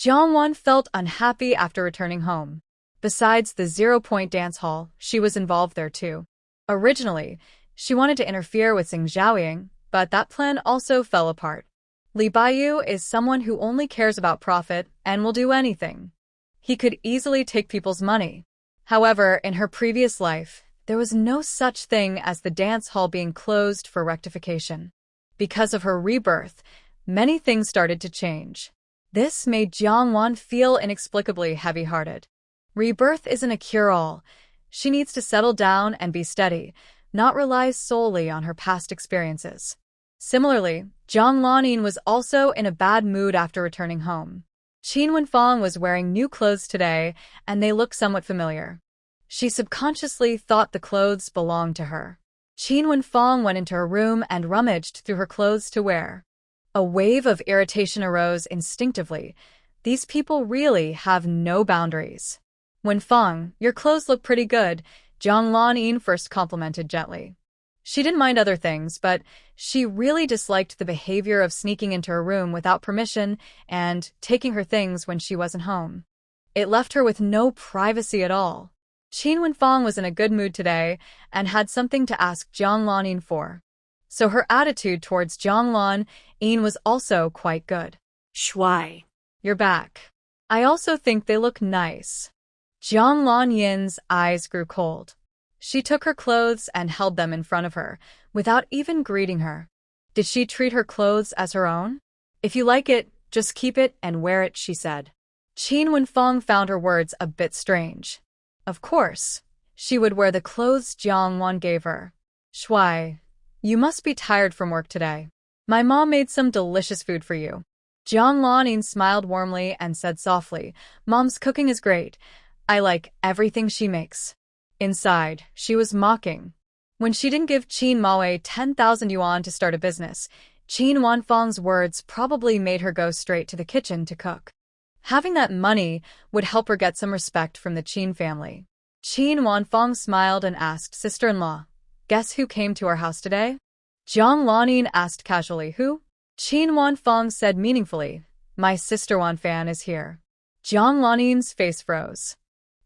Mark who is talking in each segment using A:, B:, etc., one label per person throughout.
A: Jiangwan felt unhappy after returning home. Besides the zero-point dance hall, she was involved there too. Originally, she wanted to interfere with Xing Zhaoying, but that plan also fell apart. Li Baiyu is someone who only cares about profit and will do anything. He could easily take people's money. However, in her previous life, there was no such thing as the dance hall being closed for rectification. Because of her rebirth, many things started to change. This made Jiangwan feel inexplicably heavy-hearted. Rebirth isn't a cure-all. She needs to settle down and be steady, not rely solely on her past experiences. Similarly, Zhang Lanin was also in a bad mood after returning home. Qin Wenfang was wearing new clothes today, and they looked somewhat familiar. She subconsciously thought the clothes belonged to her. Qin Wenfang went into her room and rummaged through her clothes to wear. A wave of irritation arose instinctively. These people really have no boundaries. Wenfang, your clothes look pretty good, Zhang Lanin first complimented gently. She didn't mind other things, but she really disliked the behavior of sneaking into her room without permission and taking her things when she wasn't home. It left her with no privacy at all. Qin Wenfang was in a good mood today and had something to ask Zhang Lanin for. So her attitude towards Zhang Lanin was also quite good.
B: Shuai.
A: You're back. I also think they look nice. Zhang Lanin's eyes grew cold. She took her clothes and held them in front of her, without even greeting her. Did she treat her clothes as her own? If you like it, just keep it and wear it, she said. Qin Wenfang found her words a bit strange. Of course, she would wear the clothes Jiang Wan gave her. Shuai, you must be tired from work today. My mom made some delicious food for you. Jiang Lanin smiled warmly and said softly, Mom's cooking is great. I like everything she makes. Inside, she was mocking. When she didn't give Qin Maowei 10,000 yuan to start a business, Qin Wanfang's words probably made her go straight to the kitchen to cook. Having that money would help her get some respect from the Qin family. Qin Wanfang smiled and asked sister-in-law, guess who came to our house today? Zhang Lanin asked casually, who? Qin Wanfang said meaningfully, my sister Wanfan is here. Zhang Lanin's face froze.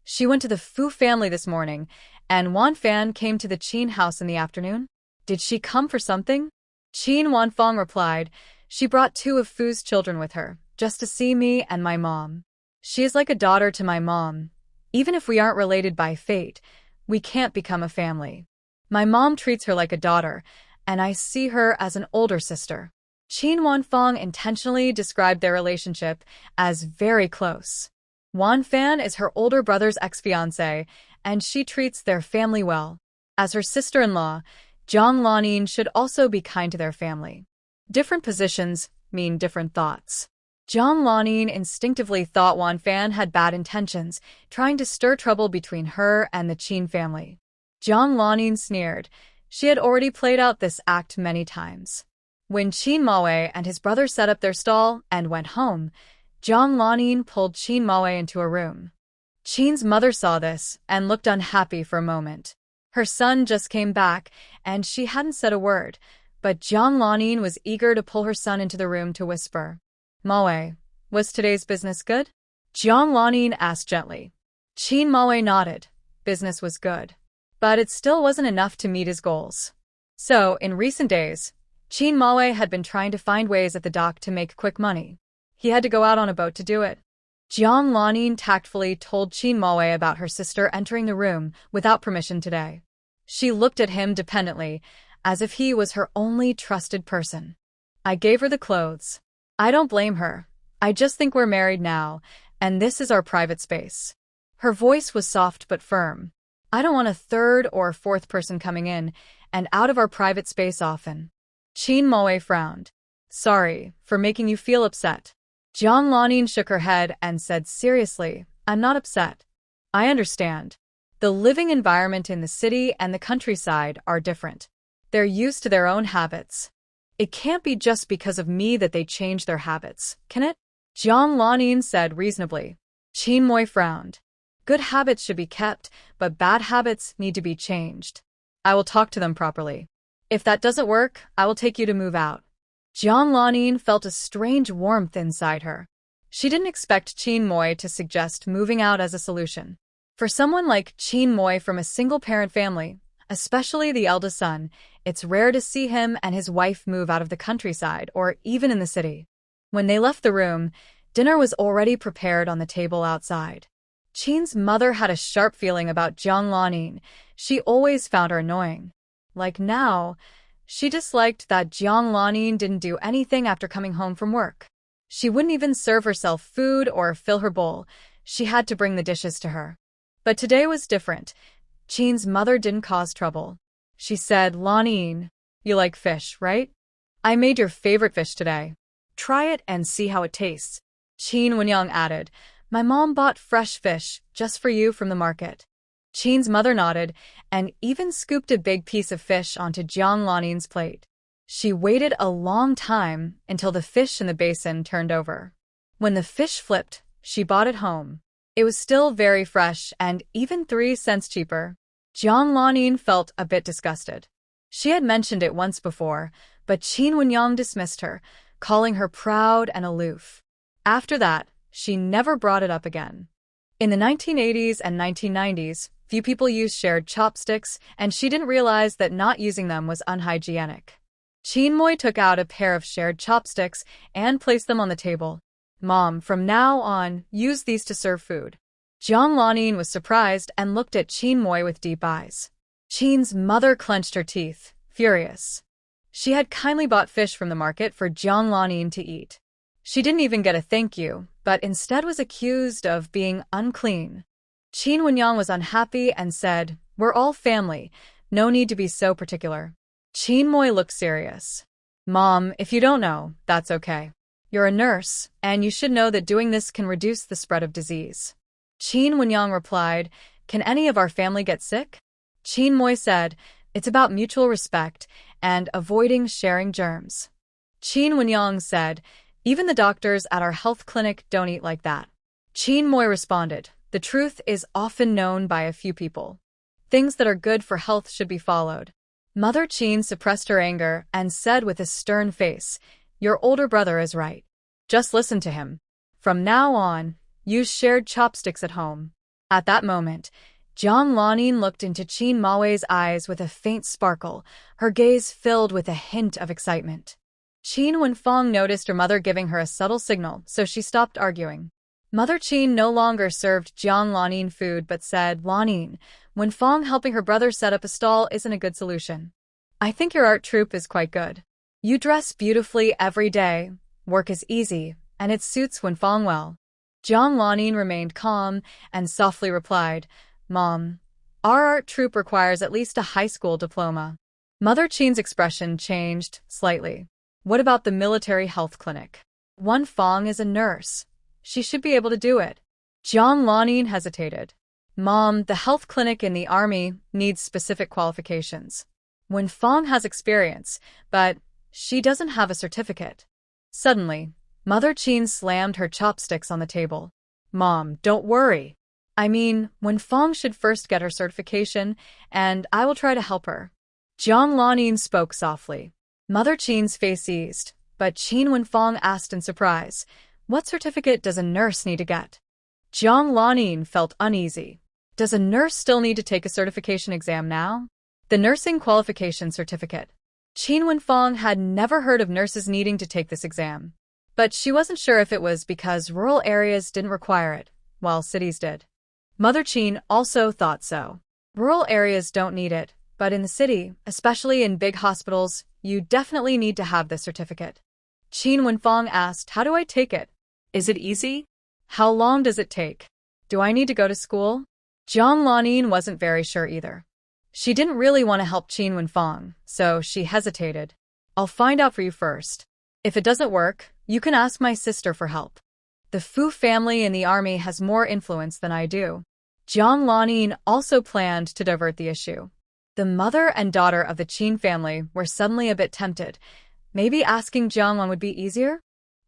A: She went to the Fu family this morning, and Wanfan came to the Qin house in the afternoon. Did she come for something? Qin Wanfang replied, she brought 2 of Fu's children with her, just to see me and my mom. She is like a daughter to my mom. Even if we aren't related by fate, we can't become a family. My mom treats her like a daughter, and I see her as an older sister. Qin Wanfang intentionally described their relationship as very close. Wanfan is her older brother's ex-fiancé, and she treats their family well. As her sister-in-law, Zhang Lanin should also be kind to their family. Different positions mean different thoughts. Zhang Lanin instinctively thought Wanfan had bad intentions, trying to stir trouble between her and the Qin family. Zhang Lanin sneered. She had already played out this act many times. When Qin Maowei and his brother set up their stall and went home, Zhang Lanin pulled Qin Maowei into a room. Qin's mother saw this and looked unhappy for a moment. Her son just came back, and she hadn't said a word, but Zhang Lanin was eager to pull her son into the room to whisper. Maowei, was today's business good? Zhang Lanin asked gently. Qin Maowei nodded. Business was good. But it still wasn't enough to meet his goals. So, in recent days, Qin Maowei had been trying to find ways at the dock to make quick money. He had to go out on a boat to do it. Zhang Lanin tactfully told Qin Maowei about her sister entering the room without permission today. She looked at him dependently, as if he was her only trusted person. I gave her the clothes. I don't blame her. I just think we're married now, and this is our private space. Her voice was soft but firm. I don't want a third or fourth person coming in and out of our private space often. Qin Maowei frowned. Sorry for making you feel upset. Zhang Lanin shook her head and said seriously, I'm not upset. I understand. The living environment in the city and the countryside are different. They're used to their own habits. It can't be just because of me that they change their habits, can it? Zhang Lanin said reasonably. Qin Maowei frowned. Good habits should be kept, but bad habits need to be changed. I will talk to them properly. If that doesn't work, I will take you to move out. Zhang Lanin felt a strange warmth inside her. She didn't expect Chin Moy to suggest moving out as a solution. For someone like Chin Moy from a single-parent family, especially the eldest son, it's rare to see him and his wife move out of the countryside or even in the city. When they left the room, dinner was already prepared on the table outside. Chin's mother had a sharp feeling about Jiang Lanin. She always found her annoying. Like now, she disliked that Jiang Lanin didn't do anything after coming home from work. She wouldn't even serve herself food or fill her bowl. She had to bring the dishes to her. But today was different. Chin's mother didn't cause trouble. She said, "Lanin, you like fish, right? I made your favorite fish today. Try it and see how it tastes." Chin Wenyang added, "My mom bought fresh fish just for you from the market." Chin's mother nodded and even scooped a big piece of fish onto Jiang Lanin's plate. She waited a long time until the fish in the basin turned over. When the fish flipped, she brought it home. It was still very fresh and even 3 cents cheaper. Jiang Lanin felt a bit disgusted. She had mentioned it once before, but Chin Wenyang dismissed her, calling her proud and aloof. After that, she never brought it up again. In the 1980s and 1990s, few people used shared chopsticks, and she didn't realize that not using them was unhygienic. Chin Moy took out a pair of shared chopsticks and placed them on the table. "Mom, from now on, use these to serve food." Jiang Lanin was surprised and looked at Chin Moy with deep eyes. Chin's mother clenched her teeth, furious. She had kindly bought fish from the market for Jiang Lanin to eat. She didn't even get a thank you, but instead was accused of being unclean. Chin Wenyang was unhappy and said, "We're all family. No need to be so particular." Chin Moy looked serious. "Mom, if you don't know, that's okay. You're a nurse, and you should know that doing this can reduce the spread of disease." Chin Wenyang replied, "Can any of our family get sick?" Chin Moy said, "It's about mutual respect and avoiding sharing germs." Chin Wenyang said, "Even the doctors at our health clinic don't eat like that." Chin Moy responded, "The truth is often known by a few people. Things that are good for health should be followed." Mother Chin suppressed her anger and said with a stern face, "Your older brother is right. Just listen to him. From now on, use shared chopsticks at home." At that moment, Jiang Lanin looked into Chin Moy's eyes with a faint sparkle, her gaze filled with a hint of excitement. Chin Wenfeng noticed her mother giving her a subtle signal, so she stopped arguing. Mother Chin no longer served Jiang Lanin food but said, "Lanin, Wenfeng helping her brother set up a stall isn't a good solution. I think your art troupe is quite good. You dress beautifully every day, work is easy, and it suits Wenfeng well." Jiang Lanin remained calm and softly replied, "Mom, our art troupe requires at least a high school diploma." Mother Chin's expression changed slightly. "What about the military health clinic? Wenfeng is a nurse. She should be able to do it." Jiang Lanin hesitated. "Mom, the health clinic in the army needs specific qualifications. Wenfeng has experience, but she doesn't have a certificate." Suddenly, Mother Chin slammed her chopsticks on the table. "Mom, don't worry. I mean, Wenfeng should first get her certification, and I will try to help her." Jiang Lanin spoke softly. Mother Chin's face eased, but Chin Wenfeng asked in surprise, "What certificate does a nurse need to get?" Jiang Lanin felt uneasy. Does a nurse still need to take a certification exam now? The nursing qualification certificate. Chin Wenfeng had never heard of nurses needing to take this exam, but she wasn't sure if it was because rural areas didn't require it, while cities did. Mother Chin also thought so. Rural areas don't need it, but in the city, especially in big hospitals, you definitely need to have this certificate. Chin Wenfeng asked, "How do I take it? Is it easy? How long does it take? Do I need to go to school?" Jiang Lanin wasn't very sure either. She didn't really want to help Chin Wenfeng, so she hesitated. "I'll find out for you first. If it doesn't work, you can ask my sister for help. The Fu family in the army has more influence than I do." Jiang Lanin also planned to divert the issue. The mother and daughter of the Chin family were suddenly a bit tempted. Maybe asking Jiang Wan would be easier?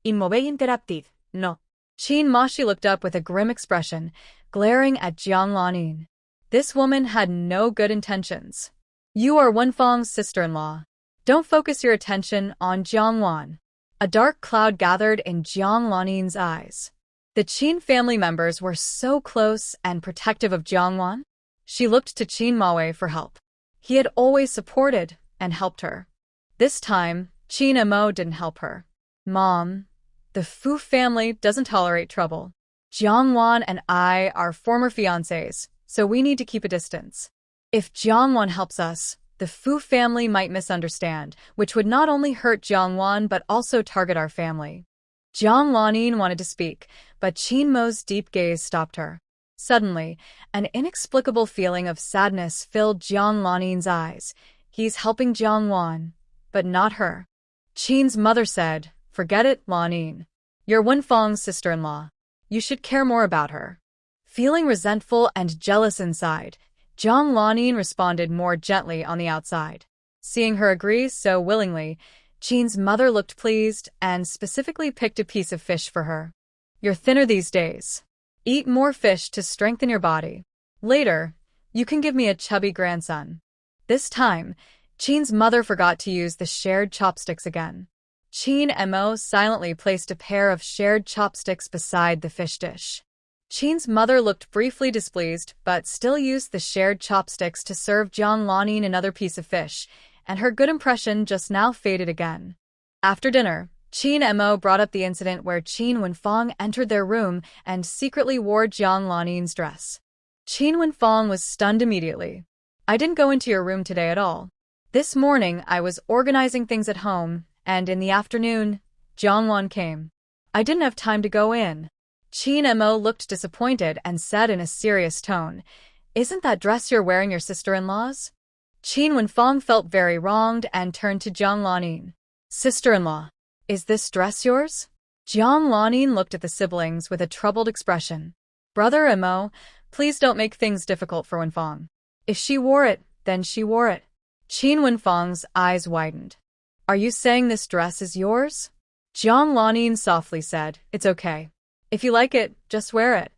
A: "Inmove interrupted, no." Chin Mashi looked up with a grim expression, glaring at Jiang Lanin. This woman had no good intentions. "You are Wenfeng's sister-in-law. Don't focus your attention on Jiang Wan." A dark cloud gathered in Jiang Lanin's eyes. The Qin family members were so close and protective of Jiangwan. She looked to Qin Maowei for help. He had always supported and helped her. This time, Qin Mo didn't help her. Mom, the Fu family doesn't tolerate trouble. Jiangwan and I are former fiancés, so we need to keep a distance. If Jiangwan helps us, the Fu family might misunderstand, which would not only hurt Jiangwan but also target our family. Jiang Lanin wanted to speak, but Qin Mo's deep gaze stopped her. Suddenly, an inexplicable feeling of sadness filled Jiang Lanin's eyes. He's helping Jiangwan, but not her. Qin's mother said, "Forget it, Lanin. You're Wenfang's sister-in-law. You should care more about her." Feeling resentful and jealous inside, Jiang Lanin responded more gently on the outside. Seeing her agree so willingly, Qin's mother looked pleased and specifically picked a piece of fish for her. "You're thinner these days. Eat more fish to strengthen your body. Later, you can give me a chubby grandson." This time, Qin's mother forgot to use the shared chopsticks again. Qin Mo silently placed a pair of shared chopsticks beside the fish dish. Qin's mother looked briefly displeased, but still used the shared chopsticks to serve Jiang Lanin another piece of fish, and her good impression just now faded again. After dinner, Qin Mo brought up the incident where Qin Wenfang entered their room and secretly wore Jiang Lanin's dress. Qin Wenfang was stunned immediately. "I didn't go into your room today at all. This morning I was organizing things at home, and in the afternoon, Jiangwan came. I didn't have time to go in." Qin Mo looked disappointed and said in a serious tone, "Isn't that dress you're wearing your sister-in-law's?" Qin Wenfang felt very wronged and turned to Jiang Lanin. "Sister-in-law, is this dress yours?" Jiang Lanin looked at the siblings with a troubled expression. "Brother Mo, please don't make things difficult for Wenfang. If she wore it, then she wore it." Qin Wenfang's eyes widened. "Are you saying this dress is yours?" Jiang Lanin softly said, "It's okay. If you like it, just wear it.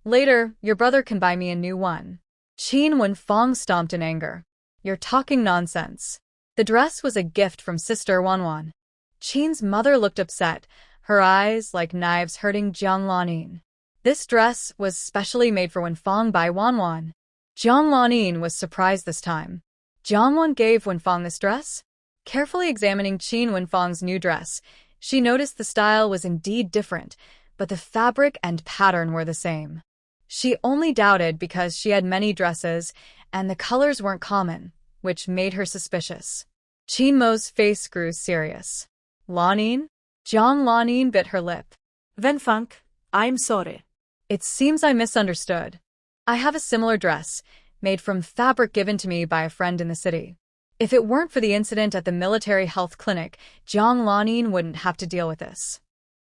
A: Later, your brother can buy me a new one." Qin Wenfang stomped in anger. "You're talking nonsense. The dress was a gift from Sister Wanwan." Qin's mother looked upset, her eyes like knives hurting Jiang Lanin. "This dress was specially made for Wenfang by Wanwan." Jiang Lanin was surprised this time. Jiangwan gave Wenfang this dress? Carefully examining Qin Wenfang's new dress, she noticed the style was indeed different, but the fabric and pattern were the same. She only doubted because she had many dresses, and the colors weren't common, which made her suspicious. Qin Mo's face grew serious. "Lanin?" Jiang Lanin bit her lip.
B: Wenfang, I'm sorry.
A: "It seems I misunderstood. I have a similar dress, made from fabric given to me by a friend in the city. If it weren't for the incident at the military health clinic, Jiang Lanin wouldn't have to deal with this."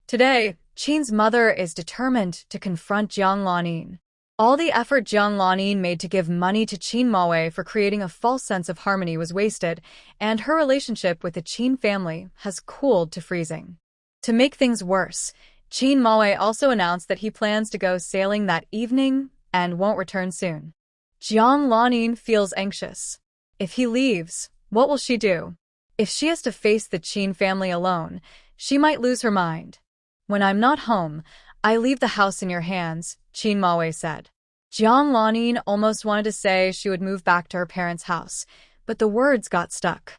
A: Today, Qin's mother is determined to confront Jiang Lanin. All the effort Jiang Lanin made to give money to Qin Maowei for creating a false sense of harmony was wasted, and her relationship with the Qin family has cooled to freezing. To make things worse, Qin Maowei also announced that he plans to go sailing that evening and won't return soon. Jiang Lanin feels anxious. If he leaves, what will she do? If she has to face the Qin family alone, she might lose her mind. "When I'm not home, I leave the house in your hands," Qin Maowei said. Jiang Lanin almost wanted to say she would move back to her parents' house, but the words got stuck.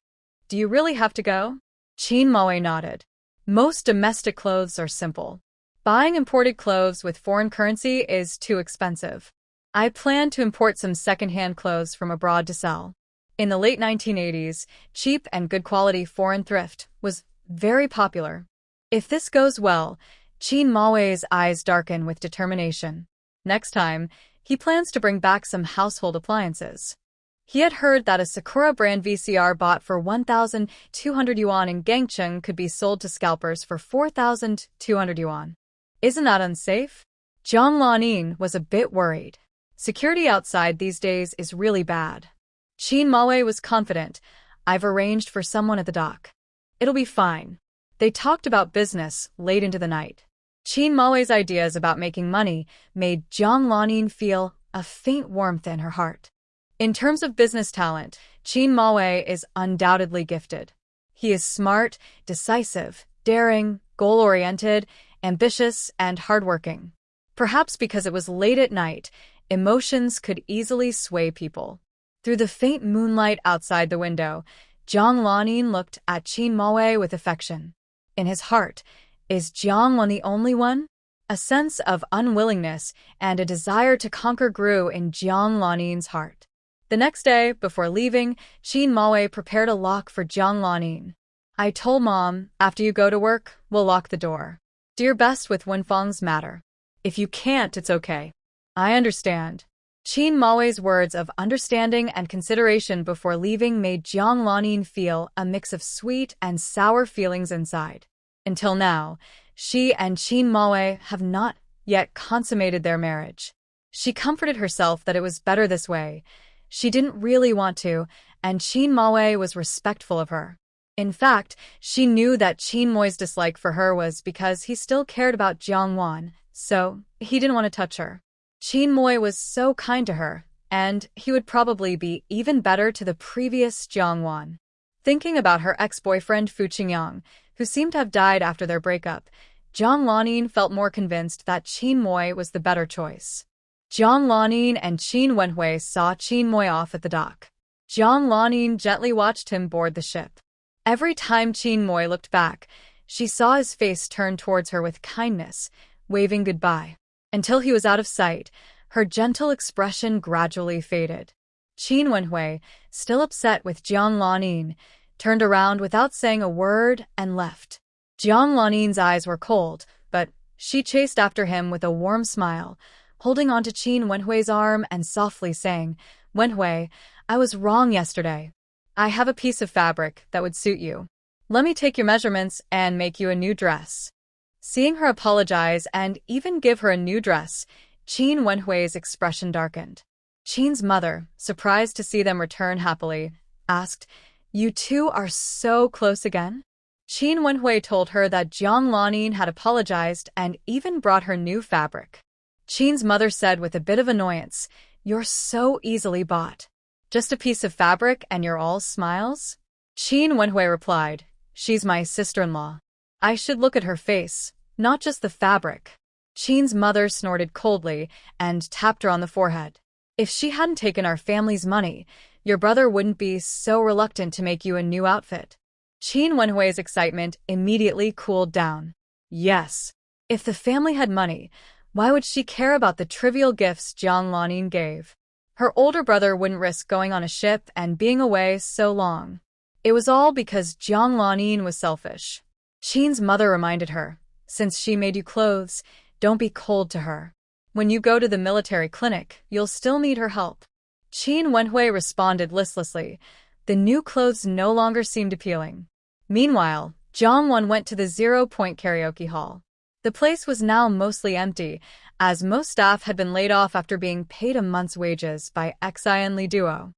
A: "Do you really have to go?" Qin Maowei nodded. "Most domestic clothes are simple. Buying imported clothes with foreign currency is too expensive. I plan to import some second-hand clothes from abroad to sell." In the late 1980s, cheap and good quality foreign thrift was very popular. If this goes well, Qin Maowei's eyes darken with determination. Next time, he plans to bring back some household appliances. He had heard that a Sakura brand VCR bought for 1,200 yuan in Gangcheng could be sold to scalpers for 4,200 yuan. Isn't that unsafe? Jiang Lanin was a bit worried. Security outside these days is really bad. Qin Maowei was confident. "I've arranged for someone at the dock. It'll be fine." They talked about business late into the night. Qin Maowei's ideas about making money made Jiang Lanin feel a faint warmth in her heart. In terms of business talent, Qin Maowei is undoubtedly gifted. He is smart, decisive, daring, goal-oriented, ambitious, and hardworking. Perhaps because it was late at night, emotions could easily sway people. Through the faint moonlight outside the window, Jiang Lanin looked at Qin Maowei with affection. In his heart, is Jiang Wan the only one? A sense of unwillingness and a desire to conquer grew in Jiang Lanin's heart. The next day, before leaving, Qin Maowei prepared a lock for Jiang Lanin. I told Mom, after you go to work, we'll lock the door. Do your best with Wenfeng's matter. If you can't, it's okay. I understand. Qin Maowei's words of understanding and consideration before leaving made Jiang Lanin feel a mix of sweet and sour feelings inside. Until now, she and Qin Maowei have not yet consummated their marriage. She comforted herself that it was better this way. She didn't really want to, and Qin Maowei was respectful of her. In fact, she knew that Qin Maoi's dislike for her was because he still cared about Jiang Wan, so he didn't want to touch her. Qin Maowei was so kind to her, and he would probably be even better to the previous Jiang Wan. Thinking about her ex-boyfriend Fu Qingyang, who seemed to have died after their breakup, Jiang Lanin felt more convinced that Qin Maowei was the better choice. Jiang Lanin and Qin Wenhui saw Qin Maowei off at the dock. Jiang Lanin gently watched him board the ship. Every time Qin Maowei looked back, she saw his face turn towards her with kindness, waving goodbye. Until he was out of sight, her gentle expression gradually faded. Qin Wenhui, still upset with Jiang Lanin, turned around without saying a word and left. Jiang Lanin's eyes were cold, but she chased after him with a warm smile, holding onto Qin Wenhui's arm and softly saying, "Wenhui, I was wrong yesterday. I have a piece of fabric that would suit you. Let me take your measurements and make you a new dress." Seeing her apologize and even give her a new dress, Qin Wenhui's expression darkened. Qin's mother, surprised to see them return happily, asked, "You two are so close again?" Qin Wenhui told her that Jiang Lanin had apologized and even brought her new fabric. Qin's mother said with a bit of annoyance, "You're so easily bought. Just a piece of fabric and you're all smiles?" Qin Wenhui replied, "She's my sister-in-law. I should look at her face, not just the fabric." Qin's mother snorted coldly and tapped her on the forehead. "If she hadn't taken our family's money, your brother wouldn't be so reluctant to make you a new outfit." Qin Wenhui's excitement immediately cooled down. Yes, if the family had money, why would she care about the trivial gifts Jiang Lanin gave? Her older brother wouldn't risk going on a ship and being away so long. It was all because Jiang Lanin was selfish. Qin's mother reminded her, "Since she made you clothes, don't be cold to her. When you go to the military clinic, you'll still need her help." Qin Wenhui responded listlessly. The new clothes no longer seemed appealing. Meanwhile, Jiang Wan went to the 0-point karaoke hall. The place was now mostly empty, as most staff had been laid off after being paid a month's wages by Xian Li Duo.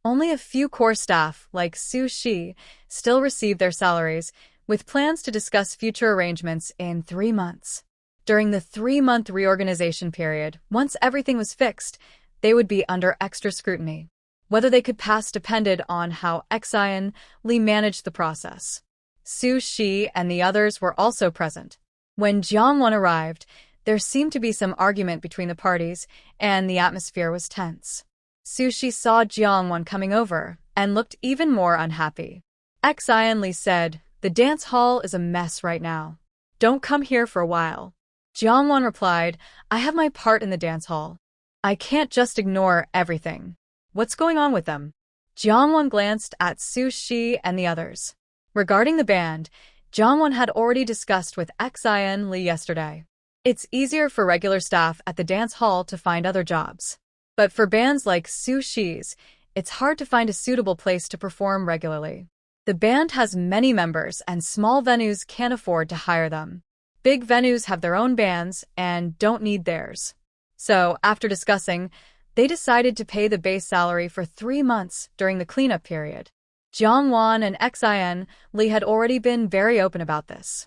A: Only a few core staff, like Su Shi, still received their salaries, with plans to discuss future arrangements in 3 months. During the 3-month reorganization period, once everything was fixed, they would be under extra scrutiny. Whether they could pass depended on how Xian Li managed the process. Su Shi and the others were also present. When Jiang Wan arrived, there seemed to be some argument between the parties, and the atmosphere was tense. Su Shi saw Jiang Wan coming over and looked even more unhappy. Xian Li said, "The dance hall is a mess right now. Don't come here for a while." Jiang Wan replied, "I have my part in the dance hall. I can't just ignore everything. What's going on with them?" Jiang Wan glanced at Su Shi and the others. Regarding the band, Jiang Wan had already discussed with Xian Li yesterday. It's easier for regular staff at the dance hall to find other jobs. But for bands like Su Shi's, it's hard to find a suitable place to perform regularly. The band has many members and small venues can't afford to hire them. Big venues have their own bands and don't need theirs. So, after discussing, they decided to pay the base salary for 3 months during the cleanup period. Jiang Wan and Xian Li had already been very open about this.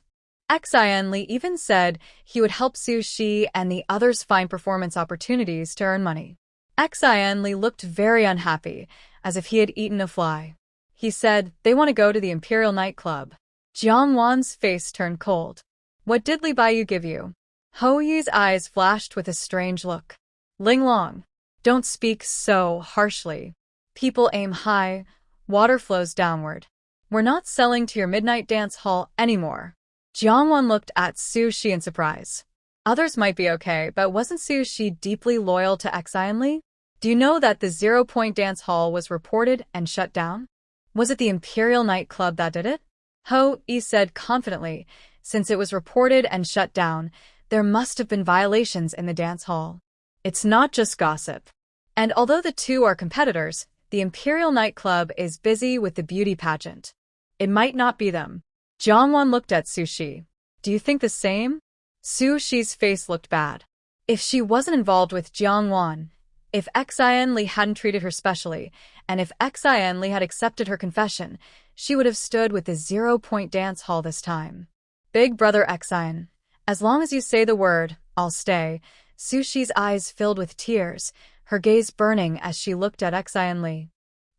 A: Xian Li even said he would help Su Shi and the others find performance opportunities to earn money. Xian Li looked very unhappy, as if he had eaten a fly. He said, "They want to go to the Imperial nightclub." Jiang Wan's face turned cold. "What did Li Baiyu give you?" Ho Yi's eyes flashed with a strange look. Linglong, don't speak so harshly. People aim high, water flows downward. We're not selling to your midnight dance hall anymore. Jiangwan looked at Su Shi in surprise. Others might be okay, but wasn't Su Shi deeply loyal to Xianli? Do you know that the 0-point dance hall was reported and shut down? Was it the Imperial nightclub that did it? Ho Yi said confidently, since it was reported and shut down, there must have been violations in the dance hall. It's not just gossip. And although the two are competitors, the Imperial nightclub is busy with the beauty pageant. It might not be them. Jiangwan looked at Su Shi. Do you think the same? Su Shi's face looked bad. If she wasn't involved with Jiangwan, if Xianli hadn't treated her specially, and if Xianli had accepted her confession, she would have stood with the 0-point dance hall this time. Big brother Xian, as long as you say the word, I'll stay. Su Shi's eyes filled with tears, her gaze burning as she looked at Xianli.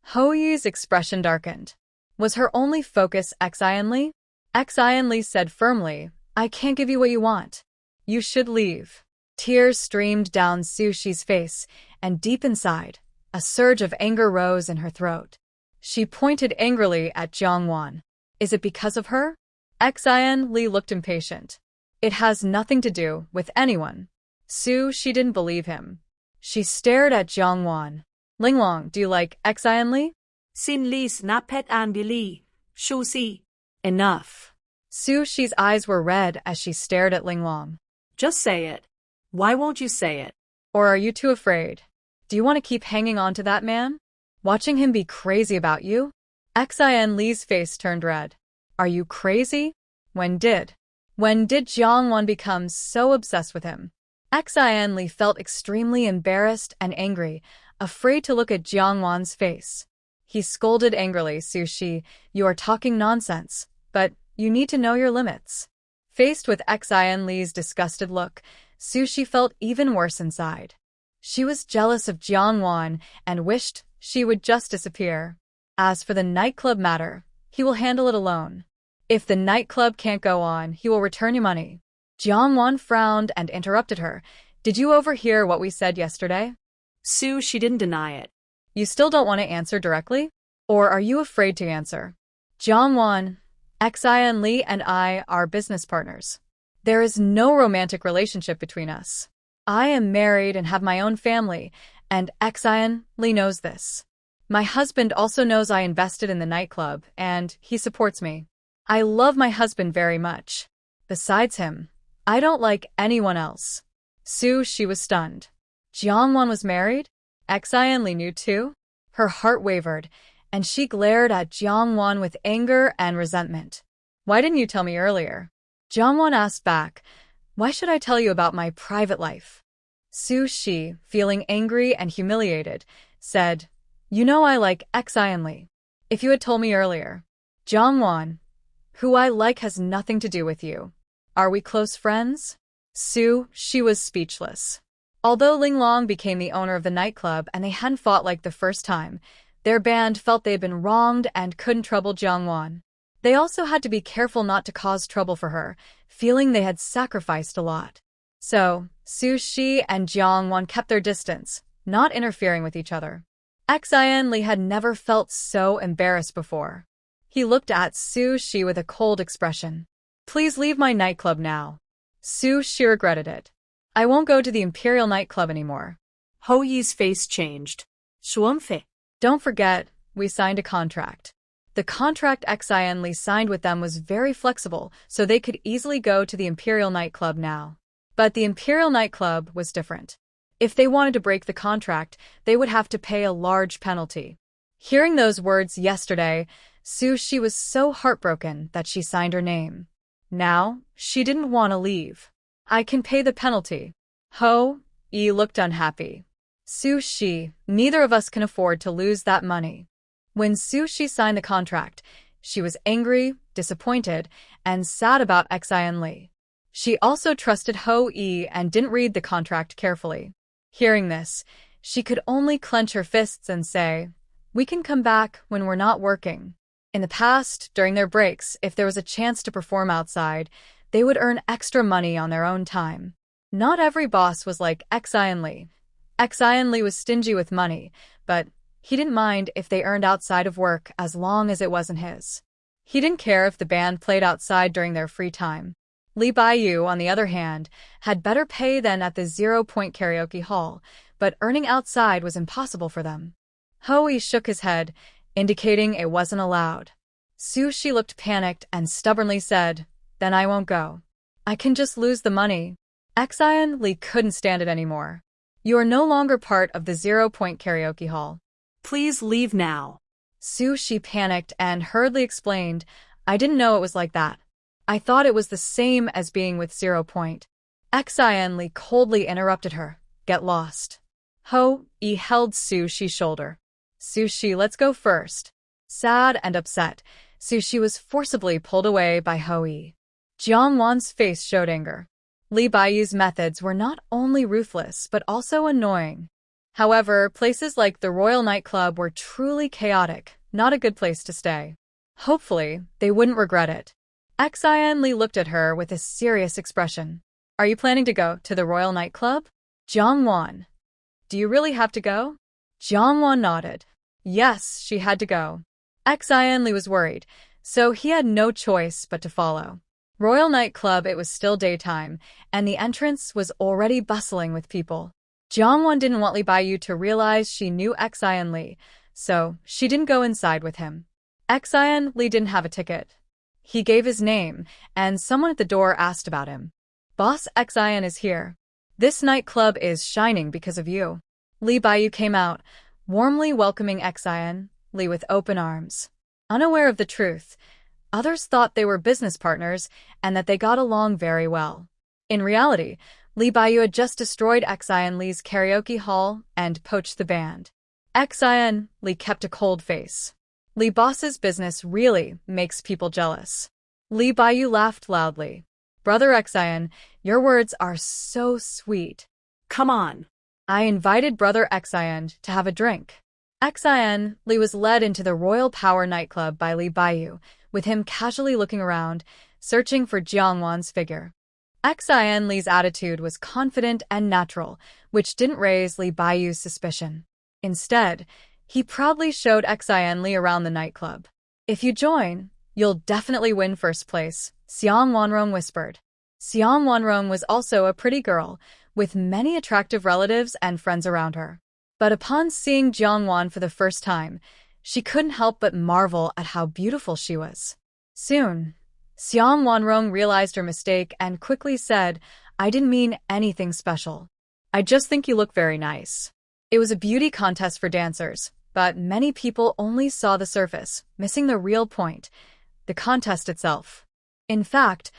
A: Ho Yi's expression darkened. Was her only focus Xianli? Xianli said firmly, I can't give you what you want. You should leave. Tears streamed down Su Shi's face, and deep inside, a surge of anger rose in her throat. She pointed angrily at Jiangwan. Is it because of her? Xianli looked impatient. It has nothing to do with anyone. Su Shi didn't believe him. She stared at Jiangwan. Linglong, do you like Xianli?
B: Xin Li's not pet An Billy. Shu Si. Enough.
A: Su Shi's eyes were red as she stared at Linglong.
B: Just say it. Why won't you say it?
A: Or are you too afraid? Do you want to keep hanging on to that man? Watching him be crazy about you? Xianli's face turned red. Are you crazy? When did Jiangwan become so obsessed with him? Xianli felt extremely embarrassed and angry, afraid to look at Jiangwan's face. He scolded angrily, Su Shi, you are talking nonsense, but you need to know your limits. Faced with Xianli's disgusted look, Su Shi felt even worse inside. She was jealous of Jiangwan and wished she would just disappear. As for the nightclub matter, he will handle it alone. If the nightclub can't go on, he will return you money. Jiangwan frowned and interrupted her. Did you overhear what we said yesterday?
B: Su Shi didn't deny it.
A: You still don't want to answer directly? Or are you afraid to answer? Jiangwan, Xianli and I are business partners. There is no romantic relationship between us. I am married and have my own family, and Xianli knows this. My husband also knows I invested in the nightclub, and he supports me. I love my husband very much. Besides him, I don't like anyone else. Su Shi was stunned. Jiangwan was married? Xianli knew too? Her heart wavered, and she glared at Jiangwan with anger and resentment. Why didn't you tell me earlier? Jiangwan asked back, why should I tell you about my private life? Su Shi, feeling angry and humiliated, said, you know I like Xianli. If you had told me earlier. Jiangwan, who I like has nothing to do with you. Are we close friends? Su Shi was speechless. Although Linglong became the owner of the nightclub and they hadn't fought like the first time, their band felt they had been wronged and couldn't trouble Jiangwan. They also had to be careful not to cause trouble for her, feeling they had sacrificed a lot. So, Su Shi and Jiangwan kept their distance, not interfering with each other. Xianli had never felt so embarrassed before. He looked at Su Shi with a cold expression. Please leave my nightclub now. Su Shi regretted it. I won't go to the Imperial nightclub anymore.
B: Ho Yi's face changed. Shuangfei.
A: Don't forget, we signed a contract. The contract Xianli signed with them was very flexible, so they could easily go to the Imperial nightclub now. But the Imperial nightclub was different. If they wanted to break the contract, they would have to pay a large penalty. Hearing those words yesterday, Su Shi was so heartbroken that she signed her name. Now, she didn't want to leave. I can pay the penalty. Ho Yi looked unhappy. Su Shi, neither of us can afford to lose that money. When Su Shi signed the contract, she was angry, disappointed, and sad about Xianli. She also trusted Ho Yi and didn't read the contract carefully. Hearing this, she could only clench her fists and say, we can come back when we're not working. In the past, during their breaks, if there was a chance to perform outside, they would earn extra money on their own time. Not every boss was like Xian Li. Xian Li was stingy with money, but he didn't mind if they earned outside of work as long as it wasn't his. He didn't care if the band played outside during their free time. Li Baiyu, on the other hand, had better pay than at the zero-point karaoke hall, but earning outside was impossible for them. Hui shook his head, indicating it wasn't allowed. Su Shi looked panicked and stubbornly said, "Then I won't go. I can just lose the money." Xian Li couldn't stand it anymore. "You are no longer part of the zero-point karaoke hall.
B: Please leave now."
A: Su Shi panicked and hurriedly explained, "I didn't know it was like that. I thought it was the same as being with 0 Point." Xian Li coldly interrupted her, "Get lost." He held Su Shi's shoulder. "Su Shi, let's go first." Sad and upset, Su Shi was forcibly pulled away by Hui. Jiang Wan's face showed anger. Li Baiyu's methods were not only ruthless but also annoying. However, places like the Royal Nightclub were truly chaotic, not a good place to stay. Hopefully, they wouldn't regret it. Xian Li looked at her with a serious expression. "Are you planning to go to the Royal Nightclub?" Jiang Wan. "Do you really have to go?" Jiang Wan nodded. Yes, she had to go. Xian Li was worried, so he had no choice but to follow. Royal Nightclub, it was still daytime, and the entrance was already bustling with people. Jiang Wan didn't want Li Baiyu to realize she knew Xian Li, so she didn't go inside with him. Xian Li didn't have a ticket. He gave his name, and someone at the door asked about him. "Boss Xian is here. This nightclub is shining because of you." Li Baiyu came out, warmly welcoming Xian Li with open arms. Unaware of the truth, others thought they were business partners and that they got along very well. In reality, Li Baiyu had just destroyed Xian Li's karaoke hall and poached the band. Xian Li kept a cold face. Li Boss's business really makes people jealous. Li Baiyu laughed loudly. "Brother Xian, your words are so sweet."
B: "Come on."
A: I invited Brother Xian to have a drink. Xian Li was led into the Royal Power nightclub by Li Baiyu, with him casually looking around, searching for Jiang Wan's figure. Xian Li's attitude was confident and natural, which didn't raise Li Baiyu's suspicion. Instead, he proudly showed Xian Li around the nightclub. "If you join, you'll definitely win first place," Xiang Wanrong whispered. Xiang Wanrong was also a pretty girl, with many attractive relatives and friends around her. But upon seeing Jiang Wan for the first time, she couldn't help but marvel at how beautiful she was. Soon, Xiang Wanrong realized her mistake and quickly said, "I didn't mean anything special. I just think you look very nice." It was a beauty contest for dancers, but many people only saw the surface, missing the real point, the contest itself. In fact,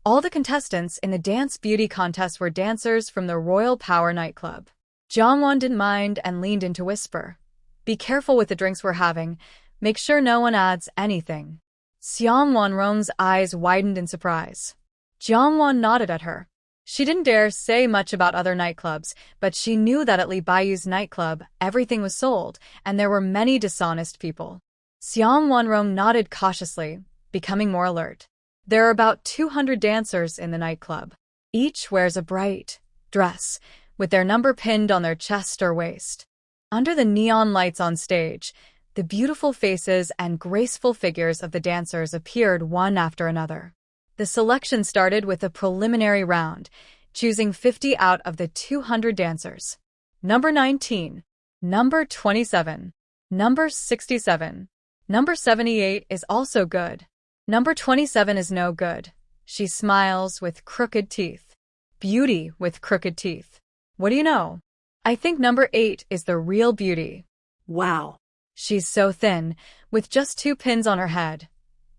A: all the contestants in the dance beauty contest were dancers from the Royal Power nightclub. Jiang Wan didn't mind and leaned in to whisper, "Be careful with the drinks we're having. Make sure no one adds anything." Xiang Wanrong's eyes widened in surprise. Jiang Wan nodded at her. She didn't dare say much about other nightclubs, but she knew that at Li Baiyu's nightclub, everything was sold, and there were many dishonest people. Xiang Wanrong nodded cautiously, becoming more alert. There are about 200 dancers in the nightclub. Each wears a bright dress, with their number pinned on their chest or waist. Under the neon lights on stage, the beautiful faces and graceful figures of the dancers appeared one after another. The selection started with a preliminary round, choosing 50 out of the 200 dancers. Number 19, number 27, number 67, number 78 is also good. Number 27 is no good. She smiles with crooked teeth. Beauty with crooked teeth. What do you know? I think number 8 is the real beauty.
B: Wow.
A: She's so thin, with just 2 pins on her head.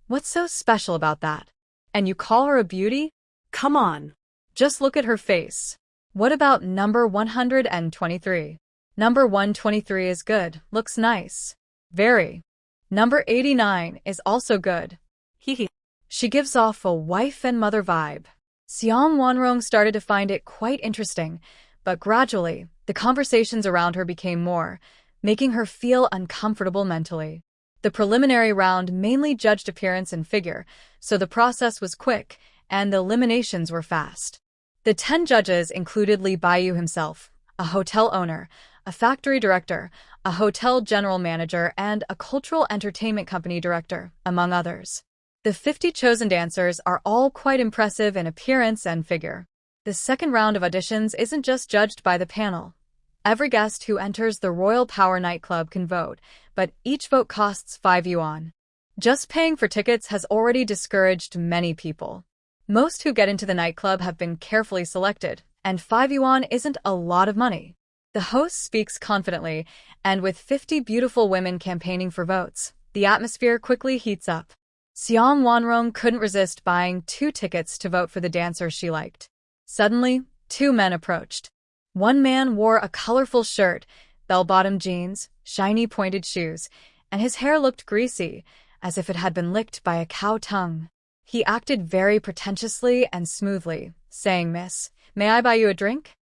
A: What's so special about that? And you call her a beauty?
B: Come on.
A: Just look at her face. What about number 123? Number 123 is good, looks nice. Very. Number 89 is also good.
B: Hee.
A: She gives off a wife and mother vibe. Xiang Wanrong started to find it quite interesting, but gradually, the conversations around her became more, making her feel uncomfortable mentally. The preliminary round mainly judged appearance and figure, so the process was quick, and the eliminations were fast. The 10 judges included Lee Baiyu himself, a hotel owner, a factory director, a hotel general manager, and a cultural entertainment company director, among others. The 50 chosen dancers are all quite impressive in appearance and figure. The second round of auditions isn't just judged by the panel. Every guest who enters the Royal Power nightclub can vote, but each vote costs 5 yuan. Just paying for tickets has already discouraged many people. Most who get into the nightclub have been carefully selected, and 5 yuan isn't a lot of money. The host speaks confidently, and with 50 beautiful women campaigning for votes, the atmosphere quickly heats up. Xiang Wanrong couldn't resist buying 2 tickets to vote for the dancer she liked. Suddenly, 2 men approached. One man wore a colorful shirt, bell-bottom jeans, shiny pointed shoes, and his hair looked greasy, as if it had been licked by a cow tongue. He acted very pretentiously and smoothly, saying, "Miss, may I buy you a drink?"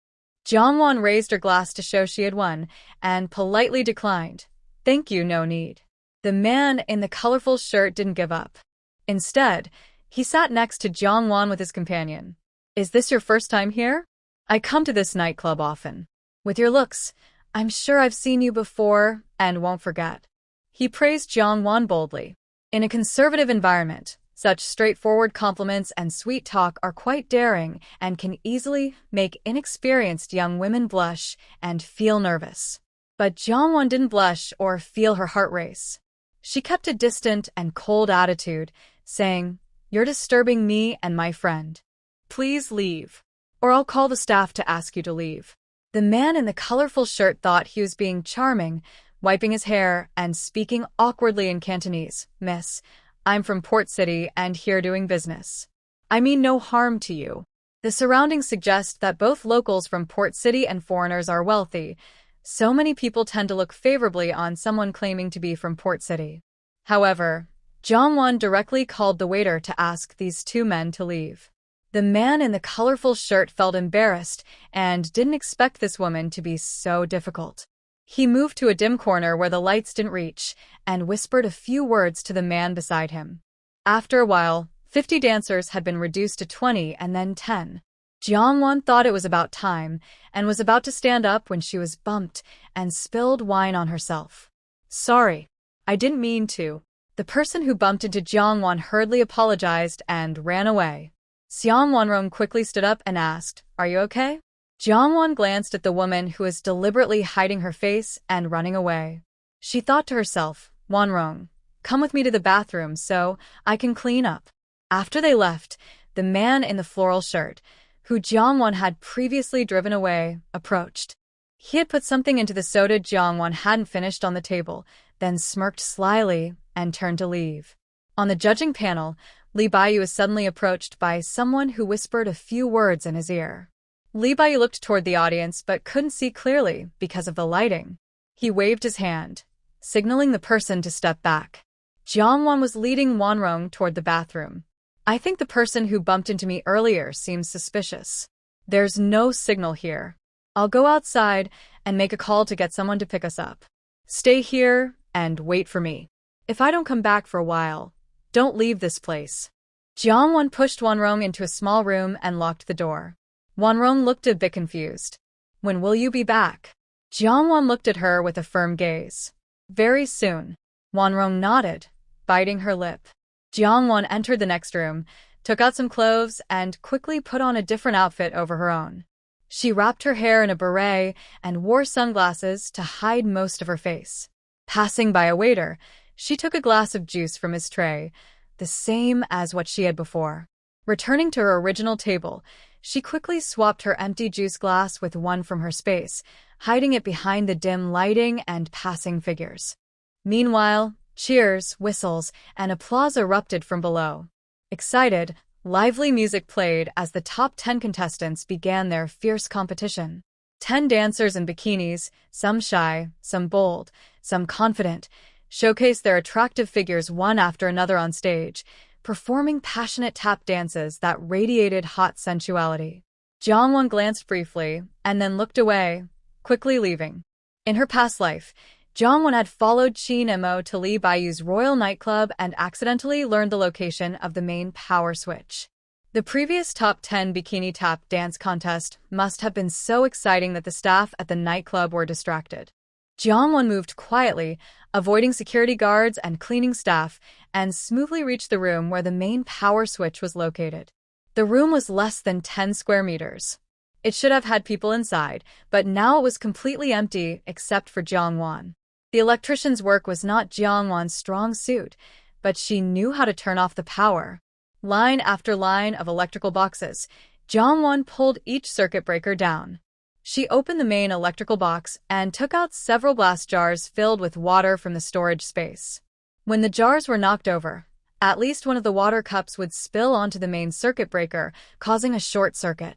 A: Jiangwan raised her glass to show she had won, and politely declined. "Thank you, no need." The man in the colorful shirt didn't give up. Instead, he sat next to Jiangwan with his companion. "Is this your first time here? I come to this nightclub often. With your looks, I'm sure I've seen you before and won't forget." He praised Jiangwan boldly. In a conservative environment, such straightforward compliments and sweet talk are quite daring and can easily make inexperienced young women blush and feel nervous. But Jiangwan didn't blush or feel her heart race. She kept a distant and cold attitude, saying, "You're disturbing me and my friend. Please leave, or I'll call the staff to ask you to leave." The man in the colorful shirt thought he was being charming, wiping his hair and speaking awkwardly in Cantonese. "Miss, I'm from Port City and here doing business. I mean no harm to you." The surroundings suggest that both locals from Port City and foreigners are wealthy. So many people tend to look favorably on someone claiming to be from Port City. However, Jiangwan directly called the waiter to ask these 2 men to leave. The man in the colorful shirt felt embarrassed and didn't expect this woman to be so difficult. He moved to a dim corner where the lights didn't reach and whispered a few words to the man beside him. After a while, 50 dancers had been reduced to 20 and then 10. Jiangwan thought it was about time and was about to stand up when she was bumped and spilled wine on herself. "Sorry, I didn't mean to." The person who bumped into Jiangwan hurriedly apologized and ran away. Xiang Wanrong quickly stood up and asked, "Are you okay?" Jiangwan glanced at the woman who was deliberately hiding her face and running away. She thought to herself, "Wanrong, come with me to the bathroom so I can clean up." After they left, the man in the floral shirt, who Jiangwan had previously driven away, approached. He had put something into the soda Jiangwan hadn't finished on the table, then smirked slyly and turned to leave. On the judging panel, Li Baiyu was suddenly approached by someone who whispered a few words in his ear. Li Baiyu looked toward the audience but couldn't see clearly because of the lighting. He waved his hand, signaling the person to step back. Jiangwan was leading Wanrong toward the bathroom. "I think the person who bumped into me earlier seems suspicious. There's no signal here. I'll go outside and make a call to get someone to pick us up. Stay here and wait for me. If I don't come back for a while, don't leave this place." Jiangwan pushed Wanrong into a small room and locked the door. Wanrong looked a bit confused. "When will you be back?" Jiangwan looked at her with a firm gaze. "Very soon." Wanrong nodded, biting her lip. Jiangwan entered the next room, took out some clothes, and quickly put on a different outfit over her own. She wrapped her hair in a beret and wore sunglasses to hide most of her face. Passing by a waiter, she took a glass of juice from his tray, the same as what she had before. Returning to her original table, she quickly swapped her empty juice glass with one from her space, hiding it behind the dim lighting and passing figures. Meanwhile, cheers, whistles, and applause erupted from below. Excited, lively music played as the top 10 contestants began their fierce competition. 10 dancers in bikinis, some shy, some bold, some confident, showcased their attractive figures one after another on stage, performing passionate tap dances that radiated hot sensuality. Jiangwan glanced briefly and then looked away, quickly leaving. In her past life, Jiangwan had followed Qin Mo to Li Baiyu's royal nightclub and accidentally learned the location of the main power switch. The previous top 10 bikini tap dance contest must have been so exciting that the staff at the nightclub were distracted. Jongwon moved quietly, avoiding security guards and cleaning staff, and smoothly reached the room where the main power switch was located. The room was less than 10 square meters. It should have had people inside, but now it was completely empty except for Jongwon. The electrician's work was not Jongwon's strong suit, but she knew how to turn off the power. Line after line of electrical boxes, Jongwon pulled each circuit breaker down. She opened the main electrical box and took out several glass jars filled with water from the storage space. When the jars were knocked over, at least one of the water cups would spill onto the main circuit breaker, causing a short circuit.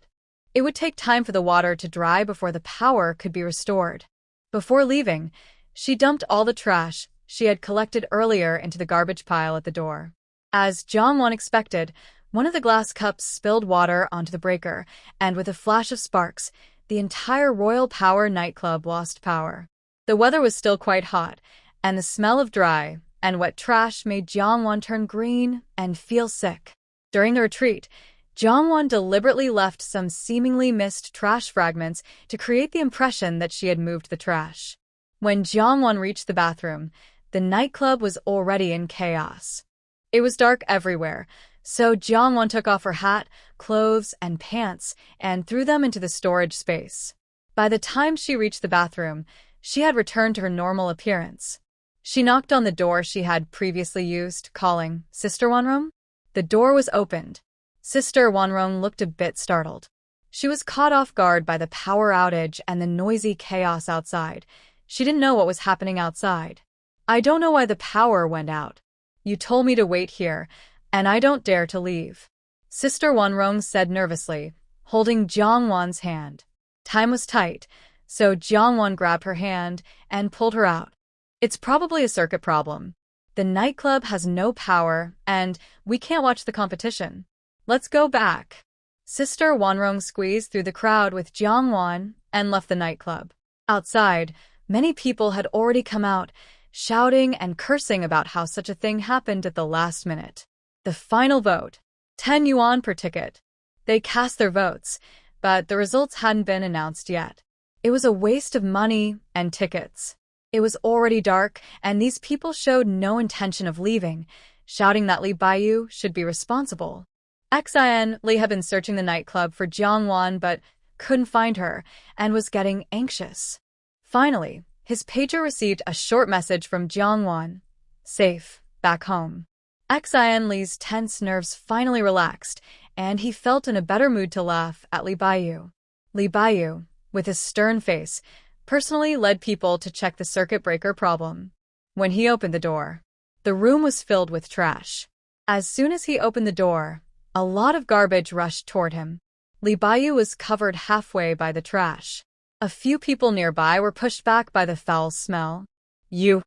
A: It would take time for the water to dry before the power could be restored. Before leaving, she dumped all the trash she had collected earlier into the garbage pile at the door. As Jongwon expected, one of the glass cups spilled water onto the breaker, and with a flash of sparks, the entire Royal Power nightclub lost power. The weather was still quite hot, and the smell of dry and wet trash made Jongwon turn green and feel sick. During the retreat, Jongwon deliberately left some seemingly missed trash fragments to create the impression that she had moved the trash. When Jongwon reached the bathroom, the nightclub was already in chaos. It was dark everywhere, so Jongwon took off her hat, clothes, and pants and threw them into the storage space. By the time she reached the bathroom, she had returned to her normal appearance. She knocked on the door she had previously used, calling, "Sister Wonrong?" The door was opened. Sister Wonrong looked a bit startled. She was caught off guard by the power outage and the noisy chaos outside. She didn't know what was happening outside. "I don't know why the power went out. You told me to wait here, and I don't dare to leave," Sister Wonrong said nervously, holding Jongwon's hand. Time was tight, so Jongwon grabbed her hand and pulled her out. "It's probably a circuit problem. The nightclub has no power, and we can't watch the competition. Let's go back." Sister Wonrong squeezed through the crowd with Jongwon and left the nightclub. Outside, many people had already come out, shouting and cursing about how such a thing happened at the last minute. The final vote, 10 yuan per ticket. They cast their votes, but the results hadn't been announced yet. It was a waste of money and tickets. It was already dark, and these people showed no intention of leaving, shouting that Li Baiyu should be responsible. Li had been searching the nightclub for Jongwon but couldn't find her and was getting anxious. Finally, his pager received a short message from Jongwon. "Safe, back home." Li's tense nerves finally relaxed, and he felt in a better mood to laugh at Li Baiyu. Li Baiyu, with his stern face, personally led people to check the circuit breaker problem. When he opened the door, the room was filled with trash. As soon as he opened the door, a lot of garbage rushed toward him. Li Baiyu was covered halfway by the trash. A few people nearby were pushed back by the foul smell. You.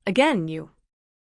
B: Again, you.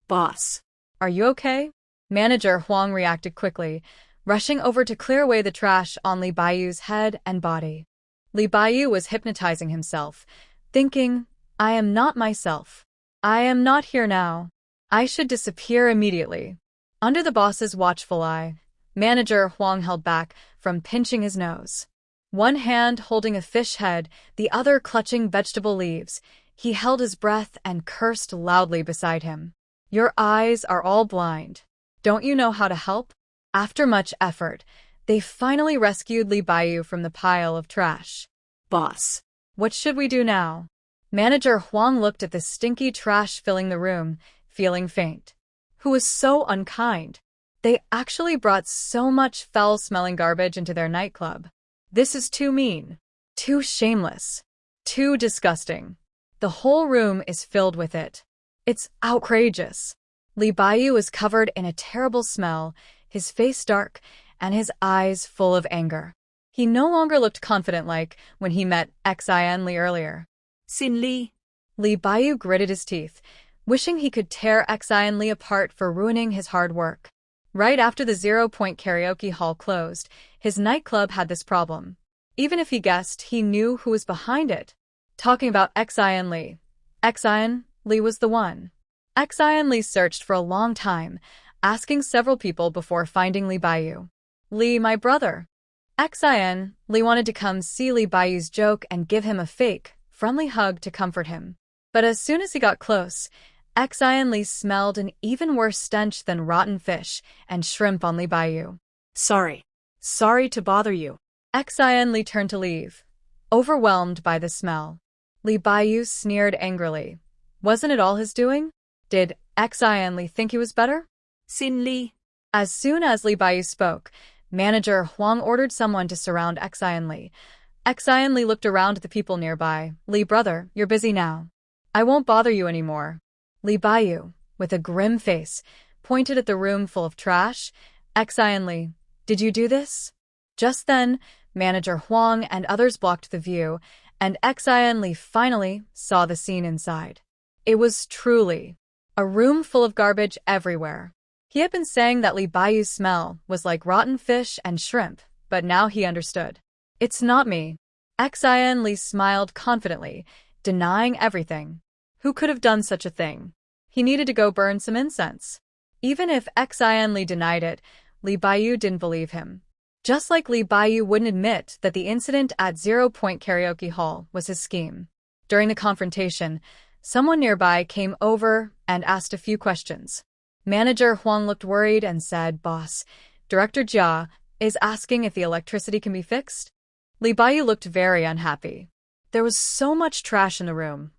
B: Boss.
A: Are you okay?" Manager Huang reacted quickly, rushing over to clear away the trash on Li Baiyu's head and body. Li Baiyu was hypnotizing himself, thinking, "I am not myself. I am not here now. I should disappear immediately." Under the boss's watchful eye, Manager Huang held back from pinching his nose. One hand holding a fish head, the other clutching vegetable leaves, he held his breath and cursed loudly beside him. "Your eyes are all blind. Don't you know how to help?" After much effort, they finally rescued Li Baiyu from the pile of trash.
B: "Boss.
A: What should we do now?" Manager Huang looked at the stinky trash filling the room, feeling faint. Who was so unkind? They actually brought so much foul-smelling garbage into their nightclub. This is too mean, too shameless, too disgusting. The whole room is filled with it. It's outrageous. Li Baiyu was covered in a terrible smell, his face dark, and his eyes full of anger. He no longer looked confident like when he met Xin Li earlier.
B: "Xin Li."
A: Li Baiyu gritted his teeth, wishing he could tear Xin Li apart for ruining his hard work. Right after the 0-point karaoke hall closed, his nightclub had this problem. Even if he guessed, he knew who was behind it. Talking about Xin Li. Xin Li was the one. Xin Li searched for a long time, asking several people before finding Li Baiyu. Li, my brother. Xin, Li wanted to come see Li Baiyu's joke and give him a fake, friendly hug to comfort him. But as soon as he got close, Xin Li smelled an even worse stench than rotten fish and shrimp on Li Baiyu.
B: Sorry. Sorry to bother you.
A: Xin Li turned to leave, overwhelmed by the smell. Li Baiyu sneered angrily. Wasn't it all his doing? Did Xin Li think he was better?
B: Xin Li.
A: As soon as Li Baiyu spoke, Manager Huang ordered someone to surround Xin Li. Xin Li looked around at the people nearby. Li, brother, you're busy now. I won't bother you anymore. Li Baiyu, with a grim face, pointed at the room full of trash. Xin Li, did you do this? Just then, Manager Huang and others blocked the view, and Xin Li finally saw the scene inside. It was truly a room full of garbage everywhere. He had been saying that Li Baiyu's smell was like rotten fish and shrimp, but now he understood. It's not me. Xin Li smiled confidently, denying everything. Who could have done such a thing? He needed to go burn some incense. Even if Xin Li denied it, Li Baiyu didn't believe him. Just like Li Baiyu wouldn't admit that the incident at 0 Point Karaoke Hall was his scheme. During the confrontation, someone nearby came over and asked a few questions. Manager Huang looked worried and said, "Boss, Director Jia is asking if the electricity can be fixed." Li Baiyu looked very unhappy. There was so much trash in the room.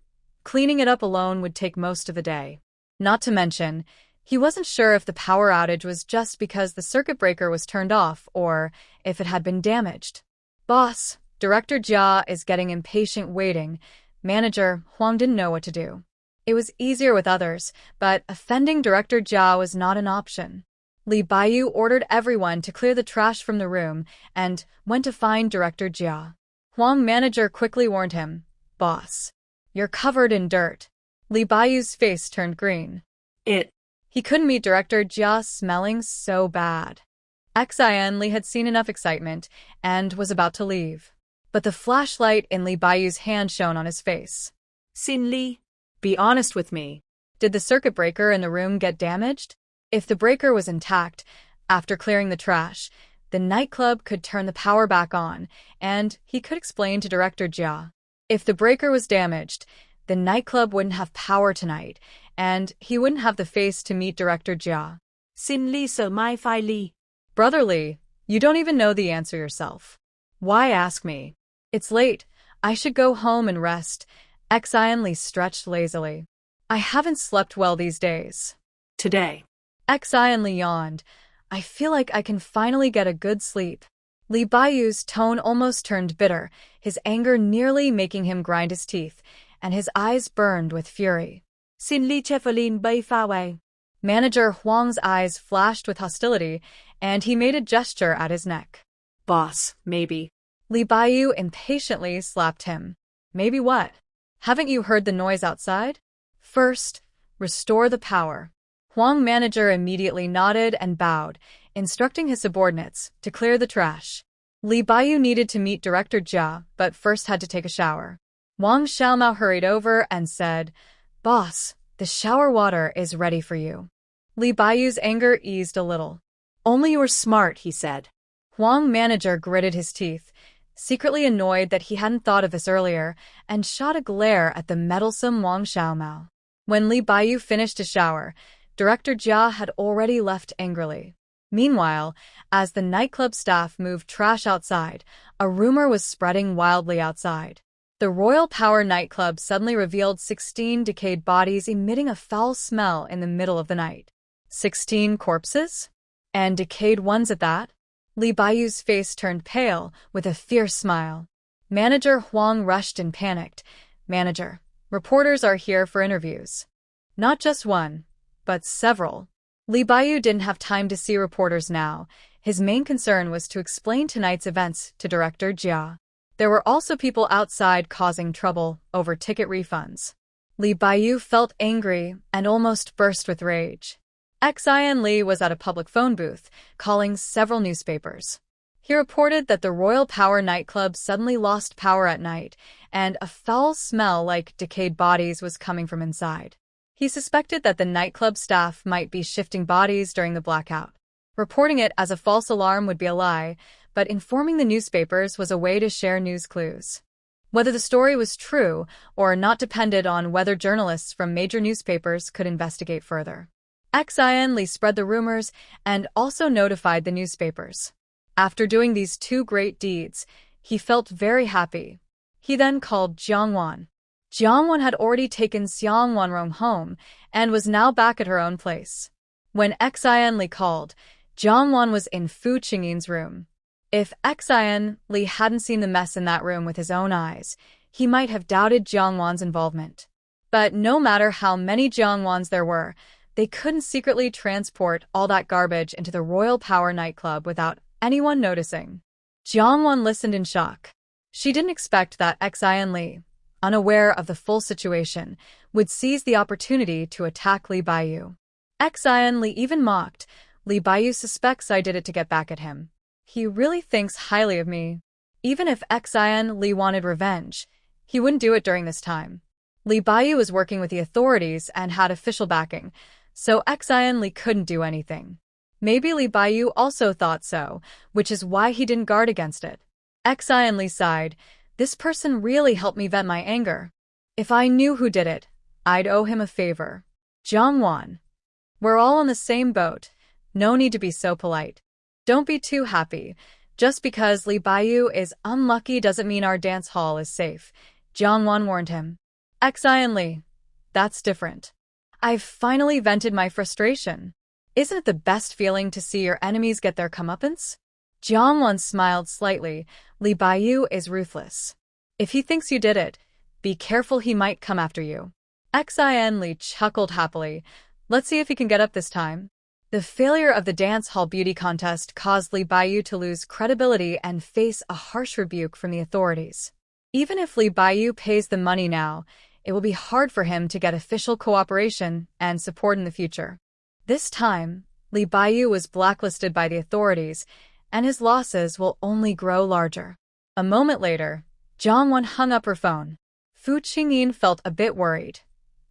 A: Cleaning it up alone would take most of the day. Not to mention, he wasn't sure if the power outage was just because the circuit breaker was turned off or if it had been damaged. "Boss, Director Jia is getting impatient waiting." Manager Huang didn't know what to do. It was easier with others, but offending Director Jia was not an option. Li Baiyu ordered everyone to clear the trash from the room and went to find Director Jia. Huang manager quickly warned him, "Boss, you're covered in dirt." Li Baiyu's face turned green. He couldn't meet Director Jia smelling so bad. Xin Li had seen enough excitement and was about to leave. But the flashlight in Li Baiyu's hand shone on his face.
B: Xin Li, be honest with me.
A: Did the circuit breaker in the room get damaged? If the breaker was intact, after clearing the trash, the nightclub could turn the power back on, and he could explain to Director Jia. If the breaker was damaged, the nightclub wouldn't have power tonight, and he wouldn't have the face to meet Director Jia.
B: Xin Li so my Phi Li.
A: Brother Li, you don't even know the answer yourself. Why ask me? It's late. I should go home and rest. Xin Li stretched lazily. I haven't slept well these days.
B: Today.
A: Xin Li yawned. I feel like I can finally get a good sleep. Li Baiyu's tone almost turned bitter, his anger nearly making him grind his teeth, and his eyes burned with fury.
B: Xin Li Chefelin bay pha wei.
A: Manager Huang's eyes flashed with hostility, and he made a gesture at his neck.
B: Boss, maybe.
A: Li Baiyu impatiently slapped him. Maybe what? Haven't you heard the noise outside? First, restore the power. Huang manager immediately nodded and bowed, instructing his subordinates to clear the trash. Li Baiyu needed to meet Director Jia, but first had to take a shower. Wang Xiaomao hurried over and said, "Boss, the shower water is ready for you." Li Baiyu's anger eased a little.
B: Only you were smart, he said.
A: Huang manager gritted his teeth, secretly annoyed that he hadn't thought of this earlier, and shot a glare at the meddlesome Wang Xiaomao. When Li Baiyu finished his shower, Director Jia had already left angrily. Meanwhile, as the nightclub staff moved trash outside, a rumor was spreading wildly outside. The Royal Power nightclub suddenly revealed 16 decayed bodies emitting a foul smell in the middle of the night. 16 corpses? And decayed ones at that? Li Baiyu's face turned pale with a fierce smile. Manager Huang rushed and panicked. "Manager, reporters are here for interviews." Not just one, but several. Li Baiyu didn't have time to see reporters now. His main concern was to explain tonight's events to Director Jia. There were also people outside causing trouble over ticket refunds. Li Baiyu felt angry and almost burst with rage. Xin Li was at a public phone booth, calling several newspapers. He reported that the Royal Power nightclub suddenly lost power at night, and a foul smell like decayed bodies was coming from inside. He suspected that the nightclub staff might be shifting bodies during the blackout. Reporting it as a false alarm would be a lie, but informing the newspapers was a way to share news clues. Whether the story was true or not depended on whether journalists from major newspapers could investigate further. Xian Li spread the rumors and also notified the newspapers. After doing these two great deeds, he felt very happy. He then called Jiangwan. Jiangwan had already taken Xiang Wanrong home and was now back at her own place. When Xian Li called, Jiangwan was in Fu Qingyin's room. If Xian Li hadn't seen the mess in that room with his own eyes, he might have doubted Jiangwan's involvement. But no matter how many Jiangwans there were, they couldn't secretly transport all that garbage into the Royal Power nightclub without anyone noticing. Jiangwan listened in shock. She didn't expect that Xian Li, unaware of the full situation, would seize the opportunity to attack Li Baiyu. Xian Li even mocked, "Li Baiyu suspects I did it to get back at him. He really thinks highly of me." Even if Xian Li wanted revenge, he wouldn't do it during this time. Li Baiyu was working with the authorities and had official backing, so Xian Li couldn't do anything. Maybe Li Baiyu also thought so, which is why he didn't guard against it. Xian Li sighed, "This person really helped me vent my anger. If I knew who did it, I'd owe him a favor." Jiangwan. We're all on the same boat. No need to be so polite. Don't be too happy. Just because Li Baiyu is unlucky doesn't mean our dance hall is safe, Jiangwan warned him. Xian Li. That's different. I've finally vented my frustration. Isn't it the best feeling to see your enemies get their comeuppance? Jiangwan smiled slightly. Li Baiyu is ruthless. If he thinks you did it, be careful, he might come after you. Xian Li chuckled happily. Let's see if he can get up this time. The failure of the dance hall beauty contest caused Li Baiyu to lose credibility and face a harsh rebuke from the authorities. Even if Li Baiyu pays the money now, it will be hard for him to get official cooperation and support in the future. This time, Li Baiyu was blacklisted by the authorities, and his losses will only grow larger. A moment later, Jiangwan hung up her phone. Fu Qingyin felt a bit worried.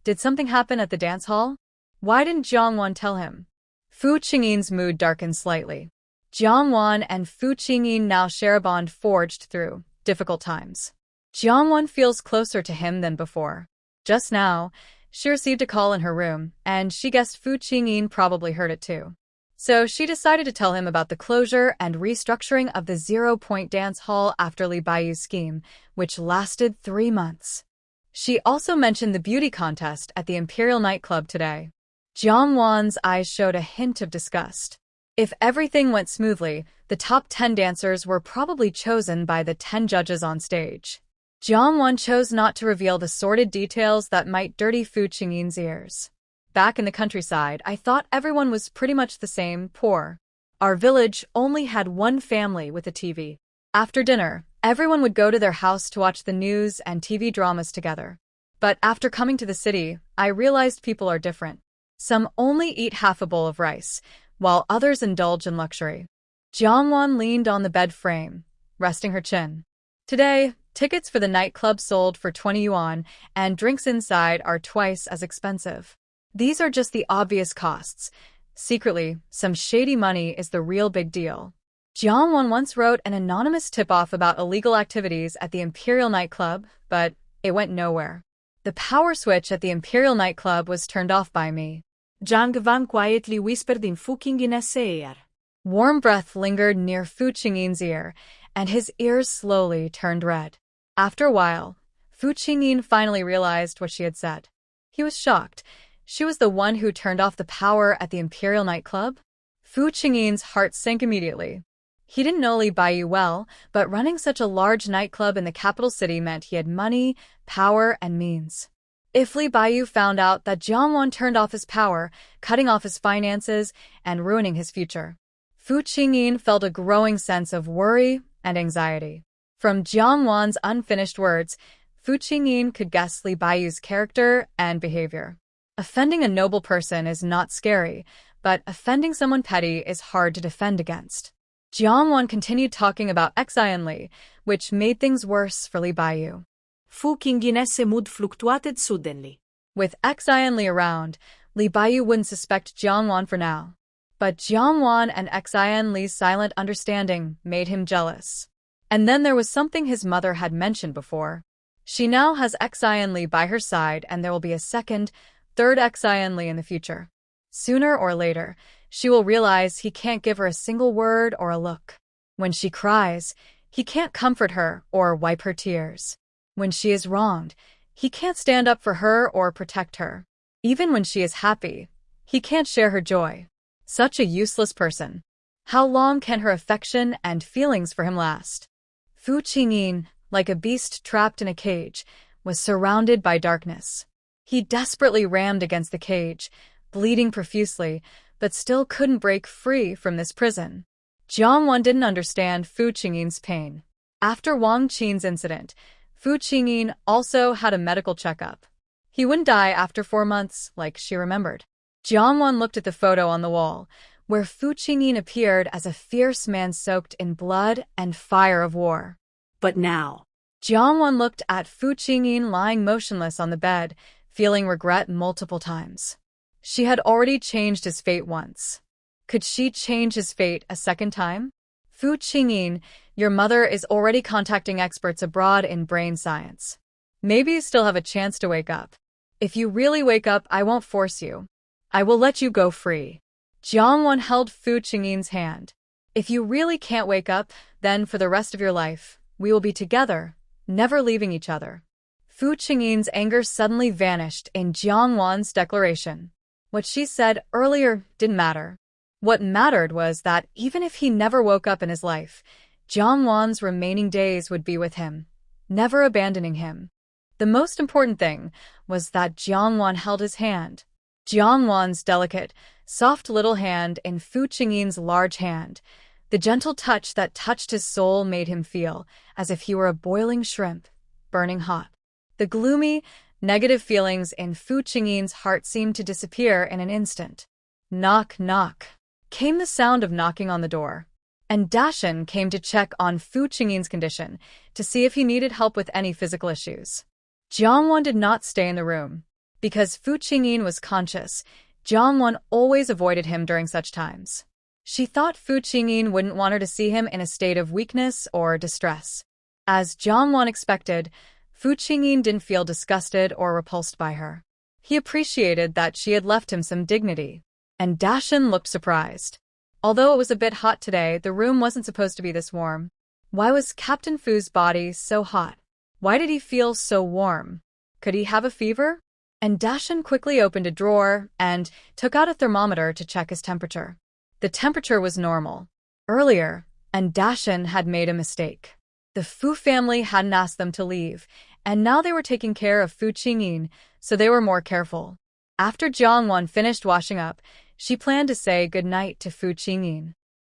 A: Did something happen at the dance hall? Why didn't Jiangwan tell him? Fu Qingyin's mood darkened slightly. Jiangwan and Fu Qingyin now share a bond forged through difficult times. Jiangwan feels closer to him than before. Just now, she received a call in her room, and she guessed Fu Qingyin probably heard it too. So she decided to tell him about the closure and restructuring of the 0-point dance hall after Li Baiyu's scheme, which lasted 3 months. She also mentioned the beauty contest at the Imperial nightclub today. Jiangwan's eyes showed a hint of disgust. If everything went smoothly, the top 10 dancers were probably chosen by the 10 judges on stage. Jiangwan chose not to reveal the sordid details that might dirty Fu Qingyin's ears. Back in the countryside, I thought everyone was pretty much the same, poor. Our village only had one family with a TV. After dinner, everyone would go to their house to watch the news and TV dramas together. But after coming to the city, I realized people are different. Some only eat half a bowl of rice, while others indulge in luxury. Jiangwan leaned on the bed frame, resting her chin. Today, tickets for the nightclub sold for 20 yuan, and drinks inside are twice as expensive. These are just the obvious costs. Secretly, some shady money is the real big deal. Jiangwan once wrote an anonymous tip-off about illegal activities at the Imperial nightclub, but it went nowhere. The power switch at the Imperial nightclub was turned off by me.
B: Jiangwan quietly whispered in Fu Qingyin's ear.
A: Warm breath lingered near Fu Qingyin's ear, and his ears slowly turned red. After a while, Fu Qingyin finally realized what she had said. He was shocked. She was the one who turned off the power at the Imperial nightclub? Fu Qingyin's heart sank immediately. He didn't know Li Baiyu well, but running such a large nightclub in the capital city meant he had money, power, and means. If Li Baiyu found out that Jiangwan turned off his power, cutting off his finances, and ruining his future, Fu Qingyin felt a growing sense of worry and anxiety. From Jiangwan's unfinished words, Fu Qingyin could guess Li Baiyu's character and behavior. Offending a noble person is not scary, but offending someone petty is hard to defend against. Jiangwan continued talking about Xian Li, which made things worse for Li Baiyu.
B: Fu Qingyin's mood fluctuated suddenly.
A: With Xian Li around, Li Baiyu wouldn't suspect Jiangwan for now. But Jiangwan and Xian Li's silent understanding made him jealous. And then there was something his mother had mentioned before. She now has Xian Li by her side, and there will be a second, third Xian Li in the future. Sooner or later, she will realize he can't give her a single word or a look. When she cries, he can't comfort her or wipe her tears. When she is wronged, he can't stand up for her or protect her. Even when she is happy, he can't share her joy. Such a useless person. How long can her affection and feelings for him last? Fu Qingyin, like a beast trapped in a cage, was surrounded by darkness. He desperately rammed against the cage, bleeding profusely, but still couldn't break free from this prison. Jiangwan didn't understand Fu Qingyin's pain. After Wang Qin's incident, Fu Qingyin also had a medical checkup. He wouldn't die after 4 months, like she remembered. Jiangwan looked at the photo on the wall, where Fu Qingyin appeared as a fierce man soaked in blood and fire of war.
B: But now,
A: Jiangwan looked at Fu Qingyin lying motionless on the bed, feeling regret multiple times. She had already changed his fate once. Could she change his fate a second time? Fu Qingyin, your mother is already contacting experts abroad in brain science. Maybe you still have a chance to wake up. If you really wake up, I won't force you. I will let you go free. Jiangwan held Fu Qingyin's hand. If you really can't wake up, then for the rest of your life, we will be together, never leaving each other. Fu Qingyin's anger suddenly vanished in Jiangwan's declaration. What she said earlier didn't matter. What mattered was that even if he never woke up in his life, Jiangwan's remaining days would be with him, never abandoning him. The most important thing was that Jiangwan held his hand. Jiangwan's delicate, soft little hand in Fu Qingyin's large hand. The gentle touch that touched his soul made him feel as if he were a boiling shrimp, burning hot. The gloomy, negative feelings in Fu Qingyin's heart seemed to disappear in an instant. Knock, knock. Came the sound of knocking on the door. And Dashan came to check on Fu Qingyin's condition, to see if he needed help with any physical issues. Jiangwan did not stay in the room. Because Fu Qingyin was conscious, Jiangwan always avoided him during such times. She thought Fu Qingyin wouldn't want her to see him in a state of weakness or distress. As Jiangwan expected, Fu Qingyin didn't feel disgusted or repulsed by her. He appreciated that she had left him some dignity. And Dashan looked surprised. Although it was a bit hot today, the room wasn't supposed to be this warm. Why was Captain Fu's body so hot? Why did he feel so warm? Could he have a fever? And Dashan quickly opened a drawer and took out a thermometer to check his temperature. The temperature was normal. Earlier, and Dashan had made a mistake. The Fu family hadn't asked them to leave, and now they were taking care of Fu Qingyin, so they were more careful. After Jiangwan finished washing up, she planned to say goodnight to Fu Qingyin.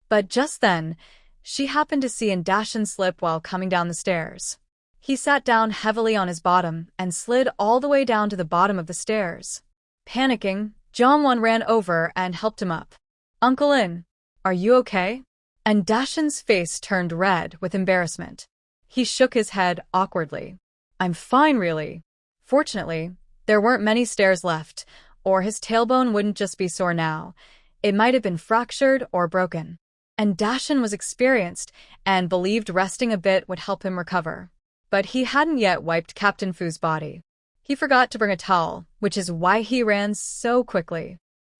A: But just then, she happened to see Dashan slip while coming down the stairs. He sat down heavily on his bottom and slid all the way down to the bottom of the stairs. Panicking, Jiangwan ran over and helped him up. "Uncle In, are you okay?" And Dashan's face turned red with embarrassment. He shook his head awkwardly. "I'm fine, really." Fortunately, there weren't many stairs left, or his tailbone wouldn't just be sore now. It might have been fractured or broken. And Dashan was experienced and believed resting a bit would help him recover. But he hadn't yet wiped Captain Fu's body. He forgot to bring a towel, which is why he ran so quickly.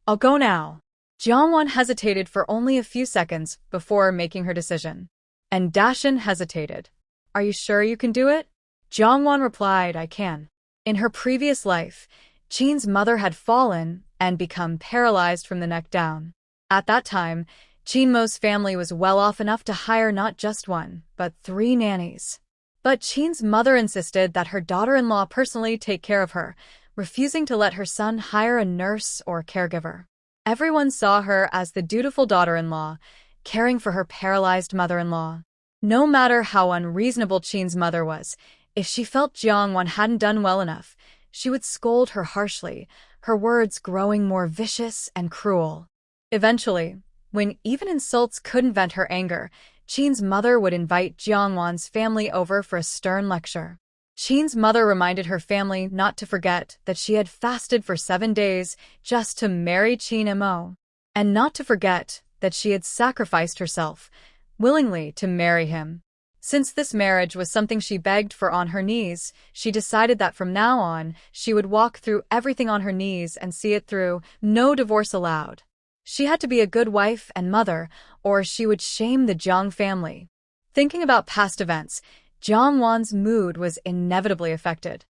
A: "I'll go now." Jiangwan hesitated for only a few seconds before making her decision. And Dashan hesitated. "Are you sure you can do it?" Jiangwan replied, "I can." In her previous life, Qin's mother had fallen and become paralyzed from the neck down. At that time, Qin Mo's family was well off enough to hire not just one, but 3 nannies. But Qin's mother insisted that her daughter-in-law personally take care of her, refusing to let her son hire a nurse or caregiver. Everyone saw her as the dutiful daughter-in-law, caring for her paralyzed mother-in-law. No matter how unreasonable Qin's mother was, if she felt Jiangwan hadn't done well enough, she would scold her harshly, her words growing more vicious and cruel. Eventually, when even insults couldn't vent her anger, Qin's mother would invite Jiangwan's family over for a stern lecture. Qin's mother reminded her family not to forget that she had fasted for 7 days just to marry Qin Mo, and not to forget that she had sacrificed herself willingly to marry him. Since this marriage was something she begged for on her knees, she decided that from now on, she would walk through everything on her knees and see it through, no divorce allowed. She had to be a good wife and mother, or she would shame the Jiang family. Thinking about past events, Jiang Wan's mood was inevitably affected.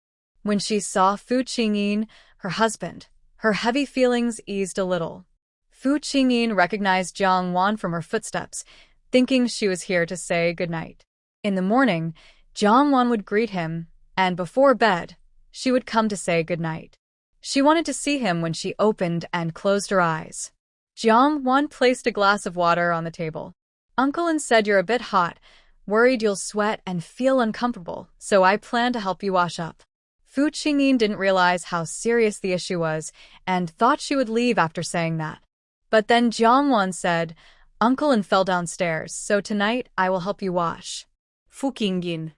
A: When she saw Fu Qingyin, her husband, her heavy feelings eased a little. Fu Qingyin recognized Jiang Wan from her footsteps, thinking she was here to say goodnight. In the morning, Jiang Wan would greet him, and before bed, she would come to say goodnight. She wanted to see him when she opened and closed her eyes. Jiang Wan placed a glass of water on the table. Uncle and said you're a bit hot, worried you'll sweat and feel uncomfortable, so I plan to help you wash up. Fu Qingyin didn't realize how serious the issue was and thought she would leave after saying that. But then Jiang Wan said, Uncle and fell downstairs, so tonight I will help you wash.
B: Fu Qingyin.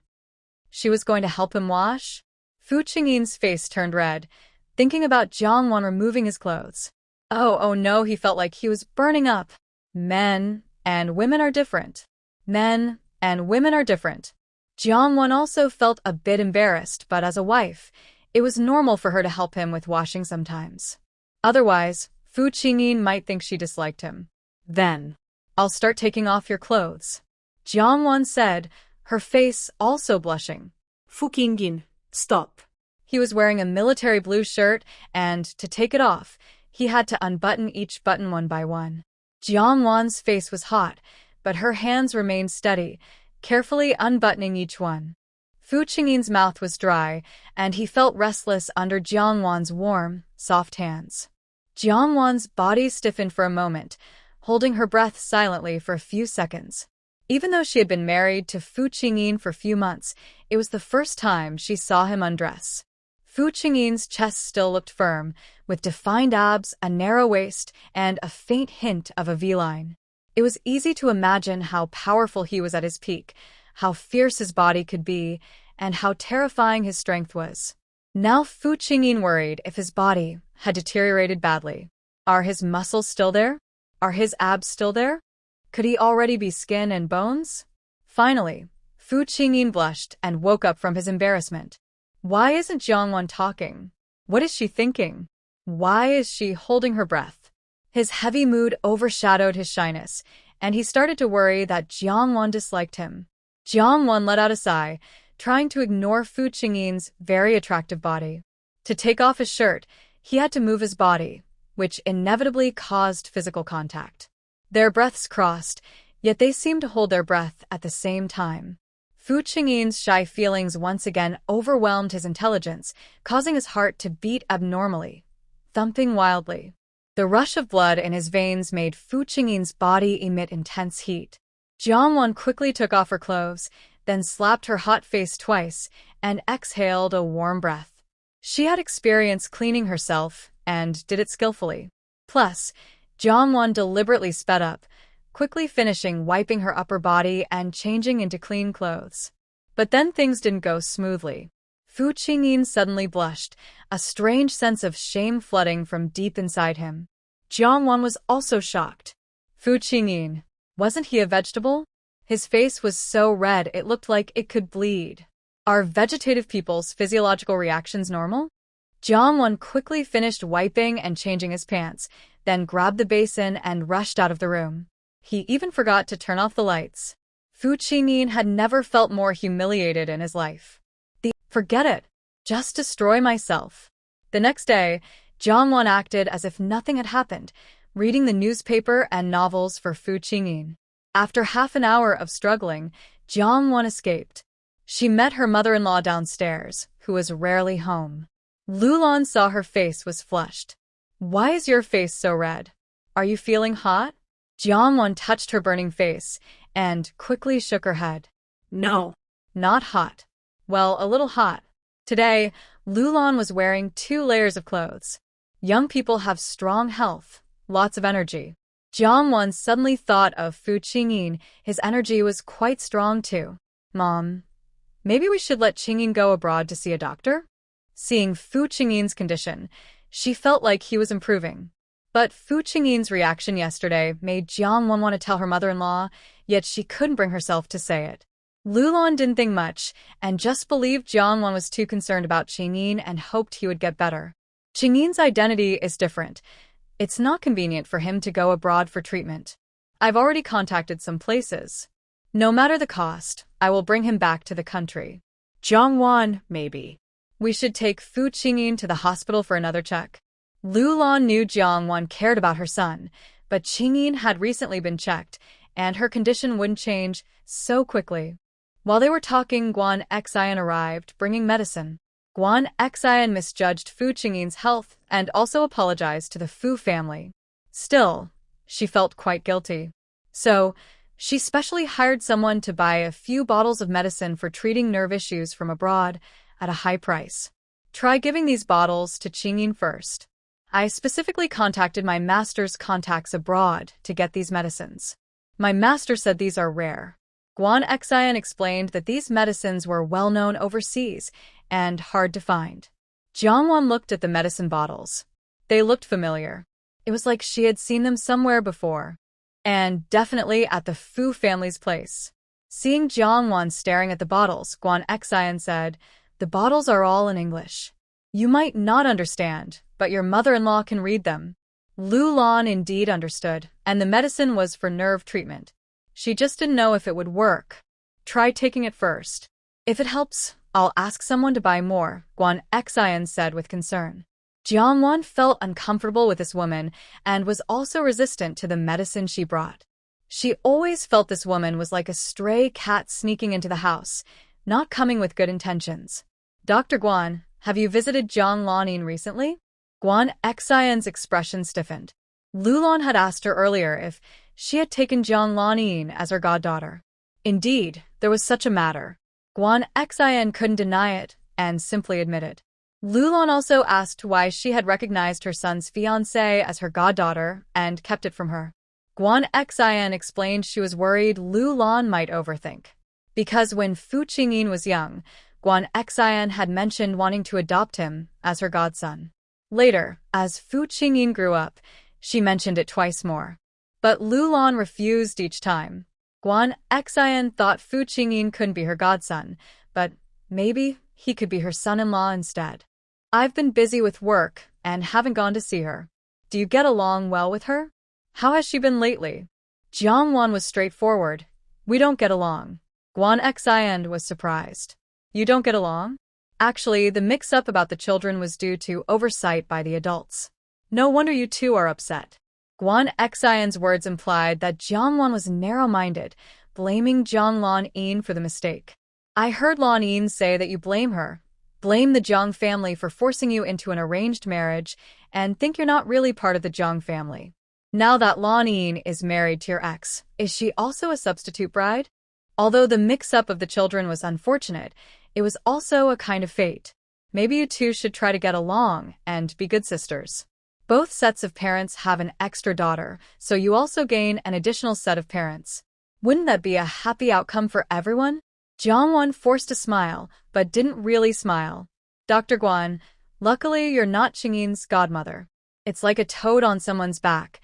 A: She was going to help him wash? Fu Qingyin's face turned red, thinking about Jiang Wan removing his clothes. Oh no, he felt like he was burning up. Men and women are different. Men and women are different. Jiang Wan also felt a bit embarrassed, but as a wife, it was normal for her to help him with washing sometimes. Otherwise, Fu Qingyin might think she disliked him. Then, I'll start taking off your clothes, Jiang Wan said, her face also blushing.
B: Fu Qingyin, stop.
A: He was wearing a military blue shirt, and to take it off, he had to unbutton each button one by one. Jiang Wan's face was hot, but her hands remained steady, carefully unbuttoning each one. Fu Qingyin's mouth was dry, and he felt restless under Jiang Wan's warm, soft hands. Jiang Wan's body stiffened for a moment, holding her breath silently for a few seconds. Even though she had been married to Fu Qingyin for a few months, it was the first time she saw him undress. Fu Qingyin's chest still looked firm, with defined abs, a narrow waist, and a faint hint of a V-line. It was easy to imagine how powerful he was at his peak, how fierce his body could be, and how terrifying his strength was. Now Fu Qingyin worried if his body had deteriorated badly. Are his muscles still there? Are his abs still there? Could he already be skin and bones? Finally, Fu Qingyin blushed and woke up from his embarrassment. Why isn't Jiang Wan talking? What is she thinking? Why is she holding her breath? His heavy mood overshadowed his shyness, and he started to worry that Jiang Wan disliked him. Jiang Wan let out a sigh, trying to ignore Fu Qingyin's very attractive body. To take off his shirt, he had to move his body, which inevitably caused physical contact. Their breaths crossed, yet they seemed to hold their breath at the same time. Fu Qingyin's shy feelings once again overwhelmed his intelligence, causing his heart to beat abnormally, thumping wildly. The rush of blood in his veins made Fu Qingyin's body emit intense heat. Jiang Wan quickly took off her clothes, then slapped her hot face twice, and exhaled a warm breath. She had experience cleaning herself, and did it skillfully. Plus, Jiang Wan deliberately sped up, quickly finishing wiping her upper body and changing into clean clothes. But then things didn't go smoothly. Fu Qingyin suddenly blushed, a strange sense of shame flooding from deep inside him. Jiang Wan was also shocked. Fu Qingyin, wasn't he a vegetable? His face was so red it looked like it could bleed. Are vegetative people's physiological reactions normal? Jiang Wan quickly finished wiping and changing his pants, then grabbed the basin and rushed out of the room. He even forgot to turn off the lights. Fu Qingyin had never felt more humiliated in his life. Forget it. Just destroy myself. The next day, Jiang Wan acted as if nothing had happened, reading the newspaper and novels for Fu Qingyin. After half an hour of struggling, Jiang Wan escaped. She met her mother-in-law downstairs, who was rarely home. Lulan saw her face was flushed. Why is your face so red? Are you feeling hot? Jiang Wan touched her burning face and quickly shook her head.
B: No.
A: Not hot. Well, a little hot. Today, Lulan was wearing 2 layers of clothes. Young people have strong health, lots of energy. Jiang Wan suddenly thought of Fu Qingyin. His energy was quite strong too. Mom, Maybe we should let Qingyin go abroad to see a doctor? Seeing Fu Qingyin's condition, she felt like he was improving. But Fu Qingyin's reaction yesterday made Jiangwan want to tell her mother-in-law, yet she couldn't bring herself to say it. Lulan didn't think much, and just believed Jiangwan was too concerned about Qingyin and hoped he would get better. Qingyin's identity is different. It's not convenient for him to go abroad for treatment. I've already contacted some places. No matter the cost, I will bring him back to the country. Jiangwan, maybe. We should take Fu Qingyin to the hospital for another check. Lulan knew Jiangwan cared about her son, but Qingyin had recently been checked, and her condition wouldn't change so quickly. While they were talking, Guan Xian arrived, bringing medicine. Guan Xian misjudged Fu Qingyin's health and also apologized to the Fu family. Still, she felt quite guilty. So, she specially hired someone to buy a few bottles of medicine for treating nerve issues from abroad at a high price. Try giving these bottles to Qingyin first. I specifically contacted my master's contacts abroad to get these medicines. My master said these are rare. Guan Xian explained that these medicines were well known overseas and hard to find. Jiangwan looked at the medicine bottles. They looked familiar. It was like she had seen them somewhere before. And definitely at the Fu family's place. Seeing Jiangwan staring at the bottles, Guan Xian said, "The bottles are all in English. You might not understand, but your mother-in-law can read them." Lulan indeed understood, and the medicine was for nerve treatment. She just didn't know if it would work. Try taking it first. If it helps, I'll ask someone to buy more, Guan Xian said with concern. Jiangwan felt uncomfortable with this woman and was also resistant to the medicine she brought. She always felt this woman was like a stray cat sneaking into the house, not coming with good intentions. "Dr. Guan, have you visited Jiang Lanin recently?" Guan Xian's expression stiffened. Lulan had asked her earlier if she had taken Jiang Lanin as her goddaughter. Indeed, there was such a matter. Guan Xian couldn't deny it and simply admitted. Lulan also asked why she had recognized her son's fiancée as her goddaughter and kept it from her. Guan Xian explained she was worried Lulan might overthink. Because when Fu Qingyin was young, Guan Xian had mentioned wanting to adopt him as her godson. Later, as Fu Qingyin grew up, she mentioned it twice more. But Lulan refused each time. Guan Xian thought Fu Qingyin couldn't be her godson, but maybe he could be her son-in-law instead. "I've been busy with work and haven't gone to see her. Do you get along well with her? How has she been lately?" Jiangwan was straightforward. "We don't get along." Guan Xian was surprised. "You don't get along?" Actually, the mix-up about the children was due to oversight by the adults. "No wonder you two are upset." Guan Xian's words implied that Jiangwan was narrow-minded, blaming Jiang Lan for the mistake. "I heard Lan say that you blame her. Blame the Jiang family for forcing you into an arranged marriage and think you're not really part of the Jiang family. Now that Lan is married to your ex, is she also a substitute bride?" Although the mix-up of the children was unfortunate, it was also a kind of fate. Maybe you two should try to get along and be good sisters. Both sets of parents have an extra daughter, so you also gain an additional set of parents. Wouldn't that be a happy outcome for everyone? Jiangwan forced a smile, but didn't really smile. "Dr. Guan, luckily you're not Qingyin's godmother. It's like a toad on someone's back.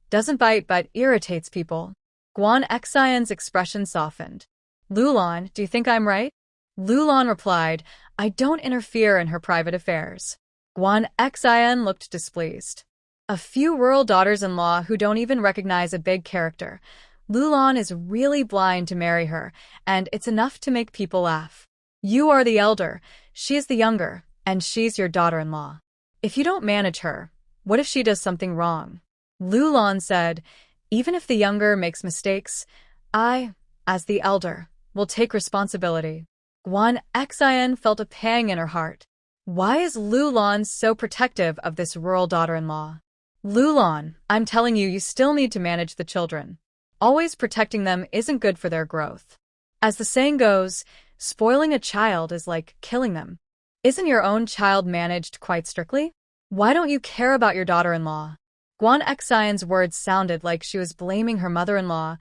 A: Doesn't bite but irritates people." Guan Xian's expression softened. "Lulan, do you think I'm right?" Lulan replied, "I don't interfere in her private affairs." Guan Xian looked displeased. A few rural daughters-in-law who don't even recognize a big character. Lulan is really blind to marry her, and it's enough to make people laugh. You are the elder, she is the younger, and she's your daughter-in-law. If you don't manage her, what if she does something wrong? Lulan said, "Even if the younger makes mistakes, I, as the elder, will take responsibility." Guan Xian felt a pang in her heart. Why is Lulan so protective of this rural daughter-in-law? "Lulan, I'm telling you, you still need to manage the children. Always protecting them isn't good for their growth. As the saying goes, spoiling a child is like killing them. Isn't your own child managed quite strictly? Why don't you care about your daughter-in-law?" Guan Xian's words sounded like she was blaming her mother-in-law,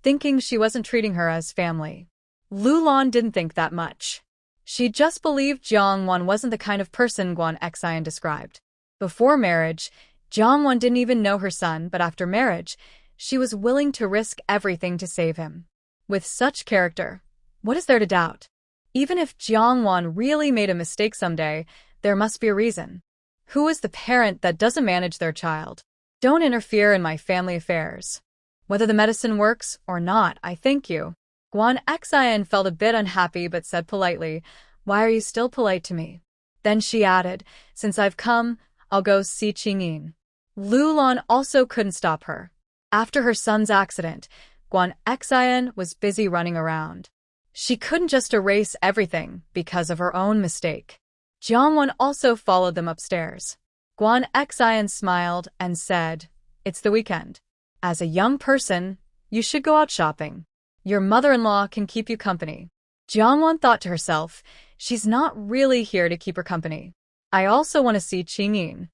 A: thinking she wasn't treating her as family. Lulan didn't think that much. She just believed Jiangwan wasn't the kind of person Guan Xian described. Before marriage, Jiangwan didn't even know her son, but after marriage, she was willing to risk everything to save him. With such character, what is there to doubt? Even if Jiangwan really made a mistake someday, there must be a reason. Who is the parent that doesn't manage their child? Don't interfere in my family affairs. Whether the medicine works or not, I thank you. Guan Xian felt a bit unhappy but said politely, "Why are you still polite to me?" Then she added, "Since I've come, I'll go see Qingyin." Lulan also couldn't stop her. After her son's accident, Guan Xian was busy running around. She couldn't just erase everything because of her own mistake. Jiangwan also followed them upstairs. Guan Xian smiled and said, "It's the weekend. As a young person, you should go out shopping. Your mother-in-law can keep you company." Jiangwan thought to herself, she's not really here to keep her company. "I also want to see Qingyin."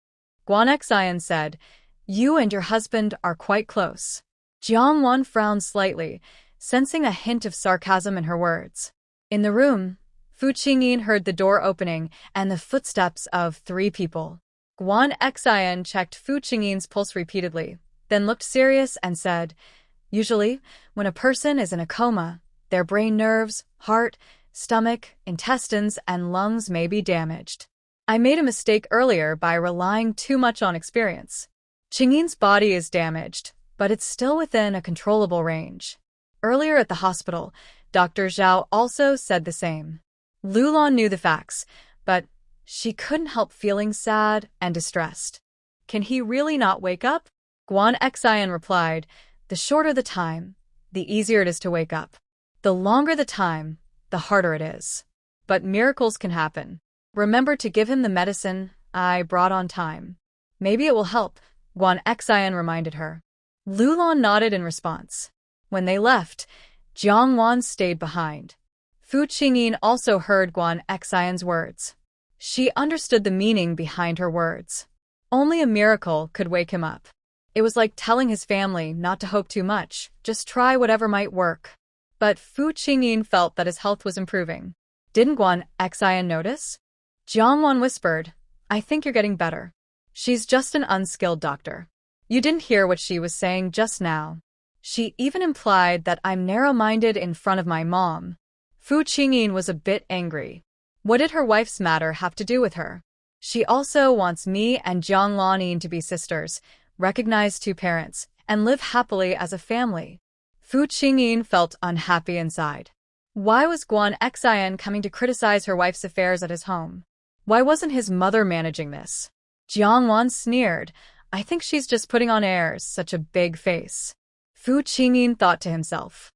A: Guan Xian said, "You and your husband are quite close." Jiangwan frowned slightly, sensing a hint of sarcasm in her words. In the room, Fu Qingyin heard the door opening and the footsteps of 3 people. Guan Xian checked Fu Qingyin's pulse repeatedly, then looked serious and said, "Usually, when a person is in a coma, their brain nerves, heart, stomach, intestines, and lungs may be damaged. I made a mistake earlier by relying too much on experience. Qingyin's body is damaged, but it's still within a controllable range." Earlier at the hospital, Dr. Zhao also said the same. Lulan knew the facts, but she couldn't help feeling sad and distressed. "Can he really not wake up?" Guan Xian replied, "The shorter the time, the easier it is to wake up. The longer the time, the harder it is. But miracles can happen. Remember to give him the medicine I brought on time. Maybe it will help," Guan Xian reminded her. Lulan nodded in response. When they left, Jiangwan stayed behind. Fu Qingyin also heard Guan Xian's words. She understood the meaning behind her words. Only a miracle could wake him up. It was like telling his family not to hope too much, just try whatever might work. But Fu Qingyin felt that his health was improving. Didn't Guan Xian notice? Jiangwan whispered, "I think you're getting better. She's just an unskilled doctor. You didn't hear what she was saying just now. She even implied that I'm narrow-minded in front of my mom." Fu Qingyin was a bit angry. What did her wife's matter have to do with her? She also wants me and Jiang Lanin to be sisters, recognize 2 parents, and live happily as a family. Fu Qingyin felt unhappy inside. Why was Guan Xian coming to criticize her wife's affairs at his home? Why wasn't his mother managing this? Jiangwan sneered, "I think she's just putting on airs, such a big face." Fu Qingyin thought to himself.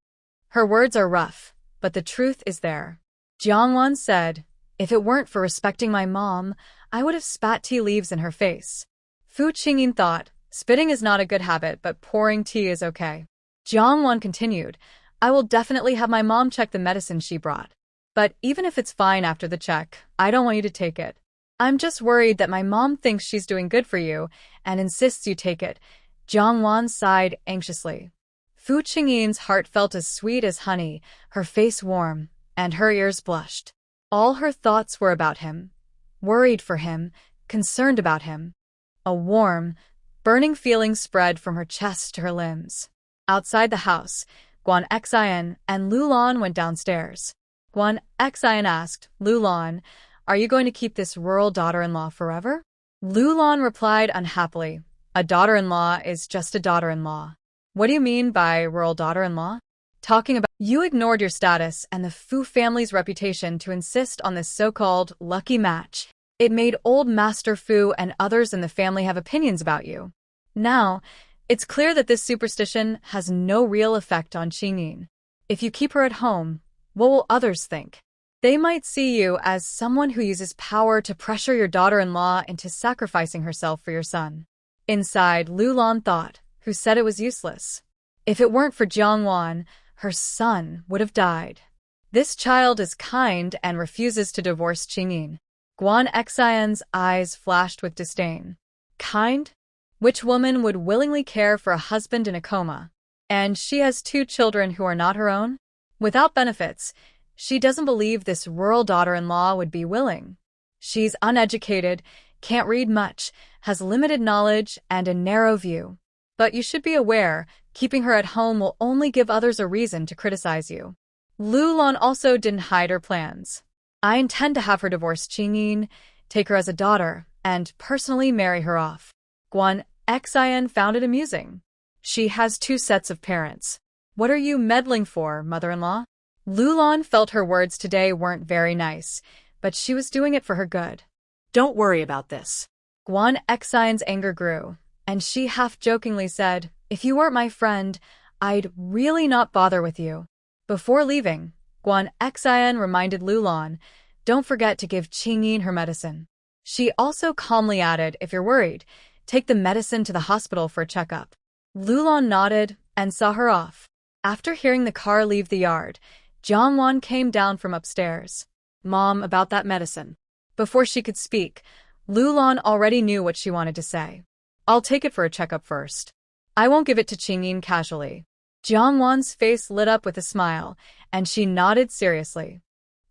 A: Her words are rough, but the truth is there. Jiangwan said, "If it weren't for respecting my mom, I would have spat tea leaves in her face." Fu Qingyin thought, spitting is not a good habit, but pouring tea is okay. Jiangwan continued, "I will definitely have my mom check the medicine she brought. But even if it's fine after the check, I don't want you to take it. I'm just worried that my mom thinks she's doing good for you and insists you take it." Jiangwan sighed anxiously. Fu Qingyin's heart felt as sweet as honey, her face warm, and her ears blushed. All her thoughts were about him, worried for him, concerned about him. A warm, burning feeling spread from her chest to her limbs. Outside the house, Guan Xian and Lulan went downstairs. Guan Xian asked, "Lulan, are you going to keep this rural daughter-in-law forever?" Lulan replied unhappily, "A daughter-in-law is just a daughter-in-law." "What do you mean by rural daughter-in-law?" "Talking about you ignored your status and the Fu family's reputation to insist on this so-called lucky match. It made old Master Fu and others in the family have opinions about you. Now, it's clear that this superstition has no real effect on Qingyin. If you keep her at home, what will others think? They might see you as someone who uses power to pressure your daughter-in-law into sacrificing herself for your son." Inside, Lulan thought, who said it was useless. If it weren't for Jiangwan, her son would have died. This child is kind and refuses to divorce Qingyin. Guan Xian's eyes flashed with disdain. Kind? Which woman would willingly care for a husband in a coma? And she has 2 children who are not her own? Without benefits, she doesn't believe this rural daughter-in-law would be willing. She's uneducated, can't read much, has limited knowledge, and a narrow view. But you should be aware, keeping her at home will only give others a reason to criticize you. Lulan also didn't hide her plans. I intend to have her divorce Qingyin, take her as a daughter, and personally marry her off. Guan Xian found it amusing. She has 2 sets of parents. What are you meddling for, mother-in-law? Lulan felt her words today weren't very nice, but she was doing it for her good.
B: Don't worry about this.
A: Guan Xian's anger grew, and she half-jokingly said, if you weren't my friend, I'd really not bother with you. Before leaving, Guan Xian reminded Lulan, don't forget to give Qingyin her medicine. She also calmly added, if you're worried, take the medicine to the hospital for a checkup. Lulan nodded and saw her off. After hearing the car leave the yard, Jiangwan came down from upstairs. Mom, about that medicine. Before she could speak, Lulan already knew what she wanted to say. I'll take it for a checkup first. I won't give it to Qingyin casually. Jiangwan's face lit up with a smile, and she nodded seriously.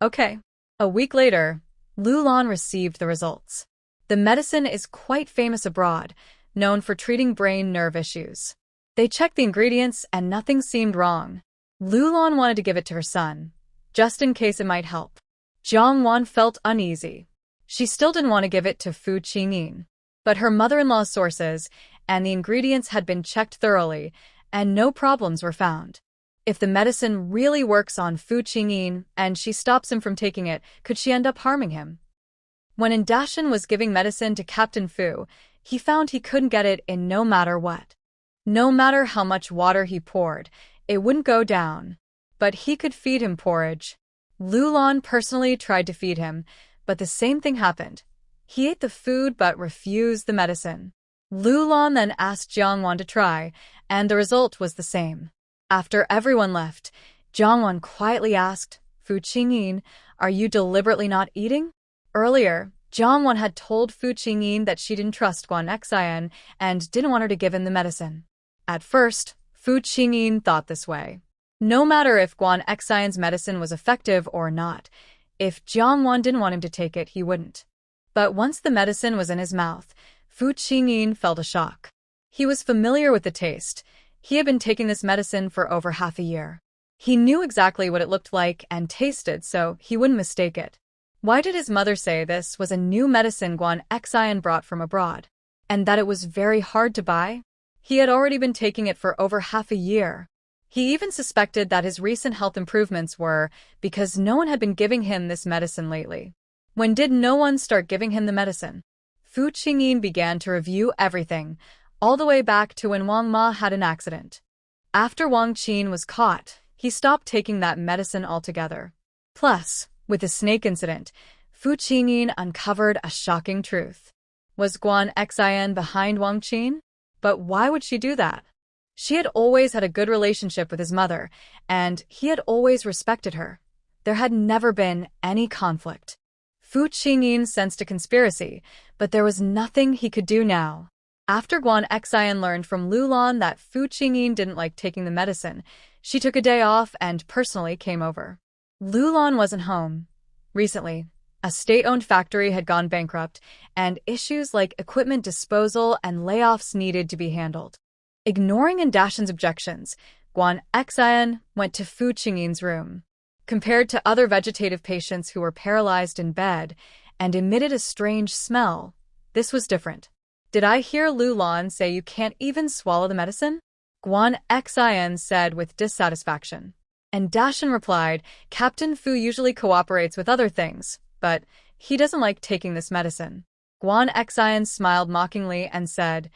A: Okay. A week later, Lulan received the results. The medicine is quite famous abroad, known for treating brain nerve issues. They checked the ingredients and nothing seemed wrong. Lulan wanted to give it to her son, just in case it might help. Jiangwan felt uneasy. She still didn't want to give it to Fu Qingyin. But her mother-in-law's sources and the ingredients had been checked thoroughly, and no problems were found. If the medicine really works on Fu Qingyin and she stops him from taking it, could she end up harming him? When Indashan was giving medicine to Captain Fu, he found he couldn't get it in no matter what. No matter how much water he poured, it wouldn't go down. But he could feed him porridge. Lulan personally tried to feed him, but the same thing happened. He ate the food but refused the medicine. Lulan then asked Jiangwan to try, and the result was the same. After everyone left, Jiangwan quietly asked, Fu Qingyin, are you deliberately not eating? Earlier, Jiangwan had told Fu Qingyin that she didn't trust Guan Xian and didn't want her to give him the medicine. At first, Fu Qingyin thought this way. No matter if Guan Xian's medicine was effective or not, if Jiangwan didn't want him to take it, he wouldn't. But once the medicine was in his mouth, Fu Qingyin felt a shock. He was familiar with the taste. He had been taking this medicine for over half a year. He knew exactly what it looked like and tasted, so he wouldn't mistake it. Why did his mother say this was a new medicine Guan Xian brought from abroad, and that it was very hard to buy? He had already been taking it for over half a year. He even suspected that his recent health improvements were because no one had been giving him this medicine lately. When did no one start giving him the medicine? Fu Qingyin began to review everything, all the way back to when Wang Ma had an accident. After Wang Qin was caught, he stopped taking that medicine altogether. Plus, with the snake incident, Fu Qingyin uncovered a shocking truth. Was Guan Xian behind Wang Qin? But why would she do that? She had always had a good relationship with his mother, and he had always respected her. There had never been any conflict. Fu Qingyin sensed a conspiracy, but there was nothing he could do now. After Guan Xian learned from Lulan that Fu Qingyin didn't like taking the medicine, she took a day off and personally came over. Lulan wasn't home. Recently, a state-owned factory had gone bankrupt, and issues like equipment disposal and layoffs needed to be handled. Ignoring Indashan's objections, Guan Xian went to Fu Qingyin's room. Compared to other vegetative patients who were paralyzed in bed and emitted a strange smell, this was different. Did I hear Lulan say you can't even swallow the medicine? Guan Xian said with dissatisfaction. And Dashan replied, Captain Fu usually cooperates with other things, but he doesn't like taking this medicine. Guan Xian smiled mockingly and said,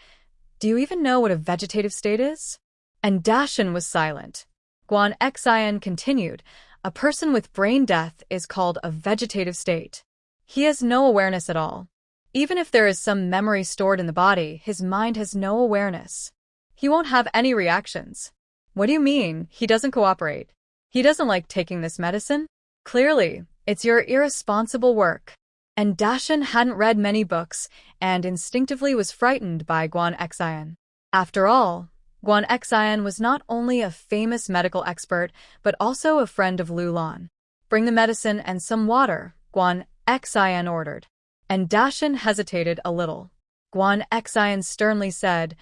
A: do you even know what a vegetative state is? And Dashan was silent. Guan Xian continued, a person with brain death is called a vegetative state. He has no awareness at all. Even if there is some memory stored in the body, his mind has no awareness. He won't have any reactions. What do you mean, he doesn't cooperate? He doesn't like taking this medicine? Clearly, it's your irresponsible work. And Dashan hadn't read many books and instinctively was frightened by Guan Xian. After all, Guan Xian was not only a famous medical expert, but also a friend of Lu Lan. "Bring the medicine and some water," Guan Xian ordered. And Dashin hesitated a little. Guan Xian sternly said,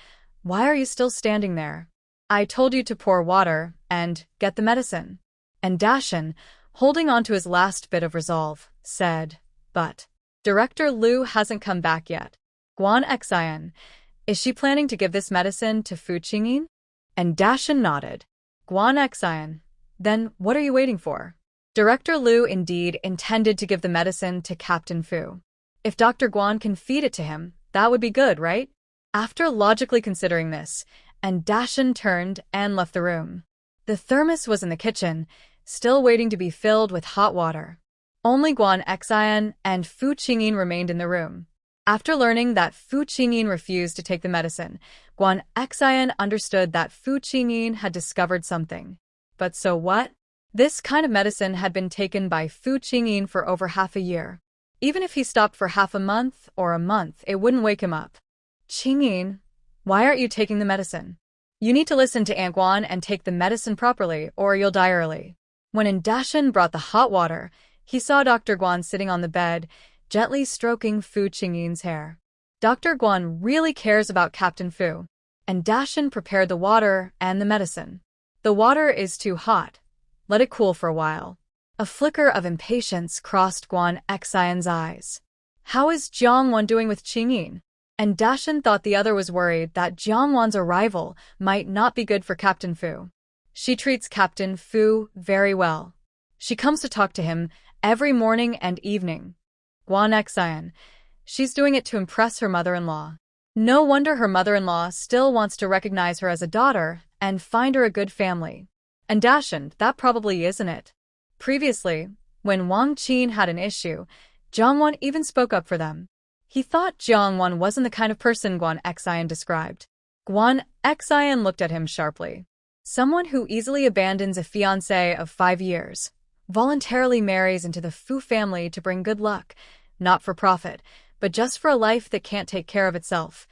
A: "Why are you still standing there? I told you to pour water and get the medicine." And Dashin, holding on to his last bit of resolve, said, "But Director Lu hasn't come back yet." Guan Xian, "Is she planning to give this medicine to Fu Qingyin?" And Dashin nodded. Guan Xian, "Then what are you waiting for?" Director Lu indeed intended to give the medicine to Captain Fu. If Dr. Guan can feed it to him, that would be good, right? After logically considering this, and Dashin turned and left the room. The thermos was in the kitchen, still waiting to be filled with hot water. Only Guan Xian and Fu Qingyin remained in the room. After learning that Fu Qingyin refused to take the medicine, Guan Xian understood that Fu Qingyin had discovered something. But so what? This kind of medicine had been taken by Fu Qingyin for over half a year. Even if he stopped for half a month or a month, it wouldn't wake him up. "Qingyin, why aren't you taking the medicine? You need to listen to Aunt Guan and take the medicine properly, or you'll die early." When Dashin brought the hot water, he saw Dr. Guan sitting on the bed, gently stroking Fu Qingyin's hair. Dr. Guan really cares about Captain Fu, and Dashin prepared the water and the medicine. "The water is too hot. Let it cool for a while." A flicker of impatience crossed Guan Xian's eyes. How is Jiangwan doing with Qingyin? And Dashin thought the other was worried that Jiangwan's arrival might not be good for Captain Fu. "She treats Captain Fu very well. She comes to talk to him every morning and evening." Guan Xian, "She's doing it to impress her mother-in-law. No wonder her mother-in-law still wants to recognize her as a daughter and find her a good family." And Dashin, "That probably isn't it." Previously, when Wang Qin had an issue, Jiangwan even spoke up for them. He thought Jiangwan wasn't the kind of person Guan Xian described. Guan Xian looked at him sharply. Someone who easily abandons a fiancé of 5 years, voluntarily marries into the Fu family to bring good luck, not for profit, but just for a life that can't take care of itself.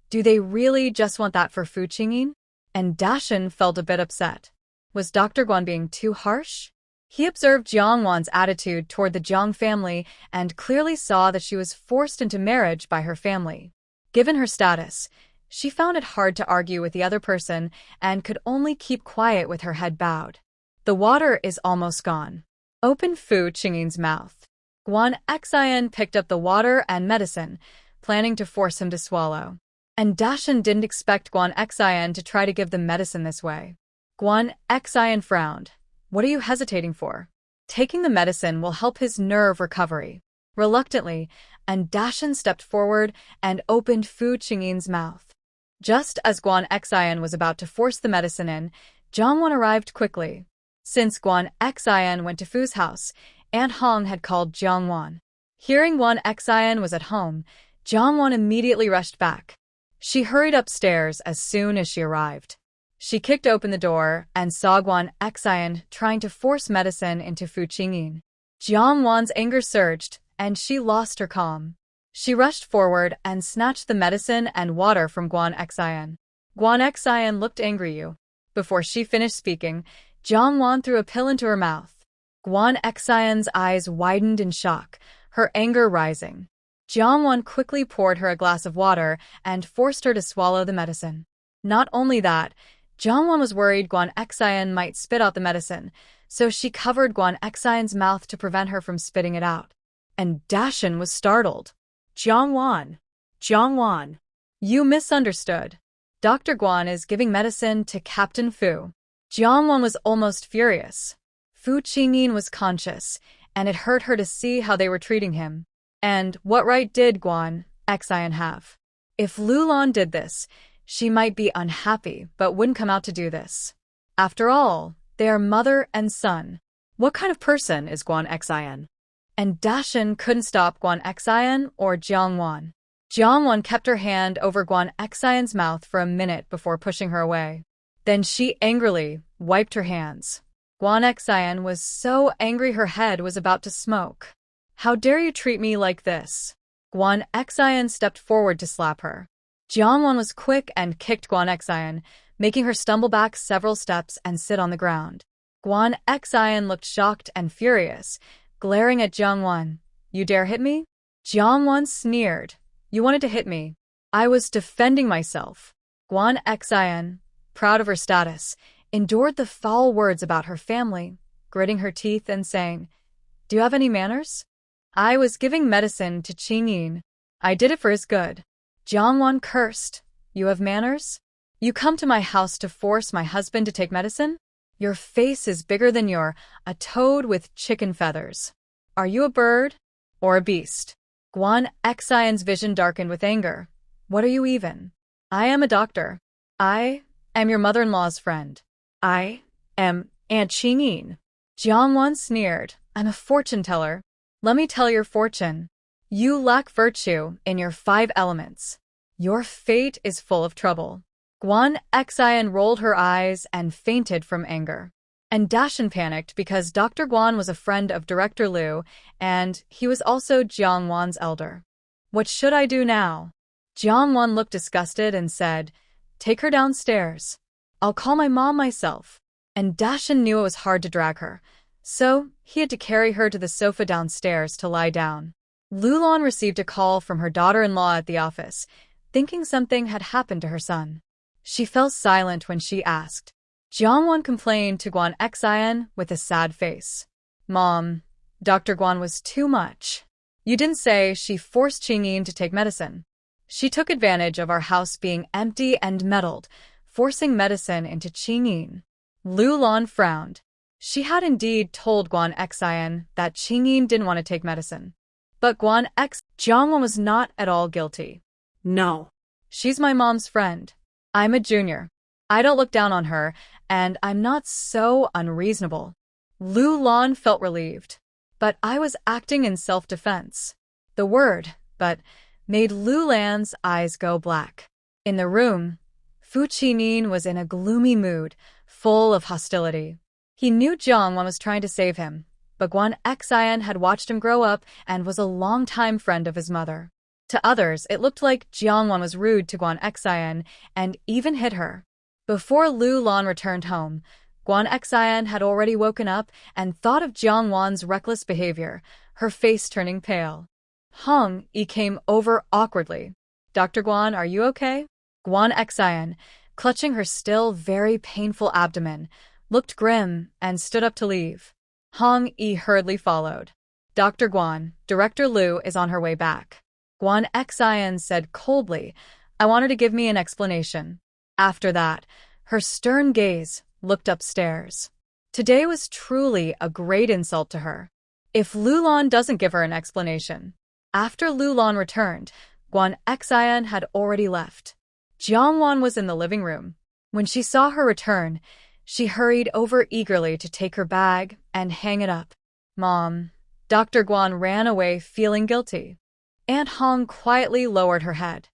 A: Do they really just want that for Fu Qingyin? And Dashin felt a bit upset. Was Dr. Guan being too harsh? He observed Jiangwan's attitude toward the Jiang family and clearly saw that she was forced into marriage by her family. Given her status, she found it hard to argue with the other person and could only keep quiet with her head bowed. "The water is almost gone." Open Fu Qingyin's mouth. Guan Xian picked up the water and medicine, planning to force him to swallow. And Dashin didn't expect Guan Xian to try to give the medicine this way. Guan Xian frowned. "What are you hesitating for? Taking the medicine will help his nerve recovery." Reluctantly, and Dashin stepped forward and opened Fu Qingyin's mouth. Just as Guan Xian was about to force the medicine in, Jiangwan arrived quickly. Since Guan Xian went to Fu's house, Aunt Hong had called Jiangwan. Hearing Guan Xian was at home, Jiangwan immediately rushed back. She hurried upstairs as soon as she arrived. She kicked open the door and saw Guan Xian trying to force medicine into Fu Qingyin. Jiangwan's anger surged, and she lost her calm. She rushed forward and snatched the medicine and water from Guan Xian. Guan Xian looked angry. Before she finished speaking, Jiangwan threw a pill into her mouth. Guan Xian's eyes widened in shock, her anger rising. Jiangwan quickly poured her a glass of water and forced her to swallow the medicine. Not only that, Jiangwan was worried Guan Xian might spit out the medicine, so she covered Guan Xian's mouth to prevent her from spitting it out. And Dashin was startled. Jiangwan, you misunderstood. Dr. Guan is giving medicine to Captain Fu." Jiangwan was almost furious. Fu Qingyin was conscious, and it hurt her to see how they were treating him. And what right did Guan Xian have? If Lu Lan did this, she might be unhappy but wouldn't come out to do this. After all, they are mother and son. What kind of person is Guan Xian? And Dashin couldn't stop Guan Xian or Jiangwan. Jiangwan kept her hand over Guan Xian's mouth for a minute before pushing her away. Then she angrily wiped her hands. Guan Xian was so angry her head was about to smoke. "How dare you treat me like this?" Guan Xian stepped forward to slap her. Jiangwan was quick and kicked Guan Xian, making her stumble back several steps and sit on the ground. Guan Xian looked shocked and furious, glaring at Jiangwan. You dare hit me? Jiangwan sneered. You wanted to hit me. I was defending myself. Guan Xian, proud of her status, endured the foul words about her family, gritting her teeth and saying, Do you have any manners? I was giving medicine to Qingyin. I did it for his good. Jiangwan cursed. You have manners? You come to my house to force my husband to take medicine? Your face is bigger than you're a toad with chicken feathers. Are you a bird or a beast? Guan Xian's vision darkened with anger. What are you even? I am a doctor. I am your mother-in-law's friend. I am Aunt Qingyin. Jiangwan sneered. I'm a fortune teller. Let me tell your fortune. You lack virtue in your 5 elements. Your fate is full of trouble. Guan Xian rolled her eyes and fainted from anger. And Dashan panicked because Dr. Guan was a friend of Director Liu, and he was also Jiangwan's elder. What should I do now? Jiangwan looked disgusted and said, Take her downstairs. I'll call my mom myself. And Dashan knew it was hard to drag her, so he had to carry her to the sofa downstairs to lie down. Lulan received a call from her daughter-in-law at the office, thinking something had happened to her son. She fell silent when she asked. Jiangwan complained to Guan Xian with a sad face. Mom, Dr. Guan was too much. You didn't say she forced Qingyin to take medicine. She took advantage of our house being empty and meddled, forcing medicine into Qingyin. Lulan frowned. She had indeed told Guan Xian that Qingyin didn't want to take medicine. But Jiangwan was not at all guilty.
B: No.
A: She's my mom's friend. I'm a junior. I don't look down on her, and I'm not so unreasonable. Lulan felt relieved. But I was acting in self-defense. The word, but, made Lulan's eyes go black. In the room, Fu Qinin was in a gloomy mood, full of hostility. He knew Jiangwan was trying to save him, but Guan Xian had watched him grow up and was a longtime friend of his mother. To others, it looked like Jiangwan was rude to Guan Xian and even hit her. Before Lulan returned home, Guan Xian had already woken up and thought of Jiangwan's reckless behavior, her face turning pale. Hong Yi came over awkwardly. Dr. Guan, are you okay? Guan Xian, clutching her still very painful abdomen, looked grim and stood up to leave. Hong Yi hurriedly followed. Dr. Guan, Director Liu is on her way back. Guan Xian said coldly, I want her to give me an explanation. After that, her stern gaze looked upstairs. Today was truly a great insult to her. If Lulan doesn't give her an explanation. After Lulan returned, Guan Xian had already left. Jiangwan was in the living room. When she saw her return, she hurried over eagerly to take her bag and hang it up. Mom. Dr. Guan ran away feeling guilty. Aunt Hong quietly lowered her head.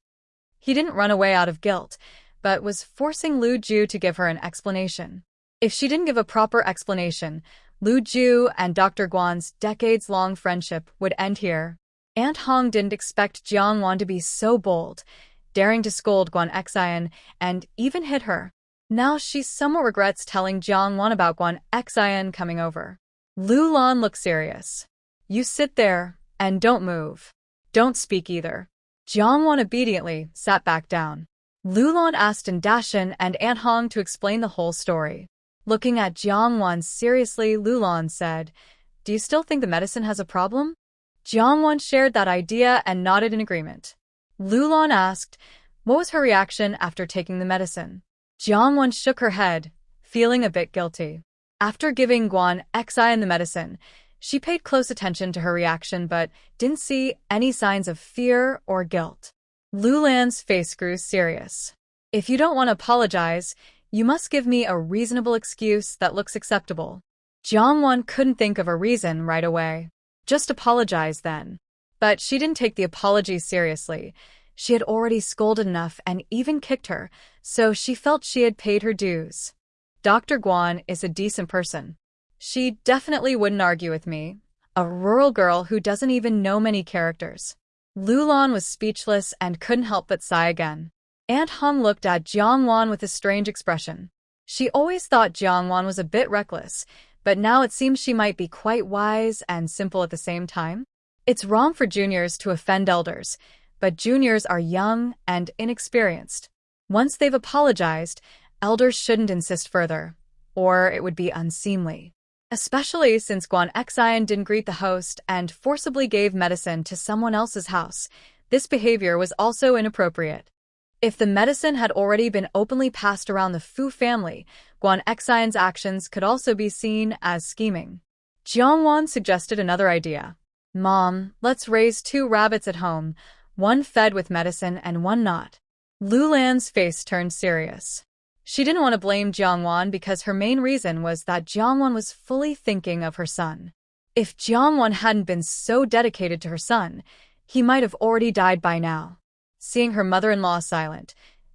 A: He didn't run away out of guilt, but was forcing Lu Ju to give her an explanation. If she didn't give a proper explanation, Lu Ju and Dr. Guan's decades-long friendship would end here. Aunt Hong didn't expect Jiangwan to be so bold, daring to scold Guan Xian and even hit her. Now she somewhat regrets telling Jiangwan about Guan Xian coming over. Lulan looked serious. You sit there and don't move. Don't speak either. Jiangwan obediently sat back down. Lulan asked Dashan and Aunt Hong to explain the whole story. Looking at Jiangwan seriously, Lulan said, Do you still think the medicine has a problem? Jiangwan shared that idea and nodded in agreement. Lulan asked, What was her reaction after taking the medicine? Jiangwan shook her head, feeling a bit guilty. After giving Guan Xian the medicine, she paid close attention to her reaction but didn't see any signs of fear or guilt. Lulan's face grew serious. If you don't want to apologize, you must give me a reasonable excuse that looks acceptable. Jiangwan couldn't think of a reason right away. Just apologize then. But she didn't take the apology seriously. She had already scolded enough and even kicked her, so she felt she had paid her dues. Dr. Guan is a decent person. She definitely wouldn't argue with me, a rural girl who doesn't even know many characters. Lulan was speechless and couldn't help but sigh again. Aunt Han looked at Jiangwan with a strange expression. She always thought Jiangwan was a bit reckless, but now it seems she might be quite wise and simple at the same time. It's wrong for juniors to offend elders, but juniors are young and inexperienced. Once they've apologized, elders shouldn't insist further, or it would be unseemly. Especially since Guan Xian didn't greet the host and forcibly gave medicine to someone else's house. This behavior was also inappropriate. If the medicine had already been openly passed around the Fu family, Guan Xian's actions could also be seen as scheming. Jiangwan suggested another idea. Mom, let's raise 2 rabbits at home, one fed with medicine and one not. Lulan's face turned serious. She didn't want to blame Jiangwan because her main reason was that Jiangwan was fully thinking of her son. If Jiangwan hadn't been so dedicated to her son, he might have already died by now. Seeing her mother-in-law silent,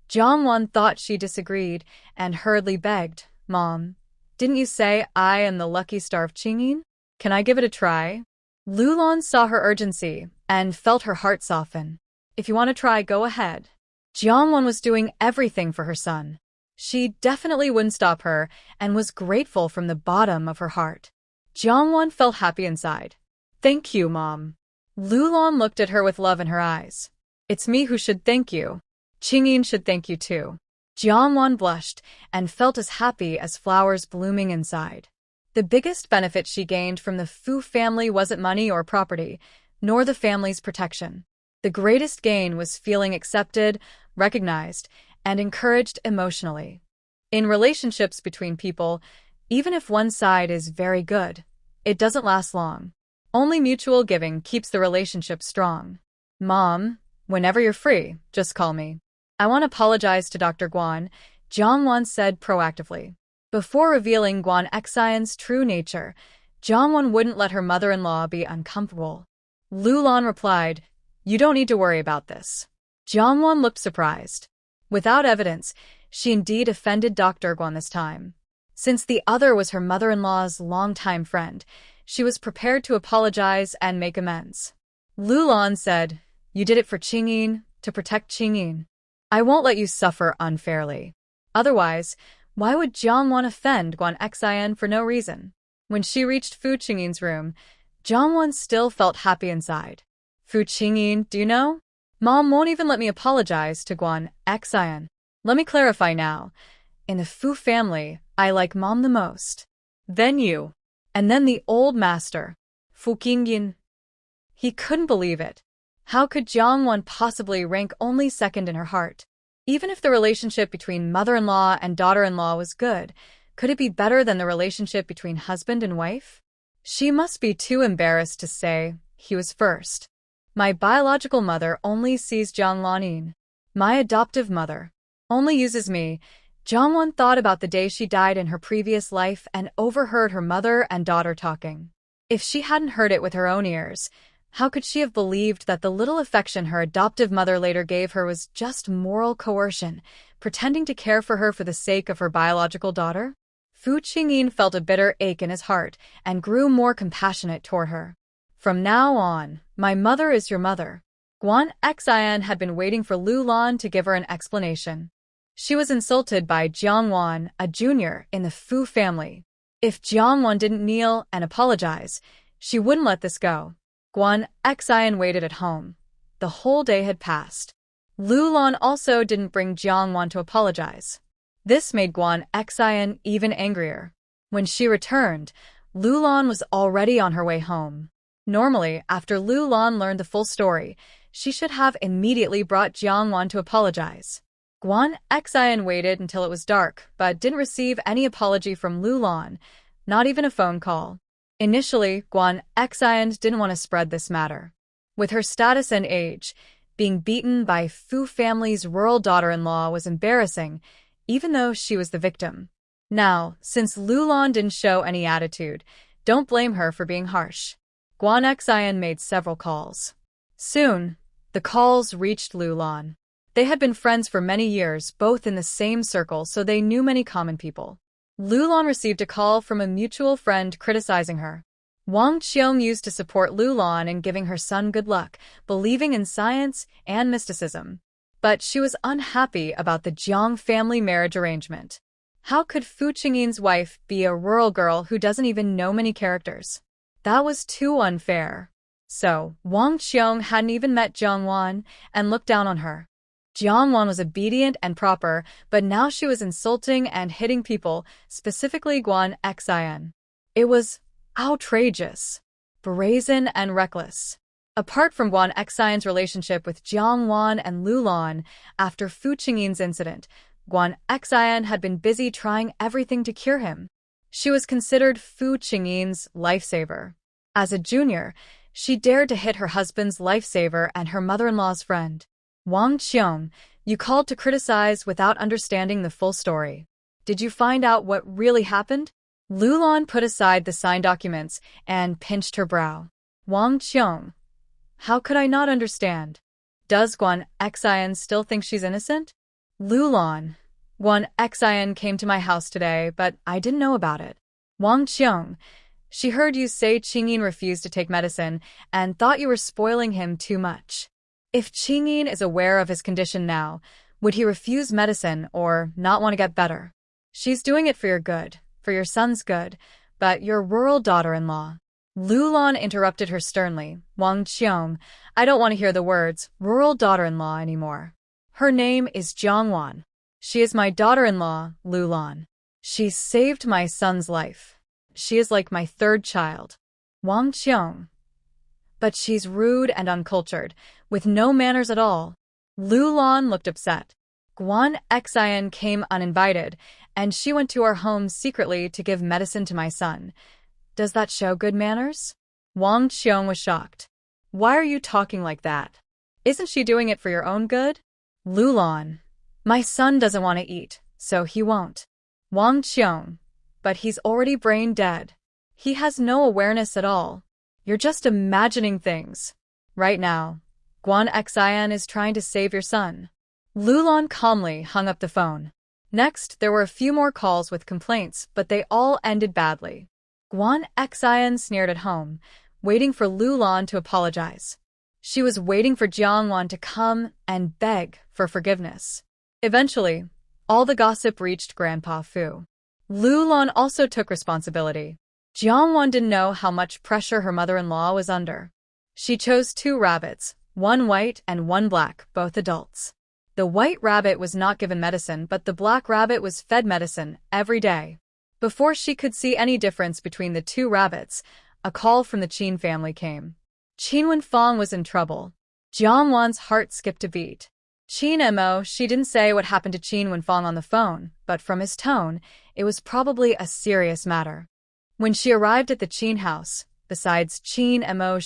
A: Jiangwan thought she disagreed and hurriedly begged, Mom, didn't you say I am the lucky star of Qingyin? Can I give it a try? Lulan saw her urgency and felt her heart soften. If you want to try, go ahead. Jiangwan was doing everything for her son. She definitely wouldn't stop her and was grateful from the bottom of her heart. Jiangwan felt happy inside. Thank you, Mom. Lulan looked at her with love in her eyes. It's me who should thank you. Qingyin should thank you too. Jiangwan blushed and felt as happy as flowers blooming inside. The biggest benefit she gained from the Fu family wasn't money or property, nor the family's protection. The greatest gain was feeling accepted, recognized, and encouraged emotionally. In relationships between people, even if one side is very good, it doesn't last long. Only mutual giving keeps the relationship strong. Mom, whenever you're free, just call me. I want to apologize to Dr. Guan, Jiangwan said proactively. Before revealing Guan Xian's true nature, Jiangwan wouldn't let her mother-in-law be uncomfortable. Lulan replied, You don't need to worry about this. Jiangwan looked surprised. Without evidence, she indeed offended Dr. Guan this time. Since the other was her mother-in-law's longtime friend, she was prepared to apologize and make amends. Lulan said, You did it for Qingyin, to protect Qingyin. I won't let you suffer unfairly. Otherwise, why would Jiangwan offend Guan Xian for no reason? When she reached Fu Qingyin's room, Jiangwan still felt happy inside. Fu Qingyin, do you know? Mom won't even let me apologize to Guan Xian. Let me clarify now. In the Fu family, I like Mom the most. Then you. And then the old master, Fu Qingyin. He couldn't believe it. How could Jiangwan possibly rank only second in her heart? Even if the relationship between mother-in-law and daughter-in-law was good, could it be better than the relationship between husband and wife? She must be too embarrassed to say, he was first. My biological mother only sees Jiang Lanin. My adoptive mother only uses me. Jiangwan thought about the day she died in her previous life and overheard her mother and daughter talking. If she hadn't heard it with her own ears, how could she have believed that the little affection her adoptive mother later gave her was just moral coercion, pretending to care for her for the sake of her biological daughter? Fu Qingyin felt a bitter ache in his heart and grew more compassionate toward her. From now on, my mother is your mother. Guan Xian had been waiting for Lulan to give her an explanation. She was insulted by Jiangwan, a junior in the Fu family. If Jiangwan didn't kneel and apologize, she wouldn't let this go. Guan Xian waited at home. The whole day had passed. Lulan also didn't bring Jiangwan to apologize. This made Guan Xian even angrier. When she returned, Lulan was already on her way home. Normally, after Lulan learned the full story, she should have immediately brought Jiangwan to apologize. Guan Xian waited until it was dark, but didn't receive any apology from Lulan, not even a phone call. Initially, Guan Xian didn't want to spread this matter. With her status and age, being beaten by Fu family's rural daughter-in-law was embarrassing, even though she was the victim. Now, since Lulan didn't show any attitude, don't blame her for being harsh. Guan Xian made several calls. Soon, the calls reached Lulan. They had been friends for many years, both in the same circle, so they knew many common people. Lulan received a call from a mutual friend criticizing her. Wang Qiong used to support Lulan in giving her son good luck, believing in science and mysticism. But she was unhappy about the Jiang family marriage arrangement. How could Fu Qingyin's wife be a rural girl who doesn't even know many characters? That was too unfair. So, Wang Qiong hadn't even met Jiang Wan and looked down on her. Jiang Wan was obedient and proper, but now she was insulting and hitting people, specifically Guan Xin. It was outrageous, brazen, and reckless. Apart from Guan Xin's relationship with Jiang Wan and Lu Lan, after Fu Qingyin's incident, Guan Xin had been busy trying everything to cure him. She was considered Fu Qingyin's lifesaver. As a junior, she dared to hit her husband's lifesaver and her mother-in-law's friend. Wang Qiong, you called to criticize without understanding the full story. Did you find out what really happened? Lu Lan put aside the signed documents and pinched her brow. Wang Qiong, how could I not understand? Does Guan Xin still think she's innocent? Lu Lan, Guan Xin came to my house today, but I didn't know about it. Wang Qiong, she heard you say Qingyin refused to take medicine and thought you were spoiling him too much. If Qingyin is aware of his condition now, would he refuse medicine or not want to get better? She's doing it for your good, for your son's good, but your rural daughter-in-law. Lu Lan interrupted her sternly. Wang Qiong, I don't want to hear the words rural daughter-in-law anymore. Her name is Jiang Wan. She is my daughter-in-law, Lu Lan. She saved my son's life. She is like my third child. Wang Qiong. But she's rude and uncultured, with no manners at all. Lu Lan looked upset. Guan Xin came uninvited, and she went to our home secretly to give medicine to my son. Does that show good manners? Wang Qiong was shocked. Why are you talking like that? Isn't she doing it for your own good? Lu Lan, my son doesn't want to eat, so he won't. Wang Qiong, but he's already brain dead. He has no awareness at all. You're just imagining things. Right now, Guan Xin is trying to save your son. Lu Lan calmly hung up the phone. Next, there were a few more calls with complaints, but they all ended badly. Guan Xin sneered at home, waiting for Lu Lan to apologize. She was waiting for Jiang Wan to come and beg for forgiveness. Eventually, all the gossip reached Grandpa Fu. Lu Lan also took responsibility. Jiang Wan didn't know how much pressure her mother-in-law was under. She chose 2 rabbits, one white and one black, both adults. The white rabbit was not given medicine, but the black rabbit was fed medicine every day. Before she could see any difference between the 2 rabbits, a call from the Qin family came. Qin Wenfang was in trouble. Jiang Wan's heart skipped a beat. Qin Mo, she didn't say what happened to Qin Wenfang on the phone, but from his tone, it was probably a serious matter. When she arrived at the Qin house, besides Qin Mo,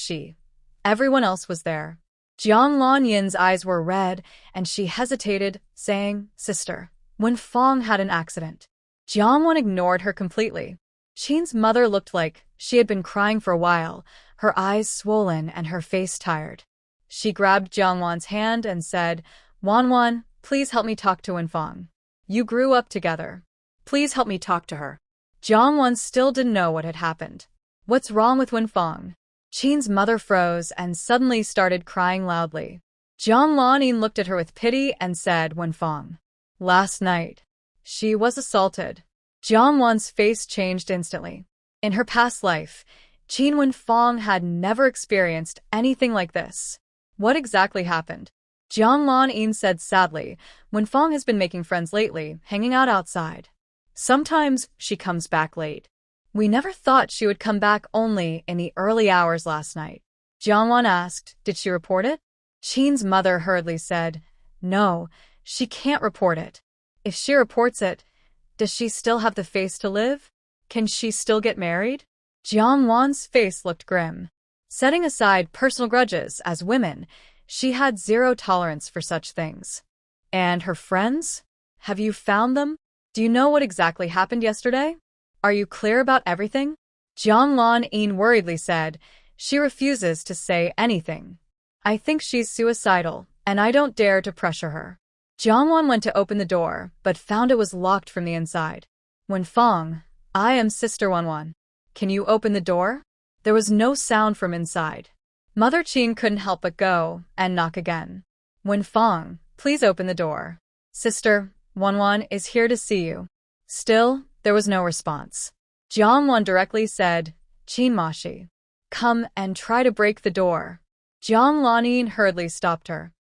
A: everyone else was there. Jiang Lanyin's eyes were red, and she hesitated, saying, Sister, Wenfang had an accident. Jiang Wan ignored her completely. Qin's mother looked like she had been crying for a while, her eyes swollen and her face tired. She grabbed Jiang Wan's hand and said, Wan, please help me talk to Wenfang. You grew up together. Please help me talk to her. Jiang Wan still didn't know what had happened. What's wrong with Wenfang? Qin's mother froze and suddenly started crying loudly. Jiang Lanin looked at her with pity and said, Wenfang. Last night, she was assaulted. Jiang Wan's face changed instantly. In her past life, Qin Wenfang had never experienced anything like this. What exactly happened? Jiang Lanin said sadly, Wenfang has been making friends lately, hanging out outside. Sometimes she comes back late. We never thought she would come back only in the early hours last night. Jiang Wan asked, did she report it? Qin's mother hurriedly said, no, she can't report it. If she reports it, does she still have the face to live? Can she still get married? Jiang Wan's face looked grim. Setting aside personal grudges as women, she had zero tolerance for such things. And her friends? Have you found them? Do you know what exactly happened yesterday? Are you clear about everything? Jiang Lan worriedly said, she refuses to say anything. I think she's suicidal, and I don't dare to pressure her. Jiang Wan went to open the door, but found it was locked from the inside. Wenfang, I am Sister Wan. Can you open the door? There was no sound from inside. Mother Qin couldn't help but go and knock again. Wenfang, Please open the door. Sister, Wanwan is here to see you. Still, there was no response. Jiangwan directly said, Qin Mashi, come and try to break the door. Jiang Lanin hurriedly stopped her.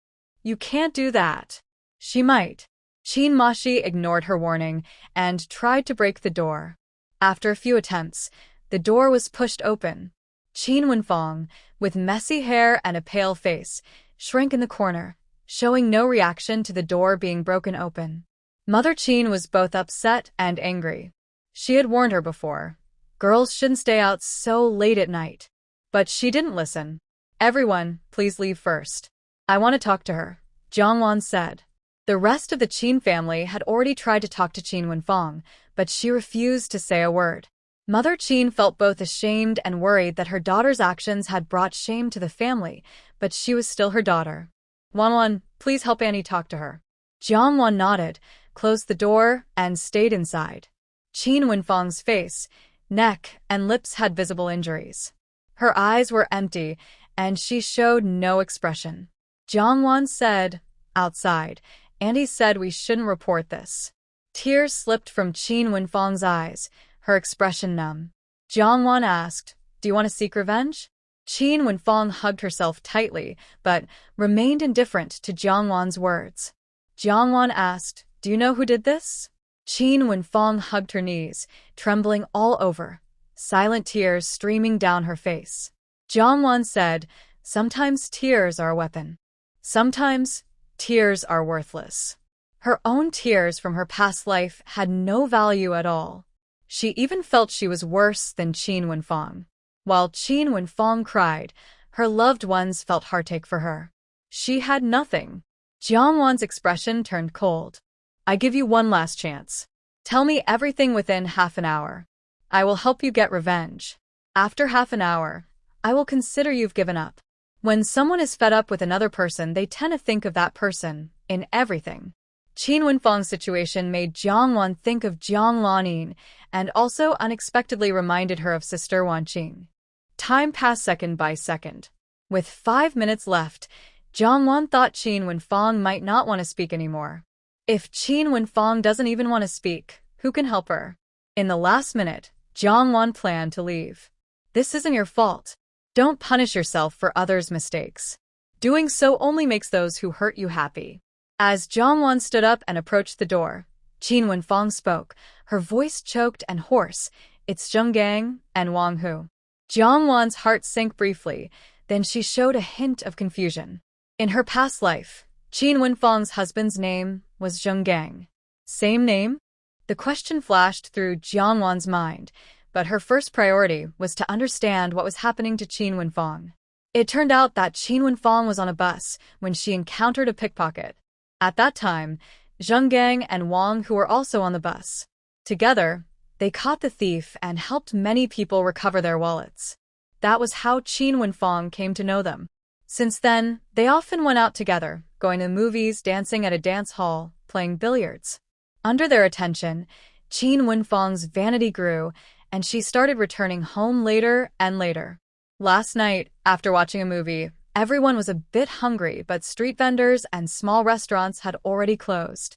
A: You can't do that. She might. Qin Mashi ignored her warning and tried to break the door. After a few attempts, the door was pushed open. Qin Wenfang, with messy hair and a pale face, shrank in the corner, showing no reaction to the door being broken open. Mother Qin was both upset and angry. She had warned her before. Girls shouldn't stay out so late at night. But she didn't listen. Everyone, please leave first. I want to talk to her, Jiangwan said. The rest of the Qin family had already tried to talk to Qin Wenfang, but she refused to say a word. Mother Qin felt both ashamed and worried that her daughter's actions had brought shame to the family, but she was still her daughter. Wanwan, please help Annie talk to her. Jiangwan nodded, closed the door, and stayed inside. Qin Wenfang's face, neck, and lips had visible injuries. Her eyes were empty, and she showed no expression. Jiangwan said, outside, Andy said we shouldn't report this. Tears slipped from Qin Wenfang's eyes, her expression numb. Jiangwan asked, do you want to seek revenge? Qin Wenfang hugged herself tightly, but remained indifferent to Jiangwan's words. Jiangwan asked, do you know who did this? Qin Wenfang hugged her knees, trembling all over, silent tears streaming down her face. Jiangwan said, sometimes tears are a weapon. Sometimes tears are worthless. Her own tears from her past life had no value at all. She even felt she was worse than Qin Wenfang. While Qin Wenfang cried, her loved ones felt heartache for her. She had nothing. Jiangwan's expression turned cold. I give you one last chance. Tell me everything within half an hour. I will help you get revenge. After half an hour, I will consider you've given up. When someone is fed up with another person, they tend to think of that person in everything. Qin Wenfang's situation made Jiangwan think of Jiang Lanin and also unexpectedly reminded her of Sister Wanqing. Time passed second by second. With 5 minutes left, Jiangwan thought Qin Wenfang might not want to speak anymore. If Qin Wenfang doesn't even want to speak, who can help her? In the last minute, Jiangwan planned to leave. This isn't your fault. Don't punish yourself for others' mistakes. Doing so only makes those who hurt you happy. As Jiangwan stood up and approached the door, Qin Wenfang spoke, her voice choked and hoarse. It's Zheng Gang and Wang Hu. Jiangwan's heart sank briefly, then she showed a hint of confusion. In her past life, Qin Wenfang's husband's name was Zheng Gang. Same name? The question flashed through Jiangwan's mind, but her first priority was to understand what was happening to Qin Wenfang. It turned out that Qin Wenfang was on a bus when she encountered a pickpocket. At that time, Zheng Gang and Wang Hu were also on the bus. Together, they caught the thief and helped many people recover their wallets. That was how Qin Wenfang came to know them. Since then, they often went out together, going to movies, dancing at a dance hall, playing billiards. Under their attention, Qin Wenfang's vanity grew, and she started returning home later and later. Last night, after watching a movie, everyone was a bit hungry, but street vendors and small restaurants had already closed.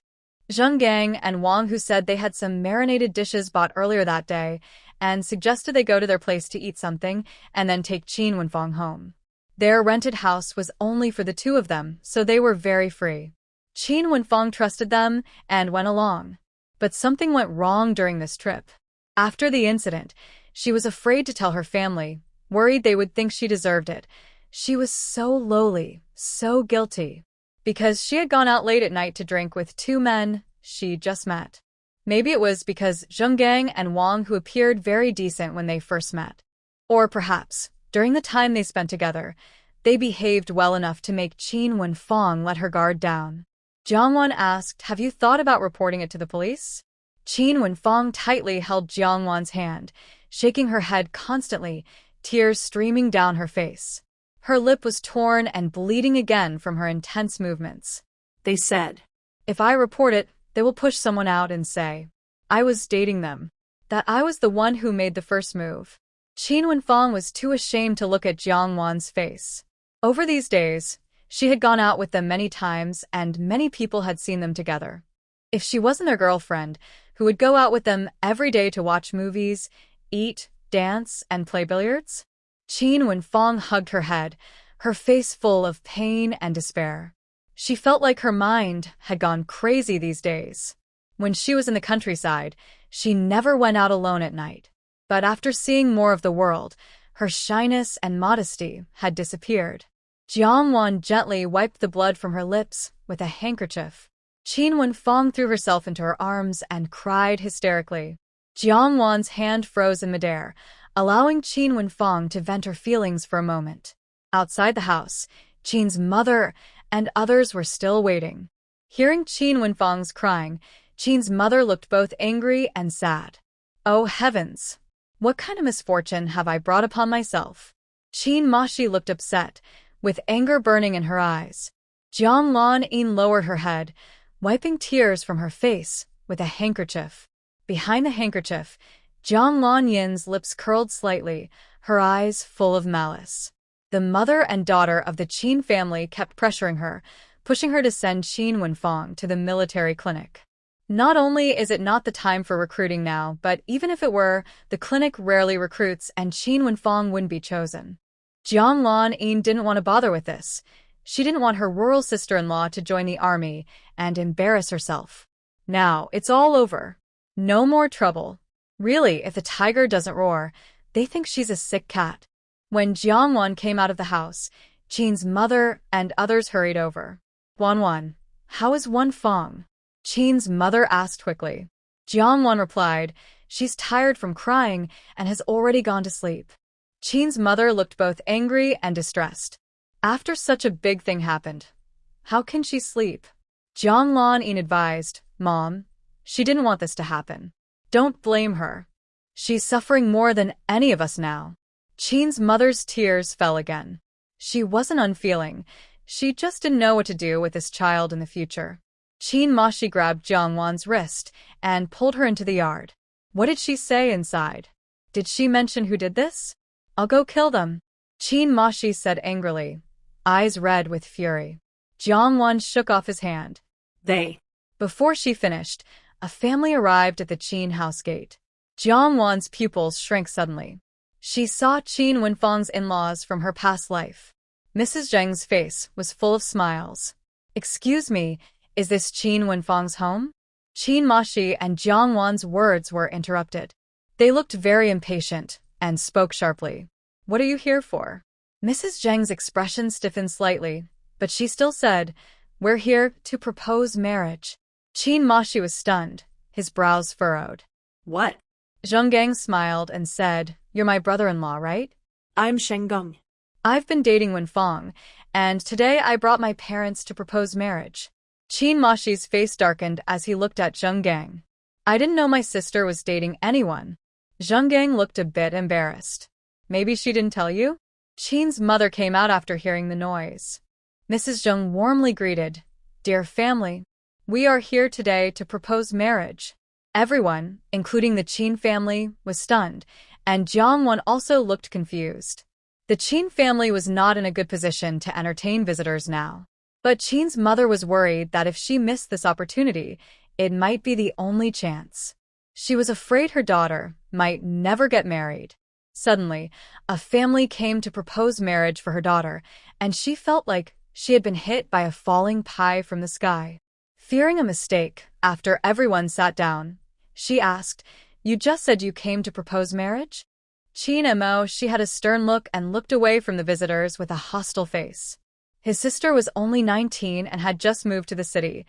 A: Zheng Gang and Wang Hu said they had some marinated dishes bought earlier that day and suggested they go to their place to eat something and then take Qin Wenfang home. Their rented house was only for the two of them, so they were very free. Qin Wenfang trusted them and went along. But something went wrong during this trip. After the incident, she was afraid to tell her family, worried they would think she deserved it. She was so lowly, so guilty. Because she had gone out late at night to drink with two men she just met. Maybe it was because Zheng Gang and Wang Hu appeared very decent when they first met. Or perhaps, during the time they spent together, they behaved well enough to make Qin Wenfang let her guard down. Jiangwan asked, have you thought about reporting it to the police? Qin Wenfang tightly held Jiangwan's hand, shaking her head constantly, tears streaming down her face. Her lip was torn and bleeding again from her intense movements.
B: They said,
A: if I report it, they will push someone out and say I was dating them, that I was the one who made the first move. Qin Wenfang was too ashamed to look at Jiangwan's face. Over these days, She had gone out with them many times, and many people had seen them together. If she wasn't their girlfriend, who would go out with them every day to watch movies, eat, dance, and play billiards? Qin Wenfang hugged her head, her face full of pain and despair. She felt like her mind had gone crazy these days. When she was in the countryside, she never went out alone at night. But after seeing more of the world, her shyness and modesty had disappeared. Jiang Wan gently wiped the blood from her lips with a handkerchief. Qin Wenfang threw herself into her arms and cried hysterically. Jiang Wan's hand froze in midair, allowing Qin Wenfang to vent her feelings for a moment. Outside the house, Qin's mother and others were still waiting. Hearing Qin Wenfang's crying, Qin's mother looked both angry and sad. Oh heavens! What kind of misfortune have I brought upon myself? Qin Mashi looked upset, with anger burning in her eyes. Jiang Lan-yin lowered her head, wiping tears from her face with a handkerchief. Behind the handkerchief, Jiang Lan-yin's lips curled slightly, her eyes full of malice. The mother and daughter of the Qin family kept pressuring her, pushing her to send Qin Wenfang to the military clinic. Not only is it not the time for recruiting now, but even if it were, the clinic rarely recruits and Qin Wenfang wouldn't be chosen. Jiang Lan-yin didn't want to bother with this. She didn't want her rural sister-in-law to join the army and embarrass herself. Now, it's all over. No more trouble. Really, if the tiger doesn't roar, they think she's a sick cat. When Jiang Wan came out of the house, Qin's mother and others hurried over. Wan, how is Wenfang? Qin's mother asked quickly. Jiang Wan replied, she's tired from crying and has already gone to sleep. Qin's mother looked both angry and distressed. After such a big thing happened, how can she sleep? Jiang Lan-yin advised, Mom, she didn't want this to happen. Don't blame her. She's suffering more than any of us now. Qin's mother's tears fell again. She wasn't unfeeling. She just didn't know what to do with this child in the future. Qin Mashi grabbed Jiang Wan's wrist and pulled her into the yard. What did she say inside? Did she mention who did this? I'll go kill them, Qin Mashi said angrily, eyes red with fury. Jiang Wan shook off his hand.
B: They.
A: Before she finished, a family arrived at the Qin house gate. Jiang Wan's pupils shrank suddenly. She saw Qin Wenfang's in-laws from her past life. Mrs. Zheng's face was full of smiles. Excuse me, is this Qin Wenfang's home? Qin Mashi and Jiang Wan's words were interrupted. They looked very impatient and spoke sharply. What are you here for? Mrs. Zheng's expression stiffened slightly, but she still said, we're here to propose marriage. Qin Mashi was stunned, his brows furrowed.
B: What?
A: Zheng Gang smiled and said, you're my brother-in-law, right?
B: I'm Shenggong.
A: I've been dating Wenfang, and today I brought my parents to propose marriage. Qin Mashi's face darkened as he looked at Zheng Gang. I didn't know my sister was dating anyone. Zheng Gang looked a bit embarrassed. Maybe she didn't tell you? Qin's mother came out after hearing the noise. Mrs. Zheng warmly greeted, Dear family, we are here today to propose marriage. Everyone, including the Qin family, was stunned, and Jiang Wan also looked confused. The Qin family was not in a good position to entertain visitors now. But Qin's mother was worried that if she missed this opportunity, it might be the only chance. She was afraid her daughter might never get married. Suddenly, a family came to propose marriage for her daughter, and she felt like she had been hit by a falling pie from the sky. Fearing a mistake, after everyone sat down, she asked, You just said you came to propose marriage? Qin Mo, she had a stern look and looked away from the visitors with a hostile face. His sister was only 19 and had just moved to the city.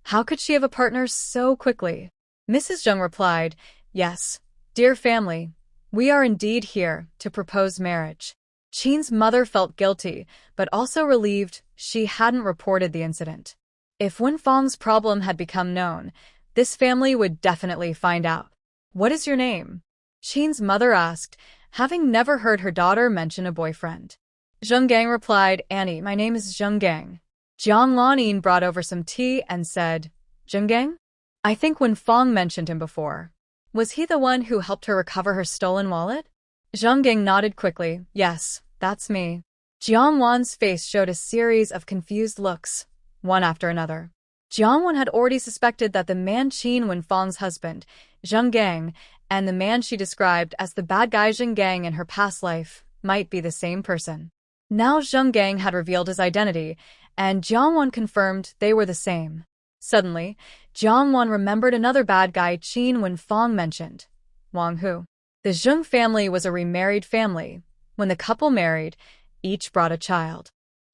A: How could she have a partner so quickly? Mrs. Zheng replied, Yes, dear family, we are indeed here to propose marriage. Qin's mother felt guilty, but also relieved she hadn't reported the incident. If Wenfang's problem had become known, this family would definitely find out. What is your name? Qin's mother asked, having never heard her daughter mention a boyfriend. Zheng Gang replied, Annie, my name is Zheng Gang. Jiang Lan-yin brought over some tea and said, Zheng Gang? I think Wenfang mentioned him before. Was he the one who helped her recover her stolen wallet? Zheng Gang nodded quickly, Yes, that's me. Jiangwan's face showed a series of confused looks, one after another. Jiangwan had already suspected that the man Qin Wenfang's husband, Zheng Gang, and the man she described as the bad guy Zheng Gang in her past life might be the same person. Now Zheng Gang had revealed his identity, and Jiangwan confirmed they were the same. Suddenly, Jiangwan remembered another bad guy Qin Wenfang mentioned, Wang Hu. The Zheng family was a remarried family. When the couple married, each brought a child.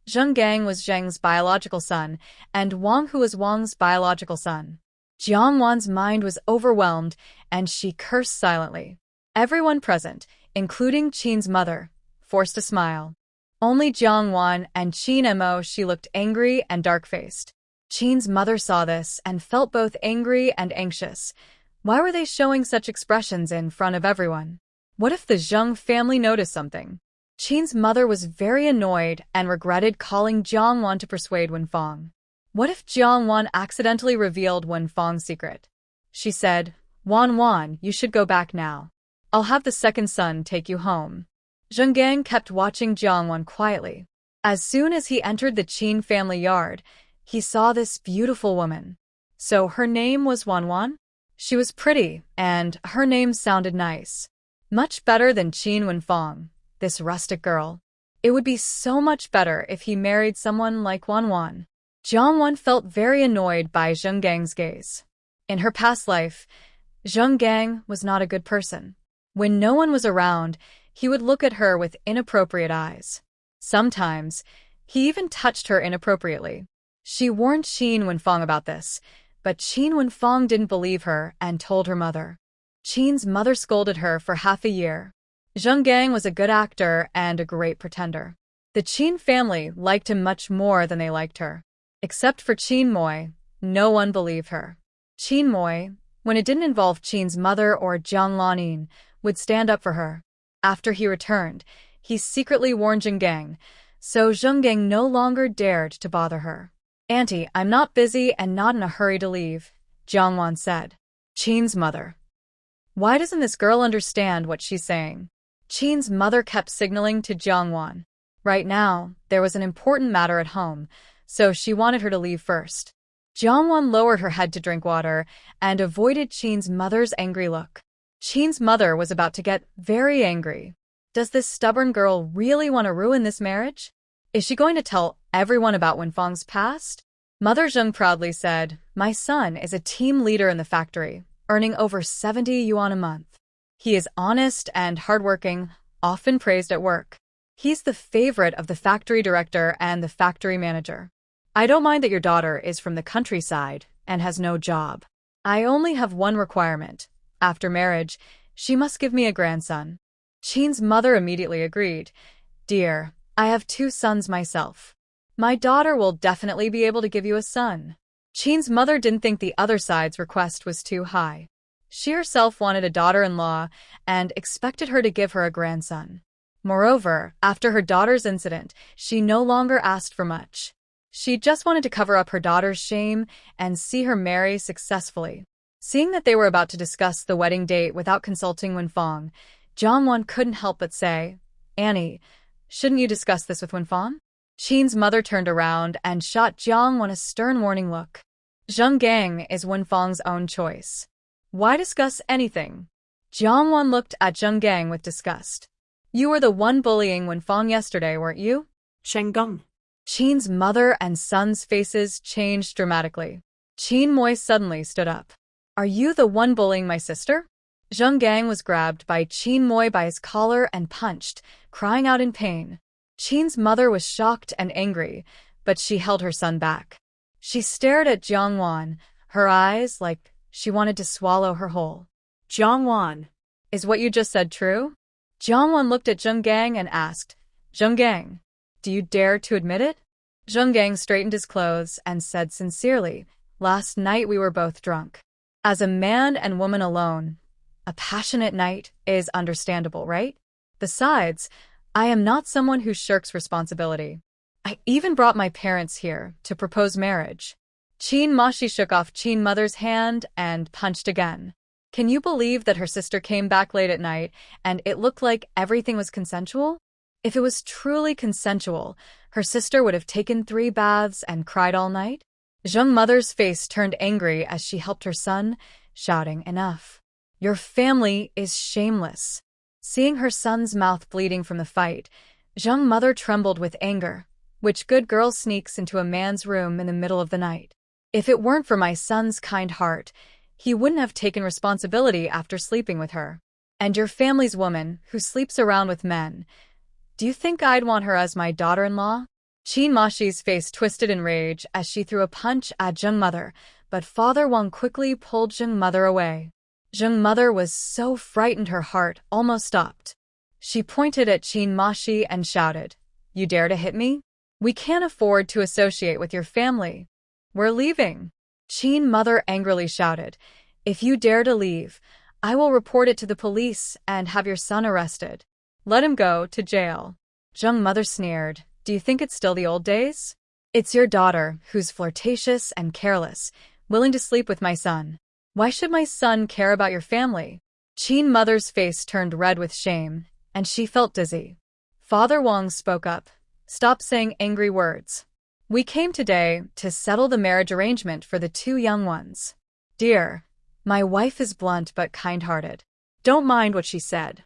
A: Zheng Gang was Zheng's biological son, and Wang Hu was Wang's biological son. Jiangwan's mind was overwhelmed, and she cursed silently. Everyone present, including Qin's mother, forced a smile. Only Jiangwan and Qin Mo she looked angry and dark-faced. Qin's mother saw this and felt both angry and anxious. Why were they showing such expressions in front of everyone? What if the Zheng family noticed something? Qin's mother was very annoyed and regretted calling Jiangwan to persuade Wenfang. What if Jiangwan accidentally revealed Wenfang's secret? She said, Wan, you should go back now. I'll have the second son take you home. Zheng Gang kept watching Jiangwan quietly. As soon as he entered the Qin family yard, he saw this beautiful woman. So her name was Wan? She was pretty, and her name sounded nice. Much better than Qin Wenfang, this rustic girl. It would be so much better if he married someone like Wan. Jiangwan felt very annoyed by Zheng Gang's gaze. In her past life, Zheng Gang was not a good person. When no one was around, he would look at her with inappropriate eyes. Sometimes, he even touched her inappropriately. She warned Qin Wenfang about this, but Qin Wenfang didn't believe her and told her mother. Qin's mother scolded her for half a year. Zheng Gang was a good actor and a great pretender. The Qin family liked him much more than they liked her. Except for Qin Moi, no one believed her. Qin Moi, when it didn't involve Qin's mother or Jiang Lanin, would stand up for her. After he returned, he secretly warned Zheng Gang, so Zheng Gang no longer dared to bother her. Auntie, I'm not busy and not in a hurry to leave, Jiangwan said. Qin's mother. Why doesn't this girl understand what she's saying? Qin's mother kept signaling to Jiangwan. Right now, there was an important matter at home, so she wanted her to leave first. Jiangwan lowered her head to drink water and avoided Qin's mother's angry look. Qin's mother was about to get very angry. Does this stubborn girl really want to ruin this marriage? Is she going to tell everyone about Wenfang's past? Mother Zheng proudly said, My son is a team leader in the factory, earning over 70 yuan a month. He is honest and hardworking, often praised at work. He's the favorite of the factory director and the factory manager. I don't mind that your daughter is from the countryside and has no job. I only have one requirement. After marriage, she must give me a grandson. Qin's mother immediately agreed. Dear, I have 2 sons myself. My daughter will definitely be able to give you a son. Qin's mother didn't think the other side's request was too high. She herself wanted a daughter-in-law and expected her to give her a grandson. Moreover, after her daughter's incident, she no longer asked for much. She just wanted to cover up her daughter's shame and see her marry successfully. Seeing that they were about to discuss the wedding date without consulting Wenfang, Jiangwan couldn't help but say, Annie, shouldn't you discuss this with Wenfang? Qin's mother turned around and shot Jiangwan a stern warning look. Zheng Gang is Wenfang's own choice. Why discuss anything? Jiangwan looked at Zheng Gang with disgust. You were the one bullying Wenfang yesterday, weren't you?
B: Shenggong.
A: Qin's mother and son's faces changed dramatically. Qin Moi suddenly stood up. Are you the one bullying my sister? Zheng Gang was grabbed by Qin Moi by his collar and punched, crying out in pain. Qin's mother was shocked and angry, but she held her son back. She stared at Jiangwan, her eyes like she wanted to swallow her whole.
B: Jiangwan.
A: Is what you just said true? Jiangwan looked at Zheng Gang and asked, Zheng Gang, do you dare to admit it? Zheng Gang straightened his clothes and said sincerely, Last night we were both drunk. As a man and woman alone, a passionate night is understandable, right? Besides, I am not someone who shirks responsibility. I even brought my parents here to propose marriage. Qin Mashi shook off Qin Mother's hand and punched again. Can you believe that her sister came back late at night and it looked like everything was consensual? If it was truly consensual, her sister would have taken 3 baths and cried all night? Zheng Mother's face turned angry as she helped her son, shouting, "Enough. Your family is shameless." Seeing her son's mouth bleeding from the fight, Zheng Mother trembled with anger. Which good girl sneaks into a man's room in the middle of the night? If it weren't for my son's kind heart, he wouldn't have taken responsibility after sleeping with her. And your family's woman, who sleeps around with men. Do you think I'd want her as my daughter-in-law? Qin Mashi's face twisted in rage as she threw a punch at Zheng Mother, but Father Wang quickly pulled Zheng Mother away. Zheng Mother was so frightened her heart almost stopped. She pointed at Qin Mashi and shouted, "You dare to hit me? We can't afford to associate with your family. We're leaving." Qin Mother angrily shouted, "If you dare to leave, I will report it to the police and have your son arrested. Let him go to jail." Zheng Mother sneered, "Do you think it's still the old days? It's your daughter, who's flirtatious and careless, willing to sleep with my son. Why should my son care about your family?" Qin Mother's face turned red with shame, and she felt dizzy. Father Wang spoke up, "Stop saying angry words. We came today to settle the marriage arrangement for the 2 young ones. Dear, my wife is blunt but kind-hearted. Don't mind what she said."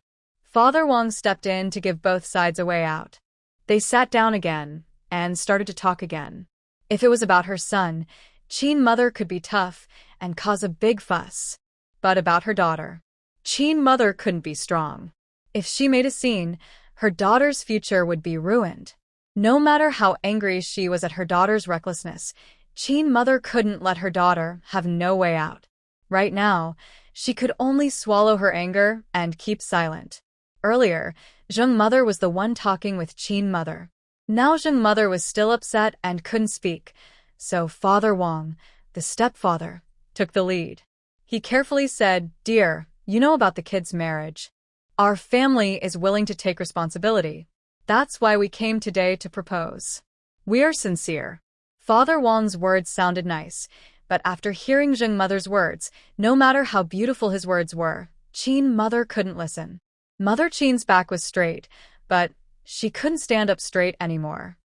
A: Father Wang stepped in to give both sides a way out. They sat down again and started to talk again. If it was about her son, Qin Mother could be tough and cause a big fuss. But about her daughter, Qin Mother couldn't be strong. If she made a scene, her daughter's future would be ruined. No matter how angry she was at her daughter's recklessness, Qin Mother couldn't let her daughter have no way out. Right now, she could only swallow her anger and keep silent. Earlier, Zheng Mother was the one talking with Qin Mother. Now Zheng Mother was still upset and couldn't speak, so Father Wang, the stepfather, took the lead. He carefully said, "Dear, you know about the kids' marriage. Our family is willing to take responsibility. That's why we came today to propose. We are sincere." Father Wang's words sounded nice, but after hearing Zheng Mother's words, no matter how beautiful his words were, Qin Mother couldn't listen. Mother Qin's back was straight, but she couldn't stand up straight anymore.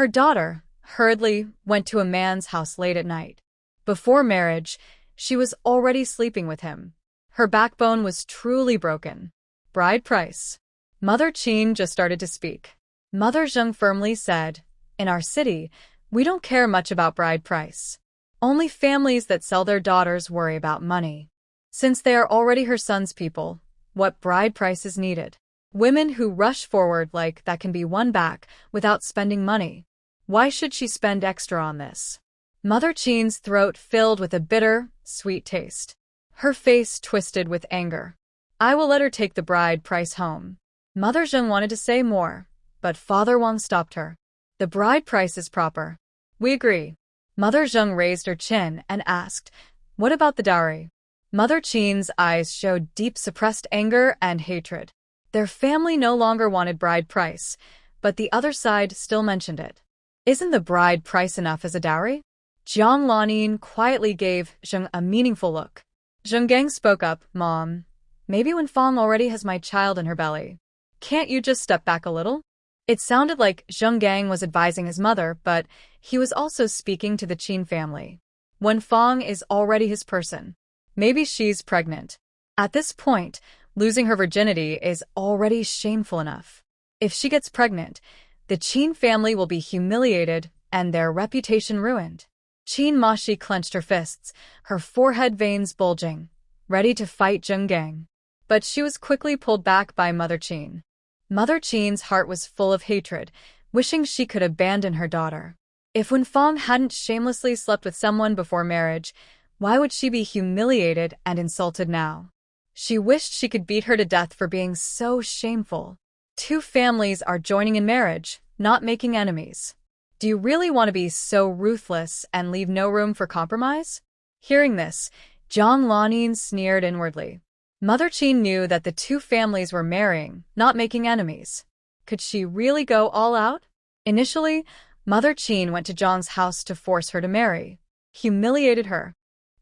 A: Her daughter hurriedly went to a man's house late at night. Before marriage, she was already sleeping with him. Her backbone was truly broken. Bride price. Mother Qin just started to speak. Mother Zheng firmly said, "In our city, we don't care much about bride price. Only families that sell their daughters worry about money. Since they are already her son's people, what bride price is needed? Women who rush forward like that can be won back without spending money. Why should she spend extra on this?" Mother Qin's throat filled with a bitter, sweet taste. Her face twisted with anger. "I will let her take the bride price home." Mother Zheng wanted to say more, but Father Wang stopped her. "The bride price is proper. We agree." Mother Zheng raised her chin and asked, "What about the dowry?" Mother Qin's eyes showed deep suppressed anger and hatred. Their family no longer wanted bride price, but the other side still mentioned it. "Isn't the bride price enough as a dowry?" Jiang Lanin quietly gave Zheng a meaningful look. Zheng Gang spoke up, "Mom, maybe when Fang already has my child in her belly, can't you just step back a little?" It sounded like Zheng Gang was advising his mother, but he was also speaking to the Qin family. When Fang is already his person, maybe she's pregnant. At this point, losing her virginity is already shameful enough. If she gets pregnant, the Qin family will be humiliated and their reputation ruined. Qin Mashi clenched her fists, her forehead veins bulging, ready to fight Zheng Gang. But she was quickly pulled back by Mother Qin. Mother Qin's heart was full of hatred, wishing she could abandon her daughter. If Wenfang hadn't shamelessly slept with someone before marriage, why would she be humiliated and insulted now? She wished she could beat her to death for being so shameful. 2 families are joining in marriage, not making enemies. Do you really want to be so ruthless and leave no room for compromise? Hearing this, Jiang Lanin sneered inwardly. Mother Qin knew that the 2 families were marrying, not making enemies. Could she really go all out? Initially, Mother Qin went to Zhang's house to force her to marry, humiliated her,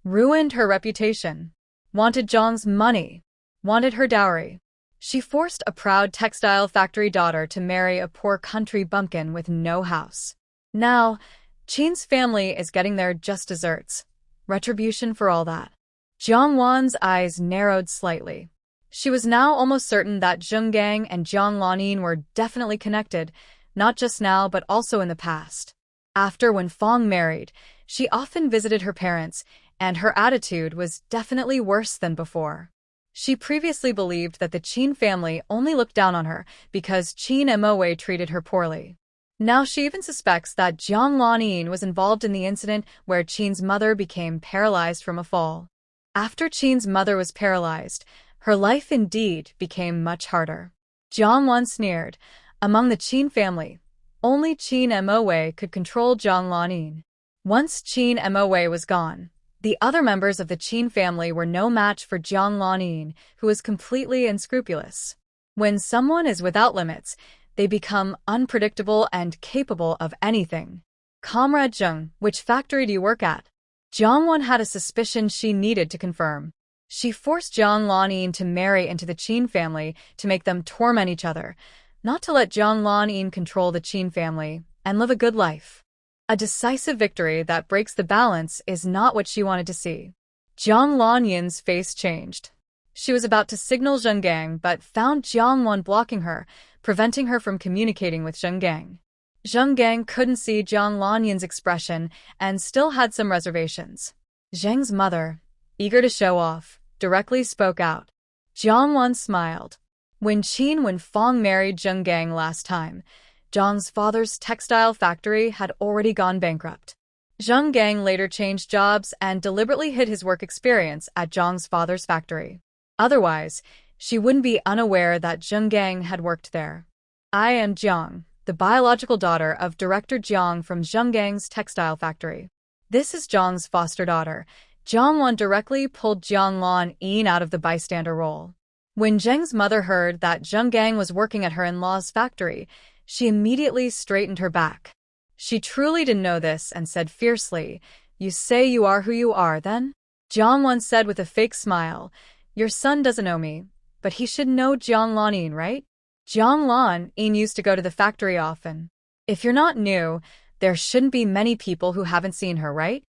A: ruined her reputation, wanted Zhang's money, wanted her dowry. She forced a proud textile factory daughter to marry a poor country bumpkin with no house. Now, Qin's family is getting their just desserts. Retribution for all that. Jiang Wan's eyes narrowed slightly. She was now almost certain that Zheng Gang and Jiang Lanin were definitely connected, not just now but also in the past. After when Fong married, she often visited her parents, and her attitude was definitely worse than before. She previously believed that the Qin family only looked down on her because Qin Moe treated her poorly. Now she even suspects that Jiang Lanin was involved in the incident where Qin's mother became paralyzed from a fall. After Qin's mother was paralyzed, her life indeed became much harder. Jiang Wan sneered. Among the Qin family, only Qin Moe could control Jiang Lanin. Once Qin Moe was gone, the other members of the Qin family were no match for Jiang Lanin, who was completely unscrupulous. When someone is without limits, they become unpredictable and capable of anything. Comrade Zheng, which factory do you work at? Jiang Wan had a suspicion she needed to confirm. She forced Jiang Lanin to marry into the Qin family to make them torment each other, not to let Jiang Lanin control the Qin family and live a good life. A decisive victory that breaks the balance is not what she wanted to see. Jiang Lanyin's face changed. She was about to signal Zheng Gang but found Jiang Wan blocking her, preventing her from communicating with Zheng Gang. Zheng Gang couldn't see Jiang Lanyin's expression and still had some reservations. Zheng's mother, eager to show off, directly spoke out. Jiang Wan smiled. When Qin Wenfeng married Zheng Gang last time, Zhang's father's textile factory had already gone bankrupt. Zheng Gang later changed jobs and deliberately hid his work experience at Zhang's father's factory. Otherwise, she wouldn't be unaware that Zheng Gang had worked there. I am Jiang, the biological daughter of Director Jiang from Zheng Gang's textile factory. This is Jiang's foster daughter. Jiang Wan directly pulled Jiang Lan out of the bystander role. When Zheng's mother heard that Zheng Gang was working at her in-law's factory, she immediately straightened her back. She truly didn't know this and said fiercely, "You say you are who you are, then?" Jiang Wan said with a fake smile, "Your son doesn't know me, but he should know Jiang Lanin, right?" Jiang Lanin used to go to the factory often. If you're not new, there shouldn't be many people who haven't seen her, right?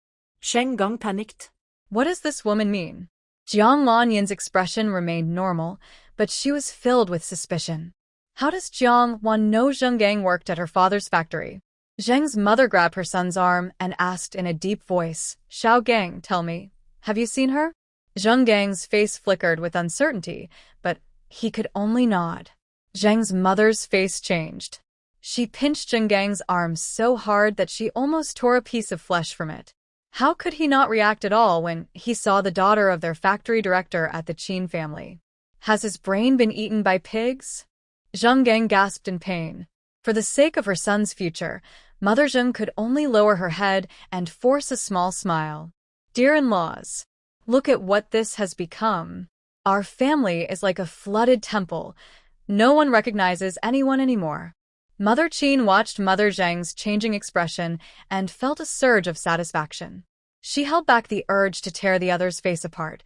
B: Zheng Gang panicked.
A: What does this woman mean? Jiang Lanyin's expression remained normal, but she was filled with suspicion. How does Jiang Wan know Zheng Gang worked at her father's factory? Zheng's mother grabbed her son's arm and asked in a deep voice, "Xiao Gang, tell me, have you seen her?" Zheng Gang's face flickered with uncertainty, but he could only nod. Zheng's mother's face changed. She pinched Zheng Gang's arm so hard that she almost tore a piece of flesh from it. How could he not react at all when he saw the daughter of their factory director at the Qin family? Has his brain been eaten by pigs? Zheng Gang gasped in pain. For the sake of her son's future, Mother Zheng could only lower her head and force a small smile. "Dear in-laws, look at what this has become. Our family is like a flooded temple. No one recognizes anyone anymore." Mother Qin watched Mother Zheng's changing expression and felt a surge of satisfaction. She held back the urge to tear the other's face apart,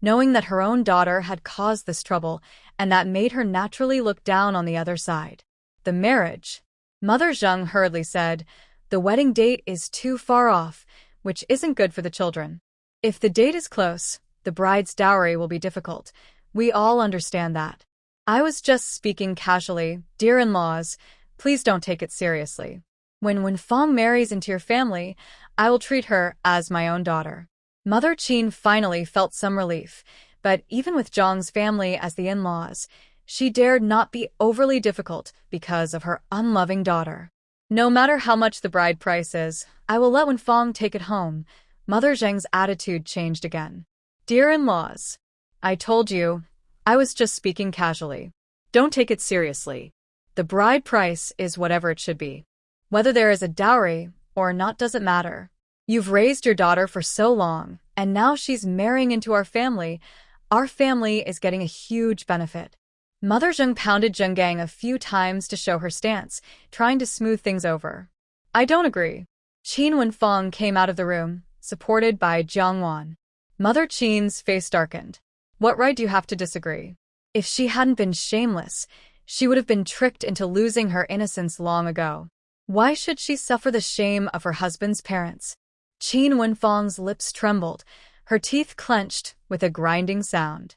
A: knowing that her own daughter had caused this trouble, and that made her naturally look down on the other side. The marriage. Mother Zheng hurriedly said, "The wedding date is too far off, which isn't good for the children. If the date is close, the bride's dowry will be difficult. We all understand that. I was just speaking casually, dear in-laws. Please don't take it seriously. When Fong marries into your family, I will treat her as my own daughter." Mother Qin finally felt some relief, but even with Zhang's family as the in-laws, she dared not be overly difficult because of her unloving daughter. "No matter how much the bride price is, I will let Wenfeng take it home." Mother Zheng's attitude changed again. "Dear in-laws, I told you, I was just speaking casually. Don't take it seriously. The bride price is whatever it should be. Whether there is a dowry or not doesn't matter. You've raised your daughter for so long, and now she's marrying into our family. Our family is getting a huge benefit." Mother Zheng pounded Zheng Gang a few times to show her stance, trying to smooth things over. "I don't agree." Qin Wenfeng came out of the room, supported by Jiang Wan. Mother Qin's face darkened. "What right do you have to disagree? If she hadn't been shameless, she would have been tricked into losing her innocence long ago. Why should she suffer the shame of her husband's parents? Qin Wenfang's lips trembled, her teeth clenched with a grinding sound.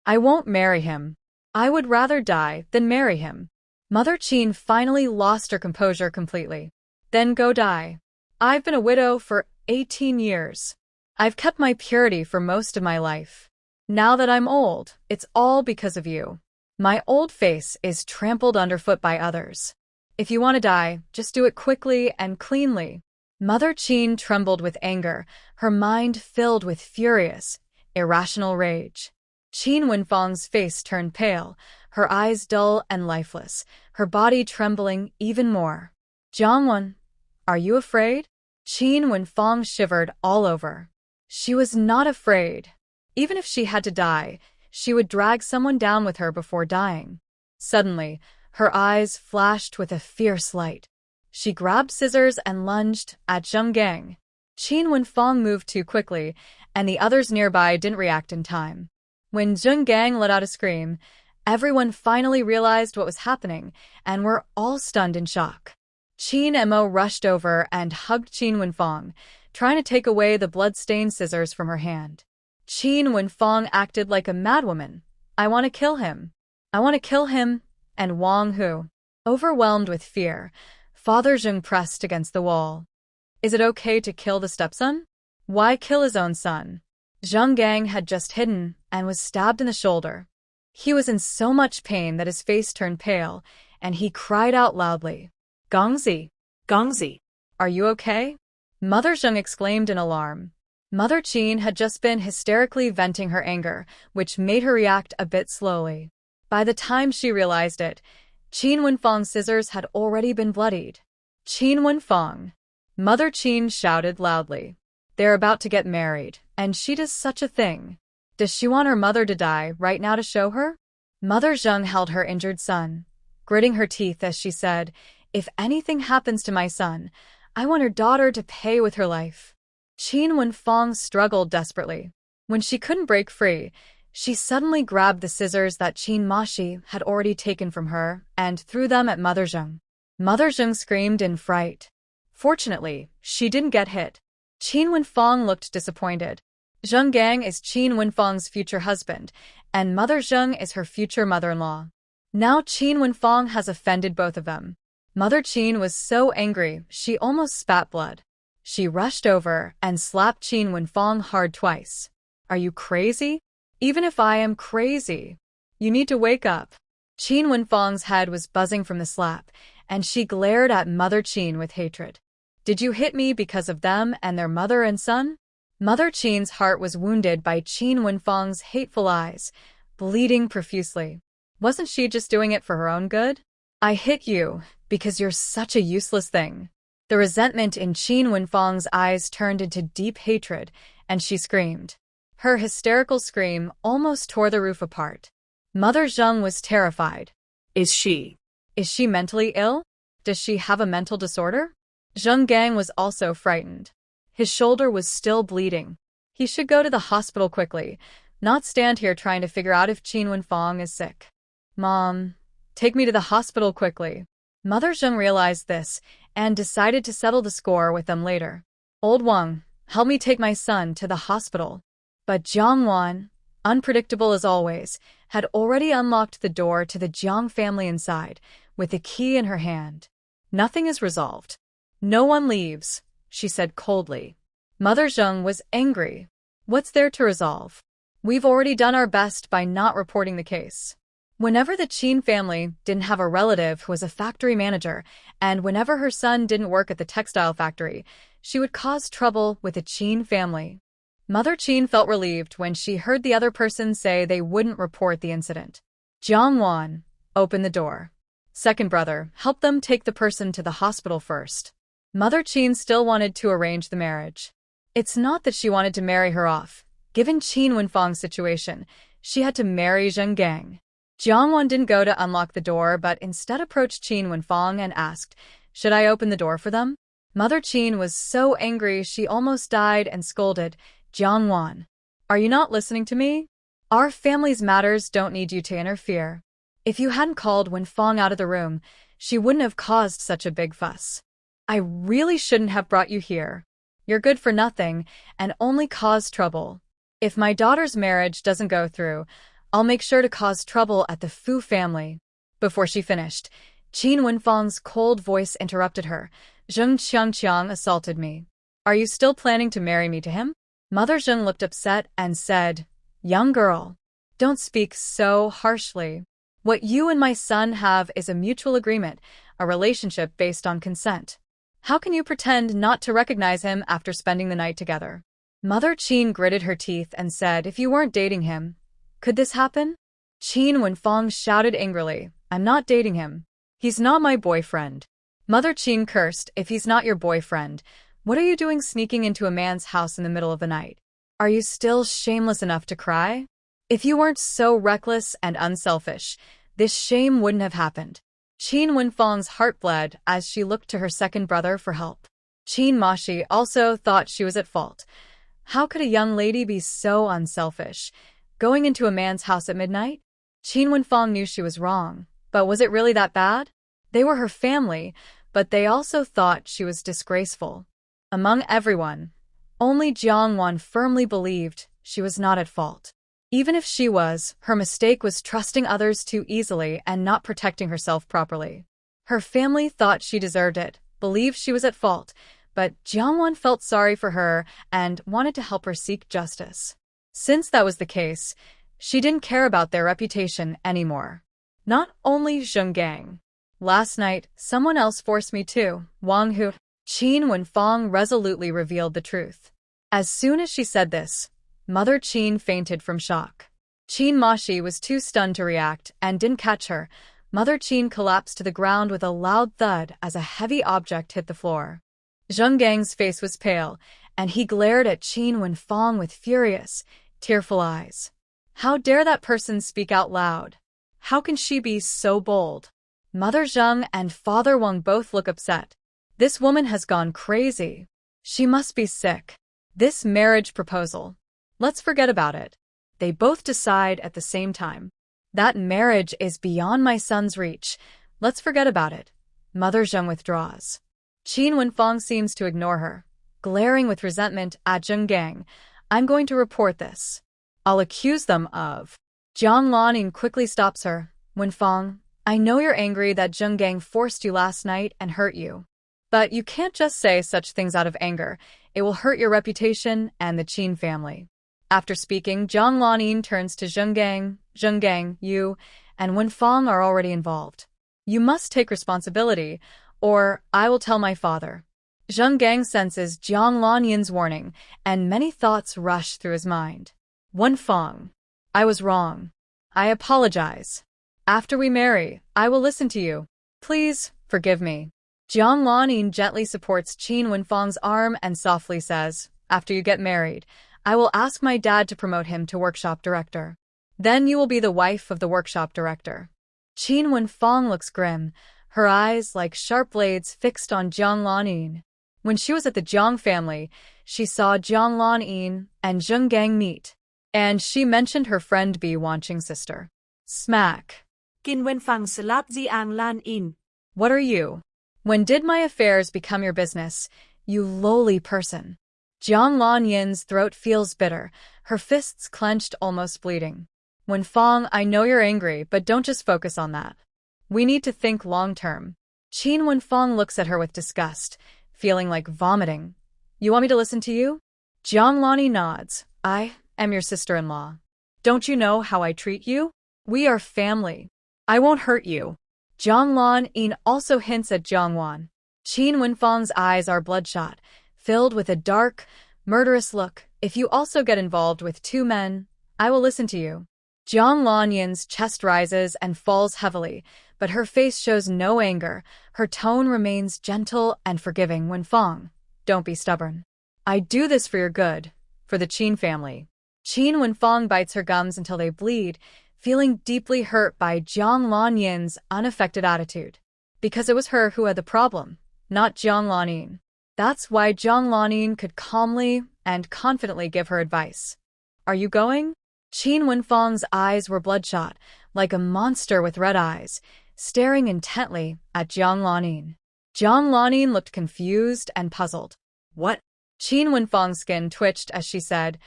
A: I won't marry him. I would rather die than marry him. Mother Qin finally lost her composure completely. Then go die. I've been a widow for 18 years. I've kept my purity for most of my life. Now that I'm old, it's all because of you. My old face is trampled underfoot by others. If you want to die, just do it quickly and cleanly. Mother Qin trembled with anger, her mind filled with furious, irrational rage. Qin Wenfang's face turned pale, her eyes dull and lifeless, her body trembling even more. Jiangwen, are you afraid? Qin Wenfang shivered all over. She was not afraid. Even if she had to die, she would drag someone down with her before dying. Suddenly, her eyes flashed with a fierce light. She grabbed scissors and lunged at Zheng Gang. Qin Wenfang moved too quickly, and the others nearby didn't react in time. When Zheng Gang let out a scream, everyone finally realized what was happening, and were all stunned in shock. Qin Mo rushed over and hugged Qin Wenfang, trying to take away the blood-stained scissors from her hand. Qin Wenfang acted like a madwoman. I want to kill him. I want to kill him. And Wang Hu, overwhelmed with fear, Father Zheng pressed against the wall. Is it okay to kill the stepson? Why kill his own son? Zheng Gang had just hidden and was stabbed in the shoulder. He was in so much pain that his face turned pale, and he cried out loudly. Gongzi,
B: Gongzi,
A: are you okay? Mother Zheng exclaimed in alarm. Mother Qin had just been hysterically venting her anger, which made her react a bit slowly. By the time she realized it, Qin Wenfang's scissors had already been bloodied. Qin Wenfang. Mother Qin shouted loudly. They're about to get married, and she does such a thing. Does she want her mother to die right now to show her? Mother Zheng held her injured son, gritting her teeth as she said, if anything happens to my son, I want her daughter to pay with her life. Qin Wenfang struggled desperately. When she couldn't break free, she suddenly grabbed the scissors that Qin Mashi had already taken from her and threw them at Mother Zheng. Mother Zheng screamed in fright. Fortunately, she didn't get hit. Qin Wenfang looked disappointed. Zheng Gang is Qin Wenfang's future husband, and Mother Zheng is her future mother-in-law. Now Qin Wenfang has offended both of them. Mother Qin was so angry she almost spat blood. She rushed over and slapped Qin Wenfang hard twice. Are you crazy? Even if I am crazy, you need to wake up. Qin Wenfang's head was buzzing from the slap, and she glared at Mother Qin with hatred. Did you hit me because of them and their mother and son? Mother Qin's heart was wounded by Qin Wenfang's hateful eyes, bleeding profusely. Wasn't she just doing it for her own good? I hit you because you're such a useless thing. The resentment in Qin Wenfang's eyes turned into deep hatred, and she screamed. Her hysterical scream almost tore the roof apart. Mother Zheng was terrified.
B: Is she
A: mentally ill? Does she have a mental disorder? Zheng Gang was also frightened. His shoulder was still bleeding. He should go to the hospital quickly, not stand here trying to figure out if Qin Wenfang is sick. Mom, take me to the hospital quickly. Mother Zheng realized this and decided to settle the score with them later. Old Wang, help me take my son to the hospital. But Jiang Wan, unpredictable as always, had already unlocked the door to the Jiang family inside, with the key in her hand. Nothing is resolved. No one leaves, she said coldly. Mother Zheng was angry. What's there to resolve? We've already done our best by not reporting the case. Whenever the Qin family didn't have a relative who was a factory manager, and whenever her son didn't work at the textile factory, she would cause trouble with the Qin family. Mother Qin felt relieved when she heard the other person say they wouldn't report the incident. Jiang Wan, open the door. Second brother, help them take the person to the hospital first. Mother Qin still wanted to arrange the marriage. It's not that she wanted to marry her off. Given Qin Wenfang's situation, she had to marry Zheng Gang. Jiang Wan didn't go to unlock the door but instead approached Qin Wenfang and asked, should I open the door for them? Mother Qin was so angry she almost died and scolded, Jiang Wan, are you not listening to me? Our family's matters don't need you to interfere. If you hadn't called Wenfang out of the room, she wouldn't have caused such a big fuss. I really shouldn't have brought you here. You're good for nothing and only cause trouble. If my daughter's marriage doesn't go through, I'll make sure to cause trouble at the Fu family. Before she finished, Qin Wenfang's cold voice interrupted her. Zheng Qiangqiang assaulted me. Are you still planning to marry me to him? Mother Zheng looked upset and said, Young girl, don't speak so harshly. What you and my son have is a mutual agreement, a relationship based on consent. How can you pretend not to recognize him after spending the night together? Mother Qin gritted her teeth and said, if you weren't dating him, could this happen? Qin Wenfang shouted angrily, I'm not dating him. He's not my boyfriend. Mother Qin cursed, if he's not your boyfriend, what are you doing sneaking into a man's house in the middle of the night? Are you still shameless enough to cry? If you weren't so reckless and unselfish, this shame wouldn't have happened. Qin Wenfang's heart bled as she looked to her second brother for help. Qin Mashi also thought she was at fault. How could a young lady be so unselfish, going into a man's house at midnight? Qin Wenfang knew she was wrong, but was it really that bad? They were her family, but they also thought she was disgraceful. Among everyone, only Jiang Wan firmly believed she was not at fault. Even if she was, her mistake was trusting others too easily and not protecting herself properly. Her family thought she deserved it, believed she was at fault, but Jiang Wan felt sorry for her and wanted to help her seek justice. Since that was the case, she didn't care about their reputation anymore. Not only Zheng Gang. Last night, someone else forced me to, Wang Hu. Qin Wenfang resolutely revealed the truth. As soon as she said this, Mother Qin fainted from shock. Qin Mashi was too stunned to react and didn't catch her. Mother Qin collapsed to the ground with a loud thud as a heavy object hit the floor. Zheng Gang's face was pale, and he glared at Qin Wenfang with furious, tearful eyes. How dare that person speak out loud? How can she be so bold? Mother Zheng and Father Wang both look upset. This woman has gone crazy. She must be sick. This marriage proposal. Let's forget about it. They both decide at the same time. That marriage is beyond my son's reach. Let's forget about it. Mother Zheng withdraws. Qin Wenfang seems to ignore her, glaring with resentment at Zheng Gang. I'm going to report this. I'll accuse them of. Jiang Lanin quickly stops her. Wenfang, I know you're angry that Zheng Gang forced you last night and hurt you. But you can't just say such things out of anger. It will hurt your reputation and the Qin family. After speaking, Jiang Lanin turns to Zheng Gang. Zheng Gang, you and Wenfang are already involved. You must take responsibility, or I will tell my father. Zheng Gang senses Jiang Lanin's warning, and many thoughts rush through his mind. Wenfang, I was wrong. I apologize. After we marry, I will listen to you. Please, forgive me. Jiang Lanin gently supports Qin Wenfang's arm and softly says, after you get married, I will ask my dad to promote him to workshop director. Then you will be the wife of the workshop director. Qin Wenfang looks grim, her eyes like sharp blades fixed on Jiang Lanin. When she was at the Jiang family, she saw Jiang Lanin and Zheng Gang meet, and she mentioned her friend Bi Wanqing's sister. Smack.
B: Qin Wenfang slapped Jiang Lanin.
A: What are you? When did my affairs become your business, you lowly person? Jiang Lanyin's throat feels bitter, her fists clenched, almost bleeding. Wenfang, I know you're angry, but don't just focus on that. We need to think long-term. Qin Wenfang looks at her with disgust, feeling like vomiting. You want me to listen to you? Jiang Lani nods. I am your sister-in-law. Don't you know how I treat you? We are family. I won't hurt you. Jiang Lanin also hints at Jiang Wan. Qin Wenfang's eyes are bloodshot, filled with a dark, murderous look. If you also get involved with two men, I will listen to you. Jiang Lanyin's chest rises and falls heavily, but her face shows no anger. Her tone remains gentle and forgiving. Wenfang, don't be stubborn. I do this for your good, for the Qin family. Qin Wenfang bites her gums until they bleed, feeling deeply hurt by Jiang Lanyin's unaffected attitude. Because it was her who had the problem, not Jiang Lanin. That's why Jiang Lanin could calmly and confidently give her advice. Are you going? Qin Wenfeng's eyes were bloodshot, like a monster with red eyes, staring intently at Jiang Lanin. Jiang Lanin looked confused and puzzled.
B: What?
A: Qin Wenfeng's skin twitched as she said,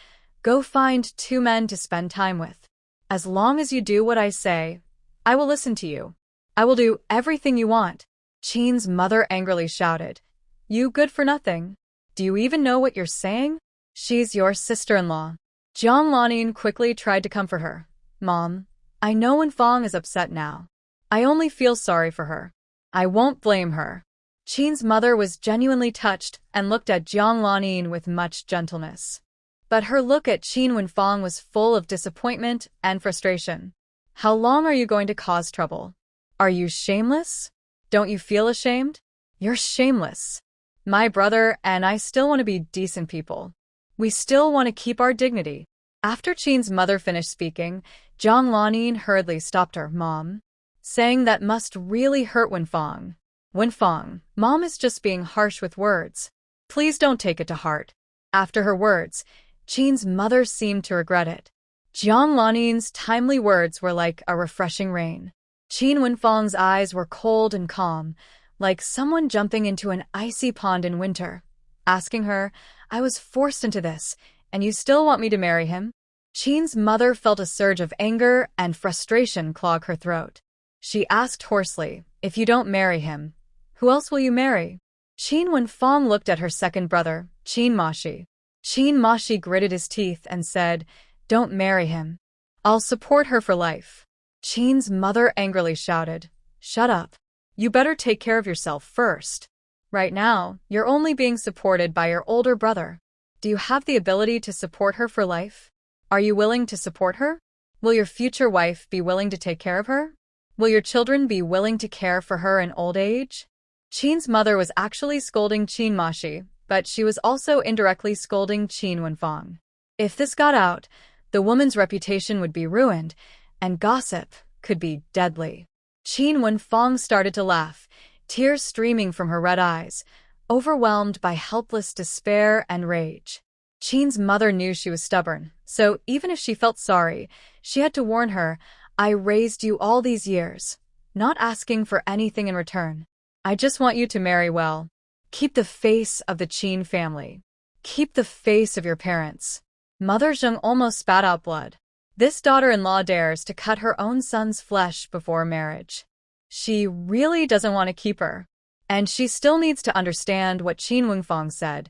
A: "Go find 2 men to spend time with. As long as you do what I say, I will listen to you. I will do everything you want." Qin's mother angrily shouted, "You good for nothing. Do you even know what you're saying? She's your sister-in-law." Jiang Lanin quickly tried to comfort her. "Mom, I know Wenfeng is upset now. I only feel sorry for her. I won't blame her." Qin's mother was genuinely touched and looked at Jiang Lanin with much gentleness. But her look at Qin Wenfeng was full of disappointment and frustration. "How long are you going to cause trouble? Are you shameless? Don't you feel ashamed? You're shameless. My brother and I still want to be decent people. We still want to keep our dignity." After Qin's mother finished speaking, Jiang Lanin hurriedly stopped her. "Mom," saying that must really hurt Wenfeng. "Wenfeng, Mom is just being harsh with words. Please don't take it to heart." After her words, Qin's mother seemed to regret it. Jiang Lanin's timely words were like a refreshing rain. Qin Wenfeng's eyes were cold and calm, like someone jumping into an icy pond in winter, asking her, "I was forced into this, and you still want me to marry him?" Qin's mother felt a surge of anger and frustration clog her throat. She asked hoarsely, "If you don't marry him, who else will you marry?" Qin Wenfeng looked at her second brother, Qin Mashi. Qin Mashi gritted his teeth and said, "Don't marry him. I'll support her for life." Qin's mother angrily shouted, "Shut up. You better take care of yourself first. Right now, you're only being supported by your older brother. Do you have the ability to support her for life? Are you willing to support her? Will your future wife be willing to take care of her? Will your children be willing to care for her in old age?" Qin's mother was actually scolding Qin Mashi, but she was also indirectly scolding Qin Wenfeng. If this got out, the woman's reputation would be ruined, and gossip could be deadly. Qin Wenfeng started to laugh, tears streaming from her red eyes, overwhelmed by helpless despair and rage. Qin's mother knew she was stubborn, so even if she felt sorry, she had to warn her, "I raised you all these years, not asking for anything in return. I just want you to marry well. Keep the face of the Qin family. Keep the face of your parents." Mother Zheng almost spat out blood. This daughter-in-law dares to cut her own son's flesh before marriage. She really doesn't want to keep her. And she still needs to understand what Qin Wenfeng said.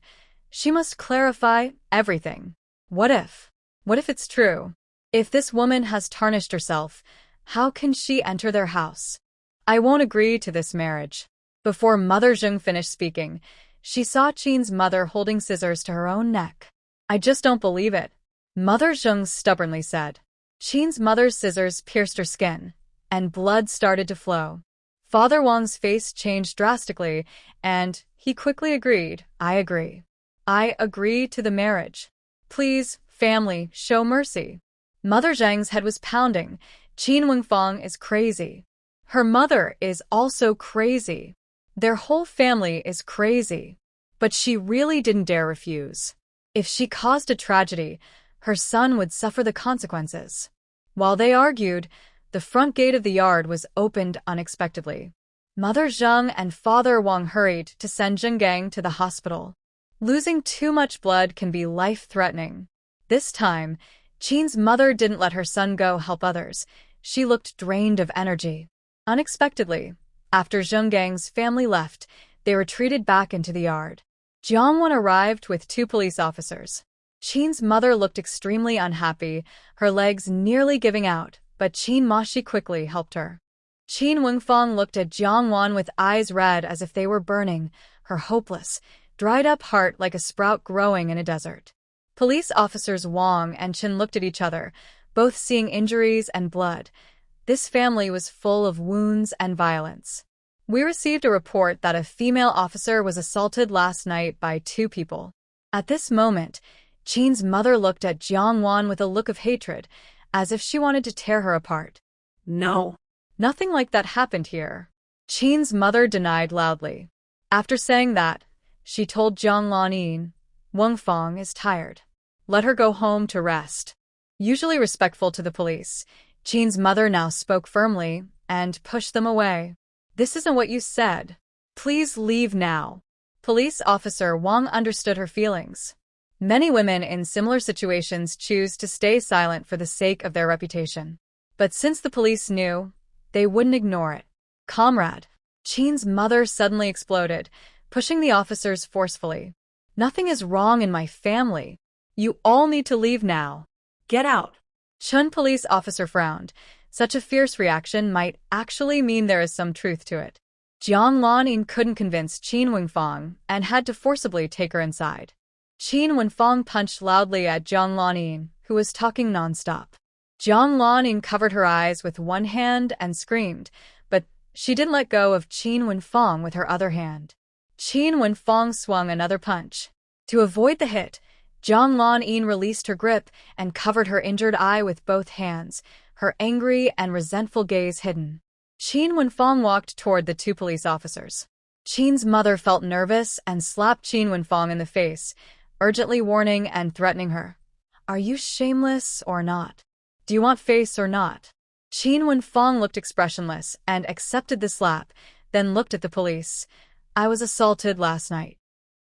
A: She must clarify everything. What if? What if it's true? If this woman has tarnished herself, how can she enter their house? "I won't agree to this marriage." Before Mother Zheng finished speaking, she saw Qin's mother holding scissors to her own neck. "I just don't believe it," Mother Zheng stubbornly said. Qin's mother's scissors pierced her skin, and blood started to flow. Father Wang's face changed drastically, and he quickly agreed, "I agree. I agree to the marriage. Please, family, show mercy." Mother Zheng's head was pounding. Qin Wenfeng is crazy. Her mother is also crazy. Their whole family is crazy. But she really didn't dare refuse. If she caused a tragedy, her son would suffer the consequences. While they argued, the front gate of the yard was opened unexpectedly. Mother Zheng and Father Wang hurried to send Zhenggang to the hospital. Losing too much blood can be life-threatening. This time, Qin's mother didn't let her son go help others. She looked drained of energy. Unexpectedly, after Zhenggang's family left, they retreated back into the yard. Jiangwan arrived with 2 police officers. Qin's mother looked extremely unhappy, her legs nearly giving out, but Qin Mashi quickly helped her. Qin Wenfeng looked at Jiangwan with eyes red as if they were burning, her hopeless, dried-up heart like a sprout growing in a desert. Police officers Wang and Chen looked at each other, both seeing injuries and blood. This family was full of wounds and violence. "We received a report that a female officer was assaulted last night by 2 people. At this moment, Qin's mother looked at Jiangwan with a look of hatred, as if she wanted to tear her apart.
B: "No.
A: Nothing like that happened here." Qin's mother denied loudly. After saying that, she told Jiang Lanin, "Wenfeng is tired. Let her go home to rest. Usually respectful to the police, Qin's mother now spoke firmly and pushed them away. This isn't what you said. Please leave now. Police officer Wang understood her feelings. Many women in similar situations choose to stay silent for the sake of their reputation. But since the police knew, they wouldn't ignore it. Comrade. Qin's mother suddenly exploded, pushing the officers forcefully. Nothing is wrong in my family. You all need to leave now.
B: Get out.
A: Chun police officer frowned. Such a fierce reaction might actually mean there is some truth to it. Jiang Lanyin couldn't convince Qin Wenfang and had to forcibly take her inside. Qin Wenfang punched loudly at Jiang Lanyin, who was talking nonstop. Jiang Lanyin covered her eyes with one hand and screamed, but she didn't let go of Qin Wenfang with her other hand. Qin Wenfang swung another punch. To avoid the hit, Jiang Lanyin released her grip and covered her injured eye with both hands, her angry and resentful gaze hidden. Qin Wenfang walked toward the two police officers. Qin's mother felt nervous and slapped Qin Wenfang in the face, urgently warning and threatening her. Are you shameless or not? Do you want face or not? Qin Wenfang looked expressionless and accepted the slap, then looked at the police. I was assaulted last night.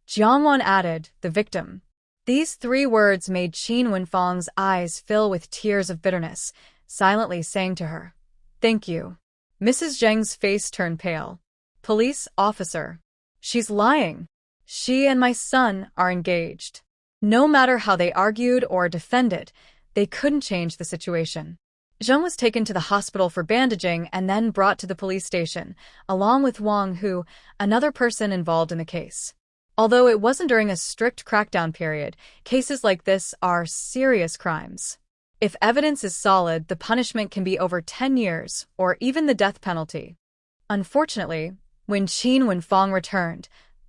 A: Jiang Wan added, the victim. These 3 words made Qin Wenfang's eyes fill with tears of bitterness, silently saying to her, Thank you. Mrs. Zheng's face turned pale. Police officer. She's lying. She and my son are engaged. No matter how they argued or defended, they couldn't change the situation. Zheng was taken to the hospital for bandaging and then brought to the police station, along with Wang Hu, another person involved in the case. Although it wasn't during a strict crackdown period, cases like this are serious crimes. If evidence is solid, the punishment can be over 10 years, or even the death penalty. Unfortunately, when Qin Wenfang returned,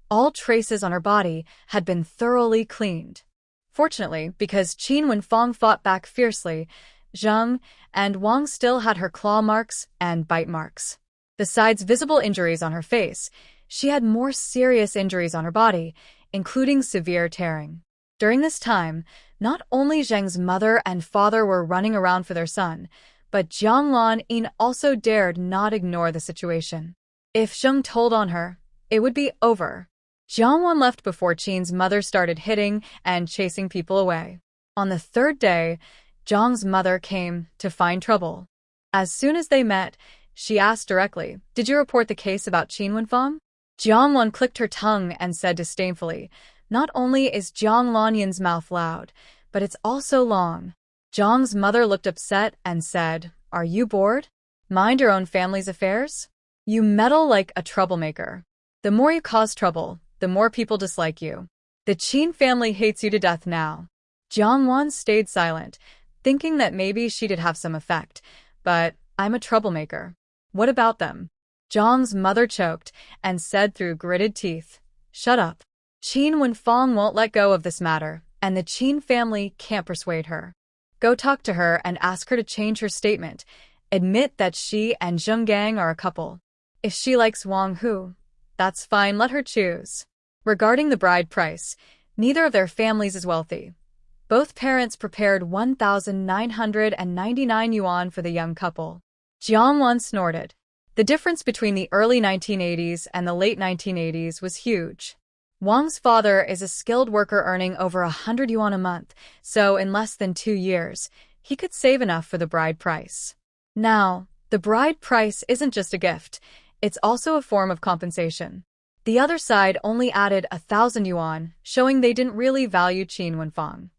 A: all traces on her body had been thoroughly cleaned. Fortunately, because Qin Wenfang fought back fiercely, Zheng and Wang still had her claw marks and bite marks. Besides visible injuries on her face, she had more serious injuries on her body, including severe tearing. During this time, not only Zheng's mother and father were running around for their son, but Jiang Lanyin also dared not ignore the situation. If Zheng told on her, it would be over. Jiang Wan left before Qin's mother started hitting and chasing people away. On the 3rd day, Zheng's mother came to find trouble. As soon as they met, she asked directly, Did you report the case about Qin Wenfang? Jiang Wan clicked her tongue and said disdainfully, Not only is Jiang Lanyin's mouth loud, but it's also long. Zheng's mother looked upset and said, Are you bored? Mind your own family's affairs? You meddle like a troublemaker. The more you cause trouble, the more people dislike you. The Qin family hates you to death now. Jiang Wan stayed silent, thinking that maybe she did have some effect, but I'm a troublemaker. What about them? Zheng's mother choked and said through gritted teeth, Shut up. Qin Wenfang won't let go of this matter, and the Qin family can't persuade her. Go talk to her and ask her to change her statement. Admit that she and Zheng Gang are a couple. If she likes Wang Hu, that's fine, let her choose. Regarding the bride price, neither of their families is wealthy. Both parents prepared 1,999 yuan for the young couple. Jiang Wan snorted. The difference between the early 1980s and the late 1980s was huge. Wang's father is a skilled worker earning over 100 yuan a month, so in less than 2 years, he could save enough for the bride price. Now, the bride price isn't just a gift, it's also a form of compensation. The other side only added 1,000 yuan, showing they didn't really value Qin Wenfang.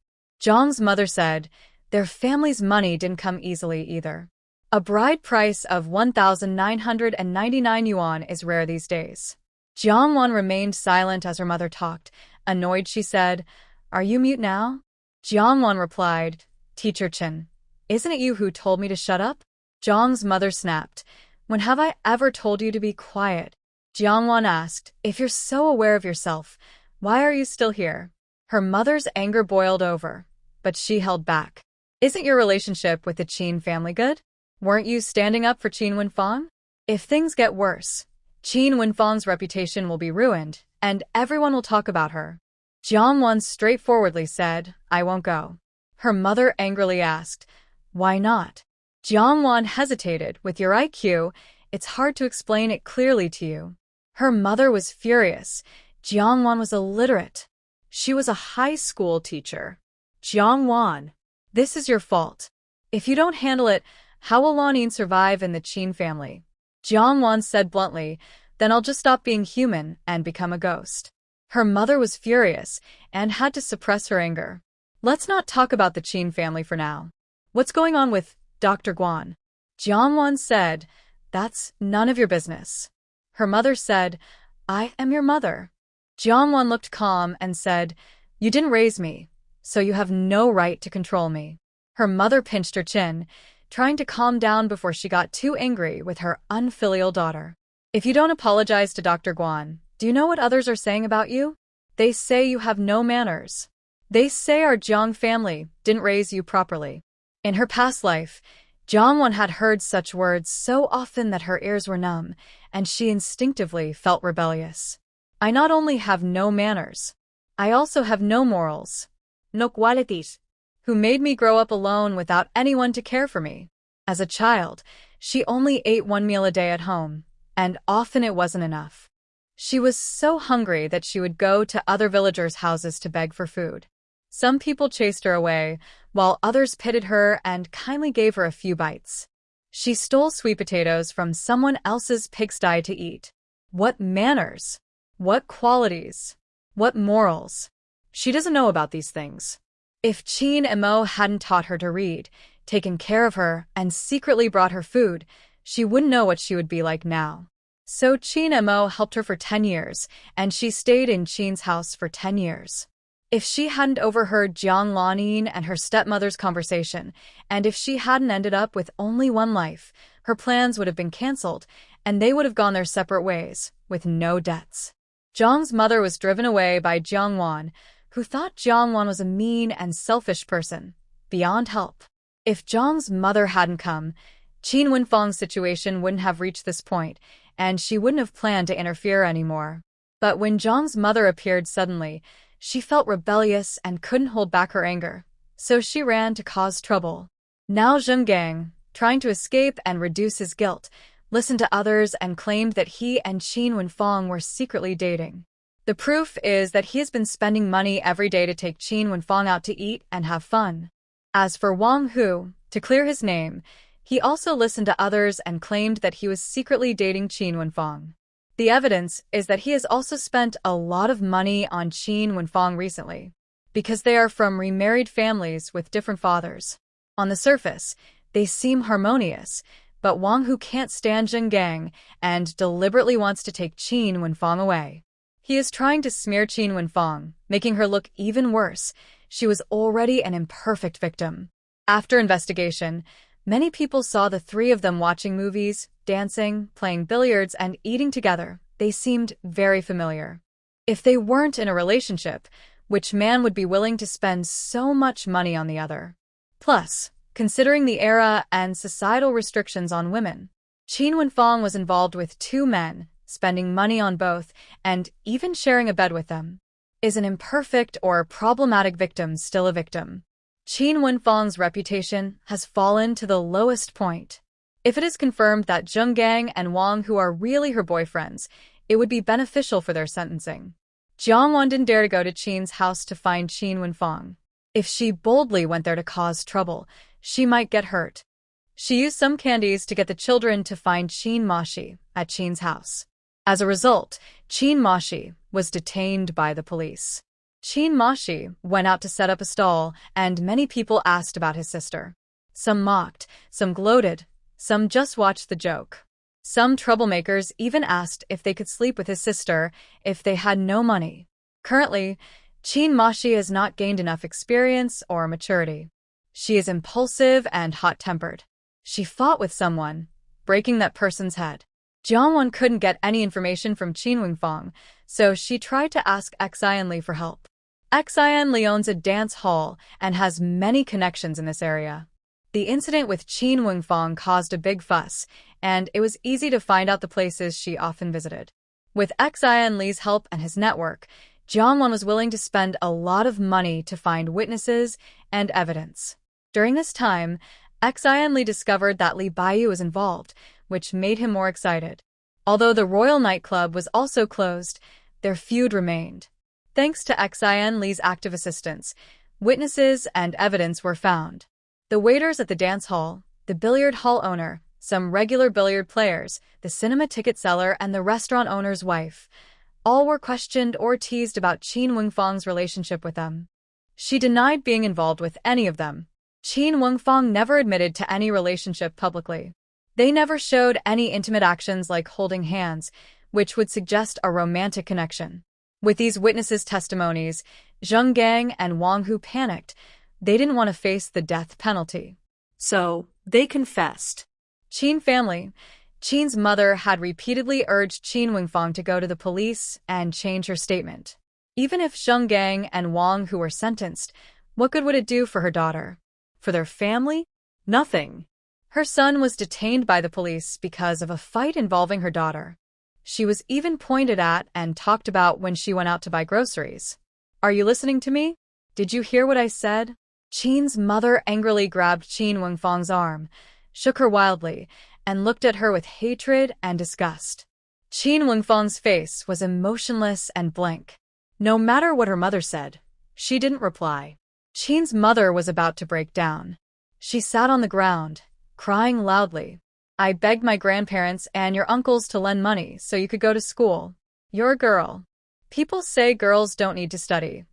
A: Zheng's mother said, their family's money didn't come easily either. A bride price of 1,999 yuan is rare these days. Jiang Wan remained silent as her mother talked. Annoyed, she said, Are you mute now? Jiang Wan replied, Teacher Chen, isn't it you who told me to shut up? Zheng's mother snapped. When have I ever told you to be quiet? Jiang Wan asked, If you're so aware of yourself, why are you still here? Her mother's anger boiled over, but she held back. Isn't your relationship with the Qin family good? Weren't you standing up for Qin Wenfang? If things get worse, Qin Wenfang's reputation will be ruined, and everyone will talk about her. Jiang Wan straightforwardly said, I won't go. Her mother angrily asked, "Why not?" Jiangwan hesitated. "With your IQ, it's hard to explain it clearly to you." Her mother was furious. Jiangwan was illiterate. She was a high school teacher. "Jiangwan, this is your fault. If you don't handle it, how will Lanin survive in the Qin family?" Jiangwan said bluntly, "Then I'll just stop being human and become a ghost." Her mother was furious and had to suppress her anger. "Let's not talk about the Qin family for now. What's going on with Dr. Guan?" Jiangwan said, "That's none of your business." Her mother said, "I am your mother." Jiangwan looked calm and said, "You didn't raise me, so you have no right to control me." Her mother pinched her chin, trying to calm down before she got too angry with her unfilial daughter. "If you don't apologize to Dr. Guan, do you know what others are saying about you? They say you have no manners. They say our Jiang family didn't raise you properly." In her past life, Jiangwan had heard such words so often that her ears were numb, and she instinctively felt rebellious. "I not only have no manners, I also have no morals. No qualities. Who made me grow up alone without anyone to care for me?" As a child, she only ate one meal a day at home, and often it wasn't enough. She was so hungry that she would go to other villagers' houses to beg for food. Some people chased her away, while others pitied her and kindly gave her a few bites. She stole sweet potatoes from someone else's pigsty to eat. What manners? What qualities? What morals? She doesn't know about these things. If Qin and Mo hadn't taught her to read, taken care of her, and secretly brought her food, she wouldn't know what she would be like now. So Qin and Mo helped her for 10 years, and she stayed in Qin's house for 10 years. If she hadn't overheard Jiang Lanin and her stepmother's conversation, and if she hadn't ended up with only one life, her plans would have been cancelled, and they would have gone their separate ways, with no debts. Jiang's mother was driven away by Jiangwan, who thought Jiangwan was a mean and selfish person, beyond help. If Jiang's mother hadn't come, Qin Wenfeng's situation wouldn't have reached this point, and she wouldn't have planned to interfere anymore. But when Jiang's mother appeared suddenly, she felt rebellious and couldn't hold back her anger, so she ran to cause trouble. Now Zhenggang, trying to escape and reduce his guilt, listened to others and claimed that he and Qin Wenfeng were secretly dating. The proof is that he has been spending money every day to take Qin Wenfeng out to eat and have fun. As for Wang Hu, to clear his name, he also listened to others and claimed that he was secretly dating Qin Wenfeng. The evidence is that he has also spent a lot of money on Qin Wenfeng recently, because they are from remarried families with different fathers. On the surface, they seem harmonious, but Wang Hu can't stand Zhenggang and deliberately wants to take Qin Wenfeng away. He is trying to smear Qin Wenfeng, making her look even worse. She was already an imperfect victim. After investigation, many people saw the three of them watching movies, dancing, playing billiards, and eating together. They seemed very familiar. If they weren't in a relationship, which man would be willing to spend so much money on the other? Plus, considering the era and societal restrictions on women, Qin Wenfeng was involved with 2 men, spending money on both, and even sharing a bed with them. Is an imperfect or problematic victim still a victim? Qin Wenfeng's reputation has fallen to the lowest point. If it is confirmed that Zhenggang and Wang Hu are really her boyfriends, it would be beneficial for their sentencing. Jiangwan didn't dare to go to Qin's house to find Qin Wenfeng. If she boldly went there to cause trouble, she might get hurt. She used some candies to get the children to find Qin Mashi at Qin's house. As a result, Qin Mashi was detained by the police. Qin Mashi went out to set up a stall, and many people asked about his sister. Some mocked, some gloated, some just watched the joke. Some troublemakers even asked if they could sleep with his sister if they had no money. Currently, Qin Mashi has not gained enough experience or maturity. She is impulsive and hot-tempered. She fought with someone, breaking that person's head. Jiangwan couldn't get any information from Qin Wenfeng, so she tried to ask Xian Li for help. Xian Li owns a dance hall and has many connections in this area. The incident with Qin Wenfeng caused a big fuss, and it was easy to find out the places she often visited. With Xian Li's help and his network, Jiang was willing to spend a lot of money to find witnesses and evidence. During this time, Xian Li discovered that Li Baiyu was involved, which made him more excited. Although the royal nightclub was also closed, their feud remained. Thanks to Xian Li's active assistance, witnesses and evidence were found. The waiters at the dance hall, the billiard hall owner, some regular billiard players, the cinema ticket seller, and the restaurant owner's wife, all were questioned or teased about Qin Wengfang's relationship with them. She denied being involved with any of them. Qin Wengfang never admitted to any relationship publicly. They never showed any intimate actions like holding hands, which would suggest a romantic connection. With these witnesses' testimonies, Zheng Gang and Wang Hu panicked. They didn't want to face the death penalty.
B: So, they confessed.
A: Qin family. Qin's mother had repeatedly urged Qin Wengfang to go to the police and change her statement. Even if Zheng Gang and Wang Hu were sentenced, what good would it do for her daughter? For their family? Nothing. Her son was detained by the police because of a fight involving her daughter. She was even pointed at and talked about when she went out to buy groceries. Are you listening to me? Did you hear what I said? Qin's mother angrily grabbed Qin Wengfang's arm, shook her wildly, and looked at her with hatred and disgust. Qin Wengfang's face was emotionless and blank. No matter what her mother said, she didn't reply. Qin's mother was about to break down. She sat on the ground, crying loudly. I begged my grandparents and your uncles to lend money so you could go to school. You're a girl. People say girls don't need to study.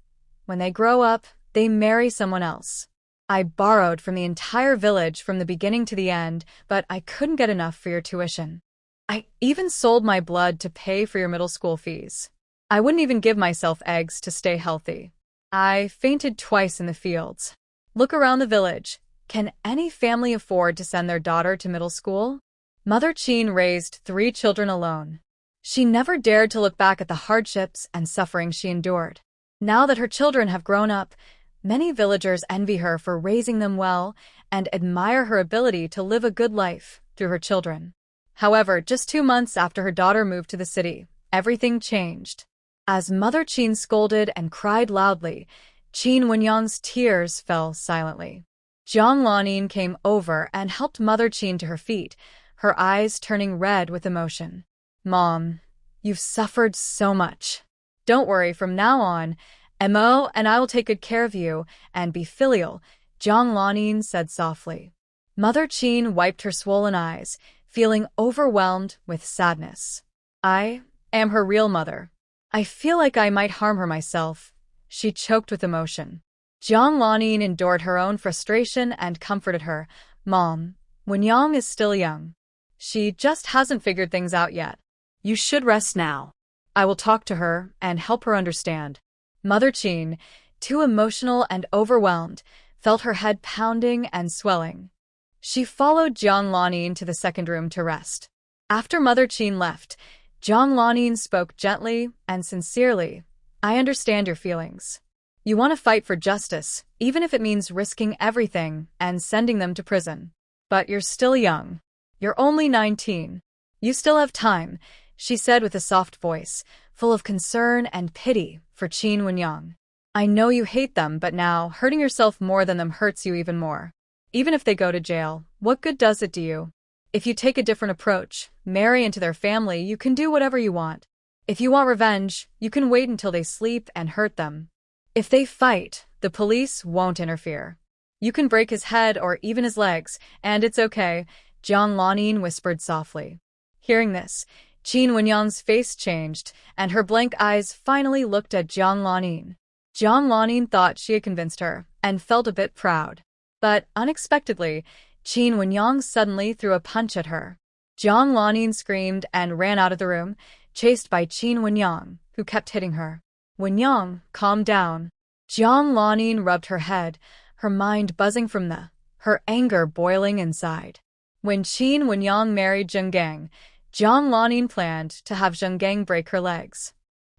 A: When they grow up, they marry someone else. I borrowed from the entire village from the beginning to the end, but I couldn't get enough for your tuition. I even sold my blood to pay for your middle school fees. I wouldn't even give myself eggs to stay healthy. I fainted twice in the fields. Look around the village. Can any family afford to send their daughter to middle school? Mother Qin raised 3 children alone. She never dared to look back at the hardships and suffering she endured. Now that her children have grown up, many villagers envy her for raising them well and admire her ability to live a good life through her children. However, just 2 months after her daughter moved to the city, everything changed. As Mother Qin scolded and cried loudly, Qin Wenyang's tears fell silently. Jiang Lanin came over and helped Mother Qin to her feet, her eyes turning red with emotion. Mom, you've suffered so much. Don't worry, from now on, Mo and I will take good care of you and be filial, Jiang Lanin said softly. Mother Qin wiped her swollen eyes, feeling overwhelmed with sadness. I am her real mother. I feel like I might harm her myself. She choked with emotion. Jiang Lanin endured her own frustration and comforted her. Mom, Wenyang is still young. She just hasn't figured things out yet. You should rest now. I will talk to her and help her understand. Mother Qin, too emotional and overwhelmed, felt her head pounding and swelling. She followed Jiang Lanin to the second room to rest. After Mother Qin left, Jiang Lanin spoke gently and sincerely. I understand your feelings. You want to fight for justice, even if it means risking everything and sending them to prison. But you're still young. You're only 19. You still have time, she said with a soft voice, full of concern and pity for Qin Wenyang. I know you hate them, but now hurting yourself more than them hurts you even more. Even if they go to jail, what good does it do you? If you take a different approach, marry into their family, you can do whatever you want. If you want revenge, you can wait until they sleep and hurt them. If they fight, the police won't interfere. You can break his head or even his legs, and it's okay, Jiang Lanin whispered softly. Hearing this, Qin Wenyang's face changed, and her blank eyes finally looked at Jiang Lanin. Jiang Lanin thought she had convinced her, and felt a bit proud. But, unexpectedly, Qin Wenyang suddenly threw a punch at her. Jiang Lanin screamed and ran out of the room, chased by Qin Wenyang, who kept hitting her. Wenyang, calm down. Jiang Lanin rubbed her head, her mind buzzing from her anger boiling inside. When Qin Wenyang married Zheng Gang, Jiang Lanin planned to have Zheng Gang break her legs.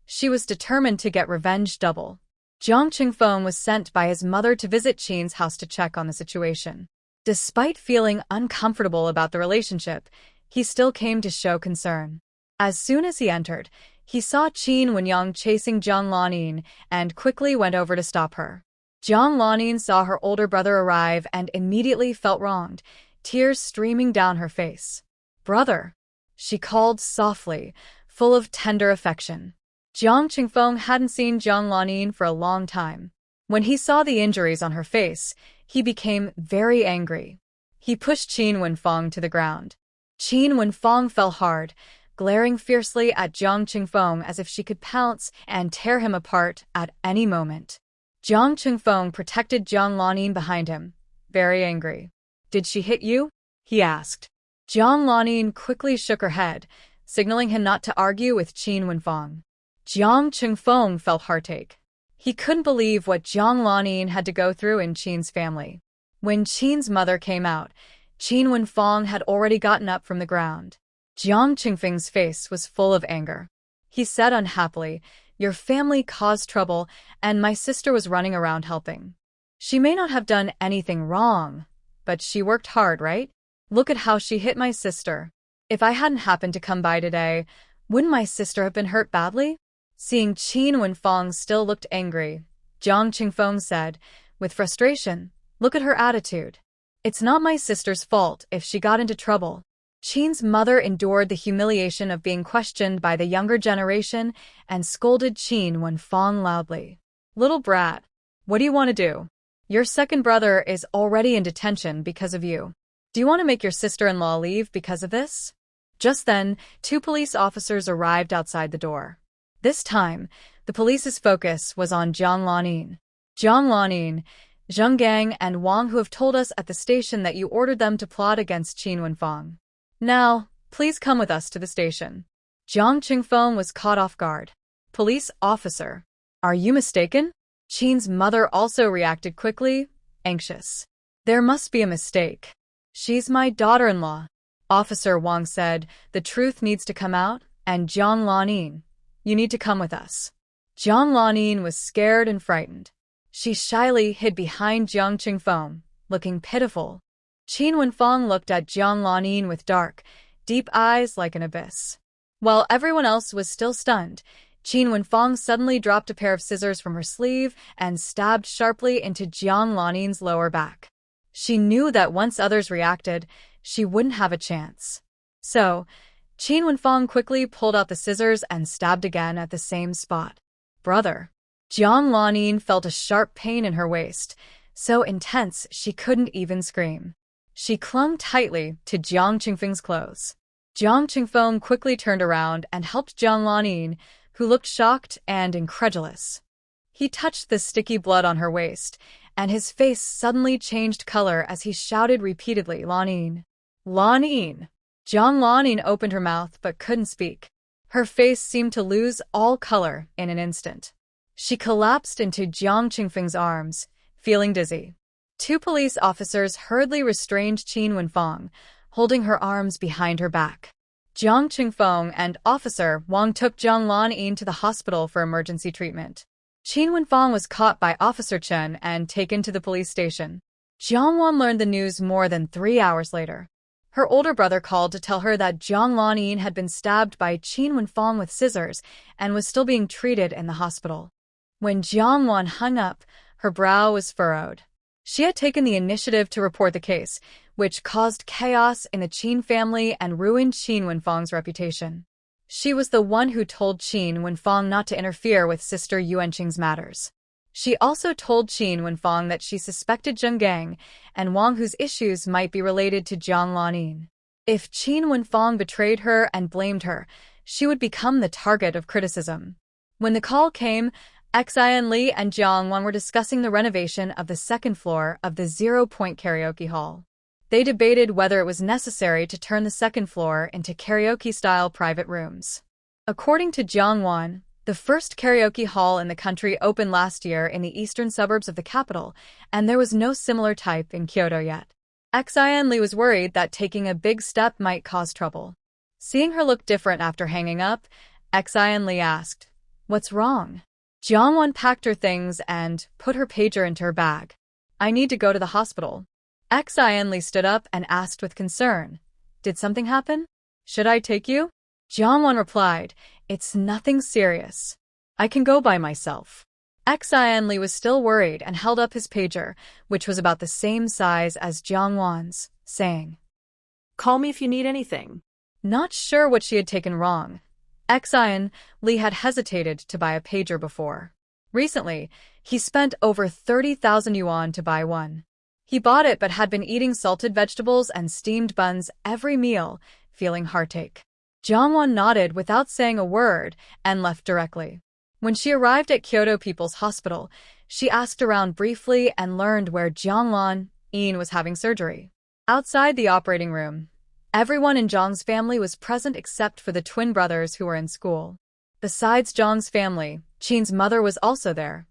A: She was determined to get revenge double. Jiang Qingfeng was sent by his mother to visit Qin's house to check on the situation. Despite feeling uncomfortable about the relationship, he still came to show concern. As soon as he entered, He saw Qin Wenyang chasing Jiang Lanin and quickly went over to stop her. Jiang Lanin saw her older brother arrive and immediately felt wronged, tears streaming down her face. "Brother," she called softly, full of tender affection. Jiang Qingfeng hadn't seen Jiang Lanin for a long time. When he saw the injuries on her face, he became very angry. He pushed Qin Wenfang to the ground. Qin Wenfang fell hard, glaring fiercely at Jiang Qingfeng as if she could pounce and tear him apart at any moment. Jiang Qingfeng protected Jiang Lanin behind him, very angry. "Did she hit you?" he asked. Jiang Lanin quickly shook her head, signaling him not to argue with Qin Wenfang. Jiang Qingfeng felt heartache. He couldn't believe what Jiang Lanin had to go through in Qin's family. When Qin's mother came out, Qin Wenfang had already gotten up from the ground. Jiang Qingfeng's face was full of anger. He said unhappily, "Your family caused trouble, and my sister was running around helping. She may not have done anything wrong, but she worked hard, right? Look at how she hit my sister. If I hadn't happened to come by today, wouldn't my sister have been hurt badly?" Seeing Qin Wenfang still looked angry, Jiang Qingfeng said, with frustration, "Look at her attitude. It's not my sister's fault if she got into trouble." Qin's mother endured the humiliation of being questioned by the younger generation and scolded Qin Wenfang loudly. "Little brat, what do you want to do? Your second brother is already in detention because of you. Do you want to make your sister-in-law leave because of this?" Just then, 2 police officers arrived outside the door. This time, the police's focus was on Jiang Lanin. "Jiang Lanin, Zheng Gang and Wang Hu have told us at the station that you ordered them to plot against Qin Wenfang. Now, please come with us to the station." Jiang Qingfeng was caught off guard. "Police officer, are you mistaken?" Qin's mother also reacted quickly, anxious. "There must be a mistake. She's my daughter-in-law." Officer Wang said, "The truth needs to come out, and Jiang Lanin, you need to come with us." Jiang Lanin was scared and frightened. She shyly hid behind Jiang Qingfeng, looking pitiful. Qin Wenfang looked at Jiang Lanin with dark, deep eyes like an abyss. While everyone else was still stunned, Qin Wenfang suddenly dropped a pair of scissors from her sleeve and stabbed sharply into Jiang Lanin's lower back. She knew that once others reacted, she wouldn't have a chance. So, Qin Wenfang quickly pulled out the scissors and stabbed again at the same spot. "Brother." Jiang Lanin felt a sharp pain in her waist, so intense she couldn't even scream. She clung tightly to Jiang Qingfeng's clothes. Jiang Qingfeng quickly turned around and helped Jiang Lanin, who looked shocked and incredulous. He touched the sticky blood on her waist, and his face suddenly changed color as he shouted repeatedly, "Lanin! Lanin!" Jiang Lanin opened her mouth but couldn't speak. Her face seemed to lose all color in an instant. She collapsed into Jiang Qingfeng's arms, feeling dizzy. 2 police officers hurriedly restrained Qin Wenfang, holding her arms behind her back. Jiang Qingfeng and Officer Wang took Jiang Lanin to the hospital for emergency treatment. Qin Wenfang was caught by Officer Chen and taken to the police station. Jiang Wan learned the news more than 3 hours later. Her older brother called to tell her that Jiang Lanin had been stabbed by Qin Wenfang with scissors and was still being treated in the hospital. When Jiang Wan hung up, her brow was furrowed. She had taken the initiative to report the case, which caused chaos in the Qin family and ruined Qin Wenfang's reputation. She was the one who told Qin Wenfang not to interfere with Sister Yuanqing's matters. She also told Qin Wenfang that she suspected Zheng Gang and Wang Hu's issues might be related to Jiang Lanin. If Qin Wenfang betrayed her and blamed her, she would become the target of criticism. When the call came, Xian Li and Jiang Wan were discussing the renovation of the 2nd floor of the 0-point karaoke hall. They debated whether it was necessary to turn the 2nd floor into karaoke-style private rooms. According to Jiang Wan, the first karaoke hall in the country opened last year in the eastern suburbs of the capital, and there was no similar type in Kyoto yet. Xian Li was worried that taking a big step might cause trouble. Seeing her look different after hanging up, Xian Li asked, "What's wrong?" Jiang Wan packed her things and put her pager into her bag. "I need to go to the hospital." Xian Li stood up and asked with concern, "Did something happen? Should I take you?" Jiang Wan replied, It's nothing serious. I can go by myself. Xian Li was still worried and held up his pager, which was about the same size as Jiang Wan's, saying,
B: Call me if you need anything.
A: Not sure what she had taken wrong. Xian Li had hesitated to buy a pager before. Recently, he spent over 30,000 yuan to buy one. He bought it but had been eating salted vegetables and steamed buns every meal, feeling heartache. Jiang Wan nodded without saying a word and left directly. When she arrived at Kyoto People's Hospital, she asked around briefly and learned where Jiang Lan Yin was having surgery. Outside the operating room, everyone in Zhang's family was present except for the twin brothers who were in school. Besides Zhang's family, Qin's mother was also there.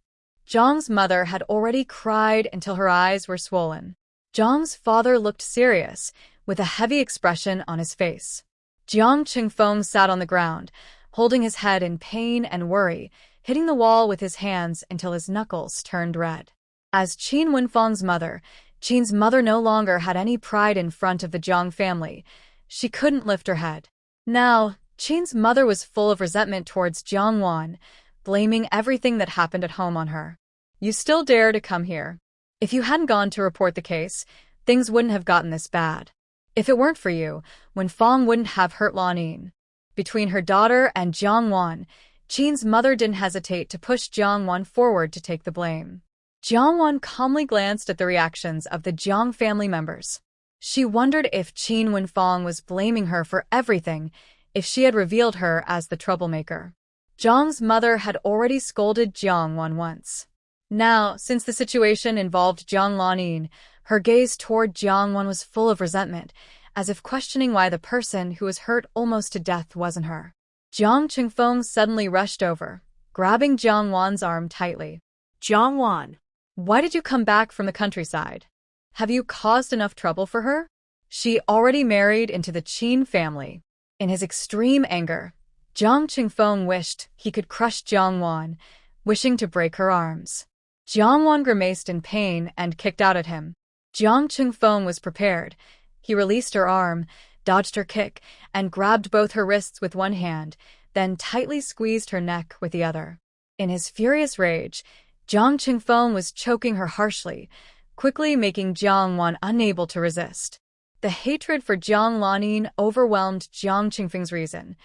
A: Zhang's mother had already cried until her eyes were swollen. Zhang's father looked serious, with a heavy expression on his face. Jiang Qingfeng sat on the ground, holding his head in pain and worry, hitting the wall with his hands until his knuckles turned red. As Qin Wenfang's mother, Qin's mother no longer had any pride in front of the Zhang family. She couldn't lift her head. Now, Qin's mother was full of resentment towards Jiang Wan, blaming everything that happened at home on her. You still dare to come here. If you hadn't gone to report the case, things wouldn't have gotten this bad. If it weren't for you, Wenfang wouldn't have hurt Lan Yin. Between her daughter and Jiang Wan, Qin's mother didn't hesitate to push Jiang Wan forward to take the blame. Jiang Wan calmly glanced at the reactions of the Jiang family members. She wondered if Qin Wenfang was blaming her for everything, if she had revealed her as the troublemaker. Jiang's mother had already scolded Jiang Wan once. Now, since the situation involved Jiang Lanyin, her gaze toward Jiang Wan was full of resentment, as if questioning why the person who was hurt almost to death wasn't her. Jiang Qingfeng suddenly rushed over, grabbing Jiang Wan's arm tightly.
B: Jiang Wan.
A: Why did you come back from the countryside? Have you caused enough trouble for her? She already married into the Qin family. In his extreme anger, Jiang Qingfeng wished he could crush Jiang Wan, wishing to break her arms. Jiang Wan grimaced in pain and kicked out at him. Jiang Qingfeng was prepared. He released her arm, dodged her kick, and grabbed both her wrists with one hand, then tightly squeezed her neck with the other. In his furious rage, Jiang Qingfeng was choking her harshly, quickly making Jiang Wan unable to resist. The hatred for Jiang Lanyin overwhelmed Jiang Qingfeng's reason.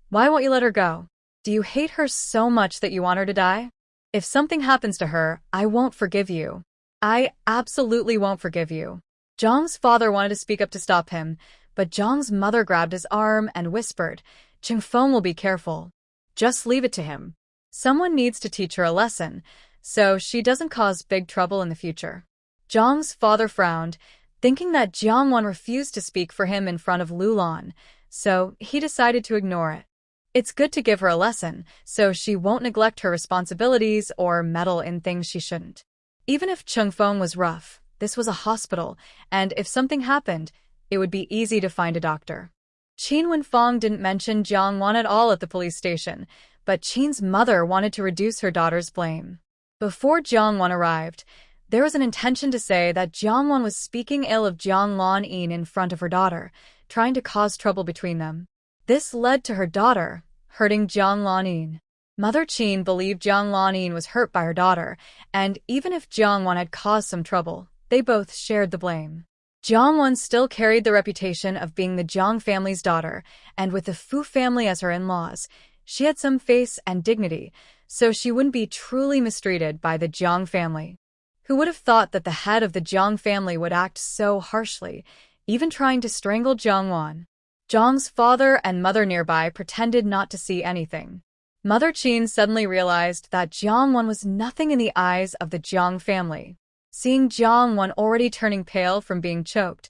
A: Why won't you let her go? Do you hate her so much that you want her to die? If something happens to her, I won't forgive you. I absolutely won't forgive you. Zhang's father wanted to speak up to stop him, but Zhang's mother grabbed his arm and whispered, Qingfeng will be careful. Just leave it to him. Someone needs to teach her a lesson, so she doesn't cause big trouble in the future. Zhang's father frowned, thinking that Jiang Wan refused to speak for him in front of Lulan, so he decided to ignore it. It's good to give her a lesson, so she won't neglect her responsibilities or meddle in things she shouldn't. Even if Qingfeng was rough, this was a hospital, and if something happened, it would be easy to find a doctor. Qin Wenfang didn't mention Jiang Wan at all at the police station, but Qin's mother wanted to reduce her daughter's blame. Before Jiang Wan arrived, there was an intention to say that Jiang Wan was speaking ill of Jiang Lanyin in front of her daughter, trying to cause trouble between them. This led to her daughter hurting Jiang Lanyin. Mother Qin believed Jiang Lanyin was hurt by her daughter, and even if Jiang Wan had caused some trouble, they both shared the blame. Jiang Wan still carried the reputation of being the Jiang family's daughter, and with the Fu family as her in-laws, she had some face and dignity, so she wouldn't be truly mistreated by the Jiang family. Who would have thought that the head of the Jiang family would act so harshly, even trying to strangle Jiang Wan? Zhang's father and mother nearby pretended not to see anything. Mother Qin suddenly realized that Jiang Wan was nothing in the eyes of the Jiang family. Seeing Jiang Wan already turning pale from being choked,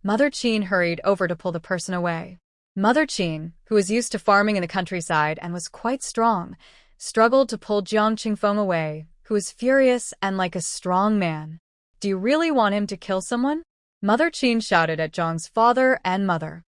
A: Mother Qin hurried over to pull the person away. Mother Qin, who was used to farming in the countryside and was quite strong, struggled to pull Jiang Qingfeng away, who was furious and like a strong man. Do you really want him to kill someone? Mother Qin shouted at Zhang's father and mother.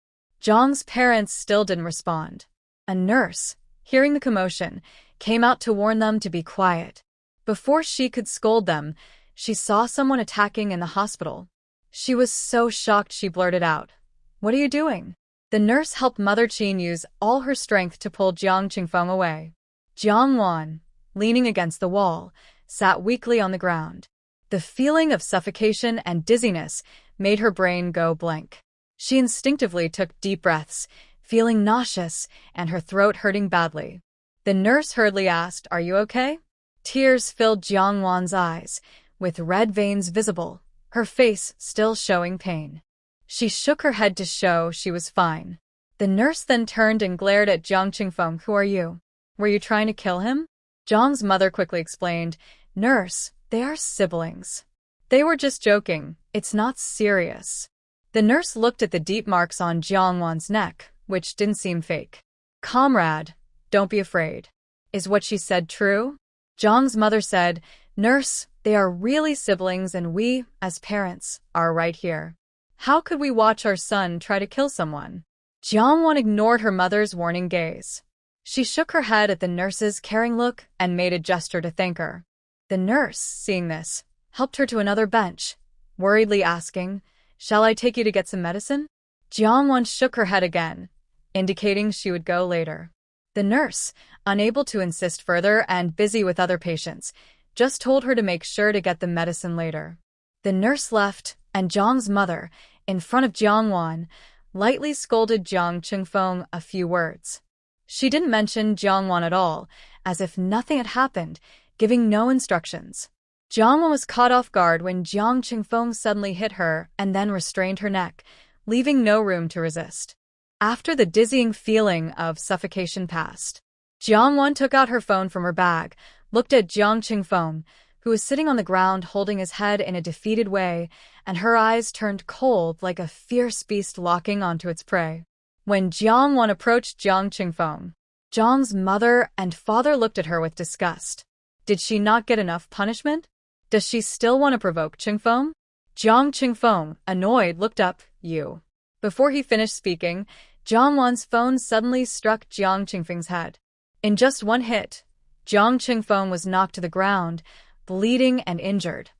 A: Zhang's parents still didn't respond. A nurse, hearing the commotion, came out to warn them to be quiet. Before she could scold them, she saw someone attacking in the hospital. She was so shocked she blurted out, "What are you doing?" The nurse helped Mother Qin use all her strength to pull Jiang Qingfeng away. Jiang Wan, leaning against the wall, sat weakly on the ground. The feeling of suffocation and dizziness made her brain go blank. She instinctively took deep breaths, feeling nauseous and her throat hurting badly. The nurse hurriedly asked, "Are you okay?" Tears filled Jiang Wan's eyes, with red veins visible, her face still showing pain. She shook her head to show she was fine. The nurse then turned and glared at Jiang Qingfeng. "Who are you? Were you trying to kill him?" Jiang's mother quickly explained, "Nurse, they are siblings. They were just joking. It's not serious." The nurse looked at the deep marks on Jiang Wan's neck, which didn't seem fake. "Comrade, don't be afraid. Is what she said true?" Jiang's mother said, "Nurse, they are really siblings and we, as parents, are right here. How could we watch our son try to kill someone?" Jiang Wan ignored her mother's warning gaze. She shook her head at the nurse's caring look and made a gesture to thank her. The nurse, seeing this, helped her to another bench, worriedly asking, "Shall I take you to get some medicine?" Jiang Wan shook her head again, indicating she would go later. The nurse, unable to insist further and busy with other patients, just told her to make sure to get the medicine later. The nurse left, and Jiang's mother, in front of Jiang Wan, lightly scolded Jiang Qingfeng a few words. She didn't mention Jiang Wan at all, as if nothing had happened, giving no instructions. Jiang Wan was caught off guard when Jiang Qingfeng suddenly hit her and then restrained her neck, leaving no room to resist. After the dizzying feeling of suffocation passed, Jiang Wan took out her phone from her bag, looked at Jiang Qingfeng, who was sitting on the ground holding his head in a defeated way, and her eyes turned cold like a fierce beast locking onto its prey. When Jiang Wan approached Jiang Qingfeng, Jiang's mother and father looked at her with disgust. Did she not get enough punishment? Does she still want to provoke Qingfeng? Jiang Qingfeng, annoyed, looked up. "You." Before he finished speaking, Jiang Wan's phone suddenly struck Jiang Qingfeng's head. In just one hit, Jiang Qingfeng was knocked to the ground, bleeding and injured.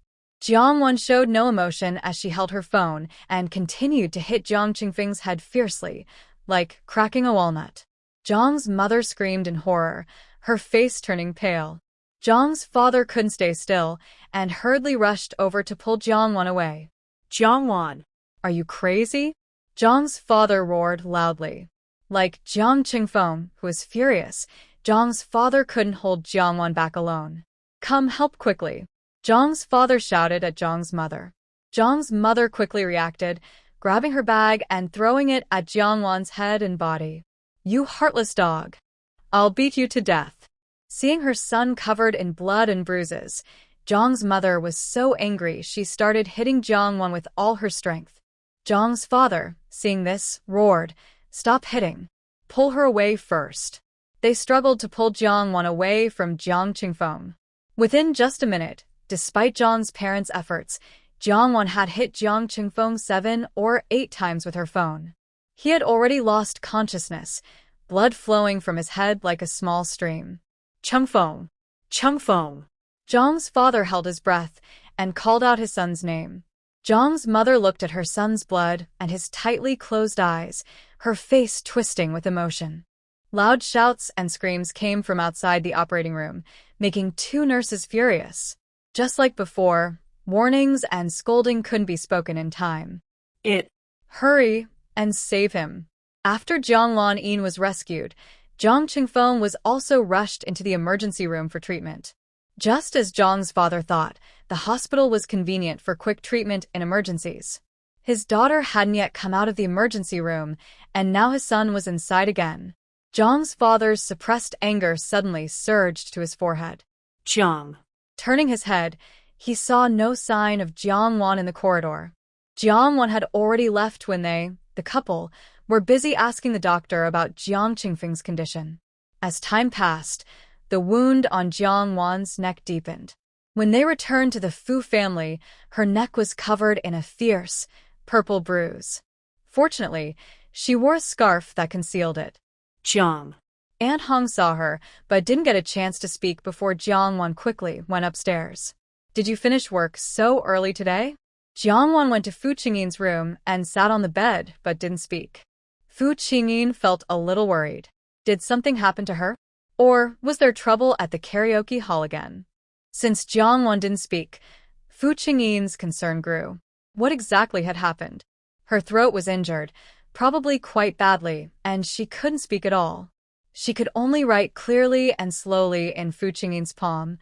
A: Jiang Wan showed no emotion as she held her phone and continued to hit Jiang Qingfeng's head fiercely, like cracking a walnut. Jiang's mother screamed in horror, her face turning pale. Jiang's father couldn't stay still and hurriedly rushed over to pull Jiang Wan away.
B: Jiang Wan,
A: "Are you crazy?" Jiang's father roared loudly. Like Jiang Qingfeng, who was furious, Jiang's father couldn't hold Jiang Wan back alone. "Come help quickly," Jiang's father shouted at Jiang's mother. Jiang's mother quickly reacted, grabbing her bag and throwing it at Jiang Wan's head and body. "You heartless dog! I'll beat you to death." Seeing her son covered in blood and bruises, Jiang's mother was so angry she started hitting Jiang Wan with all her strength. Jiang's father, seeing this, roared, "Stop hitting. Pull her away first." They struggled to pull Jiang Wan away from Jiang Qingfeng. Within just a minute, despite Jiang's parents' efforts, Jiang Wan had hit Jiang Qingfeng 7 or 8 times with her phone. He had already lost consciousness, blood flowing from his head like a small stream. "Qingfeng! Qingfeng!" Jiang's father held his breath and called out his son's name. Jiang's mother looked at her son's blood and his tightly closed eyes, her face twisting with emotion. Loud shouts and screams came from outside the operating room, making 2 nurses furious. Just like before, warnings and scolding couldn't be spoken in time. Hurry and save him." After Jiang Wan was rescued, Jiang Qingfeng was also rushed into the emergency room for treatment. Just as Jiang's father thought, the hospital was convenient for quick treatment in emergencies. His daughter hadn't yet come out of the emergency room, and now his son was inside again. Jiang's father's suppressed anger suddenly surged to his forehead.
B: Jiang.
A: Turning his head, he saw no sign of Jiang Wan in the corridor. Jiang Wan had already left when they, the couple, were busy asking the doctor about Jiang Qingfeng's condition. As time passed, the wound on Jiang Wan's neck deepened. When they returned to the Fu family, her neck was covered in a fierce, purple bruise. Fortunately, she wore a scarf that concealed it.
B: Jiang.
A: Aunt Hong saw her, but didn't get a chance to speak before Jiang Wan quickly went upstairs. "Did you finish work so early today?" Jiang Wan went to Fu Qingyin's room and sat on the bed, but didn't speak. Fu Qingyin felt a little worried. Did something happen to her? Or was there trouble at the karaoke hall again? Since Jiang Wan didn't speak, Fu Qingyin's concern grew. What exactly had happened? Her throat was injured, probably quite badly, and she couldn't speak at all. She could only write clearly and slowly in Fu Qingyin's palm.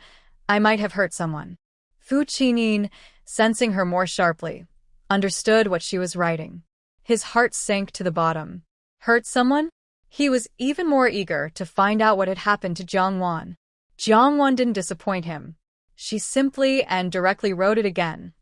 A: I might have hurt someone. Fu Qingyin, sensing her more sharply, understood what she was writing. His heart sank to the bottom. Hurt someone? He was even more eager to find out what had happened to Jiang Wan. Jiang Wan didn't disappoint him. She simply and directly wrote it again.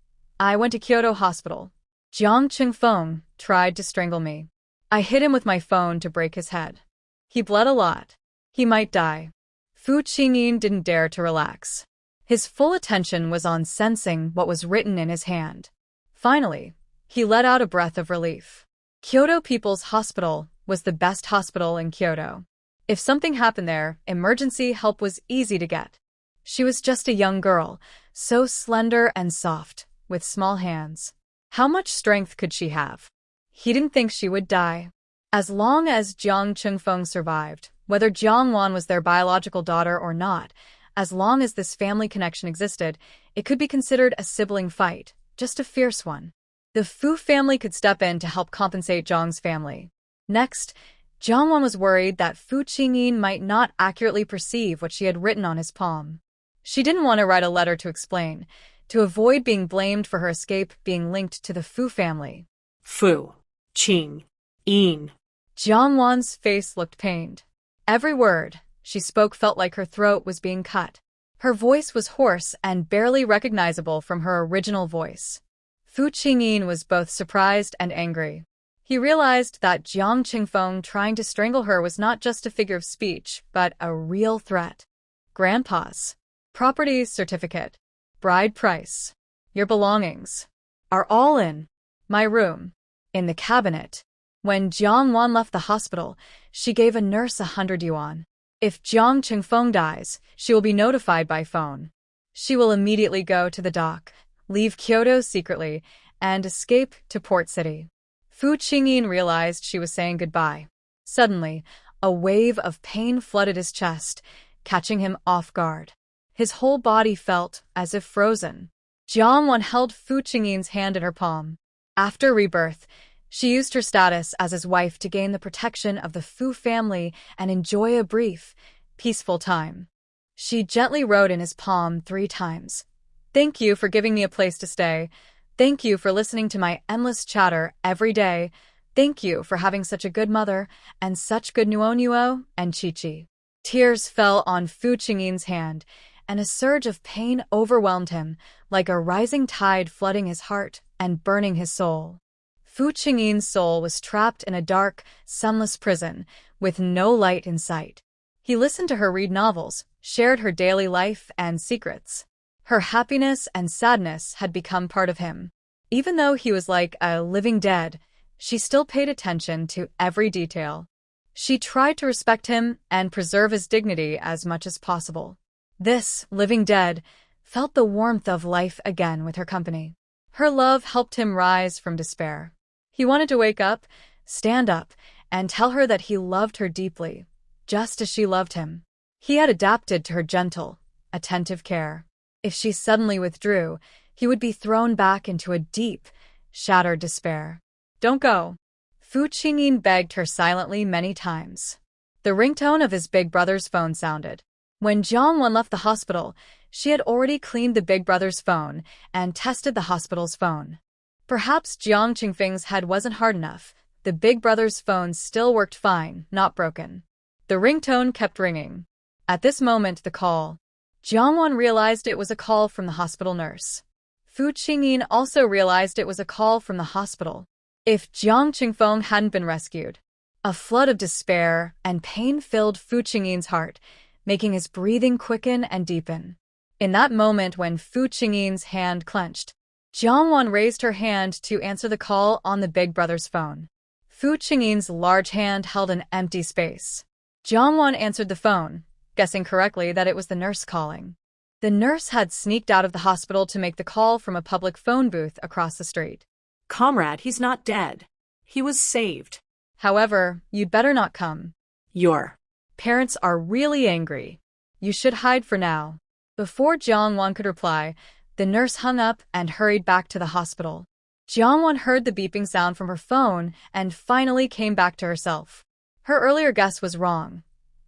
A: I went to Kyoto Hospital. Jiang Qingfeng tried to strangle me. I hit him with my phone to break his head. He bled a lot. He might die. Fu Qingyin didn't dare to relax. His full attention was on sensing what was written in his hand. Finally, he let out a breath of relief. Kyoto People's Hospital was the best hospital in Kyoto. If something happened there, emergency help was easy to get. She was just a young girl, so slender and soft, with small hands. How much strength could she have? He didn't think she would die. As long as Jiang Qingfeng survived, whether Jiang Wan was their biological daughter or not, as long as this family connection existed, it could be considered a sibling fight, just a fierce one. The Fu family could step in to help compensate Jiang's family. Next, Jiang Wan was worried that Fu Qingyin might not accurately perceive what she had written on his palm. She didn't want to write a letter to explain, to avoid being blamed for her escape being linked to the Fu family.
B: Fu Qingyin.
A: Jiang Wan's face looked pained. Every word she spoke felt like her throat was being cut. Her voice was hoarse and barely recognizable from her original voice. Fu Qingyin was both surprised and angry. He realized that Jiang Qingfeng trying to strangle her was not just a figure of speech, but a real threat. Grandpa's property certificate, bride price, your belongings are all in my room, in the cabinet. When Jiang Wan left the hospital, she gave a nurse 100 yuan. If Jiang Qingfeng dies, she will be notified by phone. She will immediately go to the dock, leave Kyoto secretly, and escape to Port City. Fu Qingyin realized she was saying goodbye. Suddenly, a wave of pain flooded his chest, catching him off guard. His whole body felt as if frozen. Jiang Wan held Fu Qingyin's hand in her palm. After rebirth, she used her status as his wife to gain the protection of the Fu family and enjoy a brief, peaceful time. She gently wrote in his palm 3 times. Thank you for giving me a place to stay. Thank you for listening to my endless chatter every day. Thank you for having such a good mother and such good Nuonuo and Chi-Chi. Tears fell on Fu Qingyin's hand, and a surge of pain overwhelmed him, like a rising tide flooding his heart and burning his soul. Fu Qingyin's soul was trapped in a dark, sunless prison, with no light in sight. He listened to her read novels, shared her daily life and secrets. Her happiness and sadness had become part of him. Even though he was like a living dead, she still paid attention to every detail. She tried to respect him and preserve his dignity as much as possible. This living dead felt the warmth of life again with her company. Her love helped him rise from despair. He wanted to wake up, stand up, and tell her that he loved her deeply, just as she loved him. He had adapted to her gentle, attentive care. If she suddenly withdrew, he would be thrown back into a deep, shattered despair. Don't go. Fu Qingyin begged her silently many times. The ringtone of his big brother's phone sounded. When Jiang Wan left the hospital, she had already cleaned the big brother's phone and tested the hospital's phone. Perhaps Jiang Qingfeng's head wasn't hard enough. The big brother's phone still worked fine, not broken. The ringtone kept ringing. At this moment, the call. Jiang Wan realized it was a call from the hospital nurse. Fu Qingyin also realized it was a call from the hospital. If Jiang Qingfeng hadn't been rescued, a flood of despair and pain filled Fu Qingyin's heart, making his breathing quicken and deepen. In that moment when Fu Qingyin's hand clenched, Jiang Wan raised her hand to answer the call on the big brother's phone. Fu Qingyin's large hand held an empty space. Jiang Wan answered the phone, guessing correctly that it was the nurse calling. The nurse had sneaked out of the hospital to make the call from a public phone booth across the street.
B: Comrade, he's not dead. He was saved.
A: However, you'd better not come.
B: Your
A: Parents are really angry. You should hide for now. Before Jiangwon could reply, the nurse hung up and hurried back to the hospital. Jiangwon heard the beeping sound from her phone and finally came back to herself. Her earlier guess was wrong.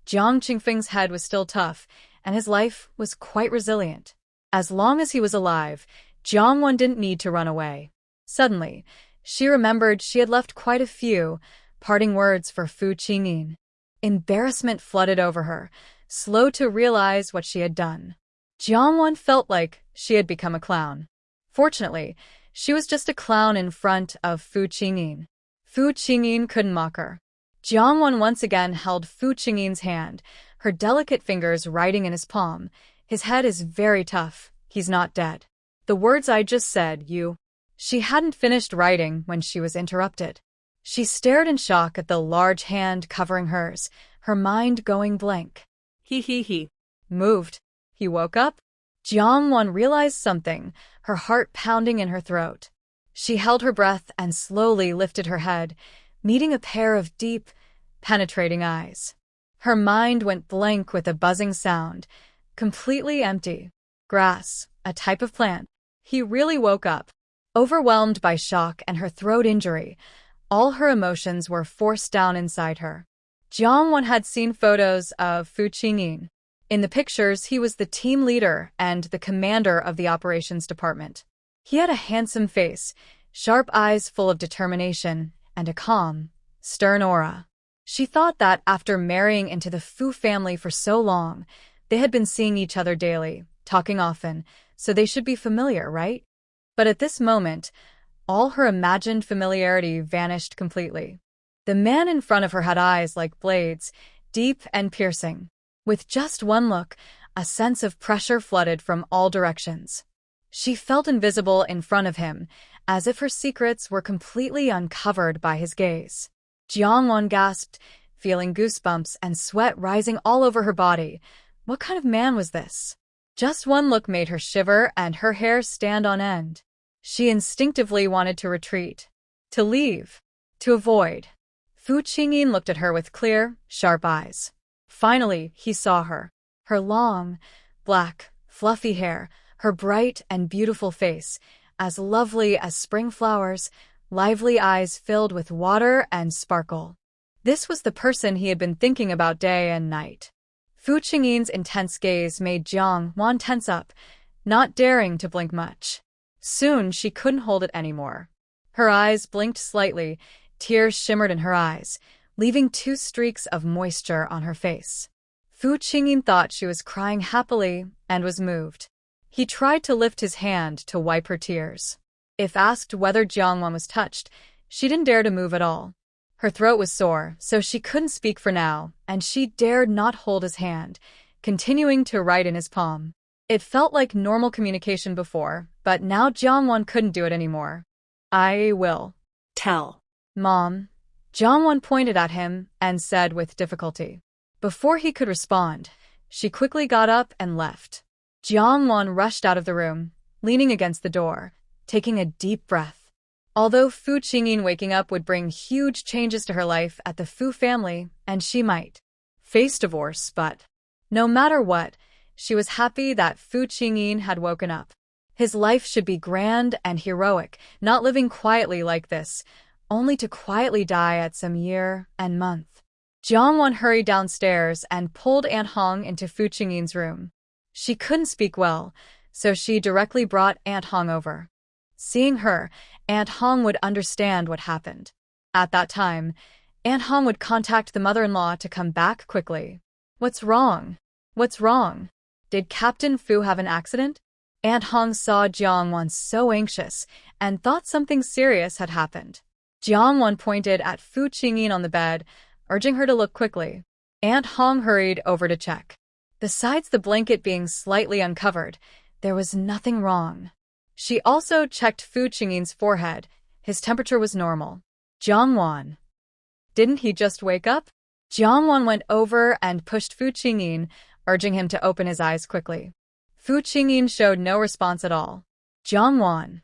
A: Jiang Qingfeng's head was still tough, and his life was quite resilient. As long as he was alive, Jiangwon didn't need to run away. Suddenly, she remembered she had left quite a few parting words for Fu Qingyin. Embarrassment flooded over her, slow to realize what she had done. Jiangwon felt like she had become a clown. Fortunately, she was just a clown in front of Fu Qingyin. Fu Qingyin couldn't mock her. Jiangwon once again held Fu Qingyin's hand, her delicate fingers writing in his palm. His head is very tough. He's not dead. The words I just said, you. She hadn't finished writing when she was interrupted. She stared in shock at the large hand covering hers, her mind going blank.
B: He.
A: Moved. He woke up? Jiangwon realized something, her heart pounding in her throat. She held her breath and slowly lifted her head, meeting a pair of deep, penetrating eyes. Her mind went blank with a buzzing sound, completely empty. Grass, a type of plant. He really woke up. Overwhelmed by shock and her throat injury, all her emotions were forced down inside her. Jiangwon had seen photos of Fu Qingyin. In the pictures, he was the team leader and the commander of the operations department. He had a handsome face, sharp eyes full of determination, and a calm, stern aura. She thought that after marrying into the Fu family for so long, they had been seeing each other daily, talking often, so they should be familiar, right? But at this moment, all her imagined familiarity vanished completely. The man in front of her had eyes like blades, deep and piercing. With just one look, a sense of pressure flooded from all directions. She felt invisible in front of him, as if her secrets were completely uncovered by his gaze. Jiangwon gasped, feeling goosebumps and sweat rising all over her body. What kind of man was this? Just one look made her shiver and her hair stand on end. She instinctively wanted to retreat, to leave, to avoid. Fu Qingyin looked at her with clear, sharp eyes. Finally, he saw her. Her long, black, fluffy hair, her bright and beautiful face, as lovely as spring flowers, lively eyes filled with water and sparkle. This was the person he had been thinking about day and night. Fu Qingyin's intense gaze made Jiangwon tense up, not daring to blink much. Soon she couldn't hold it anymore. Her eyes blinked slightly, tears shimmered in her eyes, leaving 2 streaks of moisture on her face. Fu Qingyin thought she was crying happily and was moved. He tried to lift his hand to wipe her tears. If asked whether Jiangwon was touched, she didn't dare to move at all. Her throat was sore, so she couldn't speak for now, and she dared not hold his hand, continuing to write in his palm. It felt like normal communication before, but now Jiangwon couldn't do it anymore. I will
B: Tell.
A: Mom. Jiangwon pointed at him and said with difficulty. Before he could respond, she quickly got up and left. Jiangwon rushed out of the room, leaning against the door, taking a deep breath. Although Fu Qingyin waking up would bring huge changes to her life at the Fu family, and she might face divorce, but no matter what, she was happy that Fu Qingyin had woken up. His life should be grand and heroic, not living quietly like this, only to quietly die at some year and month. Jiangwon hurried downstairs and pulled Aunt Hong into Fu Qingyin's room. She couldn't speak well, so she directly brought Aunt Hong over. Seeing her, Aunt Hong would understand what happened. At that time, Aunt Hong would contact the mother-in-law to come back quickly. What's wrong? What's wrong? Did Captain Fu have an accident? Aunt Hong saw Jiangwon so anxious and thought something serious had happened. Jiangwon pointed at Fu Qingyin on the bed, urging her to look quickly. Aunt Hong hurried over to check. Besides the blanket being slightly uncovered, there was nothing wrong. She also checked Fu Qingyin's forehead. His temperature was normal. Jiangwon. Didn't he just wake up? Jiangwon went over and pushed Fu Qingyin, urging him to open his eyes quickly. Fu Qingyin showed no response at all. Jiangwon.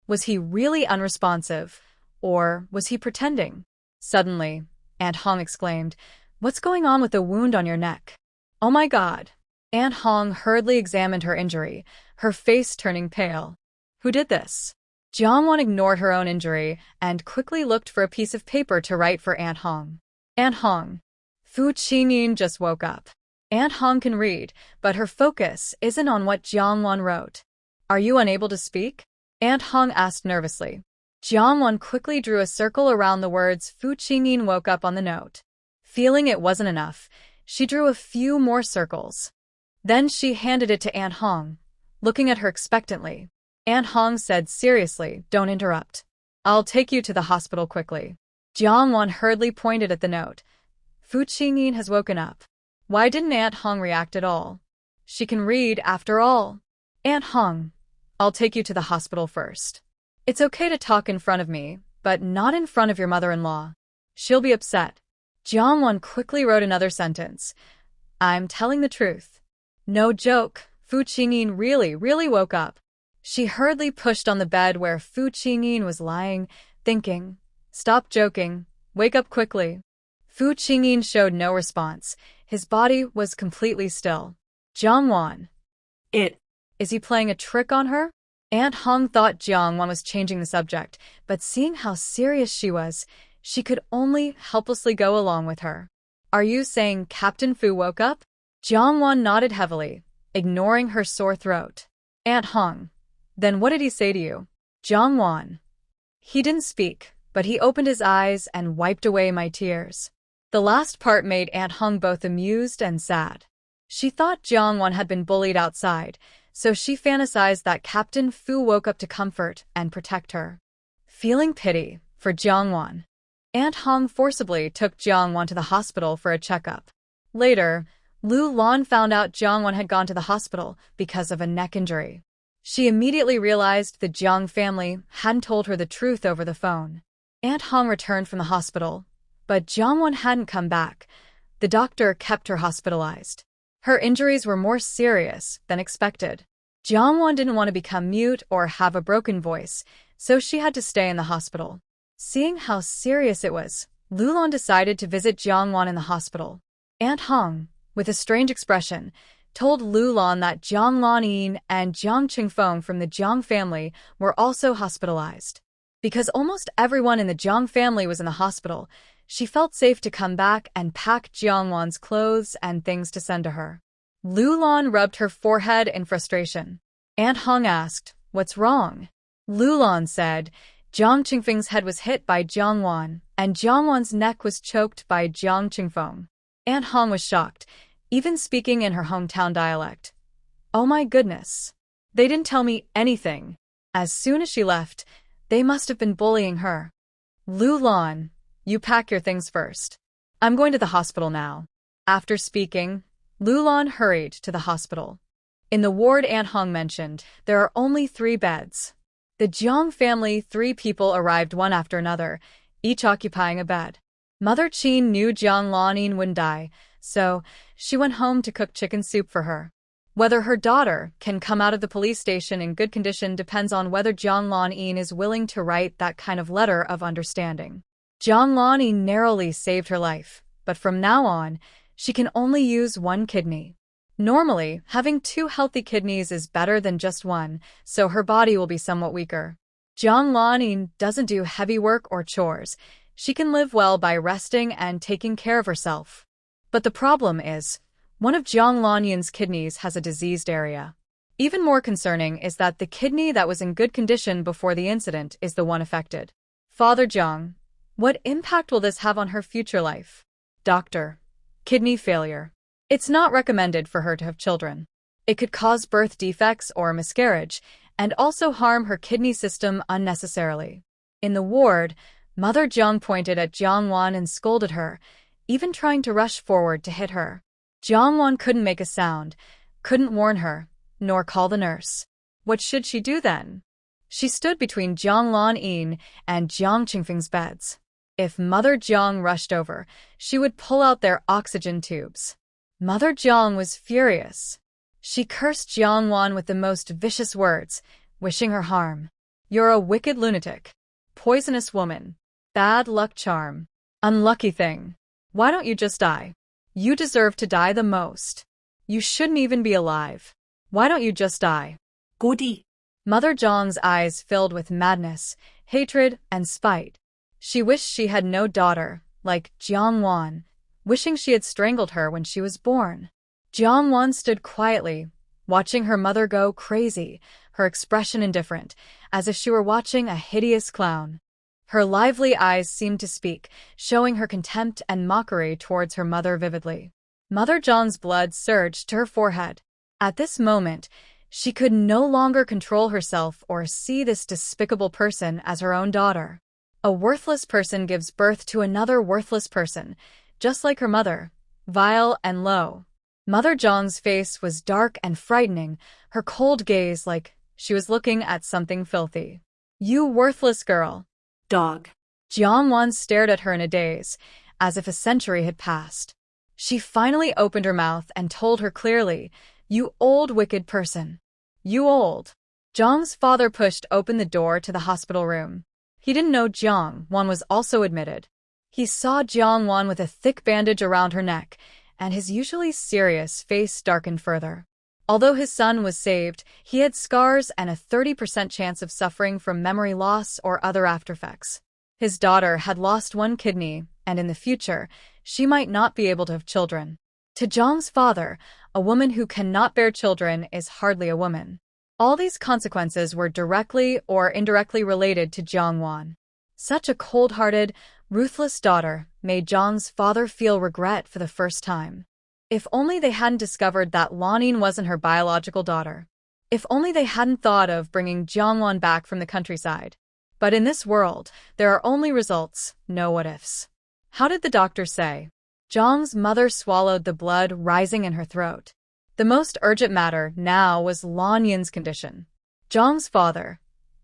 A: Was he really unresponsive, or was he pretending? Suddenly, Aunt Hong exclaimed, "What's going on with the wound on your neck?" "Oh my God." Aunt Hong hurriedly examined her injury, her face turning pale. "Who did this?" Jiangwan ignored her own injury and quickly looked for a piece of paper to write for Aunt Hong. "Aunt Hong, Fu Qingyin just woke up." Aunt Hong can read, but her focus isn't on what Jiangwan wrote. "Are you unable to speak?" Aunt Hong asked nervously. Jiangwan quickly drew a circle around the words Fu Qingyin woke up on the note. Feeling it wasn't enough, she drew a few more circles. Then she handed it to Aunt Hong, looking at her expectantly. Aunt Hong said seriously, "Don't interrupt. I'll take you to the hospital quickly." Jiangwan hurriedly pointed at the note. "Fu Qingyin has woken up." Why didn't Aunt Hong react at all? She can read, after all. "Aunt Hong, I'll take you to the hospital first. It's okay to talk in front of me, but not in front of your mother-in-law. She'll be upset." Jiangwan quickly wrote another sentence. "I'm telling the truth. No joke, Fu Qingyin really woke up." She hurriedly pushed on the bed where Fu Qingyin was lying, thinking, "Stop joking, wake up quickly." Fu Qingyin showed no response. His body was completely still. "Jiangwan. Is he playing a trick on her?" Aunt Hong thought Jiangwan was changing the subject, but seeing how serious she was, she could only helplessly go along with her. "Are you saying Captain Fu woke up?" Jiangwan nodded heavily, ignoring her sore throat. "Aunt Hong, then what did he say to you?" "Jiangwan. He didn't speak, but he opened his eyes and wiped away my tears." The last part made Aunt Hong both amused and sad. She thought Jiangwan had been bullied outside, so she fantasized that Captain Fu woke up to comfort and protect her. Feeling pity for Jiangwan, Aunt Hong forcibly took Jiangwan to the hospital for a checkup. Later, Lu Lan found out Jiangwan had gone to the hospital because of a neck injury. She immediately realized the Jiang family hadn't told her the truth over the phone. Aunt Hong returned from the hospital, but Jiangwan hadn't come back. The doctor kept her hospitalized. Her injuries were more serious than expected. Jiangwan didn't want to become mute or have a broken voice, so she had to stay in the hospital. Seeing how serious it was, Lu Lan decided to visit Jiangwan in the hospital. Aunt Hong, with a strange expression, told Lu Lan that Jiang Lanyin and Jiang Qingfeng from the Jiang family were also hospitalized. Because almost everyone in the Jiang family was in the hospital, she felt safe to come back and pack Jiangwan's clothes and things to send to her. Lu Lan rubbed her forehead in frustration. Aunt Hong asked, "What's wrong?" Lu Lan said, "Jiang Qingfeng's head was hit by Jiangwan, and Jiangwan's neck was choked by Jiang Qingfeng." Aunt Hong was shocked, even speaking in her hometown dialect. "Oh my goodness. They didn't tell me anything." As soon as she left, they must have been bullying her. "Lu Lan, you pack your things first. I'm going to the hospital now." After speaking, Lu Lan hurried to the hospital. In the ward Aunt Hong mentioned, there are only 3 beds. The Jiang family 3 people arrived one after another, each occupying a bed. Mother Qin knew Jiang Lanyin wouldn't die, so she went home to cook chicken soup for her. Whether her daughter can come out of the police station in good condition depends on whether Jiang Lanyin is willing to write that kind of letter of understanding. Jiang Lanyin narrowly saved her life, but from now on, she can only use 1 kidney. Normally, having 2 healthy kidneys is better than just 1, so her body will be somewhat weaker. Jiang Lanyin doesn't do heavy work or chores. She can live well by resting and taking care of herself. But the problem is, one of Jiang Lanyin's kidneys has a diseased area. Even more concerning is that the kidney that was in good condition before the incident is the one affected. Father Jiang, what impact will this have on her future life? Doctor, kidney failure. It's not recommended for her to have children. It could cause birth defects or miscarriage, and also harm her kidney system unnecessarily. In the ward, Mother Jiang pointed at Jiangwan and scolded her, even trying to rush forward to hit her. Jiangwan couldn't make a sound, couldn't warn her, nor call the nurse. What should she do then? She stood between Jiang Lanyin and Jiang Qingfeng's beds. If Mother Jiang rushed over, she would pull out their oxygen tubes. Mother Jiang was furious. She cursed Jiangwan with the most vicious words, wishing her harm. "You're a wicked lunatic. Poisonous woman. Bad luck charm. Unlucky thing. Why don't you just die? You deserve to die the most. You shouldn't even be alive. Why don't you just die?
B: Goody.
A: Mother Zhang's eyes filled with madness, hatred, and spite. She wished she had no daughter, like Jiang Wan, wishing she had strangled her when she was born. Jiang Wan stood quietly, watching her mother go crazy, her expression indifferent, as if she were watching a hideous clown. Her lively eyes seemed to speak, showing her contempt and mockery towards her mother vividly. Mother Zhang's blood surged to her forehead. At this moment, she could no longer control herself or see this despicable person as her own daughter. A worthless person gives birth to another worthless person, just like her mother, vile and low. Mother Zhang's face was dark and frightening, her cold gaze like she was looking at something filthy. You worthless girl.
B: Dog.
A: Jiang Wan stared at her in a daze, as if a century had passed. She finally opened her mouth and told her clearly, You old wicked person. You old. Jiang's father pushed open the door to the hospital room. He didn't know Jiang Wan was also admitted. He saw Jiang Wan with a thick bandage around her neck, and his usually serious face darkened further. Although his son was saved, he had scars and a 30% chance of suffering from memory loss or other aftereffects. His daughter had lost one kidney, and in the future, she might not be able to have children. To Jiang's father, a woman who cannot bear children is hardly a woman. All these consequences were directly or indirectly related to Jiang Wan. Such a cold-hearted, ruthless daughter made Jiang's father feel regret for the first time. If only they hadn't discovered that Lanine wasn't her biological daughter. If only they hadn't thought of bringing Jiang Wan back from the countryside. But in this world, there are only results, no what-ifs. How did the doctor say? Jiang's mother swallowed the blood rising in her throat. The most urgent matter now was Lan Yin's condition. Jiang's father.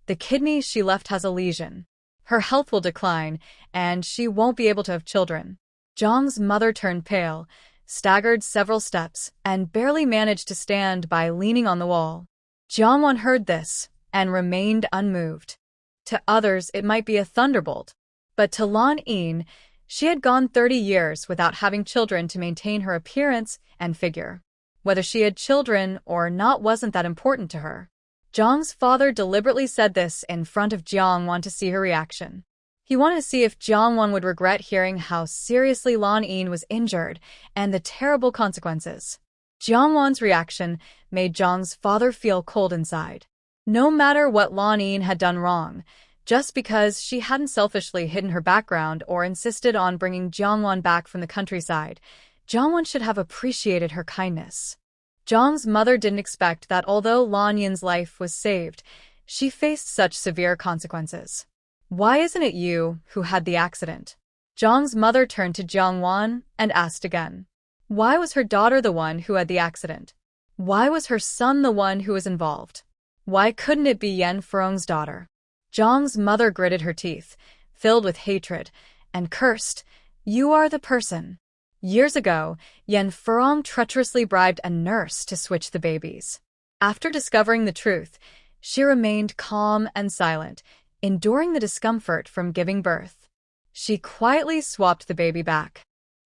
A: The kidney she left has a lesion. Her health will decline, and she won't be able to have children. Jiang's mother turned pale, staggered several steps, and barely managed to stand by leaning on the wall. Jiang Wan heard this, and remained unmoved. To others it might be a thunderbolt, but to Lan Yin, she had gone 30 years without having children to maintain her appearance and figure. Whether she had children or not wasn't that important to her. Jiang's father deliberately said this in front of Jiang Wan to see her reaction. He wanted to see if Jiang Wan would regret hearing how seriously Lan Yin was injured and the terrible consequences. Jiang Wan's reaction made Jiang's father feel cold inside. No matter what Lan Yin had done wrong, just because she hadn't selfishly hidden her background or insisted on bringing Jiang Wan back from the countryside, Jiang Wan should have appreciated her kindness. Jiang's mother didn't expect that although Lan Yin's life was saved, she faced such severe consequences. Why isn't it you who had the accident? Jiang's mother turned to Jiang Wan and asked again. Why was her daughter the one who had the accident? Why was her son the one who was involved? Why couldn't it be Yan Furong's daughter? Jiang's mother gritted her teeth, filled with hatred, and cursed, You are the person. Years ago, Yan Furong treacherously bribed a nurse to switch the babies. After discovering the truth, she remained calm and silent, enduring the discomfort from giving birth. She quietly swapped the baby back.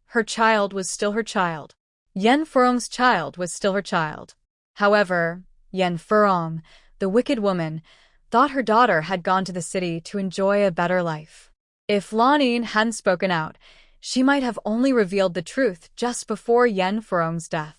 A: Her child was still her child. Yan Furong's child was still her child. However, Yan Furong, the wicked woman, thought her daughter had gone to the city to enjoy a better life. If Lan Yin hadn't spoken out, she might have only revealed the truth just before Yan Furong's death.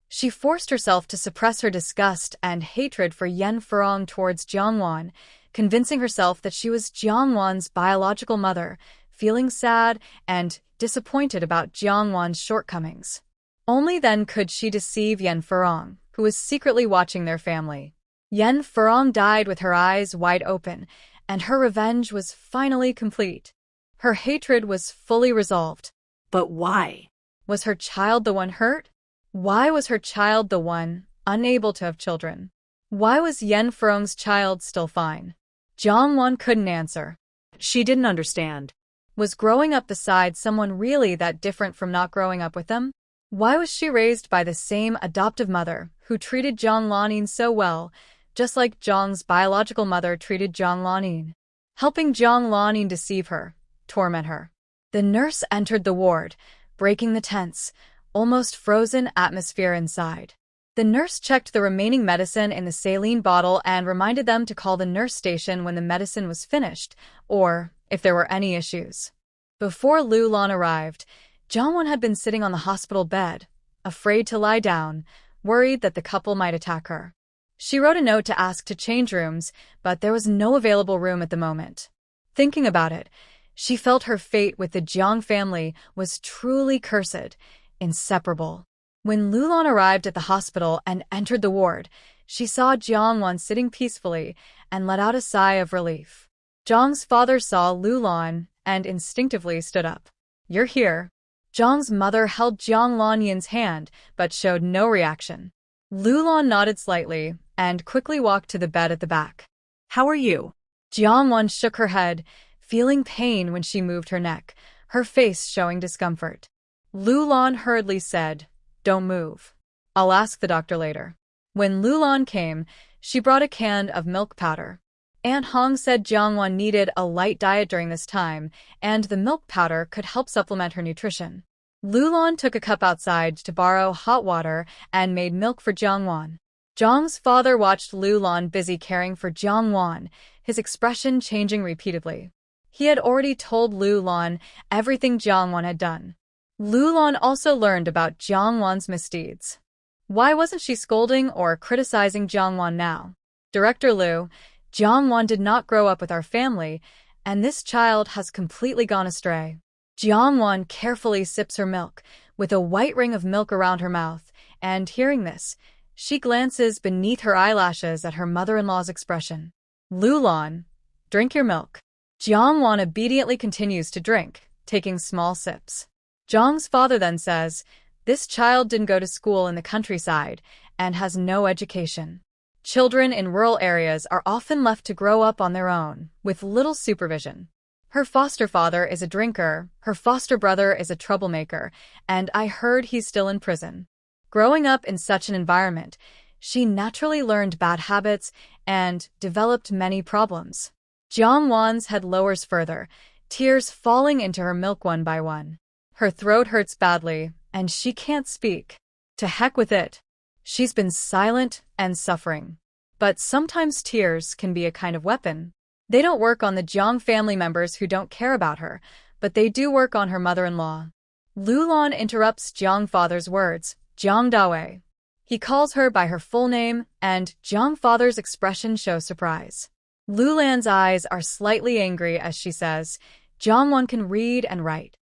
A: She forced herself to suppress her disgust and hatred for Yan Furong towards Jiang Wan, convincing herself that she was Jiang Wan's biological mother, feeling sad and disappointed about Jiang Wan's shortcomings. Only then could she deceive Yan Furong, who was secretly watching their family. Yan Furong died with her eyes wide open, and her revenge was finally complete. Her hatred was fully resolved.
B: But why?
A: Was her child the one hurt? Why was her child the one unable to have children? Why was Yan Furong's child still fine? Jiang Wan couldn't answer.
B: She didn't understand.
A: Was growing up beside someone really that different from not growing up with them? Why was she raised by the same adoptive mother who treated Jiang Lanyin so well, just like Jiang's biological mother treated Jiang Lanyin, helping Jiang Lanyin deceive her, torment her? The nurse entered the ward, breaking the tense, almost frozen atmosphere inside. The nurse checked the remaining medicine in the saline bottle and reminded them to call the nurse station when the medicine was finished, or if there were any issues. Before Lu Lan arrived, Jongwon had been sitting on the hospital bed, afraid to lie down, worried that the couple might attack her. She wrote a note to ask to change rooms, but there was no available room at the moment. Thinking about it, she felt her fate with the Jiang family was truly cursed, inseparable. When Lu Lan arrived at the hospital and entered the ward, she saw Jiangwon sitting peacefully and let out a sigh of relief. Zhang's father saw Lu Lan and instinctively stood up. "You're here." Zhang's mother held Jiang Lanyin's hand but showed no reaction. Lu Lan nodded slightly and quickly walked to the bed at the back.
B: How are you?
A: Jiangwon shook her head, feeling pain when she moved her neck, her face showing discomfort. Lu Lan hurriedly said, "Don't move. I'll ask the doctor later." When Lu Lan came, she brought a can of milk powder. Aunt Hong said Jiangwon needed a light diet during this time, and the milk powder could help supplement her nutrition. Lu Lan took a cup outside to borrow hot water and made milk for Jiangwon. Zhang's father watched Lu Lan busy caring for Jiangwon, his expression changing repeatedly. He had already told Lu Lan everything Jiangwon had done. Lu Lan also learned about Jiangwon's misdeeds. Why wasn't she scolding or criticizing Jiangwon now? Director Lu, Jiangwon did not grow up with our family, and this child has completely gone astray. Jiangwon carefully sips her milk, with a white ring of milk around her mouth, and hearing this, she glances beneath her eyelashes at her mother-in-law's expression. "Lu Lan, drink your milk." Jiangwon obediently continues to drink, taking small sips. Zhang's father then says, "This child didn't go to school in the countryside and has no education. Children in rural areas are often left to grow up on their own, with little supervision. Her foster father is a drinker, her foster brother is a troublemaker, and I heard he's still in prison." Growing up in such an environment, she naturally learned bad habits and developed many problems. Jiangwon's head lowers further, tears falling into her milk one by one. Her throat hurts badly, and she can't speak. To heck with it. She's been silent and suffering. But sometimes tears can be a kind of weapon. They don't work on the Jiang family members who don't care about her, but they do work on her mother-in-law. Lu Lan interrupts Jiang father's words, "Jiang Dawei." He calls her by her full name, and Jiang father's expression shows surprise. Lu Lan's eyes are slightly angry as she says, "Jiangwon can read and write.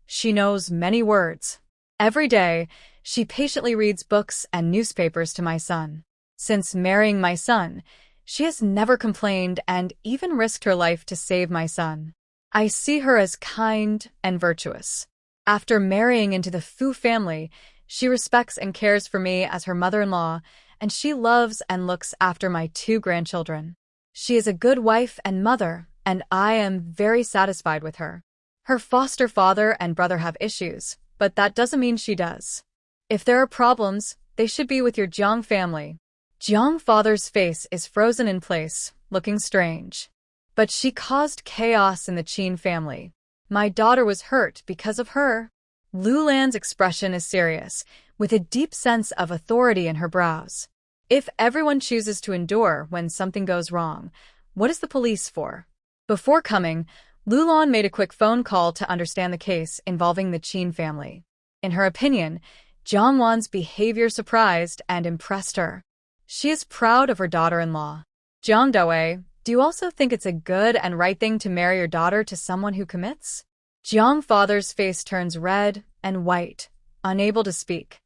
A: She knows many words. Every day, she patiently reads books and newspapers to my son. Since marrying my son, she has never complained and even risked her life to save my son. I see her as kind and virtuous. After marrying into the Fu family, she respects and cares for me as her mother-in-law, and she loves and looks after my 2 grandchildren. She is a good wife and mother, and I am very satisfied with her. Her foster father and brother have issues, but that doesn't mean she does. If there are problems, they should be with your Jiang family." Jiang father's face is frozen in place, looking strange. "But she caused chaos in the Qin family. My daughter was hurt because of her." Lu Lan's expression is serious, with a deep sense of authority in her brows. If everyone chooses to endure when something goes wrong, what is the police for? Before coming, Lu Lan made a quick phone call to understand the case involving the Qin family. In her opinion, Jiangwon's behavior surprised and impressed her. She is proud of her daughter-in-law. "Jiang Dawei, do you also think it's a good and right thing to marry your daughter to someone who commits?" Jiang father's face turns red and white, unable to speak.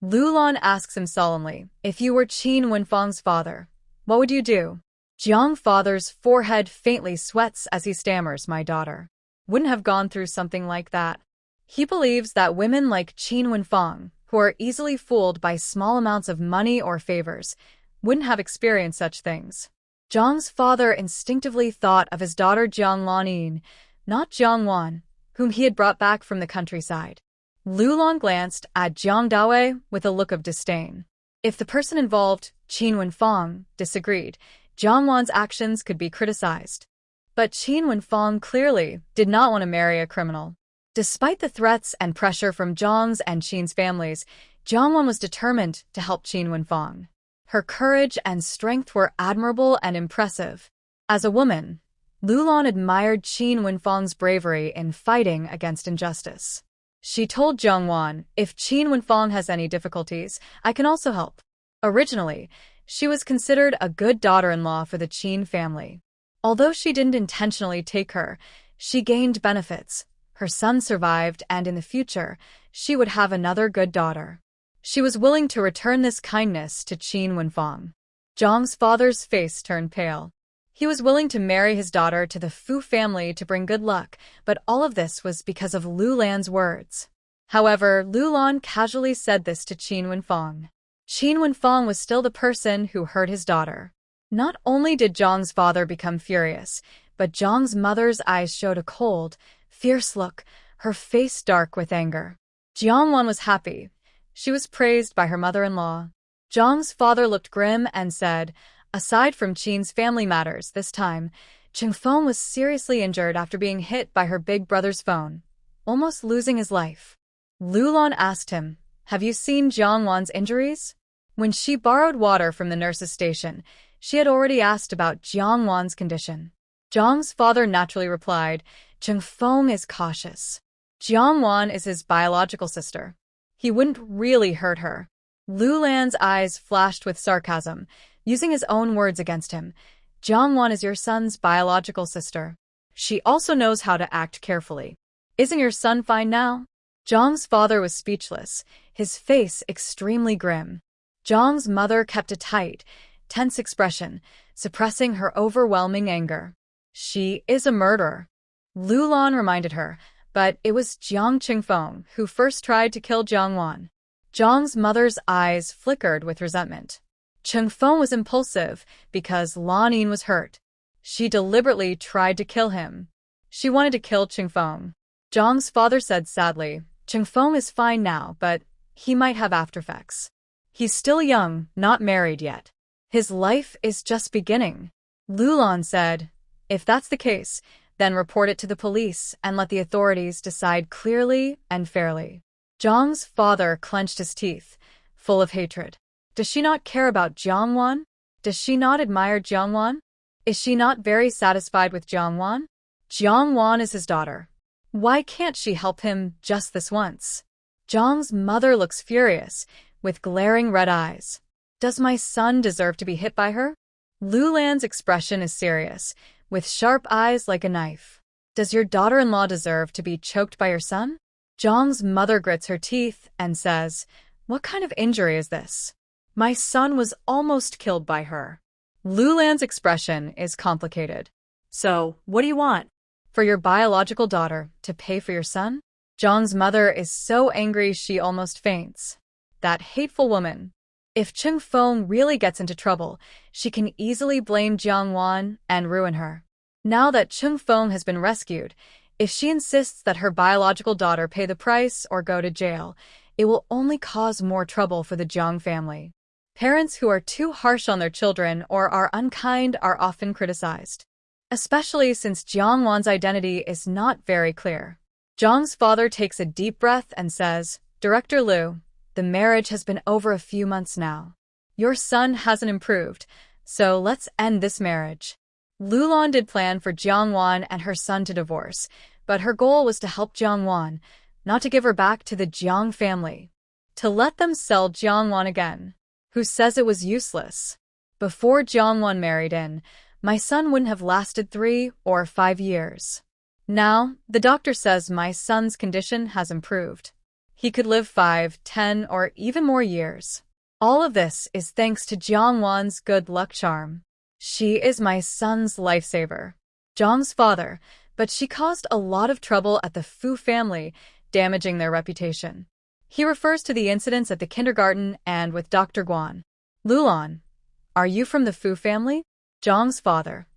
A: Lu Lan asks him solemnly, "If you were Qin Wenfang's father, what would you do?" Jiang father's forehead faintly sweats as he stammers, "My daughter wouldn't have gone through something like that." He believes that women like Qin Wenfang, who are easily fooled by small amounts of money or favors, wouldn't have experienced such things. Zhang's father instinctively thought of his daughter Jiang Lanyin, not Jiangwon, whom he had brought back from the countryside. Lu Lan glanced at Jiang Dawei with a look of disdain. If the person involved, Qin Wenfang, disagreed, Jiangwon's actions could be criticized. But Qin Wenfang clearly did not want to marry a criminal. Despite the threats and pressure from Zhang's and Qin's families, Jiangwan was determined to help Qin Wenfang. Her courage and strength were admirable and impressive. As a woman, Lulan admired Qin Wenfang's bravery in fighting against injustice. She told Jiangwan, "If Qin Wenfang has any difficulties, I can also help." Originally, she was considered a good daughter-in-law for the Qin family. Although she didn't intentionally take her, she gained benefits. Her son survived, and in the future, she would have another good daughter. She was willing to return this kindness to Qin Wenfang. Zhang's father's face turned pale. He was willing to marry his daughter to the Fu family to bring good luck, but all of this was because of Lu Lan's words. However, Lu Lan casually said this to Qin Wenfang. Qin Wenfang was still the person who hurt his daughter. Not only did Zhang's father become furious, but Zhang's mother's eyes showed a cold, fierce look, her face dark with anger. Jiangwan was happy. She was praised by her mother-in-law. Zhang's father looked grim and said, aside from Qin's family matters this time, Chengfeng was seriously injured after being hit by her big brother's phone, almost losing his life. Lulan asked him, "Have you seen Jiangwan's injuries?" When she borrowed water from the nurse's station, she had already asked about Jiangwan's condition. Zhang's father naturally replied, "Chengfeng is cautious. Jiangwan is his biological sister. He wouldn't really hurt her." Lulan's eyes flashed with sarcasm, using his own words against him. "Jiangwan is your son's biological sister. She also knows how to act carefully. Isn't your son fine now?" Zhang's father was speechless, his face extremely grim. Zhang's mother kept a tight, tense expression, suppressing her overwhelming anger. "She is a murderer," Lulan reminded her, but it was Jiang Chengfeng who first tried to kill Jiangwan. Zhang's mother's eyes flickered with resentment. Chengfeng was impulsive because Lan Yin was hurt. She deliberately tried to kill him. She wanted to kill Chengfeng. Zhang's father said sadly, "Chengfeng is fine now, but he might have aftereffects. He's still young, not married yet. His life is just beginning." Lulan said, "If that's the case, then report it to the police and let the authorities decide clearly and fairly." Zhang's father clenched his teeth, full of hatred. Does she not care about Jiangwan? Does she not admire Jiangwan? Is she not very satisfied with Jiangwan? Jiangwan is his daughter. Why can't she help him just this once? Zhang's mother looks furious, with glaring red eyes. Does my son deserve to be hit by her? Lulan's expression is serious, with sharp eyes like a knife. Does your daughter-in-law deserve to be choked by your son? Zhang's mother grits her teeth and says, "What kind of injury is this? My son was almost killed by her." Lulan's expression is complicated. "So, what do you want?" "For your biological daughter to pay for your son?" Zhang's mother is so angry she almost faints. That hateful woman. If Chengfeng really gets into trouble, she can easily blame Jiangwan and ruin her. Now that Chengfeng has been rescued, if she insists that her biological daughter pay the price or go to jail, it will only cause more trouble for the Jiang family. Parents who are too harsh on their children or are unkind are often criticized, especially since Jiangwan's identity is not very clear. Zhang's father takes a deep breath and says, "Director Liu, the marriage has been over a few months now. Your son hasn't improved, so let's end this marriage." Lulan did plan for Jiangwan and her son to divorce, but her goal was to help Jiangwan, not to give her back to the Jiang family. To let them sell Jiangwan again. Who says it was useless? Before Jiangwan married in, my son wouldn't have lasted 3 or 5 years. Now, the doctor says my son's condition has improved. He could live 5, 10, or even more years. All of this is thanks to Jiangwan's good luck charm. She is my son's lifesaver. Zhang's father, but she caused a lot of trouble at the Fu family, damaging their reputation. He refers to the incidents at the kindergarten and with Dr. Guan. Lulan, are you from the Fu family? Zhang's father.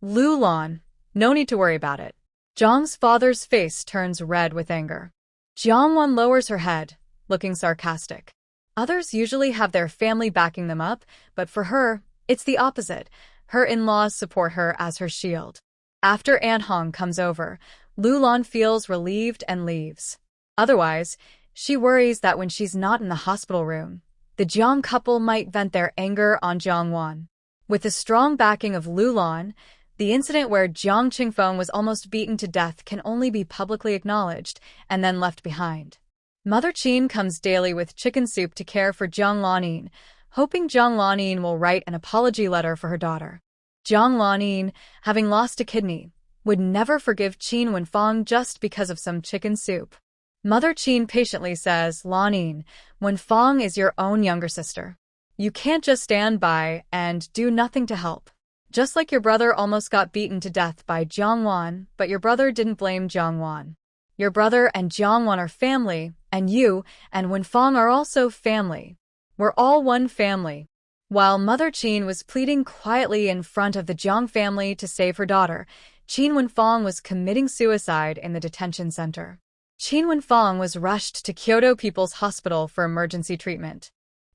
A: Lulan, no need to worry about it. Zhang's father's face turns red with anger. Jiangwan lowers her head, looking sarcastic. Others usually have their family backing them up, but for her, it's the opposite. Her in-laws support her as her shield. After Anhong comes over, Lulan feels relieved and leaves. Otherwise, she worries that when she's not in the hospital room, the Jiang couple might vent their anger on Jiangwan. With the strong backing of Lulan, the incident where Jiang Qingfeng was almost beaten to death can only be publicly acknowledged and then left behind. Mother Qin comes daily with chicken soup to care for Jiang Lanin, hoping Jiang Lanin will write an apology letter for her daughter. Jiang Lanin, having lost a kidney, would never forgive Qin Wenfang just because of some chicken soup. Mother Qin patiently says, Lanin, Wenfang is your own younger sister. You can't just stand by and do nothing to help. Just like your brother almost got beaten to death by Jiangwan, but your brother didn't blame Jiangwan. Your brother and Jiangwan are family, and you and Wenfang are also family. We're all one family. While Mother Qin was pleading quietly in front of the Jiang family to save her daughter, Qin Wenfang was committing suicide in the detention center. Qin Wenfang was rushed to Kyoto People's Hospital for emergency treatment.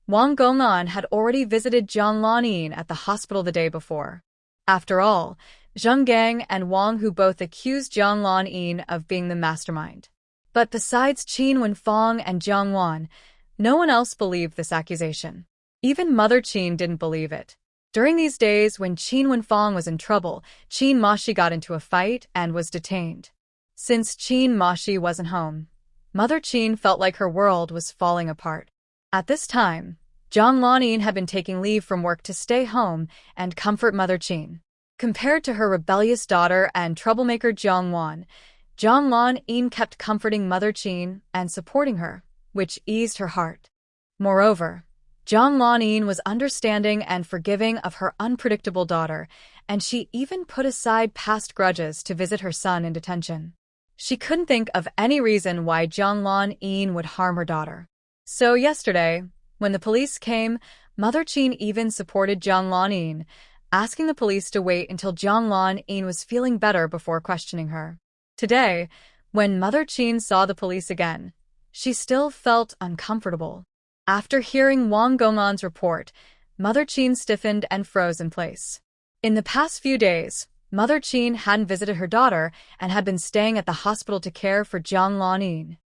A: Wang Gong'an had already visited Jiang Lanin at the hospital the day before. After all, Zheng Gang and Wang Hu both accused Jiang Lanin of being the mastermind. But besides Qin Wenfang and Jiang Wan, no one else believed this accusation. Even Mother Qin didn't believe it. During these days when Qin Wenfang was in trouble, Qin Mashi got into a fight and was detained. Since Qin Mashi wasn't home, Mother Qin felt like her world was falling apart. At this time, Jiang Lanin had been taking leave from work to stay home and comfort Mother Qin. Compared to her rebellious daughter and troublemaker Jiang Wan, Jiang Lanin kept comforting Mother Qin and supporting her, which eased her heart. Moreover, Jiang Lanin was understanding and forgiving of her unpredictable daughter, and she even put aside past grudges to visit her son in detention. She couldn't think of any reason why Jiang Lanin would harm her daughter. So yesterday, when the police came, Mother Qin even supported Jiang Lanin, asking the police to wait until Jiang Lanin was feeling better before questioning her. Today, when Mother Qin saw the police again, she still felt uncomfortable. After hearing Wang Gong'an's report, Mother Qin stiffened and froze in place. In the past few days, Mother Qin hadn't visited her daughter and had been staying at the hospital to care for Jiang Lanin.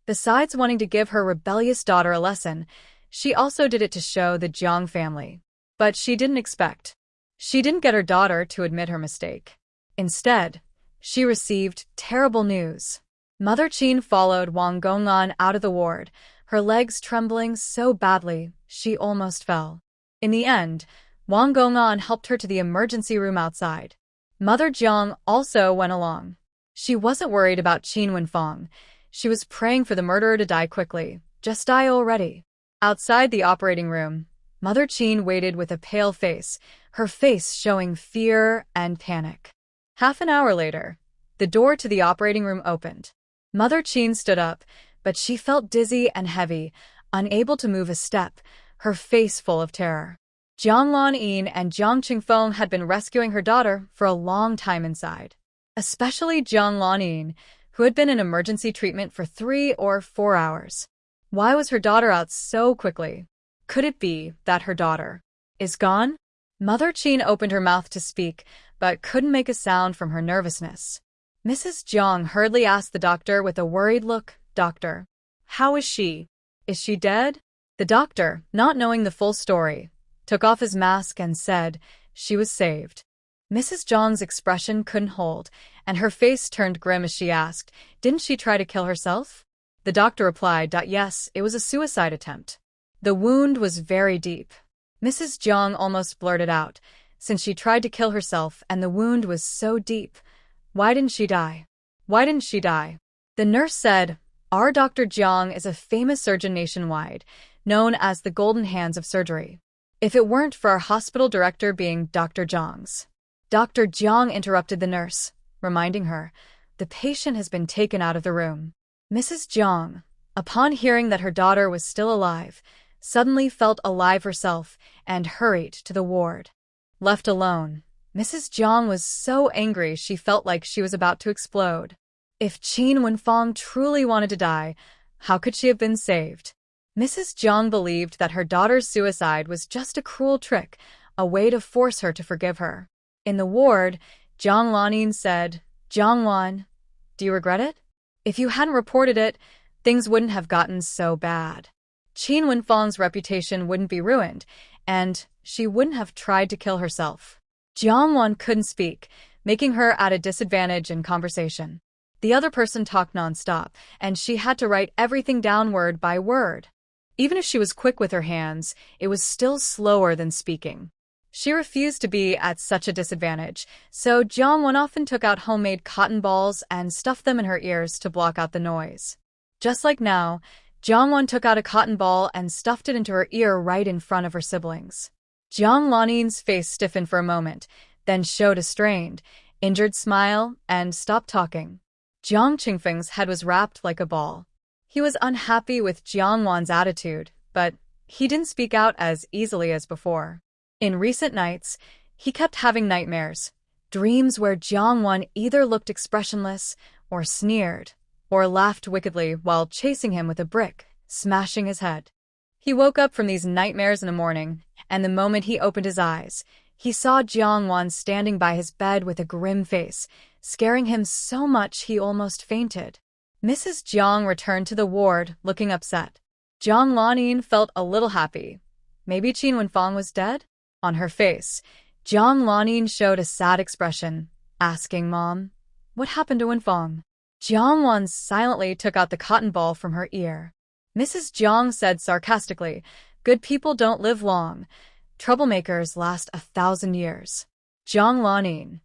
A: Besides wanting to give her rebellious daughter a lesson, she also did it to show the Jiang family. But she didn't expect. She didn't get her daughter to admit her mistake. Instead, she received terrible news. Mother Qin followed Wang Gong'an out of the ward, her legs trembling so badly she almost fell. In the end, Wang Gong'an helped her to the emergency room outside. Mother Jiang also went along. She wasn't worried about Qin Wenfang. She was praying for the murderer to die quickly. Just die already. Outside the operating room, Mother Qin waited with a pale face, her face showing fear and panic. Half an hour later, the door to the operating room opened. Mother Qin stood up, but she felt dizzy and heavy, unable to move a step, her face full of terror. Jiang Lanin and Jiang Qingfeng had been rescuing her daughter for a long time inside. Especially Jiang Lanin, who had been in emergency treatment for 3 or 4 hours. Why was her daughter out so quickly? Could it be that her daughter is gone? Mother Qin opened her mouth to speak, but couldn't make a sound from her nervousness. Mrs. Jiang hurriedly asked the doctor with a worried look, "Doctor, how is she? Is she dead?" The doctor, not knowing the full story, took off his mask and said she was saved. Mrs. Jiang's expression couldn't hold, and her face turned grim as she asked, "Didn't she try to kill herself?" The doctor replied, "Yes, it was a suicide attempt. The wound was very deep." Mrs. Jiang almost blurted out, "Since she tried to kill herself and the wound was so deep, why didn't she die? Why didn't she die?" The nurse said, "Our Dr. Jiang is a famous surgeon nationwide, known as the Golden Hands of Surgery. If it weren't for our hospital director being Dr. Jiang's." Dr. Jiang interrupted the nurse, reminding her, "The patient has been taken out of the room." Mrs. Jiang, upon hearing that her daughter was still alive, suddenly felt alive herself and hurried to the ward. Left alone, Mrs. Jiang was so angry she felt like she was about to explode. If Qin Wenfang truly wanted to die, how could she have been saved? Mrs. Jiang believed that her daughter's suicide was just a cruel trick, a way to force her to forgive her. In the ward, Jiang Lanin said, "Jiang Wan, Do you regret it? If you hadn't reported it, things wouldn't have gotten so bad. Qin Wenfang's reputation wouldn't be ruined, and she wouldn't have tried to kill herself. Jiang Wan couldn't speak, making her at a disadvantage in conversation. The other person talked nonstop, and she had to write everything down word by word. Even if she was quick with her hands, it was still slower than speaking. She refused to be at such a disadvantage, so Jiang Wan often took out homemade cotton balls and stuffed them in her ears to block out the noise. Just like now, Jiang Wan took out a cotton ball and stuffed it into her ear right in front of her siblings. Jiang Lanin's face stiffened for a moment, then showed a strained, injured smile and stopped talking. Jiang Qingfeng's head was wrapped like a ball. He was unhappy with Jiang Wan's attitude, but he didn't speak out as easily as before. In recent nights, he kept having nightmares, dreams where Jiang Wan either looked expressionless or sneered, or laughed wickedly while chasing him with a brick, smashing his head. He woke up from these nightmares in the morning, and the moment he opened his eyes, he saw Jiang Wan standing by his bed with a grim face, scaring him so much he almost fainted. Mrs. Jiang returned to the ward, looking upset. Jiang Lanin felt a little happy. Maybe Qin Wenfang was dead? On her face, Jiang Lanin showed a sad expression, asking Mom, "What happened to Wenfang?" Jiang Wan silently took out the cotton ball from her ear. Mrs. Jiang said sarcastically, "Good people don't live long. Troublemakers last 1,000 years. Jiang Lanin.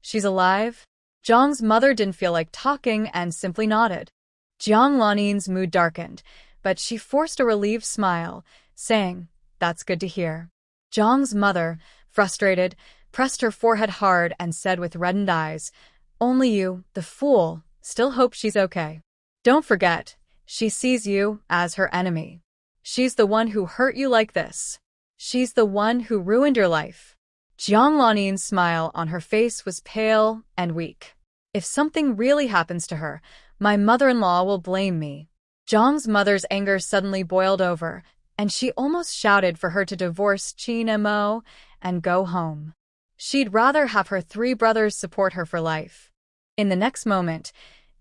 A: She's alive?" Jiang's mother didn't feel like talking and simply nodded. Jiang Lanin's mood darkened, but she forced a relieved smile, saying, "That's good to hear." Jiang's mother, frustrated, pressed her forehead hard and said with reddened eyes, "Only you, the fool, still hope she's okay. Don't forget, she sees you as her enemy. She's the one who hurt you like this. She's the one who ruined your life." Jiang Lanin's smile on her face was pale and weak. "If something really happens to her, my mother-in-law will blame me." Jiang's mother's anger suddenly boiled over, and she almost shouted for her to divorce Qin Mo and go home. She'd rather have her 3 brothers support her for life. In the next moment,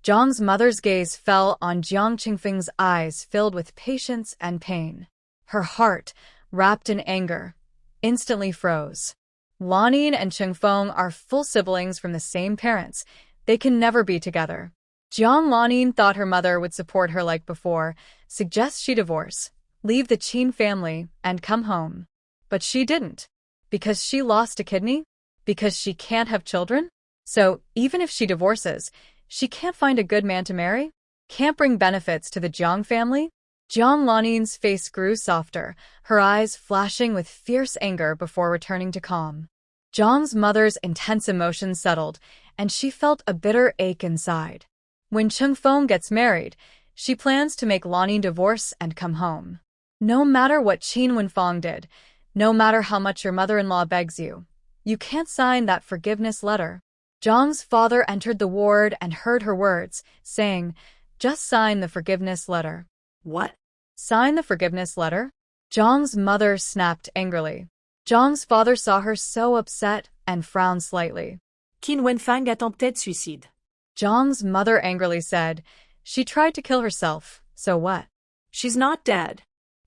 A: Jiang's mother's gaze fell on Jiang Qingfeng's eyes filled with patience and pain. Her heart, wrapped in anger, instantly froze. Lanin and Qingfeng are full siblings from the same parents. They can never be together. Jiang Lanin thought her mother would support her like before, suggest she divorce, leave the Qin family, and come home. But she didn't. Because she lost a kidney? Because she can't have children? So, even if she divorces, she can't find a good man to marry? Can't bring benefits to the Jiang family? Jiang Lanin's face grew softer, her eyes flashing with fierce anger before returning to calm. Jiang's mother's intense emotions settled, and she felt a bitter ache inside. When Qingfeng gets married, she plans to make Lanin divorce and come home. No matter what Qin Wenfang did, no matter how much your mother-in-law begs you, you can't sign that forgiveness letter. Jiang's father entered the ward and heard her words, saying, "Just sign the forgiveness letter."
B: What?
A: Sign the forgiveness letter? Jiang's mother snapped angrily. Jiang's father saw her so upset and frowned slightly.
B: Qin Wenfang a tenté de suicide.
A: Jiang's mother angrily said, "She tried to kill herself, so what?
B: She's not dead."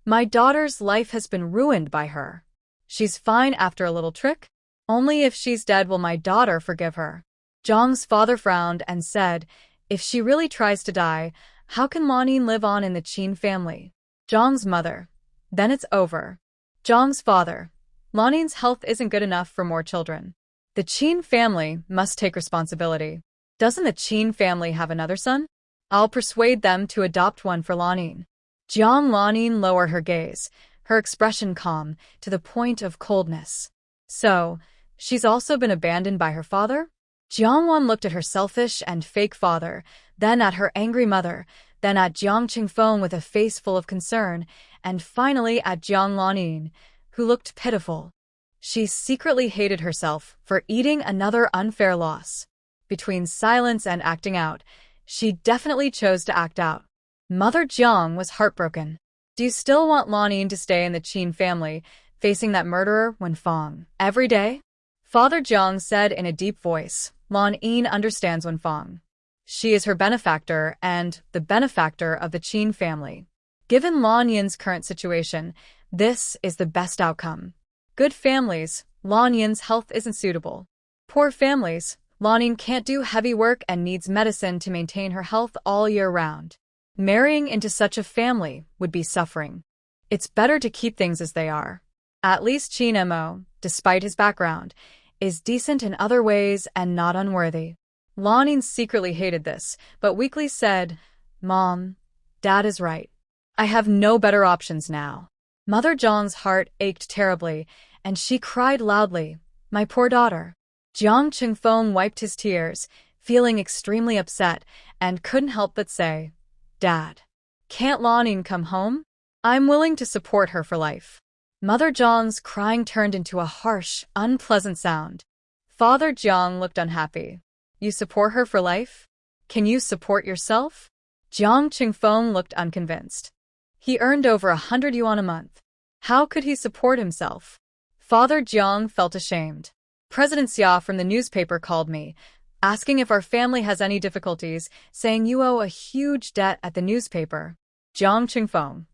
A: My daughter's life has been ruined by her. She's fine after a little trick? Only if she's dead will my daughter forgive her." Jiang's father frowned and said, "If she really tries to die, how can Lanin live on in the Qin family?" Jiang's mother, "Then it's over." Jiang's father, "Lanin's health isn't good enough for more children. The Qin family must take responsibility. Doesn't the Qin family have another son? I'll persuade them to adopt one for Lanin." Jiang Lanin lowered her gaze, her expression calm, to the point of coldness. "So, she's also been abandoned by her father?" Jiang Wan looked at her selfish and fake father, then at her angry mother, then at Jiang Qingfeng with a face full of concern, and finally at Jiang Lanin, who looked pitiful. She secretly hated herself for eating another unfair loss. Between silence and acting out, she definitely chose to act out. Mother Jiang was heartbroken. "Do you still want Lanin to stay in the Qin family, facing that murderer Wenfang every day?" Father Jiang said in a deep voice, "Lanin understands Wenfang. She is her benefactor and the benefactor of the Qin family. Given Lan Yin's current situation, this is the best outcome. Good families, Lan Yin's health isn't suitable. Poor families, Lan Yin can't do heavy work and needs medicine to maintain her health all year round. Marrying into such a family would be suffering. It's better to keep things as they are. At least Qin Mo, despite his background, is decent in other ways and not unworthy. Lan Yin secretly hated this, but weakly said, "Mom, Dad is right. I have no better options now." Mother Zhang's heart ached terribly, and she cried loudly, "My poor daughter." Jiang Qingfeng wiped his tears, feeling extremely upset, and couldn't help but say, "Dad, can't Lan Yin come home? I'm willing to support her for life." Mother Zhang's crying turned into a harsh, unpleasant sound. Father Jiang looked unhappy. "You support her for life? Can you support yourself?" Jiang Qingfeng looked unconvinced. He earned over 100 yuan a month. How could he support himself? Father Jiang felt ashamed. "President Xia from the newspaper called me, asking if our family has any difficulties, saying you owe a huge debt at the newspaper." Jiang Qingfeng.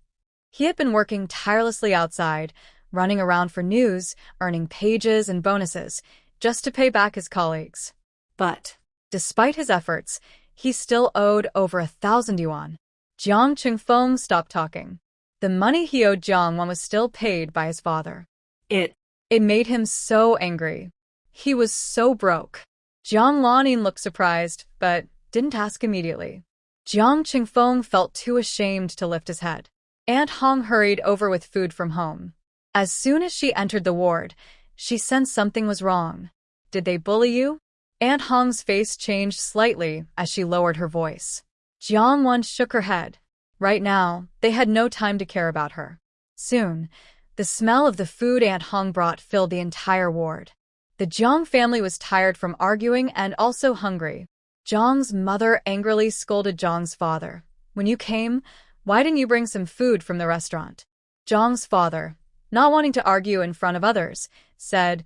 A: He had been working tirelessly outside, running around for news, earning pages and bonuses, just to pay back his colleagues. But, despite his efforts, he still owed over 1,000 yuan. Jiang Qingfeng stopped talking. The money he owed Jiang Wan was still paid by his father. It made him so angry. He was so broke. Jiang Lanyin looked surprised, but didn't ask immediately. Jiang Qingfeng felt too ashamed to lift his head. Aunt Hong hurried over with food from home. As soon as she entered the ward, she sensed something was wrong. "Did they bully you?" Aunt Hong's face changed slightly as she lowered her voice. Jiang Wan shook her head. Right now, they had no time to care about her. Soon, the smell of the food Aunt Hong brought filled the entire ward. The Jiang family was tired from arguing and also hungry. Jiang's mother angrily scolded Jiang's father. "When you came, why didn't you bring some food from the restaurant?" Jiang's father, not wanting to argue in front of others, said,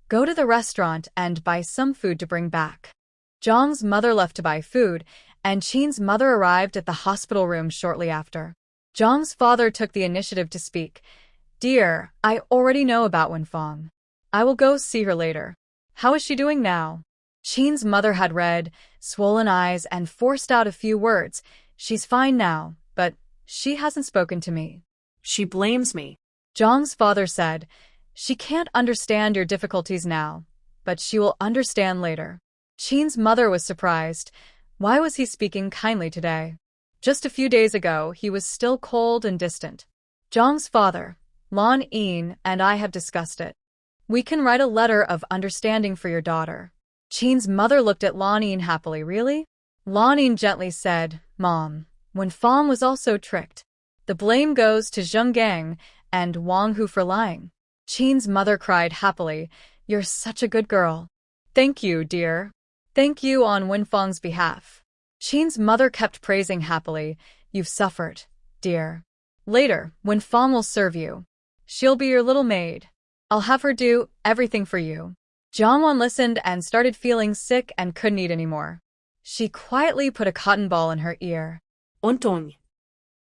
A: "Go to the restaurant and buy some food to bring back." Jiang's mother left to buy food, and Qin's mother arrived at the hospital room shortly after. Jiang's father took the initiative to speak. "Dear, I already know about Wenfeng. I will go see her later. How is she doing now?" Qin's mother had red, swollen eyes and forced out a few words. "She's fine now, but she hasn't spoken to me."
B: "She blames me,"
A: Jiang's father said. "She can't understand your difficulties now, but she will understand later." Qin's mother was surprised. Why was he speaking kindly today? Just a few days ago, he was still cold and distant. "Jiang's father, Lan Yin, and I have discussed it. We can write a letter of understanding for your daughter." Qin's mother looked at Lan Yin happily. "Really?" Lan Yin gently said, "Mom, Wenfeng was also tricked. The blame goes to Zheng Gang and Wang Hu for lying." Qin's mother cried happily, "You're such a good girl." "Thank you, dear. Thank you on Wenfeng's behalf." Qin's mother kept praising happily, "You've suffered, dear. Later, Wenfeng will serve you. She'll be your little maid. I'll have her do everything for you." Jiang Wan listened and started feeling sick and couldn't eat anymore. She quietly put a cotton ball in her ear.
B: "Ontong."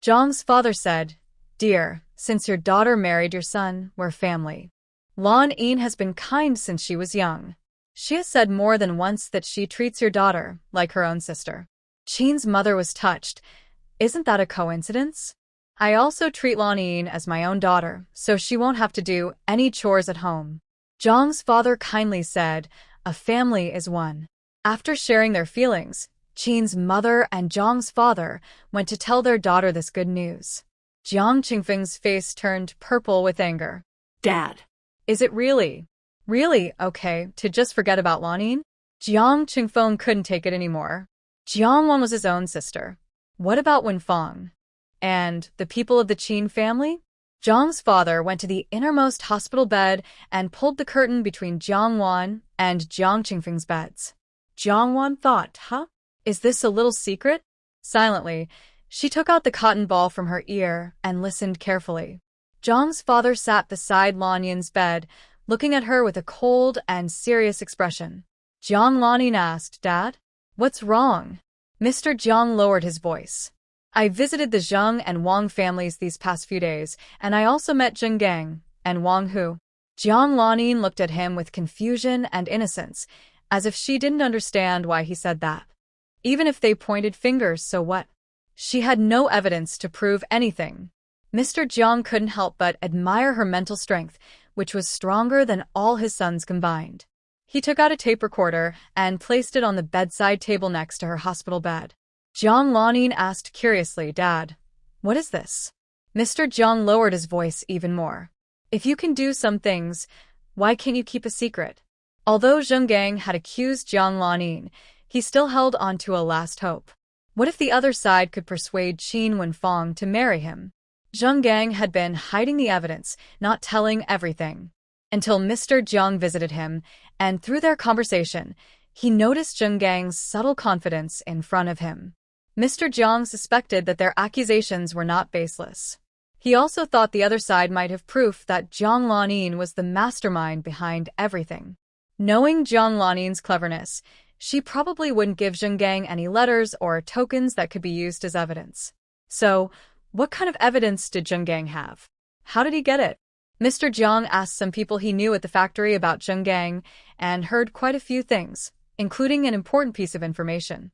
A: Jiang's father said, "Dear, since your daughter married your son, we're family. Lan Yin has been kind since she was young. She has said more than once that she treats your daughter like her own sister." Qin's mother was touched. "Isn't that a coincidence? I also treat Lan Yin as my own daughter, so she won't have to do any chores at home." Jiang's father kindly said, "A family is one." After sharing their feelings, Qin's mother and Jiang's father went to tell their daughter this good news. Jiang Qingfeng's face turned purple with anger.
B: "Dad,
A: "Is it really okay to just forget about Lan Yin?" Jiang Qingfeng couldn't take it anymore. Jiang Wan was his own sister. What about Wenfeng? And the people of the Qin family? Jiang's father went to the innermost hospital bed and pulled the curtain between Jiang Wan and Jiang Qingfeng's beds. Jiang Wan thought, Is this a little secret? Silently, she took out the cotton ball from her ear and listened carefully. Jiang's father sat beside Lan Yin's bed, looking at her with a cold and serious expression. Jiang Lanyin asked, "Dad, what's wrong?" Mr. Jiang lowered his voice. I visited the Zheng and Wang families these past few days, and I also met Zheng Gang and Wang Hu. Jiang Lanin looked at him with confusion and innocence, as if she didn't understand why he said that. Even if they pointed fingers, so what? She had no evidence to prove anything. Mr. Jiang couldn't help but admire her mental strength, which was stronger than all his sons combined. He took out a tape recorder and placed it on the bedside table next to her hospital bed. Jiang Lanin asked curiously, Dad, what is this? Mr. Jiang lowered his voice even more. If you can do some things, why can't you keep a secret? Although Zheng Gang had accused Jiang Lanin, he still held on to a last hope. What if the other side could persuade Qin Wenfang to marry him? Zheng Gang had been hiding the evidence, not telling everything. Until Mr. Jiang visited him, and through their conversation, he noticed Zheng Gang's subtle confidence in front of him. Mr. Jiang suspected that their accusations were not baseless. He also thought the other side might have proof that Jiang Lanin was the mastermind behind everything. Knowing Jiang Lanin's cleverness, she probably wouldn't give Zheng Gang any letters or tokens that could be used as evidence. So, what kind of evidence did Zheng Gang have? How did he get it? Mr. Jiang asked some people he knew at the factory about Zheng Gang and heard quite a few things, including an important piece of information.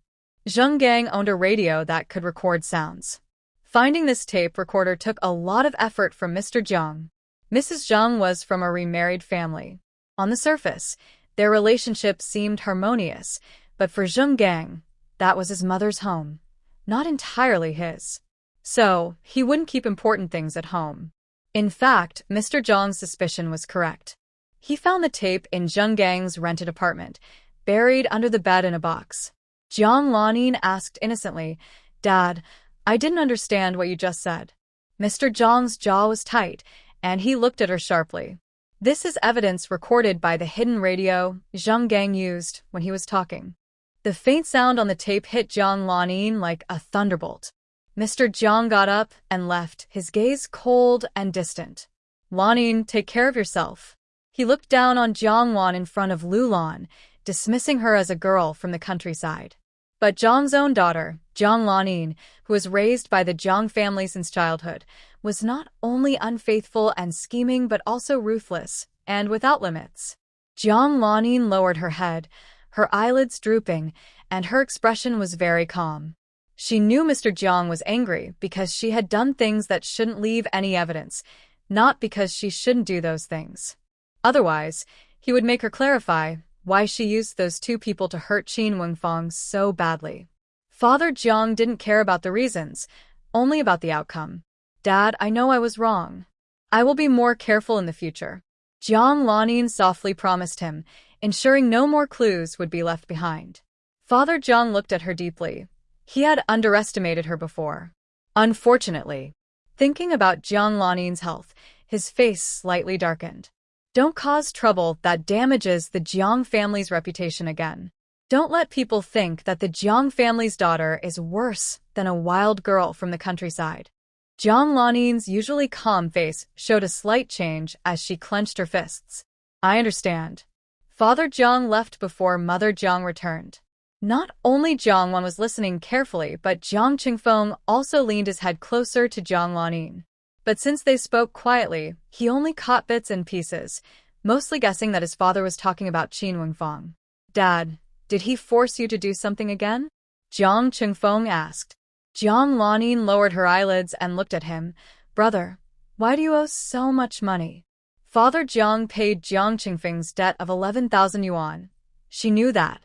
A: Zheng Gang owned a radio that could record sounds. Finding this tape recorder took a lot of effort from Mr. Jiang. Mrs. Zheng was from a remarried family. On the surface, their relationship seemed harmonious, but for Zheng Gang, that was his mother's home, not entirely his. So, he wouldn't keep important things at home. In fact, Mr. Jiang's suspicion was correct. He found the tape in Zheng Gang's rented apartment, buried under the bed in a box. Jiang Lanin asked innocently, Dad, I didn't understand what you just said. Mr. Jiang's jaw was tight, and he looked at her sharply. This is evidence recorded by the hidden radio Zheng Gang used when he was talking. The faint sound on the tape hit Jiang Lanin like a thunderbolt. Mr. Jiang got up and left, his gaze cold and distant. Lanin, take care of yourself. He looked down on Jiang Wan in front of Lu Lan, dismissing her as a girl from the countryside. But Jiang's own daughter, Jiang Lanin, who was raised by the Jiang family since childhood, was not only unfaithful and scheming but also ruthless and without limits. Jiang Lanin lowered her head, her eyelids drooping, and her expression was very calm. She knew Mr. Jiang was angry because she had done things that shouldn't leave any evidence, not because she shouldn't do those things. Otherwise, he would make her clarify why she used those two people to hurt Qin Wenfang so badly. Father Jiang didn't care about the reasons, only about the outcome. Dad, I know I was wrong. I will be more careful in the future. Jiang Lanin softly promised him, ensuring no more clues would be left behind. Father Jiang looked at her deeply. He had underestimated her before. Unfortunately, thinking about Jiang Lanin's health, his face slightly darkened. Don't cause trouble that damages the Jiang family's reputation again. Don't let people think that the Jiang family's daughter is worse than a wild girl from the countryside. Jiang Lanin's usually calm face showed a slight change as she clenched her fists. I understand. Father Jiang left before Mother Jiang returned. Not only Jiang Wan was listening carefully, but Jiang Qingfeng also leaned his head closer to Jiang Lanin. But since they spoke quietly, he only caught bits and pieces, mostly guessing that his father was talking about Qin Wenfang. Dad, did he force you to do something again? Jiang Qingfeng asked. Jiang Lanin lowered her eyelids and looked at him. Brother, why do you owe so much money? Father Jiang paid Jiang Qingfeng's debt of 11,000 yuan. She knew that.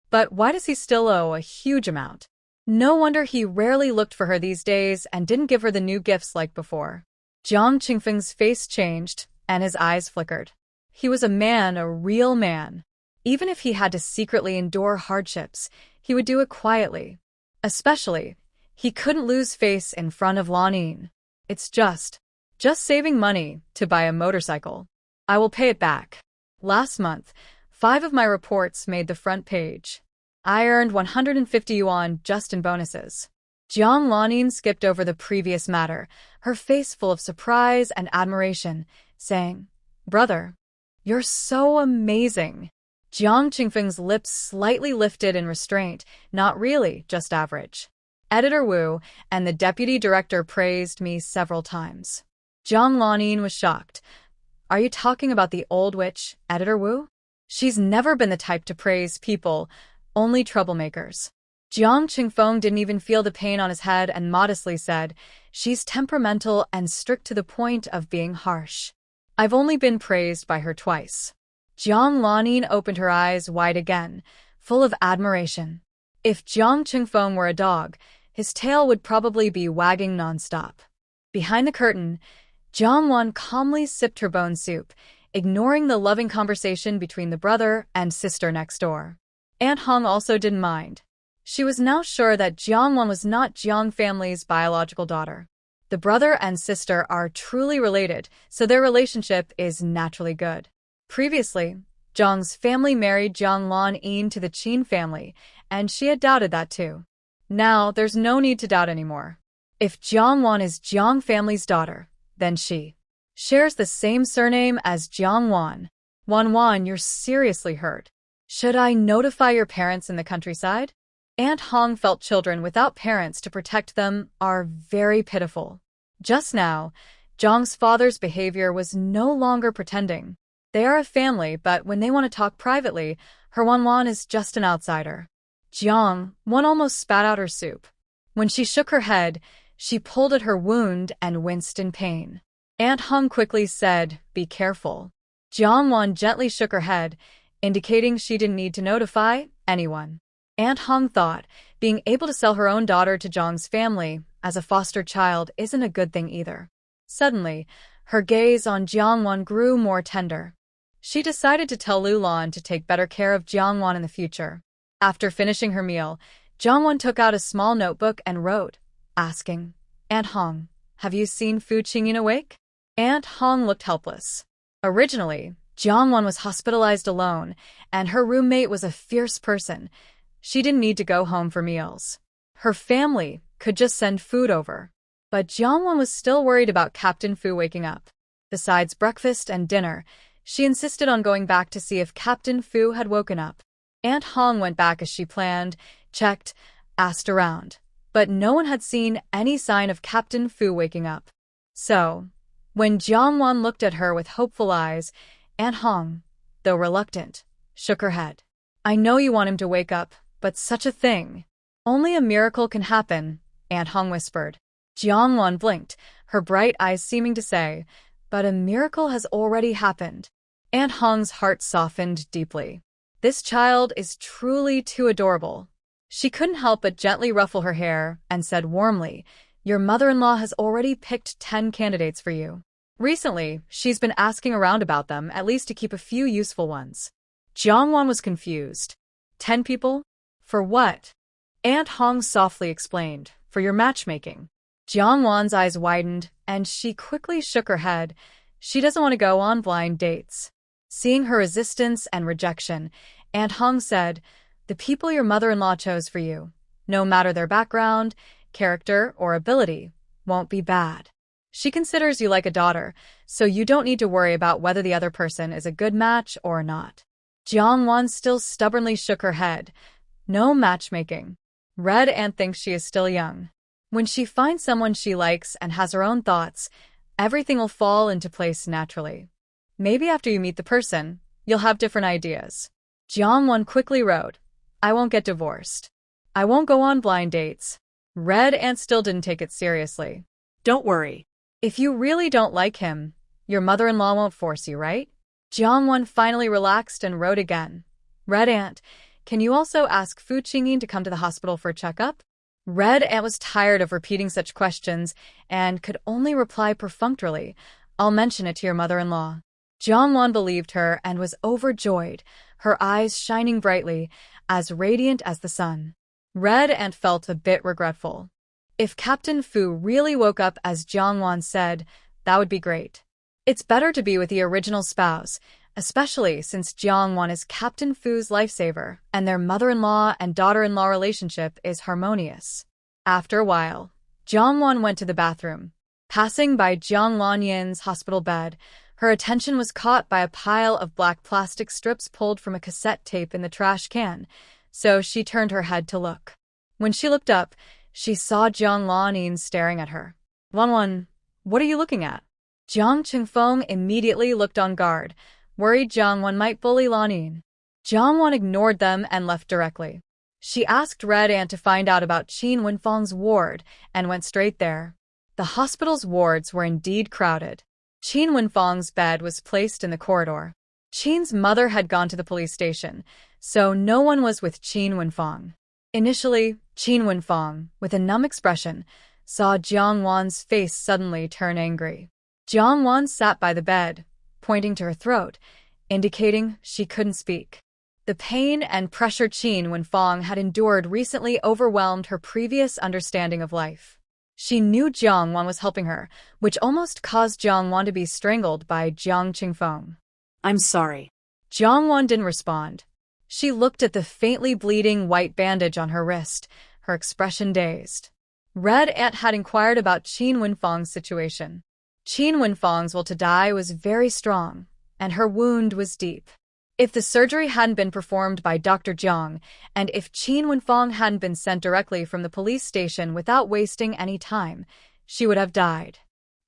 A: But why does he still owe a huge amount? No wonder he rarely looked for her these days and didn't give her the new gifts like before. Jiang Qingfeng's face changed, and his eyes flickered. He was a man, a real man. Even if he had to secretly endure hardships, he would do it quietly. Especially, he couldn't lose face in front of Lanin. It's just saving money to buy a motorcycle. I will pay it back. Last month, 5 of my reports made the front page. I earned 150 yuan just in bonuses. Jiang Lanin skipped over the previous matter, her face full of surprise and admiration, saying, Brother, you're so amazing. Jiang Qingfeng's lips slightly lifted in restraint. Not really, just average. Editor Wu and the deputy director praised me several times. Jiang Lanyin was shocked. Are you talking about the old witch, Editor Wu? She's never been the type to praise people, only troublemakers. Jiang Qingfeng didn't even feel the pain on his head and modestly said, she's temperamental and strict to the point of being harsh. I've only been praised by her twice. Jiang Lanyin opened her eyes wide again, full of admiration. If Jiang Qingfeng were a dog, his tail would probably be wagging nonstop. Behind the curtain, Jiang Wan calmly sipped her bone soup, ignoring the loving conversation between the brother and sister next door. Aunt Hong also didn't mind. She was now sure that Jiang Wan was not Jiang family's biological daughter. The brother and sister are truly related, so their relationship is naturally good. Previously, Jiang's family married Jiang Lanyin to the Qin family, and she had doubted that too. Now, there's no need to doubt anymore. If Jiang Wan is Jiang family's daughter, then she shares the same surname as Jiang Wan. Wan, you're seriously hurt. Should I notify your parents in the countryside? Aunt Hong felt children without parents to protect them are very pitiful. Just now, Jiang's father's behavior was no longer pretending. They are a family, but when they want to talk privately, her Wan is just an outsider. Jiang Wan almost spat out her soup. When she shook her head, she pulled at her wound and winced in pain. Aunt Hong quickly said, be careful. Jiang Wan gently shook her head, indicating she didn't need to notify anyone. Aunt Hong thought being able to sell her own daughter to Jiang's family as a foster child isn't a good thing either. Suddenly, her gaze on Jiang Wan grew more tender. She decided to tell Lu Lan to take better care of Jiang Wan in the future. After finishing her meal, Jiang Wan took out a small notebook and wrote, asking, Aunt Hong, have you seen Fu Qingyin awake? Aunt Hong looked helpless. Originally, Jiang Wan was hospitalized alone, and her roommate was a fierce person. She didn't need to go home for meals. Her family could just send food over. But Jiang Wan was still worried about Captain Fu waking up. Besides breakfast and dinner, she insisted on going back to see if Captain Fu had woken up. Aunt Hong went back as she planned, checked, asked around. But no one had seen any sign of Captain Fu waking up. So, when Jiang Wan looked at her with hopeful eyes, Aunt Hong, though reluctant, shook her head. I know you want him to wake up, but such a thing. Only a miracle can happen, Aunt Hong whispered. Jiang Wan blinked, her bright eyes seeming to say, but a miracle has already happened. Aunt Hong's heart softened deeply. This child is truly too adorable. She couldn't help but gently ruffle her hair and said warmly, your mother-in-law has already picked 10 candidates for you. Recently, she's been asking around about them, at least to keep a few useful ones. Jiang Wan was confused. 10 people? For what? Aunt Hong softly explained, for your matchmaking. Jiang Wan's eyes widened, and she quickly shook her head. She doesn't want to go on blind dates. Seeing her resistance and rejection, Aunt Hong said, the people your mother-in-law chose for you, no matter their background, character, or ability, won't be bad. She considers you like a daughter, so you don't need to worry about whether the other person is a good match or not. Jiang Wan still stubbornly shook her head. No matchmaking. Red Aunt thinks she is still young. When she finds someone she likes and has her own thoughts, everything will fall into place naturally. Maybe after you meet the person, you'll have different ideas. Jiang Wan quickly wrote, I won't get divorced. I won't go on blind dates. Red Aunt still didn't take it seriously.
B: Don't worry.
A: If you really don't like him, your mother-in-law won't force you, right? Jiang Wan finally relaxed and wrote again. Red Aunt, can you also ask Fu Qingyin to come to the hospital for a checkup? Red Aunt was tired of repeating such questions and could only reply perfunctorily, I'll mention it to your mother-in-law. Jiang Wan believed her and was overjoyed, her eyes shining brightly, as radiant as the sun. Red Aunt felt a bit regretful. If Captain Fu really woke up as Jiang Wan said, that would be great. It's better to be with the original spouse, especially since Jiang Wan is Captain Fu's lifesaver and their mother-in-law and daughter-in-law relationship is harmonious. After a while, Jiang Wan went to the bathroom. Passing by Jiang Lanyin's hospital bed, Her attention was caught by a pile of black plastic strips pulled from a cassette tape in the trash can, so she turned her head to look. When she looked up, she saw Jiang Lanin staring at her. Wanwan, what are you looking at? Jiang Qingfeng immediately looked on guard, worried Jiang Wan might bully Lanin. Jiang Wan ignored them and left directly. She asked Red Ant to find out about Qin Wenfang's ward and went straight there. The hospital's wards were indeed crowded. Qin Wenfang's bed was placed in the corridor. Qin's mother had gone to the police station, so no one was with Qin Wenfang. Initially, Qin Wenfang, with a numb expression, saw Jiang Wan's face suddenly turn angry. Jiang Wan sat by the bed, pointing to her throat, indicating she couldn't speak. The pain and pressure Qin Wenfang had endured recently overwhelmed her previous understanding of life. She knew Jiang Wan was helping her, which almost caused Jiang Wan to be strangled by Jiang Qingfeng.
B: I'm sorry.
A: Jiang Wan didn't respond. She looked at the faintly bleeding white bandage on her wrist, her expression dazed. Red Ant had inquired about Qin Wenfang's situation. Qin Wenfang's will to die was very strong, and her wound was deep. If the surgery hadn't been performed by Dr. Jiang, and if Qin Wenfang hadn't been sent directly from the police station without wasting any time, she would have died.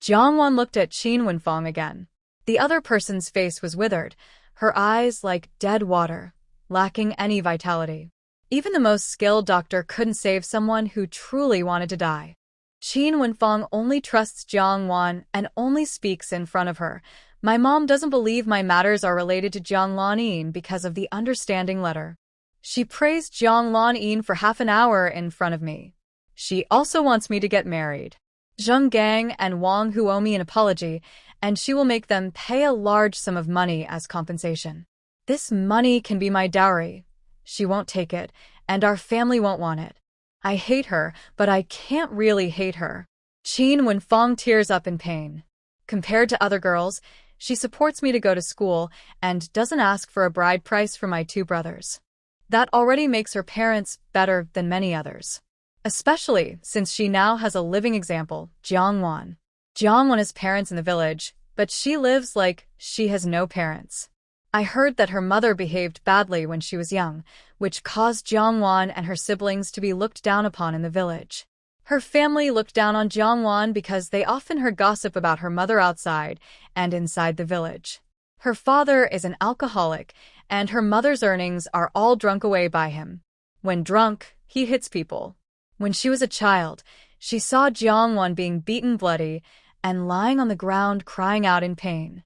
A: Jiang Wan looked at Qin Wenfang again. The other person's face was withered, her eyes like dead water, lacking any vitality. Even the most skilled doctor couldn't save someone who truly wanted to die. Qin Wenfang only trusts Jiang Wan and only speaks in front of her. My mom doesn't believe my matters are related to Jiang Lanin because of the understanding letter. She praised Jiang Lanin for half an hour in front of me. She also wants me to get married. Zheng Gang and Wang Hu owe me an apology, and she will make them pay a large sum of money as compensation. This money can be my dowry. She won't take it, and our family won't want it. I hate her, but I can't really hate her. Qin Wenfang tears up in pain. Compared to other girls, she supports me to go to school and doesn't ask for a bride price for my two brothers. That already makes her parents better than many others. Especially since she now has a living example, Jiang Wan. Jiang Wan has parents in the village, but she lives like she has no parents. I heard that her mother behaved badly when she was young, which caused Jiang Wan and her siblings to be looked down upon in the village. Her family looked down on Jiang Wan because they often heard gossip about her mother outside and inside the village. Her father is an alcoholic, and her mother's earnings are all drunk away by him. When drunk, he hits people. When she was a child, she saw Jiang Wan being beaten bloody and lying on the ground crying out in pain.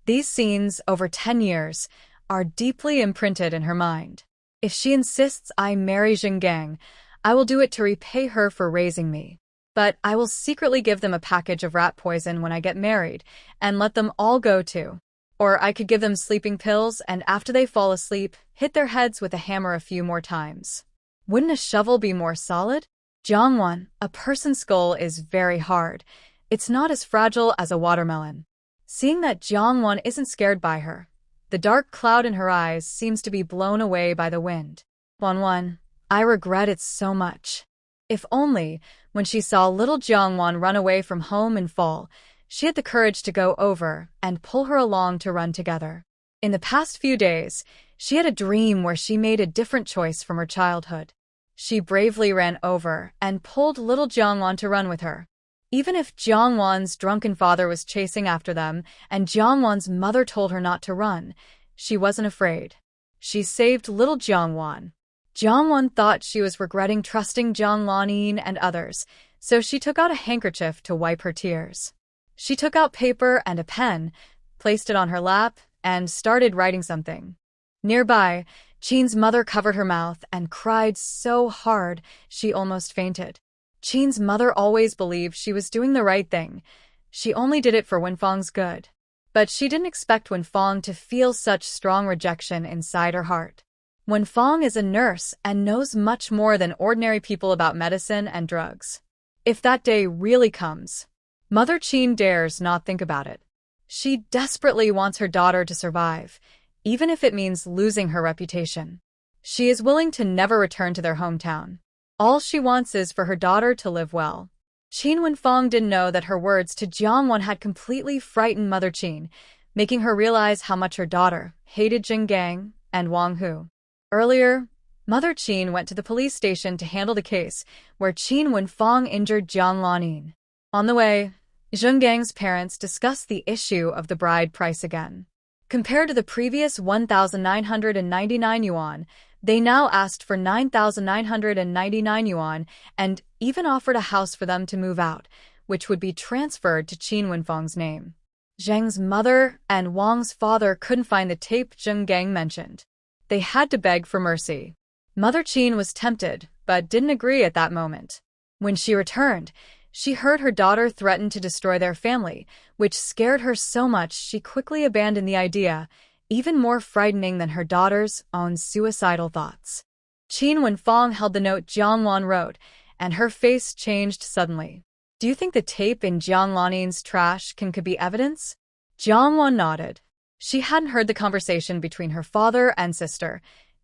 A: These scenes, over 10 years, are deeply imprinted in her mind. If she insists I marry Zhenggang, I will do it to repay her for raising me. But I will secretly give them a package of rat poison when I get married, and let them all go too. Or I could give them sleeping pills, and after they fall asleep, hit their heads with a hammer a few more times. Wouldn't a shovel be more solid? Jiang Wan, a person's skull is very hard. It's not as fragile as a watermelon. Seeing that Jiang Wan isn't scared by her, the dark cloud in her eyes seems to be blown away by the wind. Wan, I regret it so much. If only, when she saw little Jiang Wan run away from home and fall, she had the courage to go over and pull her along to run together. In the past few days, she had a dream where she made a different choice from her childhood. She bravely ran over and pulled little Jiang Wan to run with her. Even if Jiang Wan's drunken father was chasing after them and Jiang Wan's mother told her not to run, she wasn't afraid. She saved little Jiang Wan. Jiang Wan thought she was regretting trusting Jiang Lanin and others, so she took out a handkerchief to wipe her tears. She took out paper and a pen, placed it on her lap, and started writing something. Nearby, Qin's mother covered her mouth and cried so hard she almost fainted. Qin's mother always believed she was doing the right thing. She only did it for Wenfang's good. But she didn't expect Wenfang to feel such strong rejection inside her heart. Wenfang is a nurse and knows much more than ordinary people about medicine and drugs. If that day really comes, Mother Qin dares not think about it. She desperately wants her daughter to survive, even if it means losing her reputation. She is willing to never return to their hometown. All she wants is for her daughter to live well. Qin Wenfang didn't know that her words to Jiang Wan had completely frightened Mother Qin, making her realize how much her daughter hated Jin Gang and Wang Hu. Earlier, Mother Qin went to the police station to handle the case where Qin Wenfang injured Jiang Lanin. On the way, Zheng Gang's parents discussed the issue of the bride price again. Compared to the previous 1,999 yuan, they now asked for 9,999 yuan and even offered a house for them to move out, which would be transferred to Qin Wenfang's name. Zheng's mother and Wang's father couldn't find the tape Zheng Gang mentioned. They had to beg for mercy. Mother Qin was tempted, but didn't agree at that moment. When she returned, she heard her daughter threaten to destroy their family, which scared her so much she quickly abandoned the idea, even more frightening than her daughter's own suicidal thoughts. Qin Wenfang held the note Jiang Wan wrote, and her face changed suddenly. Do you think the tape in Jiang Lanin's trash could be evidence? Jiang Wan nodded. She hadn't heard the conversation between her father and sister,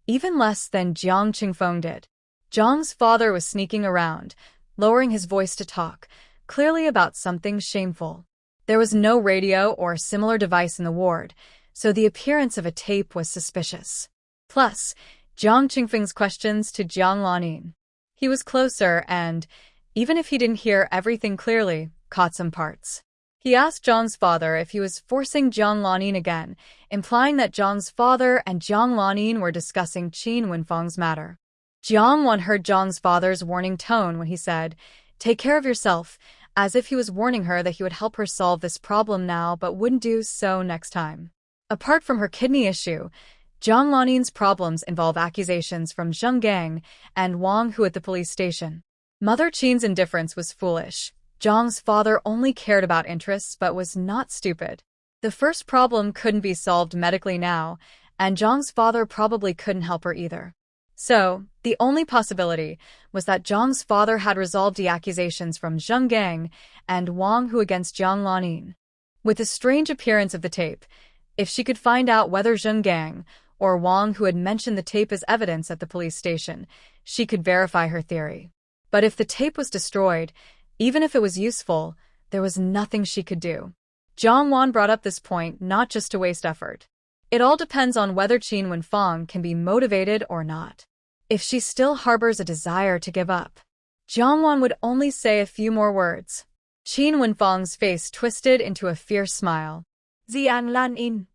A: even less than Jiang Qingfeng did. Jiang's father was sneaking around, lowering his voice to talk, clearly about something shameful. There was no radio or similar device in the ward, so the appearance of a tape was suspicious. Plus, Jiang Qingfeng's questions to Jiang Lanin. He was closer and, even if he didn't hear everything clearly, caught some parts. He asked Jiang's father if he was forcing Jiang Lanin again, implying that Jiang's father and Jiang Lanin were discussing Qin Wenfang's matter. Jiang Wan heard Jiang's father's warning tone when he said, "Take care of yourself," as if he was warning her that he would help her solve this problem now but wouldn't do so next time. Apart from her kidney issue, Jiang Lanin's problems involve accusations from Zheng Gang and Wang Hu at the police station. Mother Qin's indifference was foolish. Jiang's father only cared about interests but was not stupid. The first problem couldn't be solved medically now, and Jiang's father probably couldn't help her either. So, the only possibility was that Jiang's father had resolved the accusations from Zheng Gang and Wang Hu against Jiang Lanin. With the strange appearance of the tape, if she could find out whether Zheng Gang or Wang Hu had mentioned the tape as evidence at the police station, she could verify her theory. But if the tape was destroyed, even if it was useful, there was nothing she could do. Jiang Wan brought up this point not just to waste effort. It all depends on whether Qin Wenfang can be motivated or not. If she still harbors a desire to give up, Jiang Wan would only say a few more words. Qin Wenfang's face twisted into a fierce smile.
B: Jiang Lanin.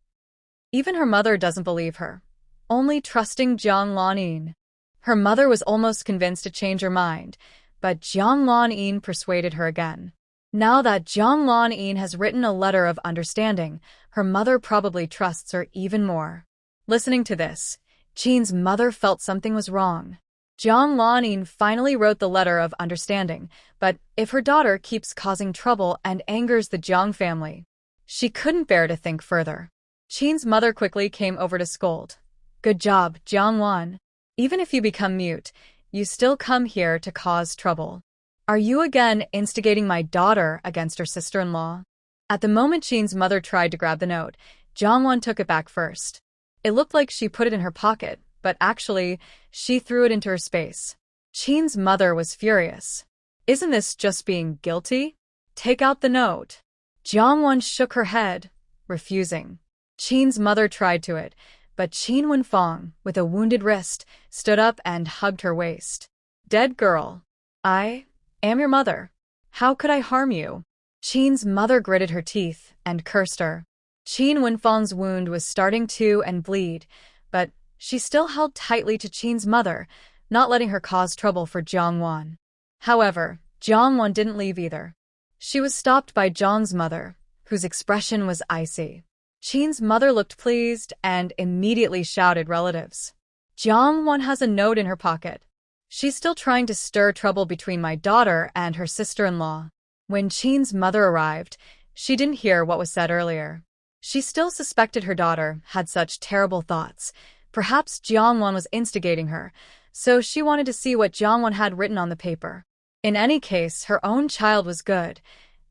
A: Even her mother doesn't believe her, only trusting Jiang Lanin. Her mother was almost convinced to change her mind, but Jiang Lanin persuaded her again. Now that Jiang Lanin has written a letter of understanding, her mother probably trusts her even more. Listening to this, Qin's mother felt something was wrong. Jiang Lanin finally wrote the letter of understanding, but if her daughter keeps causing trouble and angers the Jiang family, she couldn't bear to think further. Qin's mother quickly came over to scold. "Good job, Jiang Wan. Even if you become mute, you still come here to cause trouble. Are you again instigating my daughter against her sister-in-law?" At the moment Qin's mother tried to grab the note, Jiang Wan took it back first. It looked like she put it in her pocket, but actually, she threw it into her space. Qin's mother was furious. "Isn't this just being guilty? Take out the note." Jiang Wan shook her head, refusing. Qin's mother tried to it, but Qin Wenfang, with a wounded wrist, stood up and hugged her waist. "Dead girl. I am your mother. How could I harm you?" Qin's mother gritted her teeth and cursed her. Qin Wenfang's wound was starting to bleed, but she still held tightly to Qin's mother, not letting her cause trouble for Jiang Wan. However, Jiang Wan didn't leave either. She was stopped by Jiang's mother, whose expression was icy. Qin's mother looked pleased and immediately shouted relatives. "Jiang Wan has a note in her pocket. She's still trying to stir trouble between my daughter and her sister-in-law." When Qin's mother arrived, she didn't hear what was said earlier. She still suspected her daughter had such terrible thoughts. Perhaps Jiang Wan was instigating her, so she wanted to see what Jiang Wan had written on the paper. In any case, her own child was good.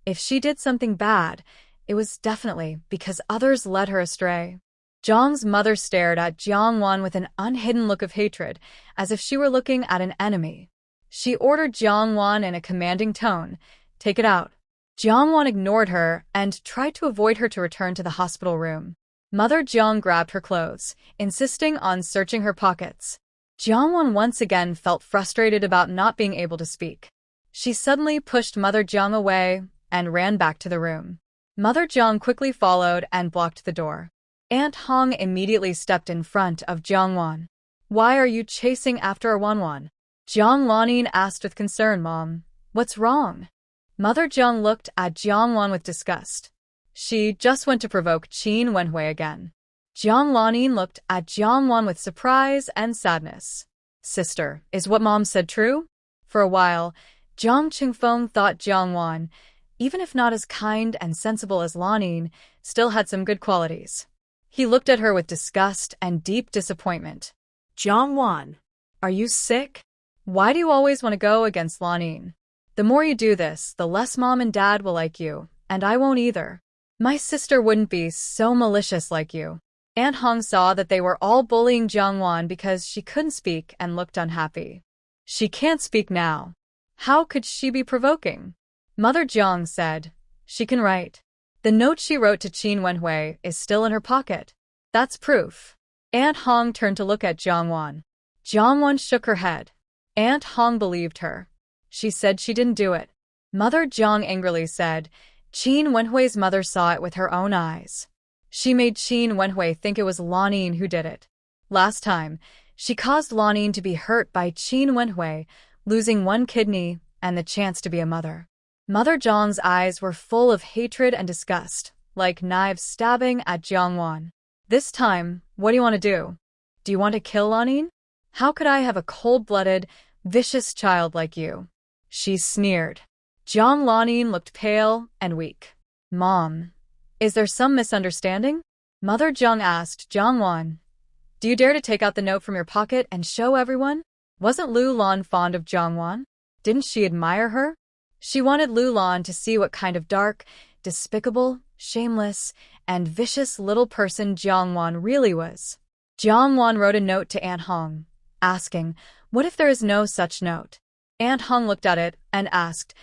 A: If she did something bad, it was definitely because others led her astray. Jiang's mother stared at Jiang Wan with an unhidden look of hatred, as if she were looking at an enemy. She ordered Jiang Wan in a commanding tone, "Take it out." Jiangwan ignored her and tried to avoid her to return to the hospital room. Mother Jiang grabbed her clothes, insisting on searching her pockets. Jiangwan once again felt frustrated about not being able to speak. She suddenly pushed Mother Jiang away and ran back to the room. Mother Jiang quickly followed and blocked the door. Aunt Hong immediately stepped in front of Jiangwan. "Why are you chasing after Wanwan?" Jiang Lanin asked with concern. "Mom, what's wrong?" Mother Jiang looked at Jiangwan with disgust. She just went to provoke Qin Wenhui again. Jiang Lanin looked at Jiangwan with surprise and sadness. "Sister, is what Mom said true?" For a while, Jiang Qingfeng thought Jiangwan, even if not as kind and sensible as Lanin, still had some good qualities. He looked at her with disgust and deep disappointment.
B: Jiangwan,
A: "Are you sick? Why do you always want to go against Lanin? The more you do this, the less Mom and Dad will like you, and I won't either. My sister wouldn't be so malicious like you." Aunt Hong saw that they were all bullying Jiangwan because she couldn't speak and looked unhappy. "She can't speak now. How could she be provoking?" Mother Jiang said, "She can write. The note she wrote to Qin Wenhui is still in her pocket. That's proof." Aunt Hong turned to look at Jiangwan. Jiangwan shook her head. Aunt Hong believed her. She said she didn't do it. Mother Jiang angrily said, "Qin Wenhui's mother saw it with her own eyes. She made Qin Wenhui think it was Lanin who did it. Last time, she caused Lanin to be hurt by Qin Wenhui, losing one kidney and the chance to be a mother." Mother Jiang's eyes were full of hatred and disgust, like knives stabbing at Jiangwan. "This time, what do you want to do? Do you want to kill Lanin? How could I have a cold-blooded, vicious child like you?" She sneered. Jiang Lanin looked pale and weak. "Mom, is there some misunderstanding?" Mother Jiang asked Jiangwan. "Do you dare to take out the note from your pocket and show everyone? Wasn't Lu Lan fond of Jiangwan? Didn't she admire her? She wanted Lu Lan to see what kind of dark, despicable, shameless, and vicious little person Jiangwan really was." Jiangwan wrote a note to Aunt Hong, asking, "What if there is no such note?" Aunt Hong looked at it and asked,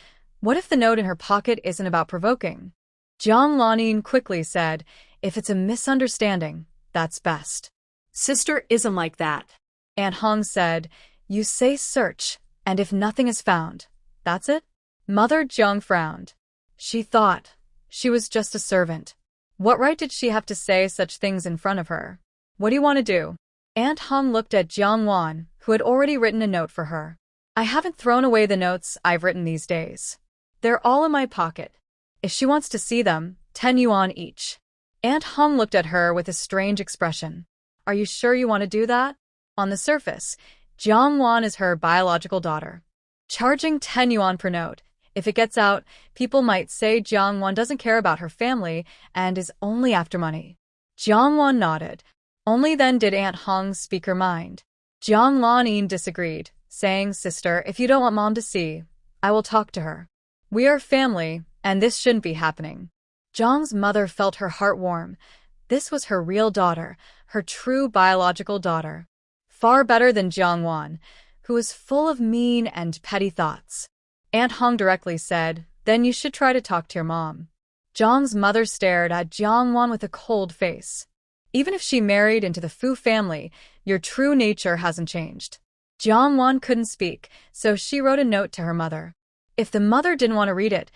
A: "What if the note in her pocket isn't about provoking?" Jiang Lanin quickly said, "If it's a misunderstanding, that's best."
B: sister isn't like that.
A: Aunt Hong said, "You say search, and if nothing is found, that's it?" Mother Jiang frowned. She thought she was just a servant. What right did she have to say such things in front of her? "What do you want to do?" Aunt Hong looked at Jiangwan, who had already written a note for her. "I haven't thrown away the notes I've written these days. They're all in my pocket. If she wants to see them, 10 yuan each." Aunt Hong looked at her with a strange expression. "Are you sure you want to do that?" On the surface, Jiangwan is her biological daughter. Charging 10 yuan per note, if it gets out, people might say Jiangwan doesn't care about her family and is only after money. Jiangwan nodded. Only then did Aunt Hong speak her mind. Jiang Lanin disagreed, saying, "Sister, if you don't want Mom to see, I will talk to her. We are family, and this shouldn't be happening." Jiang's mother felt her heart warm. This was her real daughter, her true biological daughter. Far better than Jiangwan, who was full of mean and petty thoughts. Aunt Hong directly said, "Then you should try to talk to your mom." Jiang's mother stared at Jiangwan with a cold face. "Even if she married into the Fu family, your true nature hasn't changed." Jiangwan couldn't speak, so she wrote a note to her mother. If the mother didn't want to read it,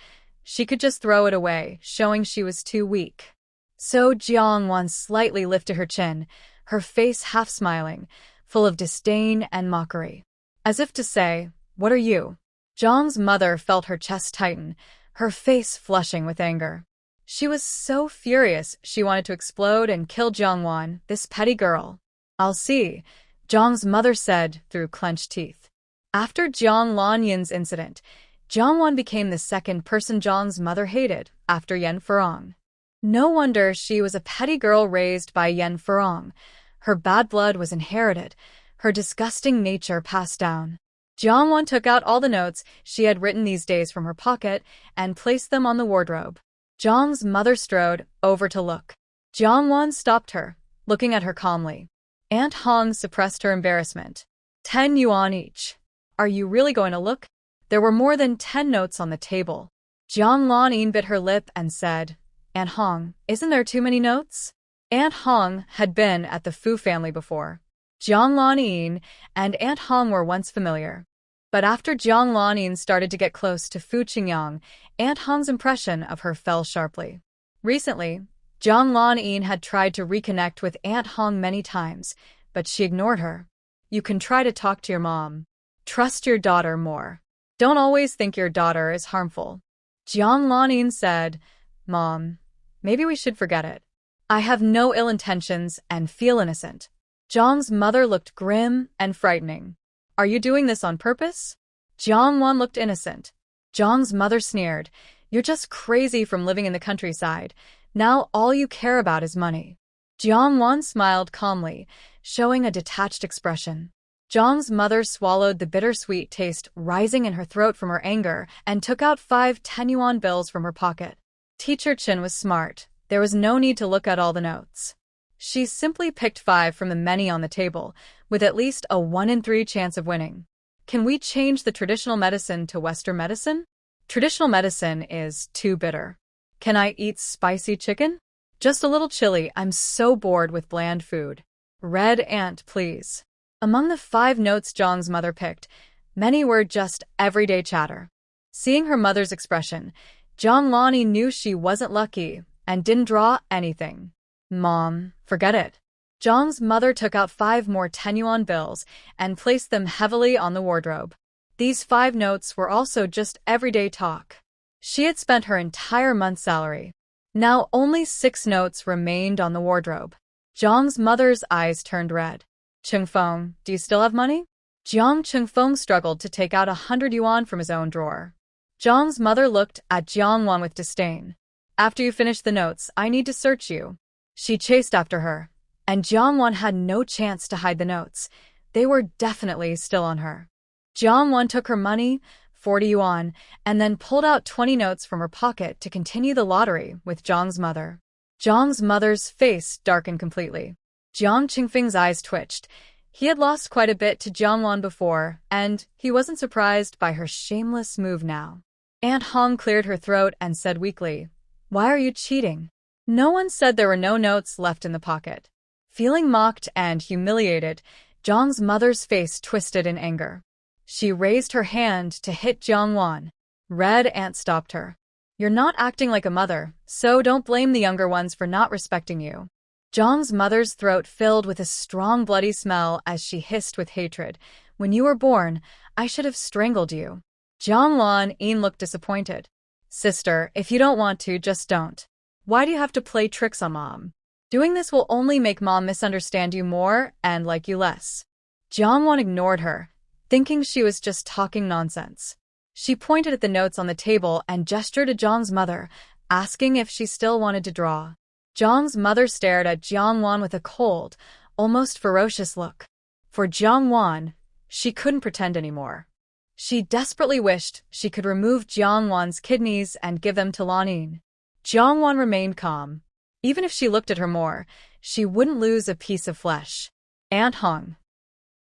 A: she could just throw it away, showing she was too weak. So Jiangwan slightly lifted her chin, her face half smiling, full of disdain and mockery. As if to say, "What are you?" Jiang's mother felt her chest tighten, her face flushing with anger. She was so furious she wanted to explode and kill Jiangwan, this petty girl. "I'll see," Jiang's mother said through clenched teeth. After Jiang Lanyin's incident, Jiangwan became the second person Jiang's mother hated, after Yan Furong. No wonder she was a petty girl raised by Yan Furong. Her bad blood was inherited, her disgusting nature passed down. Jiangwan took out all the notes she had written these days from her pocket and placed them on the wardrobe. Jiang's mother strode over to look. Jiangwan stopped her, looking at her calmly. Aunt Hong suppressed her embarrassment. 10 yuan each. Are you really going to look? There were more than 10 notes on the table. Jiang Lanyin bit her lip and said, Aunt Hong, isn't there too many notes? Aunt Hong had been at the Fu family before. Jiang Lanyin and Aunt Hong were once familiar. But after Jiang Lanyin started to get close to Fu Qingyang, Aunt Hong's impression of her fell sharply. Recently, Jiang Lanyin had tried to reconnect with Aunt Hong many times, but she ignored her. You can try to talk to your mom. Trust your daughter more. Don't always think your daughter is harmful. Jiang Lanyin said, Mom, maybe we should forget it. I have no ill intentions and feel innocent. Jiang's mother looked grim and frightening. Are you doing this on purpose? Jiang Wan looked innocent. Jiang's mother sneered, You're just crazy from living in the countryside. Now all you care about is money. Jiang Wan smiled calmly, showing a detached expression. Jiang's mother swallowed the bittersweet taste rising in her throat from her anger and took out 5 10-yuan bills from her pocket. Teacher Chen was smart. There was no need to look at all the notes. She simply picked 5 from the many on the table, with at least a 1 in 3 chance of winning. Can we change the traditional medicine to Western medicine? Traditional medicine is too bitter. Can I eat spicy chicken? Just a little chili. I'm so bored with bland food. Red ant, please. Among the 5 notes Jiang's mother picked, many were just everyday chatter. Seeing her mother's expression, Jiang Lanyin knew she wasn't lucky and didn't draw anything. Mom, forget it. Jiang's mother took out 5 more 10-yuan bills and placed them heavily on the wardrobe. These 5 notes were also just everyday talk. She had spent her entire month's salary. Now only 6 notes remained on the wardrobe. Jiang's mother's eyes turned red. Chengfeng, do you still have money? Jiang Chengfeng struggled to take out 100 yuan from his own drawer. Jiang's mother looked at Jiang Wan with disdain. After you finish the notes, I need to search you. She chased after her, and Jiang Wan had no chance to hide the notes. They were definitely still on her. Jiang Wan took her money, 40 yuan, and then pulled out 20 notes from her pocket to continue the lottery with Jiang's mother. Jiang's mother's face darkened completely. Jiang Qingfeng's eyes twitched. He had lost quite a bit to Jiang Wan before, and he wasn't surprised by her shameless move now. Aunt Hong cleared her throat and said weakly, Why are you cheating? No one said there were no notes left in the pocket. Feeling mocked and humiliated, Jiang's mother's face twisted in anger. She raised her hand to hit Jiang Wan. Red Ant stopped her. You're not acting like a mother, so don't blame the younger ones for not respecting you. Jiang's mother's throat filled with a strong bloody smell as she hissed with hatred. When you were born, I should have strangled you. Jiang Lanyin looked disappointed. Sister, if you don't want to, just don't. Why do you have to play tricks on Mom? Doing this will only make Mom misunderstand you more and like you less. Jiang Wan ignored her, thinking she was just talking nonsense. She pointed at the notes on the table and gestured to Jiang's mother, asking if she still wanted to draw. Jiang's mother stared at Jiang Wan with a cold, almost ferocious look. For Jiang Wan, she couldn't pretend anymore. She desperately wished she could remove Jiang Wan's kidneys and give them to Lanyin. Jiang Wan remained calm. Even if she looked at her more, she wouldn't lose a piece of flesh. Aunt Hong.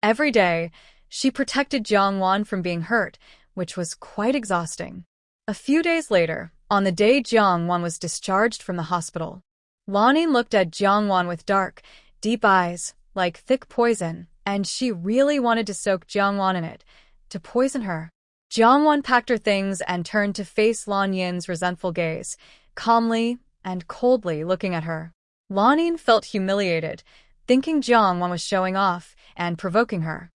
A: Every day, she protected Jiang Wan from being hurt, which was quite exhausting. A few days later, on the day Jiang Wan was discharged from the hospital, Lanyin looked at Jiang Wan with dark, deep eyes, like thick poison, and she really wanted to soak Jiang Wan in it, to poison her. Jiang Wan packed her things and turned to face Lanyin's resentful gaze, calmly and coldly looking at her. Lanyin felt humiliated, thinking Jiang Wan was showing off and provoking her.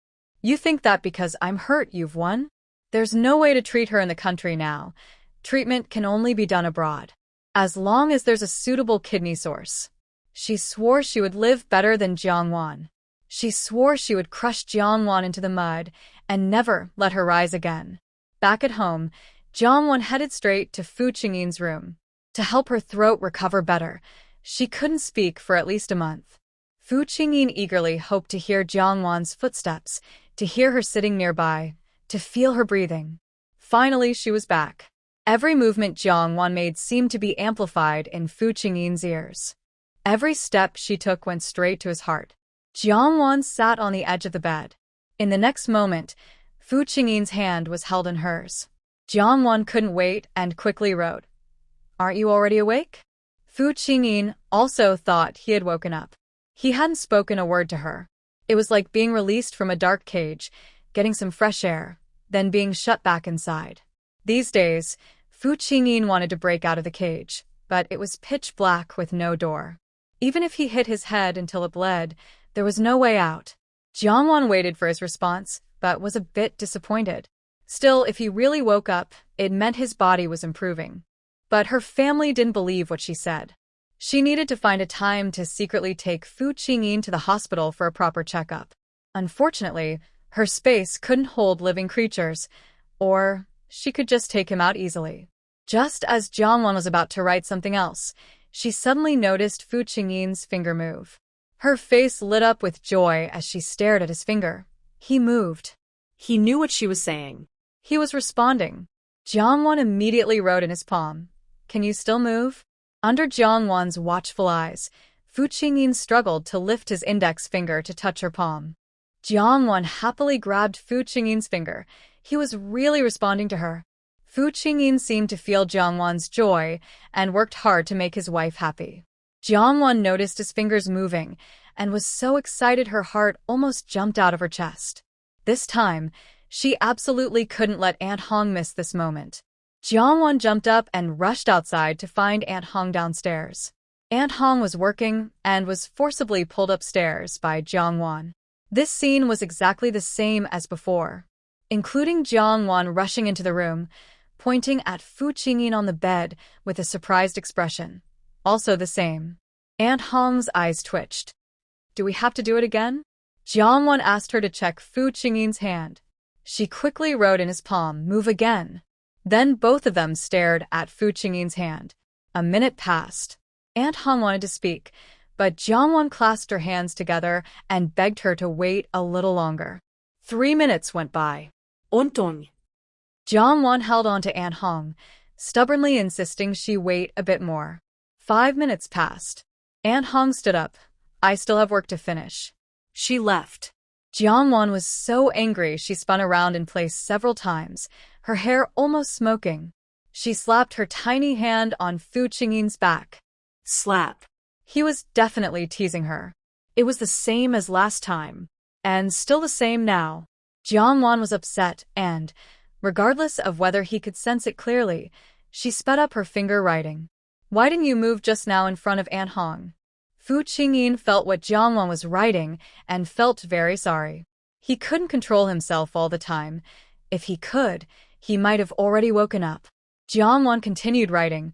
A: You think that because I'm hurt you've won? There's no way to treat her in the country now. Treatment can only be done abroad. As long as there's a suitable kidney source. She swore she would live better than Jiang Wan. She swore she would crush Jiang Wan into the mud and never let her rise again. Back at home, Jiang Wan headed straight to Fu Qingyin's room. To help her throat recover better, she couldn't speak for at least a month. Fu Qingyin eagerly hoped to hear Jiang Wan's footsteps, to hear her sitting nearby, to feel her breathing. Finally, she was back. Every movement Jiang Wan made seemed to be amplified in Fu Qingyin's ears. Every step she took went straight to his heart. Jiang Wan sat on the edge of the bed. In the next moment, Fu Qingyin's hand was held in hers. Jiangwan couldn't wait and quickly wrote, "Aren't you already awake?" Fu Qingyin also thought he had woken up. He hadn't spoken a word to her. It was like being released from a dark cage, getting some fresh air, then being shut back inside. These days, Fu Qingyin wanted to break out of the cage, but it was pitch black with no door. Even if he hit his head until it bled, there was no way out. Jiangwan waited for his response, but was a bit disappointed. Still, if he really woke up, it meant his body was improving. But her family didn't believe what she said. She needed to find a time to secretly take Fu Qingyin to the hospital for a proper checkup. Unfortunately, her space couldn't hold living creatures, or she could just take him out easily. Just as Jiangwan was about to write something else, she suddenly noticed Fu Qingyin's finger move. Her face lit up with joy as she stared at his finger. He moved.
B: He knew what she was saying.
A: He was responding. Jiangwan immediately wrote in his palm, "Can you still move?" Under Jiangwan's watchful eyes, Fu Qingyin struggled to lift his index finger to touch her palm. Jiangwan happily grabbed Fu Qingyin's finger. He was really responding to her. Fu Qingyin seemed to feel Jiangwan's joy and worked hard to make his wife happy. Jiangwan noticed his fingers moving and was so excited her heart almost jumped out of her chest. This time, she absolutely couldn't let Aunt Hong miss this moment. Jiangwan jumped up and rushed outside to find Aunt Hong downstairs. Aunt Hong was working and was forcibly pulled upstairs by Jiangwan. This scene was exactly the same as before, including Jiangwan rushing into the room, pointing at Fu Qingyin on the bed with a surprised expression. Also the same. Aunt Hong's eyes twitched. "Do we have to do it again?" Jiangwan asked her to check Fu Qingyin's hand. She quickly wrote in his palm, "Move again." Then both of them stared at Fu Qingyin's hand. A minute passed. Aunt Hong wanted to speak, but Jiangwan clasped her hands together and begged her to wait a little longer. 3 minutes went by.
B: Ontong.
A: Jiangwan held on to Aunt Hong, stubbornly insisting she wait a bit more. 5 minutes passed. Aunt Hong stood up. "I still have work to finish."
B: She left.
A: Jiangwan was so angry she spun around in place several times, her hair almost smoking. She slapped her tiny hand on Fu Qingyin's back.
B: Slap.
A: He was definitely teasing her. It was the same as last time, and still the same now. Jiangwan was upset and, regardless of whether he could sense it clearly, she sped up her finger writing. "Why didn't you move just now in front of Aunt Hong?" Fu Qingyin felt what Jiangwan was writing and felt very sorry. He couldn't control himself all the time. If he could, he might have already woken up. Jiangwan continued writing.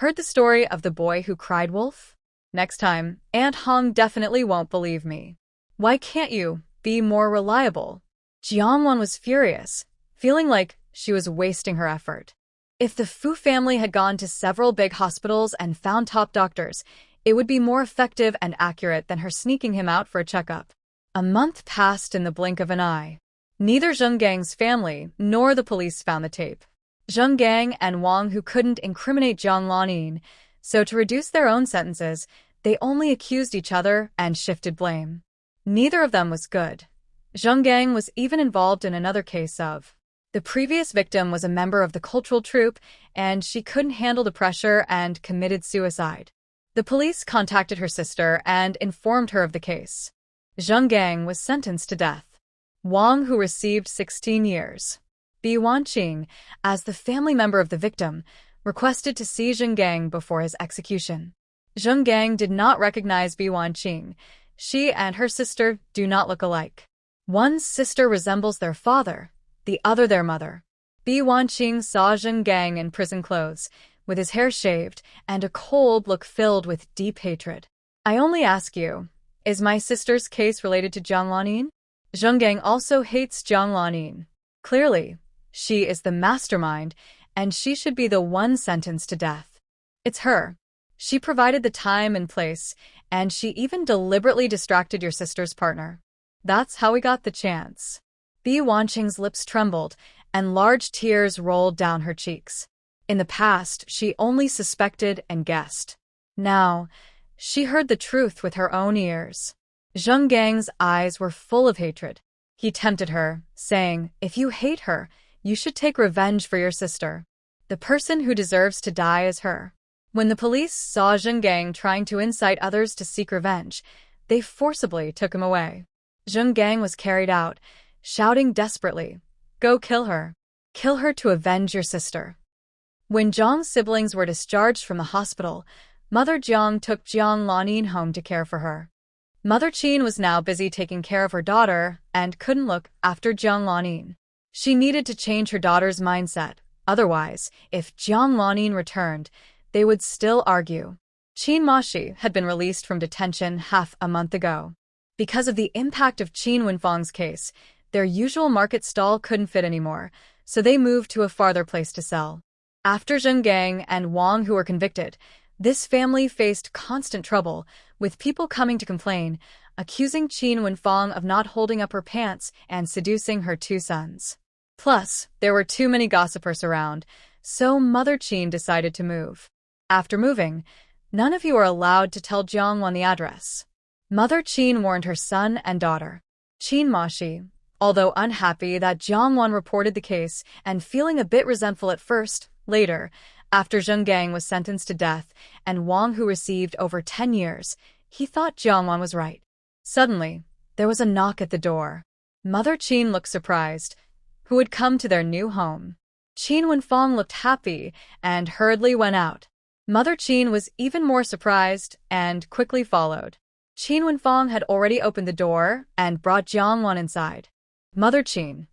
A: "Heard the story of the boy who cried wolf? Next time, Aunt Hong definitely won't believe me. Why can't you be more reliable?" Jiangwan was furious, feeling like she was wasting her effort. If the Fu family had gone to several big hospitals and found top doctors, it would be more effective and accurate than her sneaking him out for a checkup. A month passed in the blink of an eye. Neither Zheng Gang's family nor the police found the tape. Zheng Gang and Wang Hu couldn't incriminate Jiang Lanyin, so to reduce their own sentences, they only accused each other and shifted blame. Neither of them was good. Zheng Gang was even involved in another case of. The previous victim was a member of the cultural troupe, and she couldn't handle the pressure and committed suicide. The police contacted her sister and informed her of the case. Zheng Gang was sentenced to death. Wang Hu received 16 years. Bi Wanqing, as the family member of the victim, requested to see Zheng Gang before his execution. Zheng Gang did not recognize Bi Wanqing. She and her sister do not look alike. One's sister resembles their father, the other their mother. Bi Wanqing saw Zheng Gang in prison clothes, with his hair shaved and a cold look filled with deep hatred. "I only ask you, is my sister's case related to Jiang Lanyin?" Zheng Gang also hates Jiang Lanyin. Clearly, she is the mastermind, and she should be the one sentenced to death. It's her. She provided the time and place, and she even deliberately distracted your sister's partner. That's how we got the chance. Bi Wanqing's lips trembled, and large tears rolled down her cheeks. In the past, she only suspected and guessed. Now, she heard the truth with her own ears. Zheng Gang's eyes were full of hatred. He tempted her, saying, "If you hate her, You should take revenge for your sister. The person who deserves to die is her. When the police saw Zheng Gang trying to incite others to seek revenge, they forcibly took him away. Zheng Gang was carried out, shouting desperately, "Go kill her. Kill her to avenge your sister." When Zhang's siblings were discharged from the hospital, Mother Jiang took Jiang Lanin home to care for her. Mother Qin was now busy taking care of her daughter and couldn't look after Jiang Lanin. She needed to change her daughter's mindset. Otherwise, if Jiang Lanin returned, they would still argue. Qin Mashi had been released from detention half a month ago. Because of the impact of Qin Wenfang's case, their usual market stall couldn't fit anymore, so they moved to a farther place to sell. After Zheng Gang and Wang, who were convicted, this family faced constant trouble, with people coming to complain, accusing Qin Wenfang of not holding up her pants and seducing her two sons. Plus, there were too many gossipers around, so Mother Qin decided to move. After moving, none of you are allowed to tell Jiangwan the address. Mother Qin warned her son and daughter. Qin Mashi, although unhappy that Jiangwan reported the case and feeling a bit resentful at first, later, after Zheng Gang was sentenced to death and Wang, who received over 10 years, he thought Jiangwan was right. Suddenly, there was a knock at the door. Mother Qin looked surprised. Who had come to their new home? Qin Wenfang looked happy and hurriedly went out. Mother Qin was even more surprised and quickly followed. Qin Wenfang had already opened the door and brought Jiangwan inside. Mother Qin.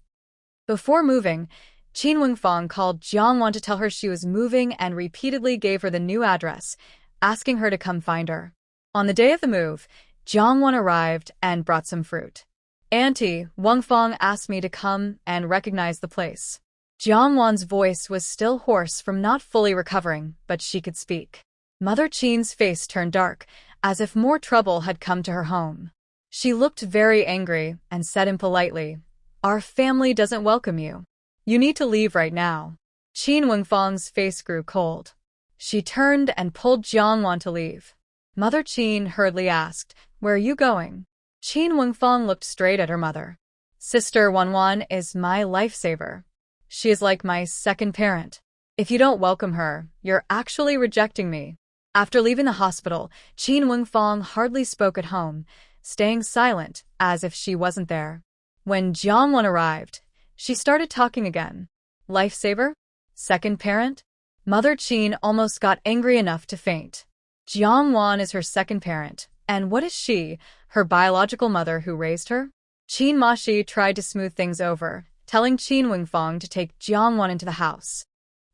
A: Before moving, Qin Wenfang called Jiangwan to tell her she was moving and repeatedly gave her the new address, asking her to come find her. On the day of the move, Jiangwan arrived and brought some fruit. "Auntie, Wenfang asked me to come and recognize the place." Jiangwan's voice was still hoarse from not fully recovering, but she could speak. Mother Qin's face turned dark, as if more trouble had come to her home. She looked very angry and said impolitely, "Our family doesn't welcome you. You need to leave right now." Qin Wenfang's face grew cold. She turned and pulled Jiangwan to leave. Mother Qin hurriedly asked, "Where are you going?" Qin Wenfang looked straight at her mother. "Sister Wanwan is my lifesaver. She is like my second parent. If you don't welcome her, you're actually rejecting me." After leaving the hospital, Qin Wenfang hardly spoke at home, staying silent as if she wasn't there. When Jiangwan arrived, she started talking again. Lifesaver? Second parent? Mother Qin almost got angry enough to faint. Jiangwan is her second parent, and what is she, her biological mother who raised her? Qin Mashi tried to smooth things over, telling Qin Wenfang to take Jiangwan into the house.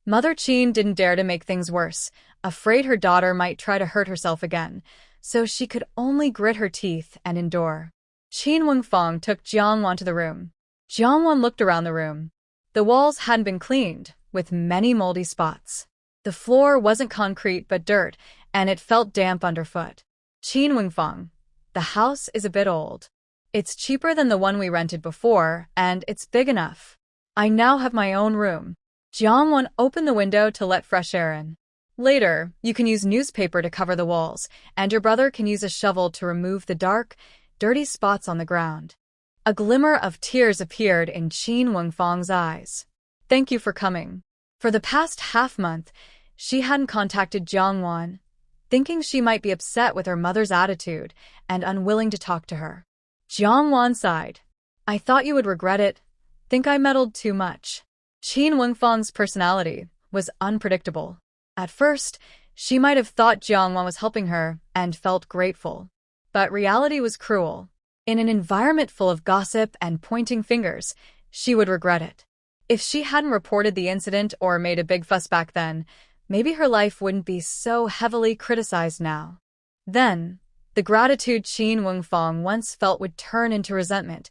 A: Mother Qin didn't dare to make things worse, afraid her daughter might try to hurt herself again, so she could only grit her teeth and endure. Qin Wenfang took Jiangwan to the room. Jiangwan looked around the room. The walls hadn't been cleaned, with many moldy spots. The floor wasn't concrete but dirt, and it felt damp underfoot. Qin Wenfang, the house is a bit old. It's cheaper than the one we rented before, and it's big enough. I now have my own room. Jiangwan opened the window to let fresh air in. Later, you can use newspaper to cover the walls, and your brother can use a shovel to remove the dark, dirty spots on the ground. A glimmer of tears appeared in Qin Wenfang's eyes. "Thank you for coming." For the past half-month, she hadn't contacted Jiangwan, thinking she might be upset with her mother's attitude and unwilling to talk to her. Jiangwan sighed. "I thought you would regret it. Think I meddled too much." Qin Wenfang's personality was unpredictable. At first, she might have thought Jiangwan was helping her and felt grateful. But reality was cruel. In an environment full of gossip and pointing fingers, she would regret it. If she hadn't reported the incident or made a big fuss back then, maybe her life wouldn't be so heavily criticized now. Then, the gratitude Qin Wenfang once felt would turn into resentment,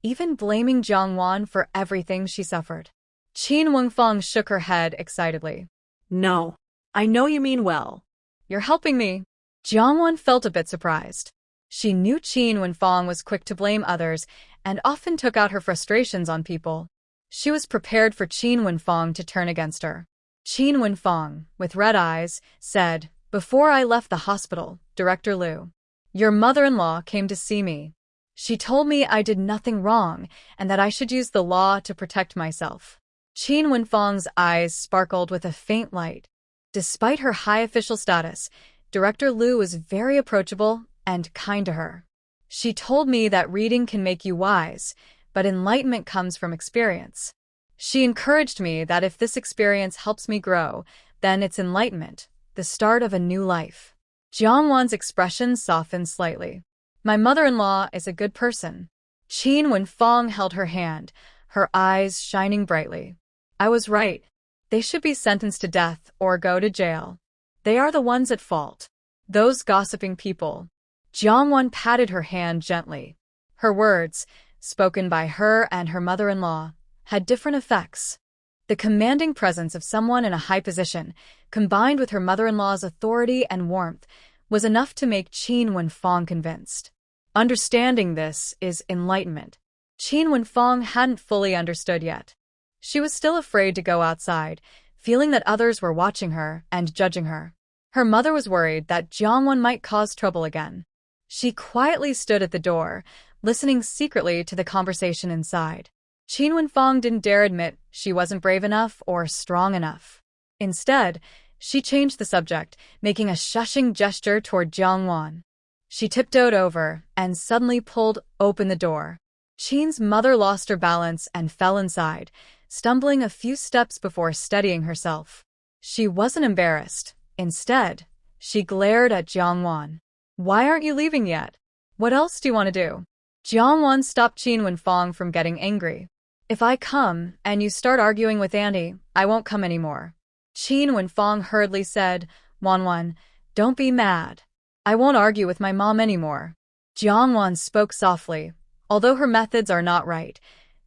A: even blaming Jiangwan for everything she suffered. Qin Wenfang shook her head excitedly.
B: "No, I know you mean well."
A: "You're helping me." Jiangwan felt a bit surprised. She knew Qin Wenfang was quick to blame others and often took out her frustrations on people. She was prepared for Qin Wenfang to turn against her. Qin Wenfang, with red eyes, said, "Before I left the hospital, Director Liu, your mother-in-law came to see me. She told me I did nothing wrong and that I should use the law to protect myself." Qin Wenfeng's eyes sparkled with a faint light. Despite her high official status, Director Liu was very approachable and kind to her. She told me that reading can make you wise, but enlightenment comes from experience. She encouraged me that if this experience helps me grow, then it's enlightenment, the start of a new life. Jiang Wan's expression softened slightly. My mother-in-law is a good person. Qin Wenfeng held her hand, her eyes shining brightly. I was right. They should be sentenced to death or go to jail. They are the ones at fault. Those gossiping people. Jiang Wan patted her hand gently. Her words, spoken by her and her mother-in-law, had different effects. The commanding presence of someone in a high position, combined with her mother-in-law's authority and warmth, was enough to make Qin Wenfeng convinced. Understanding this is enlightenment. Qin Wenfeng hadn't fully understood yet. She was still afraid to go outside, feeling that others were watching her and judging her. Her mother was worried that Jiang Wan might cause trouble again. She quietly stood at the door, listening secretly to the conversation inside. Qin Wenfeng didn't dare admit she wasn't brave enough or strong enough. Instead, she changed the subject, making a shushing gesture toward Jiang Wan. She tiptoed over and suddenly pulled open the door. Qin's mother lost her balance and fell inside, stumbling a few steps before steadying herself. She wasn't embarrassed. Instead, she glared at Jiang Wan. Why aren't you leaving yet? What else do you want to do? Jiang Wan stopped Qin Wenfeng from getting angry. If I come and you start arguing with Auntie, I won't come anymore. Qin Wenfeng hurriedly said, Wan, don't be mad. I won't argue with my mom anymore. Jiang Wan spoke softly. Although her methods are not right,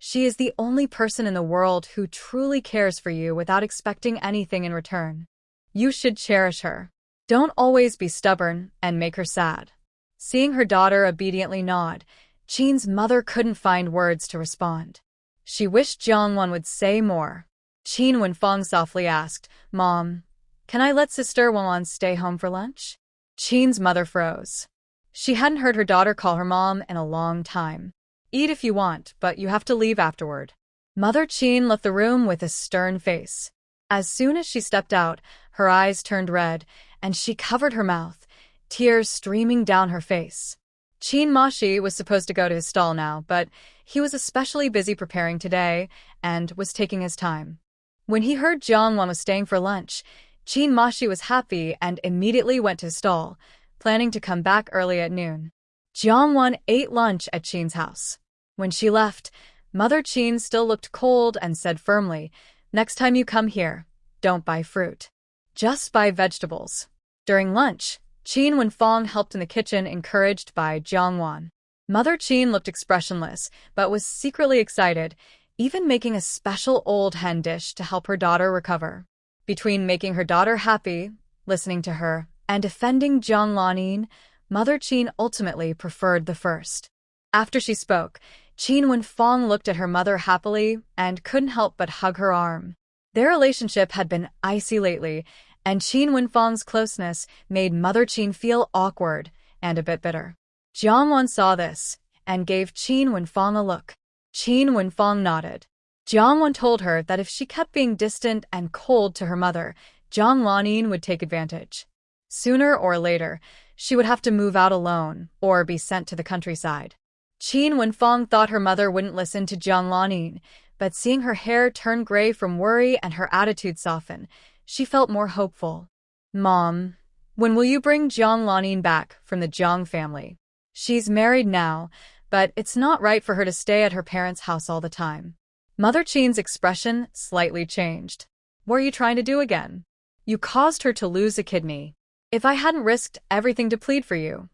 A: she is the only person in the world who truly cares for you without expecting anything in return. You should cherish her. Don't always be stubborn and make her sad. Seeing her daughter obediently nod, Qin's mother couldn't find words to respond. She wished Jiang Wan would say more. Qin Wenfeng softly asked, Mom, can I let Sister Wan stay home for lunch? Qin's mother froze. She hadn't heard her daughter call her mom in a long time. Eat if you want, but you have to leave afterward. Mother Qin left the room with a stern face. As soon as she stepped out, her eyes turned red, and she covered her mouth, tears streaming down her face. Qin Mashi was supposed to go to his stall now, but he was especially busy preparing today and was taking his time. When he heard Jiang Wan was staying for lunch, Qin Mashi was happy and immediately went to his stall, planning to come back early at noon. Jiang Wan ate lunch at Qin's house. When she left, Mother Qin still looked cold and said firmly, Next time you come here, don't buy fruit. Just buy vegetables. During lunch, Qin Wenfeng helped in the kitchen, encouraged by Jiang Wan. Mother Qin looked expressionless, but was secretly excited, even making a special old hen dish to help her daughter recover. Between making her daughter happy, listening to her, and defending Jiang Lanin, Mother Qin ultimately preferred the first. After she spoke, Qin Wenfeng looked at her mother happily and couldn't help but hug her arm. Their relationship had been icy lately, and Qin Wenfeng's closeness made Mother Qin feel awkward and a bit bitter. Jiang Wan saw this and gave Qin Wenfeng a look. Qin Wenfeng nodded. Jiang Wan told her that if she kept being distant and cold to her mother, Jiang Lanin would take advantage. Sooner or later, she would have to move out alone or be sent to the countryside. Qin Wenfeng thought her mother wouldn't listen to Jiang Lanin, but seeing her hair turn gray from worry and her attitude soften, she felt more hopeful. Mom, when will you bring Jiang Lanin back from the Jiang family? She's married now, but it's not right for her to stay at her parents' house all the time. Mother Qin's expression slightly changed. What are you trying to do again? You caused her to lose a kidney. If I hadn't risked everything to plead for you,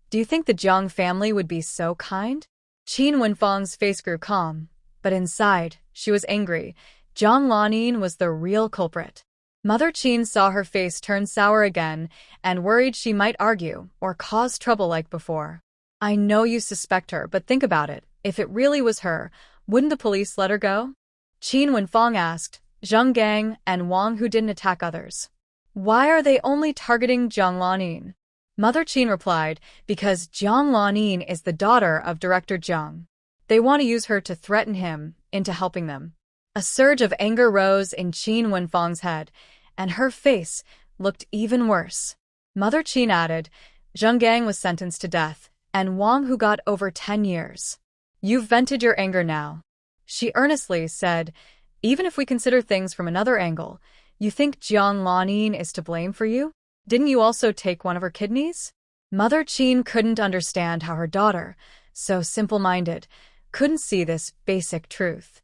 A: do you think the Jiang family would be so kind? Qin Wenfeng's face grew calm, but inside, she was angry. Jiang Lanin was the real culprit. Mother Qin saw her face turn sour again and worried she might argue or cause trouble like before. I know you suspect her, but think about it. If it really was her, wouldn't the police let her go? Qin Wenfeng asked, Zheng Gang and Wang who didn't attack others. Why are they only targeting Jiang Lanin? Mother Qin replied, because Jiang Lanin is the daughter of Director Jiang. They want to use her to threaten him into helping them. A surge of anger rose in Qin Wenfang's head, and her face looked even worse. Mother Qin added, Zheng Gang was sentenced to death, and Wang Hu got over 10 years. You've vented your anger now. She earnestly said, even if we consider things from another angle, you think Jiang Lanin is to blame for you? Didn't you also take one of her kidneys? Mother Qin couldn't understand how her daughter, so simple-minded, couldn't see this basic truth.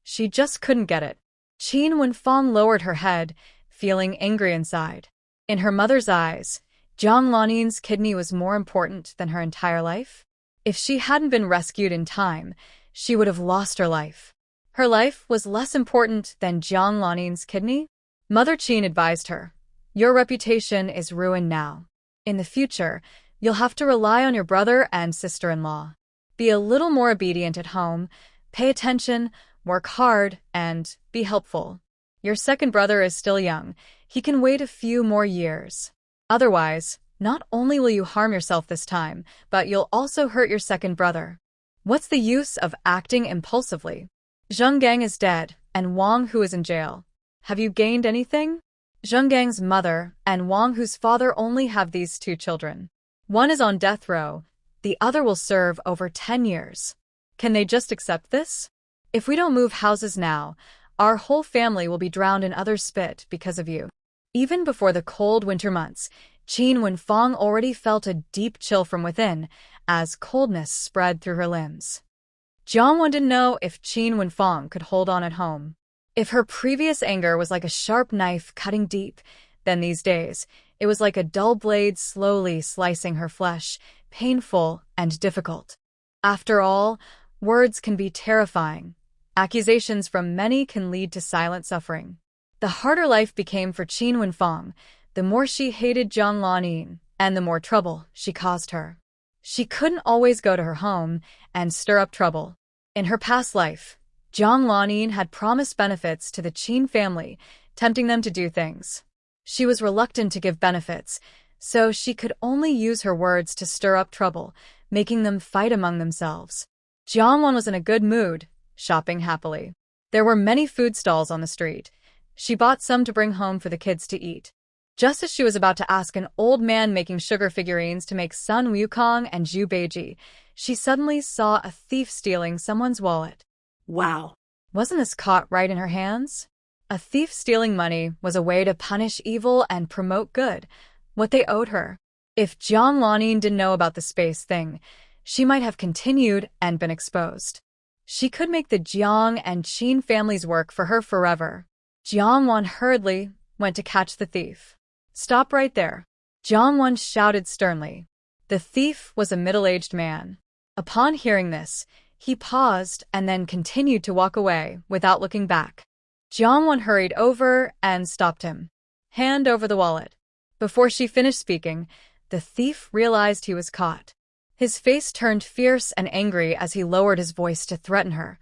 A: She just couldn't get it. Qin Wenfang lowered her head, feeling angry inside. In her mother's eyes, Jiang Lanin's kidney was more important than her entire life. If she hadn't been rescued in time, she would have lost her life. Her life was less important than Jiang Lanin's kidney? Mother Qin advised her, your reputation is ruined now. In the future, you'll have to rely on your brother and sister-in-law. Be a little more obedient at home, pay attention, work hard, and be helpful. Your second brother is still young. He can wait a few more years. Otherwise, not only will you harm yourself this time, but you'll also hurt your second brother. What's the use of acting impulsively? Zheng Gang is dead, and Wang Hu is in jail. Have you gained anything? Zheng Gang's mother and Wang Hu's father only have these 2 children. One is on death row, the other will serve over 10 years. Can they just accept this? If we don't move houses now, our whole family will be drowned in other spit because of you. Even before the cold winter months, Qin Wenfang already felt a deep chill from within as coldness spread through her limbs. Jiang Wan didn't know if Qin Wenfang could hold on at home. If her previous anger was like a sharp knife cutting deep, then these days, it was like a dull blade slowly slicing her flesh, painful and difficult. After all, words can be terrifying. Accusations from many can lead to silent suffering. The harder life became for Qin Wenfang, the more she hated Jiang Lanin, and the more trouble she caused her. She couldn't always go to her home and stir up trouble. In her past life, Jiang Lanin had promised benefits to the Qin family, tempting them to do things. She was reluctant to give benefits, so she could only use her words to stir up trouble, making them fight among themselves. Jiang Wan was in a good mood, shopping happily. There were many food stalls on the street. She bought some to bring home for the kids to eat. Just as she was about to ask an old man making sugar figurines to make Sun Wukong and Zhu Beiji, she suddenly saw a thief stealing someone's wallet.
B: Wow.
A: Wasn't this caught right in her hands? A thief stealing money was a way to punish evil and promote good, what they owed her. If Jiang Lanin didn't know about the space thing, she might have continued and been exposed. She could make the Jiang and Qin families work for her forever. Jiang Wan hurriedly went to catch the thief. Stop right there. Jiang Wan shouted sternly. The thief was a middle-aged man. Upon hearing this, he paused and then continued to walk away without looking back. Jiang Wan hurried over and stopped him. Hand over the wallet. Before she finished speaking, the thief realized he was caught. His face turned fierce and angry as he lowered his voice to threaten her.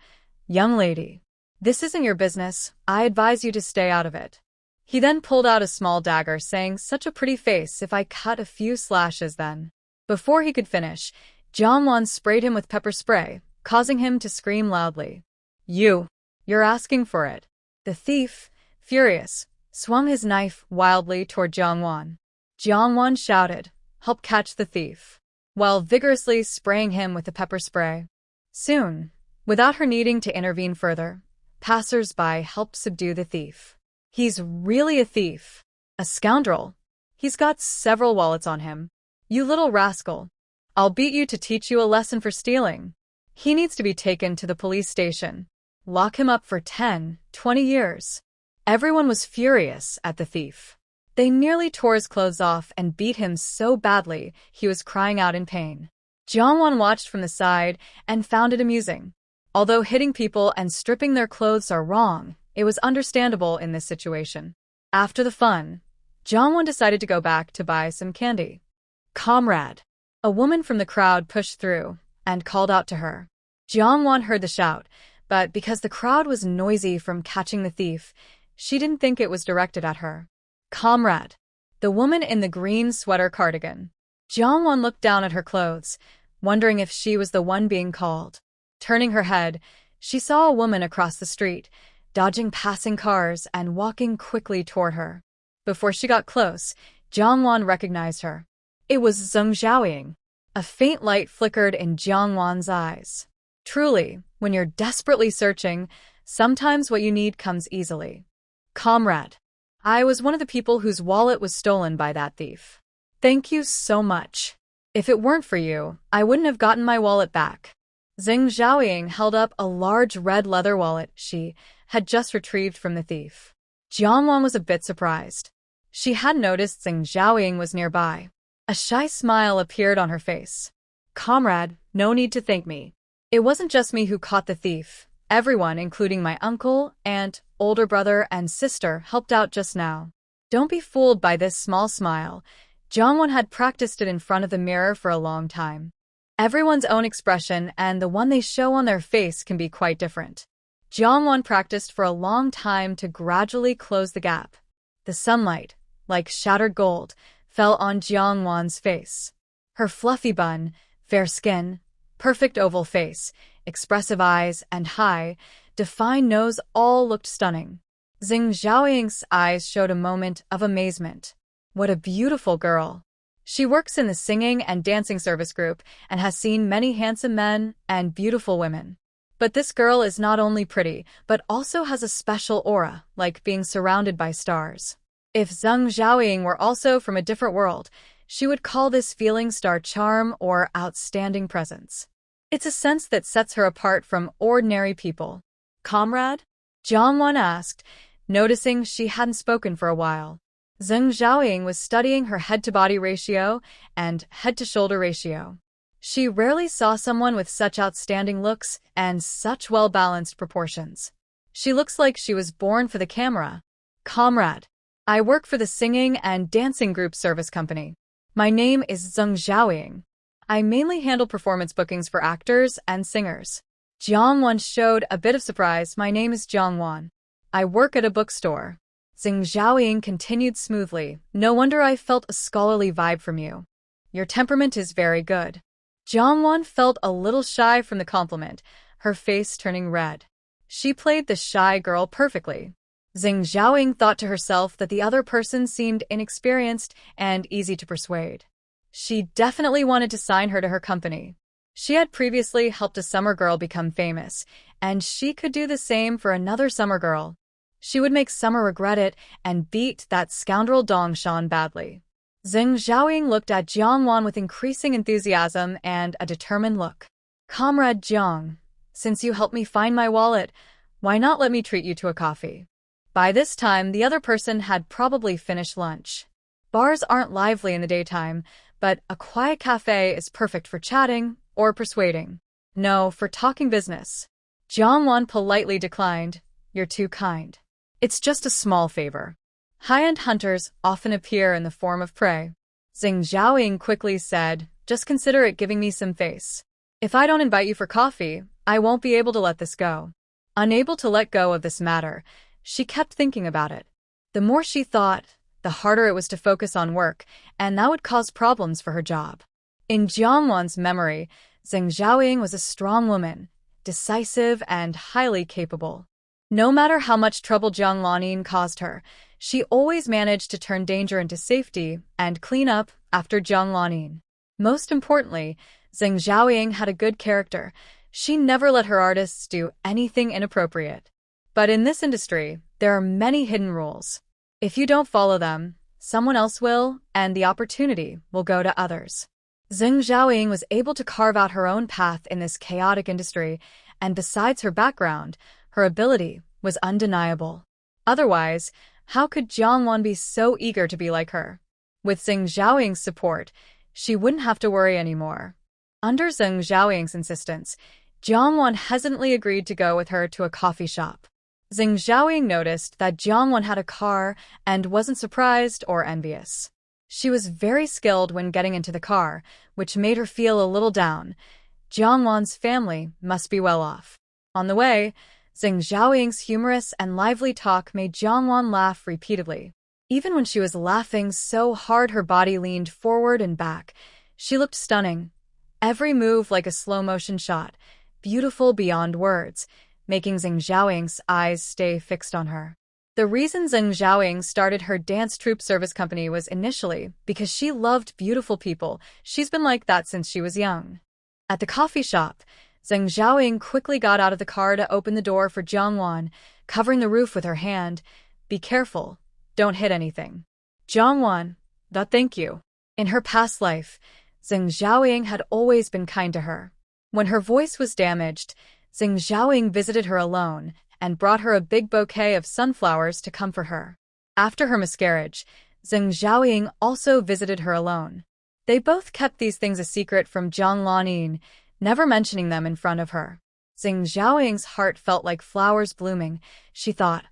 A: Young lady, this isn't your business. I advise you to stay out of it. He then pulled out a small dagger, saying, such a pretty face if I cut a few slashes then. Before he could finish, Jiang Wan sprayed him with pepper spray, causing him to scream loudly. You're asking for it. The thief, furious, swung his knife wildly toward Jiang Wan. Jiang Wan shouted, help catch the thief, while vigorously spraying him with the pepper spray. Soon, without her needing to intervene further, passers-by helped subdue the thief. He's really a thief. A scoundrel. He's got several wallets on him. You little rascal. I'll beat you to teach you a lesson for stealing. He needs to be taken to the police station. Lock him up for 10, 20 years. Everyone was furious at the thief. They nearly tore his clothes off and beat him so badly he was crying out in pain. Jiang Wan watched from the side and found it amusing. Although hitting people and stripping their clothes are wrong, it was understandable in this situation. After the fun, Jiang Wan decided to go back to buy some candy. Comrade! A woman from the crowd pushed through and called out to her. Jiang Wan heard the shout, but because the crowd was noisy from catching the thief, she didn't think it was directed at her. Comrade! The woman in the green sweater cardigan. Jiang Wan looked down at her clothes, wondering if she was the one being called. Turning her head, she saw a woman across the street, dodging passing cars and walking quickly toward her. Before she got close, Jiangwan recognized her. It was Zheng Xiaoying. A faint light flickered in Jiangwan's eyes. Truly, when you're desperately searching, sometimes what you need comes easily. Comrade, I was one of the people whose wallet was stolen by that thief. Thank you so much. If it weren't for you, I wouldn't have gotten my wallet back. Zheng Xiaoying held up a large red leather wallet she had just retrieved from the thief. Jiangwan was a bit surprised. She had noticed Zheng Xiaoying was nearby. A shy smile appeared on her face. Comrade, no need to thank me. It wasn't just me who caught the thief. Everyone, including my uncle, aunt, older brother, and sister, helped out just now. Don't be fooled by this small smile. Jiangwan had practiced it in front of the mirror for a long time. Everyone's own expression and the one they show on their face can be quite different. Jiangwan practiced for a long time to gradually close the gap. The sunlight, like shattered gold, fell on Jiangwan's face. Her fluffy bun, fair skin, perfect oval face, expressive eyes, and high, defined nose all looked stunning. Zheng Xiaoying's eyes showed a moment of amazement. What a beautiful girl! She works in the singing and dancing service group and has seen many handsome men and beautiful women. But this girl is not only pretty, but also has a special aura, like being surrounded by stars. If Zheng Xiaoying were also from a different world, she would call this feeling star charm or outstanding presence. It's a sense that sets her apart from ordinary people. Comrade? Jiangwan asked, noticing she hadn't spoken for a while. Zheng Xiaoying was studying her head-to-body ratio and head-to-shoulder ratio. She rarely saw someone with such outstanding looks and such well-balanced proportions. She looks like she was born for the camera. Comrade, I work for the singing and dancing group service company. My name is Zheng Xiaoying. I mainly handle performance bookings for actors and singers. Jiangwan showed a bit of surprise. My name is Jiangwan. I work at a bookstore. Zheng Xiaoying continued smoothly. No wonder I felt a scholarly vibe from you. Your temperament is very good. Jiangwan felt a little shy from the compliment, her face turning red. She played the shy girl perfectly. Zheng Xiaoying thought to herself that the other person seemed inexperienced and easy to persuade. She definitely wanted to sign her to her company. She had previously helped a summer girl become famous, and she could do the same for another summer girl. She would make Summer regret it and beat that scoundrel Dongshan badly. Zheng Xiaoying looked at Jiangwan with increasing enthusiasm and a determined look. Comrade Jiang, since you helped me find my wallet, why not let me treat you to a coffee? By this time, the other person had probably finished lunch. Bars aren't lively in the daytime, but a quiet cafe is perfect for chatting or persuading. No, for talking business. Jiangwan politely declined. You're too kind. It's just a small favor. High-end hunters often appear in the form of prey. Zheng Xiaoying quickly said, just consider it giving me some face. If I don't invite you for coffee, I won't be able to let this go. Unable to let go of this matter, she kept thinking about it. The more she thought, the harder it was to focus on work, and that would cause problems for her job. In Jiangwan's memory, Zheng Xiaoying was a strong woman, decisive and highly capable. No matter how much trouble Jiang Lanin caused her, she always managed to turn danger into safety and clean up after Jiang Lanin. Most importantly, Zheng Xiaoying had a good character. She never let her artists do anything inappropriate. But in this industry, there are many hidden rules. If you don't follow them, someone else will, and the opportunity will go to others. Zheng Xiaoying was able to carve out her own path in this chaotic industry, and besides her background, her ability was undeniable. Otherwise, how could Jiangwan be so eager to be like her? With Zheng Xiaoying's support, she wouldn't have to worry anymore. Under Zheng Xiaoying's insistence, Jiangwan hesitantly agreed to go with her to a coffee shop. Zheng Xiaoying noticed that Jiangwan had a car and wasn't surprised or envious. She was very skilled when getting into the car, which made her feel a little down. Jiangwan's family must be well off. On the way, Zheng Xiaoying's humorous and lively talk made Jiangwan laugh repeatedly. Even when she was laughing so hard her body leaned forward and back, she looked stunning. Every move like a slow-motion shot, beautiful beyond words. making Zheng Xiaoying's eyes stay fixed on her. The reason Zheng Xiaoying started her dance troupe service company was initially because she loved beautiful people. She's been like that since she was young. At the coffee shop, Zheng Xiaoying quickly got out of the car to open the door for Jiangwan, covering the roof with her hand. Be careful. Don't hit anything. Jiangwan, thank you. In her past life, Zheng Xiaoying had always been kind to her. When her voice was damaged, Zheng Xiaoying visited her alone and brought her a big bouquet of sunflowers to comfort her. After her miscarriage, Zheng Xiaoying also visited her alone. They both kept these things a secret from Jiang Lanyin, never mentioning them in front of her. Zheng Xiaoying's heart felt like flowers blooming. She thought,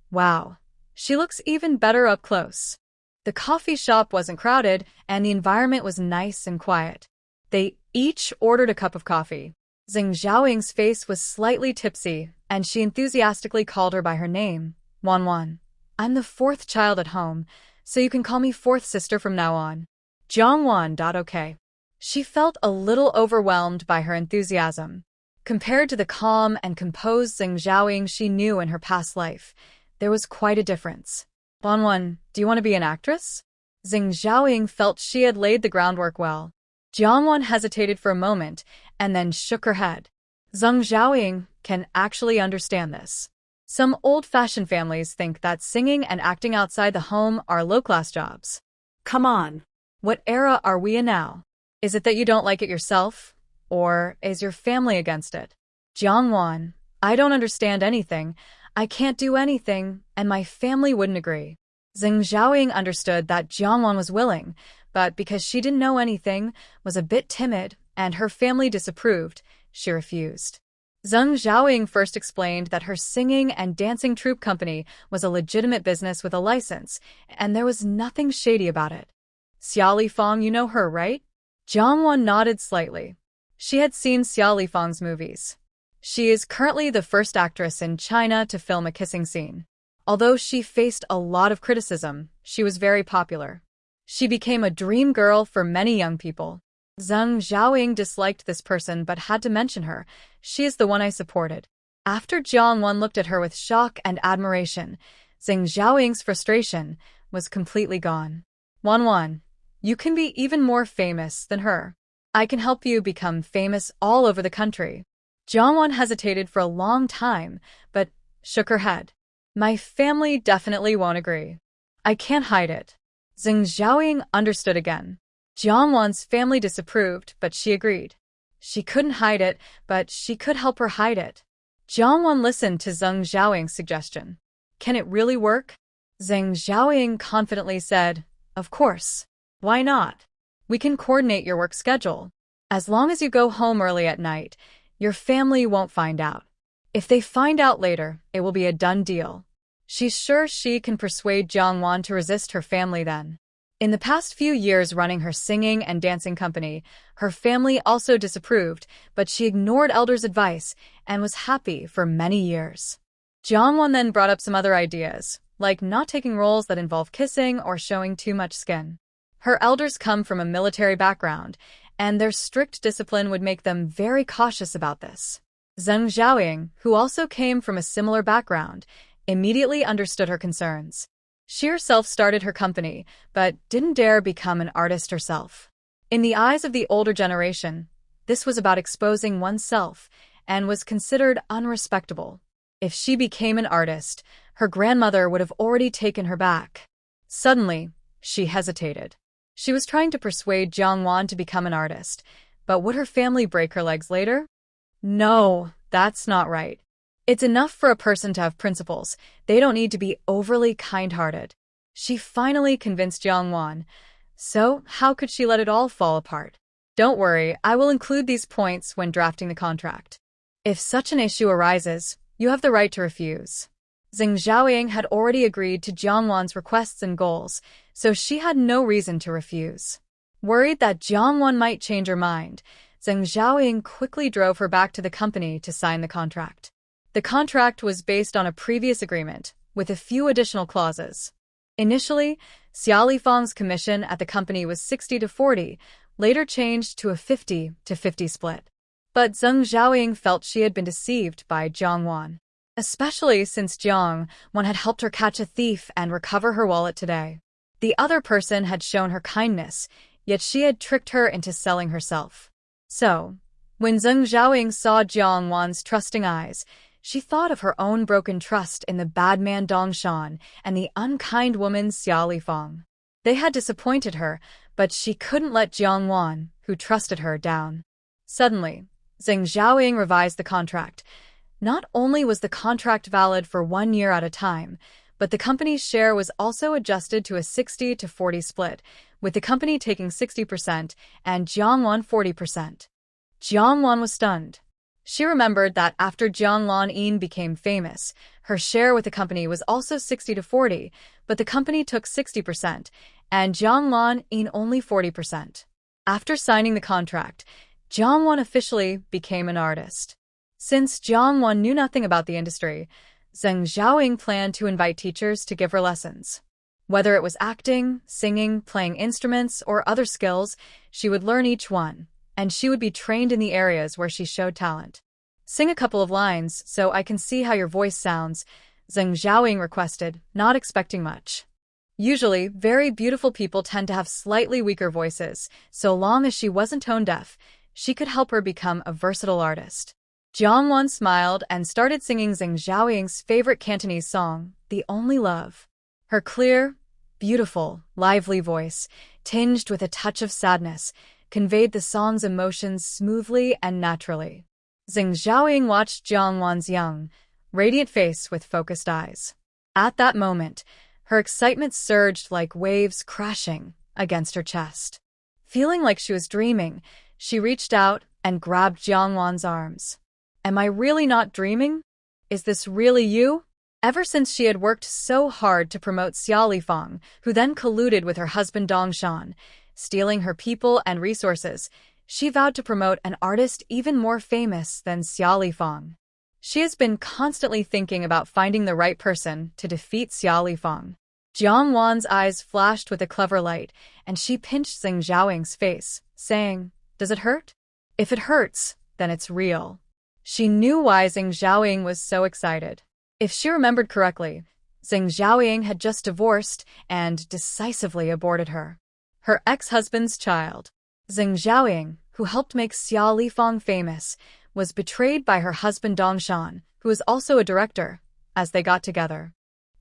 A: wow, she looks even better up close. The coffee shop wasn't crowded, and the environment was nice and quiet. They each ordered a cup of coffee. Zheng Xiaoying's face was slightly tipsy, and she enthusiastically called her by her name, Wanwan. I'm the fourth child at home, so you can call me fourth sister from now on. Jiangwan. Okay. She felt a little overwhelmed by her enthusiasm. Compared to the calm and composed Zheng Xiaoying she knew in her past life, there was quite a difference. Wanwan, do you want to be an actress? Zheng Xiaoying felt she had laid the groundwork well. Jiangwan hesitated for a moment and then shook her head. Zheng Xiaoying can actually understand this. Some old-fashioned families think that singing and acting outside the home are low-class jobs.
B: Come on.
A: What era are we in now? Is it that you don't like it yourself? Or is your family against it? Jiangwan, I don't understand anything. I can't do anything, and my family wouldn't agree. Zheng Xiaoying understood that Jiangwan was willing, but because she didn't know anything, was a bit timid, and her family disapproved, she refused. Zheng Xiaoying first explained that her singing and dancing troupe company was a legitimate business with a license, and there was nothing shady about it. Xia Lifang, you know her, right? Jiangwan nodded slightly. She had seen Xia Lifang's movies. She is currently the first actress in China to film a kissing scene. Although she faced a lot of criticism, she was very popular. She became a dream girl for many young people. Zheng Xiaoying disliked this person but had to mention her. She is the one I supported. After Jiangwan looked at her with shock and admiration, Zheng Xiaoying's frustration was completely gone. Wanwan, you can be even more famous than her. I can help you become famous all over the country. Jiangwan hesitated for a long time, but shook her head. My family definitely won't agree. I can't hide it. Zheng Xiaoying understood again. Jiangwan's family disapproved, but she agreed. She couldn't hide it, but she could help her hide it. Jiangwan listened to Zheng Xiaoying's suggestion. Can it really work? Zheng Xiaoying confidently said, Of course. Why not? We can coordinate your work schedule. As long as you go home early at night, your family won't find out. If they find out later, it will be a done deal. She's sure she can persuade Jiangwan to resist her family then. In the past few years running her singing and dancing company, her family also disapproved, but she ignored elders' advice and was happy for many years. Jiangwan then brought up some other ideas, like not taking roles that involve kissing or showing too much skin. Her elders come from a military background, and their strict discipline would make them very cautious about this. Zheng Xiaoying, who also came from a similar background, immediately understood her concerns. She herself started her company, but didn't dare become an artist herself. In the eyes of the older generation, this was about exposing oneself and was considered unrespectable. If she became an artist, her grandmother would have already taken her back. Suddenly, she hesitated. She was trying to persuade Jiangwan to become an artist, but would her family break her legs later? No, that's not right. It's enough for a person to have principles. They don't need to be overly kind-hearted. She finally convinced Jiangwan. So, how could she let it all fall apart? Don't worry, I will include these points when drafting the contract. If such an issue arises, you have the right to refuse. Zheng Xiaoying had already agreed to Jiangwan's requests and goals, so she had no reason to refuse. Worried that Jiangwan might change her mind, Zheng Xiaoying quickly drove her back to the company to sign the contract. The contract was based on a previous agreement, with a few additional clauses. Initially, Xia Lifang's commission at the company was 60-40, later changed to a 50-50 split. But Zheng Xiaoying felt she had been deceived by Jiang Wan, especially since Jiang Wan had helped her catch a thief and recover her wallet today. The other person had shown her kindness, yet she had tricked her into selling herself. So, when Zheng Xiaoying saw Jiang Wan's trusting eyes, she thought of her own broken trust in the bad man Dong Shan and the unkind woman Xia Lifang. They had disappointed her, but she couldn't let Jiang Wan, who trusted her, down. Suddenly, Zheng Xiaoying revised the contract. Not only was the contract valid for 1 year at a time, but the company's share was also adjusted to a 60-40 split, with the company taking 60% and Jiang Wan 40%. Jiang Wan was stunned. She remembered that after Jiang Wan became famous, her share with the company was also 60-40, but the company took 60% and Jiang Wan only 40%. After signing the contract, Jiang Wan officially became an artist. Since Jiang Wan knew nothing about the industry, Zheng Xiaoying planned to invite teachers to give her lessons. Whether it was acting, singing, playing instruments, or other skills, she would learn each one, and she would be trained in the areas where she showed talent. "Sing a couple of lines so I can see how your voice sounds," Zheng Xiaoying requested, not expecting much. Usually, very beautiful people tend to have slightly weaker voices. So long as she wasn't tone deaf, she could help her become a versatile artist. Jiang Wan smiled and started singing Zheng Xiaoying's favorite Cantonese song, "The Only Love." Her clear, beautiful, lively voice, tinged with a touch of sadness, conveyed the song's emotions smoothly and naturally. Zheng Xiaoying watched Jiang Wan's young, radiant face with focused eyes. At that moment, her excitement surged like waves crashing against her chest. Feeling like she was dreaming, she reached out and grabbed Jiang Wan's arms. "Am I really not dreaming? Is this really you?" Ever since she had worked so hard to promote Xia Lifang, who then colluded with her husband Dong Shan, stealing her people and resources, she vowed to promote an artist even more famous than Xia Lifang. She has been constantly thinking about finding the right person to defeat Xia Lifang. Jiang Wan's eyes flashed with a clever light, and she pinched Zheng Xiaoying's face, saying, "Does it hurt? If it hurts, then it's real." She knew why Zheng Xiaoying was so excited. If she remembered correctly, Zheng Xiaoying had just divorced and decisively aborted her. Her ex-husband's child. Zheng Xiaoying, who helped make Xia Lifang famous, was betrayed by her husband Dong Shan, who was also a director, as they got together.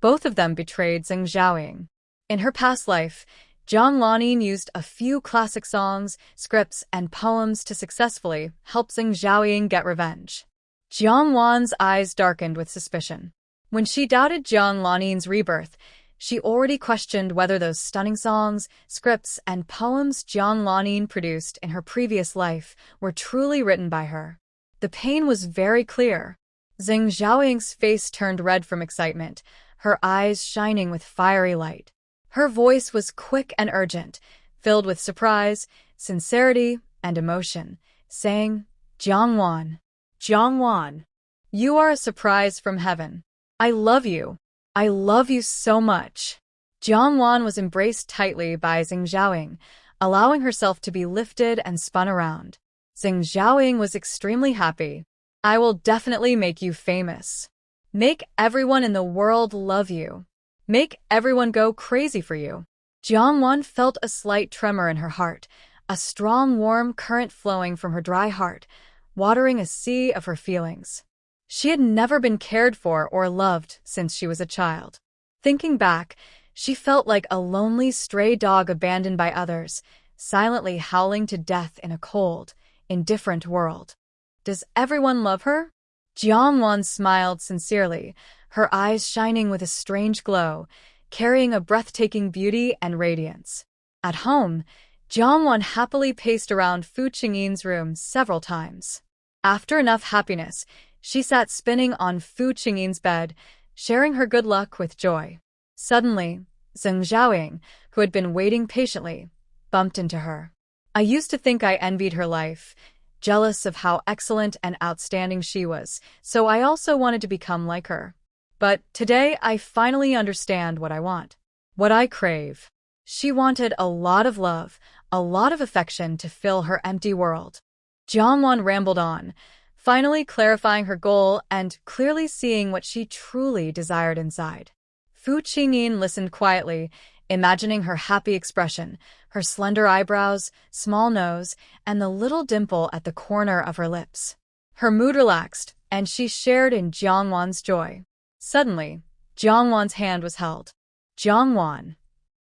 A: Both of them betrayed Zheng Xiaoying. In her past life, Jiang Lanin used a few classic songs, scripts, and poems to successfully help Zheng Xiaoying get revenge. Jiang Wan's eyes darkened with suspicion. When she doubted Jiang Lanin's rebirth, she already questioned whether those stunning songs, scripts, and poems Jiang Lanin produced in her previous life were truly written by her. The pain was very clear. Zheng Xiaoying's face turned red from excitement, her eyes shining with fiery light. Her voice was quick and urgent, filled with surprise, sincerity, and emotion, saying, "Jiang Wan, Jiang Wan, you are a surprise from heaven. I love you. I love you so much." Jiang Wan was embraced tightly by Zheng Xiaoying, allowing herself to be lifted and spun around. Zheng Xiaoying was extremely happy. "I will definitely make you famous. Make everyone in the world love you. Make everyone go crazy for you." Jiang Wan felt a slight tremor in her heart, a strong warm current flowing from her dry heart, watering a sea of her feelings. She had never been cared for or loved since she was a child. Thinking back, she felt like a lonely stray dog abandoned by others, silently howling to death in a cold, indifferent world. Does everyone love her? Jiang Wan smiled sincerely, her eyes shining with a strange glow, carrying a breathtaking beauty and radiance. At home, Jiang Wan happily paced around Fu Qingyin's room several times. After enough happiness, she sat spinning on Fu Qingyin's bed, sharing her good luck with joy. Suddenly, Zheng Xiaoying, who had been waiting patiently, bumped into her. "I used to think I envied her life, jealous of how excellent and outstanding she was, so I also wanted to become like her. But today I finally understand what I want, what I crave." She wanted a lot of love, a lot of affection to fill her empty world. Jongwon rambled on, finally clarifying her goal and clearly seeing what she truly desired inside. Fu Qingyin listened quietly, imagining her happy expression, her slender eyebrows, small nose, and the little dimple at the corner of her lips. Her mood relaxed, and she shared in Jongwon's joy. Suddenly, Jongwon's hand was held. Jongwon.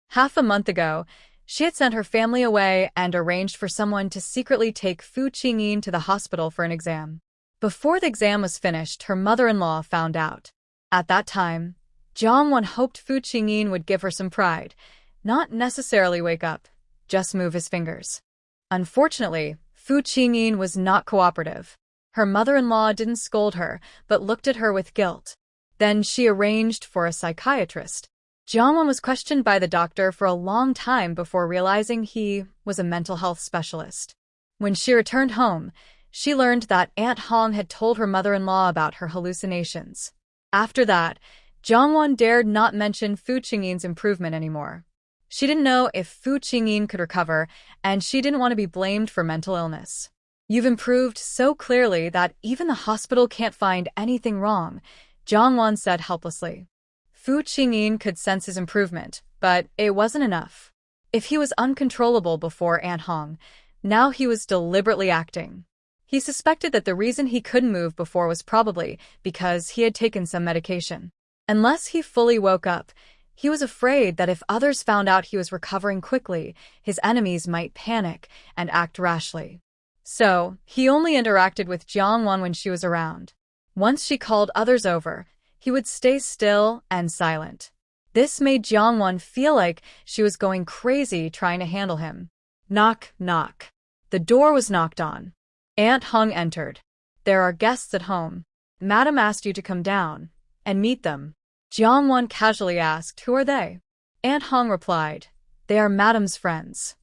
A: Half a month ago, she had sent her family away and arranged for someone to secretly take Fu Qingyin to the hospital for an exam. Before the exam was finished, her mother-in-law found out. At that time, Jongwon hoped Fu Qingyin would give her some pride, not necessarily wake up, just move his fingers. Unfortunately, Fu Qingyin was not cooperative. Her mother-in-law didn't scold her, but looked at her with guilt. Then she arranged for a psychiatrist. Jongwon was questioned by the doctor for a long time before realizing he was a mental health specialist. When she returned home, she learned that Aunt Hong had told her mother-in-law about her hallucinations. After that, Jongwon dared not mention Fu Qingyin's improvement anymore. She didn't know if Fu Qingyin could recover, and she didn't want to be blamed for mental illness. "You've improved so clearly that even the hospital can't find anything wrong," Jongwon said helplessly. Fu Qingyin could sense his improvement, but it wasn't enough. If he was uncontrollable before Aunt Hong, now he was deliberately acting. He suspected that the reason he couldn't move before was probably because he had taken some medication. Unless he fully woke up, he was afraid that if others found out he was recovering quickly, his enemies might panic and act rashly. So, he only interacted with Jongwon when she was around. Once she called others over, he would stay still and silent. This made Jongwon feel like she was going crazy trying to handle him. Knock, knock. The door was knocked on. Aunt Hong entered. "There are guests at home. Madam asked you to come down and meet them." Jongwon casually asked, "Who are they?" Aunt Hong replied, "They are Madam's friends."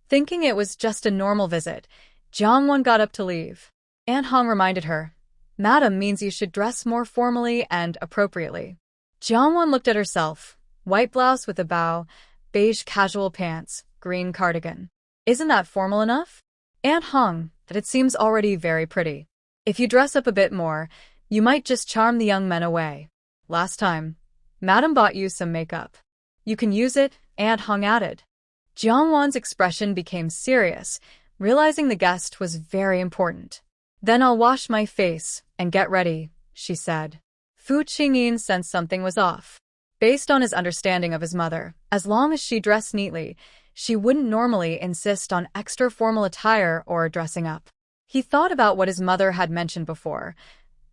A: Thinking it was just a normal visit, Jongwon got up to leave. Aunt Hong reminded her, "Madam means you should dress more formally and appropriately." Jongwon looked at herself. White blouse with a bow, beige casual pants, green cardigan. Isn't that formal enough? Aunt Hong, that it seems already very pretty. If you dress up a bit more, you might just charm the young men away. Last time, Madam bought you some makeup. You can use it, Aunt Hong added. Jongwon's expression became serious, realizing the guest was very important. "Then I'll wash my face and get ready," she said. Fu Qingyin sensed something was off. Based on his understanding of his mother, as long as she dressed neatly, she wouldn't normally insist on extra formal attire or dressing up. He thought about what his mother had mentioned before,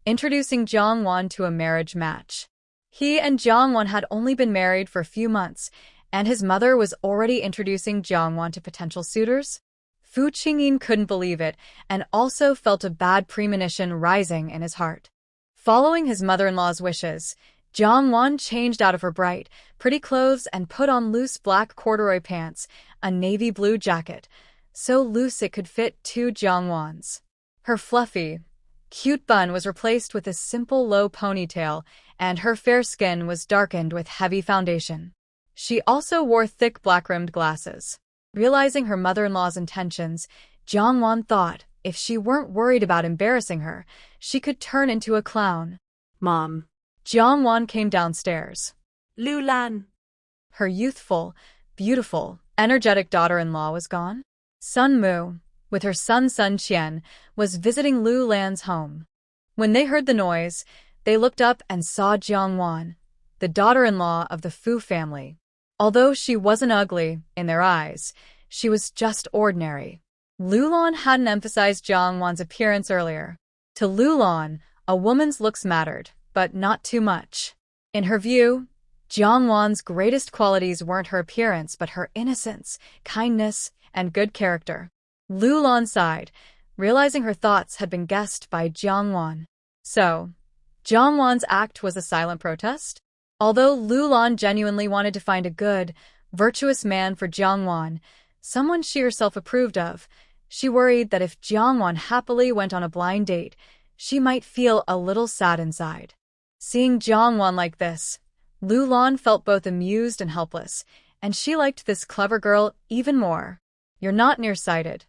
A: introducing Jongwon to a marriage match. He and Jongwon had only been married for a few months, and his mother was already introducing Jongwon to potential suitors. Fu Qingyin couldn't believe it and also felt a bad premonition rising in his heart. Following his mother-in-law's wishes, Jongwon changed out of her bright, pretty clothes and put on loose black corduroy pants, a navy blue jacket, so loose it could fit two Jongwons. Her fluffy, cute bun was replaced with a simple low ponytail, and her fair skin was darkened with heavy foundation. She also wore thick black-rimmed glasses. Realizing her mother-in-law's intentions, Jongwon thought if she weren't worried about embarrassing her, she could turn into a clown.
B: Mom.
A: Jongwon came downstairs.
B: Lu Lan.
A: Her youthful, beautiful, energetic daughter-in-law was gone. Sun Mu, with her son Sun Qian, was visiting Lu Lan's home. When they heard the noise, they looked up and saw Jongwon, the daughter-in-law of the Fu family. Although she wasn't ugly in their eyes, she was just ordinary. Lu Lan hadn't emphasized Jongwon's appearance earlier. To Lu Lan, a woman's looks mattered, but not too much. In her view, Jongwon's greatest qualities weren't her appearance but her innocence, kindness, and good character. Lu Lan sighed, realizing her thoughts had been guessed by Jongwon. So, Jongwon's act was a silent protest? Although Lu Lan genuinely wanted to find a good, virtuous man for Jongwon, someone she herself approved of, she worried that if Jongwon happily went on a blind date, she might feel a little sad inside. Seeing Jongwon like this, Lu Lan felt both amused and helpless, and she liked this clever girl even more. "You're not nearsighted.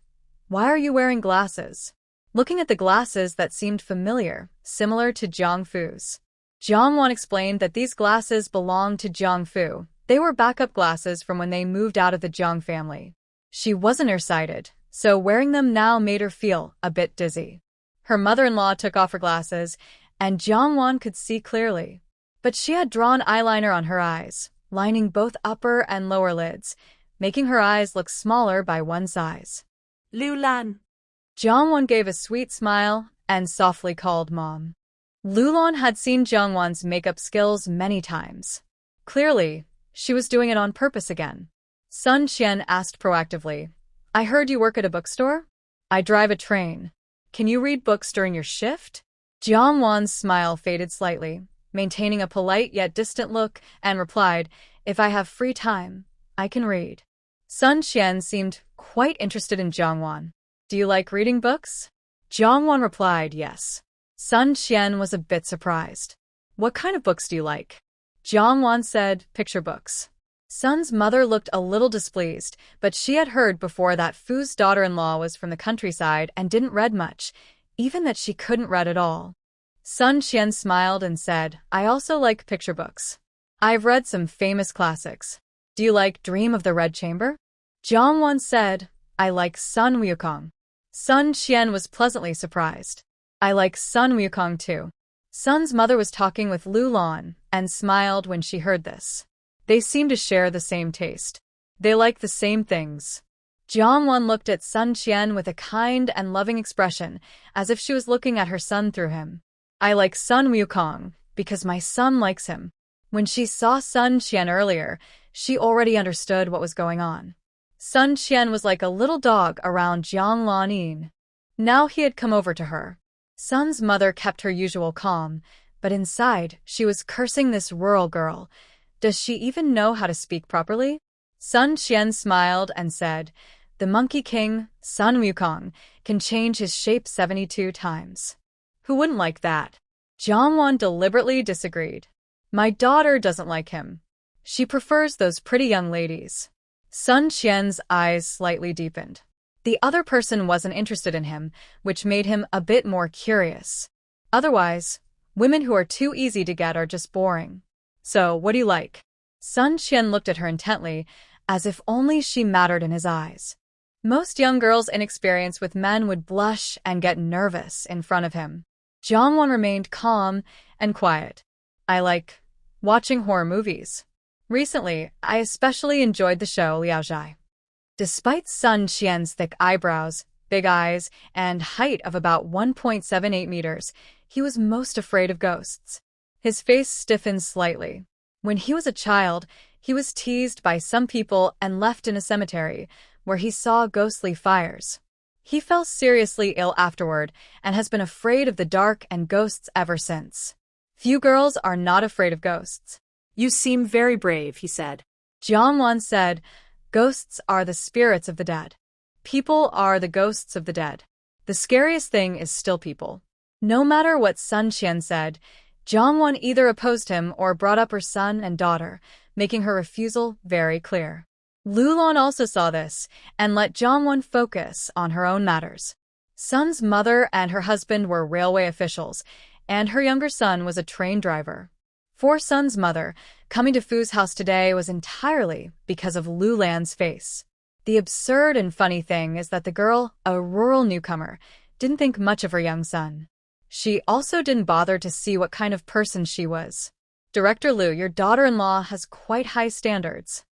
A: Why are you wearing glasses?" looking at the glasses that seemed familiar, similar to Jiangfu's. Jiangwan explained that these glasses belonged to Jiangfu. They were backup glasses from when they moved out of the Jiang family. She wasn't nearsighted, so wearing them now made her feel a bit dizzy. Her mother-in-law took off her glasses, and Jiangwan could see clearly. But she had drawn eyeliner on her eyes, lining both upper and lower lids, making her eyes look smaller by one size.
B: Liu Lan.
A: Jiangwan gave a sweet smile and softly called Mom. Lulan had seen Jiangwan's makeup skills many times. Clearly, she was doing it on purpose again. Sun Qian asked proactively, I heard you work at a bookstore? I drive a train. Can you read books during your shift? Jiangwan's smile faded slightly, maintaining a polite yet distant look, and replied, If I have free time, I can read. Sun Qian seemed quite interested in Jiangwan. Do you like reading books? Jiangwan replied, yes. Sun Qian was a bit surprised. What kind of books do you like? Jiangwan said, picture books. Sun's mother looked a little displeased, but she had heard before that Fu's daughter-in-law was from the countryside and didn't read much, even that she couldn't read at all. Sun Qian smiled and said, I also like picture books. I've read some famous classics. Do you like Dream of the Red Chamber? Jiangwan said, I like Sun Wukong. Sun Qian was pleasantly surprised. I like Sun Wukong too. Sun's mother was talking with Lu Lan and smiled when she heard this. They seemed to share the same taste. They liked the same things. Jiangwan looked at Sun Qian with a kind and loving expression, as if she was looking at her son through him. I like Sun Wukong because my son likes him. When she saw Sun Qian earlier, she already understood what was going on. Sun Qian was like a little dog around Jiang Lanin. Now he had come over to her. Sun's mother kept her usual calm, but inside she was cursing this rural girl. Does she even know how to speak properly? Sun Qian smiled and said, The Monkey King, Sun Wukong, can change his shape 72 times. Who wouldn't like that? Jiangwan deliberately disagreed. My daughter doesn't like him. She prefers those pretty young ladies. Sun Qian's eyes slightly deepened. The other person wasn't interested in him, which made him a bit more curious. Otherwise, women who are too easy to get are just boring. So, what do you like? Sun Qian looked at her intently, as if only she mattered in his eyes. Most young girls inexperienced with men would blush and get nervous in front of him. Jiangwan remained calm and quiet. I like watching horror movies. Recently, I especially enjoyed the show Liaozhai. Despite Sun Qian's thick eyebrows, big eyes, and height of about 1.78 meters, he was most afraid of ghosts. His face stiffened slightly. When he was a child, he was teased by some people and left in a cemetery, where he saw ghostly fires. He fell seriously ill afterward and has been afraid of the dark and ghosts ever since. Few girls are not afraid of ghosts.
B: You seem very brave, he said.
A: Jiangwan said, Ghosts are the spirits of the dead. People are the ghosts of the dead. The scariest thing is still people. No matter what Sun Qian said, Jiangwan either opposed him or brought up her son and daughter, making her refusal very clear. Lu Lan also saw this and let Jiangwan focus on her own matters. Sun's mother and her husband were railway officials, and her younger son was a train driver. For Sun's mother, coming to Fu's house today was entirely because of Lu Lan's face. The absurd and funny thing is that the girl, a rural newcomer, didn't think much of her young son. She also didn't bother to see what kind of person she was. Director Lu, your daughter-in-law has quite high standards.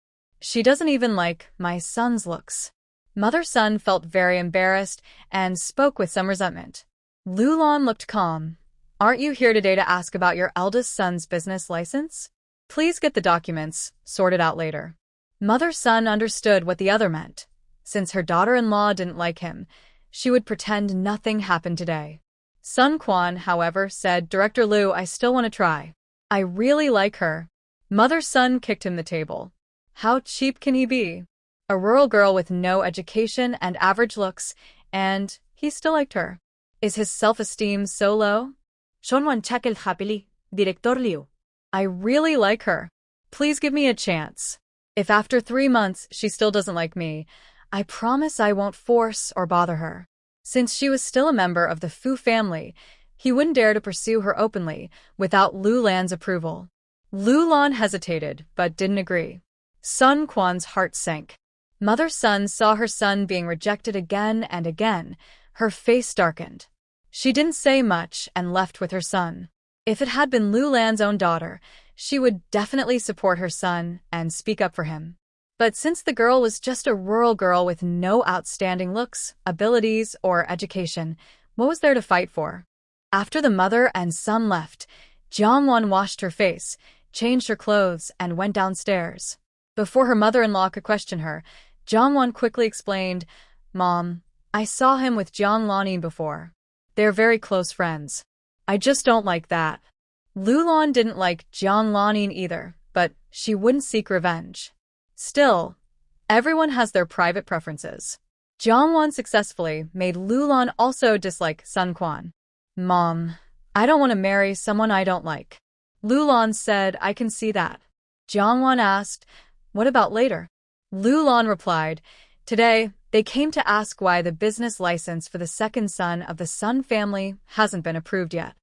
A: She doesn't even like my son's looks. Mother-son felt very embarrassed and spoke with some resentment. Lu Lan looked calm. Aren't you here today to ask about your eldest son's business license? Please get the documents sorted out later. Mother-son understood what the other meant. Since her daughter-in-law didn't like him, she would pretend nothing happened today. Sun Quan, however, said, Director Lu, I still want to try. I really like her. Mother-son kicked him the table. How cheap can he be? A rural girl with no education and average looks, and he still liked her. Is his self-esteem so low?
B: Shonwan Chakel Hapili, Director Liu.
A: I really like her. Please give me a chance. If after 3 months she still doesn't like me, I promise I won't force or bother her. Since she was still a member of the Fu family, he wouldn't dare to pursue her openly without Lu Lan's approval. Lu Lan hesitated, but didn't agree. Sun Quan's heart sank. Mother Sun saw her son being rejected again and again. Her face darkened. She didn't say much and left with her son. If it had been Lu Lan's own daughter, she would definitely support her son and speak up for him. But since the girl was just a rural girl with no outstanding looks, abilities, or education, what was there to fight for? After the mother and son left, Jiangwan washed her face, changed her clothes, and went downstairs. Before her mother-in-law could question her, Jiangwan quickly explained, "Mom, I saw him with Jiang Lanin before. They're very close friends. I just don't like that." Lu Lan didn't like Jiang Lanin either, but she wouldn't seek revenge. Still, everyone has their private preferences. Jiangwan successfully made Lu Lan also dislike Sun Quan. "Mom, I don't want to marry someone I don't like." Lu Lan said, "I can see that." Jiangwan asked, "What about later?" Lu Lan replied, "Today, they came to ask why the business license for the second son of the Sun family hasn't been approved yet."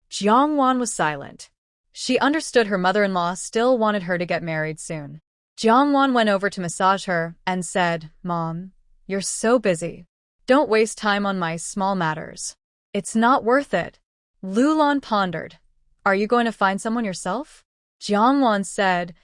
A: Jiangwan was silent. She understood her mother-in-law still wanted her to get married soon. Jiangwan went over to massage her and said, "Mom, you're so busy. Don't waste time on my small matters. It's not worth it." Lu Lan pondered. "Are you going to find someone yourself?" Jiangwan said,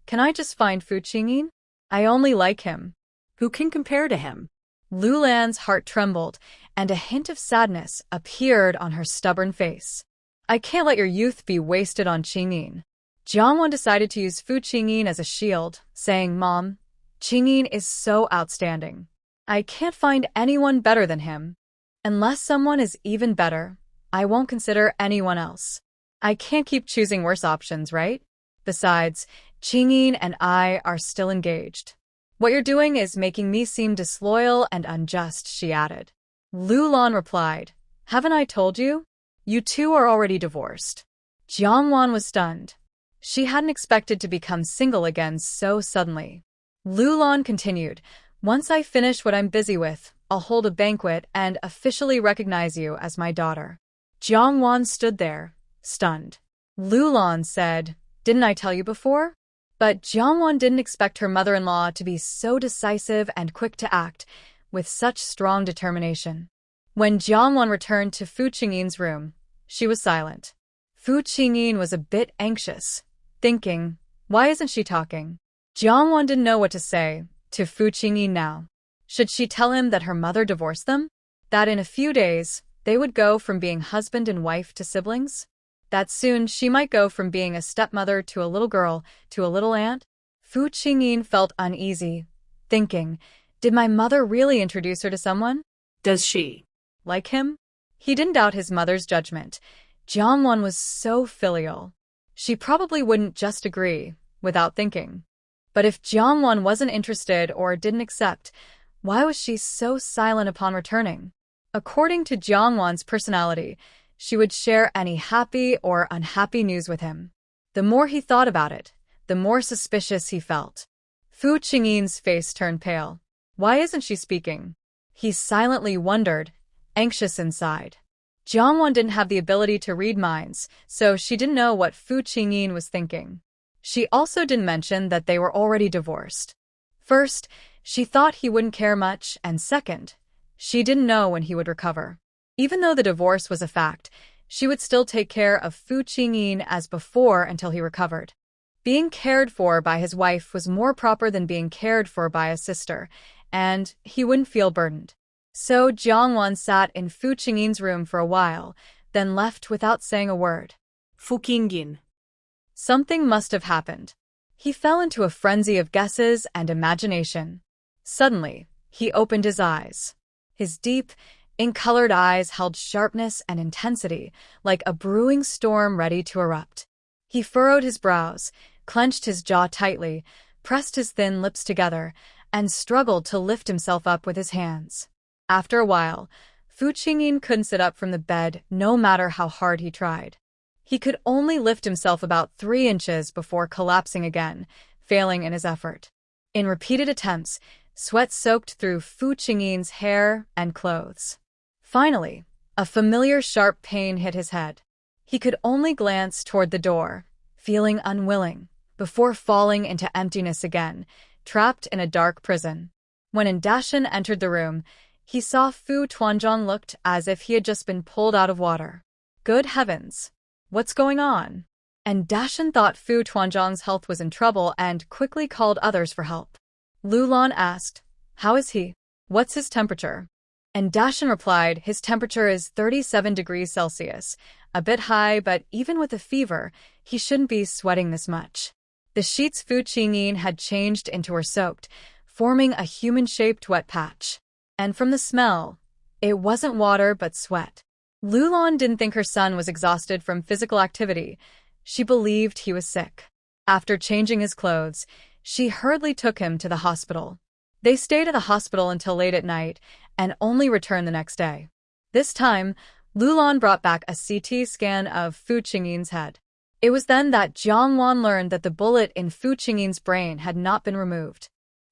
A: "Can I just find Fu Qingyin? I only like him."
B: Who can compare to him?
A: Lu Lan's heart trembled, and a hint of sadness appeared on her stubborn face. "I can't let your youth be wasted on Qingyin." Jiangwan decided to use Fu Qingyin as a shield, saying, "Mom, Qingyin is so outstanding. I can't find anyone better than him. Unless someone is even better, I won't consider anyone else. I can't keep choosing worse options, right? Besides, Qingyin and I are still engaged. What you're doing is making me seem disloyal and unjust," she added. Lu Lan replied, "Haven't I told you? You two are already divorced." Jiangwan was stunned. She hadn't expected to become single again so suddenly. Lu Lan continued, "Once I finish what I'm busy with, I'll hold a banquet and officially recognize you as my daughter." Jiangwan stood there, stunned. Lu Lan said, "Didn't I tell you before?" But Jiangwan didn't expect her mother-in-law to be so decisive and quick to act, with such strong determination. When Jiangwan returned to Fu Qingyin's room, she was silent. Fu Qingyin was a bit anxious, thinking, why isn't she talking? Jiangwan didn't know what to say to Fu Qingyin now. Should she tell him that her mother divorced them? That in a few days, they would go from being husband and wife to siblings? That soon she might go from being a stepmother to a little girl to a little aunt? Fu Qingyin felt uneasy, thinking, did my mother really introduce her to someone?
B: Does she
A: like him? He didn't doubt his mother's judgment. Jiangwan was so filial. She probably wouldn't just agree, without thinking. But if Jiangwan wasn't interested or didn't accept, why was she so silent upon returning? According to Jiangwan's personality, she would share any happy or unhappy news with him. The more he thought about it, the more suspicious he felt. Fu Qingyin's face turned pale. Why isn't she speaking? He silently wondered, anxious inside. Jiangwan didn't have the ability to read minds, so she didn't know what Fu Qingyin was thinking. She also didn't mention that they were already divorced. First, she thought he wouldn't care much, and second, she didn't know when he would recover. Even though the divorce was a fact, she would still take care of Fu Qingyin as before until he recovered. Being cared for by his wife was more proper than being cared for by a sister, and he wouldn't feel burdened. So Jiangwan sat in Fu Qingyin's room for a while, then left without saying a word.
B: Fu Qingyin?
A: Something must have happened. He fell into a frenzy of guesses and imagination. Suddenly, he opened his eyes. His deep, ink-colored eyes held sharpness and intensity, like a brewing storm ready to erupt. He furrowed his brows, clenched his jaw tightly, pressed his thin lips together, and struggled to lift himself up with his hands. After a while, Fu Qingyin couldn't sit up from the bed no matter how hard he tried. He could only lift himself about 3 inches before collapsing again, failing in his effort. In repeated attempts, sweat soaked through Fu Qingyin's hair and clothes. Finally, a familiar sharp pain hit his head. He could only glance toward the door, feeling unwilling, before falling into emptiness again, trapped in a dark prison. When Indashan entered the room, he saw Fu Tuanzhang looked as if he had just been pulled out of water. Good heavens! What's going on? And Dashan thought Fu Tuanzhang's health was in trouble and quickly called others for help. Lu Lan asked, "How is he? What's his temperature?" And Dashan replied, "His temperature is 37 degrees Celsius, a bit high, but even with a fever, he shouldn't be sweating this much." The sheets Fu Qingyin had changed into were soaked, forming a human-shaped wet patch. And from the smell, it wasn't water but sweat. Lu Lan didn't think her son was exhausted from physical activity. She believed he was sick. After changing his clothes, she hurriedly took him to the hospital. They stayed at the hospital until late at night and only returned the next day. This time, Lu Lan brought back a CT scan of Fu Qingyin's head. It was then that Jiang Wan learned that the bullet in Fu Qingyin's brain had not been removed.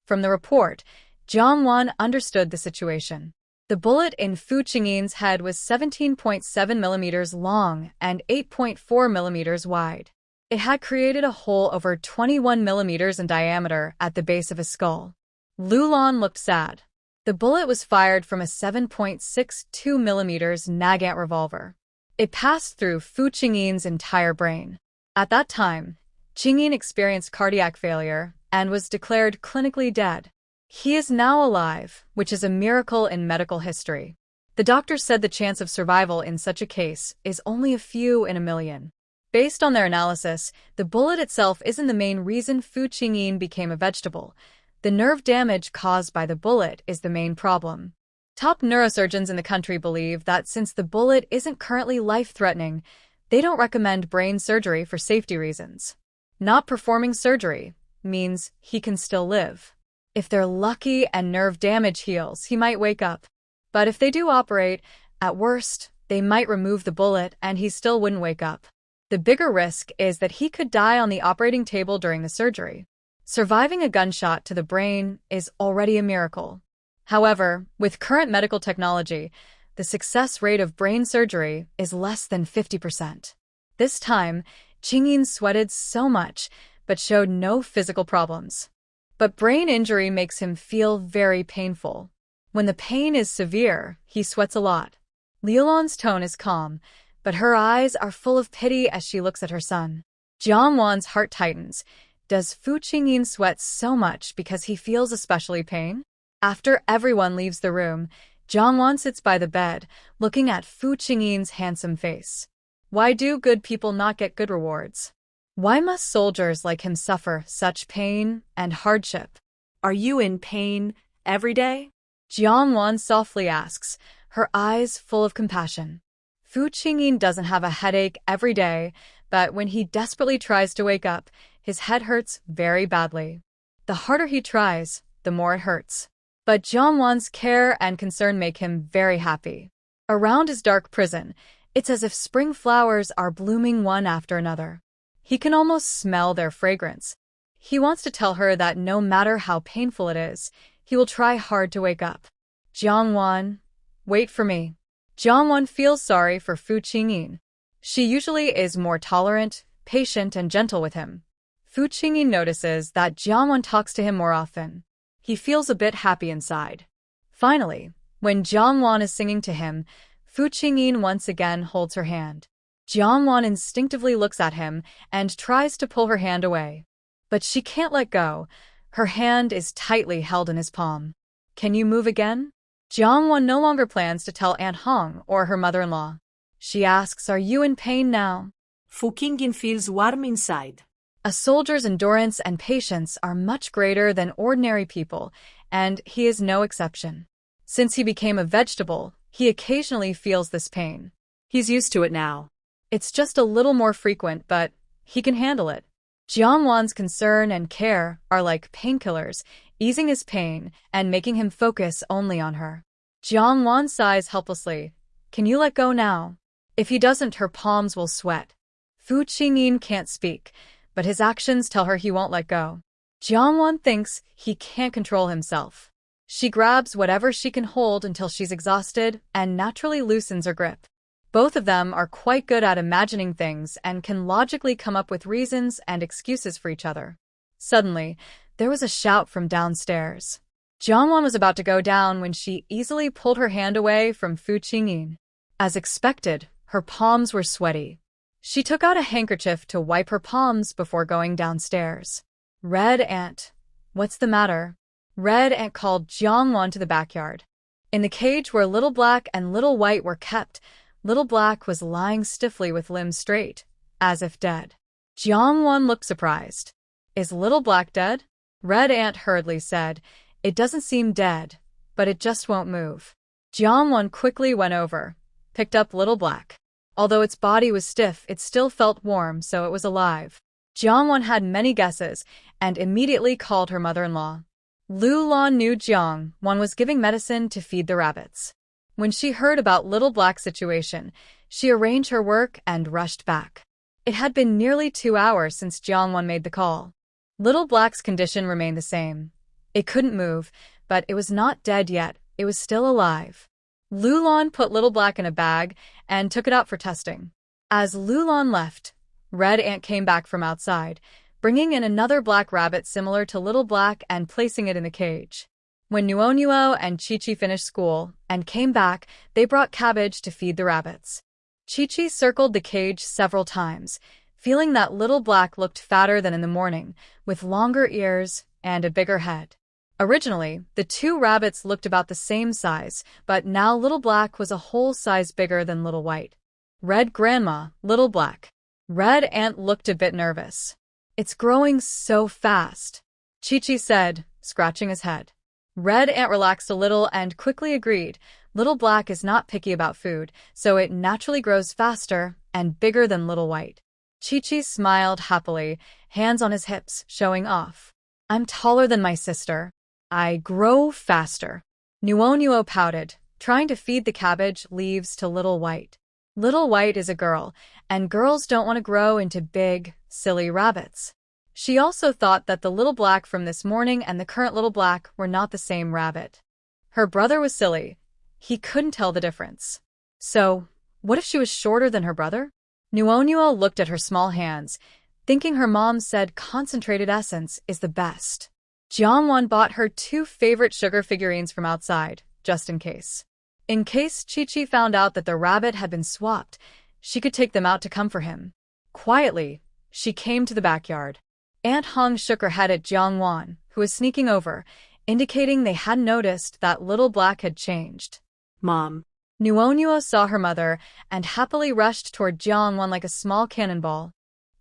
A: From the report, Jiang Wan understood the situation. The bullet in Fu Qingyin's head was 17.7 millimeters long and 8.4 millimeters wide. It had created a hole over 21 millimeters in diameter at the base of his skull. Lu Lan looked sad. The bullet was fired from a 7.62 millimeters Nagant revolver. It passed through Fu Qingyin's entire brain. At that time, Qingyin experienced cardiac failure and was declared clinically dead. He is now alive, which is a miracle in medical history. The doctor said the chance of survival in such a case is only a few in a million. Based on their analysis, the bullet itself isn't the main reason Fu Qingyin became a vegetable. The nerve damage caused by the bullet is the main problem. Top neurosurgeons in the country believe that since the bullet isn't currently life-threatening, they don't recommend brain surgery for safety reasons. Not performing surgery means he can still live. If they're lucky and nerve damage heals, he might wake up. But if they do operate, at worst, they might remove the bullet and he still wouldn't wake up. The bigger risk is that he could die on the operating table during the surgery. Surviving a gunshot to the brain is already a miracle. However, with current medical technology, the success rate of brain surgery is less than 50%. This time, Qingyin sweated so much, but showed no physical problems. But brain injury makes him feel very painful. When the pain is severe, he sweats a lot. Liulan's tone is calm, but her eyes are full of pity as she looks at her son. Jiang Wan's heart tightens. Does Fu Qingyin sweat so much because he feels especially pain? After everyone leaves the room, Jiang Wan sits by the bed, looking at Fu Qingyin's handsome face. Why do good people not get good rewards? Why must soldiers like him suffer such pain and hardship?
B: Are you in pain every day?
A: Jiang Wan softly asks, her eyes full of compassion. Fu Qingyin doesn't have a headache every day, but when he desperately tries to wake up, his head hurts very badly. The harder he tries, the more it hurts. But Jiang Wan's care and concern make him very happy. Around his dark prison, it's as if spring flowers are blooming one after another. He can almost smell their fragrance. He wants to tell her that no matter how painful it is, he will try hard to wake up. Jiang Wan, wait for me. Jiang Wan feels sorry for Fu Qingyin. She usually is more tolerant, patient, and gentle with him. Fu Qingyin notices that Jiang Wan talks to him more often. He feels a bit happy inside. Finally, when Jiang Wan is singing to him, Fu Qingyin once again holds her hand. Jiang Wan instinctively looks at him and tries to pull her hand away. But she can't let go. Her hand is tightly held in his palm. Can you move again? Jiang Wan no longer plans to tell Aunt Hong or her mother-in-law. She asks, are you in pain now?
B: Fu Qingyin feels warm inside.
A: A soldier's endurance and patience are much greater than ordinary people, and he is no exception. Since he became a vegetable, he occasionally feels this pain.
B: He's used to it now.
A: It's just a little more frequent, but he can handle it. Jiang Wan's concern and care are like painkillers, easing his pain and making him focus only on her. Jiang Wan sighs helplessly. Can you let go now? If he doesn't, her palms will sweat. Fu Qingyin can't speak, but his actions tell her he won't let go. Jiang Wan thinks he can't control himself. She grabs whatever she can hold until she's exhausted and naturally loosens her grip. Both of them are quite good at imagining things and can logically come up with reasons and excuses for each other. Suddenly, there was a shout from downstairs. Jiangwan was about to go down when she easily pulled her hand away from Fu Qingyin. As expected, her palms were sweaty. She took out a handkerchief to wipe her palms before going downstairs. Red Ant. What's the matter? Red Ant called Jiangwan to the backyard. In the cage where Little Black and Little White were kept, Little Black was lying stiffly with limbs straight, as if dead. Jiangwan looked surprised. Is Little Black dead? Red Ant hurriedly said, It doesn't seem dead, but it just won't move. Jiangwan quickly went over, picked up Little Black. Although its body was stiff, it still felt warm, so it was alive. Jiangwan had many guesses and immediately called her mother-in-law. Lu Lan knew Jiangwan was giving medicine to feed the rabbits. When she heard about Little Black's situation, she arranged her work and rushed back. It had been nearly 2 hours since Jiangwan made the call. Little Black's condition remained the same. It couldn't move, but it was not dead yet, it was still alive. Lu Lan put Little Black in a bag and took it out for testing. As Lu Lan left, Red Ant came back from outside, bringing in another black rabbit similar to Little Black and placing it in the cage. When Nuo and Chi-Chi finished school and came back, they brought cabbage to feed the rabbits. Chi-Chi circled the cage several times, feeling that Little Black looked fatter than in the morning, with longer ears and a bigger head. Originally, the two rabbits looked about the same size, but now Little Black was a whole size bigger than Little White. Red Grandma, Little Black. Red Ant looked a bit nervous. It's growing so fast, Chi-Chi said, scratching his head. Red Ant relaxed a little and quickly agreed. Little Black is not picky about food, so it naturally grows faster and bigger than Little White. Chi-Chi smiled happily, hands on his hips, showing off. I'm taller than my sister. I grow faster. Nuo pouted, trying to feed the cabbage leaves to Little White. Little White is a girl, and girls don't want to grow into big, silly rabbits. She also thought that the Little Black from this morning and the current Little Black were not the same rabbit. Her brother was silly. He couldn't tell the difference. So, what if she was shorter than her brother? Nuo looked at her small hands, thinking her mom said concentrated essence is the best. Jiangwan bought her 2 favorite sugar figurines from outside, just in case. In case Chi-Chi found out that the rabbit had been swapped, she could take them out to come for him. Quietly, she came to the backyard. Aunt Hong shook her head at Jiangwan, who was sneaking over, indicating they hadn't noticed that Little Black had changed.
B: Mom.
A: Nuo saw her mother and happily rushed toward Jiangwan like a small cannonball.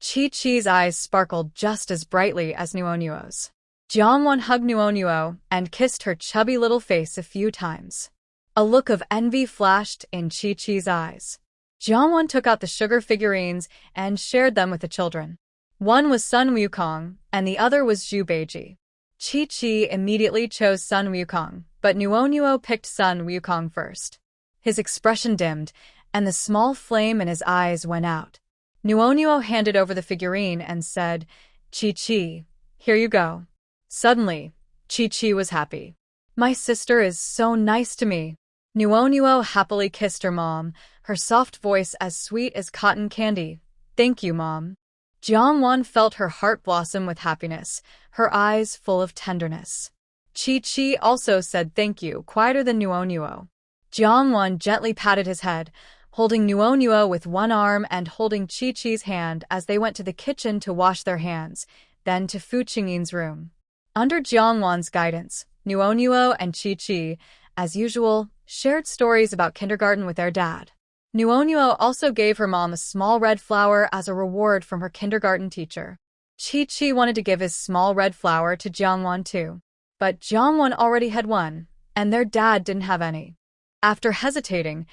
A: Chi-Chi's eyes sparkled just as brightly as Nuo's. Jiangwan hugged Nuo and kissed her chubby little face a few times. A look of envy flashed in Chi-Chi's eyes. Jiangwan took out the sugar figurines and shared them with the children. One was Sun Wukong, and the other was Zhu Beiji. Chi-Chi immediately chose Sun Wukong, but Nuo picked Sun Wukong first. His expression dimmed, and the small flame in his eyes went out. Nuo handed over the figurine and said, Chi-Chi, here you go. Suddenly, Chi-Chi was happy. My sister is so nice to me. Nuo happily kissed her mom, her soft voice as sweet as cotton candy. Thank you, Mom. Jiangwan felt her heart blossom with happiness, her eyes full of tenderness. Chi-Chi also said thank you, quieter than Nuo. Jiangwan gently patted his head, holding Nuo with one arm and holding Chi-Chi's hand as they went to the kitchen to wash their hands, then to Fu Qingyin's room. Under Jiangwan's guidance, Nuo and Chi-Chi, as usual, shared stories about kindergarten with their dad. Nuo also gave her mom a small red flower as a reward from her kindergarten teacher. Chi-Chi wanted to give his small red flower to Jiangwan too. But Jiangwan already had one, and their dad didn't have any. After hesitating,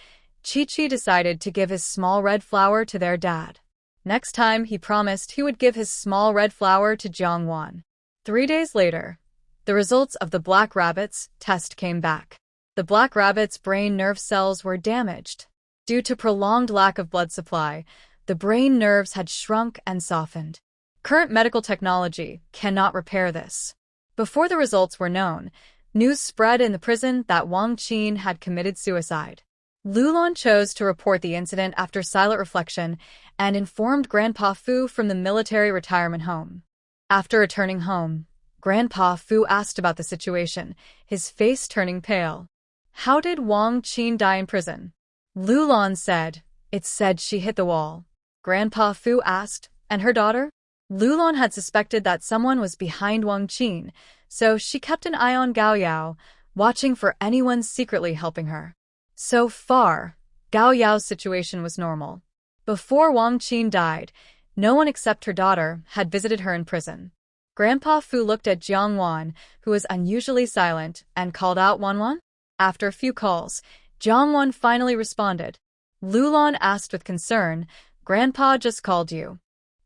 A: Chi-Chi decided to give his small red flower to their dad. Next time, he promised he would give his small red flower to Jiangwan. 3 days later, the results of the Black Rabbit's test came back. The Black Rabbit's brain nerve cells were damaged. Due to prolonged lack of blood supply, the brain nerves had shrunk and softened. Current medical technology cannot repair this. Before the results were known, News spread in the prison that Wang Qin had committed suicide. Lulan chose to report the incident after silent reflection and informed Grandpa Fu from the military retirement home. After returning home, Grandpa Fu asked about the situation, his face turning pale. How did Wang Qin die in prison? Lulan said, It said she hit the wall. Grandpa Fu asked, And her daughter? Lulan had suspected that someone was behind Wang Qin, so she kept an eye on Gao Yao, watching for anyone secretly helping her. So far, Gao Yao's situation was normal. Before Wang Qin died, no one except her daughter had visited her in prison. Grandpa Fu looked at Jiang Wan, who was unusually silent, and called out Wan Wan. After a few calls, Jiang Wan finally responded. Lulan asked with concern, Grandpa just called you.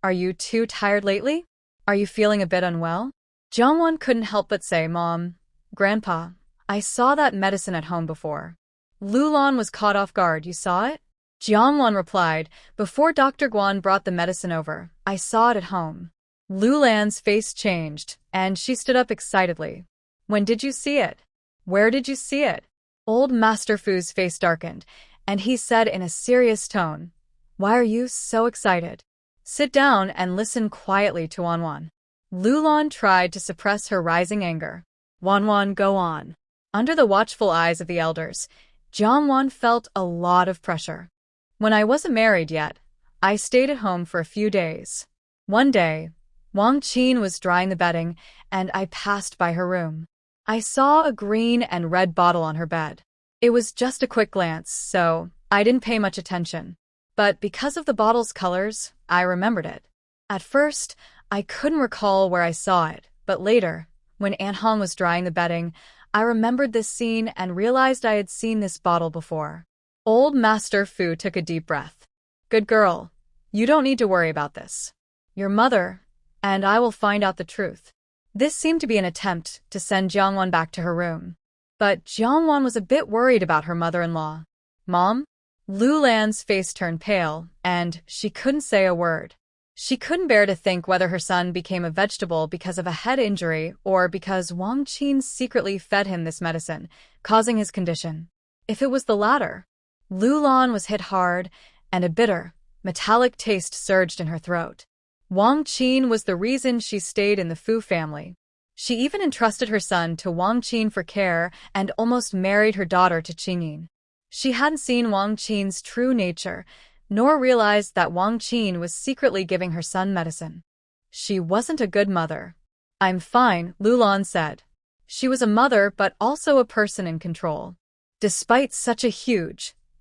A: Are you too tired lately? Are you feeling a bit unwell? Jiang Wan couldn't help but say, Mom, Grandpa, I saw that medicine at home before. Lulan was caught off guard. You saw it? Jiang Wan replied, Before Dr. Guan brought the medicine over, I saw it at home. Lulan's face changed, and she stood up excitedly. When did you see it? Where did you see it? Old Master Fu's face darkened, and he said in a serious tone, Why are you so excited? Sit down and listen quietly to Wan Wan. Lulan tried to suppress her rising anger. Wan Wan, go on. Under the watchful eyes of the elders, Jiang Wan felt a lot of pressure. When I wasn't married yet, I stayed at home for a few days. One day, Wang Qin was drying the bedding, and I passed by her room. I saw a green and red bottle on her bed. It was just a quick glance, so I didn't pay much attention. But because of the bottle's colors, I remembered it. At first, I couldn't recall where I saw it, but later, when Aunt Han was drying the bedding, I remembered this scene and realized I had seen this bottle before. Old Master Fu took a deep breath. Good girl, you don't need to worry about this. Your mother and I will find out the truth. This seemed to be an attempt to send Jiang Wan back to her room. But Jiang Wan was a bit worried about her mother-in-law. Mom? Lulan's face turned pale, and she couldn't say a word. She couldn't bear to think whether her son became a vegetable because of a head injury or because Wang Qin secretly fed him this medicine, causing his condition. If it was the latter, Lulan was hit hard, and a bitter, metallic taste surged in her throat. Wang Qin was the reason she stayed in the Fu family. She even entrusted her son to Wang Qin for care and almost married her daughter to Qingyin. She hadn't seen Wang Qin's true nature, nor realized that Wang Qin was secretly giving her son medicine. She wasn't a good mother. I'm fine, Lulan said. She was a mother but also a person in control. Despite such a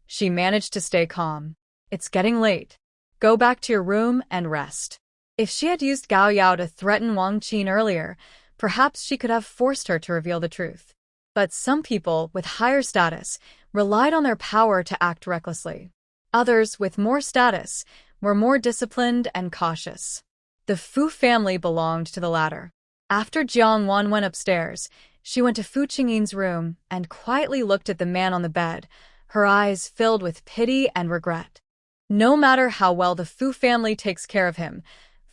A: she managed to stay calm. It's getting late. Go back to your room and rest. If she had used Gao Yao to threaten Wang Qin earlier, perhaps she could have forced her to reveal the truth. But some people with higher status relied on their power to act recklessly. Others with more status were more disciplined and cautious. The Fu family belonged to the latter. After Jiang Wan went upstairs, she went to Fu Qingyin's room and quietly looked at the man on the bed, her eyes filled with pity and regret. No matter how well the Fu family takes care of him,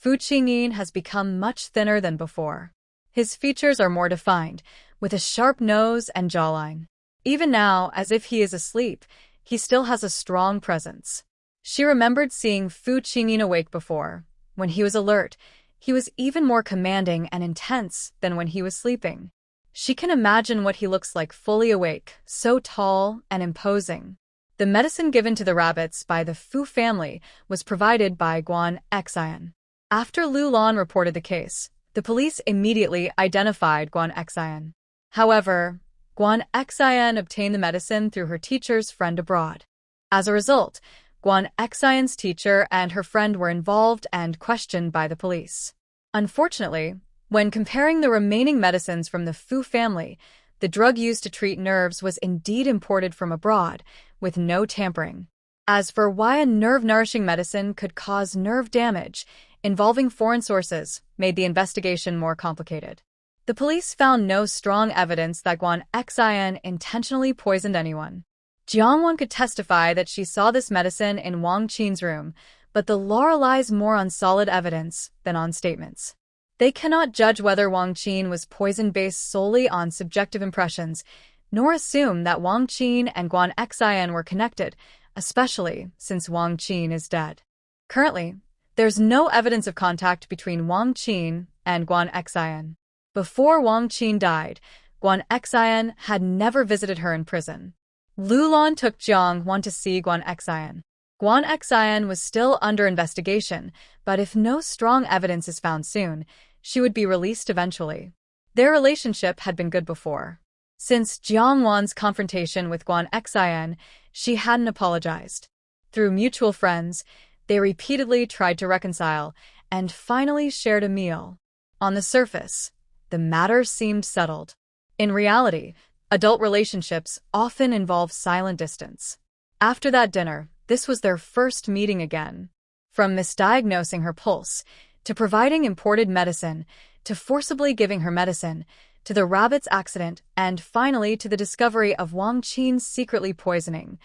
A: Fu Qingyin has become much thinner than before. His features are more defined, with a sharp nose and jawline. Even now, as if he is asleep, he still has a strong presence. She remembered seeing Fu Qingyin awake before. When he was alert, he was even more commanding and intense than when he was sleeping. She can imagine what he looks like fully awake, so tall and imposing. The medicine given to the rabbits by the Fu family was provided by Guan Xian. After Lulan reported the case, the police immediately identified Guan Xian. However, Guan Xian obtained the medicine through her teacher's friend abroad. As a result, Guan Xian's teacher and her friend were involved and questioned by the police. Unfortunately, when comparing the remaining medicines from the Fu family, the drug used to treat nerves was indeed imported from abroad, with no tampering. As for why a nerve-nourishing medicine could cause nerve damage, involving foreign sources made the investigation more complicated. The police found no strong evidence that Guan Xian intentionally poisoned anyone. Jiang Wan could testify that she saw this medicine in Wang Qin's room, but the law relies more on solid evidence than on statements. They cannot judge whether Wang Qin was poisoned based solely on subjective impressions, nor assume that Wang Qin and Guan Xian were connected, especially since Wang Qin is dead. Currently, there's no evidence of contact between Wang Qin and Guan Xian. Before Wang Qin died, Guan Xian had never visited her in prison. Lu Lan took Jiang Wan to see Guan Xian. Guan Xian was still under investigation, but if no strong evidence is found soon, she would be released eventually. Their relationship had been good before. Since Jiang Wan's confrontation with Guan Xian, she hadn't apologized. Through mutual friends, they repeatedly tried to reconcile and finally shared a meal. On the surface, the matter seemed settled. In reality, adult relationships often involve silent distance. After that dinner, this was their first meeting again. From misdiagnosing her pulse, to providing imported medicine, to forcibly giving her medicine, to the rabbit's accident, and finally to the discovery of Wang Qin's secretly poisoning,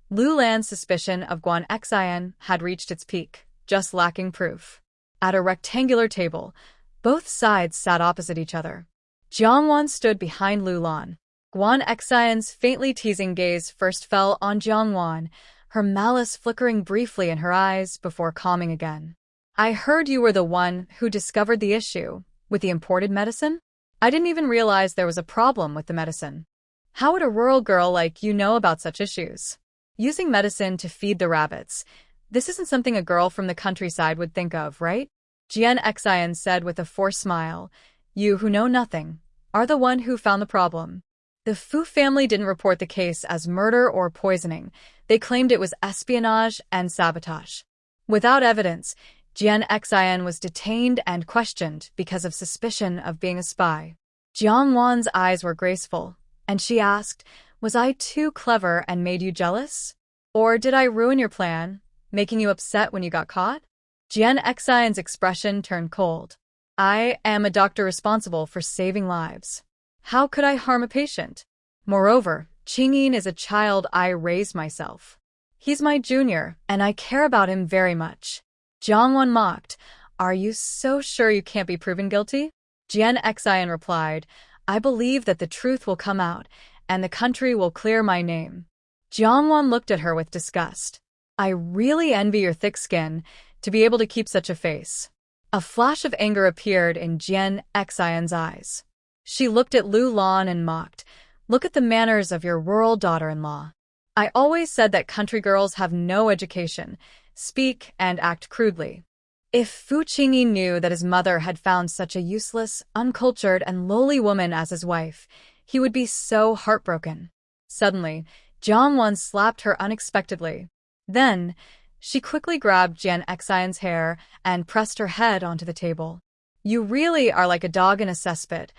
A: Lu Lan's suspicion of Guan Xian had reached its peak, just lacking proof. At a rectangular table, both sides sat opposite each other. Jiang Wan stood behind Lu Lan. Guan Xian's faintly teasing gaze first fell on Jiang Wan, her malice flickering briefly in her eyes before calming again. I heard you were the one who discovered the issue with the imported medicine? I didn't even realize there was a problem with the medicine. How would a rural girl like you know about such issues? Using medicine to feed the rabbits. This isn't something a girl from the countryside would think of, right? Jian Xian said with a forced smile. You who know nothing are the one who found the problem. The Fu family didn't report the case as murder or poisoning. They claimed it was espionage and sabotage. Without evidence, Jian Xian was detained and questioned because of suspicion of being a spy. Jiang Wan's eyes were graceful, and she asked, was I too clever and made you jealous? Or did I ruin your plan, making you upset when you got caught? Jian Xian's expression turned cold. I am a doctor responsible for saving lives. How could I harm a patient? Moreover, Qingyin is a child I raised myself. He's my junior, and I care about him very much. Jiang Wan mocked. Are you so sure you can't be proven guilty? Jian Xian replied, I believe that the truth will come out, and the country will clear my name. Jiang Wan looked at her with disgust. I really envy your thick skin to be able to keep such a face. A flash of anger appeared in Jian Xian's eyes. She looked at Lu Lan and mocked. Look at the manners of your rural daughter-in-law. I always said that country girls have no education, speak and act crudely. If Fu Qingyi knew that his mother had found such a useless, uncultured, and lowly woman as his wife, he would be so heartbroken. Suddenly, Jiang Wan slapped her unexpectedly. Then, she quickly grabbed Jian Xian's hair and pressed her head onto the table. You really are like a dog in a cesspit,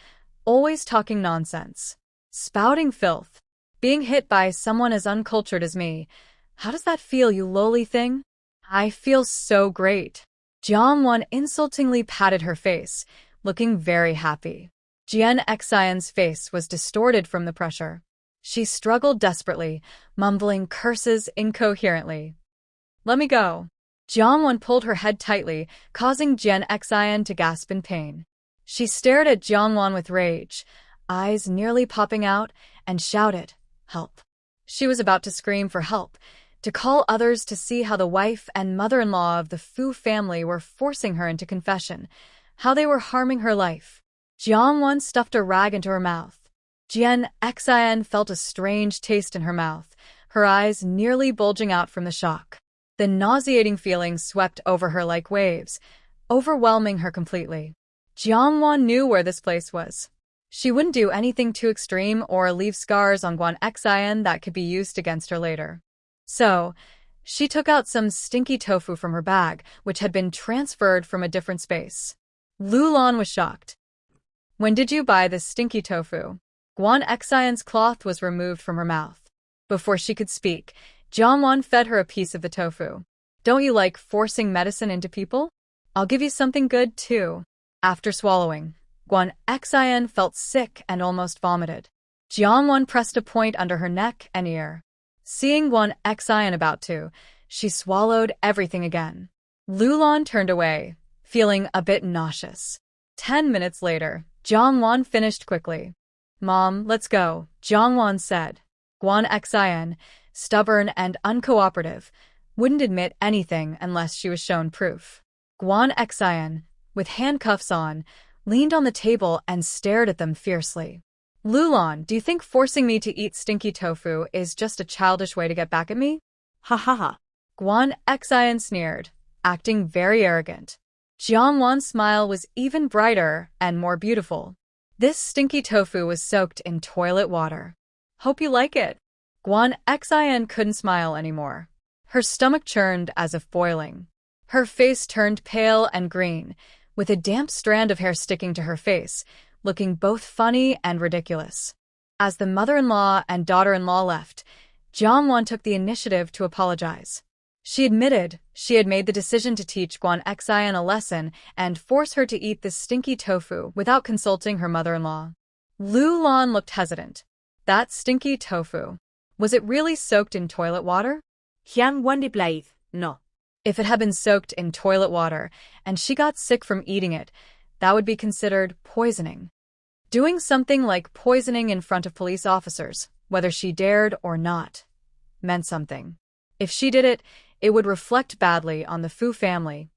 A: always talking nonsense. Spouting filth. Being hit by someone as uncultured as me. How does that feel, you lowly thing? I feel so great. Jiang Wan insultingly patted her face, looking very happy. Jian Xian's face was distorted from the pressure. She struggled desperately, mumbling curses incoherently. Let me go. Jiang Wan pulled her head tightly, causing Jian Xian to gasp in pain. She stared at Jiang Wan with rage, eyes nearly popping out, and shouted, Help. She was about to scream for help, to call others to see how the wife and mother-in-law of the Fu family were forcing her into confession, how they were harming her life. Jiang Wan stuffed a rag into her mouth. Jian Xian felt a strange taste in her mouth, her eyes nearly bulging out from the shock. The nauseating feeling swept over her like waves, overwhelming her completely. Jiang Wan knew where this place was. She wouldn't do anything too extreme or leave scars on Guan Xian that could be used against her later. So, she took out some stinky tofu from her bag, which had been transferred from a different space. Lu Lan was shocked. When did you buy this stinky tofu? Guan Xian's cloth was removed from her mouth. Before she could speak, Jiang Wan fed her a piece of the tofu. Don't you like forcing medicine into people? I'll give you something good, too. After swallowing, Guan Xian felt sick and almost vomited. Jiang Wan pressed a point under her neck and ear. Seeing Guan Xian about to, she swallowed everything again. Lu Lan turned away, feeling a bit nauseous. 10 minutes later, Jongwon finished quickly. Mom, let's go, Jongwon said. Kwon Xian, stubborn and uncooperative, wouldn't admit anything unless she was shown proof. Kwon Xian, with handcuffs on, leaned on the table and stared at them fiercely. Lulon, do you think forcing me to eat stinky tofu is just a childish way to get back at me?
B: Ha ha ha.
A: Kwon Xian sneered, acting very arrogant. Jongwon's smile was even brighter and more beautiful. This stinky tofu was soaked in toilet water. Hope you like it. Kwon Xian couldn't smile anymore. Her stomach churned as if boiling. Her face turned pale and green, with a damp strand of hair sticking to her face, looking both funny and ridiculous. As the mother-in-law and daughter-in-law left, Jongwon took the initiative to apologize. She admitted she had made the decision to teach Kwon Xian a lesson and force her to eat this stinky tofu without consulting her mother-in-law. Lulon looked hesitant. That stinky tofu. Was it really soaked in toilet water?
B: Hyang Wonder Blade, no.
A: If it had been soaked in toilet water and she got sick from eating it, that would be considered poisoning. Doing something like poisoning in front of police officers, whether she dared or not, meant something. If she did it, it would reflect badly on the Fu family.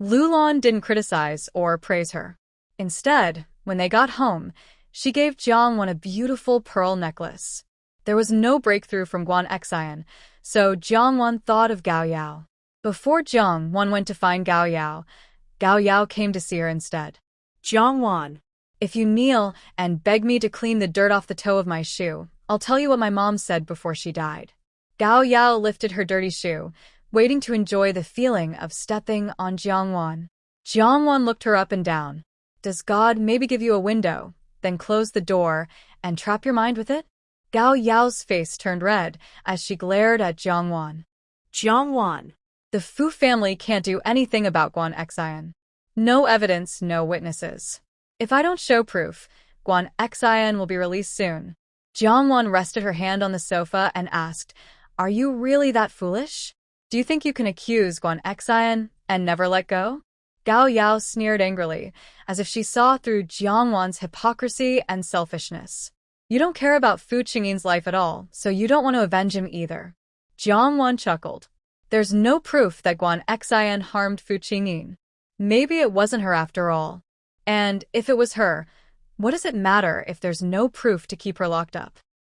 A: Lulon didn't criticize or praise her. Instead, when they got home, she gave Jongwon a beautiful pearl necklace. There was no breakthrough from Kwon Xian, so Jongwon thought of Gao Yao. Before Jongwon went to find Gao Yao came to see her instead.
B: Jongwon,
A: if you kneel and beg me to clean the dirt off the toe of my shoe, I'll tell you what my mom said before she died. Gao Yao lifted her dirty shoe, waiting to enjoy the feeling of stepping on Jongwon. Jongwon looked her up and down. Does God maybe give you a window, then close the door, and trap your mind with it? Gao Yao's face turned red as she glared at Jongwon.
B: Jongwon.
A: The Fu family can't do anything about Kwon Xian. No evidence, no witnesses. If I don't show proof, Kwon Xian will be released soon. Jongwon rested her hand on the sofa and asked, Are you really that foolish? Do you think you can accuse Kwon Xian and never let go? Gao Yao sneered angrily, as if she saw through Jongwon's hypocrisy and selfishness. You don't care about Fu Qingyin's life at all, so you don't want to avenge him either. Jongwon chuckled. There's no proof that Kwon Xian harmed Fu Qingyin. Maybe it wasn't her after all. And if it was her, what does it matter if there's no proof to keep her locked up?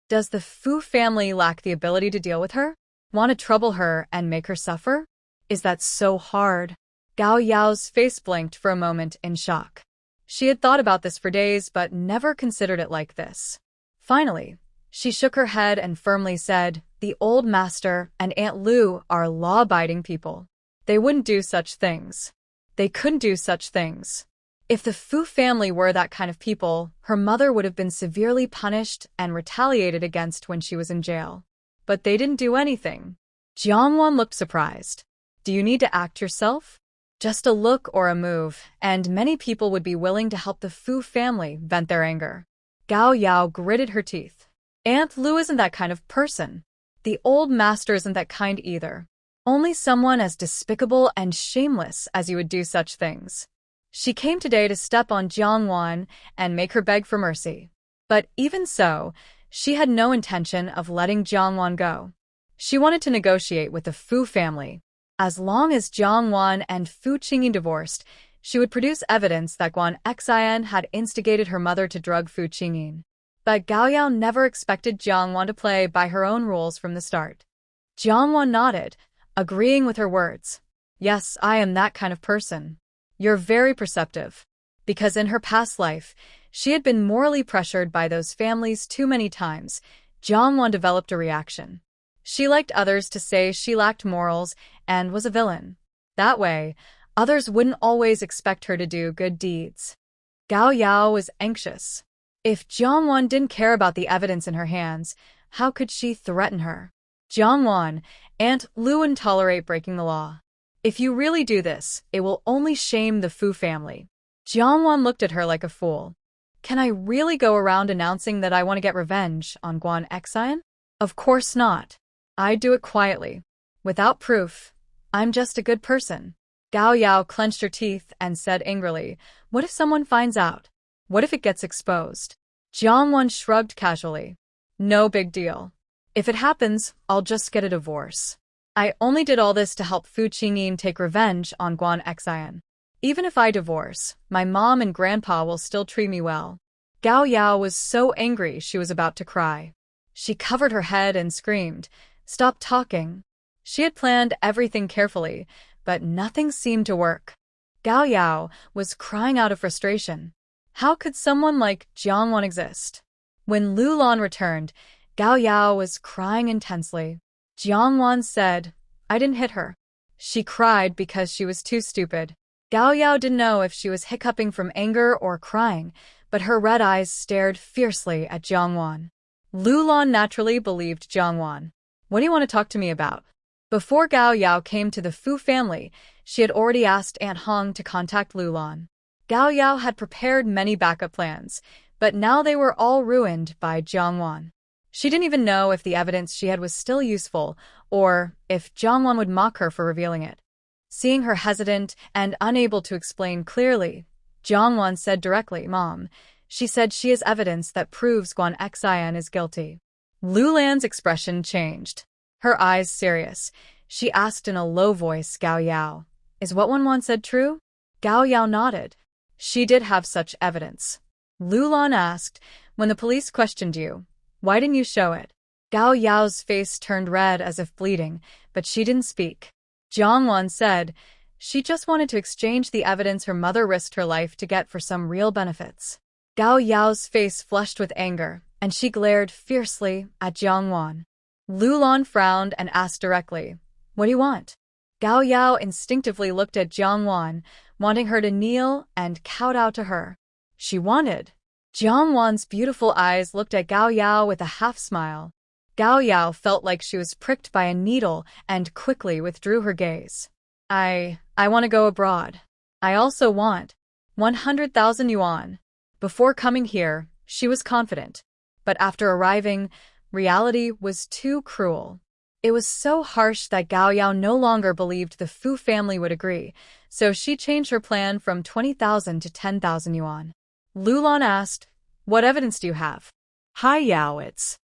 A: Does the Fu family lack the ability to deal with her? Want to trouble her and make her suffer? Is that so hard? Gao Yao's face blinked for a moment in shock. She had thought about this for days but never considered it like this. Finally, she shook her head and firmly said, The old master and Aunt Lu are law-abiding people. They wouldn't do such things. They couldn't do such things. If the Fu family were that kind of people, her mother would have been severely punished and retaliated against when she was in jail. But they didn't do anything. Jongwon looked surprised. Do you need to act yourself? Just a look or a move, and many people would be willing to help the Fu family vent their anger. Gao Yao gritted her teeth. Aunt Lu isn't that kind of person. The old master isn't that kind either. Only someone as despicable and shameless as you would do such things. She came today to step on Jongwon and make her beg for mercy. But even so, she had no intention of letting Jongwon go. She wanted to negotiate with the Fu family. As long as Jongwon and Fu Qingyin divorced, she would produce evidence that Kwon Xian had instigated her mother to drug Fu Qingyin. But Gao Yao never expected Jongwon to play by her own rules from the start. Jongwon nodded, agreeing with her words. Yes, I am that kind of person. You're very perceptive. Because in her past life, she had been morally pressured by those families too many times, Jongwon developed a reaction. She liked others to say she lacked morals and was a villain. That way, others wouldn't always expect her to do good deeds. Gao Yao was anxious. If Jongwon didn't care about the evidence in her hands, how could she threaten her? Jongwon, Aunt Lu wouldn't tolerate breaking the law. If you really do this, it will only shame the Fu family. Jongwon looked at her like a fool. Can I really go around announcing that I want to get revenge on Kwon Xian? Of course not. I'd do it quietly. Without proof. I'm just a good person. Gao Yao clenched her teeth and said angrily, "What if someone finds out? What if it gets exposed?" Jiang Wan shrugged casually. "No big deal. If it happens, I'll just get a divorce. I only did all this to help Fu Qingyin take revenge on Guan Xian. Even if I divorce, my mom and grandpa will still treat me well." Gao Yao was so angry she was about to cry. She covered her head and screamed, "Stop talking." She had planned everything carefully, but nothing seemed to work. Gao Yao was crying out of frustration. How could someone like Jiang Wan exist? When Lu Lan returned, Gao Yao was crying intensely. Jiang Wan said, "I didn't hit her." She cried because she was too stupid. Gao Yao didn't know if she was hiccuping from anger or crying, but her red eyes stared fiercely at Jiang Wan. Lu Lan naturally believed Jiang Wan. "What do you want to talk to me about?" Before Gao Yao came to the Fu family, she had already asked Aunt Hong to contact Lu Lan. Gao Yao had prepared many backup plans, but now they were all ruined by Jiang Wan. She didn't even know if the evidence she had was still useful, or if Jiang Wan would mock her for revealing it. Seeing her hesitant and unable to explain clearly, Jiang Wan said directly, "Mom, she said she has evidence that proves Guan Xian is guilty." Lu Lan's expression changed. Her eyes serious. She asked in a low voice, "Gao Yao, is what Wan said true?" Gao Yao nodded. She did have such evidence. Lu Lan asked, "When the police questioned you, why didn't you show it?" Gao Yao's face turned red as if bleeding, but she didn't speak. Jiang Wan said, "She just wanted to exchange the evidence her mother risked her life to get for some real benefits." Gao Yao's face flushed with anger, and she glared fiercely at Jiang Wan. Lu Lan frowned and asked directly, "What do you want?" Gao Yao instinctively looked at Jiang Wan, wanting her to kneel and kowtow to her. She wanted. Jiang Wan's beautiful eyes looked at Gao Yao with a half-smile. Gao Yao felt like she was pricked by a needle and quickly withdrew her gaze. I want to go abroad. I also want 100,000 yuan. Before coming here, she was confident. But after arriving, reality was too cruel. It was so harsh that Gao Yao no longer believed the Fu family would agree, so she changed her plan from 20,000 to 10,000 yuan. Lu Lan asked, "What evidence do you have?" "Hi Yao, it's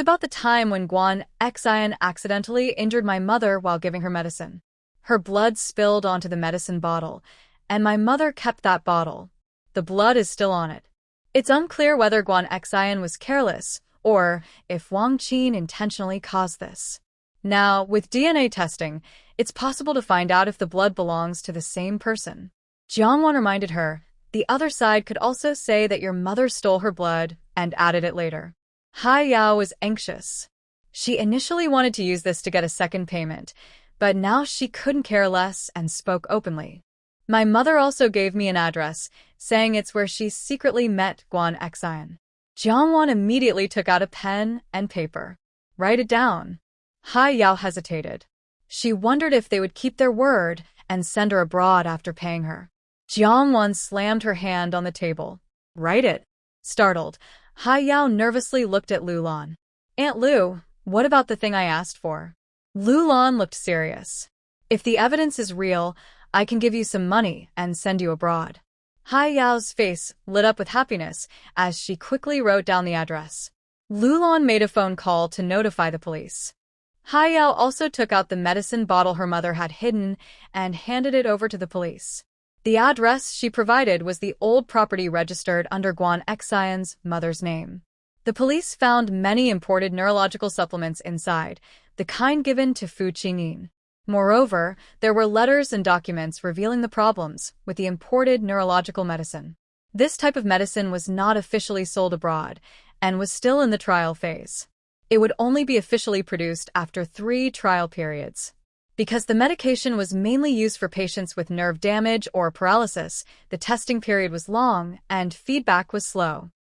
A: about the time when Guan Xian accidentally injured my mother while giving her medicine. Her blood spilled onto the medicine bottle, and my mother kept that bottle. The blood is still on it. It's unclear whether Guan Xian was careless, or if Wang Qin intentionally caused this. Now, with DNA testing, it's possible to find out if the blood belongs to the same person." Jiang Wan reminded her, "The other side could also say that your mother stole her blood and added it later." Hai Yao was anxious. She initially wanted to use this to get a second payment, but now she couldn't care less and spoke openly. "My mother also gave me an address, saying it's where she secretly met Guan Xian." Jiang Wan immediately took out a pen and paper. "Write it down." Hai Yao hesitated. She wondered if they would keep their word and send her abroad after paying her. Jiang Wan slammed her hand on the table. "Write it." Startled, Hai Yao nervously looked at Lu Lan. "Aunt Lu, what about the thing I asked for?" Lu Lan looked serious. "If the evidence is real, I can give you some money and send you abroad." Hai Yao's face lit up with happiness as she quickly wrote down the address. Lu Lan made a phone call to notify the police. Hai Yao also took out the medicine bottle her mother had hidden and handed it over to the police. The address she provided was the old property registered under Guan Xian's mother's name. The police found many imported neurological supplements inside, the kind given to Fu Qingyin. Moreover, there were letters and documents revealing the problems with the imported neurological medicine. This type of medicine was not officially sold abroad and was still in the trial phase. It would only be officially produced after 3 trial periods. Because the medication was mainly used for patients with nerve damage or paralysis, the testing period was long and feedback was slow.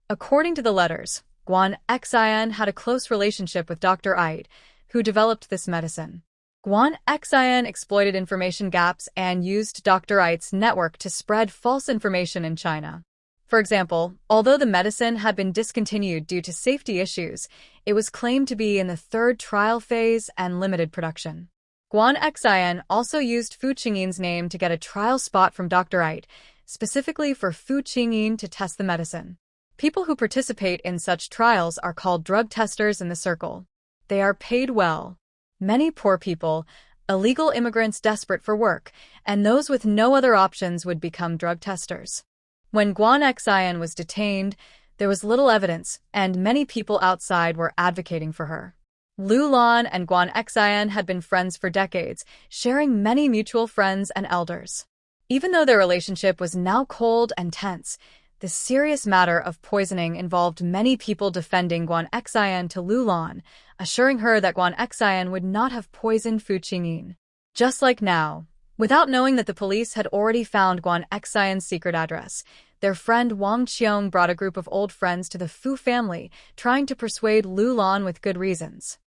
A: According to the letters, Guan Xian had a close relationship with Dr. Ait, who developed this medicine. Guan Xian exploited information gaps and used Dr. Ait's network to spread false information in China. For example, although the medicine had been discontinued due to safety issues, it was claimed to be in the 3rd trial phase and limited production. Guan Xian also used Fu Qingyin's name to get a trial spot from Dr. It, specifically for Fu Qingyin to test the medicine. People who participate in such trials are called drug testers in the circle. They are paid well. Many poor people, illegal immigrants desperate for work, and those with no other options would become drug testers. When Guan Xian was detained, there was little evidence, and many people outside were advocating for her. Lu Lan and Guan Xian had been friends for decades, sharing many mutual friends and elders. Even though their relationship was now cold and tense, the serious matter of poisoning involved many people defending Guan Xian to Lu Lan, assuring her that Guan Xian would not have poisoned Fu Qingyin. Just like now, without knowing that the police had already found Guan Xian's secret address, their friend Wang Qiong brought a group of old friends to the Fu family, trying to persuade Lu Lan with good reasons.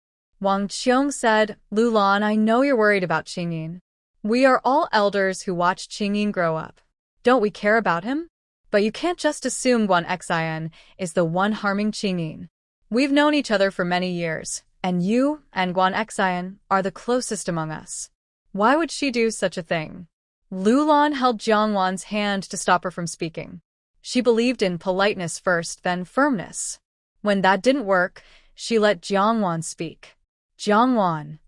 A: Wang Qiong said, "Lu Lan, I know you're worried about Qingyin. We are all elders who watched Qingyin grow up. Don't we care about him? But you can't just assume Guan Xian is the one harming Qingyin. We've known each other for many years, and you and Guan Xian are the closest among us. Why would she do such a thing?" Lu Lan held Jiang Wan's hand to stop her from speaking. She believed in politeness first, then firmness. When that didn't work, she let Jiang Wan speak. Jiang Wan.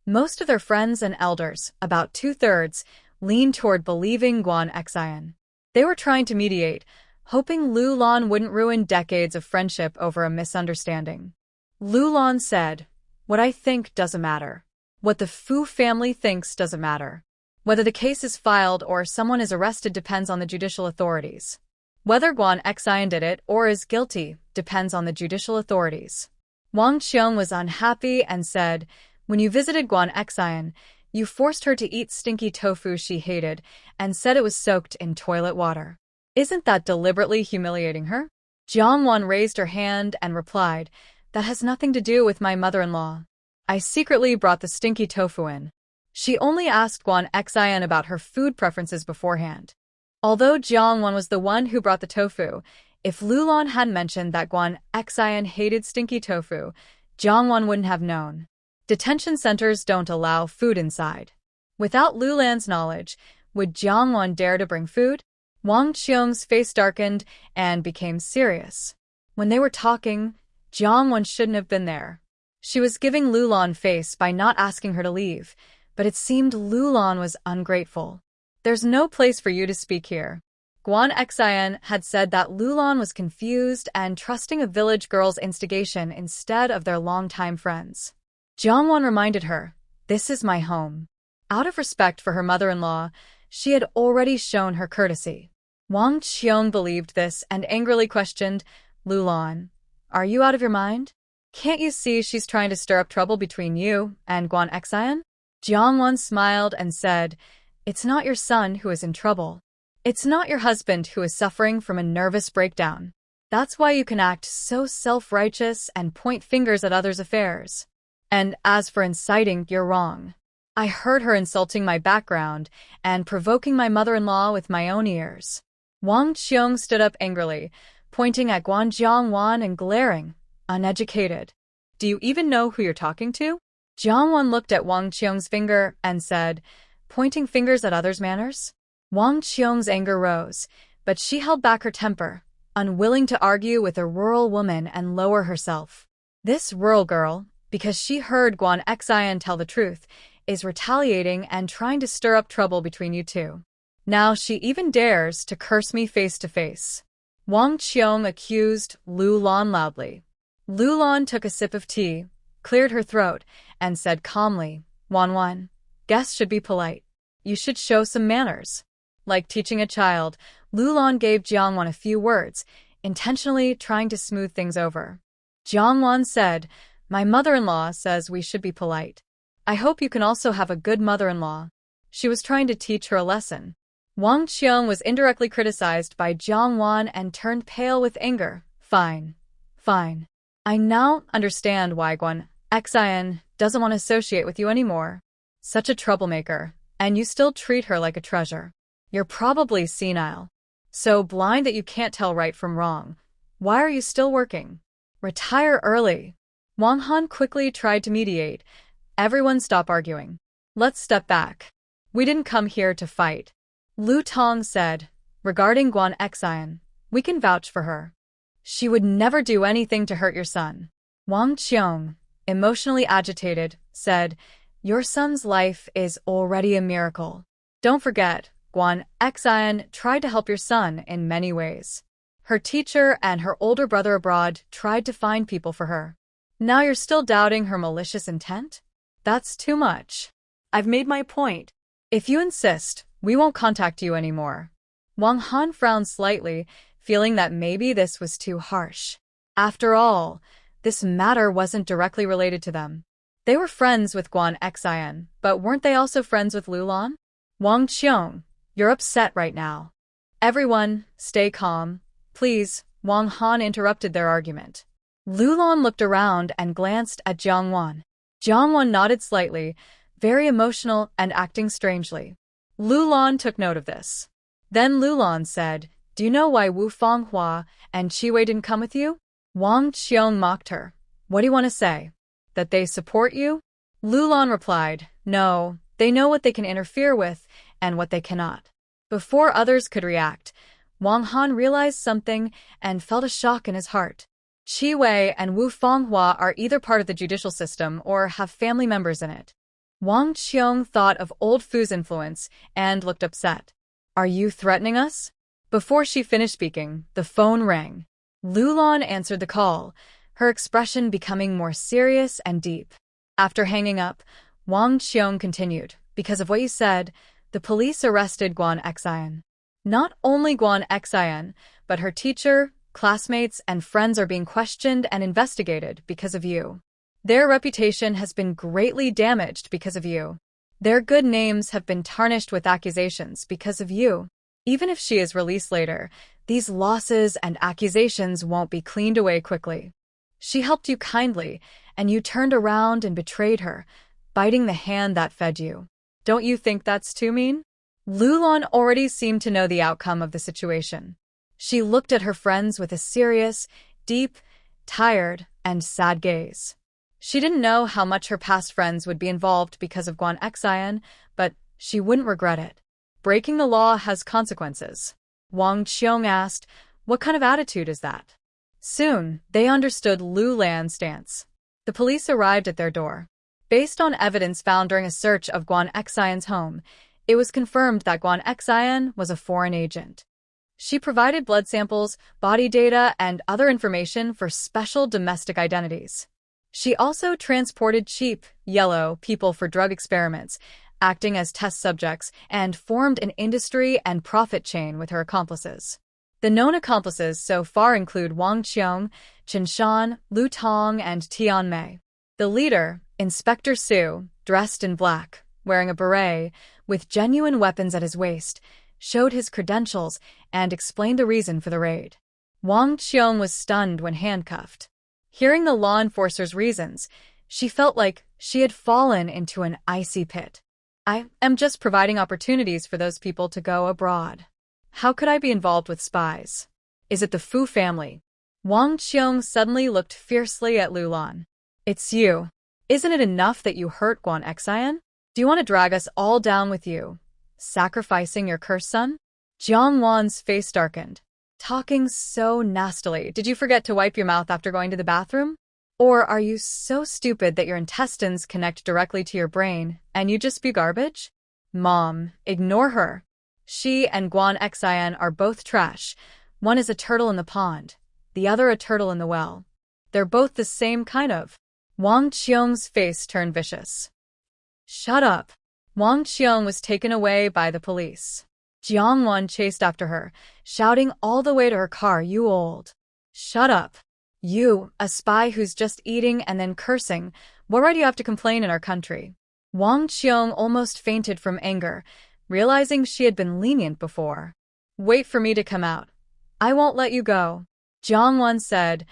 A: Most of their friends and elders, about 2/3, leaned toward believing Guan Xian. They were trying to mediate, hoping Lu Lan wouldn't ruin decades of friendship over a misunderstanding. Lu Lan said, "What I think doesn't matter. What the Fu family thinks doesn't matter. Whether the case is filed or someone is arrested depends on the judicial authorities. Whether Guan Xian did it or is guilty depends on the judicial authorities." Wang Qiong was unhappy and said, "When you visited Guan Xian, you forced her to eat stinky tofu she hated and said it was soaked in toilet water. Isn't that deliberately humiliating her?" Jiang Wan raised her hand and replied, "That has nothing to do with my mother-in-law. I secretly brought the stinky tofu in. She only asked Guan Xian about her food preferences beforehand." Although Jiang Wan was the one who brought the tofu, if Lu Lan had mentioned that Guan Xian hated stinky tofu, Jiang Wan wouldn't have known. Detention centers don't allow food inside. Without Lu Lan's knowledge, would Jiang Wan dare to bring food? Wang Qiong's face darkened and became serious. When they were talking, Jiang Wan shouldn't have been there. She was giving Lu Lan face by not asking her to leave, but it seemed Lu Lan was ungrateful. "There's no place for you to speak here." Guan Xian had said that Lu Lan was confused and trusting a village girl's instigation instead of their longtime friends. Jiang Wan reminded her, "This is my home." Out of respect for her mother-in-law, she had already shown her courtesy. Wang Qiong believed this and angrily questioned, "Lu Lan, are you out of your mind? Can't you see she's trying to stir up trouble between you and Guan Xian?" Jiang Wan smiled and said, "It's not your son who is in trouble. It's not your husband who is suffering from a nervous breakdown. That's why you can act so self-righteous and point fingers at others' affairs. And as for inciting, you're wrong. I heard her insulting my background and provoking my mother-in-law with my own ears." Wang Qiong stood up angrily, pointing at Guan Jiang Wan and glaring, "Uneducated. Do you even know who you're talking to?" Jiang Wan looked at Wang Qiong's finger and said, "Pointing fingers at others' manners?" Wang Qiong's anger rose, but she held back her temper, unwilling to argue with a rural woman and lower herself. This rural girl, because she heard Guan Xian tell the truth, is retaliating and trying to stir up trouble between you two. Now she even dares to curse me face to face. Wang Qiong accused Lu Lan loudly. Lu Lan took a sip of tea, cleared her throat, and said calmly, "Wan, guests should be polite. You should show some manners." Like teaching a child, Lu Lan gave Jiang Wan a few words, intentionally trying to smooth things over. Jiang Wan said, "My mother-in-law says we should be polite. I hope you can also have a good mother-in-law." She was trying to teach her a lesson. Wang Qiong was indirectly criticized by Jiang Wan and turned pale with anger. Fine. I now understand why Guan Xian doesn't want to associate with you anymore. Such a troublemaker, and you still treat her like a treasure. You're probably senile. So blind that you can't tell right from wrong. Why are you still working? Retire early." Wang Han quickly tried to mediate. Everyone stop arguing. Let's step back. We didn't come here to fight. Lu Tong said, regarding Guan Xian, we can vouch for her. She would never do anything to hurt your son. Wang Qiong, emotionally agitated, said, your son's life is already a miracle. Don't forget, Guan Xian tried to help your son in many ways. Her teacher and her older brother abroad tried to find people for her. Now you're still doubting her malicious intent? That's too much.
B: I've made my point.
A: If you insist, we won't contact you anymore. Wang Han frowned slightly, feeling that maybe this was too harsh. After all, this matter wasn't directly related to them. They were friends with Guan Xian, but weren't they also friends with Lulan? Wang Qiong, you're upset right now. Everyone, stay calm. Please, Wang Han interrupted their argument. Lulan looked around and glanced at Jiang Wan. Jiang Wan nodded slightly, very emotional and acting strangely. Lulan took note of this. Then Lulan said, do you know why Wu Fanghua and Qi Wei didn't come with you? Wang Qiong mocked her. What do you want to say? That they support you? Lulan replied, no, they know what they can interfere with and what they cannot. Before others could react, Wang Han realized something and felt a shock in his heart. Qi Wei and Wu Fanghua are either part of the judicial system or have family members in it. Wang Qiong thought of old Fu's influence and looked upset. Are you threatening us? Before she finished speaking, the phone rang. Lulan answered the call, her expression becoming more serious and deep. After hanging up, Wang Qiong continued, because of what you said, the police arrested Guan Xian. Not only Guan Xian, but her teacher, classmates, and friends are being questioned and investigated because of you. Their reputation has been greatly damaged because of you. Their good names have been tarnished with accusations because of you. Even if she is released later, these losses and accusations won't be cleaned away quickly. She helped you kindly, and you turned around and betrayed her, biting the hand that fed you. Don't you think that's too mean? Lulan already seemed to know the outcome of the situation. She looked at her friends with a serious, deep, tired, and sad gaze. She didn't know how much her past friends would be involved because of Guan Xian, but she wouldn't regret it. Breaking the law has consequences. Wang Qiong asked, what kind of attitude is that? Soon, they understood Lu Lan's stance. The police arrived at their door. Based on evidence found during a search of Guan Xian's home, it was confirmed that Guan Xian was a foreign agent. She provided blood samples, body data, and other information for special domestic identities. She also transported cheap, yellow people for drug experiments, acting as test subjects, and formed an industry and profit chain with her accomplices. The known accomplices so far include Wang Qiong, Chen Shan, Lu Tong, and Tian Mei. The leader, Inspector Su, dressed in black, wearing a beret, with genuine weapons at his waist, showed his credentials and explained the reason for the raid. Wang Qiong was stunned when handcuffed. Hearing the law enforcer's reasons, she felt like she had fallen into an icy pit. I am just providing opportunities for those people to go abroad. How could I be involved with spies? Is it the Fu family? Wang Qiong suddenly looked fiercely at Lulan. It's you. Isn't it enough that you hurt Guan Xian? Do you want to drag us all down with you, sacrificing your cursed son? Jiang Wan's face darkened. Talking so nastily, did you forget to wipe your mouth after going to the bathroom? Or are you so stupid that your intestines connect directly to your brain and you just spew garbage? Mom, ignore her. She and Guan Xian are both trash. One is a turtle in the pond, the other a turtle in the well. They're both the same kind of. Wang Qiong's face turned vicious. Shut up. Wang Qiong was taken away by the police. Jiang Wan chased after her, shouting all the way to her car, you old. Shut up. You, a spy who's just eating and then cursing, what right do you have to complain in our country? Wang Qiong almost fainted from anger, realizing she had been lenient before. Wait for me to come out. I won't let you go. Jiang Wan said,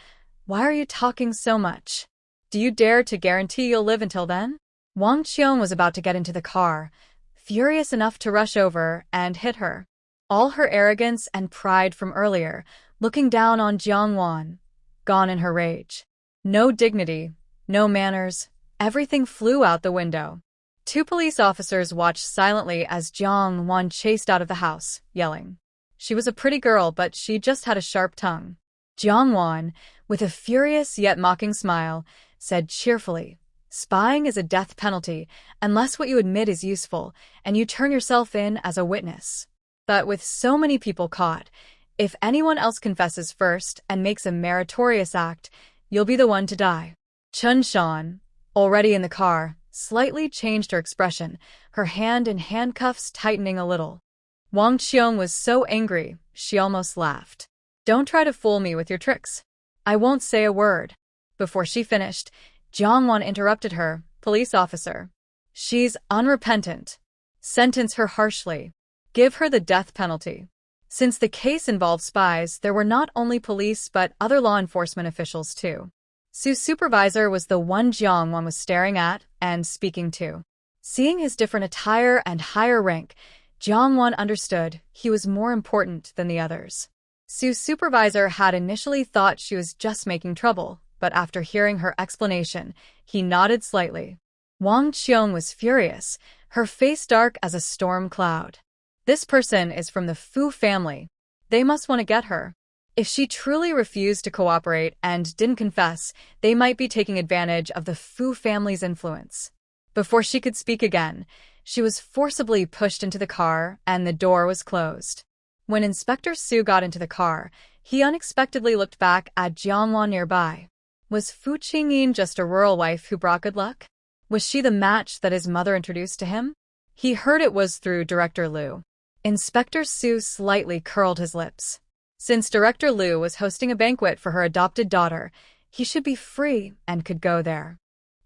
A: why are you talking so much? Do you dare to guarantee you'll live until then? Wang Qiong was about to get into the car, furious enough to rush over and hit her. All her arrogance and pride from earlier, looking down on Jiang Wan, gone in her rage. No dignity, no manners, everything flew out the window. Two police officers watched silently as Jiang Wan chased out of the house, yelling. She was a pretty girl, but she just had a sharp tongue. Jiang Wan, with a furious yet mocking smile, said cheerfully, "Spying is a death penalty unless what you admit is useful and you turn yourself in as a witness. But with so many people caught, if anyone else confesses first and makes a meritorious act, you'll be the one to die." Chun Shan, already in the car, slightly changed her expression, her hand in handcuffs tightening a little. Wang Qiong was so angry, she almost laughed. "Don't try to fool me with your tricks. I won't say a word." Before she finished, Jiang Wan interrupted her, "Police officer. She's unrepentant. Sentence her harshly. Give her the death penalty." Since the case involved spies, there were not only police but other law enforcement officials too. Su's supervisor was the one Jiang Wan was staring at and speaking to. Seeing his different attire and higher rank, Jiang Wan understood he was more important than the others. Su's supervisor had initially thought she was just making trouble, but after hearing her explanation, he nodded slightly. Wang Qiong was furious, her face dark as a storm cloud. This person is from the Fu family. They must want to get her. If she truly refused to cooperate and didn't confess, they might be taking advantage of the Fu family's influence. Before she could speak again, she was forcibly pushed into the car and the door was closed. When Inspector Su got into the car, he unexpectedly looked back at Jiang Wan nearby. Was Fu Qingyin just a rural wife who brought good luck? Was she the match that his mother introduced to him? He heard it was through Director Liu. Inspector Su slightly curled his lips. Since Director Liu was hosting a banquet for her adopted daughter, he should be free and could go there.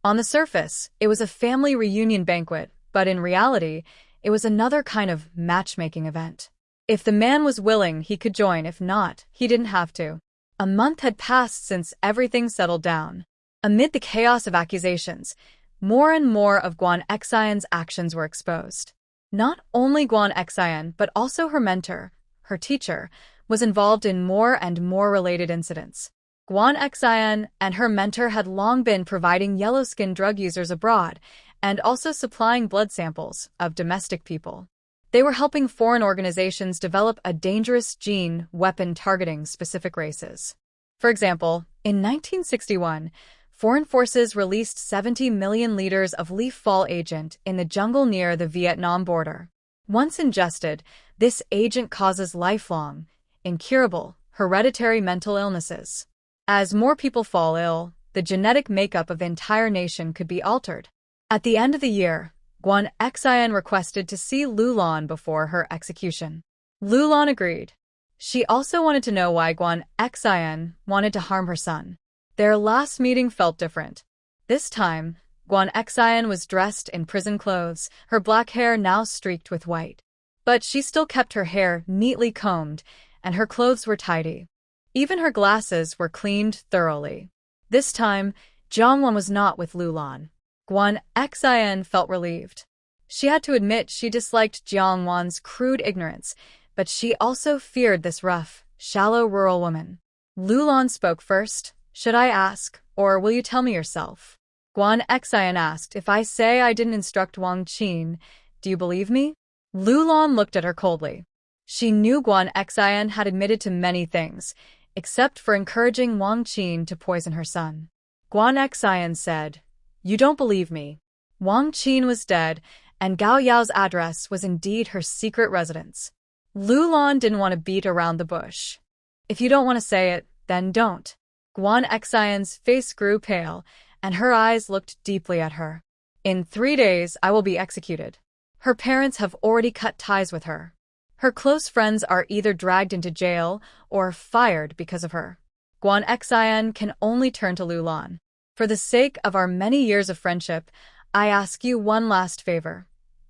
A: On the surface, it was a family reunion banquet, but in reality, it was another kind of matchmaking event. If the man was willing, he could join. If not, he didn't have to. A month had passed since everything settled down. Amid the chaos of accusations, more and more of Guan Xian's actions were exposed. Not only Guan Xian, but also her mentor, her teacher, was involved in more and more related incidents. Guan Xian and her mentor had long been providing yellow-skin drug users abroad and also supplying blood samples of domestic people. They were helping foreign organizations develop a dangerous gene weapon targeting specific races. For example, in 1961, foreign forces released 70 million liters of leaf fall agent in the jungle near the Vietnam border. Once ingested, this agent causes lifelong, incurable, hereditary mental illnesses. As more people fall ill, the genetic makeup of the entire nation could be altered. At the end of the year, Guan Xian requested to see Lu Lan before her execution. Lu Lan agreed. She also wanted to know why Guan Xian wanted to harm her son. Their last meeting felt different. This time, Guan Xian was dressed in prison clothes, her black hair now streaked with white. But she still kept her hair neatly combed, and her clothes were tidy. Even her glasses were cleaned thoroughly. This time, Jiang Wan was not with Lu Lan. Guan Xian felt relieved. She had to admit she disliked Jiang Wan's crude ignorance, but she also feared this rough, shallow rural woman. Lu Lan spoke first. "Should I ask, or will you tell me yourself?" Guan Xian asked, "If I say I didn't instruct Wang Qin, do you believe me?" Lu Lan looked at her coldly. She knew Guan Xian had admitted to many things, except for encouraging Wang Qin to poison her son. Guan Xian said, "You don't believe me." Wang Qin was dead, and Gao Yao's address was indeed her secret residence. Lu Lan didn't want to beat around the bush. "If you don't want to say it, then don't." Guan Xian's face grew pale, and her eyes looked deeply at her. "In 3 days, I will be executed. Her parents have already cut ties with her. Her close friends are either dragged into jail or fired because of her. Guan Xian can only turn to Lu Lan. For the sake of our many years of friendship, I ask you one last favor.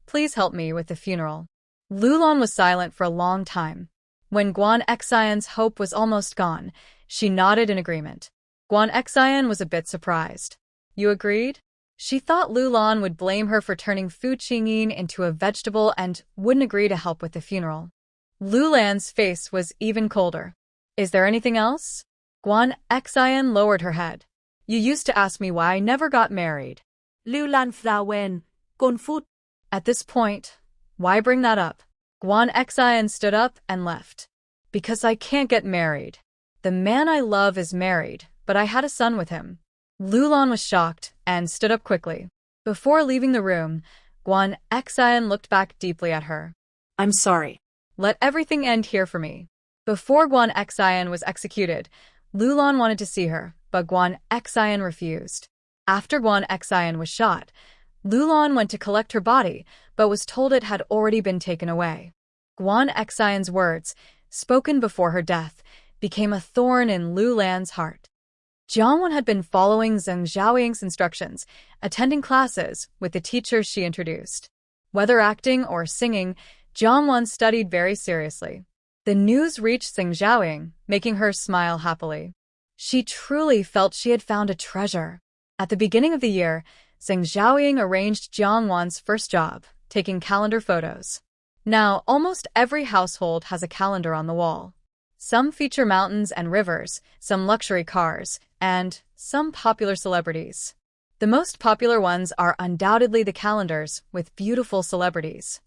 A: Please help me with the funeral." Lu Lan was silent for a long time. When Guan Xian's hope was almost gone, she nodded in agreement. Guan Xian was a bit surprised. "You agreed?" She thought Lu Lan would blame her for turning Fu Qingyin into a vegetable and wouldn't agree to help with the funeral. Lu Lan's face was even colder. "Is there anything else?" Guan Xian lowered her head. "You used to ask me why I never got married."
B: Lu Lan frowned. Côn phút.
A: At this point, why bring that up? Guan Xian stood up and left. Because I can't get married. The man I love is married, but I had a son with him. Lulan was shocked and stood up quickly. Before leaving the room, Guan Xian looked back deeply at her.
B: I'm sorry.
A: Let everything end here for me. Before Guan Xian was executed, Lulan wanted to see her, but Guan Xian refused. After Guan Xian was shot, Lulan went to collect her body, but was told it had already been taken away. Guan Xian's words, spoken before her death, became a thorn in Lulan's heart. Jiangwan had been following Zheng Xiaoying's instructions, attending classes with the teachers she introduced. Whether acting or singing, Jiangwan studied very seriously. The news reached Zheng Xiaoying, making her smile happily. She truly felt she had found a treasure. At the beginning of the year, Zheng Xiaoying arranged Jiangwan's first job, taking calendar photos. Now, almost every household has a calendar on the wall. Some feature mountains and rivers, some luxury cars, and some popular celebrities. The most popular ones are undoubtedly the calendars with beautiful celebrities.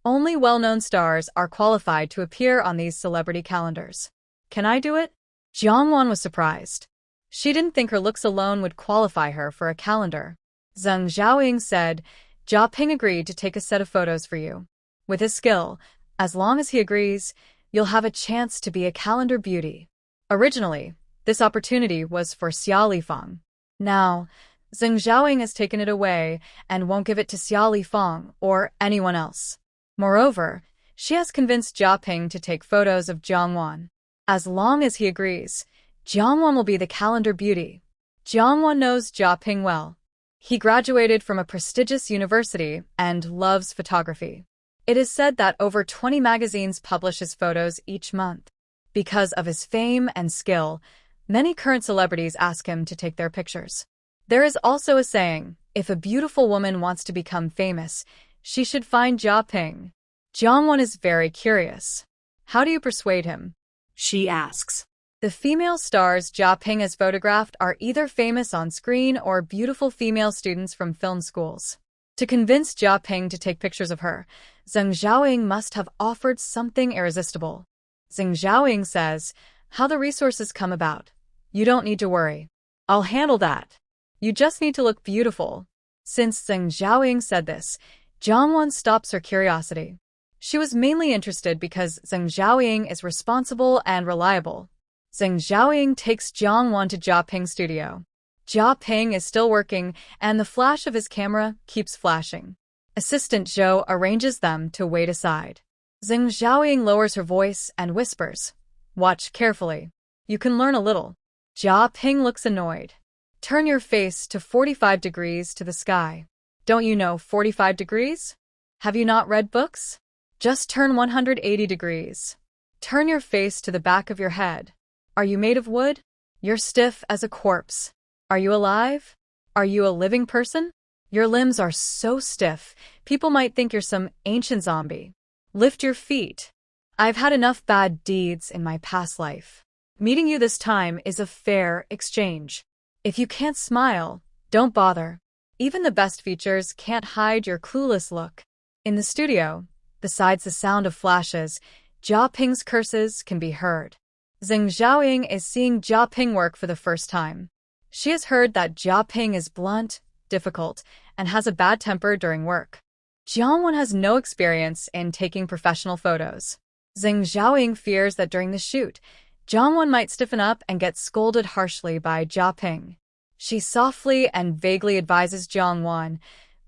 A: Only well-known stars are qualified to appear on these celebrity calendars. Can I do it? Jiangwan was surprised. She didn't think her looks alone would qualify her for a calendar. Zheng Xiaoying said, Jia Ping agreed to take a set of photos for you. With his skill, as long as he agrees, you'll have a chance to be a calendar beauty. Originally, this opportunity was for Xia Lifang. Now, Zheng Xiaoying has taken it away and won't give it to Xia Lifang or anyone else. Moreover, she has convinced Jia Ping to take photos of Jiangwan. As long as he agrees, Jiangwan will be the calendar beauty. Jiangwan knows Jia Ping well. He graduated from a prestigious university and loves photography. It is said that over 20 magazines publish his photos each month. Because of his fame and skill, many current celebrities ask him to take their pictures. There is also a saying, if a beautiful woman wants to become famous, she should find Jia Ping. Jiangwan is very curious. How do you persuade him?
B: She asks.
A: The female stars Jia Ping has photographed are either famous on screen or beautiful female students from film schools. To convince Jia Ping to take pictures of her, Zheng Xiaoying must have offered something irresistible. Zheng Xiaoying says, how the resources come about. You don't need to worry. I'll handle that. You just need to look beautiful. Since Zheng Xiaoying said this, Jiangwan stops her curiosity. She was mainly interested because Zheng Xiaoying is responsible and reliable. Zheng Xiaoying takes Jiangwan to Jia Ping's studio. Jia Ping is still working, and the flash of his camera keeps flashing. Assistant Zhou arranges them to wait aside. Zheng Xiaoying lowers her voice and whispers, watch carefully. You can learn a little. Jia Ping looks annoyed. Turn your face to 45 degrees to the sky. Don't you know 45 degrees? Have you not read books? Just turn 180 degrees. Turn your face to the back of your head. Are you made of wood? You're stiff as a corpse. Are you alive? Are you a living person? Your limbs are so stiff, people might think you're some ancient zombie. Lift your feet. I've had enough bad deeds in my past life. Meeting you this time is a fair exchange. If you can't smile, don't bother. Even the best features can't hide your clueless look. In the studio, besides the sound of flashes, Jia Ping's curses can be heard. Zheng Xiaoying is seeing Jia Ping work for the first time. She has heard that Jia Ping is blunt, difficult, and has a bad temper during work. Jiangwan has no experience in taking professional photos. Zheng Xiaoying fears that during the shoot, Jiangwan might stiffen up and get scolded harshly by Jia Ping. She softly and vaguely advises Jiangwan,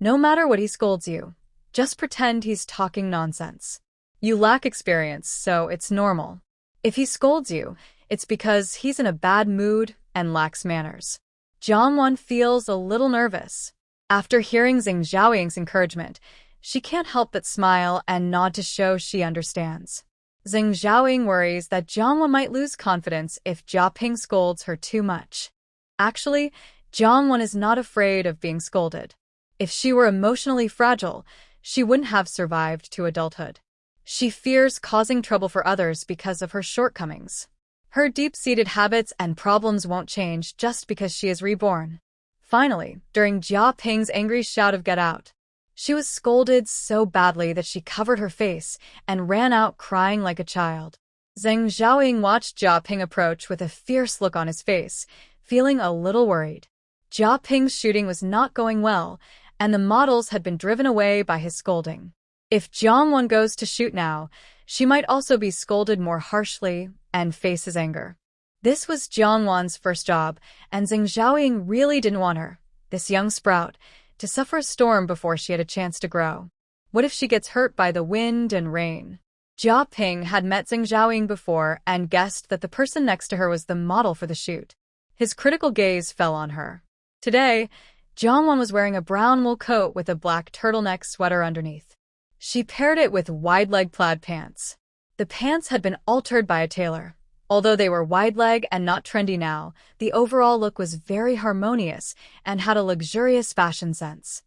A: no matter what he scolds you, just pretend he's talking nonsense. You lack experience, so it's normal. If he scolds you, it's because he's in a bad mood and lacks manners. Jiangwan feels a little nervous. After hearing Zheng Xiaoying's encouragement, she can't help but smile and nod to show she understands. Zheng Xiaoying worries that Jiangwan might lose confidence if Jia Ping scolds her too much. Actually, Jiangwan is not afraid of being scolded. If she were emotionally fragile, she wouldn't have survived to adulthood. She fears causing trouble for others because of her shortcomings. Her deep-seated habits and problems won't change just because she is reborn. Finally, during Jia Ping's angry shout of "Get out!" She was scolded so badly that she covered her face and ran out crying like a child. Zheng Xiaoying watched Jia Ping approach with a fierce look on his face, feeling a little worried. Jia Ping's shooting was not going well, and the models had been driven away by his scolding. If Jiang Wan goes to shoot now, she might also be scolded more harshly and face his anger. This was Jiang Wan's first job, and Zheng Xiaoying really didn't want her, this young sprout, to suffer a storm before she had a chance to grow. What if she gets hurt by the wind and rain? Jia Ping had met Zheng Xiaoying before and guessed that the person next to her was the model for the shoot. His critical gaze fell on her. Today, Jiang Wan was wearing a brown wool coat with a black turtleneck sweater underneath. She paired it with wide-leg plaid pants. The pants had been altered by a tailor. Although they were wide-leg and not trendy now, the overall look was very harmonious and had a luxurious fashion sense.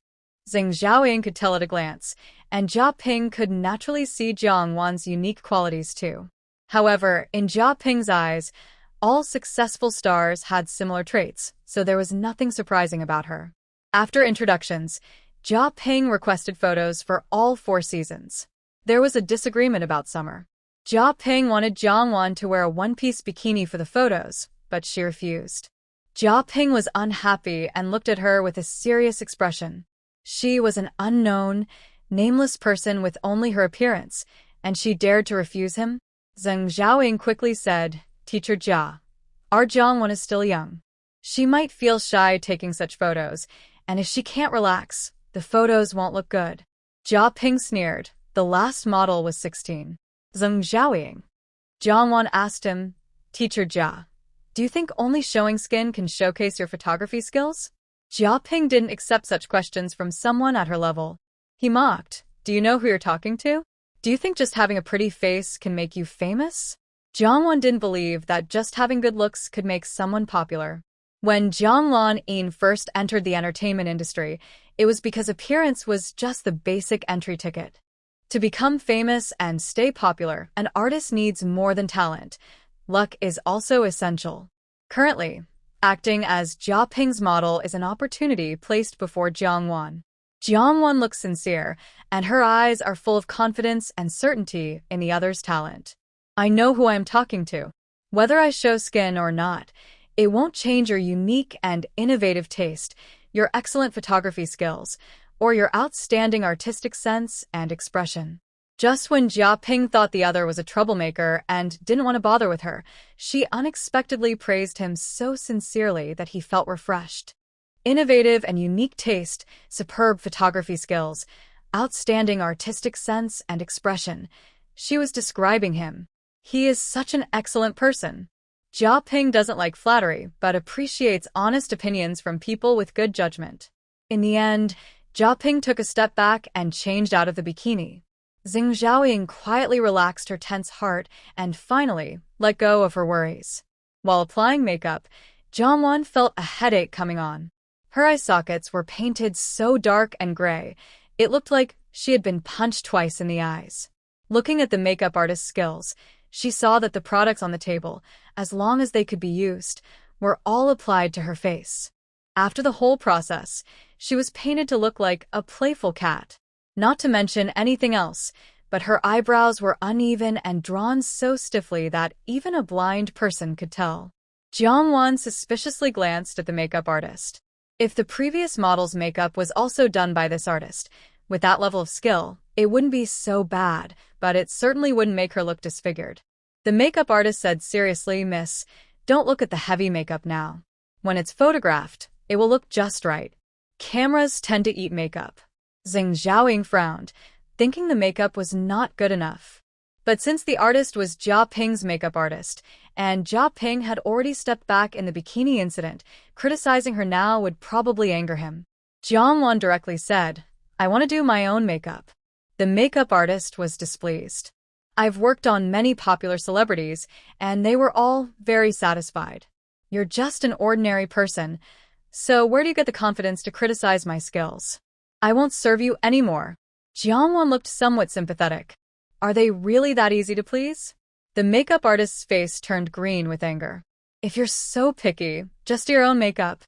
A: Zheng Xiaoying could tell at a glance, and Jia Ping could naturally see Jiang Wan's unique qualities too. However, in Jia Ping's eyes, all successful stars had similar traits, so there was nothing surprising about her. After introductions, Jia Ping requested photos for all 4 seasons. There was a disagreement about summer. Jia Ping wanted Jiang Wan to wear a one-piece bikini for the photos, but she refused. Jia Ping was unhappy and looked at her with a serious expression. She was an unknown, nameless person with only her appearance, and she dared to refuse him? Zheng Xiaoying quickly said, "Teacher Jia, our Jiang Wan is still young. She might feel shy taking such photos, and if she can't relax, the photos won't look good." Jia Ping sneered. The last model was 16. Zheng Xiaoying. Jiang Wan asked him, "Teacher Jia, do you think only showing skin can showcase your photography skills?" Jia Ping didn't accept such questions from someone at her level. He mocked, "Do you know who you're talking to? Do you think just having a pretty face can make you famous?" Jiang Wan didn't believe that just having good looks could make someone popular. When Jiang Wan first entered the entertainment industry, it was because appearance was just the basic entry ticket. To become famous and stay popular, an artist needs more than talent. Luck is also essential. Currently, acting as Jia Ping's model is an opportunity placed before Jiang Wan. Jiang Wan looks sincere, and her eyes are full of confidence and certainty in the other's talent. "I know who I am talking to. Whether I show skin or not, it won't change your unique and innovative taste, your excellent photography skills, or your outstanding artistic sense and expression." Just when Jia Ping thought the other was a troublemaker and didn't want to bother with her, she unexpectedly praised him so sincerely that he felt refreshed. Innovative and unique taste, superb photography skills, outstanding artistic sense and expression. She was describing him. He is such an excellent person. Jia Ping doesn't like flattery, but appreciates honest opinions from people with good judgment. In the end, Jia Ping took a step back and changed out of the bikini. Zheng Xiaoying quietly relaxed her tense heart and finally let go of her worries. While applying makeup, Jiang Wan felt a headache coming on. Her eye sockets were painted so dark and gray, it looked like she had been punched twice in the eyes. Looking at the makeup artist's skills, she saw that the products on the table, as long as they could be used, were all applied to her face. After the whole process, she was painted to look like a playful cat. Not to mention anything else, but her eyebrows were uneven and drawn so stiffly that even a blind person could tell. Jiang Wan suspiciously glanced at the makeup artist. If the previous model's makeup was also done by this artist, with that level of skill, it wouldn't be so bad, but it certainly wouldn't make her look disfigured. The makeup artist said seriously, "Miss, don't look at the heavy makeup now. When it's photographed, it will look just right. Cameras tend to eat makeup." Zheng Xiaoying frowned, thinking the makeup was not good enough. But since the artist was Jia Ping's makeup artist, and Jia Ping had already stepped back in the bikini incident, criticizing her now would probably anger him. Jiang Wan directly said, "I want to do my own makeup." The makeup artist was displeased. "I've worked on many popular celebrities, and they were all very satisfied. You're just an ordinary person, so where do you get the confidence to criticize my skills? I won't serve you anymore." Jiang Wan looked somewhat sympathetic. Are they really that easy to please? The makeup artist's face turned green with anger. "If you're so picky, just do your own makeup."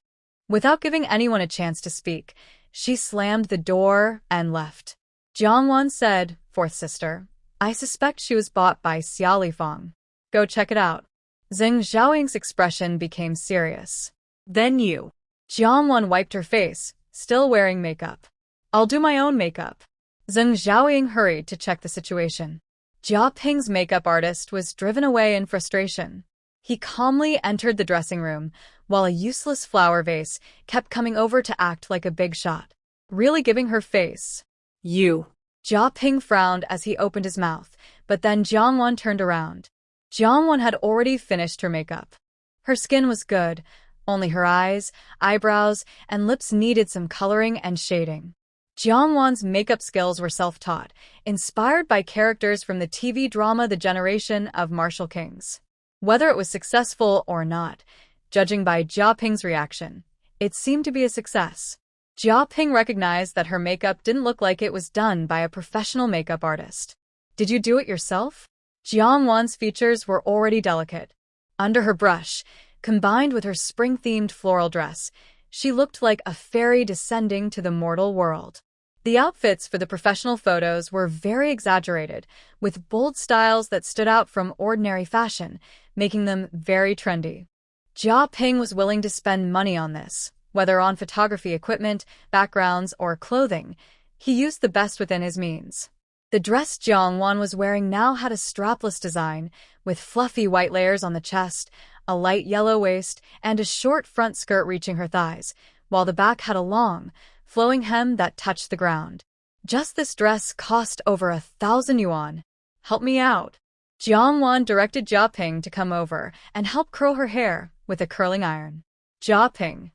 A: Without giving anyone a chance to speak, She slammed the door and left. Jiangwan said, "Fourth sister, I suspect she was bought by Xiao Feng. Go check it out." Zheng Xiaoying's expression became serious.
B: Then you.
A: Jiangwan wiped her face, still wearing makeup. "I'll do my own makeup." Zheng Xiaoying hurried to check the situation. Jia Ping's makeup artist was driven away in frustration. He calmly entered the dressing room, while a useless flower vase kept coming over to act like a big shot, really giving her face.
B: You.
A: Jia Ping frowned as he opened his mouth, but then Jiangwan turned around. Jiangwan had already finished her makeup. Her skin was good, only her eyes, eyebrows, and lips needed some coloring and shading. Jiangwan's makeup skills were self-taught, inspired by characters from the TV drama The Generation of Martial Kings. Whether it was successful or not, judging by Jia Ping's reaction, it seemed to be a success. Jia Ping recognized that her makeup didn't look like it was done by a professional makeup artist. "Did you do it yourself?" Jiangwan's features were already delicate. Under her brush, combined with her spring-themed floral dress, she looked like a fairy descending to the mortal world. The outfits for the professional photos were very exaggerated, with bold styles that stood out from ordinary fashion, making them very trendy. Jia Ping was willing to spend money on this, whether on photography equipment, backgrounds, or clothing. He used the best within his means. The dress Jiangwan was wearing now had a strapless design, with fluffy white layers on the chest, a light yellow waist, and a short front skirt reaching her thighs, while the back had a long, flowing hem that touched the ground. Just this dress cost over 1,000 yuan. "Help me out." Jiangwan directed Jia Ping to come over and help curl her hair with a curling iron. Jia Ping.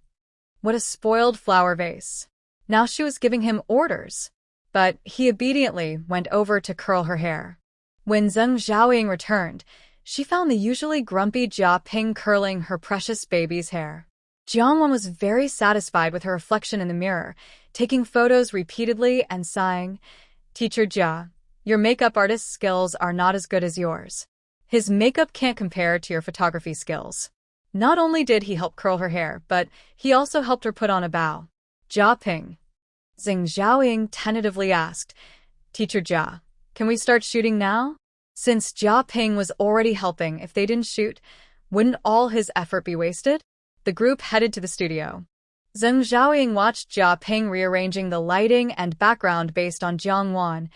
A: What a spoiled flower vase. Now she was giving him orders. But he obediently went over to curl her hair. When Zheng Xiaoying returned, she found the usually grumpy Jia Ping curling her precious baby's hair. Jiangwan was very satisfied with her reflection in the mirror, taking photos repeatedly and sighing, "Teacher Jia, your makeup artist's skills are not as good as yours. His makeup can't compare to your photography skills." Not only did he help curl her hair, but he also helped her put on a bow. "Jia Ping." Zheng Xiaoying tentatively asked, "Teacher Jia, can we start shooting now?" Since Jia Ping was already helping, if they didn't shoot, wouldn't all his effort be wasted? The group headed to the studio. Zheng Xiaoying watched Jia Ping rearranging the lighting and background based on Jiangwan,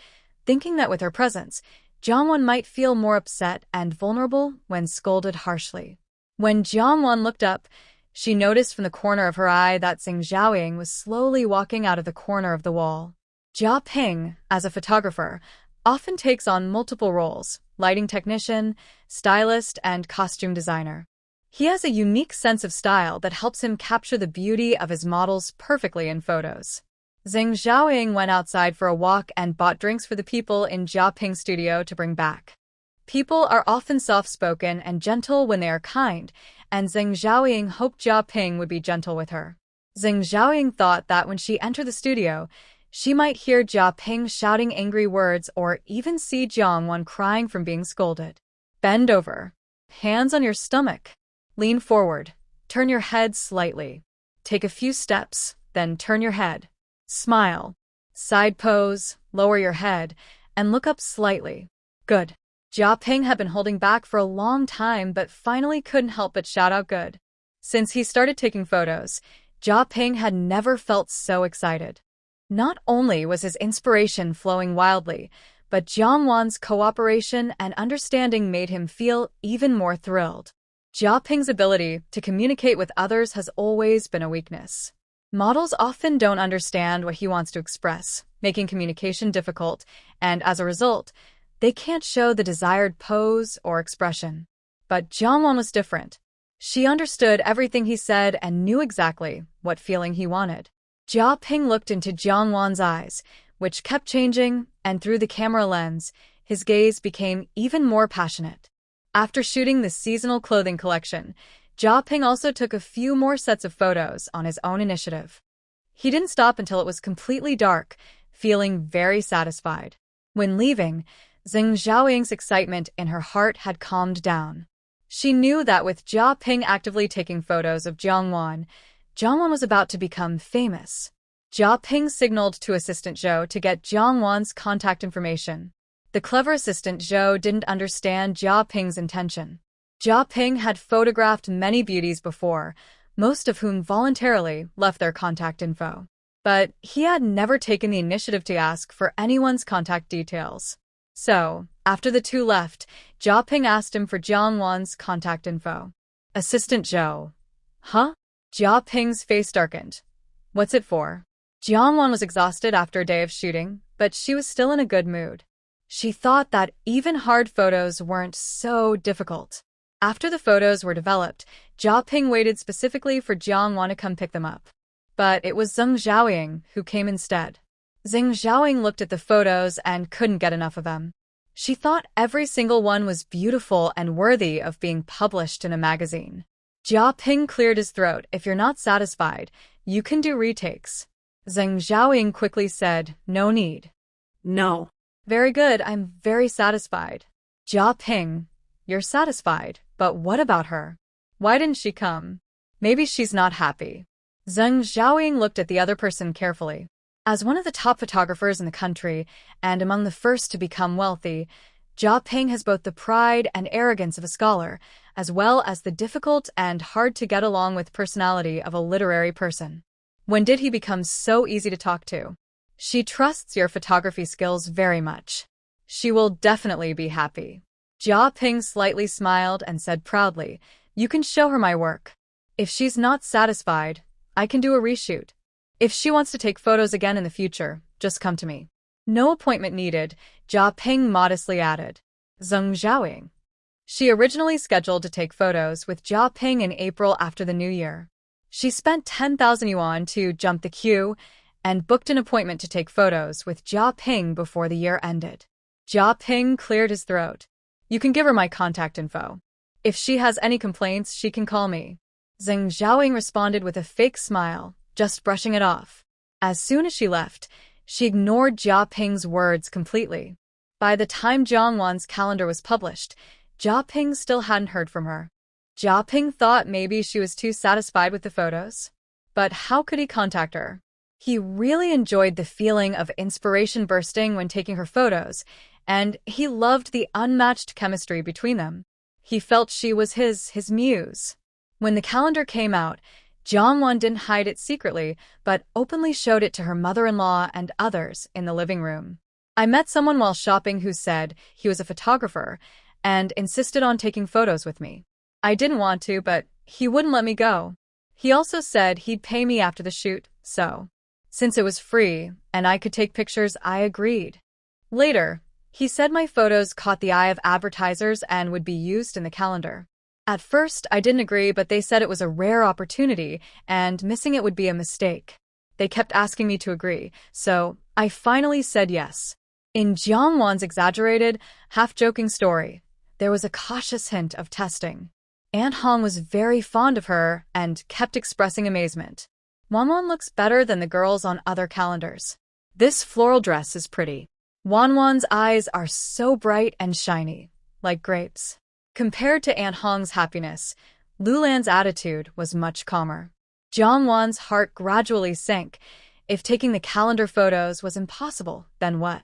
A: thinking that with her presence, Jiangwan might feel more upset and vulnerable when scolded harshly. When Jiangwan looked up, she noticed from the corner of her eye that Zheng Xiaoying was slowly walking out of the corner of the wall. Jia Ping, as a photographer, often takes on multiple roles: lighting technician, stylist, and costume designer. He has a unique sense of style that helps him capture the beauty of his models perfectly in photos. Zheng Xiaoying went outside for a walk and bought drinks for the people in Jia Ping's studio to bring back. People are often soft-spoken and gentle when they are kind, and Zheng Xiaoying hoped Jia Ping would be gentle with her. Zheng Xiaoying thought that when she entered the studio, she might hear Jia Ping shouting angry words or even see Jiangwan crying from being scolded. "Bend over. Hands on your stomach. Lean forward. Turn your head slightly. Take a few steps, then turn your head. Smile. Side pose, lower your head, and look up slightly. Good." Jia Ping had been holding back for a long time but finally couldn't help but shout out good. Since he started taking photos, Jia Ping had never felt so excited. Not only was his inspiration flowing wildly, but Jiangwan's cooperation and understanding made him feel even more thrilled. Jia Ping's ability to communicate with others has always been a weakness. Models often don't understand what he wants to express, making communication difficult, and as a result, they can't show the desired pose or expression. But Jiangwan was different. She understood everything he said and knew exactly what feeling he wanted. Jia Ping looked into Jiangwan's eyes, which kept changing, and through the camera lens, his gaze became even more passionate. After shooting the seasonal clothing collection, Jia Ping also took a few more sets of photos on his own initiative. He didn't stop until it was completely dark, feeling very satisfied. When leaving, Zheng Xiaoying's excitement in her heart had calmed down. She knew that with Jia Ping actively taking photos of Jiangwan was about to become famous. Jia Ping signaled to Assistant Zhou to get Jiang Wan's contact information. The clever Assistant Zhou didn't understand Jia Ping's intention. Jia Ping had photographed many beauties before, most of whom voluntarily left their contact info. But he had never taken the initiative to ask for anyone's contact details. So, after the two left, Jia Ping asked him for Jiang Wan's contact info. Assistant Zhou. Huh? Jia Ping's face darkened. What's it for? Jiang Wan was exhausted after a day of shooting, but she was still in a good mood. She thought that even hard photos weren't so difficult. After the photos were developed, Jia Ping waited specifically for Jiang Wan to come pick them up. But it was Zheng Xiaoying who came instead. Zheng Xiaoying looked at the photos and couldn't get enough of them. She thought every single one was beautiful and worthy of being published in a magazine. Jia Ping cleared his throat. If you're not satisfied, you can do retakes. Zheng Xiaoying quickly said, no need.
B: No.
A: Very good, I'm very satisfied. Jia Ping, you're satisfied, but what about her? Why didn't she come? Maybe she's not happy. Zheng Xiaoying looked at the other person carefully. As one of the top photographers in the country, and among the first to become wealthy, Jia Ping has both the pride and arrogance of a scholar, as well as the difficult and hard-to-get-along-with personality of a literary person. When did he become so easy to talk to? She trusts your photography skills very much. She will definitely be happy. Jia Ping slightly smiled and said proudly, you can show her my work. If she's not satisfied, I can do a reshoot. If she wants to take photos again in the future, just come to me. No appointment needed, Jia Ping modestly added. Zheng Xiaoying. She originally scheduled to take photos with Jia Ping in April after the New Year. She spent 10,000 yuan to jump the queue and booked an appointment to take photos with Jia Ping before the year ended. Jia Ping cleared his throat. You can give her my contact info. If she has any complaints, she can call me. Zheng Xiaoying responded with a fake smile, just brushing it off. As soon as she left, she ignored Jia Ping's words completely. By the time Jiang Wan's calendar was published, Jia Ping still hadn't heard from her. Jia Ping thought maybe she was too satisfied with the photos. But how could he contact her? He really enjoyed the feeling of inspiration bursting when taking her photos, and he loved the unmatched chemistry between them. He felt she was his muse. When the calendar came out, Jiang Wan didn't hide it secretly, but openly showed it to her mother-in-law and others in the living room. I met someone while shopping who said he was a photographer and insisted on taking photos with me. I didn't want to, but he wouldn't let me go. He also said he'd pay me after the shoot, so since it was free and I could take pictures, I agreed. Later, he said my photos caught the eye of advertisers and would be used in the calendar. At first, I didn't agree, but they said it was a rare opportunity and missing it would be a mistake. They kept asking me to agree, so I finally said yes. In Jiang Wan's exaggerated, half-joking story, there was a cautious hint of testing. Aunt Hong was very fond of her and kept expressing amazement. Wanwan looks better than the girls on other calendars. This floral dress is pretty. Wanwan's eyes are so bright and shiny, like grapes. Compared to Aunt Hong's happiness, Lulan's attitude was much calmer. Jiang Wan's heart gradually sank. If taking the calendar photos was impossible, then what?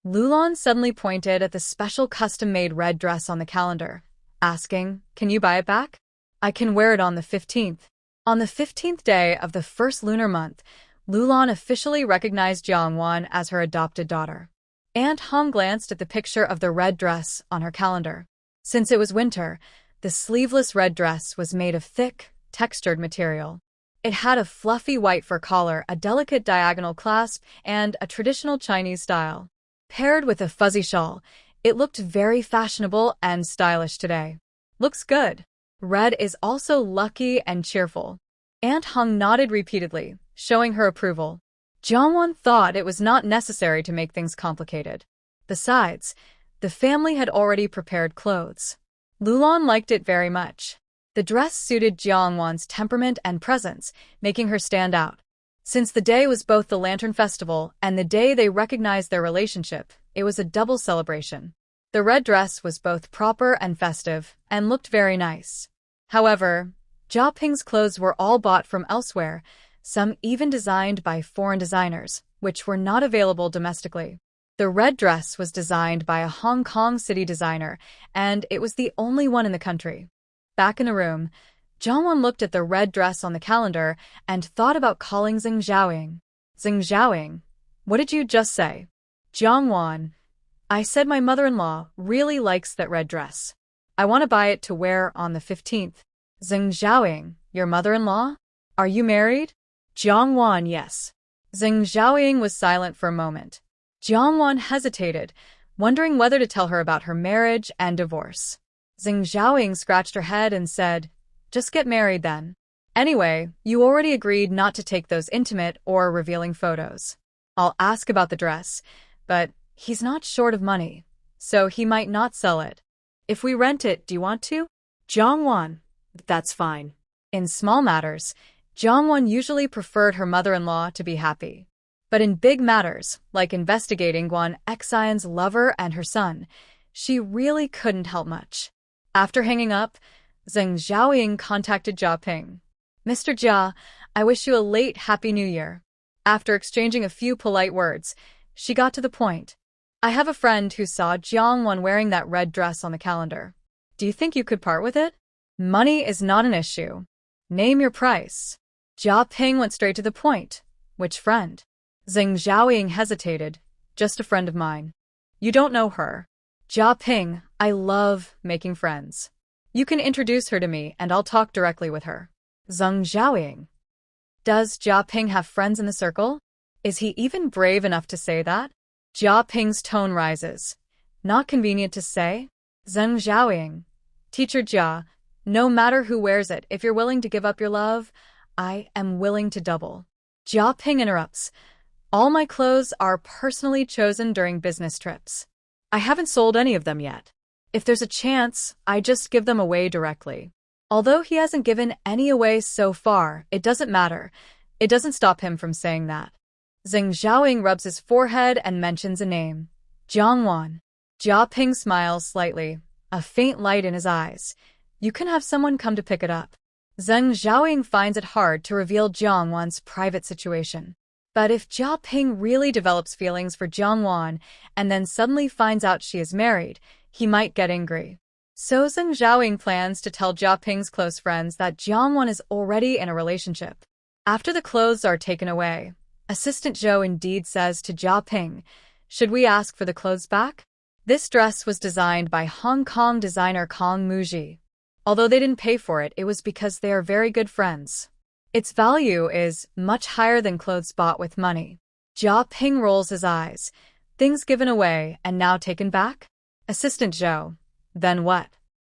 A: Lulan suddenly pointed at the special custom-made red dress on the calendar, asking, can you buy it back? I can wear it on the 15th. On the 15th day of the first lunar month, Lulan officially recognized Jiang Wan as her adopted daughter. Aunt Hong glanced at the picture of the red dress on her calendar. Since it was winter, the sleeveless red dress was made of thick, textured material. It had a fluffy white fur collar, a delicate diagonal clasp, and a traditional Chinese style. Paired with a fuzzy shawl, it looked very fashionable and stylish today. Looks good. Red is also lucky and cheerful. Aunt Hong nodded repeatedly, showing her approval. Jiang Wan thought it was not necessary to make things complicated. Besides, the family had already prepared clothes. Lulan liked it very much. The dress suited Jiang Wan's temperament and presence, making her stand out. Since the day was both the Lantern Festival and the day they recognized their relationship, it was a double celebration. The red dress was both proper and festive, and looked very nice. However, Jia Ping's clothes were all bought from elsewhere, some even designed by foreign designers, which were not available domestically. The red dress was designed by a Hong Kong city designer, and it was the only one in the country. Back in a room, Jongwon looked at the red dress on the calendar and thought about calling Zheng Xiaoying. Zheng Xiaoying, what did you just say? Jongwon, I said my mother-in-law really likes that red dress. I want to buy it to wear on the 15th. Zheng Xiaoying, your mother-in-law? Are you married? Jongwon, yes. Zheng Xiaoying was silent for a moment. Jongwon hesitated, wondering whether to tell her about her marriage and divorce. Zheng Xiaoying scratched her head and said, just get married then. Anyway, you already agreed not to take those intimate or revealing photos. I'll ask about the dress, but he's not short of money, so he might not sell it. If we rent it, do you want to?
B: Jongwon, that's fine.
A: In small matters, Jongwon usually preferred her mother-in-law to be happy. But in big matters, like investigating Guan Xian's lover and her son, she really couldn't help much. After hanging up, Zheng Xiaoying contacted Jia Ping. Mr. Jia, I wish you a late Happy New Year. After exchanging a few polite words, she got to the point. I have a friend who saw Jongwon wearing that red dress on the calendar. Do you think you could part with it? Money is not an issue. Name your price. Jia Ping went straight to the point. Which friend? Zheng Xiaoying hesitated. Just a friend of mine. You don't know her. Jia Ping, I love making friends. You can introduce her to me and I'll talk directly with her. Zheng Xiaoying. Does Jia Ping have friends in the circle? Is he even brave enough to say that? Jia Ping's tone rises. Not convenient to say? Zheng Xiaoying. Teacher Jia, no matter who wears it, if you're willing to give up your love, I am willing to double. Jia Ping interrupts. All my clothes are personally chosen during business trips. I haven't sold any of them yet. If there's a chance, I just give them away directly. Although he hasn't given any away so far, it doesn't matter. It doesn't stop him from saying that. Zheng Xiaoying rubs his forehead and mentions a name. Jongwon. Jia Ping smiles slightly, a faint light in his eyes. You can have someone come to pick it up. Zheng Xiaoying finds it hard to reveal Jongwon's private situation. But if Jia Ping really develops feelings for Jongwon and then suddenly finds out she is married, he might get angry. So Zheng Xiaoying plans to tell Jia Ping's close friends that Jongwon is already in a relationship. After the clothes are taken away, Assistant Zhou indeed says to Jia Ping, should we ask for the clothes back? This dress was designed by Hong Kong designer Kong Muji. Although they didn't pay for it, it was because they are very good friends. Its value is much higher than clothes bought with money. Jia Ping rolls his eyes. Things given away and now taken back? Assistant Zhou. Then what?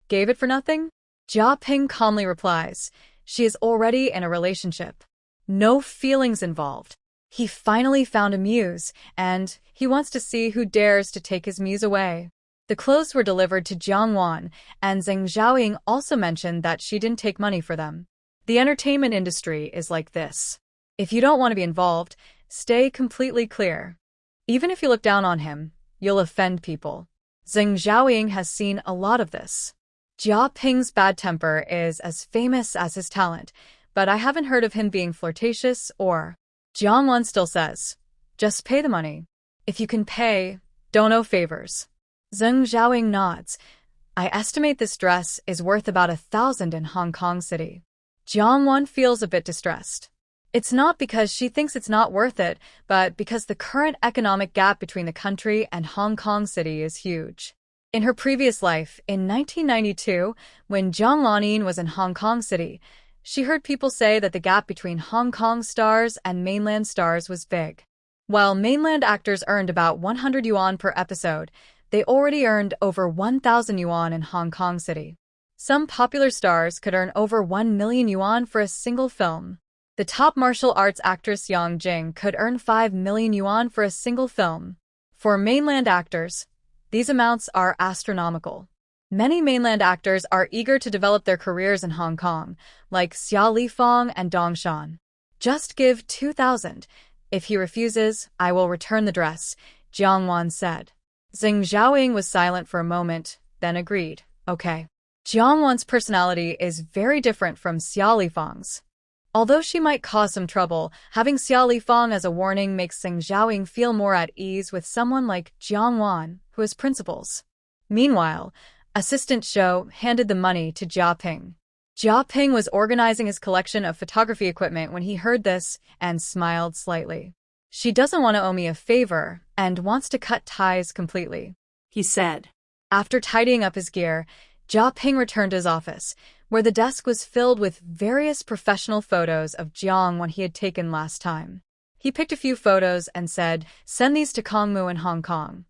A: Gave it for nothing? Jia Ping calmly replies. She is already in a relationship. No feelings involved. He finally found a muse, and he wants to see who dares to take his muse away. The clothes were delivered to Jongwon, and Zheng Xiaoying also mentioned that she didn't take money for them. The entertainment industry is like this. If you don't want to be involved, stay completely clear. Even if you look down on him, you'll offend people. Zheng Xiaoying has seen a lot of this. Jia Ping's bad temper is as famous as his talent, but I haven't heard of him being flirtatious or... Jongwon still says, just pay the money. If you can pay, don't owe favors. Zheng Xiaoying nods. I estimate this dress is worth about 1,000 in Hong Kong City. Jongwon feels a bit distressed. It's not because she thinks it's not worth it, but because the current economic gap between the country and Hong Kong City is huge. In her previous life, in 1992, when Zhang Lanyin was in Hong Kong City, she heard people say that the gap between Hong Kong stars and mainland stars was big. While mainland actors earned about 100 yuan per episode, they already earned over 1,000 yuan in Hong Kong City. Some popular stars could earn over 1 million yuan for a single film. The top martial arts actress Yang Jing could earn 5 million yuan for a single film. For mainland actors, these amounts are astronomical. Many mainland actors are eager to develop their careers in Hong Kong, like Xia Lifeng and Dong Shan. Just give 2,000. If he refuses, I will return the dress, Jiangwan said. Zheng Xiaoying was silent for a moment, then agreed. Okay. Jiangwan's personality is very different from Xia Lifeng's. Although she might cause some trouble, having Xiao Lifang as a warning makes Sing Zhaoying feel more at ease with someone like Jiang Wan, who has principles. Meanwhile, Assistant Zhou handed the money to Jia Ping. Jia Ping was organizing his collection of photography equipment when he heard this and smiled slightly. She doesn't want to owe me a favor and wants to cut ties completely,
B: he said.
A: After tidying up his gear, Jia Ping returned to his office, where the desk was filled with various professional photos of Jiang Wan he had taken last time. He picked a few photos and said, "Send these to Kong Mu in Hong Kong."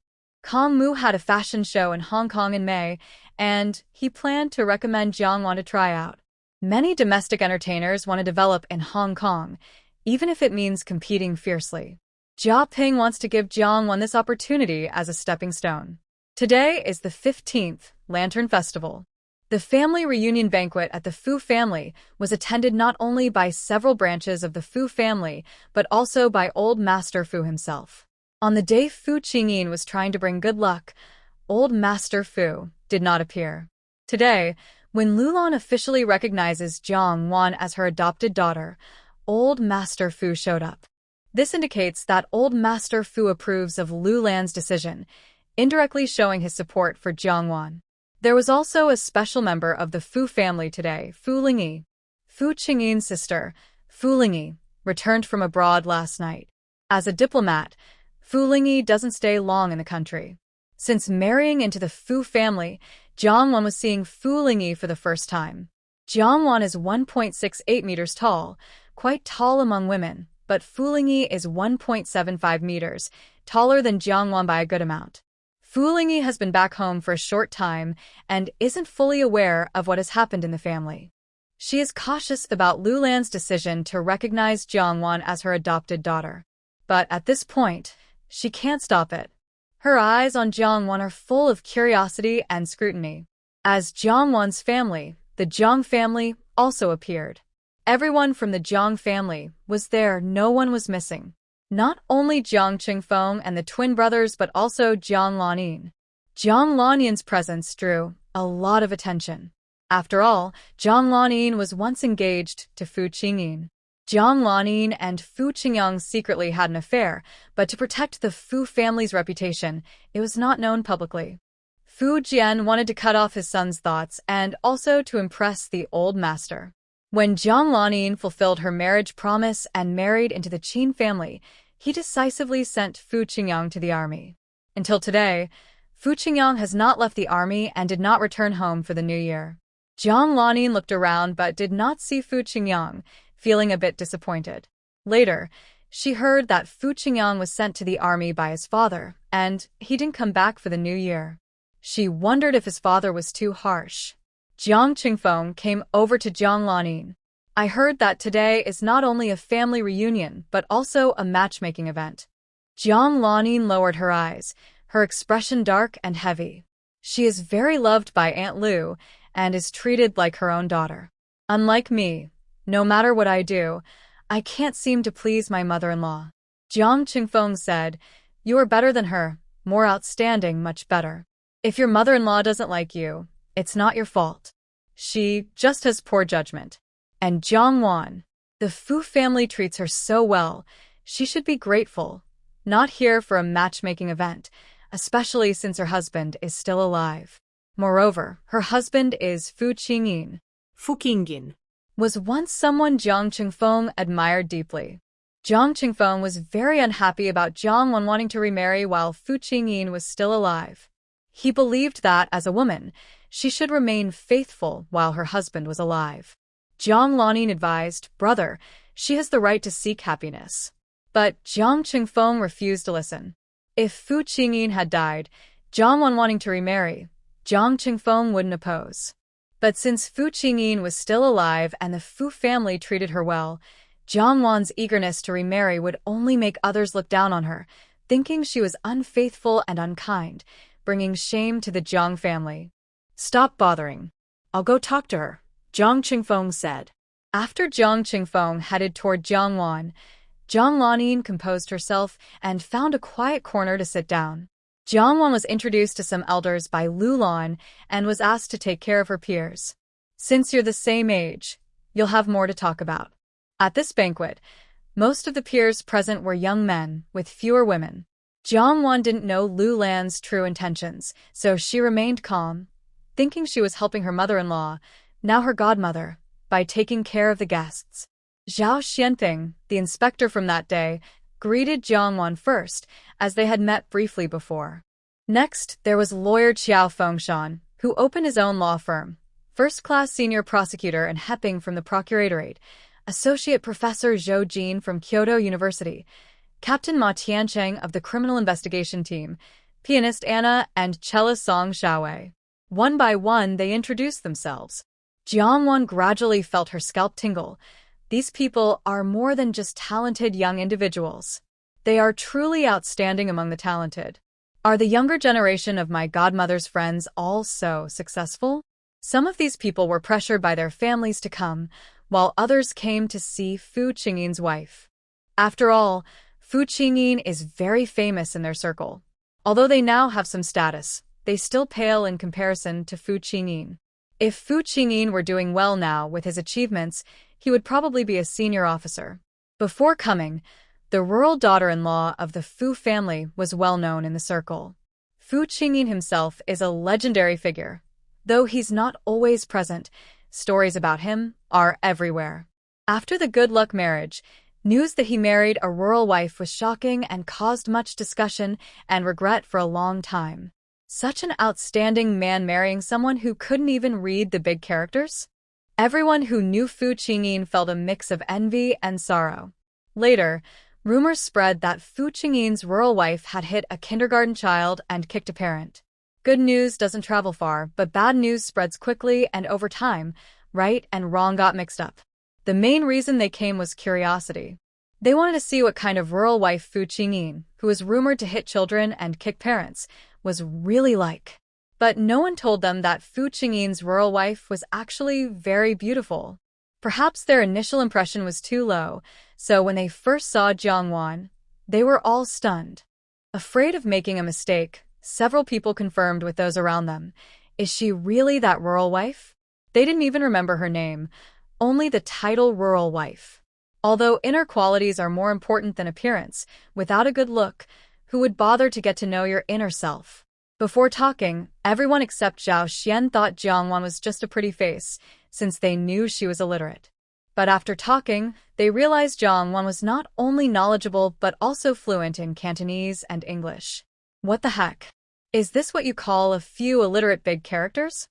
A: Kong Mu had a fashion show in Hong Kong in May, and he planned to recommend Jiang Wan to try out. Many domestic entertainers want to develop in Hong Kong, even if it means competing fiercely. Jia Ping wants to give Jiang Wan this opportunity as a stepping stone. Today is the 15th Lantern Festival. The family reunion banquet at the Fu family was attended not only by several branches of the Fu family, but also by Old Master Fu himself. On the day Fu Qingyin was trying to bring good luck, Old Master Fu did not appear. Today, when Lulan officially recognizes Jiang Wan as her adopted daughter, Old Master Fu showed up. This indicates that Old Master Fu approves of Lulan's decision, indirectly showing his support for Jiang Wan. There was also a special member of the Fu family today, Fu Lingyi. Fu Qingyin's sister, Fu Lingyi, returned from abroad last night. As a diplomat, Fu Lingyi doesn't stay long in the country. Since marrying into the Fu family, Jiang Wan was seeing Fu Lingyi for the first time. Jiang Wan is 1.68 meters tall, quite tall among women, but Fu Lingyi is 1.75 meters, taller than Jiang Wan by a good amount. Fu Lingyi has been back home for a short time and isn't fully aware of what has happened in the family. She is cautious about Lulan's decision to recognize Jiang Wan as her adopted daughter. But at this point, she can't stop it. Her eyes on Jiang Wan are full of curiosity and scrutiny. As Jiang Wan's family, the Jiang family also appeared. Everyone from the Jiang family was there, no one was missing. Not only Jiang Qingfeng and the twin brothers but also Jiang Lanyin. Jiang Lanyin's presence drew a lot of attention. After all, Jiang Lanyin was once engaged to Fu Qingyin. Jiang Lanyin and Fu Qingyang secretly had an affair, but to protect the Fu family's reputation, it was not known publicly. Fu Jian wanted to cut off his son's thoughts and also to impress the old master. When Jiang Lanyin fulfilled her marriage promise and married into the Qin family, he decisively sent Fu Qingyang to the army. Until today, Fu Qingyang has not left the army and did not return home for the new year. Jiang Lanyin looked around but did not see Fu Qingyang, feeling a bit disappointed. Later, she heard that Fu Qingyang was sent to the army by his father, and he didn't come back for the new year. She wondered if his father was too harsh. Jiang Qingfeng came over to Jiang Lanyin. "I heard that today is not only a family reunion, but also a matchmaking event." Jiang Lanyin lowered her eyes, her expression dark and heavy. She is very loved by Aunt Lu and is treated like her own daughter. Unlike me, no matter what I do, I can't seem to please my mother-in-law. Jiang Qingfeng said, "You are better than her, more outstanding, much better. If your mother-in-law doesn't like you, it's not your fault. She just has poor judgment." And Jiang Wan, the Fu family treats her so well, she should be grateful, not here for a matchmaking event, especially since her husband is still alive. Moreover, her husband is Fu Qingyin.
B: Fu Qingyin
A: Was once someone Jiang Qingfeng admired deeply. Jiang Qingfeng was very unhappy about Jiang Wan wanting to remarry while Fu Qingyin was still alive. He believed that, as a woman, she should remain faithful while her husband was alive. Jiang Lanyin advised, "Brother, she has the right to seek happiness." But Jiang Qingfeng refused to listen. If Fu Qingyin had died, Jiang Wan wanting to remarry, Jiang Qingfeng wouldn't oppose. But since Fu Qingyin was still alive and the Fu family treated her well, Jiang Wan's eagerness to remarry would only make others look down on her, thinking she was unfaithful and unkind, bringing shame to the Jiang family. "Stop bothering. I'll go talk to her," Jiang Qingfeng said. After Jiang Qingfeng headed toward Jiang Wan, Jiang Lanyin composed herself and found a quiet corner to sit down. Jiang Wan was introduced to some elders by Lu Lan and was asked to take care of her peers. "Since you're the same age, you'll have more to talk about. At this banquet, most of the peers present were young men, with fewer women. Jiang Wan didn't know Lu Lan's true intentions, so she remained calm, thinking she was helping her mother-in-law, now her godmother, by taking care of the guests. Zhao Xianping, the inspector from that day, greeted Jiang Wan first, as they had met briefly before. Next, there was lawyer Qiao Fengshan, who opened his own law firm, first-class senior prosecutor and Heping from the Procuratorate, Associate Professor Zhou Jin from Kyoto University, Captain Ma Tiancheng of the Criminal Investigation Team, pianist Anna, and cellist Song Xiaowei. One by one, they introduced themselves. Jiang Wan gradually felt her scalp tingle. These people are more than just talented young individuals. They are truly outstanding among the talented. Are the younger generation of my godmother's friends all so successful? Some of these people were pressured by their families to come, while others came to see Fu Qingyin's wife. After all, Fu Qingyin is very famous in their circle. Although they now have some status, they still pale in comparison to Fu Qingyin. If Fu Qingyin were doing well now with his achievements, he would probably be a senior officer. Before coming, the rural daughter-in-law of the Fu family was well known in the circle. Fu Qingyin himself is a legendary figure. Though he's not always present, stories about him are everywhere. After the good luck marriage, news that he married a rural wife was shocking and caused much discussion and regret for a long time. Such an outstanding man marrying someone who couldn't even read the big characters? Everyone who knew Fu Qingyin felt a mix of envy and sorrow. Later, rumors spread that Fu Qingyin's rural wife had hit a kindergarten child and kicked a parent. Good news doesn't travel far, but bad news spreads quickly, and over time, right and wrong got mixed up. The main reason they came was curiosity. They wanted to see what kind of rural wife Fu Qingyin, who was rumored to hit children and kick parents, was really like. But no one told them that Fu Qingyin's rural wife was actually very beautiful. Perhaps their initial impression was too low, so when they first saw Jiang Wan, they were all stunned. Afraid of making a mistake, several people confirmed with those around them, "Is she really that rural wife?" They didn't even remember her name, only the title rural wife. Although inner qualities are more important than appearance, without a good look, who would bother to get to know your inner self? Before talking, everyone except Zhao Xian thought Jiang Wan was just a pretty face, since they knew she was illiterate. But after talking, they realized Jiang Wan was not only knowledgeable but also fluent in Cantonese and English. What the heck? Is this what you call a few illiterate big characters?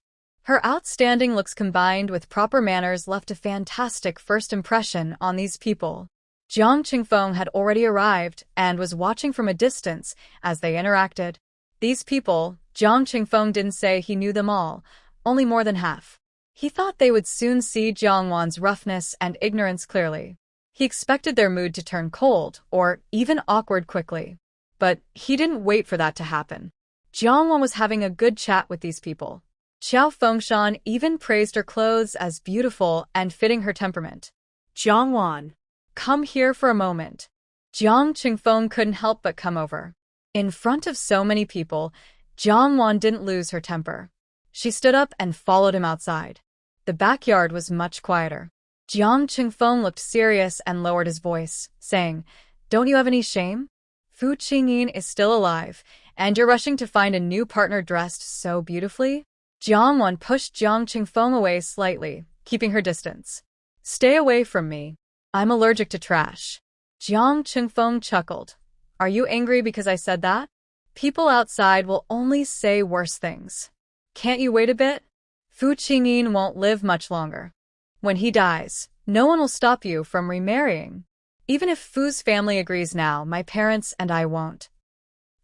A: Her outstanding looks combined with proper manners left a fantastic first impression on these people. Jiang Qingfeng had already arrived and was watching from a distance as they interacted. These people, Jiang Qingfeng didn't say he knew them all, only more than half. He thought they would soon see Jiang Wan's roughness and ignorance clearly. He expected their mood to turn cold or even awkward quickly. But he didn't wait for that to happen. Jiang Wan was having a good chat with these people. Qiao Fengshan even praised her clothes as beautiful and fitting her temperament.
B: Jiang Wan,
A: come here for a moment. Jiang Qingfeng couldn't help but come over. In front of so many people, Jiang Wan didn't lose her temper. She stood up and followed him outside. The backyard was much quieter. Jiang Qingfeng looked serious and lowered his voice, saying, "Don't you have any shame? Fu Qingyin is still alive, and you're rushing to find a new partner dressed so beautifully?" Jiang Wan pushed Jiang Qingfeng away slightly, keeping her distance. "Stay away from me. I'm allergic to trash." Jiang Qingfeng chuckled. "Are you angry because I said that? People outside will only say worse things. Can't you wait a bit? Fu Qingyin won't live much longer. When he dies, no one will stop you from remarrying. Even if Fu's family agrees now, my parents and I won't."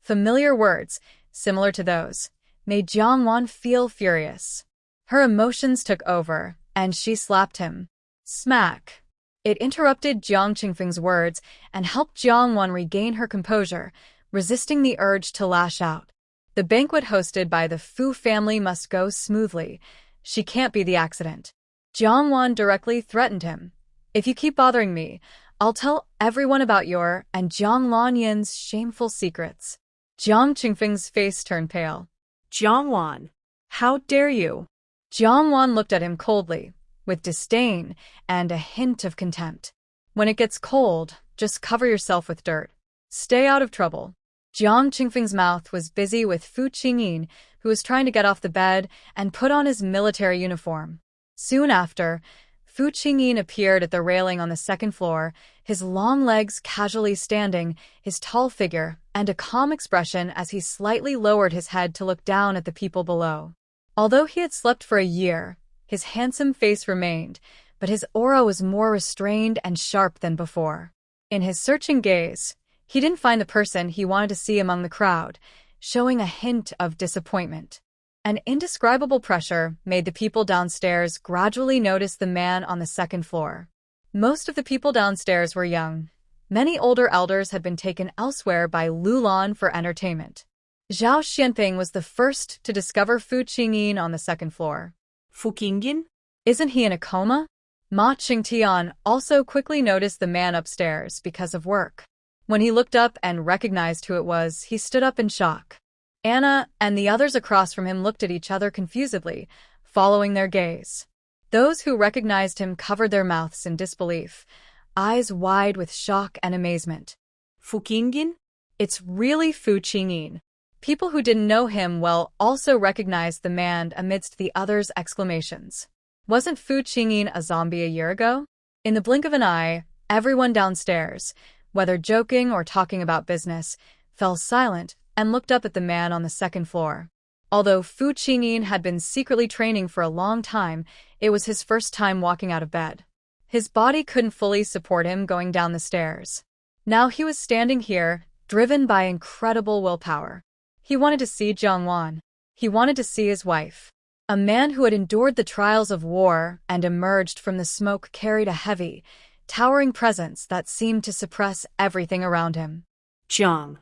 A: Familiar words, similar to those, made Jiang Wan feel furious. Her emotions took over, and she slapped him. Smack! It interrupted Jiang Qingfeng's words and helped Jiang Wan regain her composure, resisting the urge to lash out. The banquet hosted by the Fu family must go smoothly. She can't be the accident. Jiang Wan directly threatened him. "If you keep bothering me, I'll tell everyone about your and Jiang Lanyin's shameful secrets." Jiang Qingfeng's face turned pale.
B: Jiang Wan, how dare you?
A: Jiang Wan looked at him coldly, with disdain and a hint of contempt. When it gets cold, just cover yourself with dirt. Stay out of trouble. Jiang Qingfeng's mouth was busy with Fu Qingyin, who was trying to get off the bed and put on his military uniform. Soon after, Fu Qingyin appeared at the railing on the second floor, his long legs casually standing, his tall figure, and a calm expression as he slightly lowered his head to look down at the people below. Although he had slept for a year, his handsome face remained, but his aura was more restrained and sharp than before. In his searching gaze, he didn't find the person he wanted to see among the crowd, showing a hint of disappointment. An indescribable pressure made the people downstairs gradually notice the man on the second floor. Most of the people downstairs were young. Many older elders had been taken elsewhere by Lulan for entertainment. Zhao Xianping was the first to discover Fu Qingyin on the second floor.
B: Fu Qingyin?
A: Isn't he in a coma? Ma Qingtian also quickly noticed the man upstairs because of work. When he looked up and recognized who it was, he stood up in shock. Anna and the others across from him looked at each other confusedly, following their gaze. Those who recognized him covered their mouths in disbelief, eyes wide with shock and amazement.
B: Fu Qingyin?
A: It's really Fu Qingyin. People who didn't know him well also recognized the man amidst the others' exclamations. Wasn't Fu Qingyin a zombie a year ago? In the blink of an eye, everyone downstairs, whether joking or talking about business, fell silent and looked up at the man on the second floor. Although Fu Qingyin had been secretly training for a long time, it was his first time walking out of bed. His body couldn't fully support him going down the stairs. Now he was standing here, driven by incredible willpower. He wanted to see Jiangwan. He wanted to see his wife. A man who had endured the trials of war and emerged from the smoke carried a heavy, towering presence that seemed to suppress everything around him.
B: Jiang.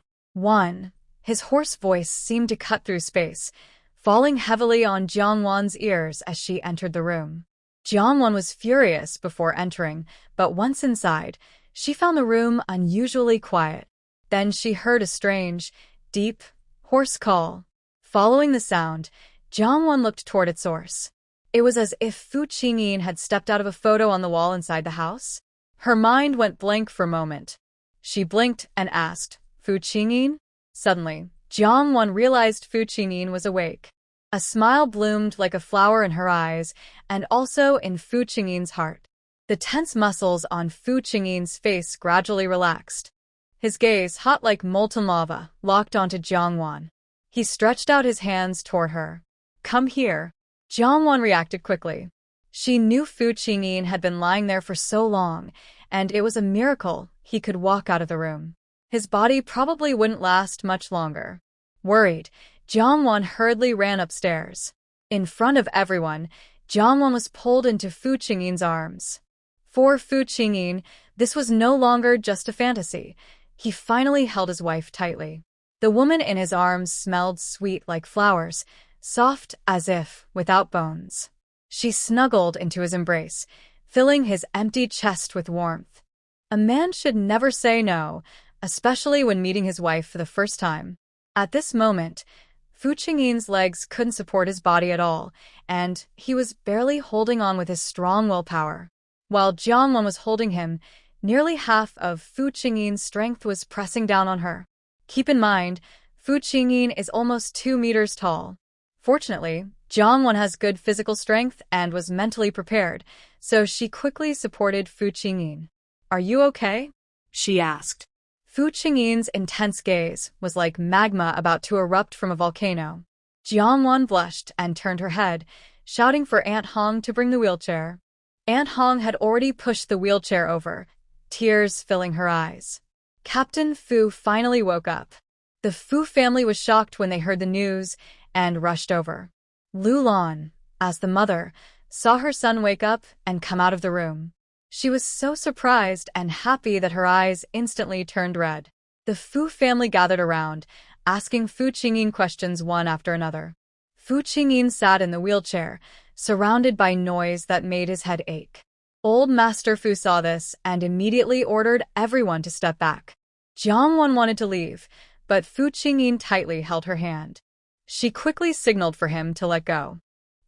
A: His hoarse voice seemed to cut through space, falling heavily on Jiangwan's ears as she entered the room. Jiangwan was furious before entering, but once inside, she found the room unusually quiet. Then she heard a strange, deep, hoarse call. Following the sound, Jiangwan looked toward its source. It was as if Fu Qingyin had stepped out of a photo on the wall inside the house. Her mind went blank for a moment. She blinked and asked, "Fu Qingyin?" Suddenly, Jiangwan realized Fu Qingyin was awake. A smile bloomed like a flower in her eyes, and also in Fu Qingyin's heart. The tense muscles on Fu Qingyin's face gradually relaxed. His gaze, hot like molten lava, locked onto Jiangwan. He stretched out his hands toward her. "Come here." Jiangwan reacted quickly. She knew Fu Qingyin had been lying there for so long, and it was a miracle he could walk out of the room. His body probably wouldn't last much longer. Worried, Jiangwan hurriedly ran upstairs. In front of everyone, Jiangwan was pulled into Fu Qingyin's arms. For Fu Qingyin, this was no longer just a fantasy. He finally held his wife tightly. The woman in his arms smelled sweet like flowers, soft as if without bones. She snuggled into his embrace, filling his empty chest with warmth. A man should never say no, especially when meeting his wife for the first time. At this moment, Fu Qingyin's legs couldn't support his body at all, and he was barely holding on with his strong willpower. While Jiangwan was holding him, nearly half of Fu Qingyin's strength was pressing down on her. Keep in mind, Fu Qingyin is almost 2 meters tall. Fortunately, Jiangwan has good physical strength and was mentally prepared, so she quickly supported Fu Qingyin. "Are you okay?"
B: she asked.
A: Fu Qingyin's intense gaze was like magma about to erupt from a volcano. Jiangwan blushed and turned her head, shouting for Aunt Hong to bring the wheelchair. Aunt Hong had already pushed the wheelchair over, tears filling her eyes. Captain Fu finally woke up. The Fu family was shocked when they heard the news and rushed over. Lu Lan, as the mother, saw her son wake up and come out of the room. She was so surprised and happy that her eyes instantly turned red. The Fu family gathered around, asking Fu Qingyin questions one after another. Fu Qingyin sat in the wheelchair, surrounded by noise that made his head ache. Old Master Fu saw this and immediately ordered everyone to step back. Jiangwan wanted to leave, but Fu Qingyin tightly held her hand. She quickly signaled for him to let go.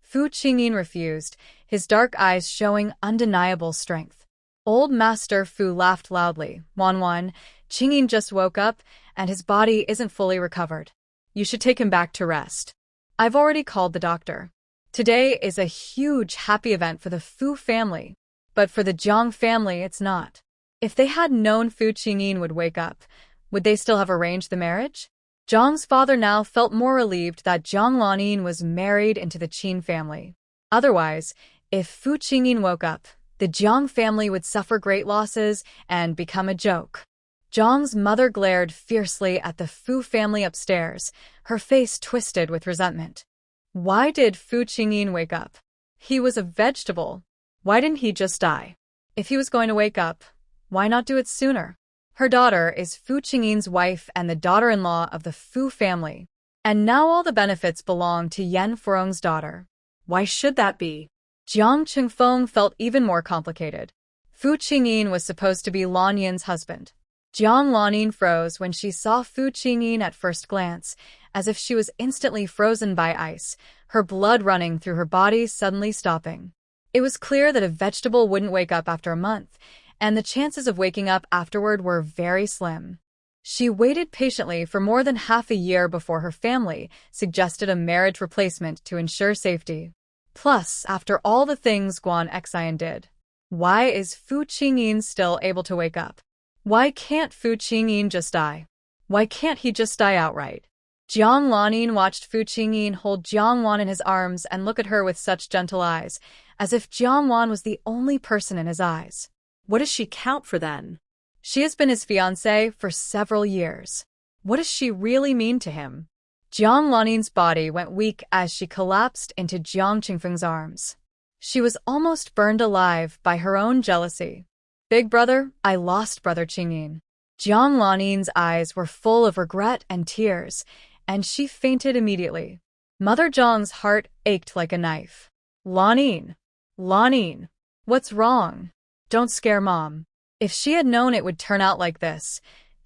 A: Fu Qingyin refused, his dark eyes showing undeniable strength. Old Master Fu laughed loudly. Wanwan, Qingyin just woke up, and his body isn't fully recovered. You should take him back to rest. I've already called the doctor. Today is a huge happy event for the Fu family, but for the Jiang family it's not. If they had known Fu Qingyin would wake up, would they still have arranged the marriage? Jiang's father now felt more relieved that Jiang Lanin was married into the Qin family. Otherwise, if Fu Qingyin woke up, the Jiang family would suffer great losses and become a joke. Jiang's mother glared fiercely at the Fu family upstairs, her face twisted with resentment. Why did Fu Qingyin wake up? He was a vegetable. Why didn't he just die? If he was going to wake up, why not do it sooner? Her daughter is Fu Qingyin's wife and the daughter-in-law of the Fu family. And now all the benefits belong to Yan Furong's daughter. Why should that be? Jiang Qingfeng felt even more complicated. Fu Qingyin was supposed to be Lan Yin's husband. Jiang Lanin froze when she saw Fu Qingyin at first glance, as if she was instantly frozen by ice, her blood running through her body suddenly stopping. It was clear that a vegetable wouldn't wake up after a month, and the chances of waking up afterward were very slim. She waited patiently for more than half a year before her family suggested a marriage replacement to ensure safety. Plus, after all the things Guan Xian did, why is Fu Qingyin still able to wake up? Why can't Fu Qingyin just die? Why can't he just die outright? Jiang Lanin watched Fu Qingyin hold Jiang Wan in his arms and look at her with such gentle eyes, as if Jiang Wan was the only person in his eyes. What does she count for then? She has been his fiancée for several years. What does she really mean to him? Jiang Lanin's body went weak as she collapsed into Jiang Qingfeng's arms. She was almost burned alive by her own jealousy. Big brother, I lost brother Qingyin. Jiang Lanin's eyes were full of regret and tears, and she fainted immediately. Mother Jiang's heart ached like a knife. Lanin! Lanin! What's wrong? Don't scare Mom. If she had known it would turn out like this,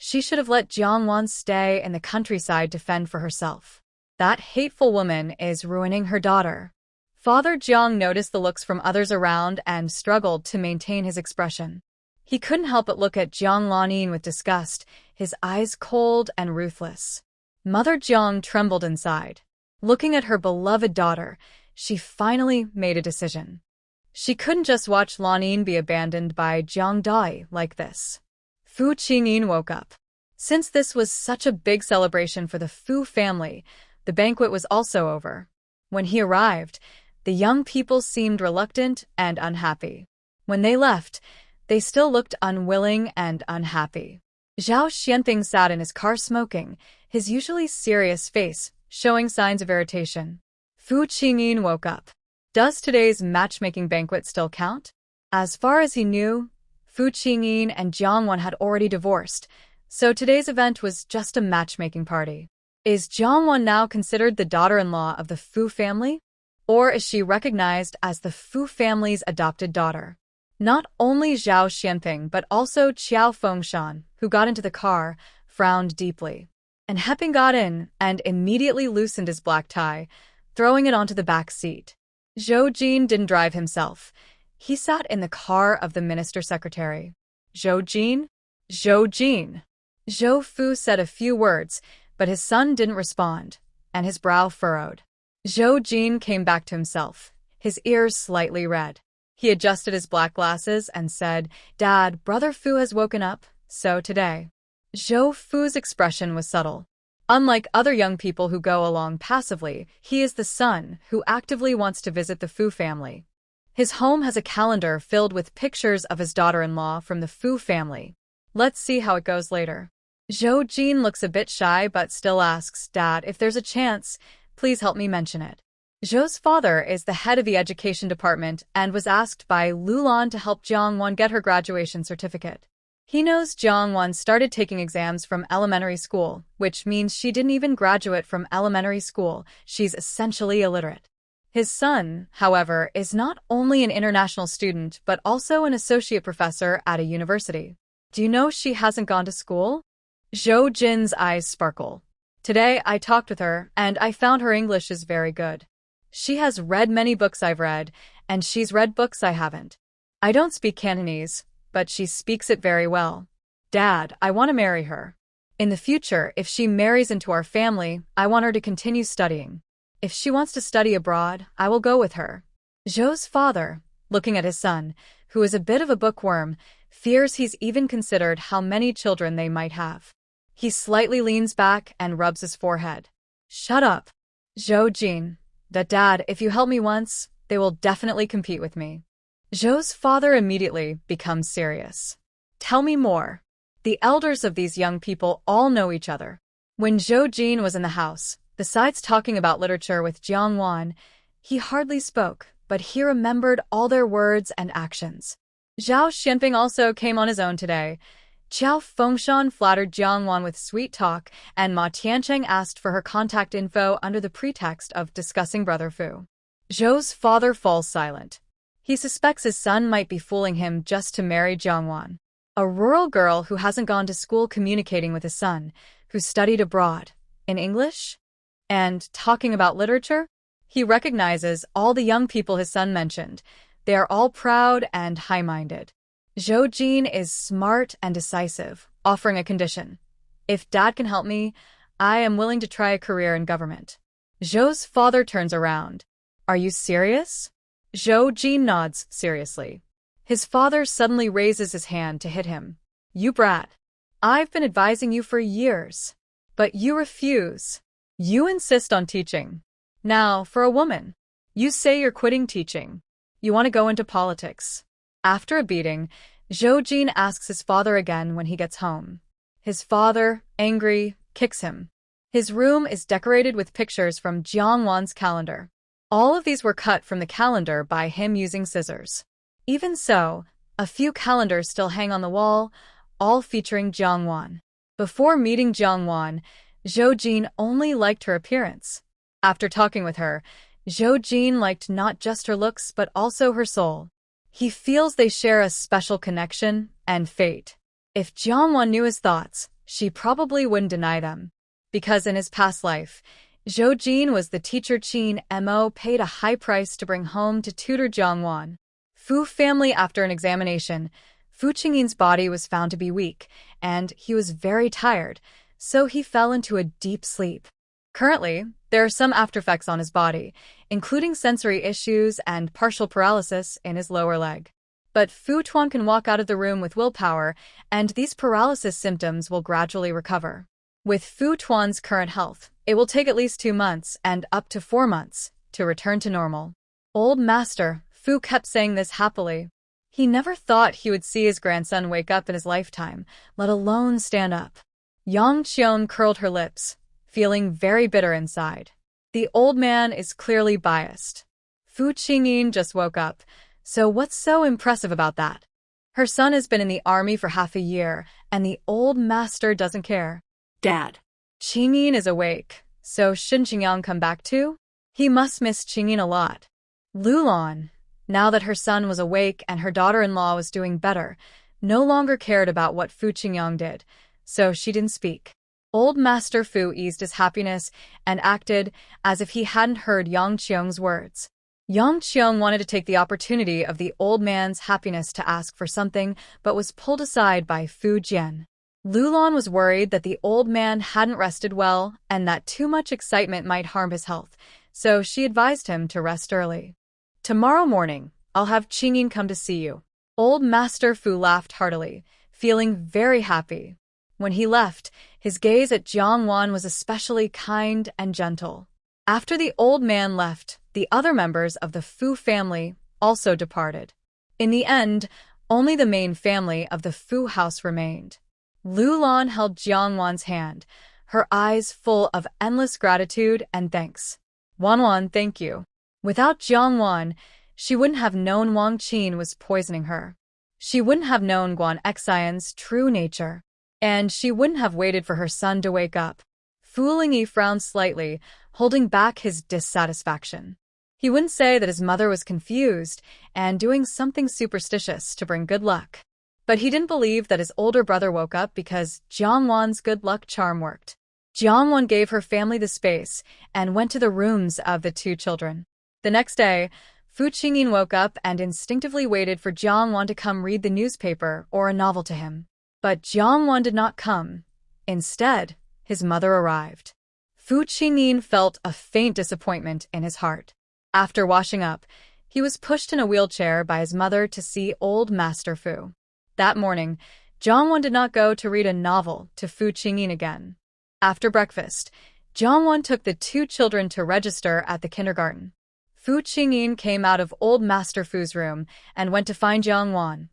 A: she should have let Jiang Wan stay in the countryside to fend for herself. That hateful woman is ruining her daughter. Father Jiang noticed the looks from others around and struggled to maintain his expression. He couldn't help but look at Jiang Lanin with disgust, his eyes cold and ruthless. Mother Jiang trembled inside. Looking at her beloved daughter, she finally made a decision. She couldn't just watch Lanin be abandoned by Jiang Dai like this. Fu Qingyin woke up. Since this was such a big celebration for the Fu family, the banquet was also over. When he arrived, the young people seemed reluctant and unhappy. When they left, they still looked unwilling and unhappy. Zhao Xianping sat in his car smoking, his usually serious face showing signs of irritation. Fu Qingyin woke up. Does today's matchmaking banquet still count? As far as he knew, Fu Qingyin and Jiang Wan had already divorced, so today's event was just a matchmaking party. Is Jiang Wan now considered the daughter-in-law of the Fu family? Or is she recognized as the Fu family's adopted daughter? Not only Zhao Xianping but also Qiao Fengshan, who got into the car, frowned deeply. And Heping got in and immediately loosened his black tie, throwing it onto the back seat. Zhou Jin didn't drive himself. He sat in the car of the minister secretary. Zhou Jin? Zhou Jin. Zhou Fu said a few words, but his son didn't respond, and his brow furrowed. Zhou Jin came back to himself, his ears slightly red. He adjusted his black glasses and said, Dad, Brother Fu has woken up, so today. Zhou Fu's expression was subtle. Unlike other young people who go along passively, he is the son who actively wants to visit the Fu family. His home has a calendar filled with pictures of his daughter-in-law from the Fu family. Let's see how it goes later. Zhou Jin looks a bit shy but still asks, Dad, if there's a chance, please help me mention it. Zhou's father is the head of the education department and was asked by Lulan to help Jiang Wan get her graduation certificate. He knows Jiang Wan started taking exams from elementary school, which means she didn't even graduate from elementary school. She's essentially illiterate. His son, however, is not only an international student but also an associate professor at a university. Do you know she hasn't gone to school? Zhou Jin's eyes sparkle. Today I talked with her, and I found her English is very good. She has read many books I've read, and she's read books I haven't. I don't speak Cantonese, but she speaks it very well. Dad, I want to marry her. In the future, if she marries into our family, I want her to continue studying. If she wants to study abroad, I will go with her. Zhou's father, looking at his son, who is a bit of a bookworm, fears he's even considered how many children they might have. He slightly leans back and rubs his forehead. Shut up. Zhou Jin. Dad, if you help me once, they will definitely compete with me. Zhou's father immediately becomes serious. Tell me more. The elders of these young people all know each other. When Zhou Jin was in the house, besides talking about literature with Jiang Wan, he hardly spoke, but he remembered all their words and actions. Zhao Xianping also came on his own today. Qiao Fengshan flattered Jiang Wan with sweet talk, and Ma Tiancheng asked for her contact info under the pretext of discussing Brother Fu. Zhou's father falls silent. He suspects his son might be fooling him just to marry Jiang Wan, a rural girl who hasn't gone to school, communicating with his son, who studied abroad, in English, and talking about literature. He recognizes all the young people his son mentioned. They are all proud and high-minded. Zhou Jin is smart and decisive, offering a condition. If Dad can help me, I am willing to try a career in government. Zhou's father turns around. Are you serious? Zhou Jin nods seriously. His father suddenly raises his hand to hit him. You brat. I've been advising you for years. But you refuse. You insist on teaching. Now, for a woman. You say you're quitting teaching. You want to go into politics. After a beating, Zhou Jin asks his father again when he gets home. His father, angry, kicks him. His room is decorated with pictures from Jiang Wan's calendar. All of these were cut from the calendar by him using scissors. Even so, a few calendars still hang on the wall, all featuring Jiang Wan. Before meeting Jiang Wan, Zhou Jin only liked her appearance. After talking with her, Zhou Jin liked not just her looks but also her soul. He feels they share a special connection and fate. If Jiang Wan knew his thoughts, she probably wouldn't deny them. Because in his past life, Zhou Jin was the teacher Qin Mo paid a high price to bring home to tutor Jiang Wan. Fu family. After an examination, Fu Qingyin's body was found to be weak, and he was very tired, so he fell into a deep sleep. Currently, there are some aftereffects on his body, including sensory issues and partial paralysis in his lower leg. But Fu Tuan can walk out of the room with willpower, and these paralysis symptoms will gradually recover. With Fu Tuan's current health, it will take at least 2 months and up to 4 months to return to normal. Old Master Fu kept saying this happily. He never thought he would see his grandson wake up in his lifetime, let alone stand up. Yang Qion curled her lips, feeling very bitter inside. The old man is clearly biased. Fu Qingyin just woke up, so what's so impressive about that? Her son has been in the army for half a year, and the old master doesn't care.
B: Dad.
A: Qingyin is awake, so shouldn't Qingyang come back too? He must miss Qingyin a lot. Lulan, now that her son was awake and her daughter-in-law was doing better, no longer cared about what Fu Qingyang did, so she didn't speak. Old Master Fu eased his happiness and acted as if he hadn't heard Yang Qiong's words. Yang Qiong wanted to take the opportunity of the old man's happiness to ask for something, but was pulled aside by Fu Jian. Lulan was worried that the old man hadn't rested well and that too much excitement might harm his health, so she advised him to rest early. Tomorrow morning, I'll have Qingyin come to see you. Old Master Fu laughed heartily, feeling very happy. When he left, his gaze at Jiang Wan was especially kind and gentle. After the old man left, the other members of the Fu family also departed. In the end, only the main family of the Fu house remained. Lulan held Jiang Wan's hand, her eyes full of endless gratitude and thanks. Wan, thank you. Without Jiang Wan, she wouldn't have known Wang Qin was poisoning her. She wouldn't have known Guan Xian's true nature. And she wouldn't have waited for her son to wake up. Fu Lingyi frowned slightly, holding back his dissatisfaction. He wouldn't say that his mother was confused and doing something superstitious to bring good luck. But he didn't believe that his older brother woke up because Jiang Wan's good luck charm worked. Jiang Wan gave her family the space and went to the rooms of the 2 children. The next day, Fu Qingyin woke up and instinctively waited for Jiang Wan to come read the newspaper or a novel to him. But Jiang Wan did not come. Instead, his mother arrived. Fu Qingyin felt a faint disappointment in his heart. After washing up, he was pushed in a wheelchair by his mother to see old Master Fu. That morning, Jiang Wan did not go to read a novel to Fu Qingyin again. After breakfast, Jiang Wan took the two children to register at the kindergarten. Fu Qingyin came out of old Master Fu's room and went to find Jiang Wan,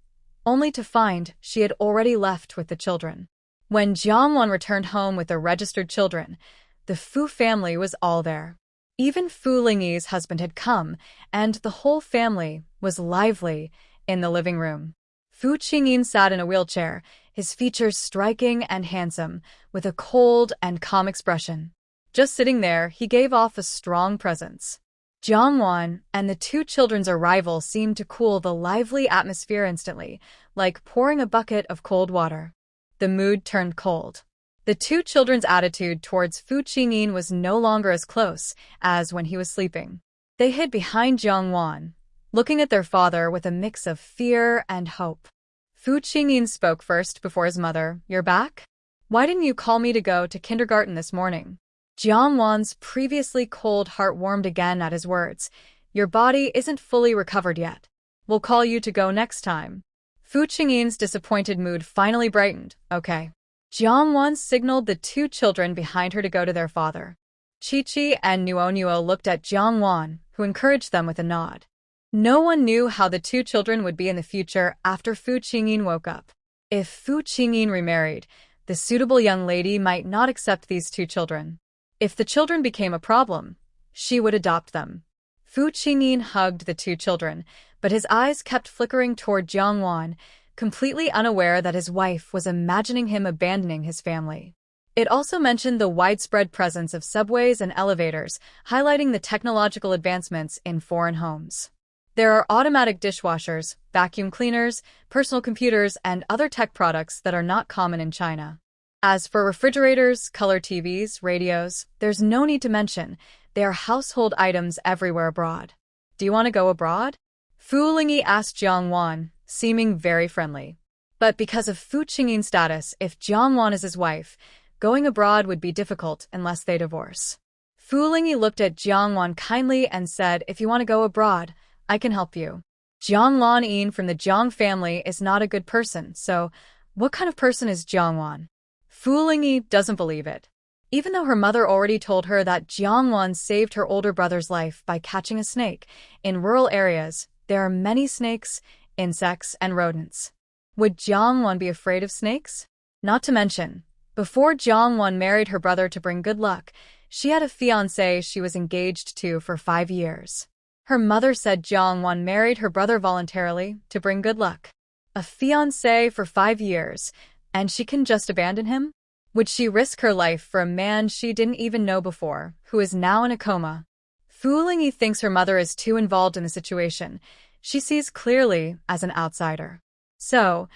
A: only to find she had already left with the children. When Jiang Wan returned home with the registered children, the Fu family was all there. Even Fu Lingyi's husband had come, and the whole family was lively in the living room. Fu Qingyin sat in a wheelchair, his features striking and handsome, with a cold and calm expression. Just sitting there, he gave off a strong presence. Jiang Wan and the two children's arrival seemed to cool the lively atmosphere instantly, like pouring a bucket of cold water. The mood turned cold. The two children's attitude towards Fu Qingyin was no longer as close as when he was sleeping. They hid behind Jiang Wan, looking at their father with a mix of fear and hope. Fu Qingyin spoke first before his mother. "You're back? Why didn't you call me to go to kindergarten this morning?" Jiang Wan's previously cold heart warmed again at his words. "Your body isn't fully recovered yet. We'll call you to go next time." Fu Qingyin's disappointed mood finally brightened. "Okay." Jiang Wan signaled the two children behind her to go to their father. Chi-Chi and Nuo looked at Jiang Wan, who encouraged them with a nod. No one knew how the two children would be in the future after Fu Qingyin woke up. If Fu Qingyin remarried, the suitable young lady might not accept these two children. If the children became a problem, she would adopt them. Fu Qingyin hugged the two children, but his eyes kept flickering toward Jiang Wan, completely unaware that his wife was imagining him abandoning his family. It also mentioned the widespread presence of subways and elevators, highlighting the technological advancements in foreign homes. There are automatic dishwashers, vacuum cleaners, personal computers, and other tech products that are not common in China. As for refrigerators, color TVs, radios, there's no need to mention. They are household items everywhere abroad. "Do you want to go abroad?" Fu Lingyi asked Jiang Wan, seeming very friendly. But because of Fu Qingyin's status, if Jiang Wan is his wife, going abroad would be difficult unless they divorce. Fu Lingyi looked at Jiang Wan kindly and said, "If you want to go abroad, I can help you." Jiang Lanyin from the Jiang family is not a good person, so what kind of person is Jiang Wan? Fu Lingyi doesn't believe it. Even though her mother already told her that Jiang Wan saved her older brother's life by catching a snake, in rural areas, there are many snakes, insects, and rodents. Would Jiang Wan be afraid of snakes? Not to mention, before Jiang Wan married her brother to bring good luck, she had a fiancé she was engaged to for 5 years. Her mother said Jiang Wan married her brother voluntarily to bring good luck. A fiancé for 5 years, and she can just abandon him? Would she risk her life for a man she didn't even know before, who is now in a coma? Fu Lingyi thinks her mother is too involved in the situation. She sees clearly as an outsider. So,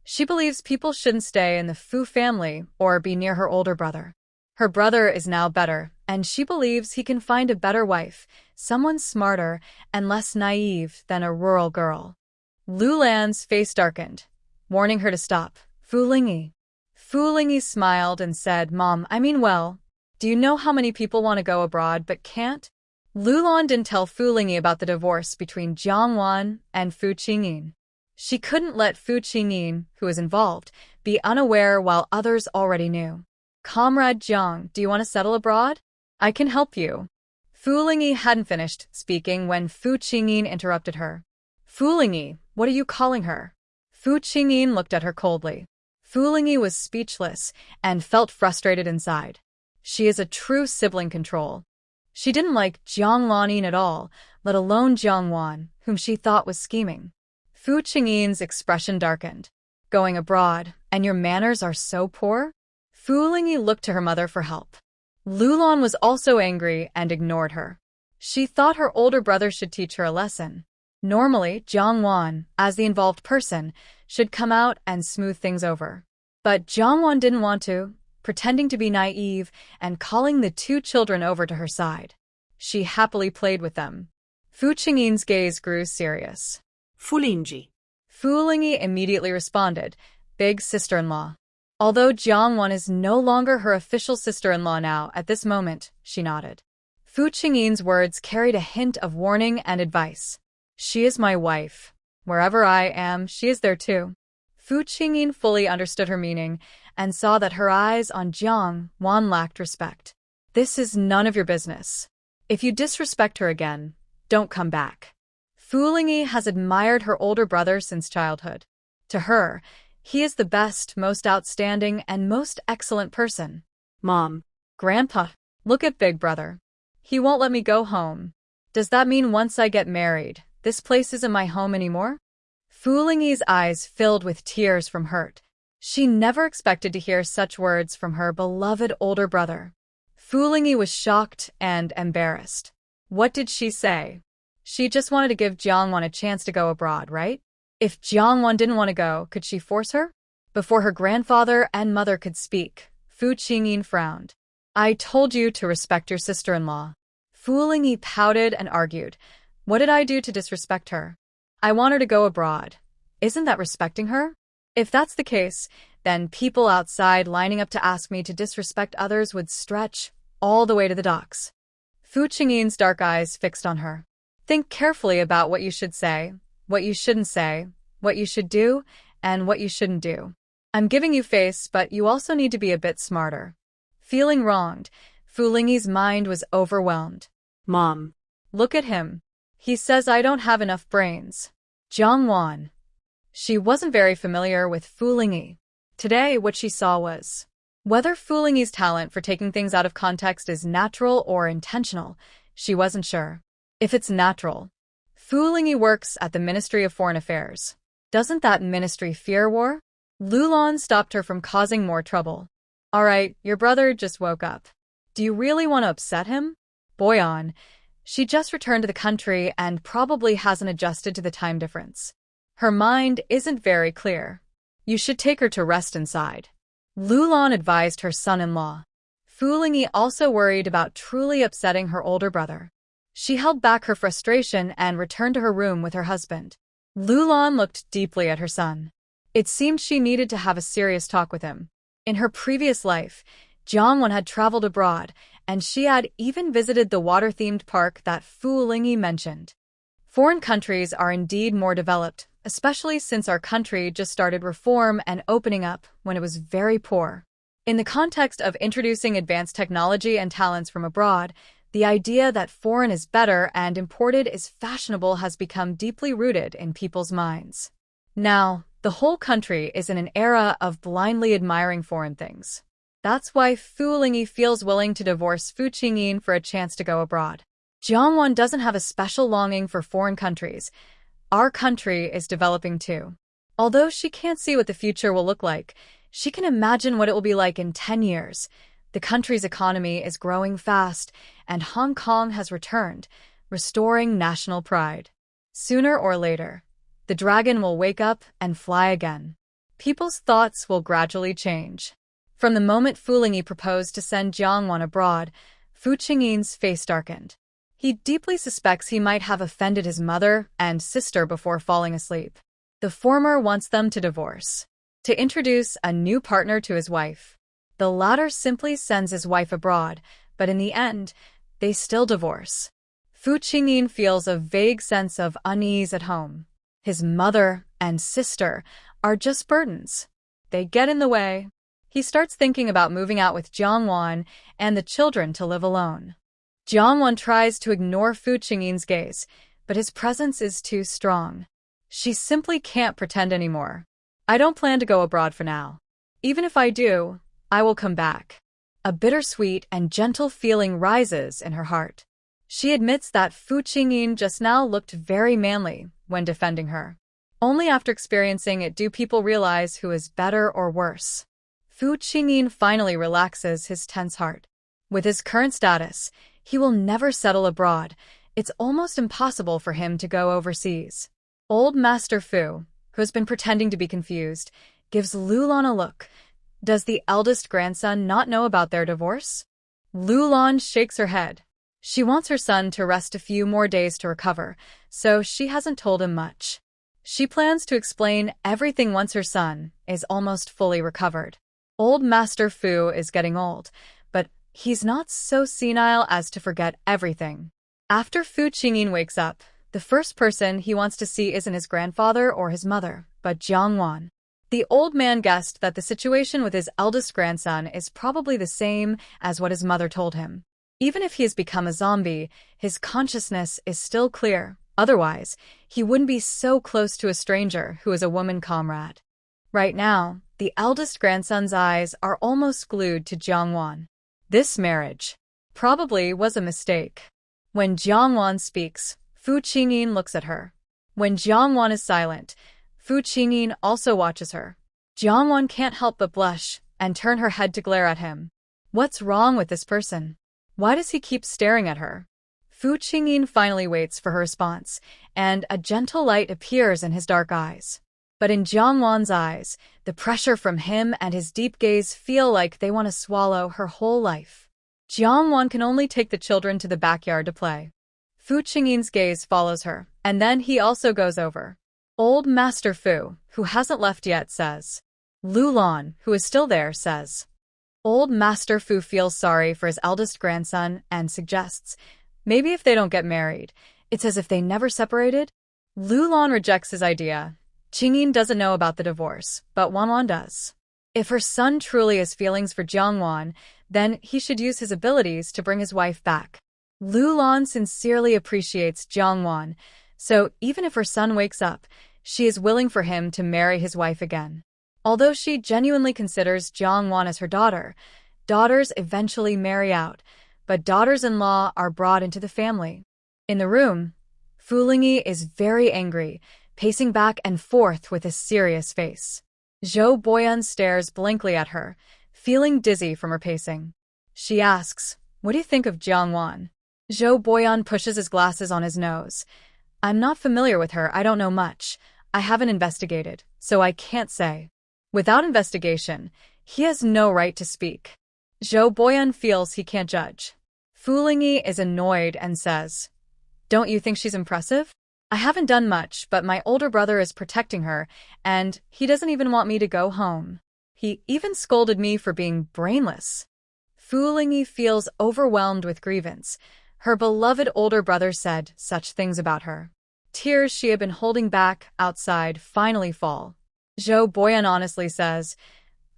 A: she believes people shouldn't stay in the Fu family or be near her older brother. Her brother is now better, and she believes he can find a better wife, someone smarter and less naive than a rural girl. Lu Lan's face darkened, warning her to stop. "Fu Lingyi." Fu Lingyi smiled and said, "Mom, I mean well. Do you know how many people want to go abroad but can't?" Lu Lan didn't tell Fu Lingyi about the divorce between Jiang Wan and Fu Qingyin. She couldn't let Fu Qingyin, who was involved, be unaware while others already knew. "Comrade Jiang, do you want to settle abroad? I can help you." Fu Lingyi hadn't finished speaking when Fu Qingyin interrupted her. "Fu Lingyi, what are you calling her?" Fu Qingyin looked at her coldly. Fu Lingyi was speechless and felt frustrated inside. She is a true sibling control. She didn't like Jiang Lanyin at all, let alone Jiang Wan, whom she thought was scheming. Fu Qingyin's expression darkened. "Going abroad, and your manners are so poor?" Fu Lingyi looked to her mother for help. Lu Lan was also angry and ignored her. She thought her older brother should teach her a lesson. Normally, Jiang Wan, as the involved person, should come out and smooth things over. But Jiang Wan didn't want to, pretending to be naive and calling the two children over to her side. She happily played with them. Fu Qingyin's gaze grew serious.
B: Fulinji.
A: Fu Lingyi immediately responded, "Big sister-in-law." Although Jiang Wan is no longer her official sister-in-law now, at this moment, she nodded. Fu Qingyin's words carried a hint of warning and advice. She is my wife. Wherever I am, she is there too. Fu Qingyin fully understood her meaning and saw that her eyes on Jiang Wan lacked respect. This is none of your business. If you disrespect her again, don't come back. Fu Lingyi has admired her older brother since childhood. To her, he is the best, most outstanding, and most excellent person.
B: Mom.
A: Grandpa, look at Big Brother. He won't let me go home. Does that mean once I get married, this place isn't my home anymore? Fu Lingyi's eyes filled with tears from hurt. She never expected to hear such words from her beloved older brother. Fu Lingyi was shocked and embarrassed. What did she say? She just wanted to give Jiang Wan a chance to go abroad, right? If Jiang Wan didn't want to go, could she force her? Before her grandfather and mother could speak, Fu Qingyin frowned. I told you to respect your sister-in-law. Fu Lingyi pouted and argued. What did I do to disrespect her? I want her to go abroad. Isn't that respecting her? If that's the case, then people outside lining up to ask me to disrespect others would stretch all the way to the docks. Fu Qingyin's dark eyes fixed on her. Think carefully about what you should say, what you shouldn't say, what you should do, and what you shouldn't do. I'm giving you face, but you also need to be a bit smarter. Feeling wronged, Fu Lingyi's mind was overwhelmed.
B: Mom.
A: Look at him. He says I don't have enough brains. Jiang Wan. She wasn't very familiar with Fu Lingyi. Today, what she saw was whether Fu Lingyi's talent for taking things out of context is natural or intentional, she wasn't sure. If it's natural, Fu Lingyi works at the Ministry of Foreign Affairs. Doesn't that ministry fear war? Lulan stopped her from causing more trouble. All right, your brother just woke up. Do you really want to upset him? Boyan. She just returned to the country and probably hasn't adjusted to the time difference. Her mind isn't very clear. You should take her to rest inside. Lulan advised her son-in-law. Fu Lingyi also worried about truly upsetting her older brother. She held back her frustration and returned to her room with her husband. Lulan looked deeply at her son. It seemed she needed to have a serious talk with him. In her previous life, Jiang Wan had traveled abroad, and she had even visited the water-themed park that Fu Lingyi mentioned. Foreign countries are indeed more developed, especially since our country just started reform and opening up when it was very poor. In the context of introducing advanced technology and talents from abroad, the idea that foreign is better and imported is fashionable has become deeply rooted in people's minds. Now, the whole country is in an era of blindly admiring foreign things. That's why Fu Lingyi feels willing to divorce Fu Qingyin for a chance to go abroad. Jiang Wan doesn't have a special longing for foreign countries. Our country is developing too. Although she can't see what the future will look like, she can imagine what it will be like in 10 years. The country's economy is growing fast, and Hong Kong has returned, restoring national pride. Sooner or later, the dragon will wake up and fly again. People's thoughts will gradually change. From the moment Fu Lingyi proposed to send Jiang Wan abroad, Fu Qingyin's face darkened. He deeply suspects he might have offended his mother and sister before falling asleep. The former wants them to divorce, to introduce a new partner to his wife. The latter simply sends his wife abroad, but in the end, they still divorce. Fu Qingyin feels a vague sense of unease at home. His mother and sister are just burdens. They get in the way. He starts thinking about moving out with Jiang Wan and the children to live alone. Jiang Wan tries to ignore Fu Qingyin's gaze, but his presence is too strong. She simply can't pretend anymore. I don't plan to go abroad for now. Even if I do, I will come back. A bittersweet and gentle feeling rises in her heart. She admits that Fu Qingyin just now looked very manly when defending her. Only after experiencing it do people realize who is better or worse. Fu Qingyin finally relaxes his tense heart. With his current status, he will never settle abroad. It's almost impossible for him to go overseas. Old Master Fu, who has been pretending to be confused, gives Lulan a look. Does the eldest grandson not know about their divorce? Lulan shakes her head. She wants her son to rest a few more days to recover, so she hasn't told him much. She plans to explain everything once her son is almost fully recovered. Old Master Fu is getting old, but he's not so senile as to forget everything. After Fu Qingyin wakes up, the first person he wants to see isn't his grandfather or his mother, but Jiang Wan. The old man guessed that the situation with his eldest grandson is probably the same as what his mother told him. Even if he has become a zombie, his consciousness is still clear. Otherwise, he wouldn't be so close to a stranger who is a woman comrade. Right now, the eldest grandson's eyes are almost glued to Jiang Wan. This marriage probably was a mistake. When Jiang Wan speaks, Fu Qingyin looks at her. When Jiang Wan is silent, Fu Qingyin also watches her. Jiang Wan can't help but blush and turn her head to glare at him. What's wrong with this person? Why does he keep staring at her? Fu Qingyin finally waits for her response, and a gentle light appears in his dark eyes. But in Jiang Wan's eyes, the pressure from him and his deep gaze feel like they want to swallow her whole life. Jiang Wan can only take the children to the backyard to play. Fu Qingyin's gaze follows her, and then he also goes over. Old Master Fu, who hasn't left yet, says. Lu Lan, who is still there, says. Old Master Fu feels sorry for his eldest grandson and suggests, maybe if they don't get married, it's as if they never separated. Lu Lan rejects his idea. Qingyin doesn't know about the divorce, but Wan does. If her son truly has feelings for Jiang Wan, then he should use his abilities to bring his wife back. Lu Lan sincerely appreciates Jiang Wan, so even if her son wakes up, she is willing for him to marry his wife again. Although she genuinely considers Jiang Wan as her daughter, daughters eventually marry out, but daughters-in-law are brought into the family. In the room, Fu Lingyi is very angry, pacing back and forth with a serious face. Zhou Boyan stares blankly at her, feeling dizzy from her pacing. She asks, "What do you think of Jiang Wan?" Zhou Boyan pushes his glasses on his nose. "I'm not familiar with her, I don't know much. I haven't investigated, so I can't say." Without investigation, he has no right to speak. Zhou Boyan feels he can't judge. Fu Lingyi is annoyed and says, "Don't you think she's impressive? I haven't done much, but my older brother is protecting her, and he doesn't even want me to go home. He even scolded me for being brainless." Fu Lingyi feels overwhelmed with grievance. Her beloved older brother said such things about her. Tears she had been holding back outside finally fall. Zhou Boyan honestly says,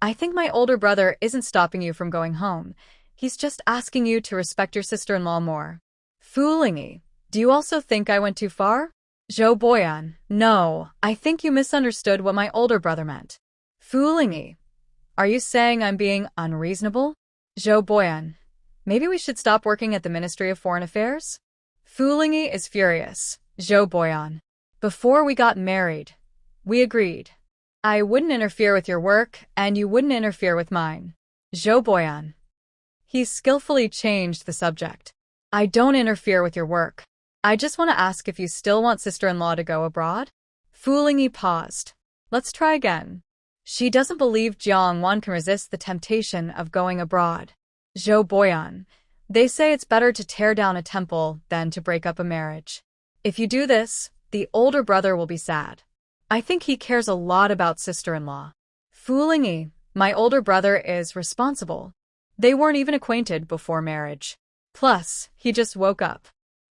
A: "I think my older brother isn't stopping you from going home. He's just asking you to respect your sister-in-law more." Fu Lingyi, "Do you also think I went too far?" Zhou Boyan, "No, I think you misunderstood what my older brother meant." Fu Lingyi, "Are you saying I'm being unreasonable?" Zhou Boyan, "Maybe we should stop working at the Ministry of Foreign Affairs?" Fu Lingyi is furious. Zhou Boyan, "Before we got married, we agreed. I wouldn't interfere with your work, and you wouldn't interfere with mine." Zhou Boyan. He skillfully changed the subject. "I don't interfere with your work. I just want to ask if you still want sister-in-law to go abroad?" Fu Lingyi paused. "Let's try again." She doesn't believe Jiang Wan can resist the temptation of going abroad. Zhou Boyan. "They say it's better to tear down a temple than to break up a marriage. If you do this, the older brother will be sad. I think he cares a lot about sister-in-law." Fu Lingyi, "My older brother is responsible. They weren't even acquainted before marriage. Plus, he just woke up.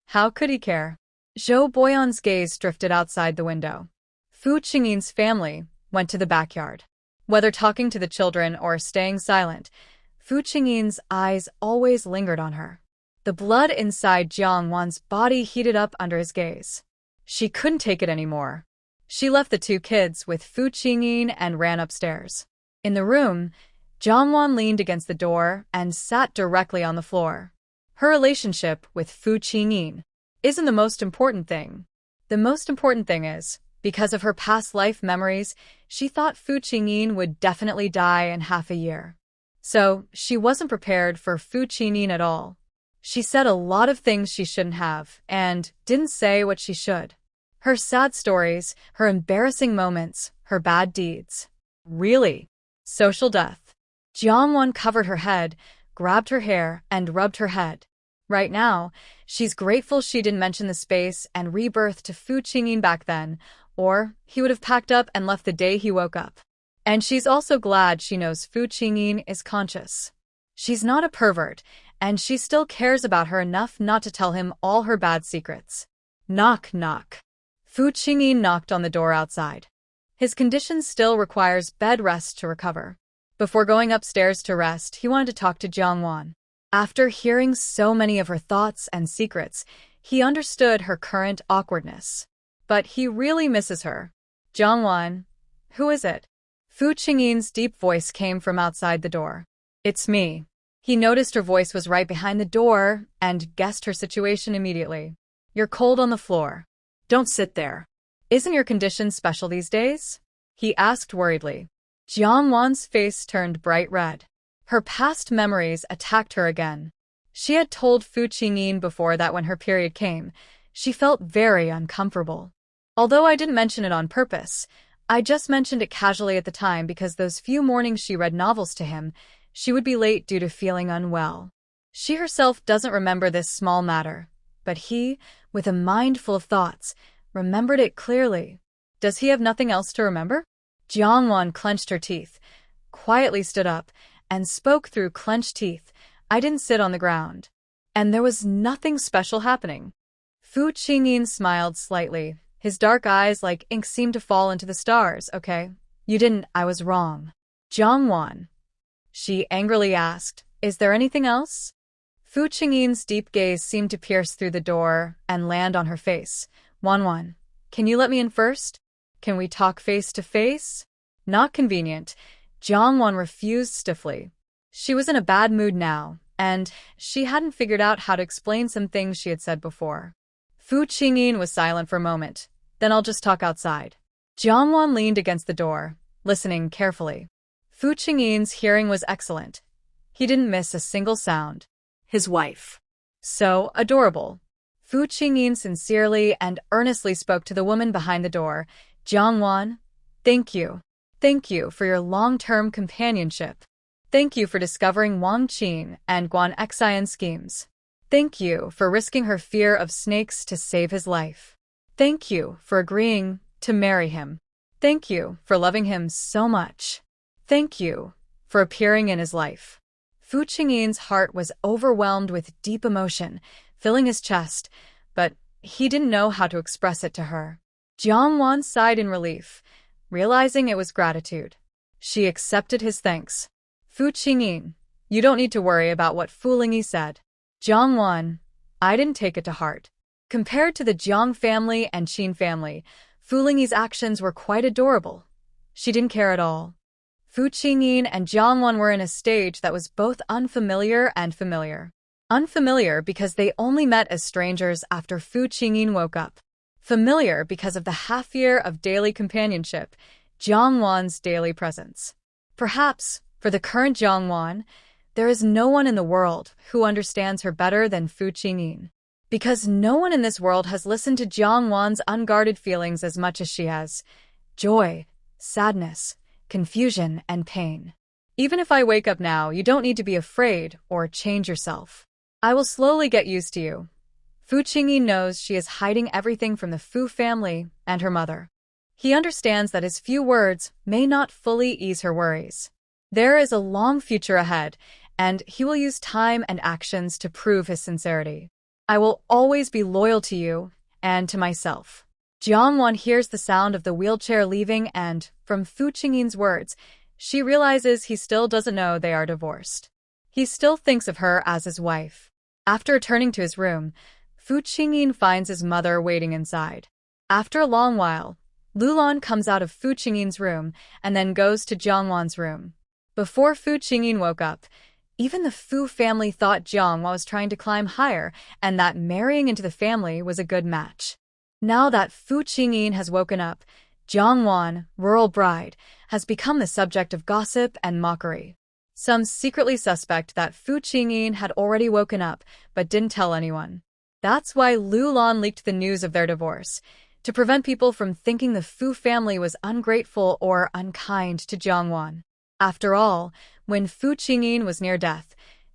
A: How could he care?" Zhou Boyan's gaze drifted outside the window. Fu Qingyin's family went to the backyard. Whether talking to the children or staying silent, Fu Qingyin's eyes always lingered on her. The blood inside Jiang Wan's body heated up under his gaze. She couldn't take it anymore. She left the two kids with Fu Qingyin and ran upstairs. In the room, Jiang Wan leaned against the door and sat directly on the floor. Her relationship with Fu Qingyin isn't the most important thing. The most important thing is, because of her past life memories, she thought Fu Qingyin would definitely die in half a year. So, she wasn't prepared for Fu Qingyin at all. She said a lot of things she shouldn't have, and didn't say what she should. Her sad stories, her embarrassing moments, her bad deeds. Really? Social death. Jiang Wan covered her head, grabbed her hair, and rubbed her head. Right now, she's grateful she didn't mention the space and rebirth to Fu Qingyin back then, or he would have packed up and left the day he woke up. And she's also glad she knows Fu Qingyin is conscious. She's not a pervert, and she still cares about her enough not to tell him all her bad secrets. Knock, knock. Fu Qingyin knocked on the door outside. His condition still requires bed rest to recover. Before going upstairs to rest, he wanted to talk to Jiangwan. After hearing so many of her thoughts and secrets, he understood her current awkwardness. But he really misses her. Jiangwan, who is it? Fu Qingyin's deep voice came from outside the door. It's me. He noticed her voice was right behind the door and guessed her situation immediately. You're cold on the floor. Don't sit there. Isn't your condition special these days? He asked worriedly. Jiangwan's face turned bright red. Her past memories attacked her again. She had told Fu Qingyin before that when her period came, she felt very uncomfortable. Although I didn't mention it on purpose, I just mentioned it casually at the time because those few mornings she read novels to him, she would be late due to feeling unwell. She herself doesn't remember this small matter, but he, with a mind full of thoughts, remembered it clearly. Does he have nothing else to remember? Jiangwan clenched her teeth, quietly stood up, and spoke through clenched teeth. I didn't sit on the ground. And there was nothing special happening. Fu Qingyin smiled slightly. His dark eyes like ink seemed to fall into the stars. Okay, you didn't, I was wrong. Jiangwan. She angrily asked, is there anything else? Fu Qingyin's deep gaze seemed to pierce through the door and land on her face. Wanwan, can you let me in first? Can we talk face to face? Not convenient. Jiangwan refused stiffly. She was in a bad mood now, and she hadn't figured out how to explain some things she had said before. Fu Qingyin was silent for a moment. Then I'll just talk outside. Jiangwan leaned against the door, listening carefully. Fu Qingyin's hearing was excellent. He didn't miss a single sound. His wife. So adorable. Fu Qingyin sincerely and earnestly spoke to the woman behind the door. Jiangwan, thank you. Thank you for your long-term companionship. Thank you for discovering Wang Qin and Guan Xian's schemes. Thank you for risking her fear of snakes to save his life. Thank you for agreeing to marry him. Thank you for loving him so much. Thank you for appearing in his life. Fu Qingyin's heart was overwhelmed with deep emotion, filling his chest, but he didn't know how to express it to her. Jiangwan sighed in relief, realizing it was gratitude. She accepted his thanks. Fu Qingyin, you don't need to worry about what Fu Lingyi said. Jiangwan, I didn't take it to heart. Compared to the Jiang family and Qin family, Fu Lingyi's actions were quite adorable. She didn't care at all. Fu Qingyin and Jiangwan were in a stage that was both unfamiliar and familiar. Unfamiliar because they only met as strangers after Fu Qingyin woke up. Familiar because of the half year of daily companionship, Jiangwan's daily presence. Perhaps, for the current Jiangwan, there is no one in the world who understands her better than Fu Qingyin. Because no one in this world has listened to Jiangwan's unguarded feelings as much as she has. Joy, sadness, confusion, and pain. Even if I wake up now, you don't need to be afraid or change yourself. I will slowly get used to you. Fu Qingyin knows she is hiding everything from the Fu family and her mother. He understands that his few words may not fully ease her worries. There is a long future ahead, and he will use time and actions to prove his sincerity. I will always be loyal to you and to myself. Jiangwan hears the sound of the wheelchair leaving and, from Fu Qingyin's words, she realizes he still doesn't know they are divorced. He still thinks of her as his wife. After returning to his room, Fu Qingyin finds his mother waiting inside. After a long while, Lulan comes out of Fu Qingyin's room and then goes to Jiangwan's room. Before Fu Qingyin woke up, even the Fu family thought Jiangwan was trying to climb higher and that marrying into the family was a good match. Now that Fu Qingyin has woken up, Jiangwan, rural bride, has become the subject of gossip and mockery. Some secretly suspect that Fu Qingyin had already woken up but didn't tell anyone. That's why Lulan leaked the news of their divorce, to prevent people from thinking the Fu family was ungrateful or unkind to Jiangwan. After all, when Fu Qingyin was near death,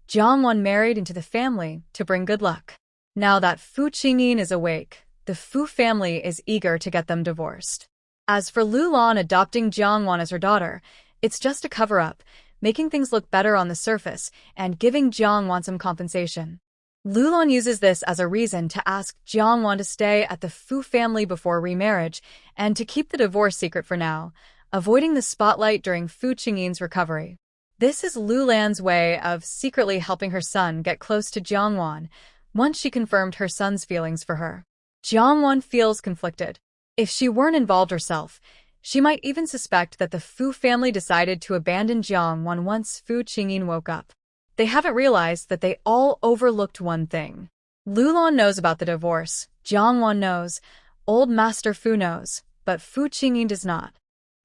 A: Jiangwan married into the family to bring good luck. Now that Fu Qingyin is awake, the Fu family is eager to get them divorced. As for Lulan adopting Jiangwan as her daughter, it's just a cover-up, making things look better on the surface and giving Jiangwan some compensation. Lulan uses this as a reason to ask Jiangwan to stay at the Fu family before remarriage and to keep the divorce secret for now, avoiding the spotlight during Fu Qingyin's recovery. This is Lulan's way of secretly helping her son get close to Jiangwan once she confirmed her son's feelings for her. Jiangwan feels conflicted. If she weren't involved herself, she might even suspect that the Fu family decided to abandon Jiangwan once Fu Qingyin woke up. They haven't realized that they all overlooked one thing. Lulan knows about the divorce, Jiangwan knows, old Master Fu knows, but Fu Qingyin does not.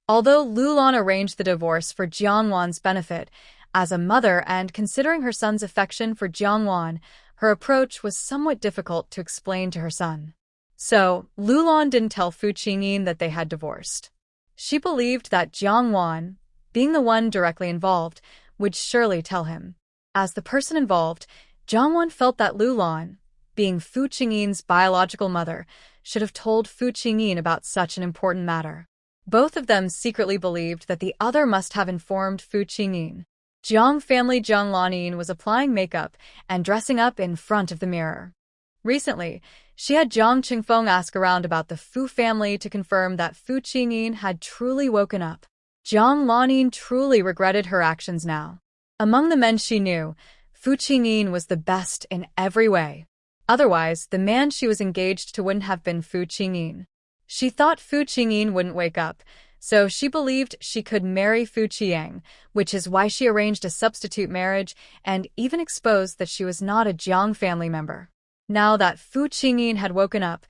A: Although Lulan arranged the divorce for Jiangwan's benefit, as a mother and considering her son's affection for Jiangwan, her approach was somewhat difficult to explain to her son. So, Lulan didn't tell Fu Qingyin that they had divorced. She believed that Jiangwan, being the one directly involved, would surely tell him. As the person involved, Jiangwan felt that Lulan, being Fu Qingyin's biological mother, should have told Fu Qingyin about such an important matter. Both of them secretly believed that the other must have informed Fu Qingyin. Jiang family Jiang Lanin was applying makeup and dressing up in front of the mirror. Recently, she had Jiang Qingfeng ask around about the Fu family to confirm that Fu Qingyin had truly woken up. Jiang Lanin truly regretted her actions now. Among the men she knew, Fu Qingyin was the best in every way. Otherwise, the man she was engaged to wouldn't have been Fu Qingyin. She thought Fu Qingyin wouldn't wake up, so she believed she could marry Fu Qiang, which is why she arranged a substitute marriage and even exposed that she was not a Jiang family member. Now that Fu Qingyin had woken up,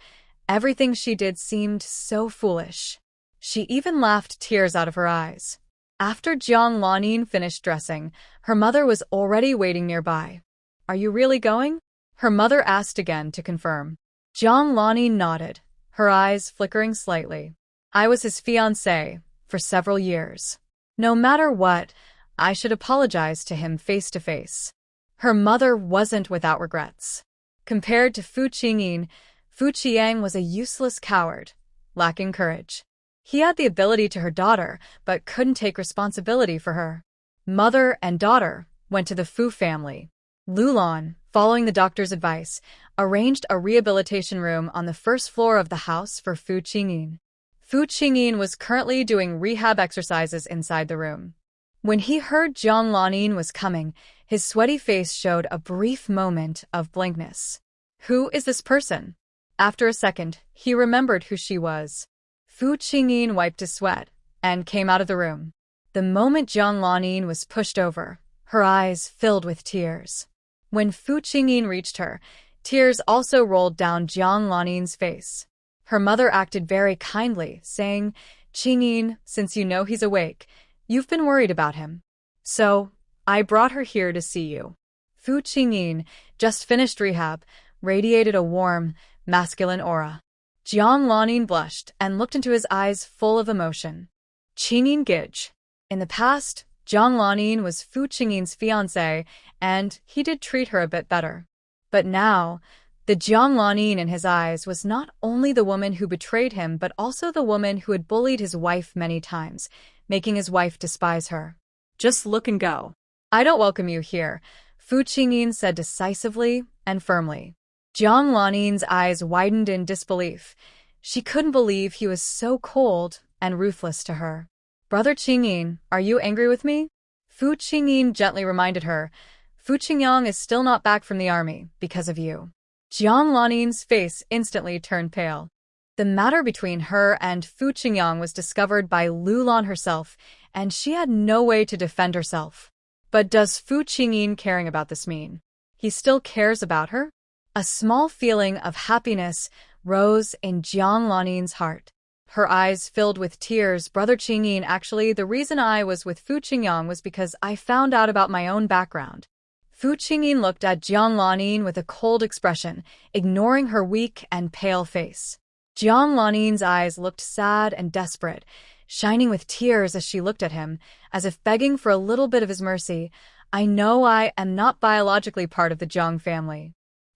A: everything she did seemed so foolish. She even laughed tears out of her eyes. After Jiang Lanin finished dressing, her mother was already waiting nearby. "Are you really going?" her mother asked again to confirm. Jiang Lanin nodded, her eyes flickering slightly. "I was his fiancée for several years. No matter what, I should apologize to him face to face." Her mother wasn't without regrets. Compared to Fu Qingyin, Fu Qiang was a useless coward, lacking courage. He had the ability to her daughter, but couldn't take responsibility for her. Mother and daughter went to the Fu family. Lulan, following the doctor's advice, arranged a rehabilitation room on the first floor of the house for Fu Qingyin. Fu Qingyin was currently doing rehab exercises inside the room. When he heard Jiang Lanin was coming, his sweaty face showed a brief moment of blankness. Who is this person? After a second, he remembered who she was. Fu Qingyin wiped his sweat and came out of the room. The moment Jiang Lanin was pushed over, her eyes filled with tears. When Fu Qingyin reached her, tears also rolled down Jiang Lanin's face. Her mother acted very kindly, saying, "Qingyin, since you know he's awake, you've been worried about him. So, I brought her here to see you." Fu Qingyin, just finished rehab, radiated a warm, masculine aura. Jiang Lanin blushed and looked into his eyes full of emotion. Qingyin Gij. In the past, Jiang Lanin was Fu Qingyin's fiancé, and he did treat her a bit better. But now, the Jiang Lanin in his eyes was not only the woman who betrayed him but also the woman who had bullied his wife many times, making his wife despise her. "Just look and go. I don't welcome you here," Fu Qingyin said decisively and firmly. Jiang Lanin's eyes widened in disbelief. She couldn't believe he was so cold and ruthless to her. "Brother Qingyin, are you angry with me?" Fu Qingyin gently reminded her. "Fu Qingyang is still not back from the army because of you." Jiang Lanin's face instantly turned pale. The matter between her and Fu Qingyang was discovered by Lulan herself, and she had no way to defend herself. But does Fu Qingyin caring about this mean he still cares about her? A small feeling of happiness rose in Jiang Lanin's heart. Her eyes filled with tears. "Brother Qingyin, actually, the reason I was with Fu Qingyang was because I found out about my own background." Fu Qingyin looked at Jiang Lanin with a cold expression, ignoring her weak and pale face. Jiang Lanin's eyes looked sad and desperate, shining with tears as she looked at him, as if begging for a little bit of his mercy. I know I am not biologically part of the Jiang family.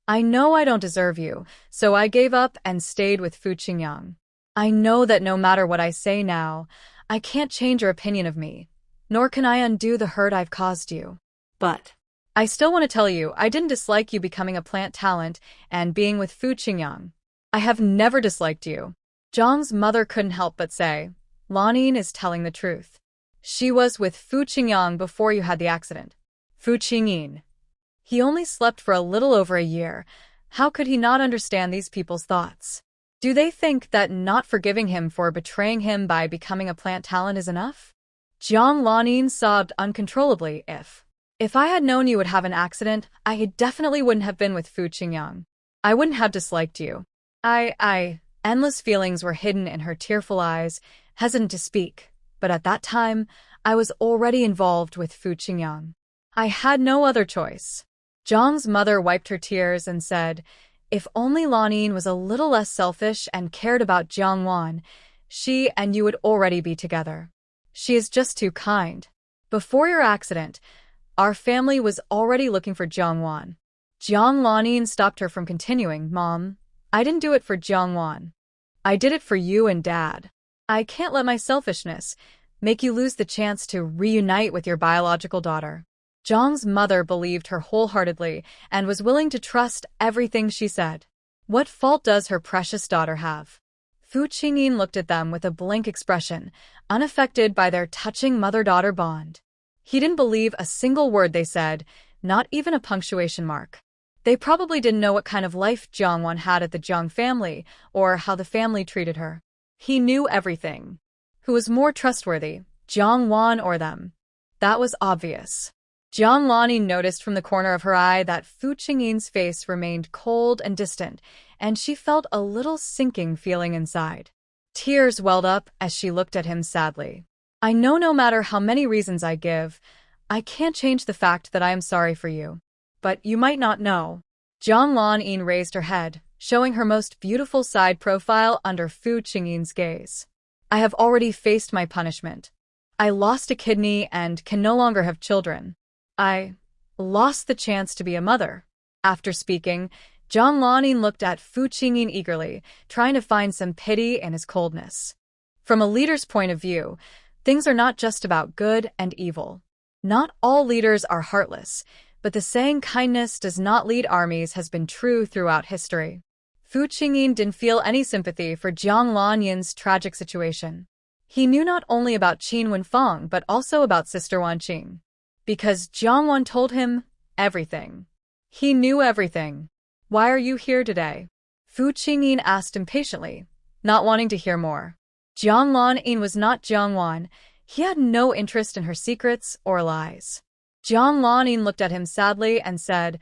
A: I know I don't deserve you, so I gave up and stayed with Fu Qingyang. I know that no matter what I say now, I can't change your opinion of me, nor can I undo the hurt I've caused you.
B: But
A: I still want to tell you I didn't dislike you becoming a plant talent and being with Fu Qingyang. I have never disliked you. Zhang's mother couldn't help but say, Lanyin is telling the truth. She was with Fu Qingyang before you had the accident. Fu Qingyin. He only slept for a little over a year. How could he not understand these people's thoughts? Do they think that not forgiving him for betraying him by becoming a plant talent is enough? Jiang Lanyin sobbed uncontrollably. If I had known you would have an accident, I definitely wouldn't have been with Fu Qingyang. I wouldn't have disliked you. Endless feelings were hidden in her tearful eyes, hesitant to speak. But at that time, I was already involved with Fu Qingyang. I had no other choice. Zhang's mother wiped her tears and said, if only Lanyin was a little less selfish and cared about Jiang Wan, she and you would already be together. She is just too kind. Before your accident, our family was already looking for Jiang Wan. Jiang Lanyin stopped her from continuing, Mom, I didn't do it for Jiang Wan. I did it for you and Dad. I can't let my selfishness make you lose the chance to reunite with your biological daughter. Zhang's mother believed her wholeheartedly and was willing to trust everything she said. What fault does her precious daughter have? Fu Qingyin looked at them with a blank expression, unaffected by their touching mother-daughter bond. He didn't believe a single word they said, not even a punctuation mark. They probably didn't know what kind of life Jiang Wan had at the Jiang family, or how the family treated her. He knew everything. Who was more trustworthy, Jiang Wan or them? That was obvious. Jiang Lanyin noticed from the corner of her eye that Fu Qingyin's face remained cold and distant, and she felt a little sinking feeling inside. Tears welled up as she looked at him sadly. I know no matter how many reasons I give, I can't change the fact that I am sorry for you. But you might not know. Jiang Lanyin raised her head, showing her most beautiful side profile under Fu Qingyin's gaze. I have already faced my punishment. I lost a kidney and can no longer have children. I lost the chance to be a mother. After speaking, Jiang Lanyin looked at Fu Qingyin eagerly, trying to find some pity in his coldness. From a leader's point of view, things are not just about good and evil. Not all leaders are heartless, but the saying kindness does not lead armies has been true throughout history. Fu Qingyin didn't feel any sympathy for Jiang Lanyin's tragic situation. He knew not only about Qin Wenfeng but also about Sister Wanqing. Because Jiang Wan told him everything. He knew everything. Why are you here today? Fu Qingyin asked impatiently, not wanting to hear more. Jiang Lanyin was not Jiang Wan. He had no interest in her secrets or lies. Jiang Lanyin looked at him sadly and said,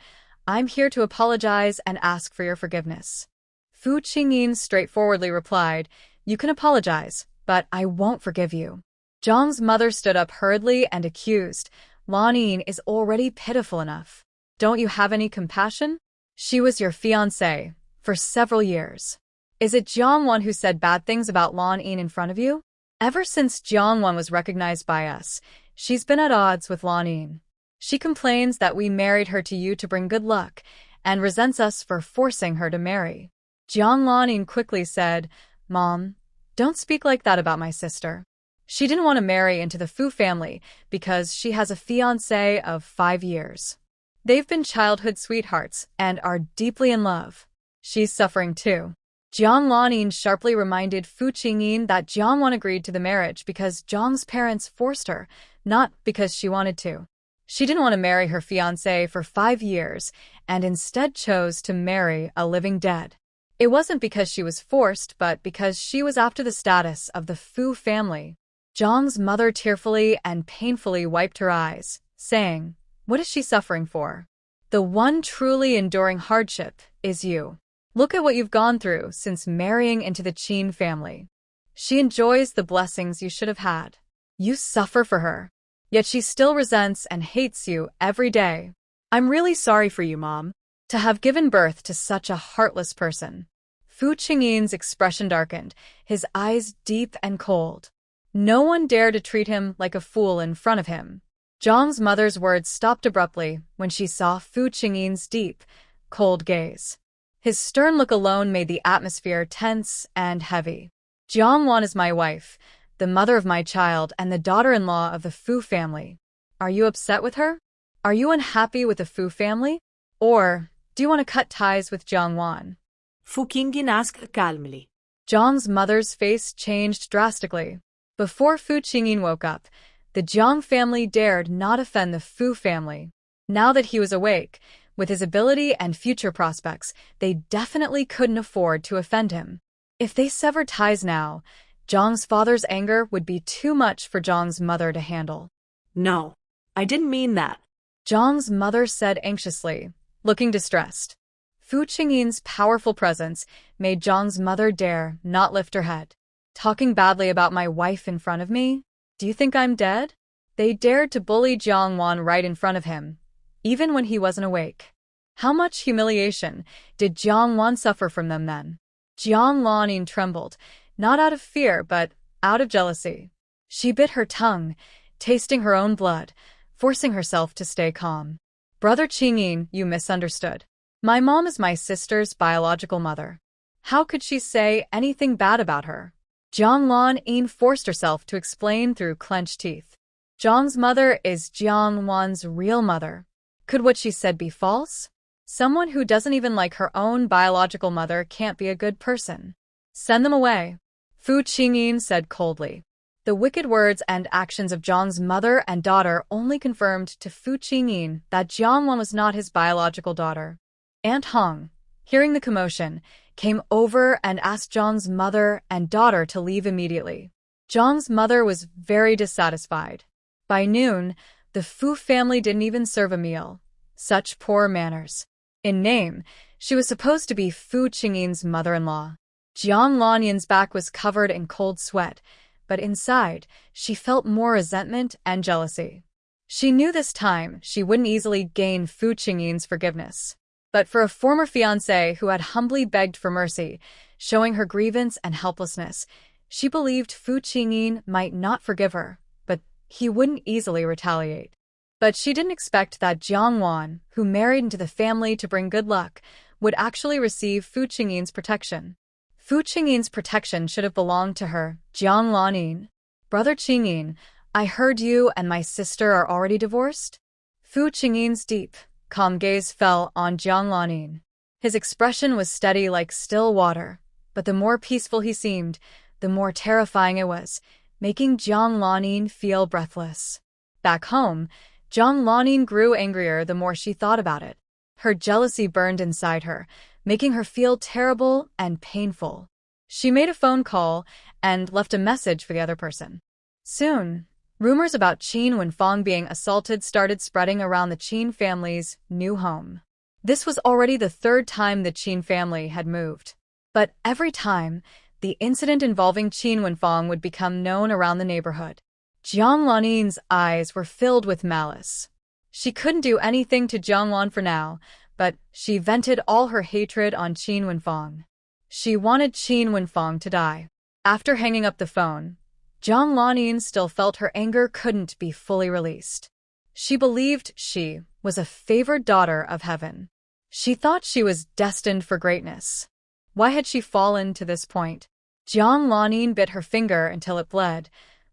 A: I'm here to apologize and ask for your forgiveness. Fu Qingyin straightforwardly replied, you can apologize, but I won't forgive you. Zhang's mother stood up hurriedly and accused, Lanyin is already pitiful enough. Don't you have any compassion? She was your fiancée for several years. Is it Jiang Wan who said bad things about Lanyin in front of you? Ever since Jiang Wan was recognized by us, she's been at odds with Lanyin. She complains that we married her to you to bring good luck, and resents us for forcing her to marry. Jiang Lanyin quickly said, Mom, don't speak like that about my sister. She didn't want to marry into the Fu family because she has a fiancé of 5 years. They've been childhood sweethearts and are deeply in love. She's suffering too. Jiang Lanyin sharply reminded Fu Qingyin that Jiang Wan agreed to the marriage because Zhang's parents forced her, not because she wanted to. She didn't want to marry her fiancé for 5 years and instead chose to marry a living dead. It wasn't because she was forced, but because she was after the status of the Fu family. Zhang's mother tearfully and painfully wiped her eyes, saying, what is she suffering for? The one truly enduring hardship is you. Look at what you've gone through since marrying into the Qin family. She enjoys the blessings you should have had. You suffer for her. Yet she still resents and hates you every day. I'm really sorry for you, Mom, to have given birth to such a heartless person. Fu Qingyin's expression darkened, his eyes deep and cold. No one dared to treat him like a fool in front of him. Zhang's mother's words stopped abruptly when she saw Fu Qingyin's deep, cold gaze. His stern look alone made the atmosphere tense and heavy. Jiang Wan is my wife, the mother of my child and the daughter-in-law of the Fu family. Are you upset with her? Are you unhappy with the Fu family? Or do you want to cut ties with Jiang Wan?
B: Fu Qingyin asked calmly.
A: Zhang's mother's face changed drastically. Before Fu Qingyin woke up, the Jiang family dared not offend the Fu family. Now that he was awake, with his ability and future prospects, they definitely couldn't afford to offend him. If they severed ties now, Zhang's father's anger would be too much for Zhang's mother to handle.
B: No, I didn't mean that.
A: Zhang's mother said anxiously, looking distressed. Fu Qingyin's powerful presence made Zhang's mother dare not lift her head. Talking badly about my wife in front of me? Do you think I'm dead? They dared to bully Jiang Wan right in front of him, even when he wasn't awake. How much humiliation did Jiang Wan suffer from them then? Jiang Lanin trembled, not out of fear but out of jealousy. She bit her tongue, tasting her own blood, forcing herself to stay calm. Brother Qingying, you misunderstood. My mom is my sister's biological mother. How could she say anything bad about her? Jiang Lanin forced herself to explain through clenched teeth. Zhang's mother is Jiang Wan's real mother. Could what she said be false? Someone who doesn't even like her own biological mother can't be a good person. Send them away, Fu Qingyin said coldly. The wicked words and actions of Zhang's mother and daughter only confirmed to Fu Qingyin that Jiang Wan was not his biological daughter. Aunt Hong, hearing the commotion, came over and asked Zhang's mother and daughter to leave immediately. Zhang's mother was very dissatisfied. By noon, the Fu family didn't even serve a meal. Such poor manners. In name, she was supposed to be Fu Qingyin's mother-in-law. Jiang Lanyan's back was covered in cold sweat, but inside, she felt more resentment and jealousy. She knew this time she wouldn't easily gain Fu Qingyin's forgiveness. But for a former fiancé who had humbly begged for mercy, showing her grievance and helplessness, she believed Fu Qingyin might not forgive her, but he wouldn't easily retaliate. But she didn't expect that Jiang Wan, who married into the family to bring good luck, would actually receive Fu Qingyin's protection. Fu Qingyin's protection should have belonged to her, Jiang Lanin. Brother Qingyin, I heard you and my sister are already divorced? Fu Qingyin's deep, calm gaze fell on Jiang Lanin. His expression was steady like still water, but the more peaceful he seemed, the more terrifying it was, making Jiang Lanin feel breathless. Back home, Jiang Lanin grew angrier the more she thought about it. Her jealousy burned inside her, making her feel terrible and painful. She made a phone call and left a message for the other person. Soon, rumors about Qin Wenfang being assaulted started spreading around the Qin family's new home. This was already the third time the Qin family had moved. But every time, the incident involving Qin Wenfang would become known around the neighborhood. Jiang Lanin's eyes were filled with malice. She couldn't do anything to Jiang Wan for now, but she vented all her hatred on Qin Wenfang. She wanted Qin Wenfang to die. After hanging up the phone, Jiang Lanin still felt her anger couldn't be fully released. She believed she was a favored daughter of heaven. She thought she was destined for greatness. Why had she fallen to this point? Jiang Lanin bit her finger until it bled,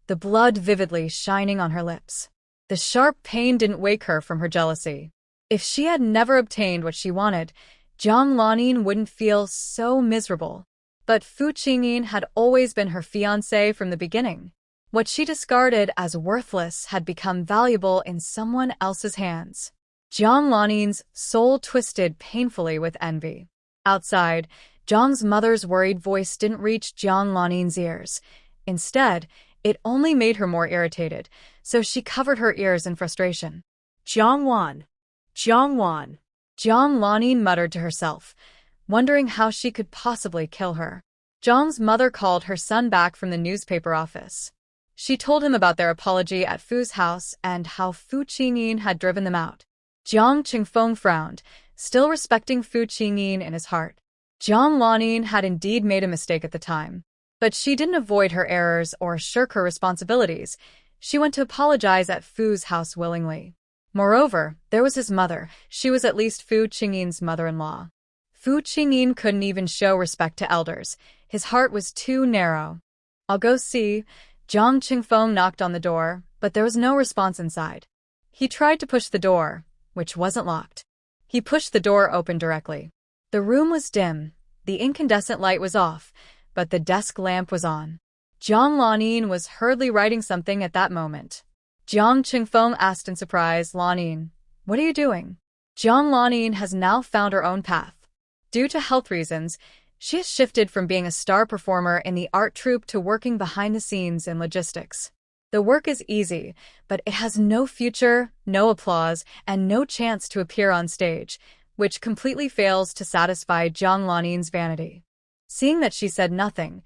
A: the blood vividly shining on her lips. The sharp pain didn't wake her from her jealousy. If she had never obtained what she wanted, Jiang Lanin wouldn't feel so miserable. But Fu Qingyin had always been her fiancé from the beginning. What she discarded as worthless had become valuable in someone else's hands. Jiang Lanin's soul twisted painfully with envy. Outside, Zhang's mother's worried voice didn't reach Jiang Lanin's ears. Instead, it only made her more irritated, so she covered her ears in frustration.
B: Jiang Wan. Jiang Wan.
A: Jiang Lanin muttered to herself, wondering how she could possibly kill her. Zhang's mother called her son back from the newspaper office. She told him about their apology at Fu's house and how Fu Qingyin had driven them out. Jiang Qingfeng frowned, still respecting Fu Qingyin in his heart. Jiang Lanin had indeed made a mistake at the time, but she didn't avoid her errors or shirk her responsibilities. She went to apologize at Fu's house willingly. Moreover, there was his mother. She was at least Fu Qingyin's mother-in-law. Fu Qingyin couldn't even show respect to elders. His heart was too narrow. "I'll go see." Zhang Qingfeng knocked on the door, but there was no response inside. He tried to push the door, which wasn't locked. He pushed the door open directly. The room was dim. The incandescent light was off, but the desk lamp was on. Zhang Lanyin was hurriedly writing something at that moment. Zhang Qingfeng asked in surprise, "Lanyin, what are you doing?" Zhang Lanyin has now found her own path. Due to health reasons, she has shifted from being a star performer in the art troupe to working behind the scenes in logistics. The work is easy, but it has no future, no applause, and no chance to appear on stage, which completely fails to satisfy Zhang Lanyin's vanity. Seeing that she said nothing,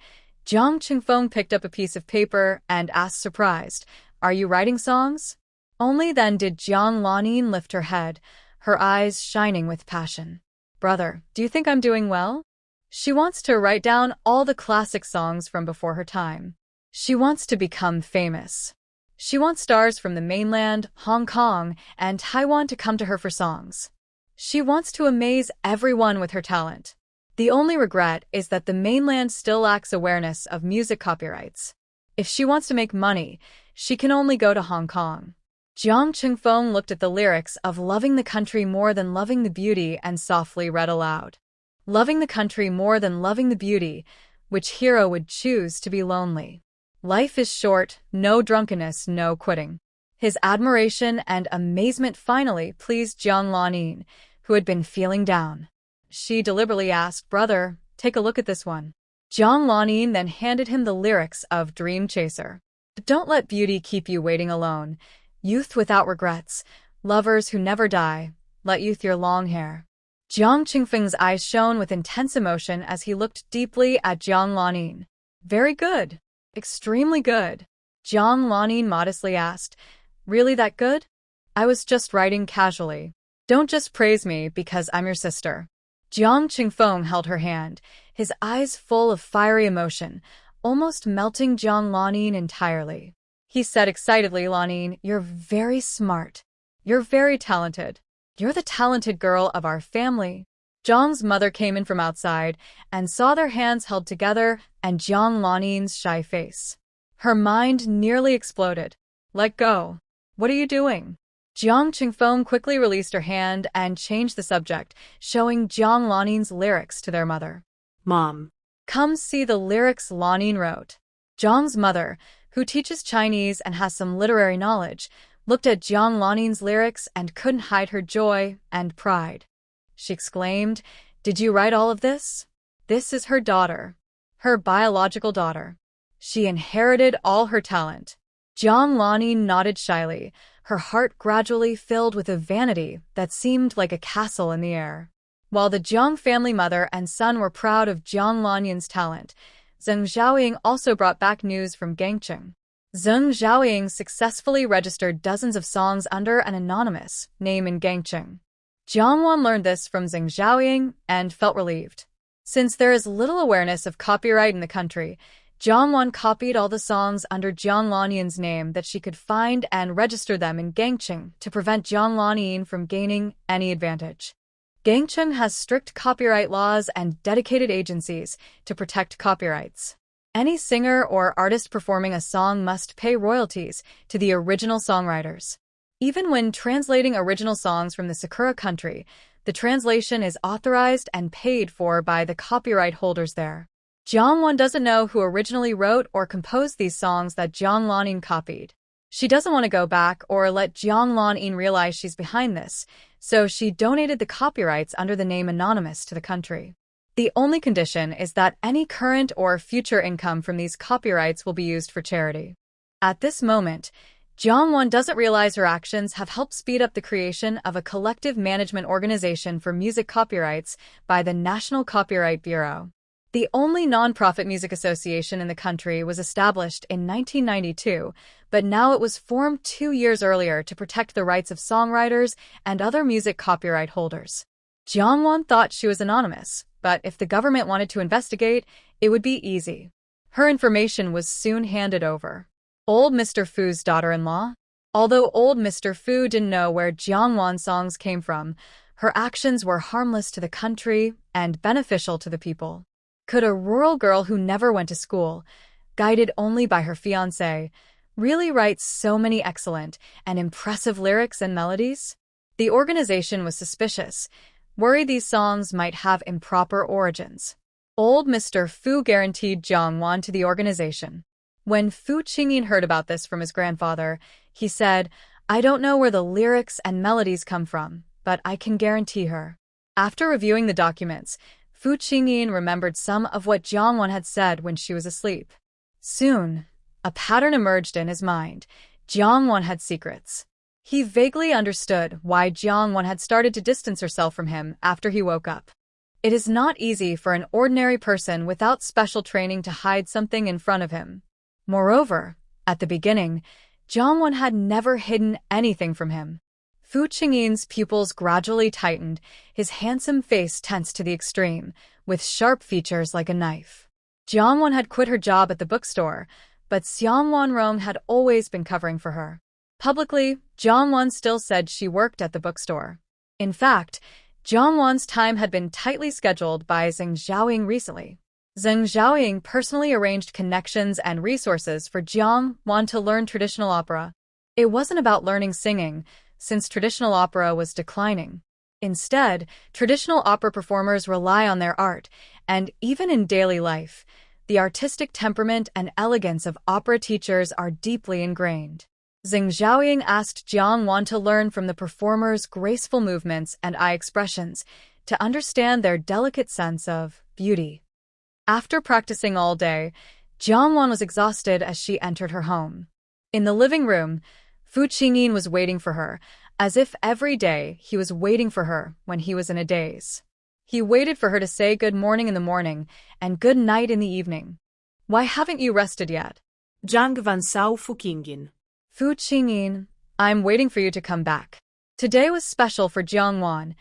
A: Zhang Qingfeng picked up a piece of paper and asked surprised, "Are you writing songs?" Only then did Zhang Lanyin lift her head, her eyes shining with passion. "Brother, do you think I'm doing well?" She wants to write down all the classic songs from before her time. She wants to become famous. She wants stars from the mainland, Hong Kong, and Taiwan to come to her for songs. She wants to amaze everyone with her talent. The only regret is that the mainland still lacks awareness of music copyrights. If she wants to make money, she can only go to Hong Kong. Zhang Qingfeng looked at the lyrics of "Loving the country more than loving the beauty" and softly read aloud. "Loving the country more than loving the beauty, which hero would choose to be lonely? Life is short, no drunkenness, no quitting." His admiration and amazement finally pleased Zhang Lanyin, who had been feeling down. She deliberately asked, "Brother, take a look at this one." Zhang Lanyin then handed him the lyrics of Dream Chaser. "Don't let beauty keep you waiting alone. Youth without regrets, lovers who never die, let youth your long hair." Zhang Qingfeng's eyes shone with intense emotion as he looked deeply at Zhang Lanyin. "Very good. Extremely good." Zhang Lanyin modestly asked, "Really that good?" "I was just writing casually. Don't just praise me because I'm your sister." Zhang Qingfeng held her hand, his eyes full of fiery emotion, almost melting Zhang Lanyin entirely. He said excitedly, "Lanyin, you're very smart. You're very talented. You're the talented girl of our family." Zhang's mother came in from outside and saw their hands held together and Zhang Lanyin's shy face. Her mind nearly exploded. "Let go. What are you doing?" Zhang Qingfeng quickly released her hand and changed the subject, showing Zhang Lanyin's lyrics to their mother.
B: "Mom,
A: "Come see the lyrics Lanyin wrote." Zhang's mother, who teaches Chinese and has some literary knowledge, looked at Zhang Lanyin's lyrics and couldn't hide her joy and pride. She exclaimed, "Did you write all of this?" This is her daughter. Her biological daughter. She inherited all her talent. Zhang Lanyin nodded shyly, her heart gradually filled with a vanity that seemed like a castle in the air. While the Zhang family mother and son were proud of Zhang Lanyin's talent, Zheng Xiaoying also brought back news from Gangcheng. Zheng Xiaoying successfully registered dozens of songs under an anonymous name in Gangcheng. Jiang Wan learned this from Zheng Xiaoying and felt relieved. Since there is little awareness of copyright in the country, Jiang Wan copied all the songs under Zhang Lanyin's name that she could find and register them in Gangcheng to prevent Zhang Lanyin from gaining any advantage. Gangcheng has strict copyright laws and dedicated agencies to protect copyrights. Any singer or artist performing a song must pay royalties to the original songwriters. Even when translating original songs from the Sakura country, the translation is authorized and paid for by the copyright holders there. Jiang Wan doesn't know who originally wrote or composed these songs that Zhang Lanyin copied. She doesn't want to go back or let Zhang Lanyin realize she's behind this, so she donated the copyrights under the name anonymous to the country. The only condition is that any current or future income from these copyrights will be used for charity. At this moment, Jiang Wan doesn't realize her actions have helped speed up the creation of a collective management organization for music copyrights by the National Copyright Bureau. The only non-profit music association in the country was established in 1992, but now it was formed 2 years earlier to protect the rights of songwriters and other music copyright holders. Jiang Wan thought she was anonymous, but if the government wanted to investigate, it would be easy. Her information was soon handed over. Old Mr. Fu's daughter-in-law? Although old Mr. Fu didn't know where Jiangwan songs came from, her actions were harmless to the country and beneficial to the people. Could a rural girl who never went to school, guided only by her fiancé, really write so many excellent and impressive lyrics and melodies? The organization was suspicious, worried these songs might have improper origins. Old Mr. Fu guaranteed Jiangwan to the organization. When Fu Qingyin heard about this from his grandfather, he said, "I don't know where the lyrics and melodies come from, but I can guarantee her." After reviewing the documents, Fu Qingyin remembered some of what Jiangwan had said when she was asleep. Soon, a pattern emerged in his mind. Jiangwan had secrets. He vaguely understood why Jiangwan had started to distance herself from him after he woke up. It is not easy for an ordinary person without special training to hide something in front of him. Moreover, at the beginning, Jiangwan had never hidden anything from him. Fu Qingyin's pupils gradually tightened, his handsome face tense to the extreme, with sharp features like a knife. Jiangwan had quit her job at the bookstore, but Xiangwan Rong had always been covering for her. Publicly, Jiangwan still said she worked at the bookstore. In fact, Jiangwan's time had been tightly scheduled by Zheng Xiaoying recently. Zheng Xiaoying personally arranged connections and resources for Jiangwan to learn traditional opera. It wasn't about learning singing, since traditional opera was declining. Instead, traditional opera performers rely on their art, and even in daily life, the artistic temperament and elegance of opera teachers are deeply ingrained. Zheng Xiaoying asked Jiangwan to learn from the performers' graceful movements and eye expressions to understand their delicate sense of beauty. After practicing all day, Jiangwan was exhausted as she entered her home. In the living room, Fu Qingyin was waiting for her, as if every day he was waiting for her when he was in a daze. He waited for her to say good morning in the morning and good night in the evening. "Why haven't you rested yet?"
B: Zhang van Sao Fu Qingyin.
A: "Fu Qingyin, I'm waiting for you to come back." Today was special for Jiangwan.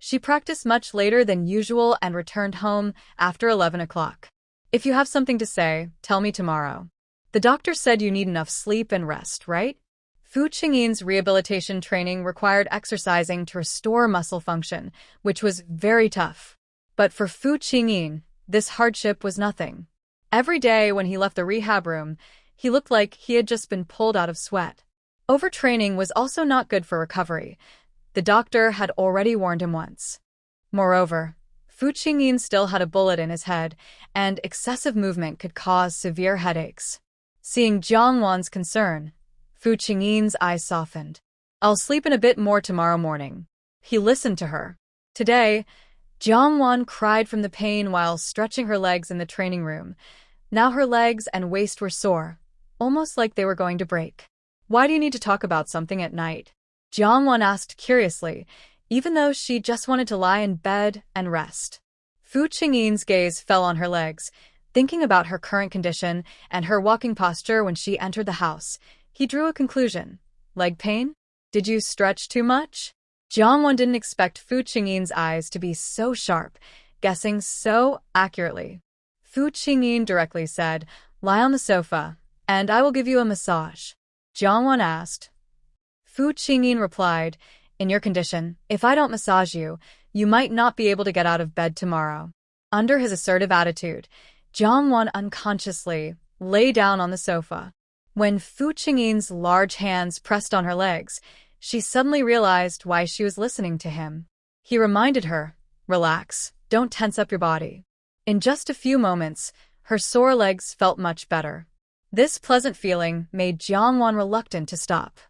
A: She practiced much later than usual and returned home after 11 o'clock. "If you have something to say, tell me tomorrow. The doctor said you need enough sleep and rest, right?" Fu Qingyin's rehabilitation training required exercising to restore muscle function, which was very tough. But for Fu Qingyin, this hardship was nothing. Every day when he left the rehab room, he looked like he had just been pulled out of sweat. Overtraining was also not good for recovery. The doctor had already warned him once. Moreover, Fu Qingyin still had a bullet in his head, and excessive movement could cause severe headaches. Seeing Jiangwan's concern, Fu Qingyin's eyes softened. "I'll sleep in a bit more tomorrow morning." He listened to her. Today, Jiangwan cried from the pain while stretching her legs in the training room. Now her legs and waist were sore, almost like they were going to break. "Why do you need to talk about something at night?" Jiangwan asked curiously, even though she just wanted to lie in bed and rest. Fu Qingyin's gaze fell on her legs, thinking about her current condition and her walking posture when she entered the house. He drew a conclusion. "Leg pain? Did you stretch too much?" Jiangwan didn't expect Fu Qingyin's eyes to be so sharp, guessing so accurately. Fu Qingyin directly said, "Lie on the sofa, and I will give you a massage." Jiangwan asked. Fu Qingyin replied, "In your condition, if I don't massage you, you might not be able to get out of bed tomorrow." Under his assertive attitude, Jiangwan unconsciously lay down on the sofa. When Fu Qingyin's large hands pressed on her legs, she suddenly realized why she was listening to him. He reminded her, "Relax, don't tense up your body." In just a few moments, her sore legs felt much better. This pleasant feeling made Jiangwan reluctant to stop.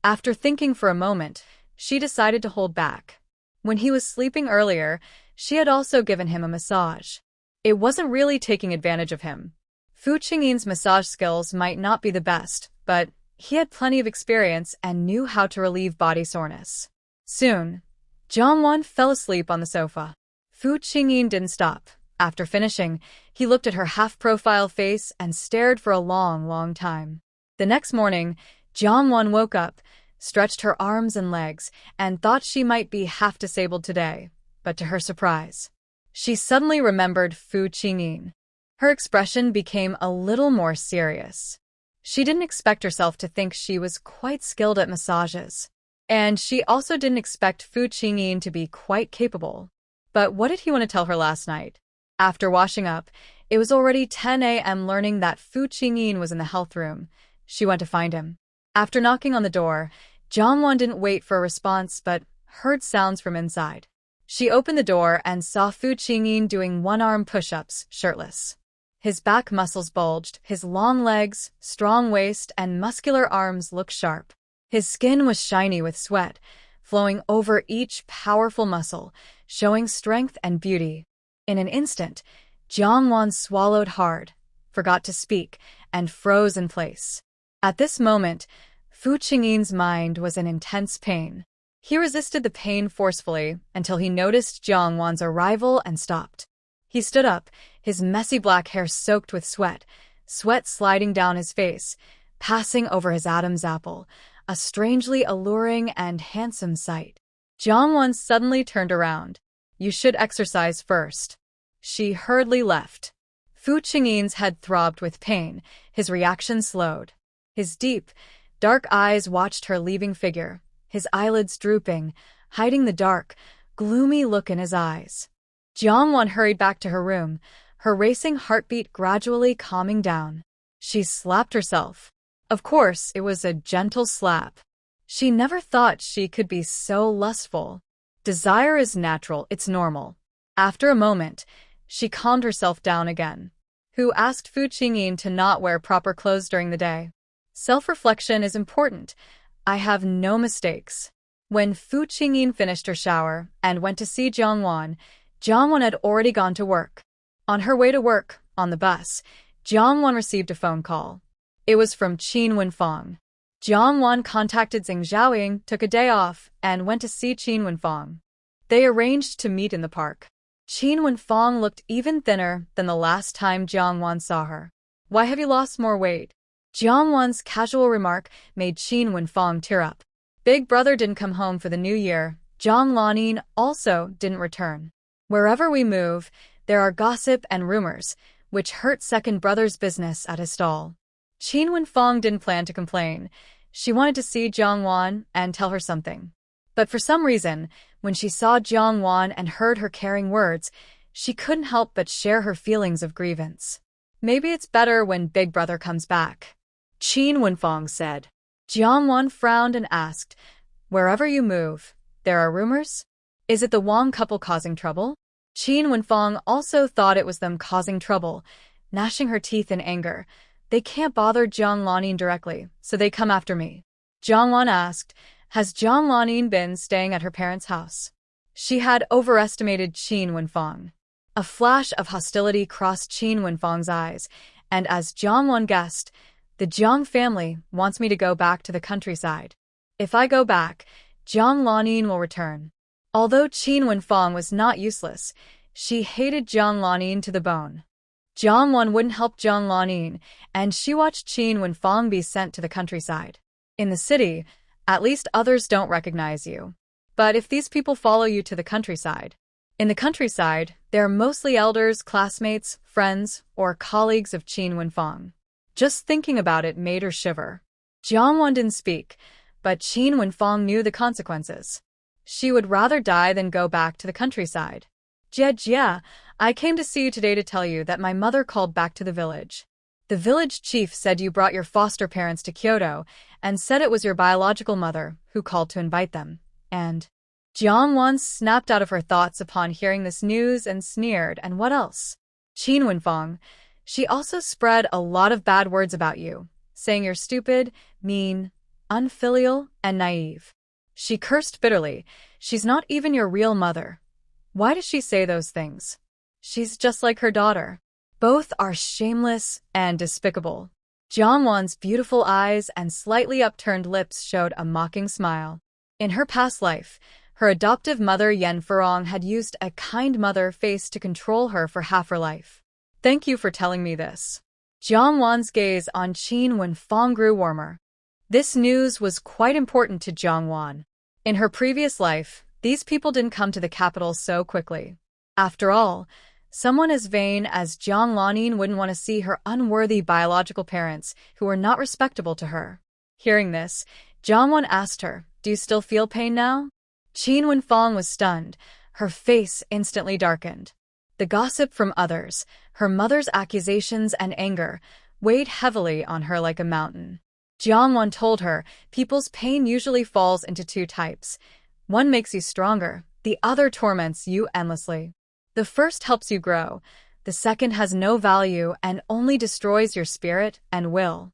A: After thinking for a moment, she decided to hold back. When he was sleeping earlier, she had also given him a massage. It wasn't really taking advantage of him. Fu Qingyin's massage skills might not be the best, but he had plenty of experience and knew how to relieve body soreness. Soon, Jiangwan fell asleep on the sofa. Fu Qingyin didn't stop. After finishing, he looked at her half-profile face and stared for a long, long time. The next morning, Jiangwan woke up, stretched her arms and legs, and thought she might be half-disabled today, but to her surprise, she suddenly remembered Fu Qingyin. Her expression became a little more serious. She didn't expect herself to think she was quite skilled at massages. And she also didn't expect Fu Qingyin to be quite capable. But what did he want to tell her last night? After washing up, it was already 10 a.m. Learning that Fu Qingyin was in the health room, she went to find him. After knocking on the door, Jiangwan didn't wait for a response but heard sounds from inside. She opened the door and saw Fu Qingyin doing one-arm push-ups, shirtless. His back muscles bulged, his long legs, strong waist, and muscular arms looked sharp. His skin was shiny with sweat, flowing over each powerful muscle, showing strength and beauty. In an instant, Jiangwan swallowed hard, forgot to speak, and froze in place. At this moment, Fu Qingyin's mind was in intense pain. He resisted the pain forcefully until he noticed Jiangwan's arrival and stopped. He stood up, his messy black hair soaked with sweat sliding down his face, passing over his Adam's apple, a strangely alluring and handsome sight. Jiangwan suddenly turned around. You should exercise first. She hurriedly left. Fu Qingyin's head throbbed with pain, his reaction slowed. His deep, dark eyes watched her leaving figure, his eyelids drooping, hiding the dark, gloomy look in his eyes. Jiangwan hurried back to her room, her racing heartbeat gradually calming down. She slapped herself. Of course, it was a gentle slap. She never thought she could be so lustful. Desire is natural, it's normal. After a moment, she calmed herself down again. Who asked Fu Qingyin to not wear proper clothes during the day? Self-reflection is important. I have no mistakes. When Fu Qingyin finished her shower and went to see Jiangwan had already gone to work. On her way to work, on the bus, Jiangwan received a phone call. It was from Qin Wenfang. Jiangwan contacted Xing Zhaoying, took a day off, and went to see Qin Wenfang. They arranged to meet in the park. Qin Wenfang looked even thinner than the last time Jiangwan saw her. Why have you lost more weight? Jiangwan's casual remark made Qin Wenfang tear up. Big brother didn't come home for the new year. Zhang Lanin also didn't return. Wherever we move, there are gossip and rumors, which hurt second brother's business at his stall. Qin Wenfang didn't plan to complain. She wanted to see Jiangwan and tell her something. But for some reason, when she saw Jiangwan and heard her caring words, she couldn't help but share her feelings of grievance. Maybe it's better when Big Brother comes back, Qin Wenfang said. Jiangwan frowned and asked, Wherever you move, there are rumors? Is it the Wang couple causing trouble? Qin Wenfang also thought it was them causing trouble, gnashing her teeth in anger. They can't bother Zhang Lanin directly, so they come after me. Jiangwan asked, Has Zhang Lanin been staying at her parents' house? She had overestimated Qin Wenfang. A flash of hostility crossed Qin Wenfang's eyes, and as Jiangwan guessed, the Jiang family wants me to go back to the countryside. If I go back, Zhang Lanin will return. Although Qin Wenfang was not useless, she hated Zhang Lanin to the bone. Jiangwan wouldn't help Zhang Lanin, and she watched Qin Wenfang be sent to the countryside. In the city, at least others don't recognize you. But if these people follow you to the countryside, in the countryside, they're mostly elders, classmates, friends, or colleagues of Qin Wenfang. Just thinking about it made her shiver. Jiangwan didn't speak, but Qin Wenfang knew the consequences. She would rather die than go back to the countryside. Jie, I came to see you today to tell you that my mother called back to the village. The village chief said you brought your foster parents to Kyoto and said it was your biological mother who called to invite them. And Jiangwan snapped out of her thoughts upon hearing this news and sneered. And what else? Qin Wenfang, she also spread a lot of bad words about you, saying you're stupid, mean, unfilial, and naive. She cursed bitterly. She's not even your real mother. Why does she say those things? She's just like her daughter. Both are shameless and despicable. Jiangwan's beautiful eyes and slightly upturned lips showed a mocking smile. In her past life, her adoptive mother Yan Furong had used a kind mother face to control her for half her life. Thank you for telling me this. Jiangwan's gaze on Qin Wenfang grew warmer. This news was quite important to Jiangwan. In her previous life, these people didn't come to the capital so quickly. After all, Someone as vain as Jiang Lanin wouldn't want to see her unworthy biological parents who were not respectable to her. Hearing this, Jiang Wan asked her, "Do you still feel pain now?" Qin Wenfang was stunned. Her face instantly darkened. The gossip from others, her mother's accusations and anger, weighed heavily on her like a mountain. Jiang Wan told her, people's pain usually falls into two types. One makes you stronger, the other torments you endlessly. The first helps you grow, the second has no value and only destroys your spirit and will.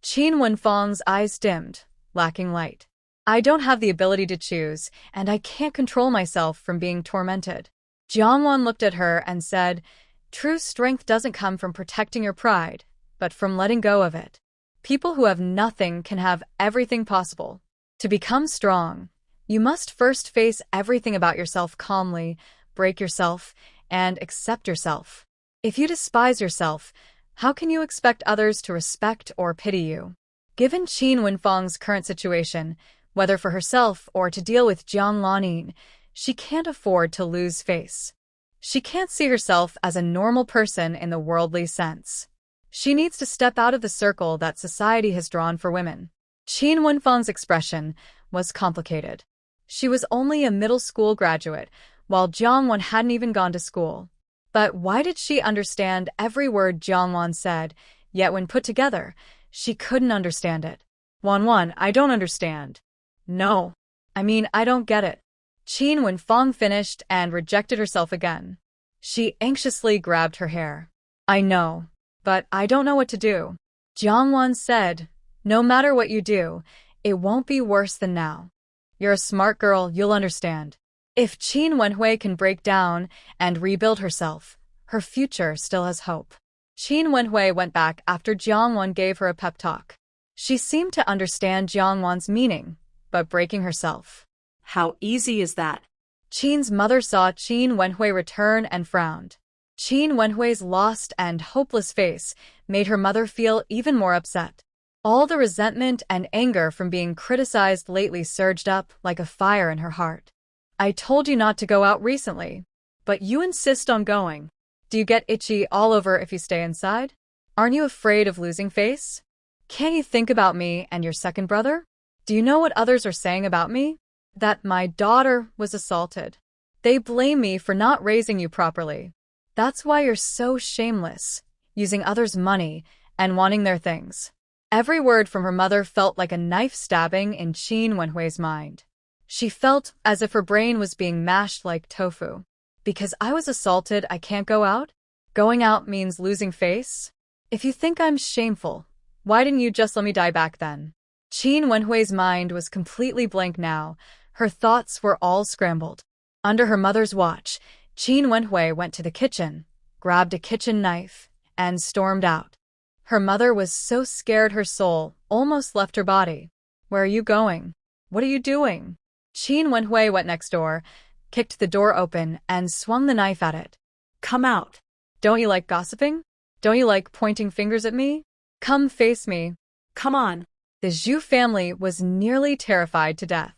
A: Qin Wenfang's eyes dimmed, lacking light. I don't have the ability to choose, and I can't control myself from being tormented. Jiang Wan looked at her and said, "True strength doesn't come from protecting your pride, but from letting go of it. People who have nothing can have everything possible. To become strong, you must first face everything about yourself calmly, break yourself, and accept yourself. If you despise yourself, how can you expect others to respect or pity you?" Given Qin Wenfang's current situation, whether for herself or to deal with Jiang Lanin, she can't afford to lose face. She can't see herself as a normal person in the worldly sense. She needs to step out of the circle that society has drawn for women. Qin Wenfang's expression was complicated. She was only a middle school graduate, while Jiang Wan hadn't even gone to school. But why did she understand every word Jiang Wan said, yet when put together, she couldn't understand it? Wan, I don't understand. No. I don't get it. Qin Wenfang finished and rejected herself again. She anxiously grabbed her hair. I know, but I don't know what to do. Jiang Wan said, "No matter what you do, it won't be worse than now. You're a smart girl, you'll understand." If Qin Wenhui can break down and rebuild herself, her future still has hope. Qin Wenhui went back after Jiang Wan gave her a pep talk. She seemed to understand Jiang Wan's meaning, but breaking herself.
B: How easy is that?
A: Qin's mother saw Qin Wenhui return and frowned. Qin Wenhui's lost and hopeless face made her mother feel even more upset. All the resentment and anger from being criticized lately surged up like a fire in her heart. I told you not to go out recently, but you insist on going. Do you get itchy all over if you stay inside? Aren't you afraid of losing face? Can't you think about me and your second brother? Do you know what others are saying about me? That my daughter was assaulted. They blame me for not raising you properly. That's why you're so shameless, using others' money and wanting their things. Every word from her mother felt like a knife stabbing in Qin Wenhui's mind. She felt as if her brain was being mashed like tofu. Because I was assaulted, I can't go out? Going out means losing face? If you think I'm shameful, why didn't you just let me die back then? Qin Wenhui's mind was completely blank now. Her thoughts were all scrambled. Under her mother's watch, Qin Wenhui went to the kitchen, grabbed a kitchen knife, and stormed out. Her mother was so scared her soul almost left her body. Where are you going? What are you doing? Qin Wenhui went next door, kicked the door open, and swung the knife at it.
B: Come out.
A: Don't you like gossiping? Don't you like pointing fingers at me? Come face me.
B: Come on.
A: The Zhu family was nearly terrified to death.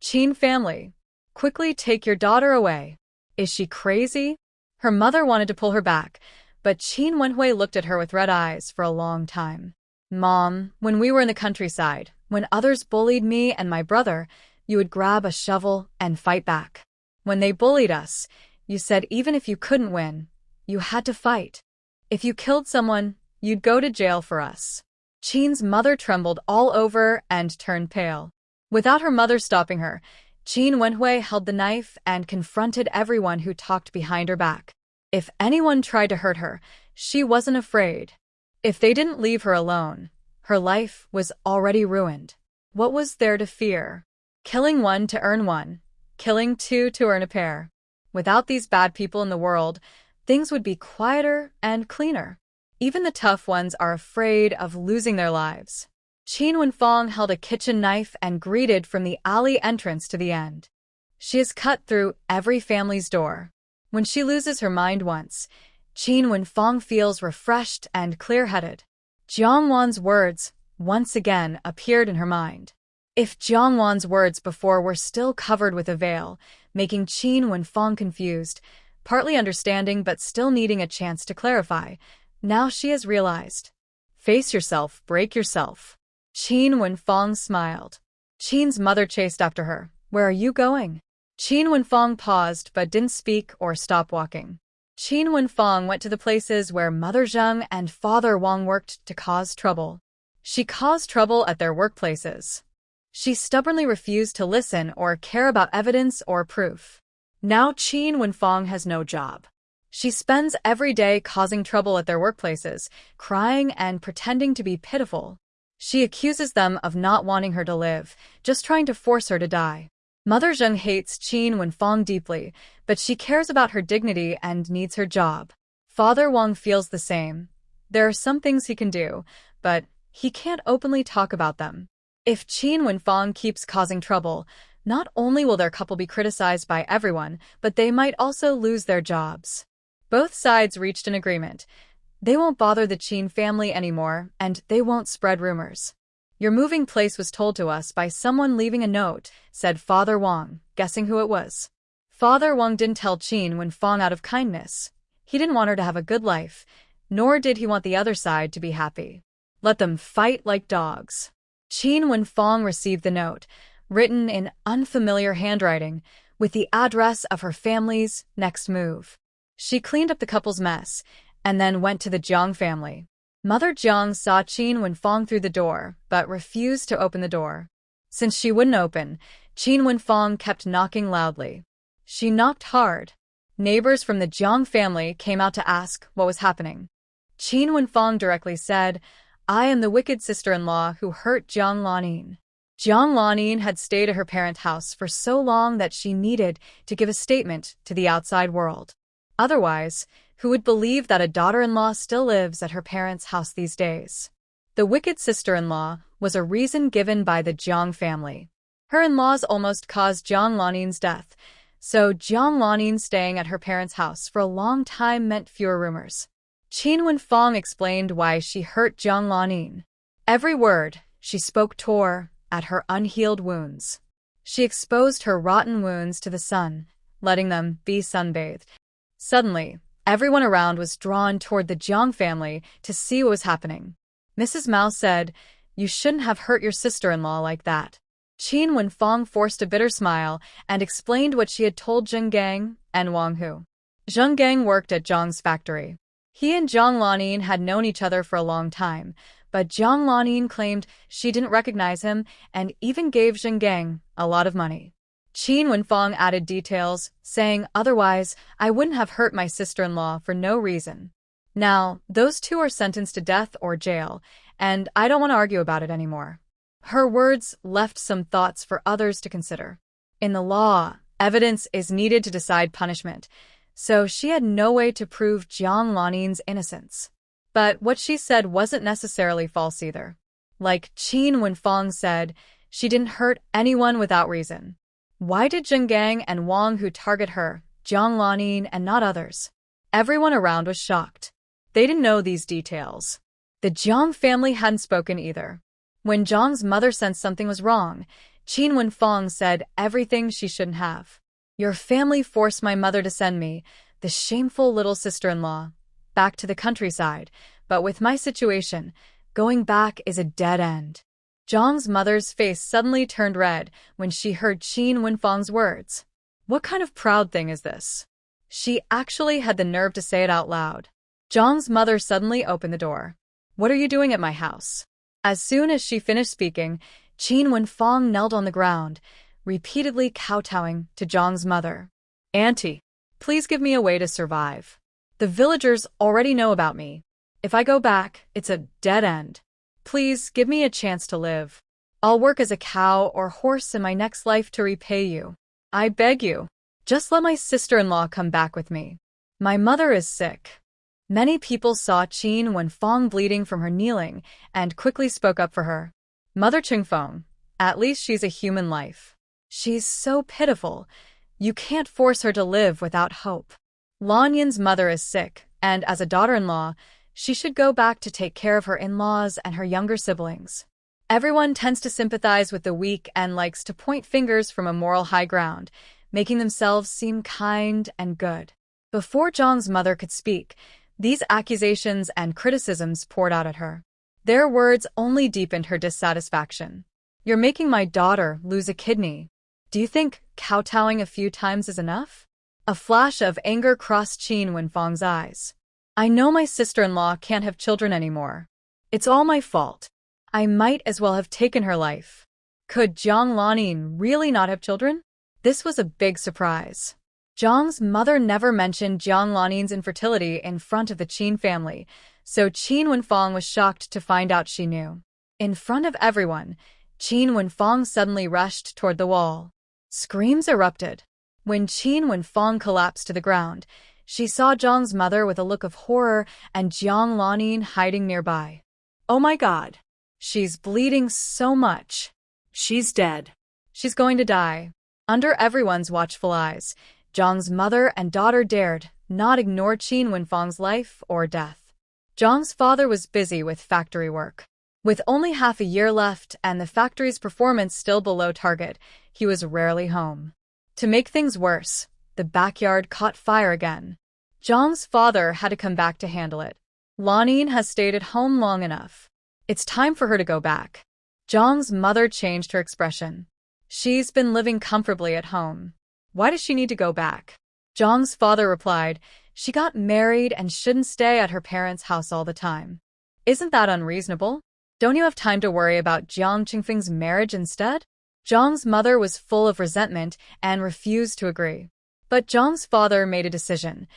A: Qin family, quickly take your daughter away. Is she crazy? Her mother wanted to pull her back, but Qin Wenhui looked at her with red eyes for a long time. Mom, when we were in the countryside, when others bullied me and my brother, you would grab a shovel and fight back. When they bullied us, you said even if you couldn't win, you had to fight. If you killed someone, you'd go to jail for us. Qin's mother trembled all over and turned pale. Without her mother stopping her, Qin Wenhui held the knife and confronted everyone who talked behind her back. If anyone tried to hurt her, she wasn't afraid. If they didn't leave her alone, her life was already ruined. What was there to fear? Killing one to earn one, killing two to earn a pair. Without these bad people in the world, things would be quieter and cleaner. Even the tough ones are afraid of losing their lives. Qin Wenfang held a kitchen knife and greeted from the alley entrance to the end. She has cut through every family's door. When she loses her mind once, Qin Wenfang feels refreshed and clear-headed. Jiang Wan's words once again appeared in her mind. If Jiang Wan's words before were still covered with a veil, making Qin Wenfang confused, partly understanding but still needing a chance to clarify. Now she has realized. Face yourself, break yourself. Qin Wenfang smiled. Qin's mother chased after her. Where are you going? Qin Wenfang paused but didn't speak or stop walking. Qin Wenfang went to the places where Mother Zheng and Father Wang worked to cause trouble. She caused trouble at their workplaces. She stubbornly refused to listen or care about evidence or proof. Now Qin Wenfang has no job. She spends every day causing trouble at their workplaces, crying and pretending to be pitiful. She accuses them of not wanting her to live, just trying to force her to die. Mother Zheng hates Qin Wenfang deeply, but she cares about her dignity and needs her job. Father Wang feels the same. There are some things he can do, but he can't openly talk about them. If Qin Wenfang keeps causing trouble, not only will their couple be criticized by everyone, but they might also lose their jobs. Both sides reached an agreement. They won't bother the Qin family anymore, and they won't spread rumors. Your moving place was told to us by someone leaving a note, said Father Wang, guessing who it was. Father Wang didn't tell Qin Wenfang out of kindness. He didn't want her to have a good life, nor did he want the other side to be happy. Let them fight like dogs. Qin Wenfang received the note, written in unfamiliar handwriting, with the address of her family's next move. She cleaned up the couple's mess, and then went to the Jiang family. Mother Jiang saw Qin Wenfang through the door, but refused to open the door. Since she wouldn't open, Qin Wenfang kept knocking loudly. She knocked hard. Neighbors from the Jiang family came out to ask what was happening. Qin Wenfang directly said, I am the wicked sister-in-law who hurt Jiang Lanin. Jiang Lanin had stayed at her parents' house for so long that she needed to give a statement to the outside world. Otherwise, who would believe that a daughter-in-law still lives at her parents' house these days? The wicked sister-in-law was a reason given by the Jiang family. Her in-laws almost caused Jiang Lanin's death, so Jiang Lanin staying at her parents' house for a long time meant fewer rumors. Qin Wenfang explained why she hurt Jiang Lanin. Every word she spoke tore at her unhealed wounds. She exposed her rotten wounds to the sun, letting them be sunbathed. Suddenly, everyone around was drawn toward the Jiang family to see what was happening. Mrs. Mao said, You shouldn't have hurt your sister-in-law like that. Qin Wenfang forced a bitter smile and explained what she had told Zheng Gang and Wang Hu. Zheng Gang worked at Zhang's factory. He and Jiang Lanin had known each other for a long time, but Jiang Lanin claimed she didn't recognize him and even gave Zheng Gang a lot of money. Qin Wenfang added details, saying, Otherwise, I wouldn't have hurt my sister-in-law for no reason. Now, those two are sentenced to death or jail, and I don't want to argue about it anymore. Her words left some thoughts for others to consider. In the law, evidence is needed to decide punishment, so she had no way to prove Jiang Lanin's innocence. But what she said wasn't necessarily false either. Like Qin Wenfang said, she didn't hurt anyone without reason. Why did Zheng Gang and Wang Hu target her, Jiang Lanin, and not others? Everyone around was shocked. They didn't know these details. The Jiang family hadn't spoken either. When Zhang's mother sensed something was wrong, Qin Wenfang said everything she shouldn't have. Your family forced my mother to send me, the shameful little sister-in-law, back to the countryside, but with my situation, going back is a dead end. Zhang's mother's face suddenly turned red when she heard Qin Wenfang's words. What kind of proud thing is this? She actually had the nerve to say it out loud. Zhang's mother suddenly opened the door. What are you doing at my house? As soon as she finished speaking, Qin Wenfang knelt on the ground, repeatedly kowtowing to Zhang's mother. Auntie, please give me a way to survive. The villagers already know about me. If I go back, it's a dead end. Please give me a chance to live. I'll work as a cow or horse in my next life to repay you. I beg you, just let my sister-in-law come back with me. My mother is sick. Many people saw Qin Wenfang bleeding from her kneeling and quickly spoke up for her. Mother Qingfeng, at least she's a human life. She's so pitiful. You can't force her to live without hope. Lanyan's mother is sick, and as a daughter-in-law, she should go back to take care of her in-laws and her younger siblings. Everyone tends to sympathize with the weak and likes to point fingers from a moral high ground, making themselves seem kind and good. Before Zhang's mother could speak, these accusations and criticisms poured out at her. Their words only deepened her dissatisfaction. You're making my daughter lose a kidney. Do you think kowtowing a few times is enough? A flash of anger crossed Qin Wenfang's eyes. I know my sister-in-law can't have children anymore. It's all my fault. I might as well have taken her life. Could Jiang Lanin really not have children? This was a big surprise. Zhang's mother never mentioned Jiang Lanin's infertility in front of the Qin family, so Qin Wenfang was shocked to find out she knew. In front of everyone, Qin Wenfang suddenly rushed toward the wall. Screams erupted. When Qin Wenfang collapsed to the ground, she saw Zhang's mother with a look of horror and Jiang Lanin hiding nearby. Oh my God! She's bleeding so much.
B: She's dead.
A: She's going to die. Under everyone's watchful eyes, Zhang's mother and daughter dared not ignore Qin Wenfang's life or death. Zhang's father was busy with factory work. With only half a year left and the factory's performance still below target, he was rarely home. To make things worse, the backyard caught fire again. Zhang's father had to come back to handle it. Lanin has stayed at home long enough. It's time for her to go back. Zhang's mother changed her expression. She's been living comfortably at home. Why does she need to go back? Zhang's father replied, she got married and shouldn't stay at her parents' house all the time. Isn't that unreasonable? Don't you have time to worry about Jiang Qingfeng's marriage instead? Zhang's mother was full of resentment and refused to agree. But Zhang's father made a decision.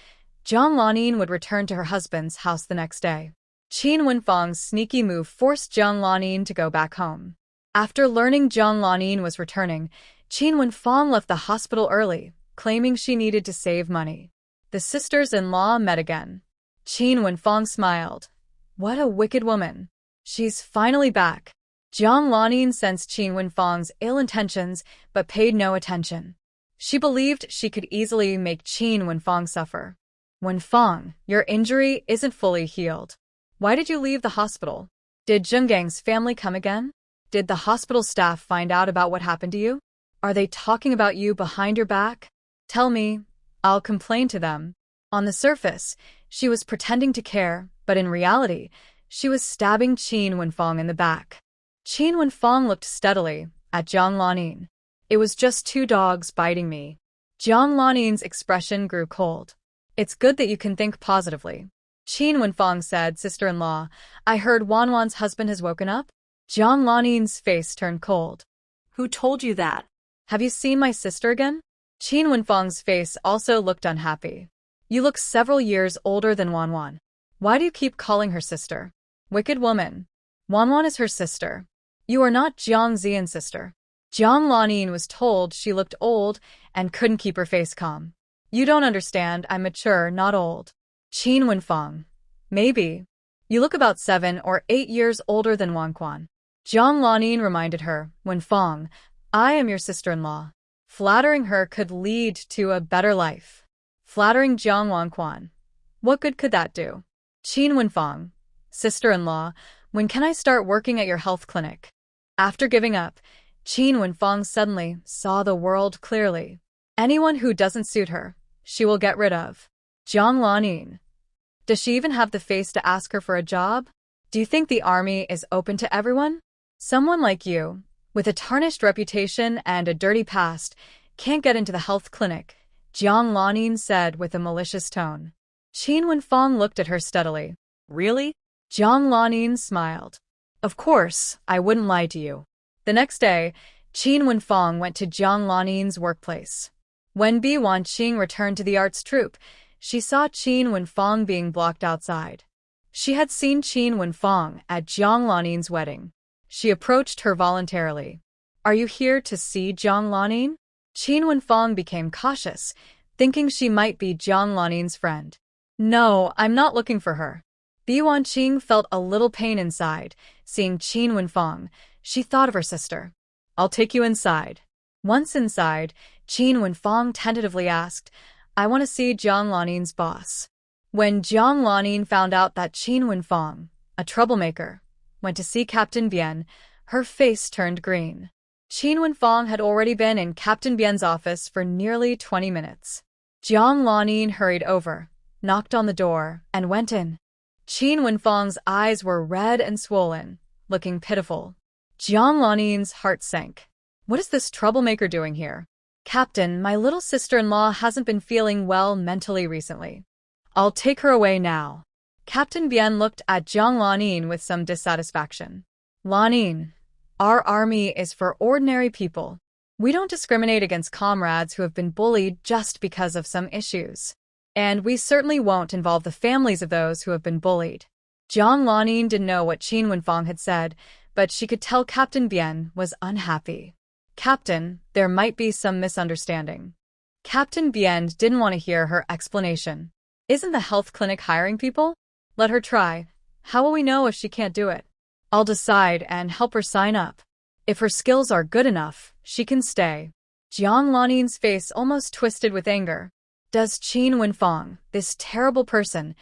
A: Jiang Lanin would return to her husband's house the next day. Qin Wenfang's sneaky move forced Jiang Lanin to go back home. After learning Jiang Lanin was returning, Qin Wenfang left the hospital early, claiming she needed to save money. The sisters-in-law met again. Qin Wenfang smiled. What a wicked woman. She's finally back. Jiang Lanin sensed Qin Wenfang's ill intentions but paid no attention. She believed she could easily make Qin Wenfang suffer. Wenfang, your injury isn't fully healed. Why did you leave the hospital? Did Zhenggang's family come again? Did the hospital staff find out about what happened to you? Are they talking about you behind your back? Tell me, I'll complain to them. On the surface, she was pretending to care, but in reality, she was stabbing Qin Wenfang in the back. Qin Wenfang looked steadily at Jiang Lanin. It was just 2 dogs biting me. Jiang Lanin's expression grew cold. It's good that you can think positively. Qin Wenfang said, sister-in-law, I heard Wanwan's husband has woken up? Jiang Lanin's face turned cold.
B: Who told you that?
A: Have you seen my sister again? Qin Wenfang's face also looked unhappy. You look several years older than Wanwan. Why do you keep calling her sister? Wicked woman. Wanwan is her sister. You are not Jiang Zian's sister. Jiang Lanin was told she looked old and couldn't keep her face calm. You don't understand, I'm mature, not old. Qin Wenfang. Maybe. You look about 7 or 8 years older than Wanquan. Jiang Lanin reminded her, Wenfang, I am your sister-in-law. Flattering her could lead to a better life. Flattering Jiang Wanquan. What good could that do? Qin Wenfang. Sister-in-law, when can I start working at your health clinic? After giving up, Qin Wenfang suddenly saw the world clearly. Anyone who doesn't suit her, she will get rid of. Jiang Lanin. Does she even have the face to ask her for a job? Do you think the army is open to everyone? Someone like you, with a tarnished reputation and a dirty past, can't get into the health clinic, Jiang Lanin said with a malicious tone. Qin Wenfang looked at her steadily. Really? Jiang Lanin smiled. Of course, I wouldn't lie to you. The next day, Qin Wenfang went to Jiang Lanin's workplace. When Bi Wanqing returned to the arts troupe, she saw Qin Wenfang being blocked outside. She had seen Qin Wenfang at Jiang Lanin's wedding. She approached her voluntarily. Are you here to see Jiang Lanin? Qin Wenfang became cautious, thinking she might be Jiang Lanin's friend. No, I'm not looking for her. Bi Wanqing felt a little pain inside. Seeing Qin Wenfang, she thought of her sister. I'll take you inside. Once inside, Qin Wenfang tentatively asked, I want to see Jiang Lanin's boss. When Jiang Lanin found out that Qin Wenfang, a troublemaker, went to see Captain Bian, her face turned green. Qin Wenfang had already been in Captain Bian's office for nearly 20 minutes. Jiang Lanin hurried over, knocked on the door, and went in. Qin Wenfeng's eyes were red and swollen, looking pitiful. Jiang Lanin's heart sank. What is this troublemaker doing here? Captain, my little sister-in-law hasn't been feeling well mentally recently. I'll take her away now. Captain Bien looked at Jiang Lanin with some dissatisfaction. Lanin, our army is for ordinary people. We don't discriminate against comrades who have been bullied just because of some issues. And we certainly won't involve the families of those who have been bullied. Jiang Lanin didn't know what Qin Wenfeng had said, but she could tell Captain Bien was unhappy. Captain, there might be some misunderstanding. Captain Bien didn't want to hear her explanation. Isn't the health clinic hiring people? Let her try. How will we know if she can't do it? I'll decide and help her sign up. If her skills are good enough, she can stay. Jiang Lanin's face almost twisted with anger. Does Qin Wenfeng, this terrible person,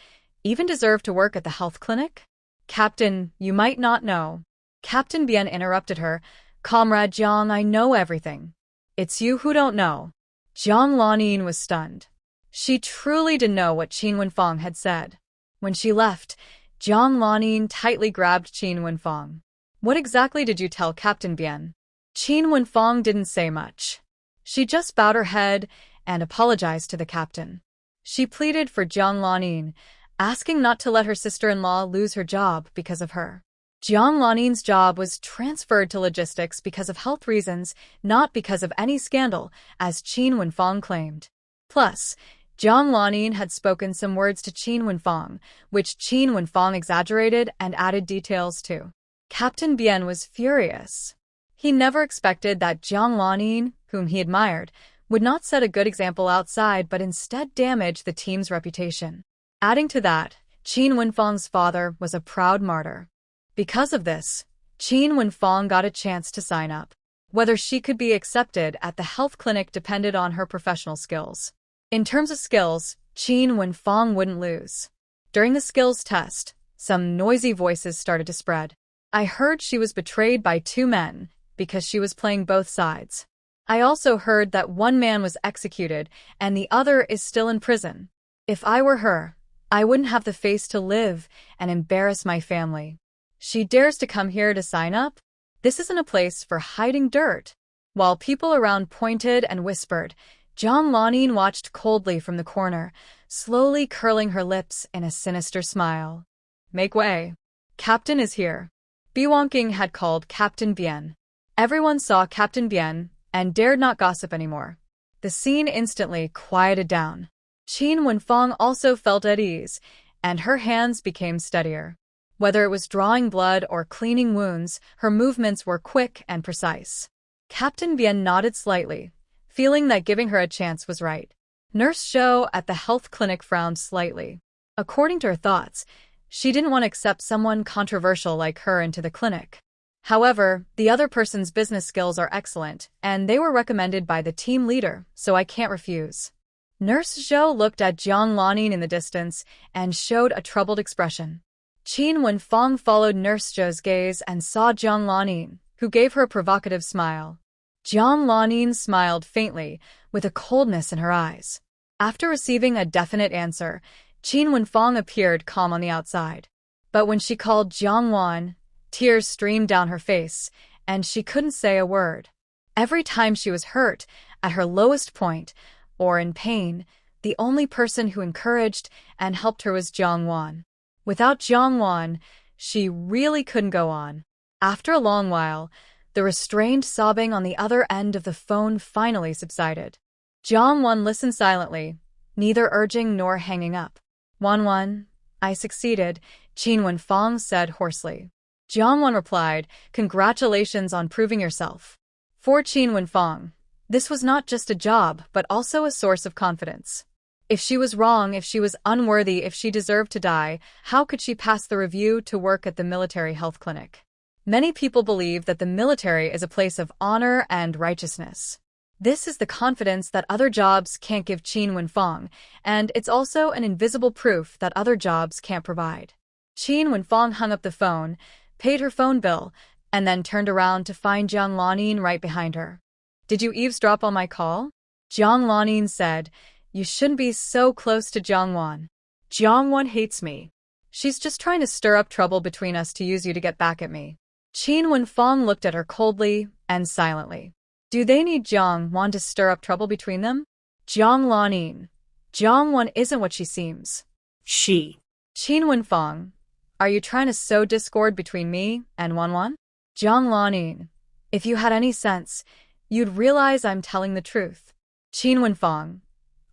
A: even deserve to work at the health clinic? Captain, you might not know. Captain Bien interrupted her. Comrade Jiang, I know everything. It's you who don't know. Jiang Lanin was stunned. She truly didn't know what Qin Wenfeng had said. When she left, Jiang Lanin tightly grabbed Qin Wenfeng. What exactly did you tell Captain Bien? Qin Wenfeng didn't say much. She just bowed her head and apologized to the captain. She pleaded for Jiang Lanin, asking not to let her sister-in-law lose her job because of her. Jiang Lanin's job was transferred to logistics because of health reasons, not because of any scandal, as Qin Wenfeng claimed. Plus, Jiang Lanin had spoken some words to Qin Wenfeng, which Qin Wenfeng exaggerated and added details to. Captain Bien was furious. He never expected that Jiang Lanin, whom he admired, would not set a good example outside but instead damage the team's reputation. Adding to that, Qin Wenfeng's father was a proud martyr. Because of this, Qin Wenfeng got a chance to sign up. Whether she could be accepted at the health clinic depended on her professional skills. In terms of skills, Qin Wenfeng wouldn't lose. During the skills test, some noisy voices started to spread. I heard she was betrayed by 2 men because she was playing both sides. I also heard that 1 man was executed and the other is still in prison. If I were her, I wouldn't have the face to live and embarrass my family. She dares to come here to sign up? This isn't a place for hiding dirt. While people around pointed and whispered, Jiang Lanin watched coldly from the corner, slowly curling her lips in a sinister smile. Make way. Captain is here. Biwonking had called Captain Bien. Everyone saw Captain Bien and dared not gossip anymore. The scene instantly quieted down. Qin Wenfeng also felt at ease, and her hands became steadier. Whether it was drawing blood or cleaning wounds, her movements were quick and precise. Captain Bien nodded slightly, feeling that giving her a chance was right. Nurse Zhou at the health clinic frowned slightly. According to her thoughts, she didn't want to accept someone controversial like her into the clinic. However, the other person's business skills are excellent, and they were recommended by the team leader, so I can't refuse. Nurse Zhou looked at Jiang Lanin in the distance and showed a troubled expression. Qin Wenfeng followed Nurse Zhou's gaze and saw Jiang Lanin, who gave her a provocative smile. Jiang Lanin smiled faintly, with a coldness in her eyes. After receiving a definite answer, Qin Wenfeng appeared calm on the outside. But when she called Jiang Wan, tears streamed down her face, and she couldn't say a word. Every time she was hurt, at her lowest point, or in pain, the only person who encouraged and helped her was Jiang Wan. Without Jiang Wan, she really couldn't go on. After a long while, the restrained sobbing on the other end of the phone finally subsided. Jiang Wan listened silently, neither urging nor hanging up. Wan, I succeeded, Qin Wenfeng said hoarsely. Jiang Wan replied, congratulations on proving yourself. For Qin Wenfeng, this was not just a job, but also a source of confidence. If she was wrong, if she was unworthy, if she deserved to die, how could she pass the review to work at the military health clinic? Many people believe that the military is a place of honor and righteousness. This is the confidence that other jobs can't give Qin Wenfeng, and it's also an invisible proof that other jobs can't provide. Qin Wenfeng hung up the phone, paid her phone bill, and then turned around to find Jiang Lanin right behind her. Did you eavesdrop on my call? Jiang Lanin said, You shouldn't be so close to Jongwon. Jongwon hates me. She's just trying to stir up trouble between us to use you to get back at me. Qin Wenfeng looked at her coldly and silently. Do they need Jongwon to stir up trouble between them? Jiang Lanin. Jongwon isn't what she seems.
B: She.
A: Qin Wenfeng. Are you trying to sow discord between me and Wanwan? Jiang Lanin. If you had any sense, you'd realize I'm telling the truth. Qin Wenfeng.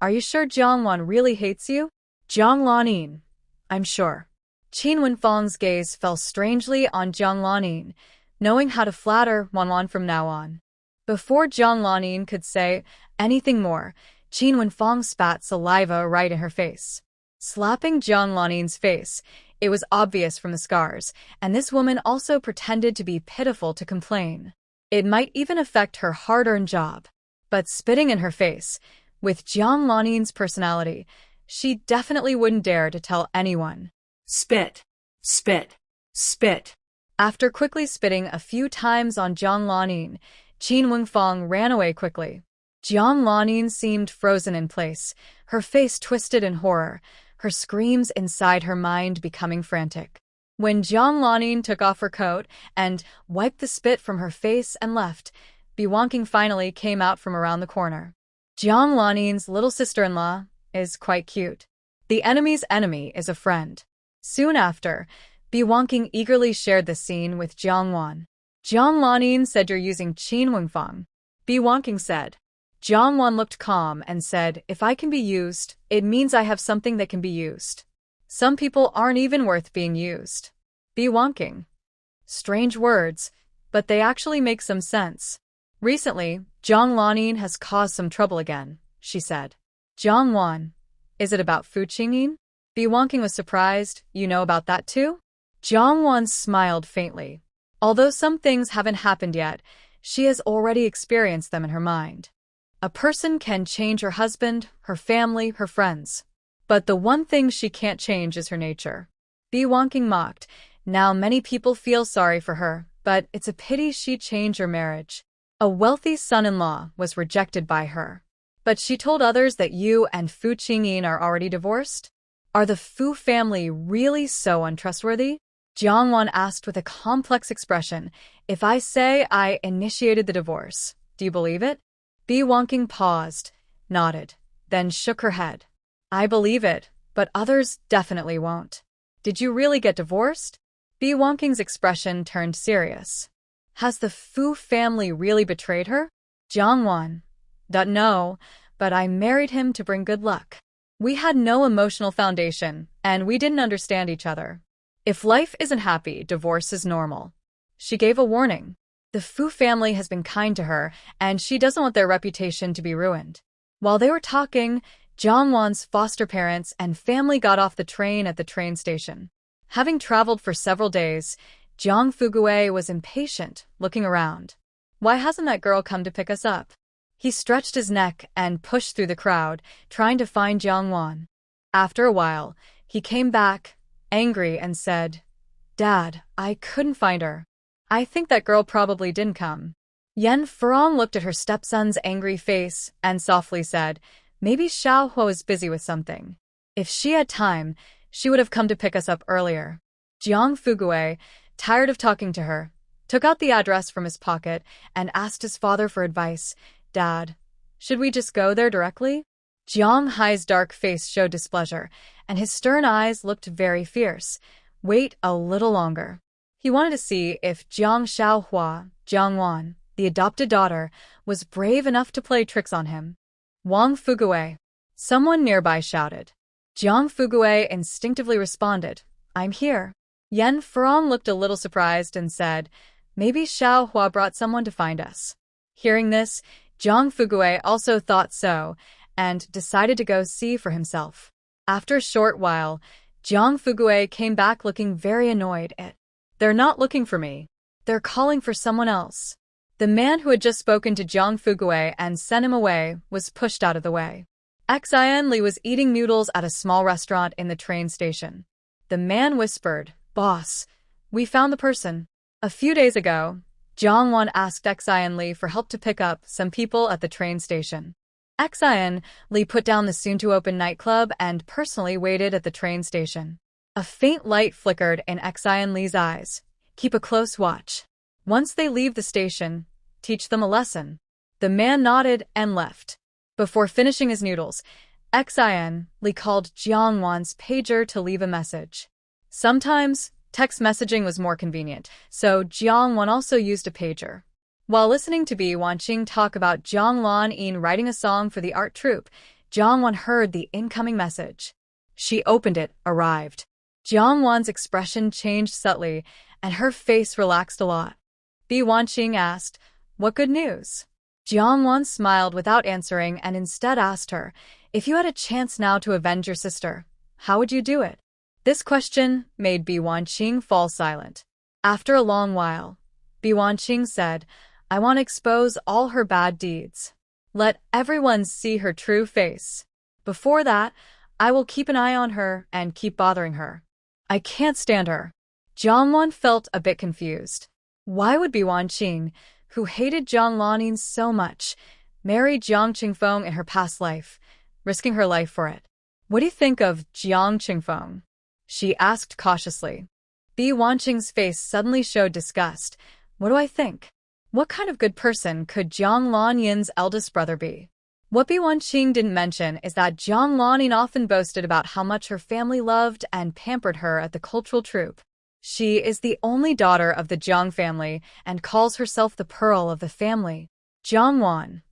A: Are you sure Jongwon really hates you? Jiang Lanin. I'm sure. Qin Wenfeng's gaze fell strangely on Jiang Lanin, knowing how to flatter Wanwan from now on. Before Jiang Lanin could say anything more, Qin Wenfeng spat saliva right in her face. Slapping Jiang Lanin's face, it was obvious from the scars, and this woman also pretended to be pitiful to complain. It might even affect her hard-earned job. But spitting in her face, with Jiang Lanin's personality, she definitely wouldn't dare to tell anyone.
B: Spit. Spit. Spit.
A: After quickly spitting a few times on Jiang Lanin, Qin Wenfeng ran away quickly. Jiang Lanin seemed frozen in place, her face twisted in horror, her screams inside her mind becoming frantic. When Jiang Lanin took off her coat and wiped the spit from her face and left, Biwanking finally came out from around the corner. Jiang Lanin's little sister-in-law is quite cute. The enemy's enemy is a friend. Soon after, Biwanking eagerly shared the scene with Jiangwan. Jiang Lanin said you're using Qin Wenfeng. Biwanking said. Jiangwan looked calm and said, if I can be used, it means I have something that can be used. Some people aren't even worth being used. Biwanking. Strange words, but they actually make some sense. Recently, Jiang Lanin has caused some trouble again, she said. Jiangwan. Is it about Fu Qingyin? Biwanking was surprised. You know about that too? Jiangwan smiled faintly. Although some things haven't happened yet, she has already experienced them in her mind. A person can change her husband, her family, her friends. But the one thing she can't change is her nature. Biwanking mocked. Now many people feel sorry for her, but it's a pity she changed her marriage. A wealthy son-in-law was rejected by her. But she told others that you and Fu Qingyin are already divorced? Are the Fu family really so untrustworthy? Jiangwan asked with a complex expression. If I say I initiated the divorce, do you believe it? Biwanking paused, nodded, then shook her head. I believe it, but others definitely won't. Did you really get divorced? Biwanking's expression turned serious. Has the Fu family really betrayed her? Jiangwan. No, but I married him to bring good luck. We had no emotional foundation, and we didn't understand each other. If life isn't happy, divorce is normal. She gave a warning. The Fu family has been kind to her, and she doesn't want their reputation to be ruined. While they were talking, Jiangwan's foster parents and family got off the train at the train station. Having traveled for several days, Jiang Fugui was impatient, looking around. Why hasn't that girl come to pick us up? He stretched his neck and pushed through the crowd, trying to find Jiangwan. After a while, he came back, angry, and said, Dad, I couldn't find her. I think that girl probably didn't come. Yan Furong looked at her stepson's angry face and softly said, maybe Xiao Huo is busy with something. If she had time, she would have come to pick us up earlier. Jiang Fugui, tired of talking to her, took out the address from his pocket and asked his father for advice. Dad, should we just go there directly? Jiang Hai's dark face showed displeasure, and his stern eyes looked very fierce. Wait a little longer. He wanted to see if Jiang Xiaohua, Jiangwan, the adopted daughter, was brave enough to play tricks on him. Wang Fugui. Someone nearby shouted. Jiang Fugui instinctively responded, I'm here. Yan Furong looked a little surprised and said, maybe Xiaohua brought someone to find us. Hearing this, Jiang Fugui also thought so, and decided to go see for himself. After a short while, Jiang Fugui came back looking very annoyed. They're not looking for me. They're calling for someone else. The man who had just spoken to Jiang Fugui and sent him away was pushed out of the way. Xian Li was eating noodles at a small restaurant in the train station. The man whispered, Boss, we found the person. A few days ago, Jiangwan asked Xian Li for help to pick up some people at the train station. Xian Li put down the soon-to-open nightclub and personally waited at the train station. A faint light flickered in Xian Li's eyes. Keep a close watch. Once they leave the station, teach them a lesson. The man nodded and left. Before finishing his noodles, Xian Li called Jiang Wan's pager to leave a message. Sometimes, text messaging was more convenient, so Jiang Wan also used a pager. While listening to Bi Wanqing talk about Jiang Lanyin writing a song for the art troupe, Jiang Wan heard the incoming message. She opened it, arrived. Jiang Wan's expression changed subtly, and her face relaxed a lot. Bi Wanqing asked, "What good news?" Jiang Wan smiled without answering and instead asked her, "If you had a chance now to avenge your sister, how would you do it?" This question made Bi Wanqing fall silent. After a long while, Bi Wanqing said, "I want to expose all her bad deeds. Let everyone see her true face. Before that, I will keep an eye on her and keep bothering her. I can't stand her." Jiang Wan felt a bit confused. Why would Bi Wanqing, who hated Jiang Lanyin so much, marry Jiang Qingfeng in her past life, risking her life for it? "What do you think of Jiang Qingfeng?" she asked cautiously. Bi Wanqing's face suddenly showed disgust. "What do I think? What kind of good person could Jiang Lanyin's eldest brother be?" What Bi Wanqing didn't mention is that Jiang Lanyin often boasted about how much her family loved and pampered her at the cultural troupe. She is the only daughter of the Jiang family and calls herself the pearl of the family. Jiang Wan.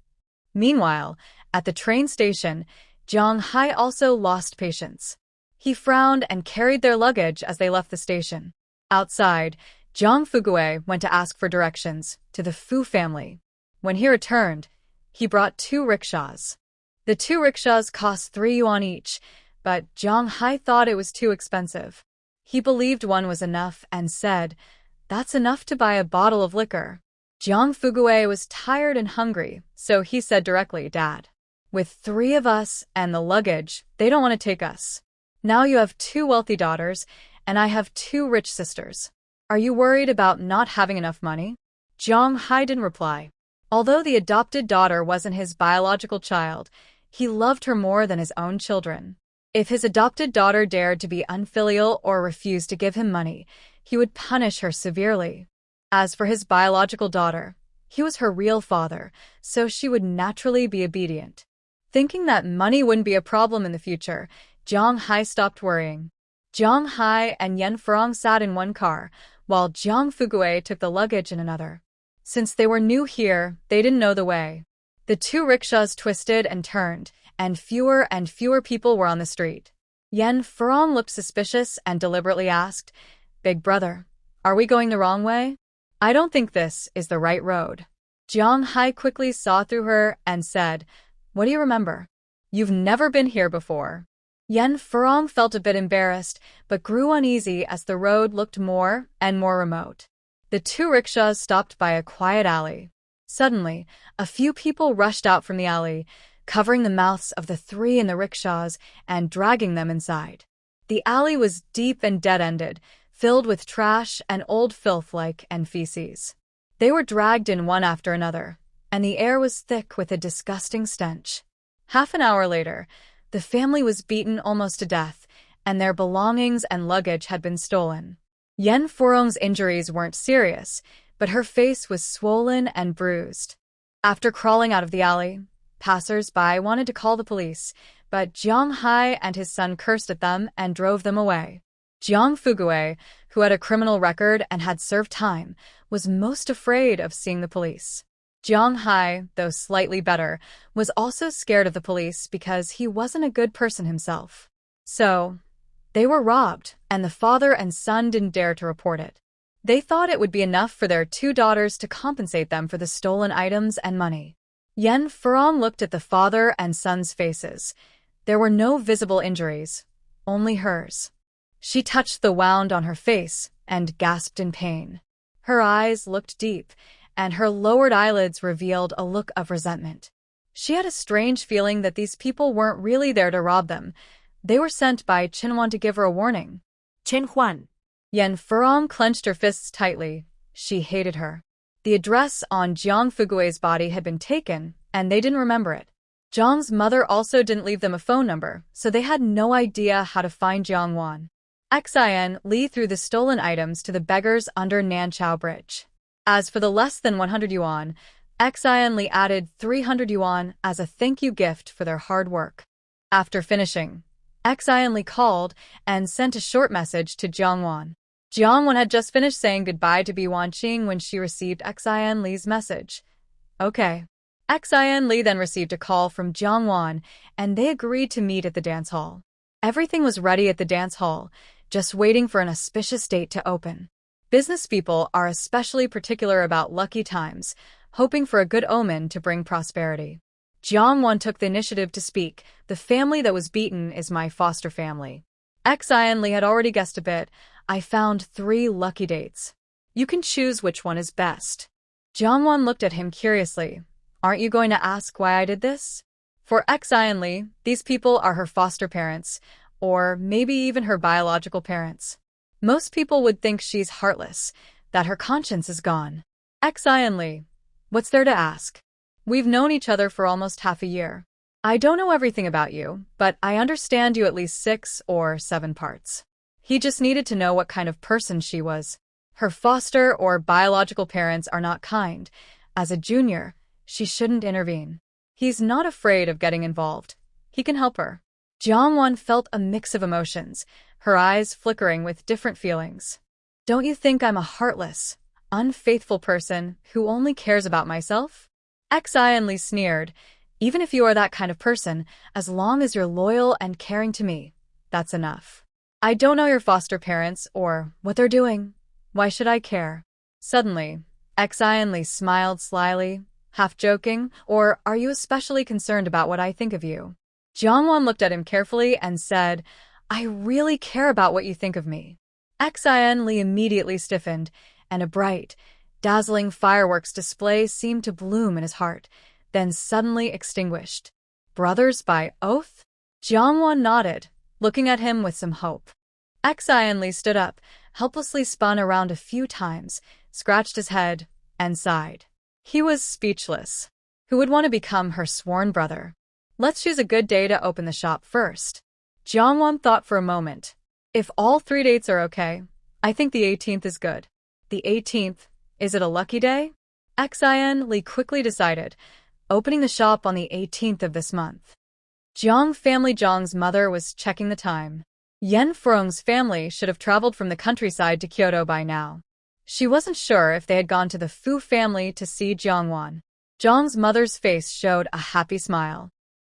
A: Meanwhile, at the train station, Jiang Hai also lost patience. He frowned and carried their luggage as they left the station. Outside, Jiang Fugue went to ask for directions to the Fu family. When he returned, he brought 2 rickshaws. The 2 rickshaws cost 3 yuan each, but Jiang Hai thought it was too expensive. He believed one was enough and said, "That's enough to buy a bottle of liquor." Jiang Fugue was tired and hungry, so he said directly, "Dad, with 3 of us and the luggage, they don't want to take us. Now you have 2 wealthy daughters, and I have 2 rich sisters. Are you worried about not having enough money?" Jiang Hai didn't reply. Although the adopted daughter wasn't his biological child, he loved her more than his own children. If his adopted daughter dared to be unfilial or refused to give him money, he would punish her severely. As for his biological daughter, he was her real father, so she would naturally be obedient. Thinking that money wouldn't be a problem in the future, Jiang Hai stopped worrying. Jiang Hai and Yan Furong sat in one car, while Jiang Fugue took the luggage in another. Since they were new here, they didn't know the way. The 2 rickshaws twisted and turned, and fewer people were on the street. Yan Furong looked suspicious and deliberately asked, "Big brother, are we going the wrong way? I don't think this is the right road." Jiang Hai quickly saw through her and said, "What do you remember? You've never been here before." Yan Furong felt a bit embarrassed, but grew uneasy as the road looked more and more remote. The 2 rickshaws stopped by a quiet alley. Suddenly, a few people rushed out from the alley, covering the mouths of the 3 in the rickshaws and dragging them inside. The alley was deep and dead-ended, filled with trash and old filth and feces. They were dragged in one after another, and the air was thick with a disgusting stench. Half an hour later, the family was beaten almost to death, and their belongings and luggage had been stolen. Yan Furong's injuries weren't serious, but her face was swollen and bruised. After crawling out of the alley, passers-by wanted to call the police, but Jiang Hai and his son cursed at them and drove them away. Jiang Fugue, who had a criminal record and had served time, was most afraid of seeing the police. Jiang Hai, though slightly better, was also scared of the police because he wasn't a good person himself. So, they were robbed, and the father and son didn't dare to report it. They thought it would be enough for their 2 daughters to compensate them for the stolen items and money. Yan Furong looked at the father and son's faces. There were no visible injuries, only hers. She touched the wound on her face and gasped in pain. Her eyes looked deep, and her lowered eyelids revealed a look of resentment. She had a strange feeling that these people weren't really there to rob them. They were sent by Qinhuan to give her a warning.
B: Qinhuan.
A: Yan Furong clenched her fists tightly. She hated her. The address on Jiang Fugue's body had been taken, and they didn't remember it. Zhang's mother also didn't leave them a phone number, so they had no idea how to find Jiang Wan. Xin Li threw the stolen items to the beggars under Nanchao Bridge. As for the less than 100 yuan, Xin Li added 300 yuan as a thank you gift for their hard work. After finishing, Xin Li called and sent a short message to Jiang Wan. Jiang Wan had just finished saying goodbye to Bi Wanqing when she received Xin Li's message. Okay. Xin Li then received a call from Jiang Wan, and they agreed to meet at the dance hall. Everything was ready at the dance hall, just waiting for an auspicious date to open. Business people are especially particular about lucky times, hoping for a good omen to bring prosperity. Jiang Wan took the initiative to speak. The family that was beaten is my foster family. Xin Li had already guessed a bit. I found 3 lucky dates. You can choose which one is best. Jiang Wan looked at him curiously. Aren't you going to ask why I did this? For Xin Li, these people are her foster parents, or maybe even her biological parents. Most people would think she's heartless, that her conscience is gone. Xin Li, what's there to ask? We've known each other for almost half a year. I don't know everything about you, but I understand you at least 6 or 7 parts. He just needed to know what kind of person she was. Her foster or biological parents are not kind. As a junior, she shouldn't intervene. He's not afraid of getting involved. He can help her. Jiang Wan felt a mix of emotions, her eyes flickering with different feelings. Don't you think I'm a heartless, unfaithful person who only cares about myself? Xin Li sneered. Even if you are that kind of person, as long as you're loyal and caring to me, that's enough. I don't know your foster parents or what they're doing. Why should I care? Suddenly, Xin Li smiled slyly, half joking, or are you especially concerned about what I think of you? Jiang Wan looked at him carefully and said, I really care about what you think of me. Xin Li immediately stiffened, and a bright, dazzling fireworks display seemed to bloom in his heart, then suddenly extinguished. Brothers by oath? Jiang Wan nodded, looking at him with some hope. Xin Li stood up, helplessly spun around a few times, scratched his head, and sighed. He was speechless. Who would want to become her sworn brother? Let's choose a good day to open the shop first. Jiang Wan thought for a moment. If all 3 dates are okay, I think the 18th is good. The 18th, is it a lucky day? Xin Li quickly decided, opening the shop on the 18th of this month. Jiang family Zhang's mother was checking the time. Yan Furong's family should have traveled from the countryside to Kyoto by now. She wasn't sure if they had gone to the Fu family to see Jiang Wan. Zhang's mother's face showed a happy smile.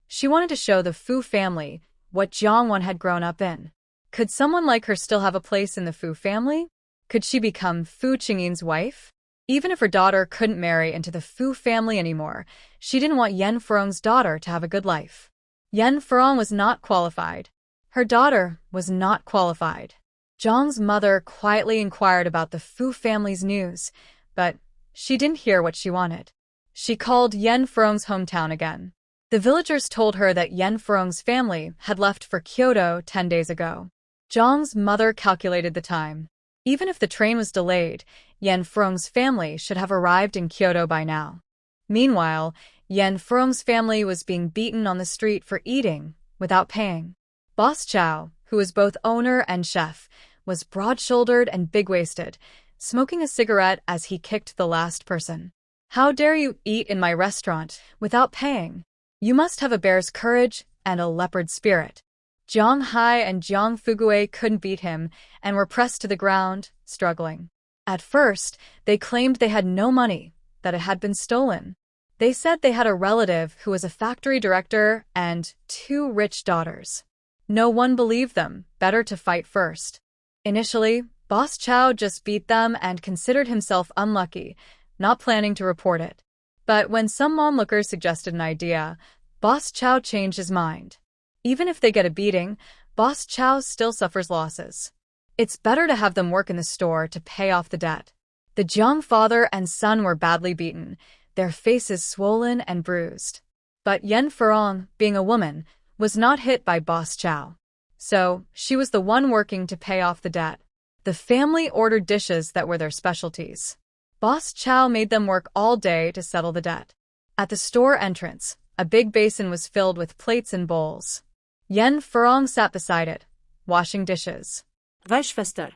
A: She wanted to show the Fu family what Jiang Wan had grown up in. Could someone like her still have a place in the Fu family? Could she become Fu Qingyin's wife? Even if her daughter couldn't marry into the Fu family anymore, she didn't want Yan Furong's daughter to have a good life. Yan Furong was not qualified. Her daughter was not qualified. Zhang's mother quietly inquired about the Fu family's news, but she didn't hear what she wanted. She called Yan Furong's hometown again. The villagers told her that Yan Furong's family had left for Kyoto 10 days ago. Zhang's mother calculated the time. Even if the train was delayed, Yan Furong's family should have arrived in Kyoto by now. Meanwhile, Yan Furong's family was being beaten on the street for eating without paying. Boss Chow, who was both owner and chef, was broad-shouldered and big-waisted, smoking a cigarette as he kicked the last person. How dare you eat in my restaurant without paying? You must have a bear's courage and a leopard's spirit. Jiang Hai and Jiang Fugue couldn't beat him and were pressed to the ground, struggling. At first, they claimed they had no money, that it had been stolen. They said they had a relative who was a factory director and 2 rich daughters. No one believed them, better to fight first. Initially, Boss Chow just beat them and considered himself unlucky, not planning to report it. But when some onlookers suggested an idea, Boss Chow changed his mind. Even if they get a beating, Boss Chow still suffers losses. It's better to have them work in the store to pay off the debt. The Jiang father and son were badly beaten, their faces swollen and bruised. But Yan Furong, being a woman, was not hit by Boss Chow. So, she was the one working to pay off the debt. The family ordered dishes that were their specialties. Boss Chow made them work all day to settle the debt. At the store entrance, A big basin was filled with plates and bowls. Yen Furong sat beside it, washing dishes.
B: Wasch faster.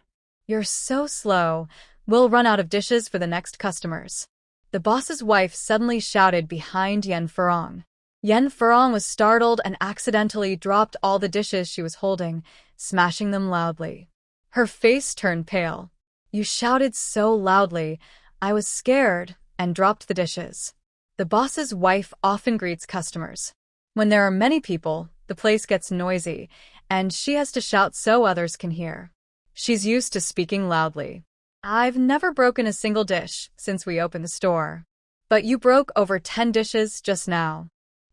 A: You're so slow. We'll run out of dishes for the next customers. The boss's wife suddenly shouted behind Yen Furong. Yen Furong was startled and accidentally dropped all the dishes she was holding, smashing them loudly. Her face turned pale. You shouted so loudly. I was scared and dropped the dishes. The boss's wife often greets customers. When there are many people, the place gets noisy, and she has to shout so others can hear. She's used to speaking loudly. I've never broken a single dish since we opened the store. But you broke over 10 dishes just now.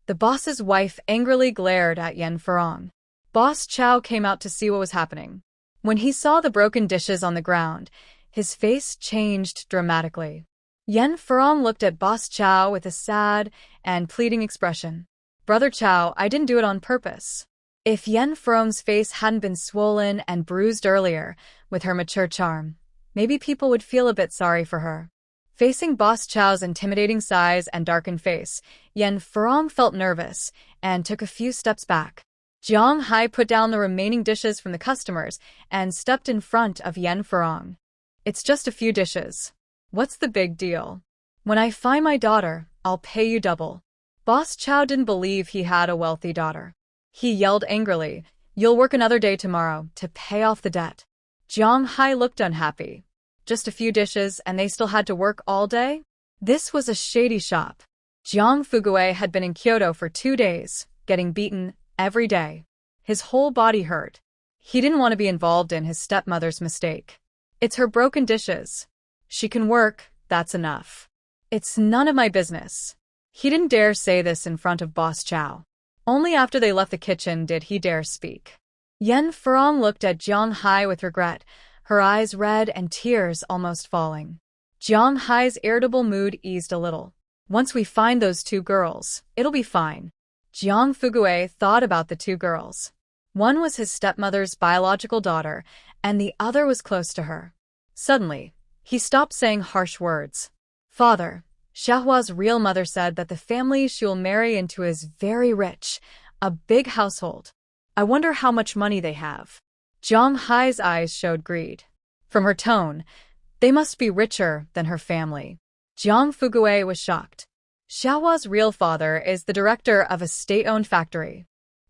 A: The boss's wife angrily glared at Yen Furong. Boss Chow came out to see what was happening. When he saw the broken dishes on the ground, his face changed dramatically. Yen Furong looked at Boss Chow with a sad and pleading expression. Brother Chow, I didn't do it on purpose. If Yen Furong's face hadn't been swollen and bruised earlier with her mature charm, maybe people would feel a bit sorry for her. Facing Boss Chow's intimidating size and darkened face, Yen Furong felt nervous and took a few steps back. Jiang Hai put down the remaining dishes from the customers and stepped in front of Yen Furong. It's just a few dishes. What's the big deal? When I find my daughter, I'll pay you double. Boss Chow didn't believe he had a wealthy daughter. He yelled angrily, You'll work another day tomorrow to pay off the debt. Jiang Hai looked unhappy. Just a few dishes and they still had to work all day? This was a shady shop. Jiang Fugue had been in Kyoto for 2 days, getting beaten every day. His whole body hurt. He didn't want to be involved in his stepmother's mistake. It's her broken dishes. She can work, that's enough. It's none of my business. He didn't dare say this in front of Boss Chow. Only after they left the kitchen did he dare speak. Yen Furong looked at Jiang Hai with regret, her eyes red and tears almost falling. Jiang Hai's irritable mood eased a little. Once we find those 2 girls, it'll be fine. Jiang Fugue thought about the 2 girls. One was his stepmother's biological daughter, and the other was close to her. Suddenly, he stopped saying harsh words. Father, Xiaohua's real mother said that the family she will marry into is very rich, a big household. I wonder how much money they have. Jiang Hai's eyes showed greed. From her tone, they must be richer than her family. Jiang Fugue was shocked. Xiaohua's real father is the director of a state-owned factory.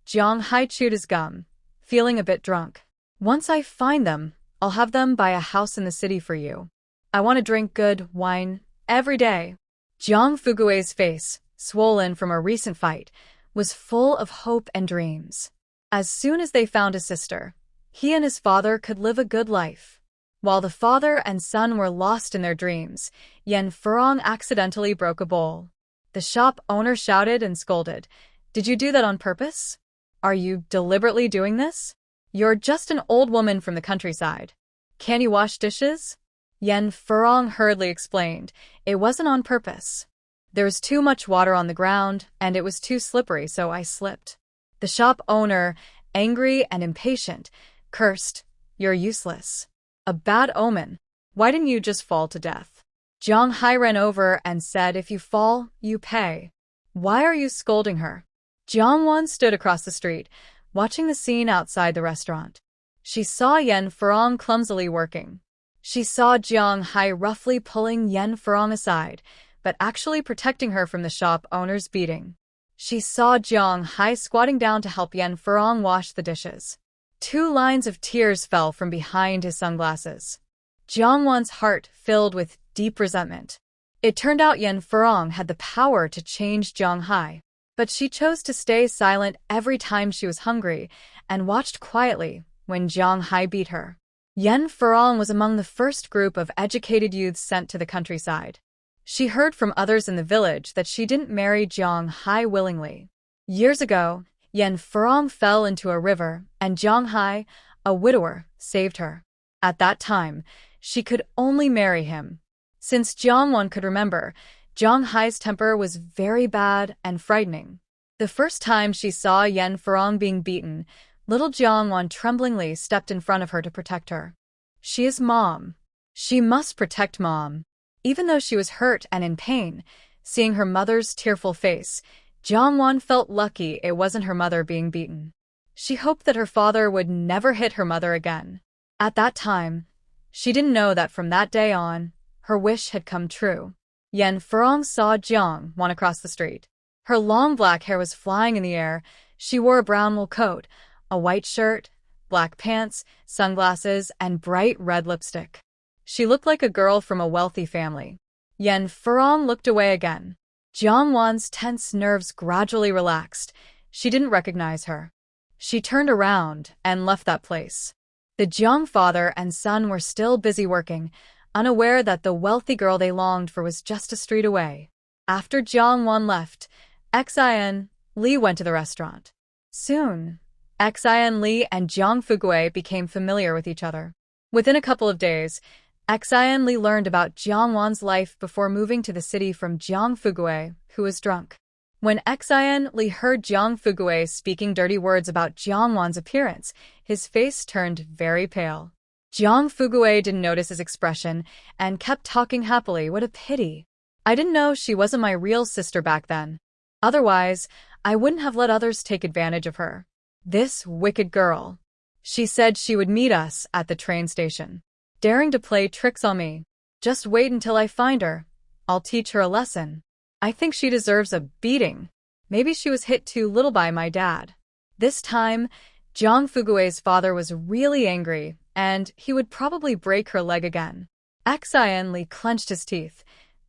A: Jiang Hai chewed his gum, feeling a bit drunk. Once I find them, I'll have them buy a house in the city for you. I want to drink good wine every day. Jiang Fugue's face, swollen from a recent fight, was full of hope and dreams. As soon as they found a sister, he and his father could live a good life. While the father and son were lost in their dreams, Yen Furong accidentally broke a bowl. The shop owner shouted and scolded. Did you do that on purpose? Are you deliberately doing this? You're just an old woman from the countryside. Can you wash dishes? Yen Furong hurriedly explained. It wasn't on purpose. There was too much water on the ground, and it was too slippery, so I slipped. The shop owner, angry and impatient, cursed, You're useless. A bad omen. Why didn't you just fall to death? Jiang Hai ran over and said, If you fall, you pay. Why are you scolding her? Jiang Wan stood across the street, watching the scene outside the restaurant. She saw Yen Furong clumsily working. She saw Jiang Hai roughly pulling Yen Furong aside, but actually protecting her from the shop owner's beating. She saw Jiang Hai squatting down to help Yen Furong wash the dishes. 2 lines of tears fell from behind his sunglasses. Jiang Wan's heart filled with deep resentment. It turned out Yen Furong had the power to change Jiang Hai, but she chose to stay silent every time she was hungry and watched quietly when Jiang Hai beat her. Yen Furong was among the first group of educated youths sent to the countryside. She heard from others in the village that she didn't marry Jiang Hai willingly. Years ago, Yen Furong fell into a river, and Jiang Hai, a widower, saved her. At that time, she could only marry him. Since Jiang Wan could remember, Jiang Hai's temper was very bad and frightening. The first time she saw Yen Furong being beaten, little Jiang Wan tremblingly stepped in front of her to protect her. She is Mom. She must protect Mom. Even though she was hurt and in pain, seeing her mother's tearful face, Jiangwan felt lucky it wasn't her mother being beaten. She hoped that her father would never hit her mother again. At that time, she didn't know that from that day on, her wish had come true. Yan Furong saw Jiangwan across the street. Her long black hair was flying in the air. She wore a brown wool coat, a white shirt, black pants, sunglasses, and bright red lipstick. She looked like a girl from a wealthy family. Yan Furong looked away again. Jiangwan's tense nerves gradually relaxed. She didn't recognize her. She turned around and left that place. The Jiang father and son were still busy working, unaware that the wealthy girl they longed for was just a street away. After Jiangwan left, Xian Li went to the restaurant. Soon, Xian Li and Jiang Fugui became familiar with each other. Within a couple of days, Xian Li learned about Jiangwan's life before moving to the city from Jiang Fugui, who was drunk. When Xian Li heard Jiang Fugui speaking dirty words about Jiangwan's appearance, his face turned very pale. Jiang Fugui didn't notice his expression and kept talking happily. What a pity. I didn't know she wasn't my real sister back then. Otherwise, I wouldn't have let others take advantage of her. This wicked girl. She said she would meet us at the train station, daring to play tricks on me. Just wait until I find her. I'll teach her a lesson. I think she deserves a beating. Maybe she was hit too little by my dad. This time, Jiang Fugui's father was really angry, and he would probably break her leg again. Xian Li clenched his teeth.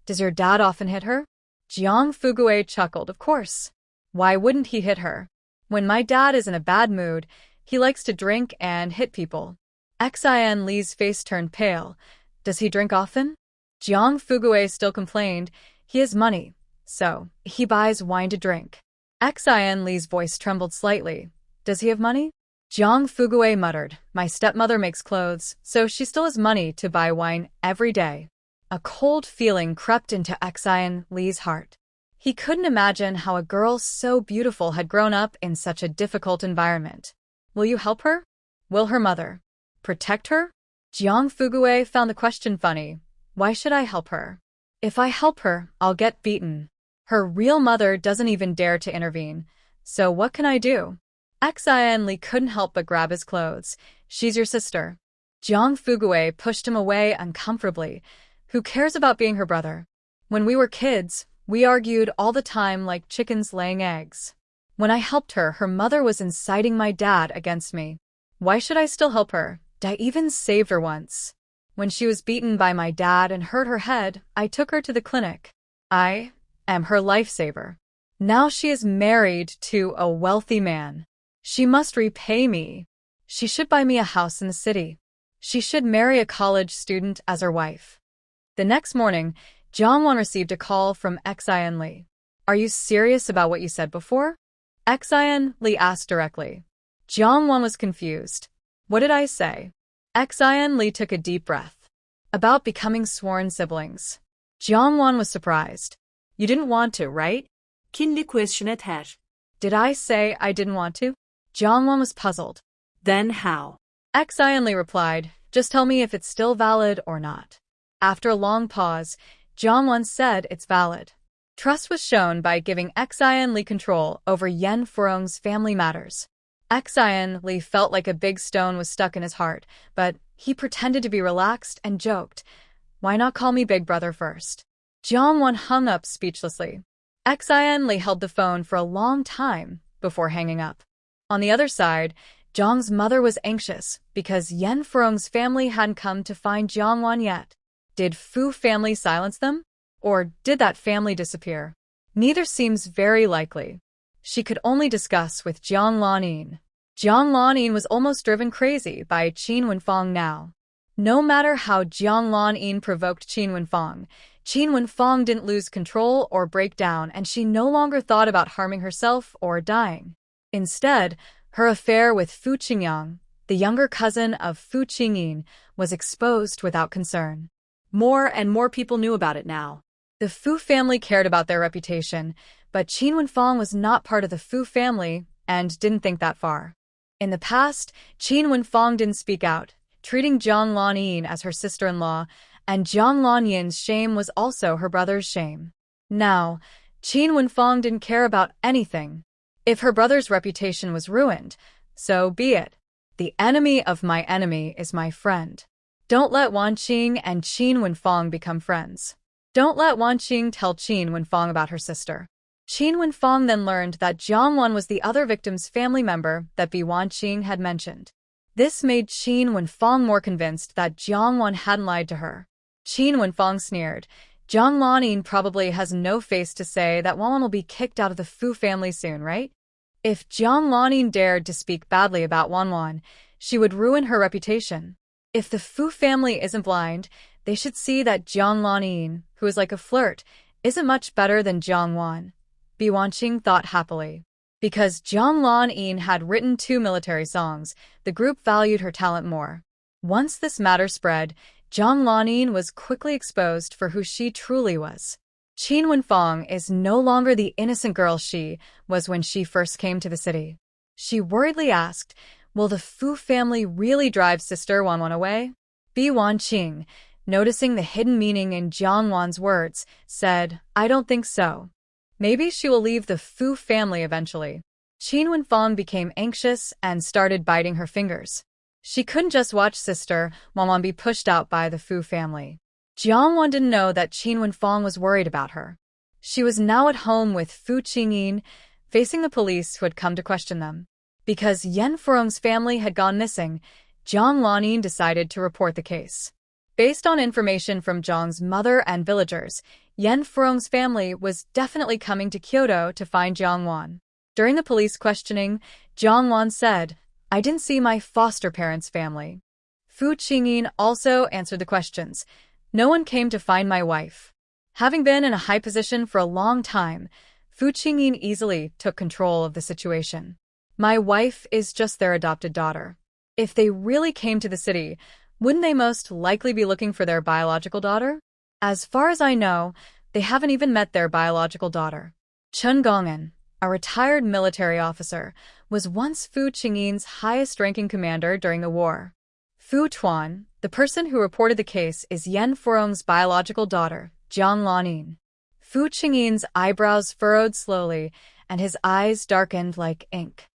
A: Does your dad often hit her? Jiang Fugui chuckled. Of course. Why wouldn't he hit her? When my dad is in a bad mood, he likes to drink and hit people. Xian Li's face turned pale. Does he drink often? Jiang Fugui still complained. He has money, so he buys wine to drink. Xian Li's voice trembled slightly. Does he have money? Jiang Fugui muttered. My stepmother makes clothes, so she still has money to buy wine every day. A cold feeling crept into Xian Li's heart. He couldn't imagine how a girl so beautiful had grown up in such a difficult environment. Will you help her? Will her mother protect her? Jiang Fugui found the question funny. Why should I help her? If I help her, I'll get beaten. Her real mother doesn't even dare to intervene. So what can I do? Xian Li couldn't help but grab his clothes. She's your sister. Jiang Fugui pushed him away uncomfortably. Who cares about being her brother? When we were kids, we argued all the time like chickens laying eggs. When I helped her, her mother was inciting my dad against me. Why should I still help her? I even saved her once. When she was beaten by my dad and hurt her head, I took her to the clinic. I am her lifesaver. Now she is married to a wealthy man. She must repay me. She should buy me a house in the city. She should marry a college student as her wife. The next morning, Jiangwan received a call from Xian Li. Are you serious about what you said before? Xian Li asked directly. Jiangwan was confused. What did I say? Xian Li took a deep breath. About becoming sworn siblings. Jiangwan was surprised. You didn't want to, right?
B: Kinli questioned her.
A: Did I say I didn't want to? Jiangwan was puzzled.
B: Then how?
A: Xian Li replied, just tell me if it's still valid or not. After a long pause, Jiangwan said it's valid. Trust was shown by giving Xian Li control over Yan Furong's family matters. Xian Li felt like a big stone was stuck in his heart, but he pretended to be relaxed and joked, why not call me Big Brother first? Jiangwan hung up speechlessly. Xian Li held the phone for a long time before hanging up. On the other side, Jiang's mother was anxious because Yan Furong's family hadn't come to find Jiangwan yet. Did Fu family silence them? Or did that family disappear? Neither seems very likely. She could only discuss with Jiang Lanin. Jiang Lanin was almost driven crazy by Qin Wenfang now. No matter how Jiang Lanin provoked Qin Wenfang didn't lose control or break down, and she no longer thought about harming herself or dying. Instead, her affair with Fu Qingyang, the younger cousin of Fu Qingyin, was exposed without concern.
B: More and more people knew about it now.
A: The Fu family cared about their reputation, but Qin Wenfang was not part of the Fu family and didn't think that far. In the past, Qin Wenfang didn't speak out, treating Jiang Lanyin as her sister-in-law, and Jiang Lanyin's shame was also her brother's shame. Now, Qin Wenfeng didn't care about anything. If her brother's reputation was ruined, so be it. The enemy of my enemy is my friend. Don't let Wan Qing and Qin Wenfeng become friends. Don't let Wan Qing tell Qin Wenfeng about her sister. Qin Wenfeng then learned that Jiang Wan was the other victim's family member that Bi Wan Qing had mentioned. This made Qin Wenfeng more convinced that Jiang Wan hadn't lied to her. Qin Wenfeng sneered. Jiang Lanin probably has no face to say that Wan Wan will be kicked out of the Fu family soon, right? If Jiang Lanin dared to speak badly about Wan Wan, she would ruin her reputation. If the Fu family isn't blind, they should see that Jiang Lanin, who is like a flirt, isn't much better than Jiang Wan. Bi Wanqing thought happily. Because Jiang Lanin had written 2 military songs, the group valued her talent more. Once this matter spread, Jiang Lanin was quickly exposed for who she truly was. Qin Wenfeng is no longer the innocent girl she was when she first came to the city. She worriedly asked, will the Fu family really drive Sister Wan Wan away? Bi Wanqing, noticing the hidden meaning in Jiang Wan's words, said, I don't think so. Maybe she will leave the Fu family eventually. Qin Wenfeng became anxious and started biting her fingers. She couldn't just watch Sister Wan Wan be pushed out by the Fu family. Jiang Wan didn't know that Qin Wenfeng was worried about her. She was now at home with Fu Qingyin, facing the police who had come to question them. Because Yan Furong's family had gone missing, Jiang Lanin decided to report the case. Based on information from Zhang's mother and villagers, Yan Furong's family was definitely coming to Kyoto to find Jiang Wan. During the police questioning, Jiang Wan said, I didn't see my foster parents' family. Fu Qingyin also answered the questions. No one came to find my wife. Having been in a high position for a long time, Fu Qingyin easily took control of the situation. My wife is just their adopted daughter. If they really came to the city, wouldn't they most likely be looking for their biological daughter? As far as I know, they haven't even met their biological daughter. Chen Gong'an, a retired military officer, was once Fu Qingyin's highest-ranking commander during the war. Fu Tuan, the person who reported the case, is Yan Furong's biological daughter, Jiang Lanin. Fu Qingyin's eyebrows furrowed slowly, and his eyes darkened like ink.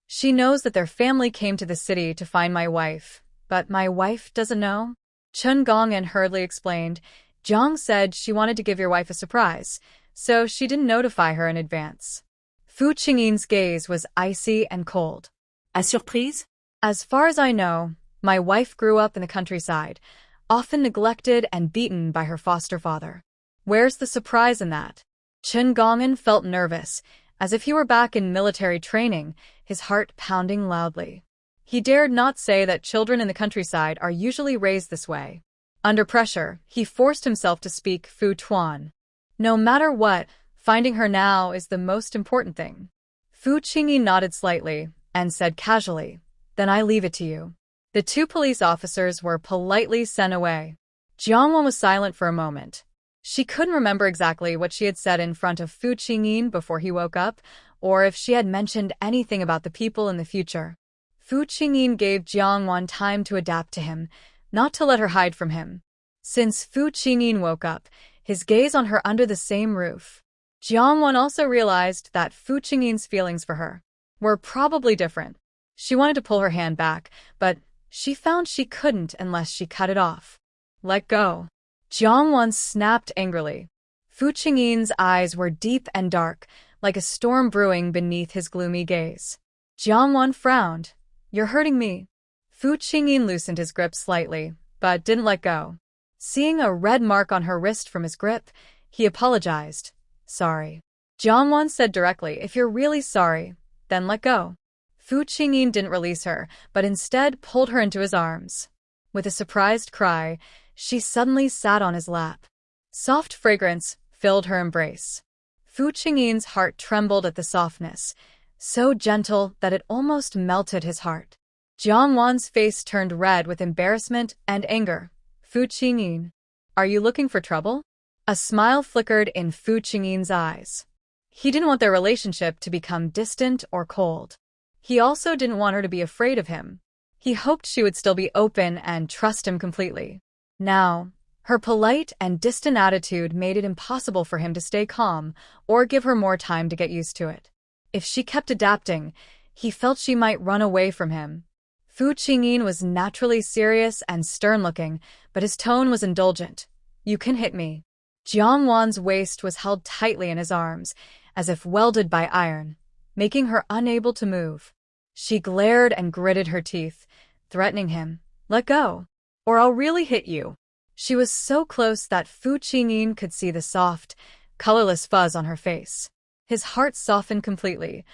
A: She knows that their family came to the city to find my wife, but my wife doesn't know? Chen Gong'an hurriedly explained. Jiang said she wanted to give your wife a surprise, so she didn't notify her in advance. Fu Qingyin's gaze was icy and cold.
B: A surprise?
A: As far as I know, my wife grew up in the countryside, often neglected and beaten by her foster father. Where's the surprise in that? Chen Gong'an felt nervous, as if he were back in military training, his heart pounding loudly. He dared not say that children in the countryside are usually raised this way. Under pressure, he forced himself to speak Fu Tuan. No matter what, finding her now is the most important thing. Fu Qingyi nodded slightly and said casually, then I leave it to you. The 2 police officers were politely sent away. Jiang Wan was silent for a moment. She couldn't remember exactly what she had said in front of Fu Qingyin before he woke up, or if she had mentioned anything about the people in the future. Fu Qingyin gave Jiang Wan time to adapt to him, not to let her hide from him. Since Fu Qingyin woke up, his gaze on her under the same roof. Jiang Wan also realized that Fu Qingyin's feelings for her were probably different. She wanted to pull her hand back, but she found she couldn't unless she cut it off. Let go. Jiang Wan snapped angrily. Fu Qingyin's eyes were deep and dark, like a storm brewing beneath his gloomy gaze. Jiang Wan frowned. You're hurting me. Fu Qingyin loosened his grip slightly, but didn't let go. Seeing a red mark on her wrist from his grip, he apologized. Sorry. Jiang Wan said directly, if you're really sorry, then let go. Fu Qingyin didn't release her, but instead pulled her into his arms. With a surprised cry, she suddenly sat on his lap. Soft fragrance filled her embrace. Fu Qingyin's heart trembled at the softness, so gentle that it almost melted his heart. Jiang Wan's face turned red with embarrassment and anger. Fu Qingyin, are you looking for trouble? A smile flickered in Fu Qingyin's eyes. He didn't want their relationship to become distant or cold. He also didn't want her to be afraid of him. He hoped she would still be open and trust him completely. Now, Her polite and distant attitude made it impossible for him to stay calm or give her more time to get used to it. If she kept adapting, he felt she might run away from him. Fu Qingyin was naturally serious and stern-looking, but his tone was indulgent. "You can hit me." Jiang Wan's waist was held tightly in his arms, as if welded by iron, making her unable to move. She glared and gritted her teeth, threatening him. "Let go, or I'll really hit you." She was so close that Fu Qingyin could see the soft, colorless fuzz on her face. His heart softened completely.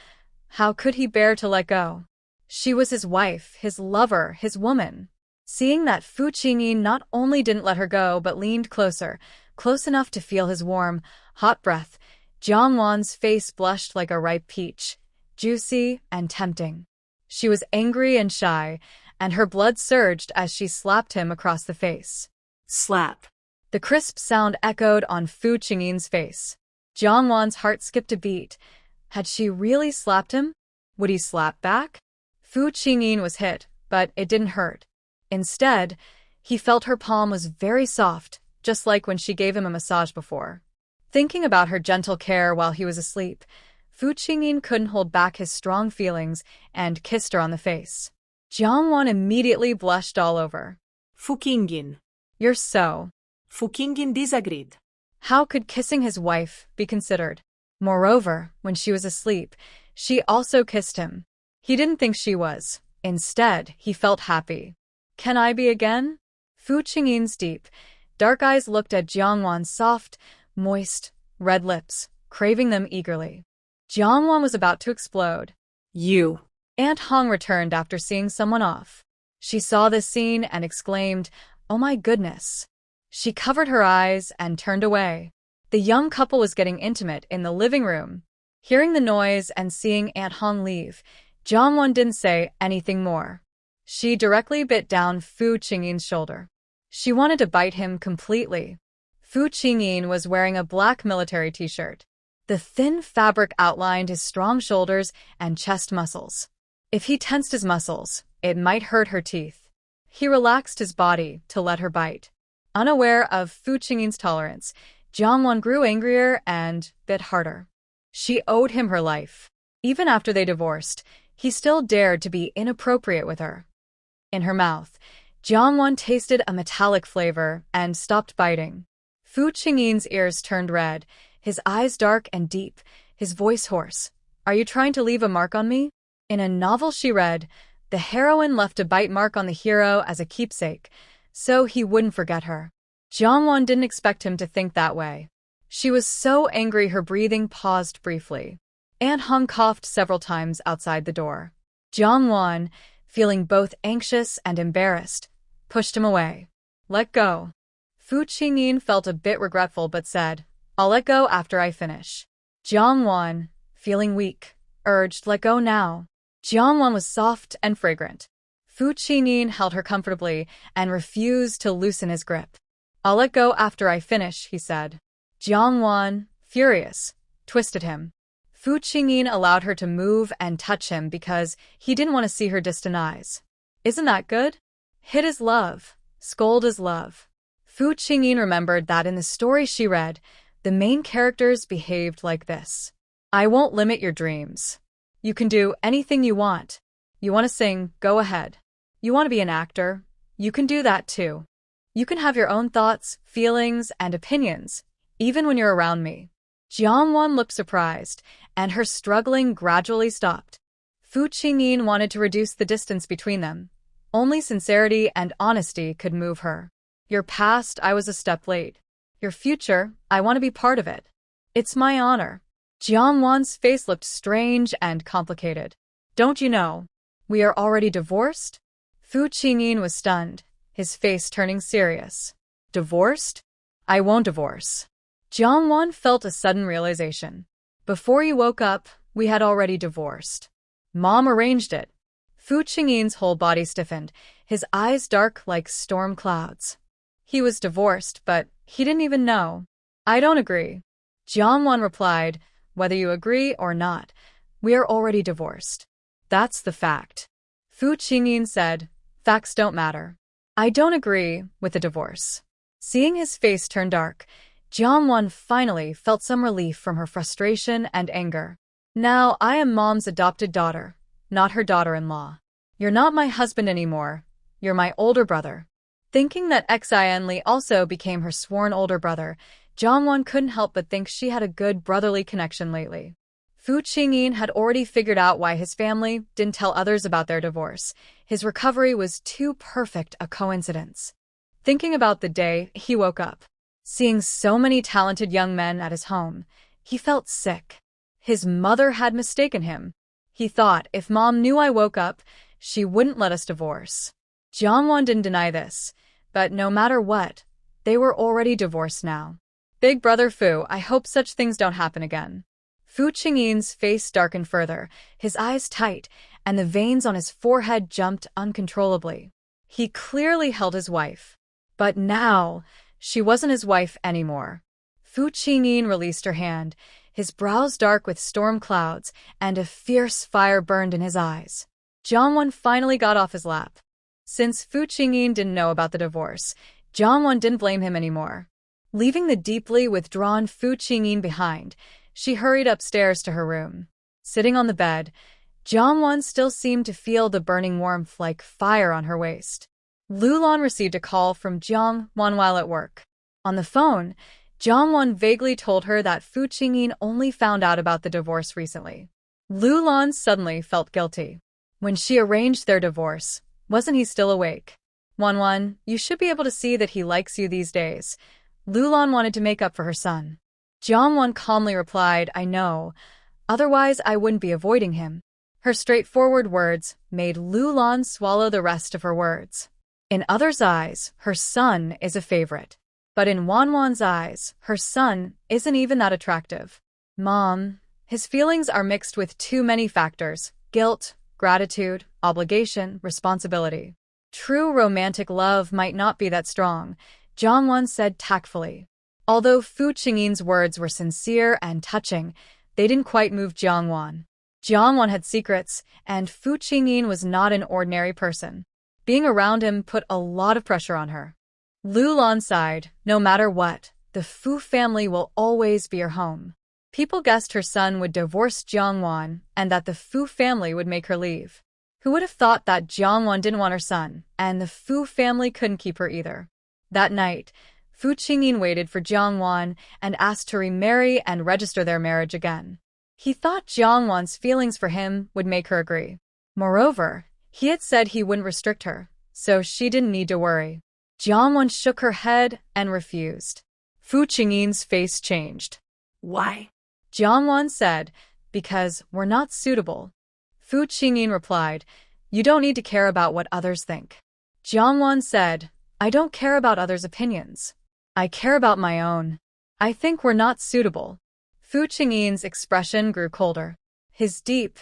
A: How could he bear to let go? She was his wife, his lover, his woman. Seeing that Fu Qingyin not only didn't let her go but leaned closer, close enough to feel his warm, hot breath, Jiang Wan's face blushed like a ripe peach, juicy and tempting. She was angry and shy, and her blood surged as she slapped him across the face.
B: Slap.
A: The crisp sound echoed on Fu Qingyin's face. Jiang Wan's heart skipped a beat. Had she really slapped him? Would he slap back? Fu Qingyin was hit, but it didn't hurt. Instead, he felt her palm was very soft, just like when she gave him a massage before. Thinking about her gentle care while he was asleep, Fu Qingyin couldn't hold back his strong feelings and kissed her on the face. Jiang Wan immediately blushed all over.
B: Fu Qingyin.
A: "You're so..."
B: Fu Qingyin disagreed.
A: How could kissing his wife be considered? Moreover, when she was asleep, she also kissed him. He didn't think she was. Instead, he felt happy. "Can I be again?" Fu Qingyin's deep, dark eyes looked at Jiang Wan's soft, moist, red lips, craving them eagerly. Jiang Wan was about to explode.
B: "You."
A: Aunt Hong returned after seeing someone off. She saw this scene and exclaimed, "Oh my goodness." She covered her eyes and turned away. The young couple was getting intimate in the living room. Hearing the noise and seeing Aunt Hong leave, Jiang Wan didn't say anything more. She directly bit down Fu Qingyin's shoulder. She wanted to bite him completely. Fu Qingyin was wearing a black military t-shirt. The thin fabric outlined his strong shoulders and chest muscles. If he tensed his muscles, it might hurt her teeth. He relaxed his body to let her bite. Unaware of Fu Qingyin's tolerance, Jiang Wan grew angrier and bit harder. She owed him her life. Even after they divorced, he still dared to be inappropriate with her. In her mouth, Jiang Wan tasted a metallic flavor and stopped biting. Fu Qingyin's ears turned red, his eyes dark and deep, his voice hoarse. "Are you trying to leave a mark on me?" In a novel she read, the heroine left a bite mark on the hero as a keepsake, so he wouldn't forget her. Jiang Wan didn't expect him to think that way. She was so angry her breathing paused briefly. Aunt Hong coughed several times outside the door. Jiang Wan, feeling both anxious and embarrassed, pushed him away. "Let go." Fu Qingyin felt a bit regretful but said, "I'll let go after I finish." Jiang Wan, feeling weak, urged, "Let go now." Jiang Wan was soft and fragrant. Fu Qingyin held her comfortably and refused to loosen his grip. "I'll let go after I finish," he said. Jiang Wan, furious, twisted him. Fu Qingyin allowed her to move and touch him because he didn't want to see her distant eyes. Isn't that good? Hit is love, scold is love. Fu Qingyin remembered that in the story she read, the main characters behaved like this. "I won't limit your dreams. You can do anything you want. You want to sing, go ahead. You want to be an actor, you can do that too. You can have your own thoughts, feelings, and opinions, even when you're around me." Jiang Wan looked surprised, and her struggling gradually stopped. Fu Qingyin wanted to reduce the distance between them. Only sincerity and honesty could move her. "Your past, I was a step late. Your future, I want to be part of it. It's my honor." Jiang Wan's face looked strange and complicated. "Don't you know? We are already divorced?" Fu Qingyin was stunned, his face turning serious. "Divorced? I won't divorce." Jiang Wan felt a sudden realization. "Before you woke up, we had already divorced. Mom arranged it." Fu Qingyin's whole body stiffened, his eyes dark like storm clouds. He was divorced, but he didn't even know. "I don't agree." Jiang Wan replied, "Whether you agree or not, we are already divorced. That's the fact." Fu Qingyin said, "Facts don't matter. I don't agree with the divorce." Seeing his face turn dark, Jiangwan finally felt some relief from her frustration and anger. Now I am Mom's adopted daughter, not her daughter-in-law. You're not my husband anymore. You're my older brother. Thinking that Xian Li also became her sworn older brother, Jiangwan couldn't help but think she had a good brotherly connection lately. Fu Qingyin had already figured out why his family didn't tell others about their divorce. His recovery was too perfect a coincidence. Thinking about the day he woke up, seeing so many talented young men at his home, he felt sick. His mother had mistaken him. He thought, if Mom knew I woke up, she wouldn't let us divorce. Jiangwan didn't deny this, but no matter what, they were already divorced now. Big brother Fu, I hope such things don't happen again. Fu Qingyin's face darkened further, his eyes tight, and the veins on his forehead jumped uncontrollably. He clearly held his wife. But now, she wasn't his wife anymore. Fu Qingyin released her hand, his brows dark with storm clouds, and a fierce fire burned in his eyes. Jiangwan finally got off his lap. Since Fu Qingyin didn't know about the divorce, Jiangwan didn't blame him anymore. Leaving the deeply withdrawn Fu Qingyin behind, she hurried upstairs to her room. Sitting on the bed, Jiangwan still seemed to feel the burning warmth like fire on her waist. Lulan received a call from Jiangwan while at work. On the phone, Jiangwan vaguely told her that Fu Qingyin only found out about the divorce recently. Lulan suddenly felt guilty. When she arranged their divorce, wasn't he still awake? Wanwan, you should be able to see that he likes you these days. Lulan wanted to make up for her son. Jiangwan calmly replied, I know. Otherwise, I wouldn't be avoiding him. Her straightforward words made Lulan swallow the rest of her words. In others' eyes, her son is a favorite. But in Wanwan's eyes, her son isn't even that attractive. Mom, his feelings are mixed with too many factors: guilt, gratitude, obligation, responsibility. True romantic love might not be that strong, Jiangwan said tactfully. Although Fu Qingyin's words were sincere and touching, they didn't quite move Jiangwan. Jiangwan had secrets, and Fu Qingyin was not an ordinary person. Being around him put a lot of pressure on her. Lulan sighed, no matter what, the Fu family will always be her home. People guessed her son would divorce Jiangwan and that the Fu family would make her leave. Who would have thought that Jiangwan didn't want her son, and the Fu family couldn't keep her either? That night, Fu Qingyin waited for Jiangwan and asked to remarry and register their marriage again. He thought Jiangwan's feelings for him would make her agree. Moreover, he had said he wouldn't restrict her, so she didn't need to worry. Jiangwan shook her head and refused. Fu Qingyin's face changed.
B: Why?
A: Jiangwan said, because we're not suitable. Fu Qingyin replied, you don't need to care about what others think. Jiangwan said, I don't care about others' opinions. I care about my own. I think we're not suitable. Fu Qingyin's expression grew colder. His deep,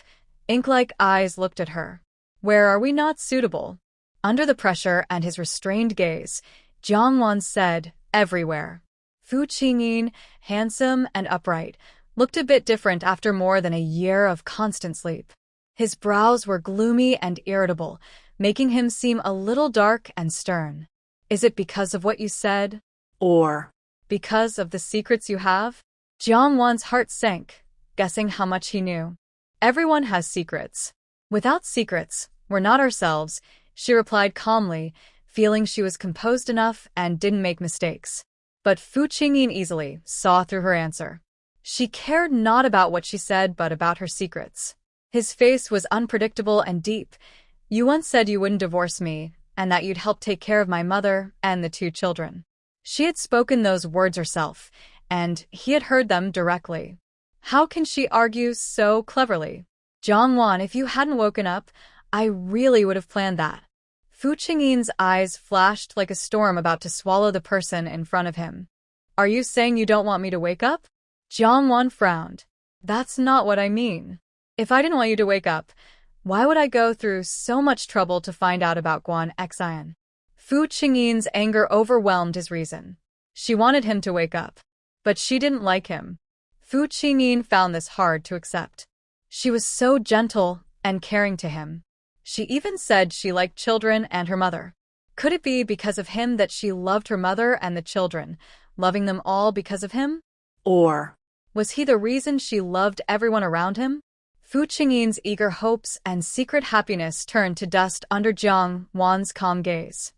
A: ink-like eyes looked at her. Where are we not suitable? Under the pressure and his restrained gaze, Jiangwan said, everywhere. Fu Qingyin, handsome and upright, looked a bit different after more than a year of constant sleep. His brows were gloomy and irritable, making him seem a little dark and stern. Is it because of what you said?
B: Or
A: because of the secrets you have? Jiangwan's heart sank, guessing how much he knew. Everyone has secrets. Without secrets, we're not ourselves, she replied calmly, feeling she was composed enough and didn't make mistakes. But Fu Qingyin easily saw through her answer. She cared not about what she said but about her secrets. His face was unpredictable and deep. You once said you wouldn't divorce me, and that you'd help take care of my mother and the 2 children. She had spoken those words herself, and he had heard them directly. How can she argue so cleverly? Jiangwan, if you hadn't woken up, I really would have planned that. Fu Qingyin's eyes flashed like a storm about to swallow the person in front of him. Are you saying you don't want me to wake up? Jiangwan frowned. That's not what I mean. If I didn't want you to wake up, why would I go through so much trouble to find out about Guan Xian? Fu Qingyin's anger overwhelmed his reason. She wanted him to wake up. But she didn't like him. Fu Qingyin found this hard to accept. She was so gentle and caring to him. She even said she liked children and her mother. Could it be because of him that she loved her mother and the children, loving them all because of him?
B: Or
A: Was he the reason she loved everyone around him? Fu Qingyin's eager hopes and secret happiness turned to dust under Jiang Wan's calm gaze.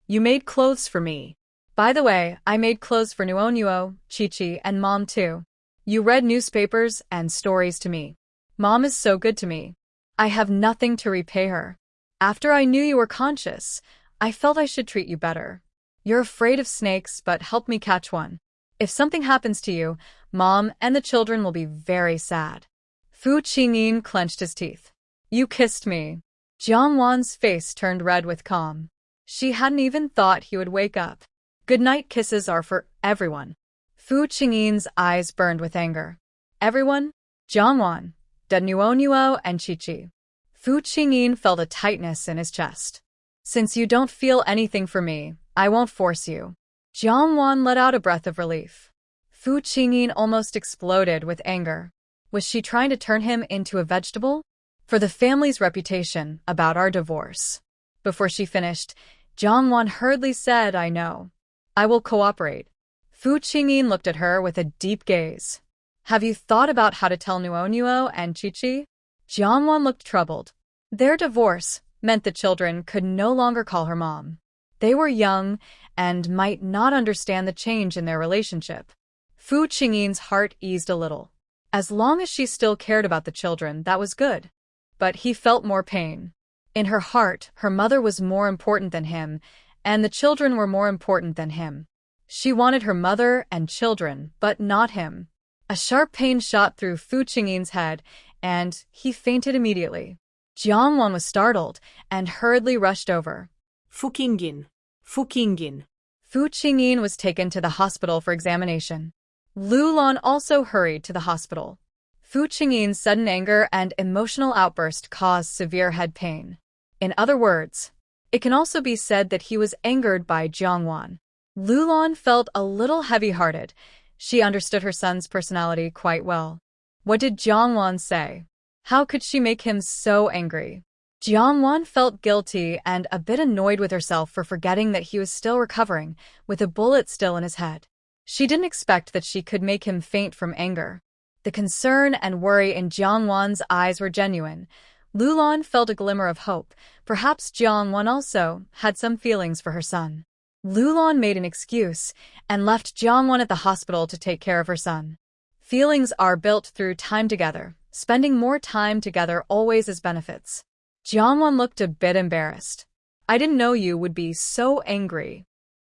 A: You made clothes for me. By the way, I made clothes for Nuonuo, Chi-Chi, and Mom too. You read newspapers and stories to me. Mom is so good to me. I have nothing to repay her. After I knew you were conscious, I felt I should treat you better. You're afraid of snakes, but help me catch one. If something happens to you, Mom and the children will be very sad. Fu Qingyin clenched his teeth. You kissed me. Jiang Wan's face turned red with calm. She hadn't even thought he would wake up. Goodnight kisses are for everyone. Fu Qingyin's eyes burned with anger. Everyone? Jiang Wan, Nuo, and Chi-Chi. Fu Qingyin felt a tightness in his chest. Since you don't feel anything for me, I won't force you. Jiang Wan let out a breath of relief. Fu Qingyin almost exploded with anger. Was she trying to turn him into a vegetable? For the family's reputation about our divorce. Before she finished, Jiang Wan hurriedly said, I know. I will cooperate. Fu Qingyin looked at her with a deep gaze. Have you thought about how to tell Nuo and Chi-Chi? Jiang Wan looked troubled. Their divorce meant the children could no longer call her mom. They were young and might not understand the change in their relationship. Fu Qingyin's heart eased a little. As long as she still cared about the children, that was good. But he felt more pain. In her heart, her mother was more important than him, and the children were more important than him. She wanted her mother and children, but not him. A sharp pain shot through Fu Qingyin's head, and he fainted immediately. Jiang Wan was startled and hurriedly rushed over.
B: Fu Qingyin. Fu Qingyin.
A: Fu Qingyin was taken to the hospital for examination. Lu Lan also hurried to the hospital. Fu Qingyin's sudden anger and emotional outburst caused severe head pain. In other words, it can also be said that he was angered by Jiang Wan. Lu Lan felt a little heavy-hearted. She understood her son's personality quite well. What did Jiang Wan say? How could she make him so angry? Jiang Wan felt guilty and a bit annoyed with herself for forgetting that he was still recovering, with a bullet still in his head. She didn't expect that she could make him faint from anger. The concern and worry in Jiang Wan's eyes were genuine. Lu Lan felt a glimmer of hope. Perhaps Jiang Wan also had some feelings for her son. Lu Lan made an excuse and left Jiang Wan at the hospital to take care of her son. Feelings are built through time together. Spending more time together always has benefits. Jiang Wan looked a bit embarrassed. I didn't know you would be so angry.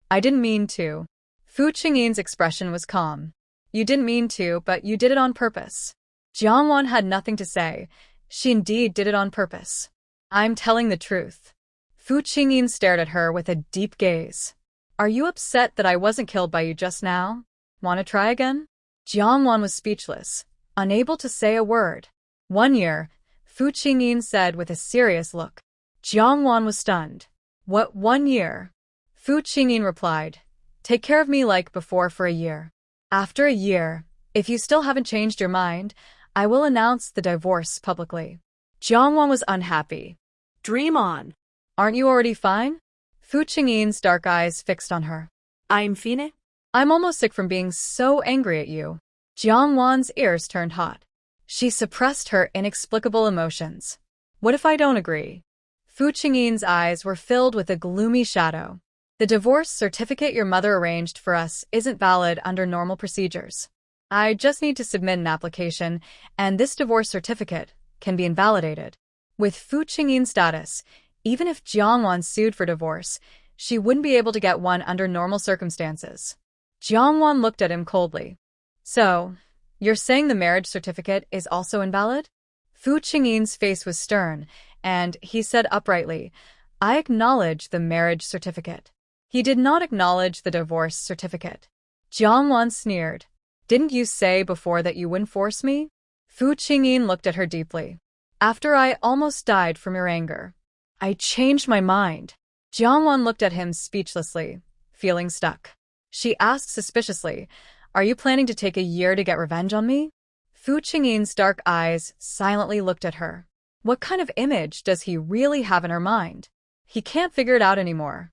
A: I didn't mean to. Fu Qingyin's expression was calm. You didn't mean to, but you did it on purpose. Jiang Wan had nothing to say. She indeed did it on purpose. I'm telling the truth. Fu Qingyin stared at her with a deep gaze. Are you upset that I wasn't killed by you just now? Want to try again? Jiang Wan was speechless, unable to say a word. 1 year, Fu Qingyin said with a serious look. Jiang Wan was stunned. What 1 year? Fu Qingyin replied. Take care of me like before for a year. After a year, if you still haven't changed your mind, I will announce the divorce publicly. Jiang Wan was unhappy.
B: Dream on.
A: Aren't you already fine? Fu Qingyin's dark eyes fixed on her.
B: I'm fine.
A: I'm almost sick from being so angry at you. Jiang Wan's ears turned hot. She suppressed her inexplicable emotions. What if I don't agree? Fu Qingyin's eyes were filled with a gloomy shadow. The divorce certificate your mother arranged for us isn't valid under normal procedures. I just need to submit an application, and this divorce certificate can be invalidated. With Fu Qingyin's status, even if Jiang Wan sued for divorce, she wouldn't be able to get one under normal circumstances. Jiang Wan looked at him coldly. So, you're saying the marriage certificate is also invalid? Fu Qingyin's face was stern, and he said uprightly, I acknowledge the marriage certificate. He did not acknowledge the divorce certificate. Jiang Wan sneered. Didn't you say before that you wouldn't force me? Fu Qingyin looked at her deeply. After I almost died from your anger, I changed my mind. Jiang Wan looked at him speechlessly, feeling stuck. She asked suspiciously, Are you planning to take a year to get revenge on me? Fu Qingyin's dark eyes silently looked at her. What kind of image does he really have in her mind? He can't figure it out anymore.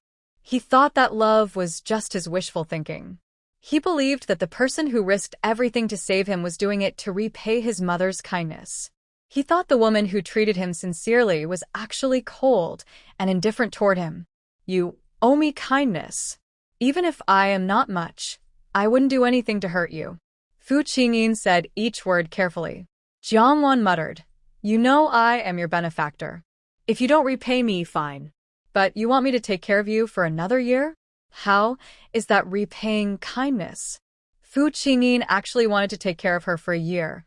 A: He thought that love was just his wishful thinking. He believed that the person who risked everything to save him was doing it to repay his mother's kindness. He thought the woman who treated him sincerely was actually cold and indifferent toward him. You owe me kindness. Even if I am not much, I wouldn't do anything to hurt you. Fu Qingyin said each word carefully. Jiang Wan muttered, You know I am your benefactor.
B: If you don't repay me, fine.
A: But you want me to take care of you for another year? How is that repaying kindness? Fu Qingyin actually wanted to take care of her for a year,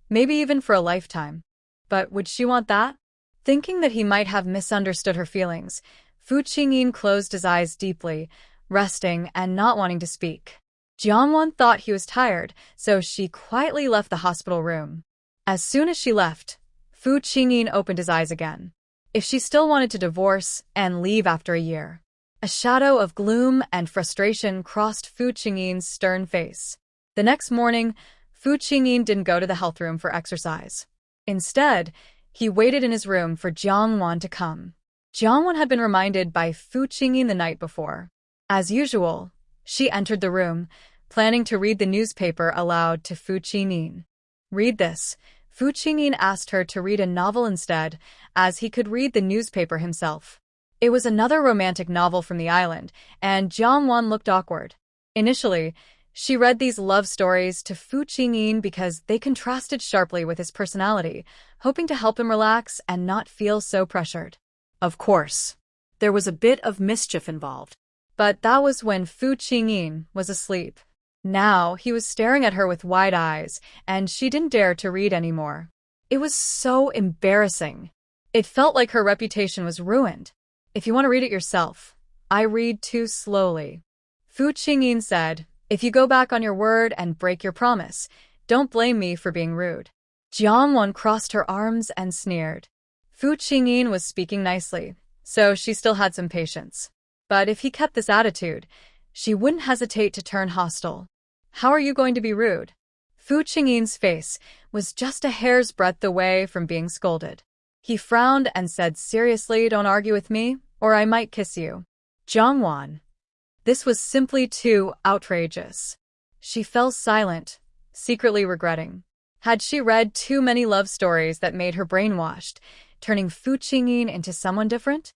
A: maybe even for a lifetime. But would she want that? Thinking that he might have misunderstood her feelings, Fu Qingyin closed his eyes deeply, resting and not wanting to speak. Jiang Wan thought he was tired, so she quietly left the hospital room. As soon as she left, Fu Qingyin opened his eyes again. If she still wanted to divorce and leave after a year. A shadow of gloom and frustration crossed Fu Qingyin's stern face. The next morning, Fu Qingyin didn't go to the health room for exercise. Instead, he waited in his room for Jiang Wan to come. Jiang Wan had been reminded by Fu Qingyin the night before. As usual, she entered the room, planning to read the newspaper aloud to Fu Qingyin. Read this. Fu Qingyin asked her to read a novel instead, as he could read the newspaper himself. It was another romantic novel from the island, and Jiang Wan looked awkward. Initially, she read these love stories to Fu Qingyin because they contrasted sharply with his personality, hoping to help him relax and not feel so pressured.
B: Of course, there was a bit of mischief involved.
A: But that was when Fu Qingyin was asleep. Now he was staring at her with wide eyes, and she didn't dare to read anymore. It was so embarrassing. It felt like her reputation was ruined. If you want to read it yourself, I read too slowly. Fu Qingyin said, If you go back on your word and break your promise, don't blame me for being rude. Jiang Wan crossed her arms and sneered. Fu Qingyin was speaking nicely, so she still had some patience. But if he kept this attitude, she wouldn't hesitate to turn hostile. How are you going to be rude? Fu Qingyin's face was just a hair's breadth away from being scolded. He frowned and said seriously, Don't argue with me, or I might kiss you. Jiang Wan. This was simply too outrageous. She fell silent, secretly regretting. Had she read too many love stories that made her brainwashed, turning Fu Qingyin into someone different?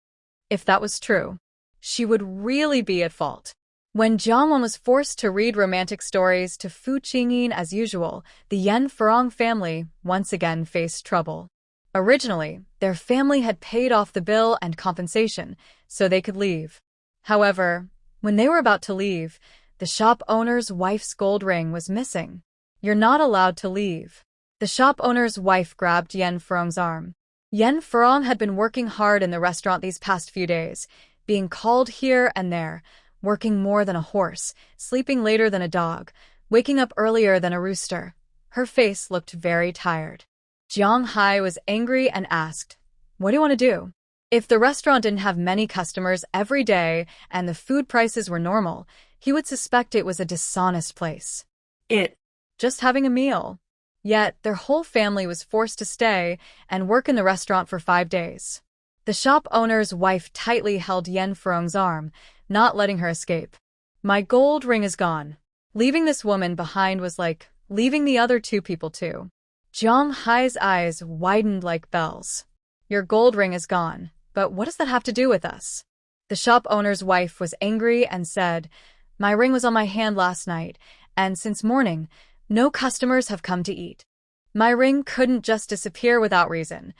A: If that was true, she would really be at fault. When Jiang Wan was forced to read romantic stories to Fu Qingyin as usual, the Yan Furong family once again faced trouble. Originally, their family had paid off the bill and compensation so they could leave. However, when they were about to leave, the shop owner's wife's gold ring was missing. You're not allowed to leave. The shop owner's wife grabbed Yan Furong's arm. Yan Furong had been working hard in the restaurant these past few days, being called here and there, working more than a horse, sleeping later than a dog, waking up earlier than a rooster. Her face looked very tired. Jiang Hai was angry and asked, What do you want to do? If the restaurant didn't have many customers every day and the food prices were normal, he would suspect it was a dishonest place. Just having a meal. Yet their whole family was forced to stay and work in the restaurant for 5 days. The shop owner's wife tightly held Yan Furong's arm, not letting her escape. My gold ring is gone. Leaving this woman behind was like leaving the other 2 people too. Jiang Hai's eyes widened like bells. Your gold ring is gone, but what does that have to do with us? The shop owner's wife was angry and said, My ring was on my hand last night, and since morning, no customers have come to eat. My ring couldn't just disappear without reason.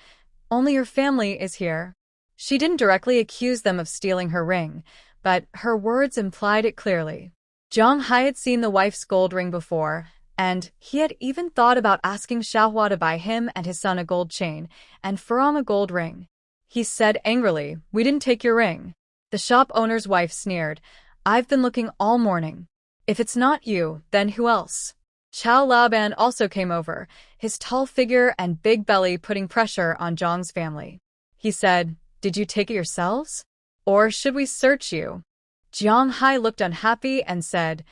A: Only your family is here. She didn't directly accuse them of stealing her ring, but her words implied it clearly. Jiang Hai had seen the wife's gold ring before, and he had even thought about asking Xiaohua to buy him and his son a gold chain, and Furong a gold ring. He said angrily, We didn't take your ring. The shop owner's wife sneered, I've been looking all morning. If it's not you, then who else? Chao Laoban also came over, his tall figure and big belly putting pressure on Zhang's family. He said, Did you take it yourselves? Or should we search you? Jiang Hai looked unhappy and said,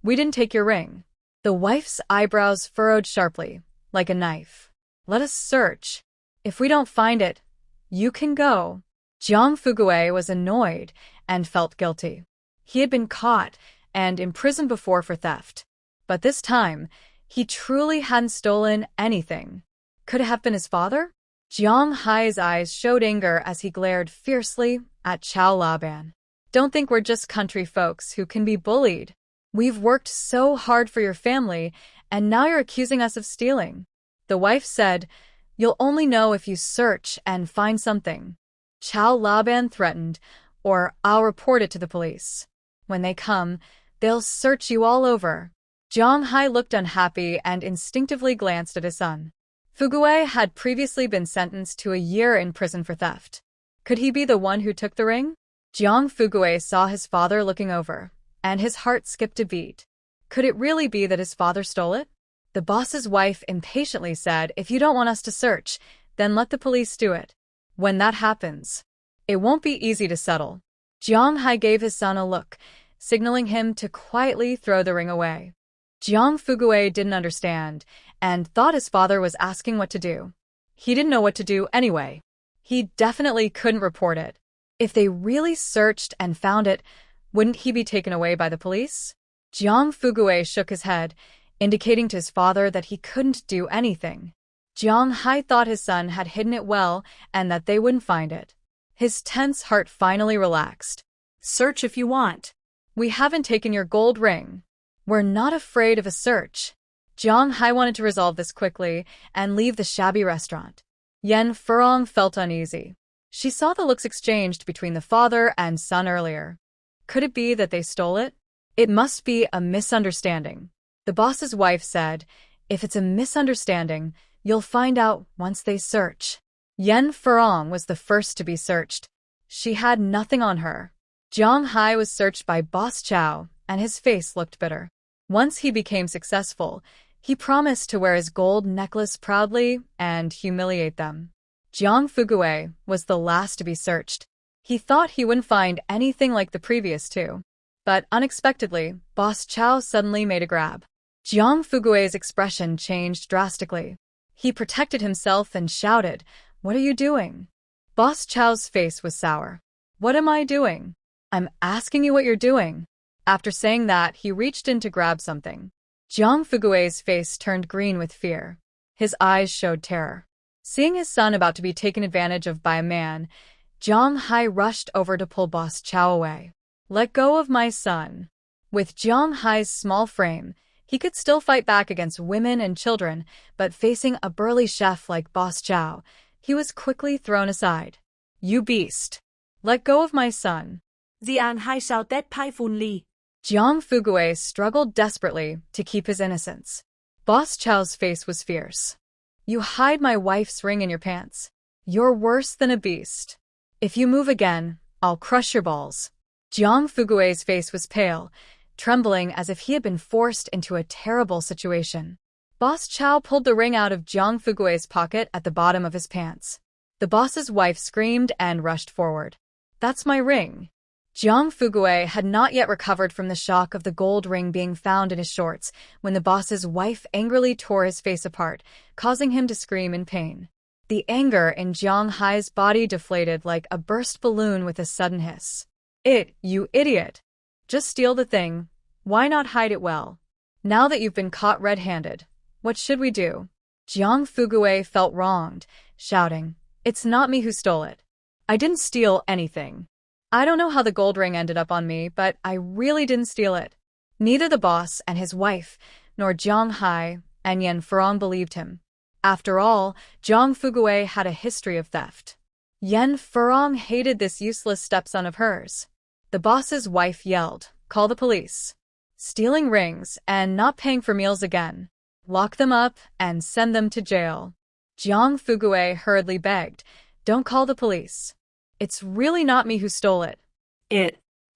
A: We didn't take your ring. The wife's eyebrows furrowed sharply, like a knife. Let us search. If we don't find it, you can go. Jiang Fugui was annoyed and felt guilty. He had been caught and imprisoned before for theft. But this time, he truly hadn't stolen anything. Could it have been his father? Jiang Hai's eyes showed anger as he glared fiercely at Chao Laban. Don't think we're just country folks who can be bullied. We've worked so hard for your family, and now you're accusing us of stealing. The wife said, "You'll only know if you search and find something." Chao Laban threatened, "Or I'll report it to the police. When they come, they'll search you all over." Jiang Hai looked unhappy and instinctively glanced at his son. Fugui had previously been sentenced to a year in prison for theft. Could he be the one who took the ring? Jiang Fugui saw his father looking over, and his heart skipped a beat. Could it really be that his father stole it? The boss's wife impatiently said, "If you don't want us to search, then let the police do it. When that happens, it won't be easy to settle." Jiang Hai gave his son a look, signaling him to quietly throw the ring away. Jiang Fugui didn't understand, and thought his father was asking what to do. He didn't know what to do anyway. He definitely couldn't report it. If they really searched and found it, wouldn't he be taken away by the police? Jiang Fugui shook his head, indicating to his father that he couldn't do anything. Jiang Hai thought his son had hidden it well and that they wouldn't find it. His tense heart finally relaxed.
B: Search if you want.
A: We haven't taken your gold ring. We're not afraid of a search. Jiang Hai wanted to resolve this quickly and leave the shabby restaurant. Yen Furong felt uneasy. She saw the looks exchanged between the father and son earlier. Could it be that they stole it? It must be a misunderstanding. The boss's wife said, "If it's a misunderstanding, you'll find out once they search." Yen Furong was the first to be searched. She had nothing on her. Jiang Hai was searched by Boss Chow, and his face looked bitter. Once he became successful, he promised to wear his gold necklace proudly and humiliate them. Jiang Fugui was the last to be searched. He thought he wouldn't find anything like the previous two. But unexpectedly, Boss Chow suddenly made a grab. Jiang Fugui's expression changed drastically. He protected himself and shouted, "What are you doing?" Boss Chow's face was sour. "What am I doing? I'm asking you what you're doing." After saying that, he reached in to grab something. Jiang Fugui's face turned green with fear. His eyes showed terror. Seeing his son about to be taken advantage of by a man, Jiang Hai rushed over to pull Boss Chow away. "Let go of my son." With Jiang Hai's small frame, he could still fight back against women and children, but facing a burly chef like Boss Chow, he was quickly thrown aside. "You beast! Let go of my son."
B: The An Hai sao Tet Pai Fun Li.
A: Jiang Fugui struggled desperately to keep his innocence. Boss Chow's face was fierce. "You hide my wife's ring in your pants. You're worse than a beast. If you move again, I'll crush your balls." Jiang Fugui's face was pale, trembling as if he had been forced into a terrible situation. Boss Chow pulled the ring out of Jiang Fugui's pocket at the bottom of his pants. The boss's wife screamed and rushed forward. "That's my ring." Jiang Fugui had not yet recovered from the shock of the gold ring being found in his shorts when the boss's wife angrily tore his face apart, causing him to scream in pain. The anger in Jiang Hai's body deflated like a burst balloon with a sudden hiss. You idiot! Just steal the thing. Why not hide it well? Now that you've been caught red-handed, what should we do?" Jiang Fugui felt wronged, shouting, "It's not me who stole it. I didn't steal anything. I don't know how the gold ring ended up on me, but I really didn't steal it." Neither the boss and his wife, nor Jiang Hai and Yen Furong believed him. After all, Jiang Fugui had a history of theft. Yen Furong hated this useless stepson of hers. The boss's wife yelled, "Call the police. Stealing rings and not paying for meals again. Lock them up and send them to jail." Jiang Fugui hurriedly begged, "Don't call the police. It's really not me who stole it."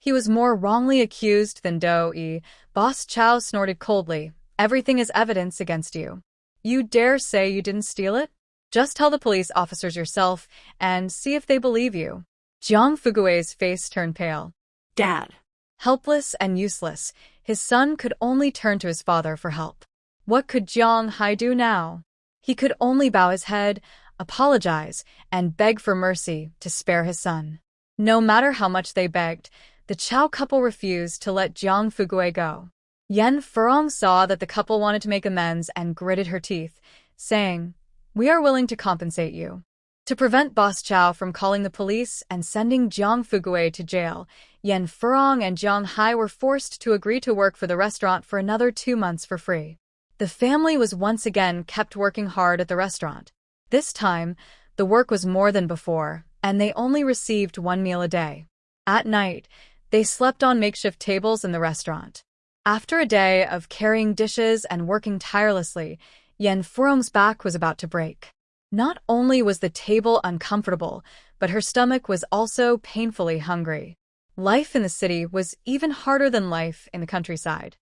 A: He was more wrongly accused than Do-yi. Boss Chow snorted coldly, "Everything is evidence against you. You dare say you didn't steal it? Just tell the police officers yourself and see if they believe you." Jiang Fugui's face turned pale.
B: Dad.
A: Helpless and useless, his son could only turn to his father for help. What could Jiang Hai do now? He could only bow his head, apologize, and beg for mercy to spare his son. No matter how much they begged, the Chow couple refused to let Jiang Fugui go. Yen Furong saw that the couple wanted to make amends and gritted her teeth, saying, "We are willing to compensate you." To prevent Boss Chow from calling the police and sending Jiang Fugui to jail, Yen Furong and Jiang Hai were forced to agree to work for the restaurant for another 2 months for free. The family was once again kept working hard at the restaurant. This time, the work was more than before, and they only received 1 meal a day. At night, they slept on makeshift tables in the restaurant. After a day of carrying dishes and working tirelessly, Yen Furong's back was about to break. Not only was the table uncomfortable, but her stomach was also painfully hungry. Life in the city was even harder than life in the countryside.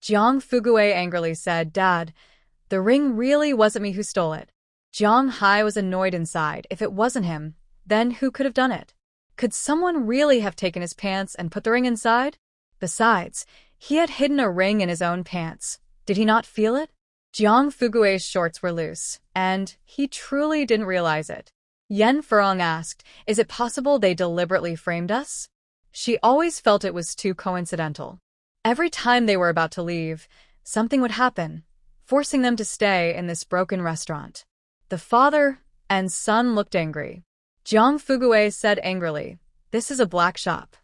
A: Jiang Fugui angrily said, "Dad, the ring really wasn't me who stole it." Jiang Hai was annoyed inside. If it wasn't him, then who could have done it? Could someone really have taken his pants and put the ring inside? Besides, he had hidden a ring in his own pants. Did he not feel it? Jiang Fugui's shorts were loose, and he truly didn't realize it. Yen Furong asked, "Is it possible they deliberately framed us?" She always felt it was too coincidental. Every time they were about to leave, something would happen, forcing them to stay in this broken restaurant. The father and son looked angry. Jiang Fugui said angrily, "This is a black shop."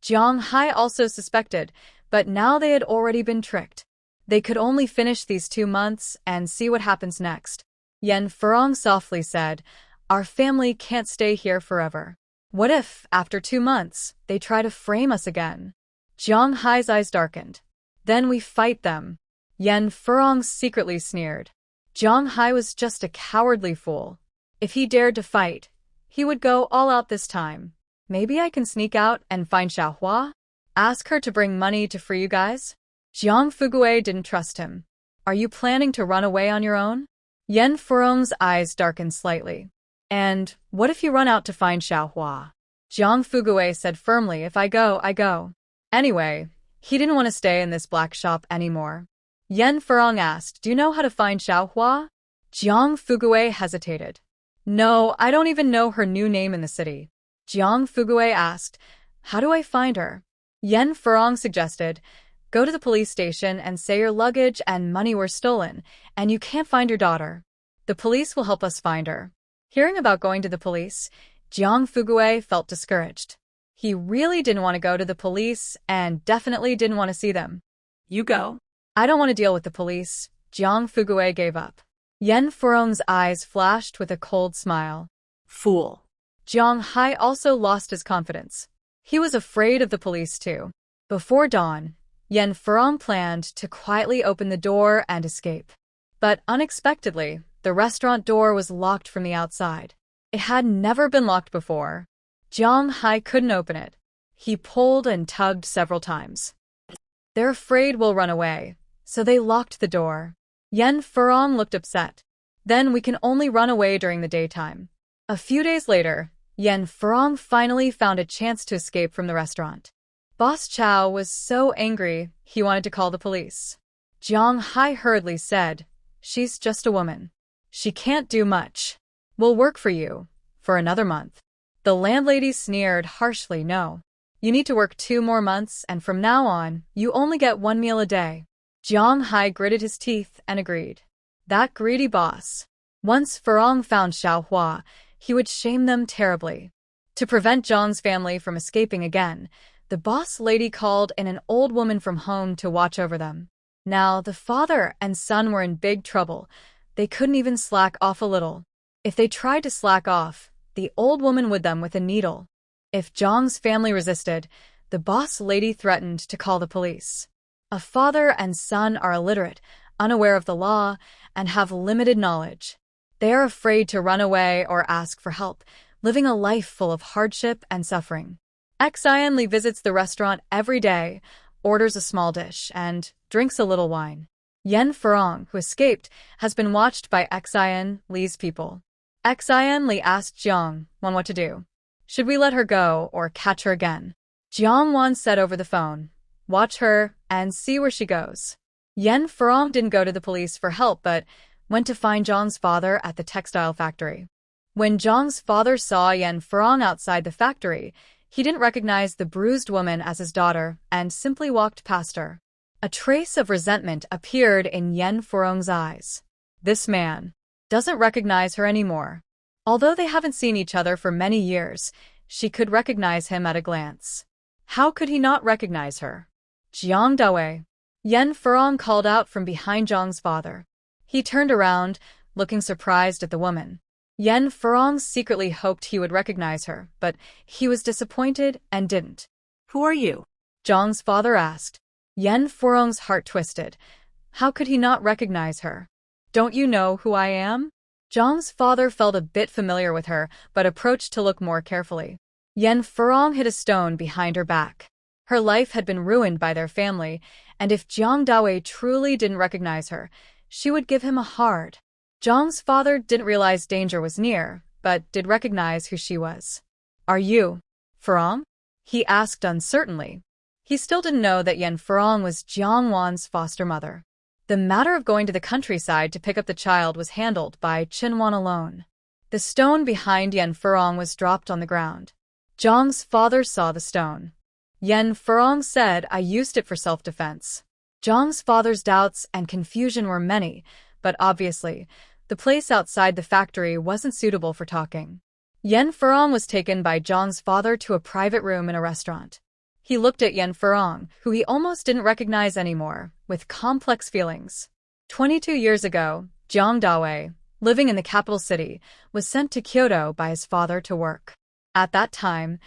A: Jiang Hai also suspected, but now they had already been tricked. They could only finish these 2 months and see what happens next. Yen Furong softly said, "Our family can't stay here forever. What if, after 2 months, they try to frame us again?" Jiang Hai's eyes darkened. "Then we fight them." Yen Furong secretly sneered. Jiang Hai was just a cowardly fool. If he dared to fight, he would go all out this time. "Maybe I can sneak out and find Xiaohua? Ask her to bring money to free you guys?" Jiang Fugui didn't trust him. "Are you planning to run away on your own?" Yen Furong's eyes darkened slightly. "And what if you run out to find Xiaohua?" Jiang Fugui said firmly, "If I go, I go." Anyway, he didn't want to stay in this black shop anymore. Yen Furong asked, "Do you know how to find Xiaohua?" Jiang Fugui hesitated. "No, I don't even know her new name in the city." Jiang Fugui asked, "How do I find her?" Yen Furong suggested, "Go to the police station and say your luggage and money were stolen, and you can't find your daughter. The police will help us find her." Hearing about going to the police, Jiang Fugui felt discouraged. He really didn't want to go to the police and definitely didn't want to see them.
B: You go.
A: "I don't want to deal with the police." Jiang Fugui gave up. Yen Furong's eyes flashed with a cold smile.
B: Fool.
A: Jiang Hai also lost his confidence. He was afraid of the police too. Before dawn, Yen Furong planned to quietly open the door and escape. But unexpectedly, the restaurant door was locked from the outside. It had never been locked before. Jiang Hai couldn't open it. He pulled and tugged several times. They're afraid we'll run away, so they locked the door. Yen Furong looked upset. "Then we can only run away during the daytime." A few days later, Yen Furong finally found a chance to escape from the restaurant. Boss Chow was so angry he wanted to call the police. Jiang Hai hurriedly said, "She's just a woman. She can't do much. We'll work for you for another month." The landlady sneered harshly. "No. You need to work 2 more months, and from now on, you only get 1 meal a day." Jiang Hai gritted his teeth and agreed. That greedy boss. Once Furong found Xiaohua, he would shame them terribly. To prevent Zhang's family from escaping again, the boss lady called in an old woman from home to watch over them. Now, the father and son were in big trouble. They couldn't even slack off a little. If they tried to slack off, the old woman would them with a needle. If Zhang's family resisted, the boss lady threatened to call the police. A father and son are illiterate, unaware of the law, and have limited knowledge. They are afraid to run away or ask for help, living a life full of hardship and suffering. Xian Li visits the restaurant every day, orders a small dish, and drinks a little wine. Yen Furong, who escaped, has been watched by Xian Li's people. Xian Li asked Jiang Wan what to do. Should we let her go or catch her again? Jiang Wan said over the phone, "Watch her and see where she goes." Yen Furong didn't go to the police for help but went to find Zhang's father at the textile factory. When Zhang's father saw Yen Furong outside the factory, He didn't recognize the bruised woman as his daughter and simply walked past her. A trace of resentment appeared in Yen Furong's eyes. This man doesn't recognize her anymore. Although they haven't seen each other for many years, she could recognize him at a glance. How could he not recognize her? Jiang Dawei. Yen Furong called out from behind Jiang's father. He turned around, looking surprised at the woman. Yen Furong secretly hoped he would recognize her, but he was disappointed and didn't.
B: Who are you?
A: Jiang's father asked. Yen Furong's heart twisted. How could he not recognize her? Don't you know who I am? Jiang's father felt a bit familiar with her, but approached to look more carefully. Yen Furong hit a stone behind her back. Her life had been ruined by their family, and if Jiang Dawei truly didn't recognize her, she would give him a hard. Jiang's father didn't realize danger was near, but did recognize who she was. Are you Furong? He asked uncertainly. He still didn't know that Yen Furong was Jiang Wan's foster mother. The matter of going to the countryside to pick up the child was handled by Chen Wan alone. The stone behind Yen Furong was dropped on the ground. Jiang's father saw the stone. Yen Furong said, I used it for self-defense. Jiang's father's doubts and confusion were many, but obviously, the place outside the factory wasn't suitable for talking. Yen Furong was taken by Jiang's father to a private room in a restaurant. He looked at Yen Furong, who he almost didn't recognize anymore, with complex feelings. 22 years ago, Jiang Dawei, living in the capital city, was sent to Kyoto by his father to work. At that time,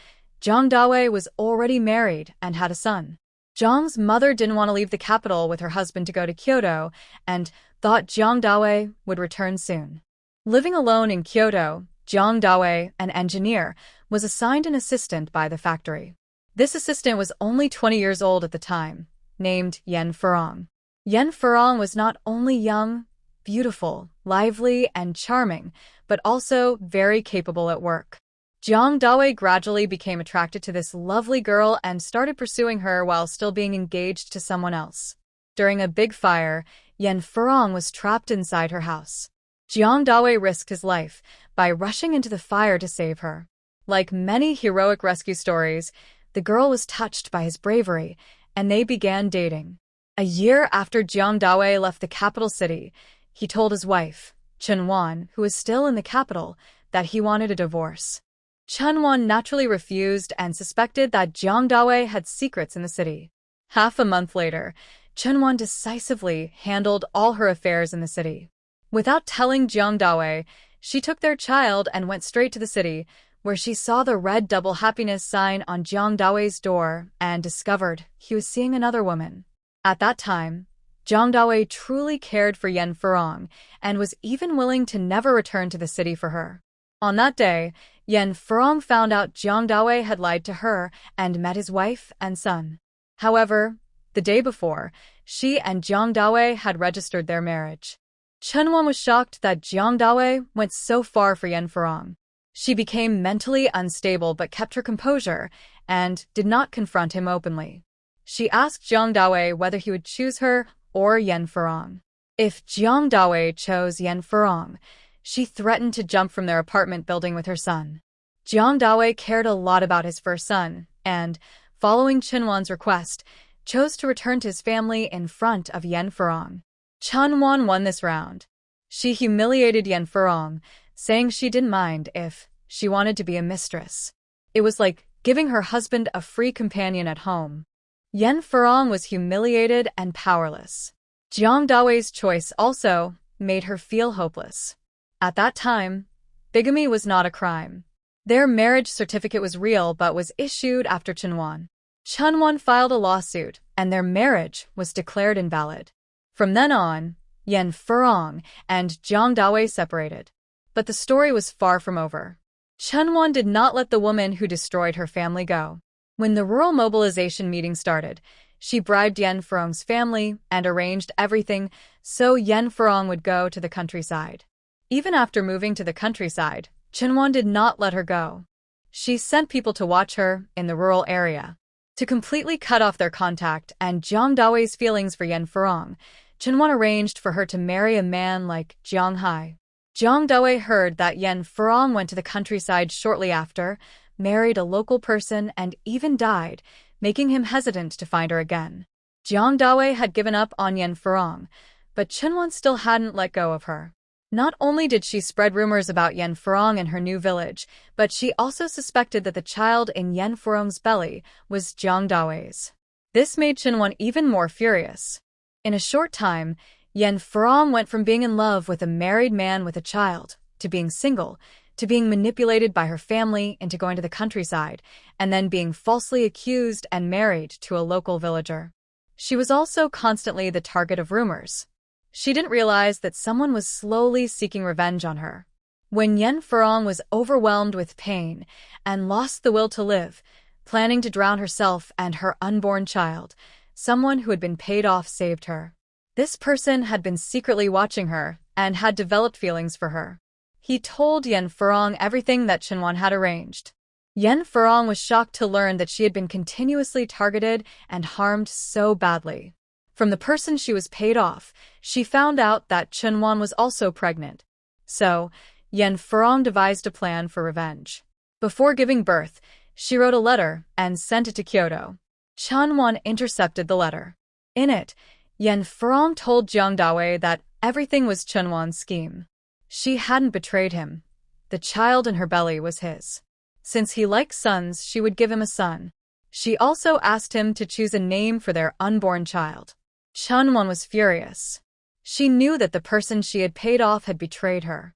A: Jiang Dawei was already married and had a son. Jiang's mother didn't want to leave the capital with her husband to go to Kyoto and thought Jiang Dawei would return soon. Living alone in Kyoto, Jiang Dawei, an engineer, was assigned an assistant by the factory. This assistant was only 20 years old at the time, named Yen Furong. Yen Furong was not only young, beautiful, lively, and charming, but also very capable at work. Jiang Dawei gradually became attracted to this lovely girl and started pursuing her while still being engaged to someone else. During a big fire, Yen Furong was trapped inside her house. Jiang Dawei risked his life by rushing into the fire to save her. Like many heroic rescue stories, the girl was touched by his bravery, and they began dating. A year after Jiang Dawei left the capital city, he told his wife, Chen Wan, who was still in the capital, that he wanted a divorce. Chen Wan naturally refused and suspected that Jiang Dawei had secrets in the city. Half a month later, Chen Wan decisively handled all her affairs in the city. Without telling Jiang Dawei, she took their child and went straight to the city, where she saw the red double happiness sign on Jiang Dawei's door and discovered he was seeing another woman. At that time, Jiang Dawei truly cared for Yen Furong and was even willing to never return to the city for her. On that day, Yen Furong found out Jiang Dawei had lied to her and met his wife and son. However, the day before, she and Jiang Dawei had registered their marriage. Chen Wan was shocked that Jiang Dawei went so far for Yen Furong. She became mentally unstable but kept her composure and did not confront him openly. She asked Jiang Dawei whether he would choose her or Yen Furong. If Jiang Dawei chose Yen Furong, she threatened to jump from their apartment building with her son. Jiang Dawei cared a lot about his first son and, following Chen Wan's request, chose to return to his family in front of Yen Furong. Chen Wan won this round. She humiliated Yen Furong, saying she didn't mind if she wanted to be a mistress. It was like giving her husband a free companion at home. Yen Furong was humiliated and powerless. Jiang Dawei's choice also made her feel hopeless. At that time, bigamy was not a crime. Their marriage certificate was real but was issued after Chen Wan. Chen Wan filed a lawsuit, and their marriage was declared invalid. From then on, Yen Furong and Jiang Dawei separated. But the story was far from over. Chen Wan did not let the woman who destroyed her family go. When the rural mobilization meeting started, she bribed Yen Furong's family and arranged everything so Yen Furong would go to the countryside. Even after moving to the countryside, Chen Wan did not let her go. She sent people to watch her in the rural area. To completely cut off their contact and Jiang Dawei's feelings for Yen Furong, Chen Wan arranged for her to marry a man like Jiang Hai. Jiang Dawei heard that Yen Furong went to the countryside shortly after, married a local person, and even died, making him hesitant to find her again. Jiang Dawei had given up on Yan Furong, but Chunwan still hadn't let go of her. Not only did she spread rumors about Yan Furong and her new village, but she also suspected that the child in Yan Furong's belly was Jiang Dawei's. This made Chunwan even more furious. In a short time, Yan Furong went from being in love with a married man with a child, to being single, to being manipulated by her family into going to the countryside, and then being falsely accused and married to a local villager. She was also constantly the target of rumors. She didn't realize that someone was slowly seeking revenge on her. When Yan Furong was overwhelmed with pain and lost the will to live, planning to drown herself and her unborn child, someone who had been paid off saved her. This person had been secretly watching her and had developed feelings for her. He told Yan Furong everything that Chunwan had arranged. Yan Furong was shocked to learn that she had been continuously targeted and harmed so badly. From the person she was paid off, she found out that Chunwan was also pregnant. So, Yan Furong devised a plan for revenge. Before giving birth, she wrote a letter and sent it to Kyoto. Chunwan intercepted the letter. In it, Yan Furong told Jiang Dawei that everything was Chunwan's scheme. She hadn't betrayed him. The child in her belly was his. Since he liked sons, she would give him a son. She also asked him to choose a name for their unborn child. Chunwan was furious. She knew that the person she had paid off had betrayed her.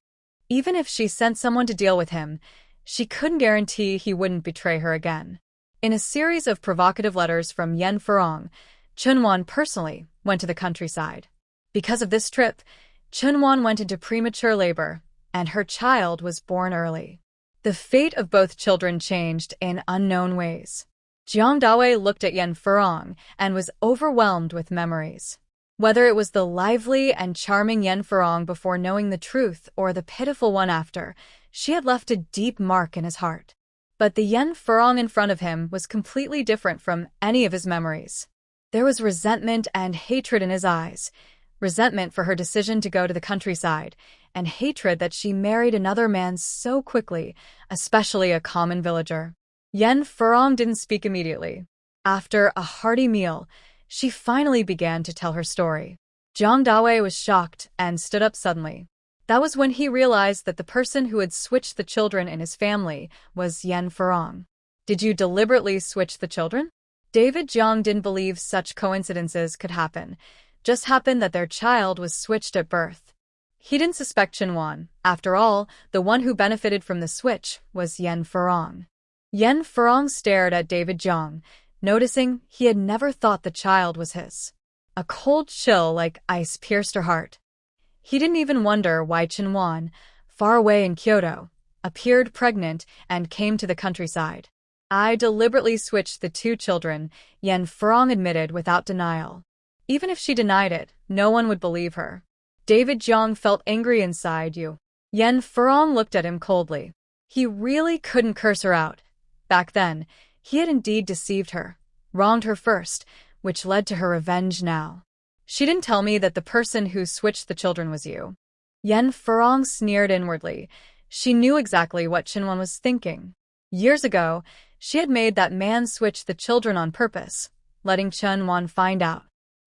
A: Even if she sent someone to deal with him, she couldn't guarantee he wouldn't betray her again. In a series of provocative letters from Yan Furong, Chunwan personally went to the countryside. Because of this trip, Chunwan went into premature labor, and her child was born early. The fate of both children changed in unknown ways. Jiang Dawei looked at Yan Furong and was overwhelmed with memories. Whether it was the lively and charming Yan Furong before knowing the truth or the pitiful one after, she had left a deep mark in his heart. But the Yan Furong in front of him was completely different from any of his memories. There was resentment and hatred in his eyes. Resentment for her decision to go to the countryside, and hatred that she married another man so quickly, especially a common villager. Yan Furong didn't speak immediately. After a hearty meal, she finally began to tell her story. Jiang Dawei was shocked and stood up suddenly. That was when he realized that the person who had switched the children in his family was Yan Furong. Did you deliberately switch the children? David Jiang didn't believe such coincidences could happen. Just happened that their child was switched at birth. He didn't suspect Chunwan. After all, the one who benefited from the switch was Yan Furong. Yan Furong stared at David Jiang, noticing he had never thought the child was his. A cold chill like ice pierced her heart. He didn't even wonder why Chunwan, far away in Kyoto, appeared pregnant and came to the countryside. I deliberately switched the two children, Yan Furong admitted without denial. Even if she denied it, no one would believe her. David Jiang felt angry inside you. Yan Furong looked at him coldly. He really couldn't curse her out. Back then, he had indeed deceived her, wronged her first, which led to her revenge now. She didn't tell me that the person who switched the children was you. Yan Furong sneered inwardly. She knew exactly what Chunwan was thinking. Years ago, she had made that man switch the children on purpose, letting Chunwan find out.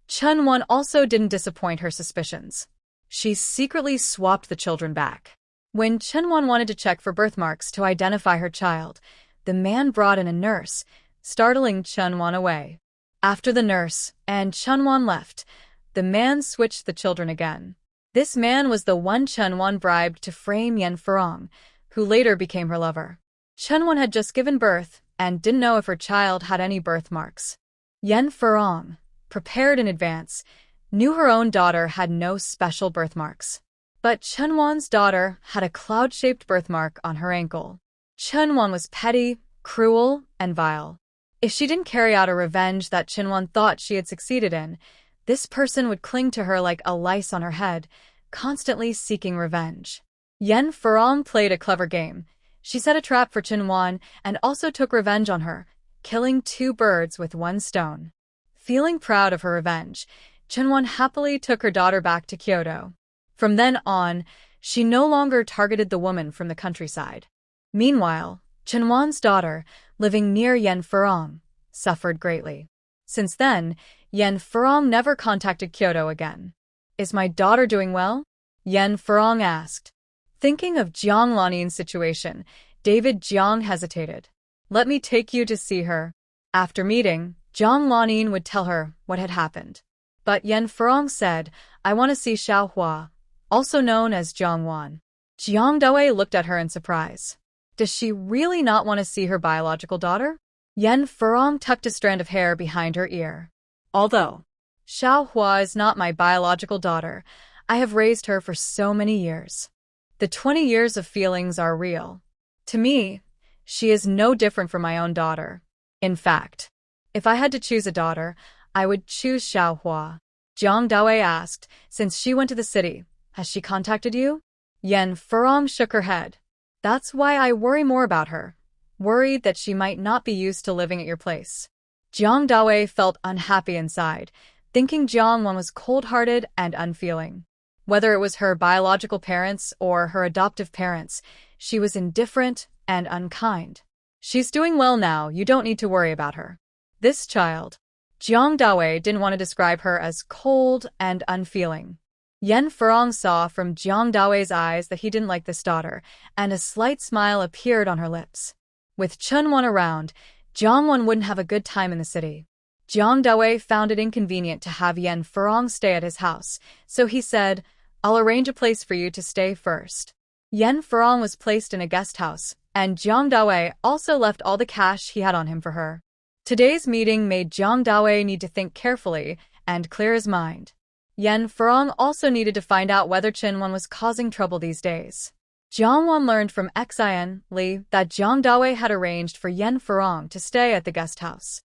A: Chunwan also didn't disappoint her suspicions. She secretly swapped the children back. When Chunwan wanted to check for birthmarks to identify her child, the man brought in a nurse, startling Chunwan away. After the nurse and Chunwan left, the man switched the children again. This man was the one Chunwan bribed to frame Yan Furong, who later became her lover. Chunwan had just given birth and didn't know if her child had any birthmarks. Yan Furong, prepared in advance, knew her own daughter had no special birthmarks. But Chunwan's daughter had a cloud-shaped birthmark on her ankle. Chunwan was petty, cruel, and vile. If she didn't carry out a revenge that Chunwan thought she had succeeded in, this person would cling to her like a lice on her head, constantly seeking revenge. Yan Furong played a clever game. She set a trap for Chunwan and also took revenge on her, killing two birds with one stone. Feeling proud of her revenge, Chunwan happily took her daughter back to Kyoto. From then on, she no longer targeted the woman from the countryside. Meanwhile, Chenwan's daughter, living near Yen Furong, suffered greatly. Since then, Yen Furong never contacted Kyoto again. Is my daughter doing well? Yen Furong asked. Thinking of Jiang Lanyan's situation, David Jiang hesitated. Let me take you to see her. After meeting, Jiang Lanyan would tell her what had happened. But Yen Furong said, I want to see Xiao Hua, also known as Jiang Wan. Jiang Dawei looked at her in surprise. Does she really not want to see her biological daughter? Yen Furong tucked a strand of hair behind her ear. Although Xiao Hua is not my biological daughter, I have raised her for so many years. The 20 years of feelings are real. To me, she is no different from my own daughter. In fact, if I had to choose a daughter, I would choose Xiao Hua. Jiang Dawei asked, since she went to the city, has she contacted you? Yen Furong shook her head. That's why I worry more about her. Worried that she might not be used to living at your place. Jiang Dawei felt unhappy inside, thinking Jiang Wan was cold-hearted and unfeeling. Whether it was her biological parents or her adoptive parents, she was indifferent and unkind. She's doing well now, you don't need to worry about her. This child. Jiang Dawei didn't want to describe her as cold and unfeeling. Yen Furong saw from Jiang Dawei's eyes that he didn't like this daughter, and a slight smile appeared on her lips. With Chenwan around, Jiang Wan wouldn't have a good time in the city. Jiang Dawei found it inconvenient to have Yen Furong stay at his house, so he said, I'll arrange a place for you to stay first. Yen Furong was placed in a guest house, and Jiang Dawei also left all the cash he had on him for her. Today's meeting made Jiang Dawei need to think carefully and clear his mind. Yen Furong also needed to find out whether Chenwan was causing trouble these days. Jiang Wan learned from Xian Li that Jiang Dawei had arranged for Yen Furong to stay at the guest house.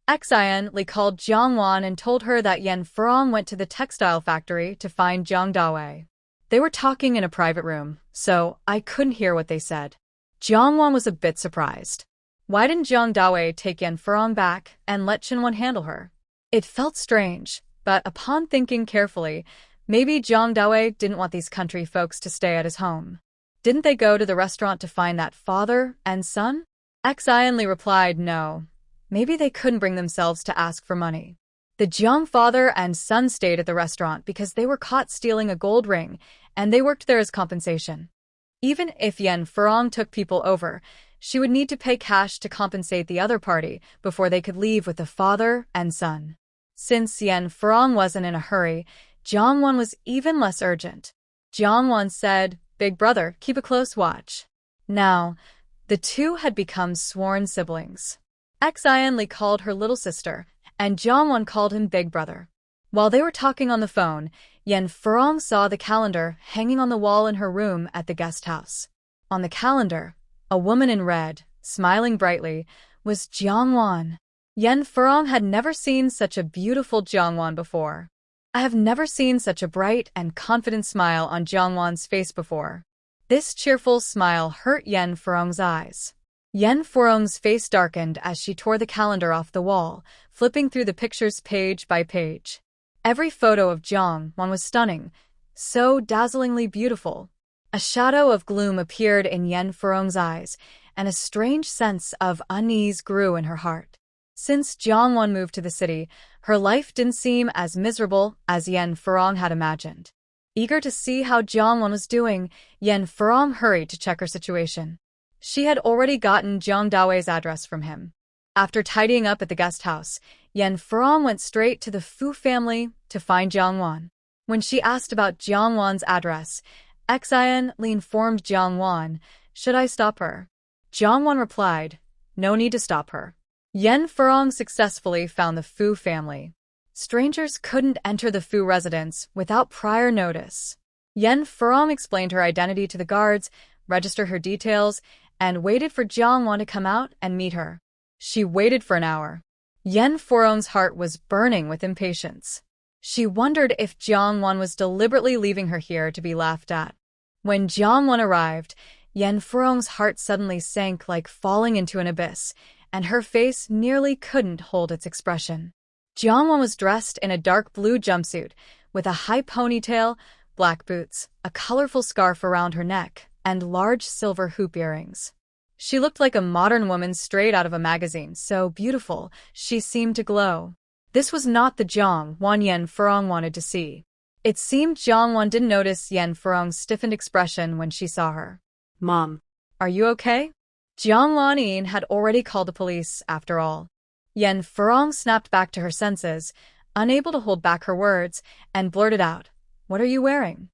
A: Xian Li called Jiang Wan and told her that Yen Furong went to the textile factory to find Jiang Dawei. They were talking in a private room, so I couldn't hear what they said. Jiang Wan was a bit surprised. Why didn't Jiang Dawei take Yen Furong back and let Chenwan handle her? It felt strange, but upon thinking carefully, maybe Jiang Dawei didn't want these country folks to stay at his home. Didn't they go to the restaurant to find that father and son? Xian Li replied no. Maybe they couldn't bring themselves to ask for money. The Jiang father and son stayed at the restaurant because they were caught stealing a gold ring, and they worked there as compensation. Even if Yen Furong took people over, she would need to pay cash to compensate the other party before they could leave with the father and son. Since Yen Furong wasn't in a hurry, Jiang Wan was even less urgent. Jiang Wan said, Big brother, keep a close watch. Now, the two had become sworn siblings. Xian Li called her little sister, and Jiang Wan called him Big brother. While they were talking on the phone, Yen Furong saw the calendar hanging on the wall in her room at the guest house. On the calendar, a woman in red, smiling brightly, was Jiang Wan. Yen Furong had never seen such a beautiful Jiang Wan before. I have never seen such a bright and confident smile on Jiang Wan's face before. This cheerful smile hurt Yen Furong's eyes. Yen Furong's face darkened as she tore the calendar off the wall, flipping through the pictures page by page. Every photo of Jiang Wan was stunning, so dazzlingly beautiful. A shadow of gloom appeared in Yen Furong's eyes, and a strange sense of unease grew in her heart. Since Jiang Wan moved to the city, her life didn't seem as miserable as Yen Furong had imagined. Eager to see how Jiang Wan was doing, Yen Furong hurried to check her situation. She had already gotten Jiang Dawei's address from him. After tidying up at the guest house, Yen Furong went straight to the Fu family to find Jiang Wan. When she asked about Jiang Wan's address, Xian Li informed Jiang Wan, should I stop her? Jiang Wan replied, no need to stop her. Yen Furong successfully found the Fu family. Strangers couldn't enter the Fu residence without prior notice. Yen Furong explained her identity to the guards, registered her details, and waited for Jiang Wan to come out and meet her. She waited for an hour. Yen Furong's heart was burning with impatience. She wondered if Jiang Wan was deliberately leaving her here to be laughed at. When Jiang Wan arrived, Yen Furong's heart suddenly sank like falling into an abyss, and her face nearly couldn't hold its expression. Jiang Wan was dressed in a dark blue jumpsuit, with a high ponytail, black boots, a colorful scarf around her neck, and large silver hoop earrings. She looked like a modern woman straight out of a magazine, so beautiful, she seemed to glow. This was not the Jiang Wan Yen Furong wanted to see. It seemed Jiang Wan didn't notice Yen Furong's stiffened expression when she saw her.
B: Mom.
A: Are you okay? Jiang Wanyin had already called the police, after all. Yen Furong snapped back to her senses, unable to hold back her words, and blurted out, "What are you wearing?"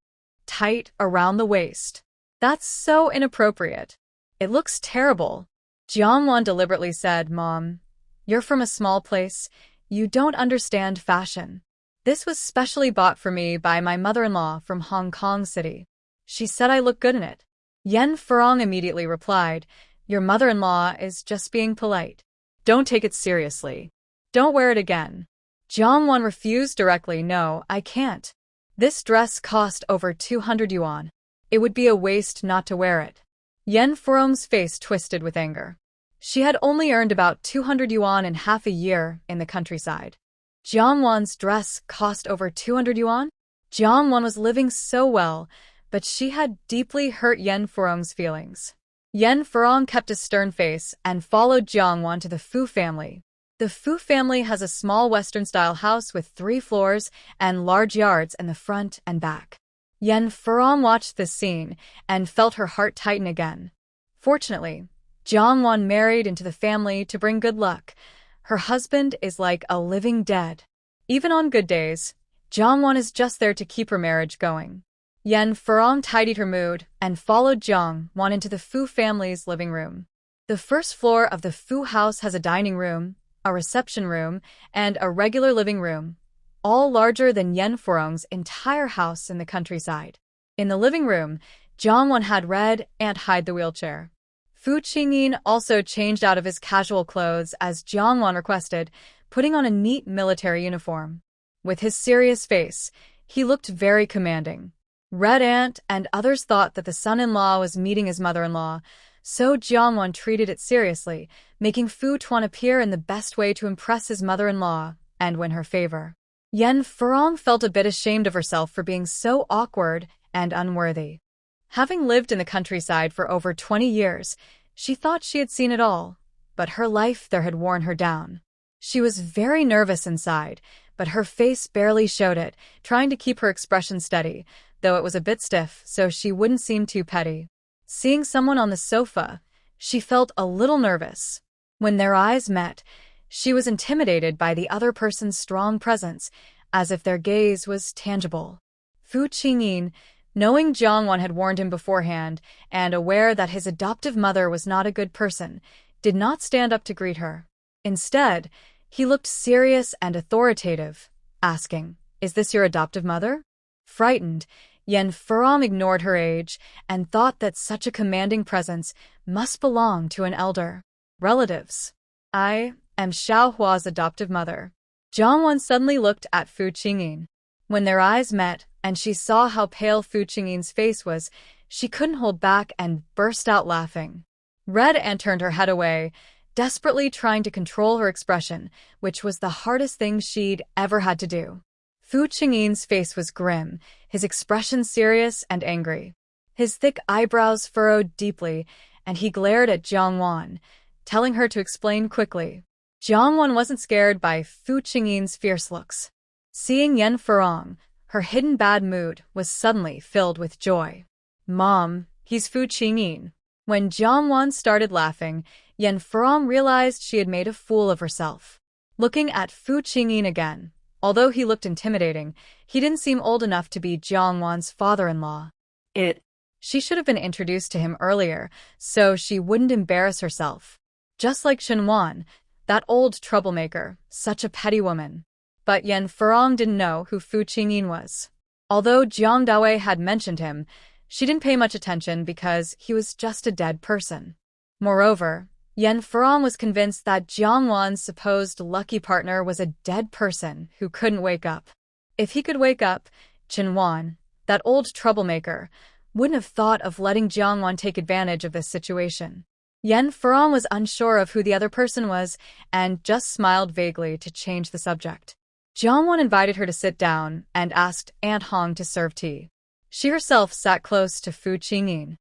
A: "Tight around the waist." "That's so inappropriate. It looks terrible." Jiang Wan deliberately said, "Mom, you're from a small place. You don't understand fashion. This was specially bought for me by my mother-in-law from Hong Kong City. She said I look good in it." Yen Furong immediately replied, "Your mother-in-law is just being polite. Don't take it seriously. Don't wear it again." Jiang Wan refused directly. "No, I can't. This dress cost over 200 yuan. It would be a waste not to wear it." Yen Furong's face twisted with anger. She had only earned about 200 yuan in half a year in the countryside. Jiang Wan's dress cost over 200 yuan? Jiang Wan was living so well, but she had deeply hurt Yen Furong's feelings. Yen Furong kept a stern face and followed Jiang Wan to the Fu family. The Fu family has a small Western-style house with 3 floors and large yards in the front and back. Yen Furong watched this scene and felt her heart tighten again. Fortunately, Jiang Wan married into the family to bring good luck. Her husband is like a living dead. Even on good days, Jiang Wan is just there to keep her marriage going. Yen Furong tidied her mood and followed Jiang Wan into the Fu family's living room. The first floor of the Fu house has a dining room, a reception room, and a regular living room, all larger than Yen Furong's entire house in the countryside. In the living room, Jiang Wan had Red Ant hide the wheelchair. Fu Qingyin also changed out of his casual clothes as Jiang Wan requested, putting on a neat military uniform. With his serious face, he looked very commanding. Red Ant and others thought that the son-in-law was meeting his mother-in-law, so Jiang Wan treated it seriously, making Fu Tuan appear in the best way to impress his mother-in-law and win her favor. Yen Furong felt a bit ashamed of herself for being so awkward and unworthy. Having lived in the countryside for over 20 years, she thought she had seen it all, but her life there had worn her down. She was very nervous inside, but her face barely showed it, trying to keep her expression steady, though it was a bit stiff so she wouldn't seem too petty. Seeing someone on the sofa, she felt a little nervous. When their eyes met, she was intimidated by the other person's strong presence, as if their gaze was tangible. Fu Qingyin, knowing Jiang Wan had warned him beforehand and aware that his adoptive mother was not a good person, did not stand up to greet her. Instead, he looked serious and authoritative, asking, "Is this your adoptive mother?" Frightened, Yen Furong ignored her age and thought that such a commanding presence must belong to an elder. "Relatives. I am Xiao Hua's adoptive mother." Jiang Wan suddenly looked at Fu Qingyin. When their eyes met and she saw how pale Fu Qingyin's face was, she couldn't hold back and burst out laughing. Red Ant turned her head away, desperately trying to control her expression, which was the hardest thing she'd ever had to do. Fu Qingyin's face was grim, his expression serious and angry. His thick eyebrows furrowed deeply, and he glared at Jiang Wan, telling her to explain quickly. Jiang Wan wasn't scared by Fu Qingyin's fierce looks. Seeing Yen Furong, her hidden bad mood was suddenly filled with joy. "Mom, he's Fu Qingyin." When Jiang Wan started laughing, Yen Furong realized she had made a fool of herself. Looking at Fu Qingyin again, although he looked intimidating, he didn't seem old enough to be Jiang Wan's father-in-law. She should have been introduced to him earlier, so she wouldn't embarrass herself. Just like Shen Wan, that old troublemaker, such a petty woman. But Yen Furong didn't know who Fu Qingyin was. Although Jiang Dawei had mentioned him, she didn't pay much attention because he was just a dead person. Moreover, Yen Furong was convinced that Jiang Wan's supposed lucky partner was a dead person who couldn't wake up. If he could wake up, Chen Wan, that old troublemaker, wouldn't have thought of letting Jiang Wan take advantage of this situation. Yen Furong was unsure of who the other person was and just smiled vaguely to change the subject. Jiang Wan invited her to sit down and asked Aunt Hong to serve tea. She herself sat close to Fu Qingyin.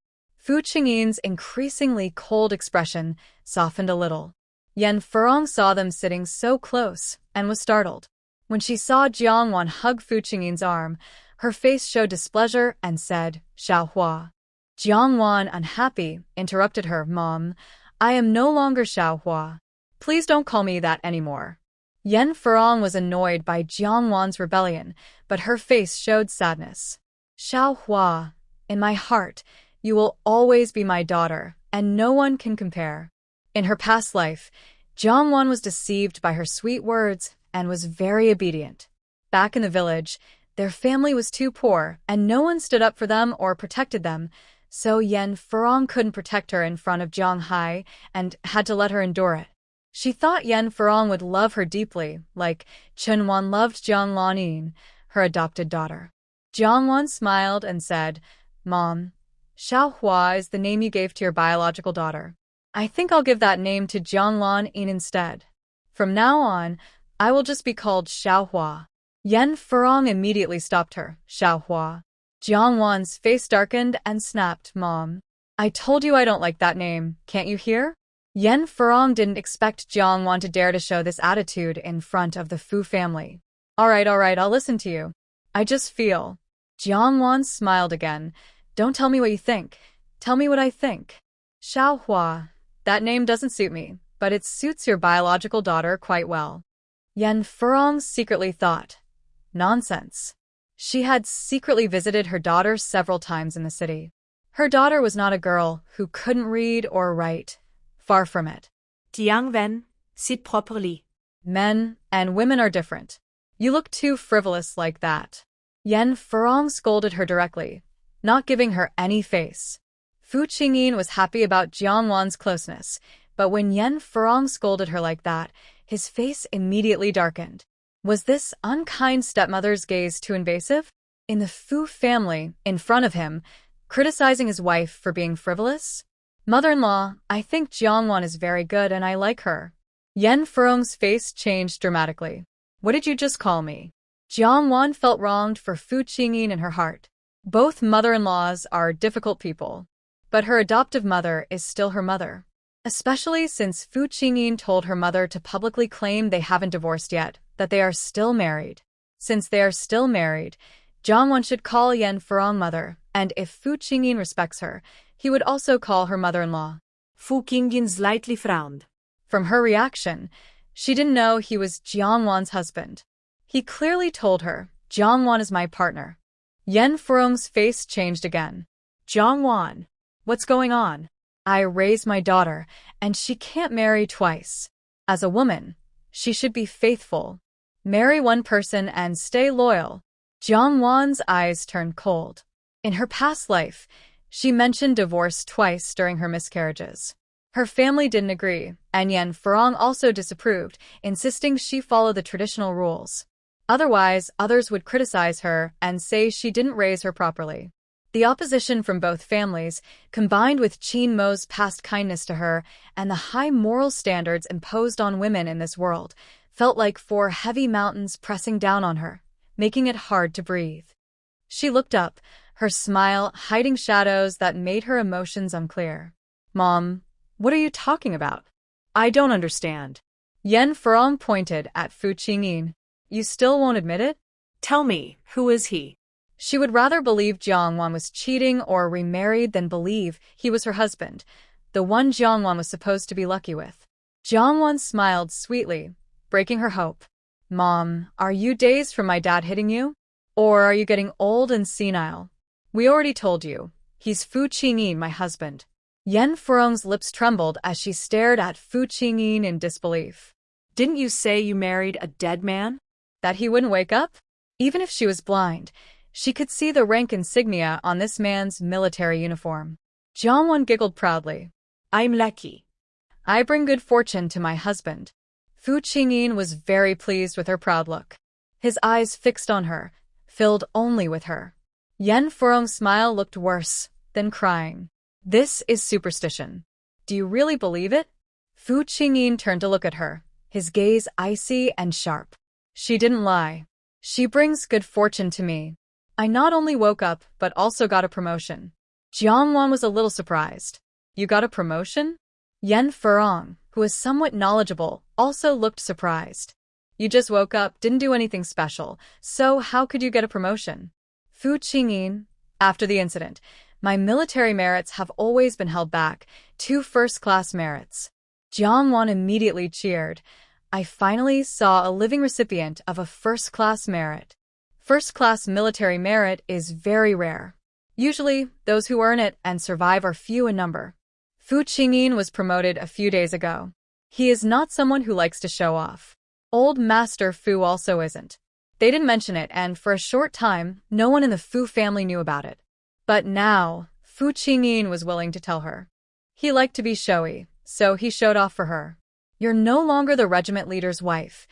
A: Fu Qingyin's increasingly cold expression softened a little. Yan Furong saw them sitting so close and was startled. When she saw Jiangwan hug Fu Qingyin's arm, her face showed displeasure and said, Xiaohua. Jiangwan, unhappy, interrupted her, Mom, I am no longer Xiaohua. Please don't call me that anymore. Yan Furong was annoyed by Jiangwan's rebellion, but her face showed sadness. Xiaohua, in my heart, you will always be my daughter, and no one can compare. In her past life, Jiangwan was deceived by her sweet words and was very obedient. Back in the village, their family was too poor, and no one stood up for them or protected them, so Yan Furong couldn't protect her in front of Jiang Hai and had to let her endure it. She thought Yan Furong would love her deeply, like Chen Wan loved Jiang Lanyin, her adopted daughter. Jiang Wan smiled and said, Mom, Xiaohua is the name you gave to your biological daughter. I think I'll give that name to Jiang Lanyin instead. From now on, I will just be called Xiaohua. Yan Furong immediately stopped her, Xiaohua. Jiang Wan's face darkened and snapped, Mom, I told you I don't like that name, can't you hear? Yan Furong didn't expect Jiang Wan to dare to show this attitude in front of the Fu family. All right, I'll listen to you. I just feel. Jiang Wan smiled again. Don't tell me what you think. Tell me what I think. Xiaohua, that name doesn't suit me, but it suits your biological daughter quite well. Yan Furong secretly thought. Nonsense. She had secretly visited her daughter several times in the city. Her daughter was not a girl who couldn't read or write. Far from it.
B: Young Wen, sit properly.
A: Men and women are different. You look too frivolous like that. Yan Furong scolded her directly, not giving her any face. Fu Qingyin was happy about Jiang Wan's closeness, but when Yan Furong scolded her like that, his face immediately darkened. Was this unkind stepmother's gaze too invasive? In the Fu family, in front of him, criticizing his wife for being frivolous? Mother-in-law, I think Jiang Wan is very good and I like her. Yan Furong's face changed dramatically. What did you just call me? Jiang Wan felt wronged for Fu Qingyin in her heart. Both mother-in-laws are difficult people, but her adoptive mother is still her mother. Especially since Fu Qingyin told her mother to publicly claim they haven't divorced yet, that they are still married. Since they are still married, Jiang Wan should call Yan Furong mother, and if Fu Qingyin respects her, he would also call her mother-in-law.
B: Fu Qingyin slightly frowned.
A: From her reaction, she didn't know he was Jiang Wan's husband. He clearly told her, Jiang Wan is my partner. Yan Furong's face changed again.
B: Jiang Wan, what's going on?
A: I raised my daughter, and she can't marry twice. As a woman, she should be faithful. Marry one person and stay loyal. Jiang Wan's eyes turned cold. In her past life, she mentioned divorce twice during her miscarriages. Her family didn't agree, and Yan Furong also disapproved, insisting she follow the traditional rules. Otherwise, others would criticize her and say she didn't raise her properly. The opposition from both families, combined with Qin Mo's past kindness to her and the high moral standards imposed on women in this world, felt like 4 heavy mountains pressing down on her, making it hard to breathe. She looked up, her smile hiding shadows that made her emotions unclear. Mom, what are you talking about?
B: I don't understand.
A: Yan Furong pointed at Fu Qingyin. You still won't admit it?
B: Tell me, who is he?
A: She would rather believe Jiang Wan was cheating or remarried than believe he was her husband, the one Jiang Wan was supposed to be lucky with. Jiang Wan smiled sweetly, breaking her hope. Mom, are you dazed from my dad hitting you? Or are you getting old and senile? We already told you. He's Fu Qingyin, my husband. Yan Furong's lips trembled as she stared at Fu Qingyin in disbelief.
B: Didn't you say you married a dead man?
A: That he wouldn't wake up? Even if she was blind, she could see the rank insignia on this man's military uniform. Jiang Wan giggled proudly.
B: I'm lucky.
A: I bring good fortune to my husband. Fu Qingyin was very pleased with her proud look. His eyes fixed on her, filled only with her. Yan Furong's smile looked worse than crying. This is superstition. Do you really believe it? Fu Qingyin turned to look at her, his gaze icy and sharp. She didn't lie. She brings good fortune to me. I not only woke up, but also got a promotion. Jiangwan was a little surprised. You got a promotion? Yen Furong, who was somewhat knowledgeable, also looked surprised. You just woke up, didn't do anything special, so how could you get a promotion? Fu Qingyin, after the incident, my military merits have always been held back, 2 first-class merits. Jiangwan immediately cheered. I finally saw a living recipient of a first-class merit. First-class military merit is very rare. Usually, those who earn it and survive are few in number. Fu Qingyin was promoted a few days ago. He is not someone who likes to show off. Old Master Fu also isn't. They didn't mention it, and for a short time, no one in the Fu family knew about it. But now, Fu Qingyin was willing to tell her. He liked to be showy, so he showed off for her. You're no longer the regiment leader's wife.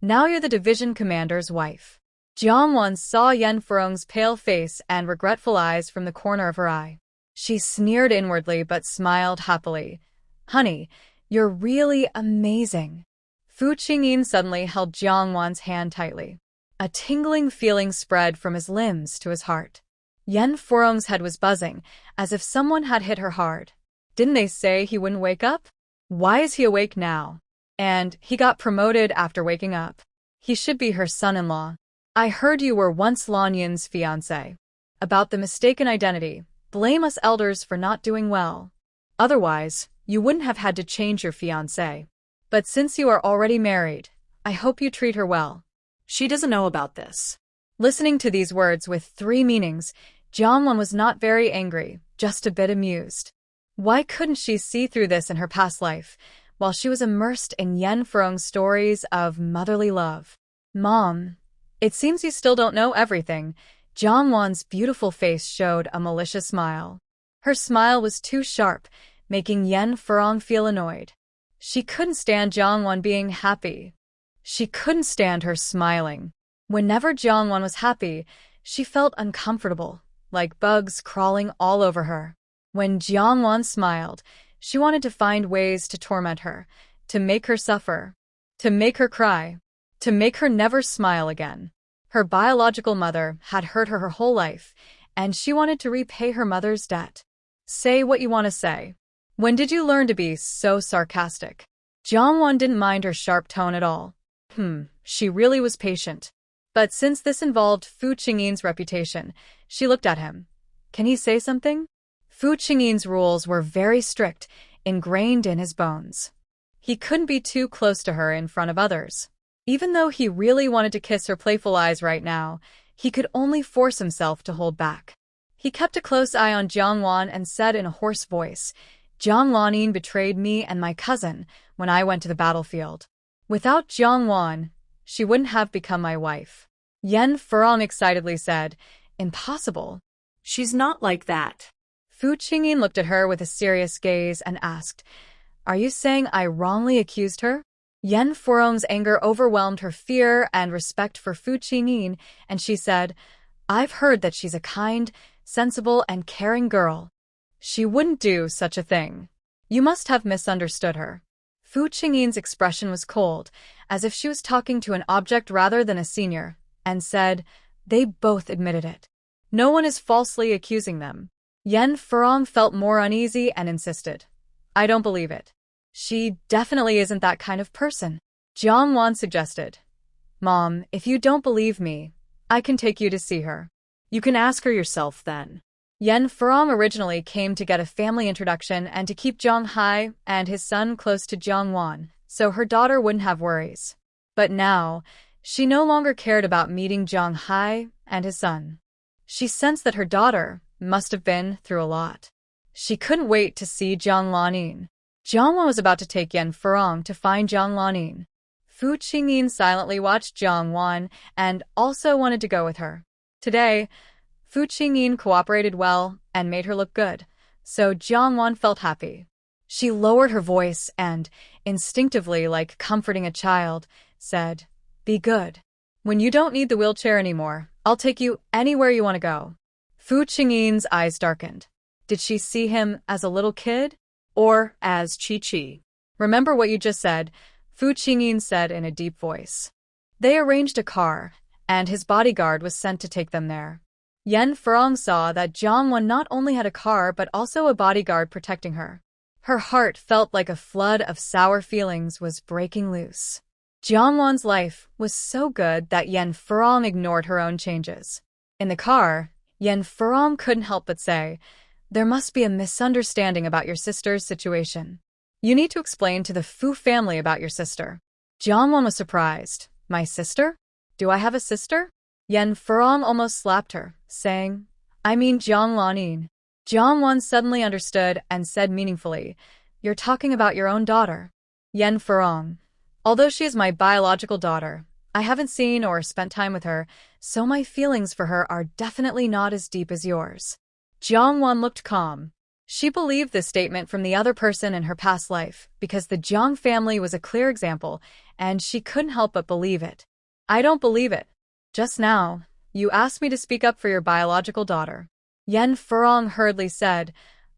A: Now you're the division commander's wife. Jiangwan saw Yen Furong's pale face and regretful eyes from the corner of her eye. She sneered inwardly but smiled happily. Honey, you're really amazing. Fu Qingyin suddenly held Jiangwan's hand tightly. A tingling feeling spread from his limbs to his heart. Yen Furong's head was buzzing, as if someone had hit her hard. Didn't they say he wouldn't wake up? Why is he awake now? And he got promoted after waking up. He should be her son-in-law. I heard you were once Lan Yin's fiancé. About the mistaken identity, blame us elders for not doing well. Otherwise, you wouldn't have had to change your fiancé. But since you are already married, I hope you treat her well.
B: She doesn't know about this.
A: Listening to these words with 3 meanings, Jiangwan was not very angry, just a bit amused. Why couldn't she see through this in her past life, while she was immersed in Yen Furong's stories of motherly love? Mom, it seems you still don't know everything. Jiangwan's beautiful face showed a malicious smile. Her smile was too sharp, making Yen Furong feel annoyed. She couldn't stand Jiangwan being happy. She couldn't stand her smiling. Whenever Jiangwan was happy, she felt uncomfortable, like bugs crawling all over her. When Jiangwan smiled, she wanted to find ways to torment her, to make her suffer, to make her cry, to make her never smile again. Her biological mother had hurt her whole life, and she wanted to repay her mother's debt. Say what you want to say. When did you learn to be so sarcastic? Jiangwan didn't mind her sharp tone at all. She really was patient. But since this involved Fu Qingyin's reputation, she looked at him. Can he say something? Fu Qingyin's rules were very strict, ingrained in his bones. He couldn't be too close to her in front of others. Even though he really wanted to kiss her playful eyes right now, he could only force himself to hold back. He kept a close eye on Jiangwan and said in a hoarse voice, Jiang Lanin betrayed me and my cousin when I went to the battlefield. Without Jiangwan, she wouldn't have become my wife. Yen Furong excitedly said, Impossible.
B: She's not like that.
A: Fu Qingyin looked at her with a serious gaze and asked, Are you saying I wrongly accused her? Yen Furong's anger overwhelmed her fear and respect for Fu Qingyin, and she said, I've heard that she's a kind, sensible, and caring girl. She wouldn't do such a thing. You must have misunderstood her. Fu Qingyin's expression was cold, as if she was talking to an object rather than a senior, and said, They both admitted it. No one is falsely accusing them. Yen Furong felt more uneasy and insisted. I don't believe it. She definitely isn't that kind of person. Jiangwan suggested. Mom, if you don't believe me, I can take you to see her.
B: You can ask her yourself then.
A: Yen Furong originally came to get a family introduction and to keep Zhang Hai and his son close to Jiangwan, so her daughter wouldn't have worries. But now, she no longer cared about meeting Zhang Hai and his son. She sensed that her daughter must have been through a lot. She couldn't wait to see Jiang Lanin. Jiangwan was about to take Yen Furong to find Jiang Lanin. Fu Qingyin silently watched Jiangwan and also wanted to go with her. Today, Fu Qingyin cooperated well and made her look good, so Jiangwan felt happy. She lowered her voice and, instinctively like comforting a child, said, Be good. When you don't need the wheelchair anymore, I'll take you anywhere you want to go. Fu Qingyin's eyes darkened. Did she see him as a little kid? Or as Chi-Chi? Remember what you just said, Fu Qingyin said in a deep voice. They arranged a car, and his bodyguard was sent to take them there. Yen Furong saw that Jiang not only had a car but also a bodyguard protecting her. Her heart felt like a flood of sour feelings was breaking loose. Jiang life was so good that Yen Furong ignored her own changes. In the car, Yen Furong couldn't help but say, "There must be a misunderstanding about your sister's situation. You need to explain to the Fu family about your sister." Jiang was surprised. "My sister? Do I have a sister?" Yen Furong almost slapped her, saying, "I mean Jiang Lanin." Jiang suddenly understood and said meaningfully, "You're talking about your own daughter." Yen Furong. "Although she is my biological daughter, I haven't seen or spent time with her, so my feelings for her are definitely not as deep as yours." Jiang looked calm. She believed this statement from the other person in her past life because the Jiang family was a clear example, and she couldn't help but believe it. "I don't believe it. Just now, you asked me to speak up for your biological daughter." Yen Furong hurriedly said,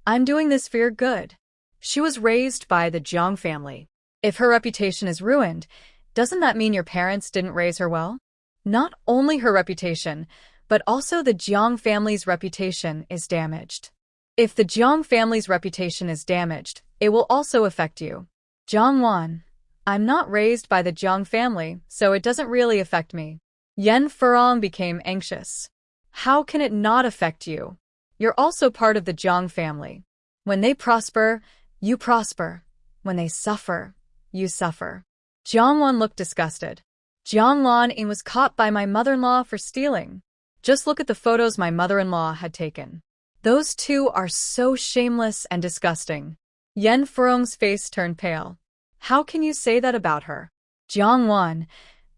A: "I'm doing this for your good. She was raised by the Jiang family. If her reputation is ruined, doesn't that mean your parents didn't raise her well? Not only her reputation, but also the Jiang family's reputation is damaged. If the Jiang family's reputation is damaged, it will also affect you." Jiang I'm not raised by the Jiang family, so it doesn't really affect me. Yen Furong became anxious. "How can it not affect you? You're also part of the Jiang family. When they prosper, you prosper. When they suffer, you suffer." Jiang looked disgusted. "Jiang Lan was caught by my mother-in-law for stealing. Just look at the photos my mother-in-law had taken. Those two are so shameless and disgusting." Yen Furong's face turned pale. "How can you say that about her?" Jiang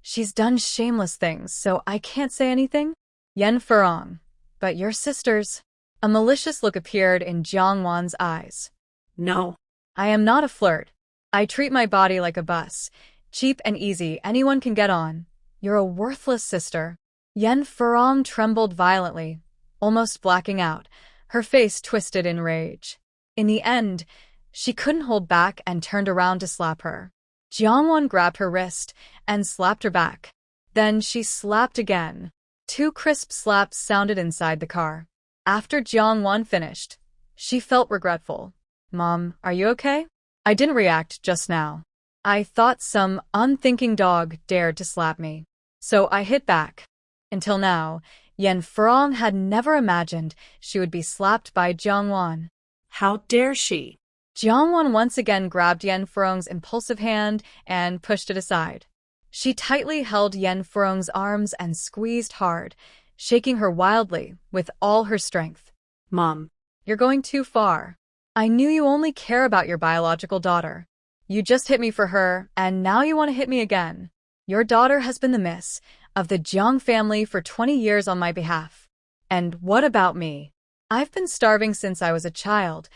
A: she's done shameless things, so I can't say anything." Yen Furong. "But your sisters." A malicious look appeared in Jiang eyes.
B: No.
A: "I am not a flirt. I treat my body like a bus. Cheap and easy, anyone can get on. You're a worthless sister." Yen Furong trembled violently, almost blacking out, her face twisted in rage. In the end, she couldn't hold back and turned around to slap her. Jiang grabbed her wrist and slapped her back. Then she slapped again. 2 crisp slaps sounded inside the car. After Jiang finished, she felt regretful. "Mom, are you okay? I didn't react just now. I thought some unthinking dog dared to slap me, so I hit back." Until now, Yen Furong had never imagined she would be slapped by Jiang.
B: How dare she?
A: Jiang once again grabbed Yen Furong's impulsive hand and pushed it aside. She tightly held Yen Furong's arms and squeezed hard, shaking her wildly with all her strength.
B: "Mom,
A: you're going too far. I knew you only care about your biological daughter. You just hit me for her, and now you want to hit me again. Your daughter has been the miss of the Jiang family for 20 years on my behalf. And what about me? I've been starving since I was a child,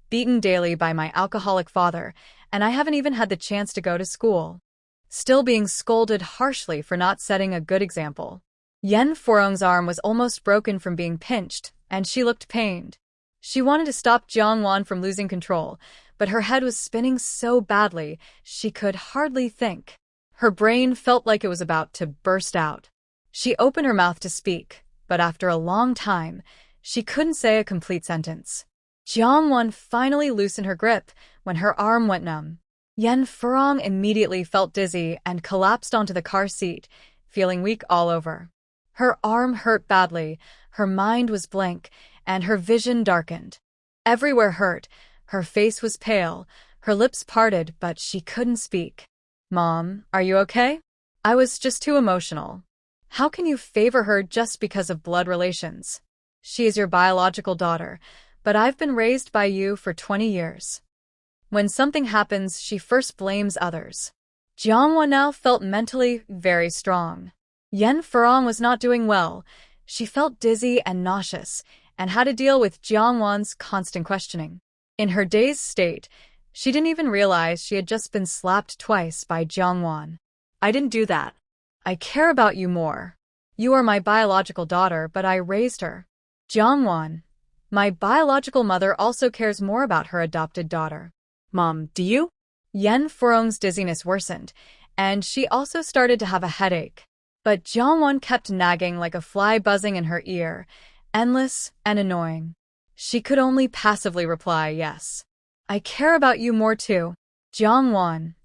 A: beaten daily by my alcoholic father, and I haven't even had the chance to go to school. Still being scolded harshly for not setting a good example." Yen Furong's arm was almost broken from being pinched, and she looked pained. She wanted to stop Jiang from losing control, but her head was spinning so badly she could hardly think. Her brain felt like it was about to burst out. She opened her mouth to speak, but after a long time, she couldn't say a complete sentence. Jiang finally loosened her grip when her arm went numb. Yen Furong immediately felt dizzy and collapsed onto the car seat, feeling weak all over. Her arm hurt badly, her mind was blank, and her vision darkened. Everywhere hurt, her face was pale, her lips parted, but she couldn't speak. "Mom, are you okay? I was just too emotional. How can you favor her just because of blood relations? She is your biological daughter, but I've been raised by you for 20 years. When something happens, she first blames others." Jiang now felt mentally very strong. Yen Furong was not doing well. She felt dizzy and nauseous, and had to deal with Jiang constant questioning. In her dazed state, she didn't even realize she had just been slapped twice by Jiang. "I didn't do that. I care about you more. You are my biological daughter, but I raised her." Jiang my biological mother also cares more about her adopted daughter.
B: "Mom, do you?"
A: Yen Furong's dizziness worsened, and she also started to have a headache. But Jiang kept nagging like a fly buzzing in her ear, endless and annoying. She could only passively reply yes. I care about you more too. Jiangwan.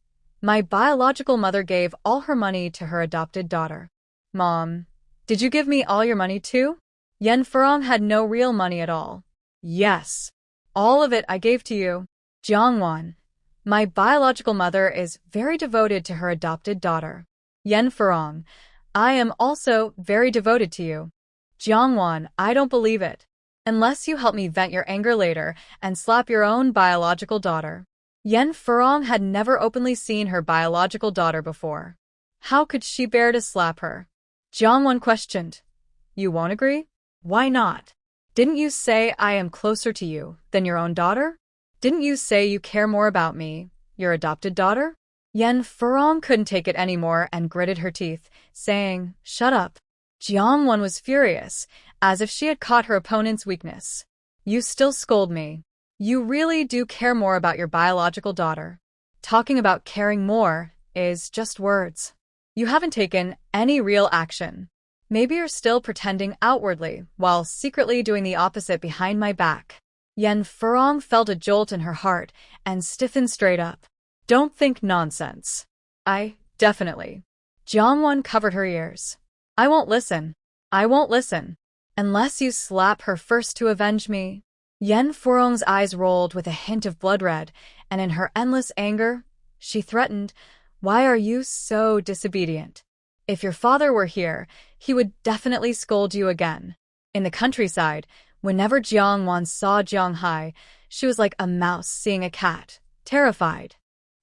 A: My biological mother gave all her money to her adopted daughter. Mom, did you give me all your money too? Yan Furong had no real money at all. Yes. All of it I gave to you. Jiangwan. My biological mother is very devoted to her adopted daughter. Yan Furong. I am also very devoted to you. Jiangwan, I don't believe it. Unless you help me vent your anger later and slap your own biological daughter. Yan Furong had never openly seen her biological daughter before. How could she bear to slap her? Jiangwan questioned. You won't agree? Why not? Didn't you say I am closer to you than your own daughter? Didn't you say you care more about me, your adopted daughter? Yan Furong couldn't take it anymore and gritted her teeth, saying, Shut up. Jiangwan was furious, as if she had caught her opponent's weakness. You still scold me. You really do care more about your biological daughter. Talking about caring more is just words. You haven't taken any real action. Maybe you're still pretending outwardly while secretly doing the opposite behind my back. Yan Furong felt a jolt in her heart and stiffened straight up. Don't think nonsense. Definitely. Jiangwan covered her ears. I won't listen. I won't listen. Unless you slap her first to avenge me. Yan Furong's eyes rolled with a hint of blood red, and in her endless anger, she threatened, Why are you so disobedient? If your father were here, he would definitely scold you again. In the countryside, whenever Jiangwan saw Jianghai, she was like a mouse seeing a cat, terrified.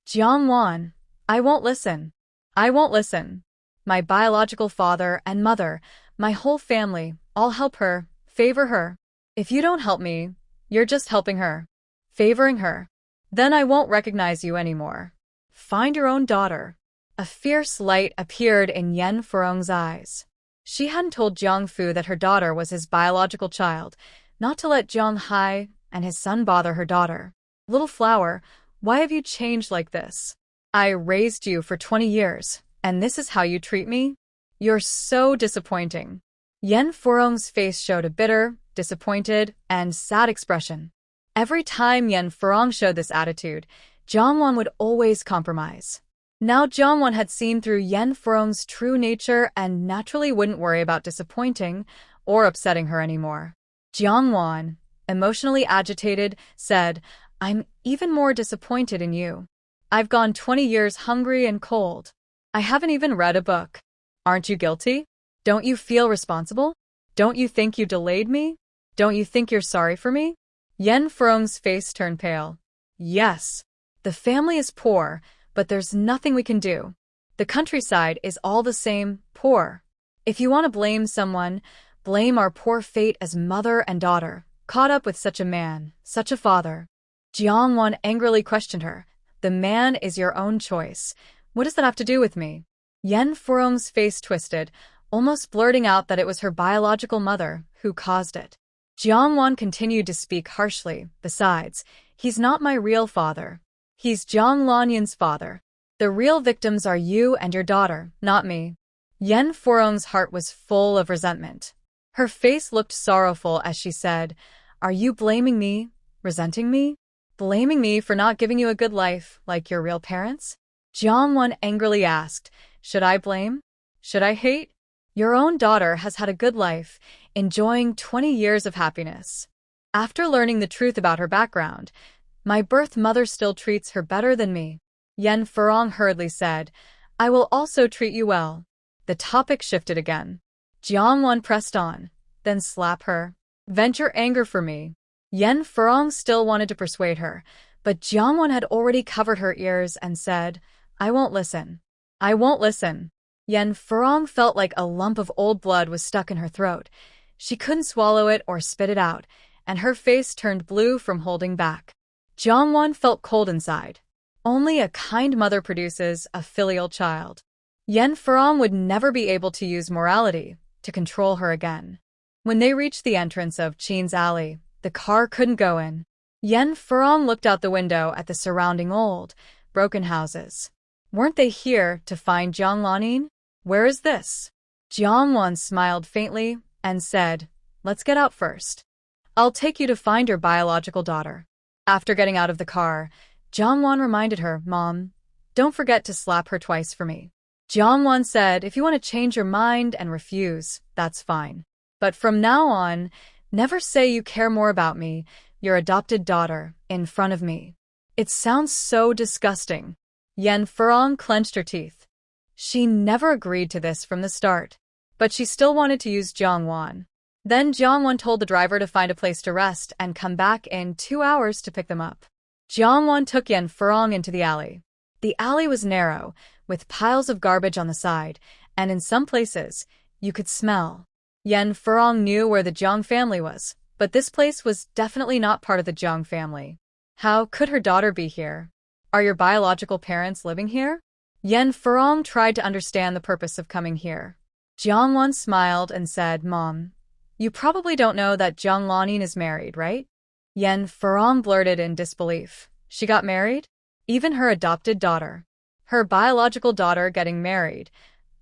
A: Jiangwan, I won't listen. I won't listen. My biological father and mother, my whole family, all help her, favor her. If you don't help me, you're just helping her, favoring her. Then I won't recognize you anymore. Find your own daughter. A fierce light appeared in Yan Furong's eyes. She hadn't told Jiangfu that her daughter was his biological child, not to let Jianghai and his son bother her daughter. Little flower, why have you changed like this? I raised you for 20 years, and this is how you treat me? You're so disappointing. Yan Furong's face showed a bitter, disappointed, and sad expression. Every time Yan Furong showed this attitude, Jiangwan would always compromise. Now Jiangwan had seen through Yan Furong's true nature and naturally wouldn't worry about disappointing or upsetting her anymore. Jiangwan, emotionally agitated, said, I'm even more disappointed in you. I've gone 20 years hungry and cold. I haven't even read a book. Aren't you guilty? Don't you feel responsible? Don't you think you delayed me? Don't you think you're sorry for me? Yan Furong's face turned pale. Yes. The family is poor, but there's nothing we can do. The countryside is all the same, poor. If you want to blame someone, blame our poor fate as mother and daughter, caught up with such a man, such a father. Jiangwan angrily questioned her. The man is your own choice. What does that have to do with me? Yan Furong's face twisted, almost blurting out that it was her biological mother who caused it. Jiangwan continued to speak harshly. Besides, he's not my real father. He's Jiang Lanyan's father. The real victims are you and your daughter, not me. Yan Furong's heart was full of resentment. Her face looked sorrowful as she said, Are you blaming me? Resenting me? Blaming me for not giving you a good life like your real parents? Jiangwan angrily asked, Should I blame? Should I hate? Your own daughter has had a good life, enjoying 20 years of happiness. After learning the truth about her background, my birth mother still treats her better than me. Yan Furong hurriedly said, I will also treat you well. The topic shifted again. Jiangwan pressed on, then slap her. Vent your anger for me. Yan Furong still wanted to persuade her, but Jiangwan had already covered her ears and said, I won't listen. I won't listen. Yan Furong felt like a lump of old blood was stuck in her throat. She couldn't swallow it or spit it out, and her face turned blue from holding back. Jiangwan felt cold inside. Only a kind mother produces a filial child. Yan Furong would never be able to use morality to control her again. When they reached the entrance of Qin's alley, the car couldn't go in. Yan Furong looked out the window at the surrounding old, broken houses. Weren't they here to find Jiang Lanyin? Where is this? Jiangwan smiled faintly and said, let's get out first. I'll take you to find your biological daughter. After getting out of the car, Jongwon reminded her, Mom, don't forget to slap her twice for me. Jongwon said, if you want to change your mind and refuse, that's fine. But from now on, never say you care more about me, your adopted daughter, in front of me. It sounds so disgusting. Yen Furong clenched her teeth. She never agreed to this from the start, but she still wanted to use Jongwon. Then Jongwon told the driver to find a place to rest and come back in 2 hours to pick them up. Jongwon took Yen Furong into the alley. The alley was narrow, with piles of garbage on the side, and in some places, you could smell. Yen Furong knew where the Jong family was, but this place was definitely not part of the Jong family. How could her daughter be here? Are your biological parents living here? Yen Furong tried to understand the purpose of coming here. Jongwon smiled and said, Mom, you probably don't know that Jong Lanin is married, right? Yen Furong blurted in disbelief. She got married? Even her adopted daughter. Her biological daughter getting married.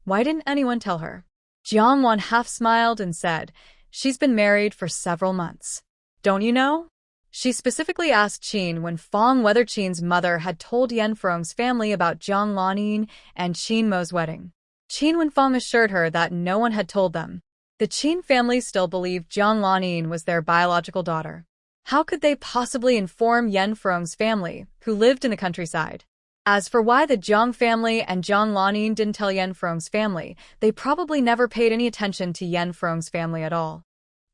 A: Why didn't anyone tell her? Jongwon half smiled and said, she's been married for several months. Don't you know? She specifically asked Qin when Fong whether Qin's mother had told Yen Furong's family about Jong Lanin and Qin Mo's wedding. Qin Wenfeng assured her that no one had told them. The Qin family still believed Jong Lanin was their biological daughter. How could they possibly inform Yen Furong's family, who lived in the countryside? As for why the Jong family and Jong Lanin didn't tell Yen Furong's family, they probably never paid any attention to Yen Furong's family at all.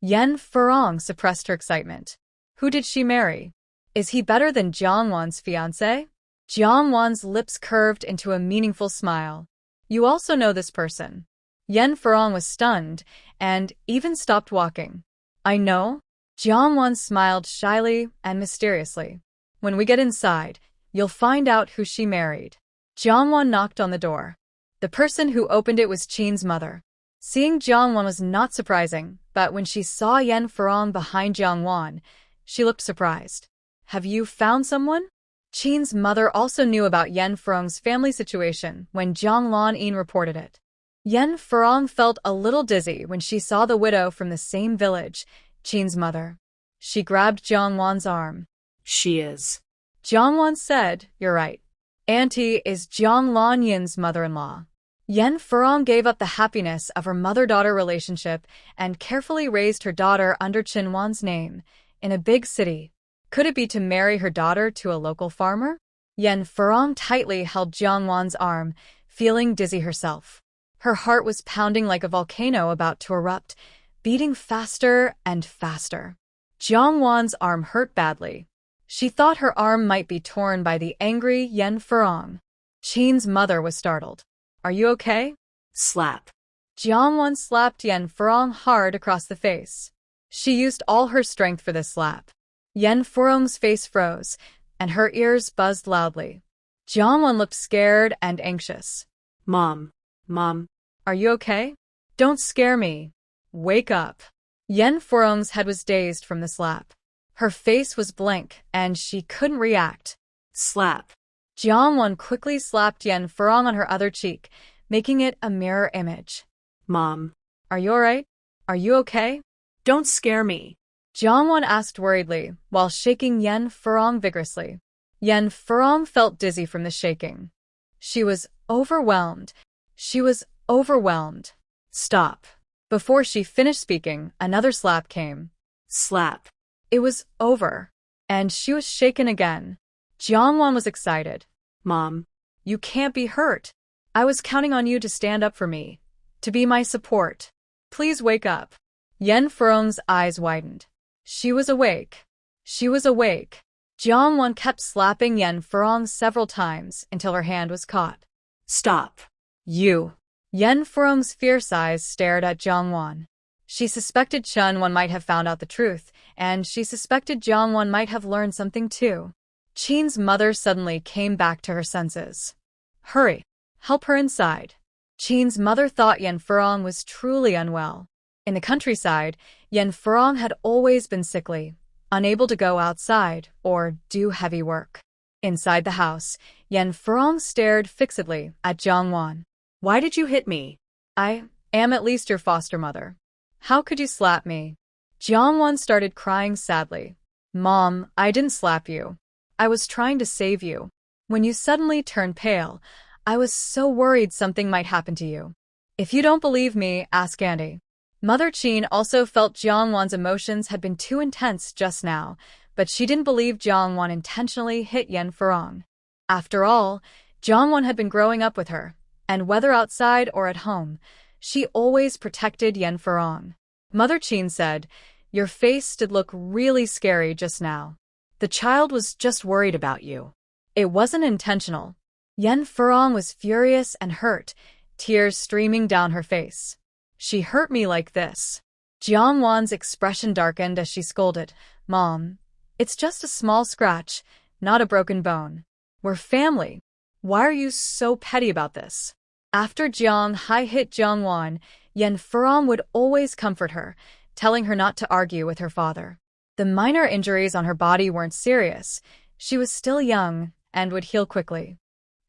A: Yen Furong suppressed her excitement. Who did she marry? Is he better than Jongwon's fiancé? Jongwon's lips curved into a meaningful smile. You also know this person. Yen Furong was stunned and even stopped walking. I know? Jongwon smiled shyly and mysteriously. When we get inside, you'll find out who she married. Jongwon knocked on the door. The person who opened it was Qin's mother. Seeing Jongwon was not surprising, but when she saw Yen Furong behind Jongwon, she looked surprised. Have you found someone? Qin's mother also knew about Yen Furong's family situation when Jong Lanin reported it. Yen Furong felt a little dizzy when she saw the widow from the same village, Qin's mother. She grabbed Jongwon's arm.
B: She is.
A: Jongwon said, you're right. Auntie is Jong Lanin's mother-in-law. Yen Furong gave up the happiness of her mother-daughter relationship and carefully raised her daughter under Qinwan's name. In a big city. Could it be to marry her daughter to a local farmer? Yen Furong tightly held Jongwon's arm, feeling dizzy herself. Her heart was pounding like a volcano about to erupt, beating faster and faster. Jongwon's arm hurt badly. She thought her arm might be torn by the angry Yen Furong. Qin's mother was startled. Are you okay?
B: Slap.
A: Jongwon slapped Yen Furong hard across the face. She used all her strength for this slap. Yen Furong's face froze, and her ears buzzed loudly. Jongwon looked scared and anxious.
B: Mom.
A: Are you okay? Don't scare me. Wake up. Yen Furong's head was dazed from the slap. Her face was blank, and she couldn't react.
B: Slap.
A: Jongwon quickly slapped Yen Furong on her other cheek, making it a mirror image.
B: Mom.
A: Are you alright? Are you okay?
B: Don't scare me.
A: Jongwon asked worriedly, while shaking Yen Furong vigorously. Yen Furong felt dizzy from the shaking. She was overwhelmed. Stop. Before she finished speaking, another slap came.
B: Slap.
A: It was over, and she was shaken again. Jongwon was excited.
B: Mom.
A: You can't be hurt. I was counting on you to stand up for me, to be my support. Please wake up. Yen Furong's eyes widened. She was awake. Jongwon kept slapping Yen Furong several times until her hand was caught.
B: Stop.
A: You. Yen Furong's fierce eyes stared at Jongwon. She suspected Chunwon might have found out the truth, and she suspected Jongwon might have learned something too. Qin's mother suddenly came back to her senses. Hurry. Help her inside. Qin's mother thought Yen Furong was truly unwell. In the countryside, Yen Furong had always been sickly, unable to go outside or do heavy work. Inside the house, Yen Furong stared fixedly at Jongwon. Why did you hit me? I am at least your foster mother. How could you slap me? Jiangwan started crying sadly. Mom, I didn't slap you. I was trying to save you. When you suddenly turned pale, I was so worried something might happen to you. If you don't believe me, ask Andy. Mother Qin also felt Jiangwan's emotions had been too intense just now, but she didn't believe Jiangwan intentionally hit Yan Furong. After all, Jiangwan had been growing up with her, and whether outside or at home, she always protected Yan Furong. Mother Qin said, "Your face did look really scary just now. The child was just worried about you. It wasn't intentional." Yan Furong was furious and hurt, tears streaming down her face. "She hurt me like this." Jiangwan's expression darkened as she scolded, "Mom, it's just a small scratch, not a broken bone. We're family. Why are you so petty about this?" After Jiang Hai hit Jiangwan, Yan Furong would always comfort her, telling her not to argue with her father. The minor injuries on her body weren't serious. She was still young and would heal quickly.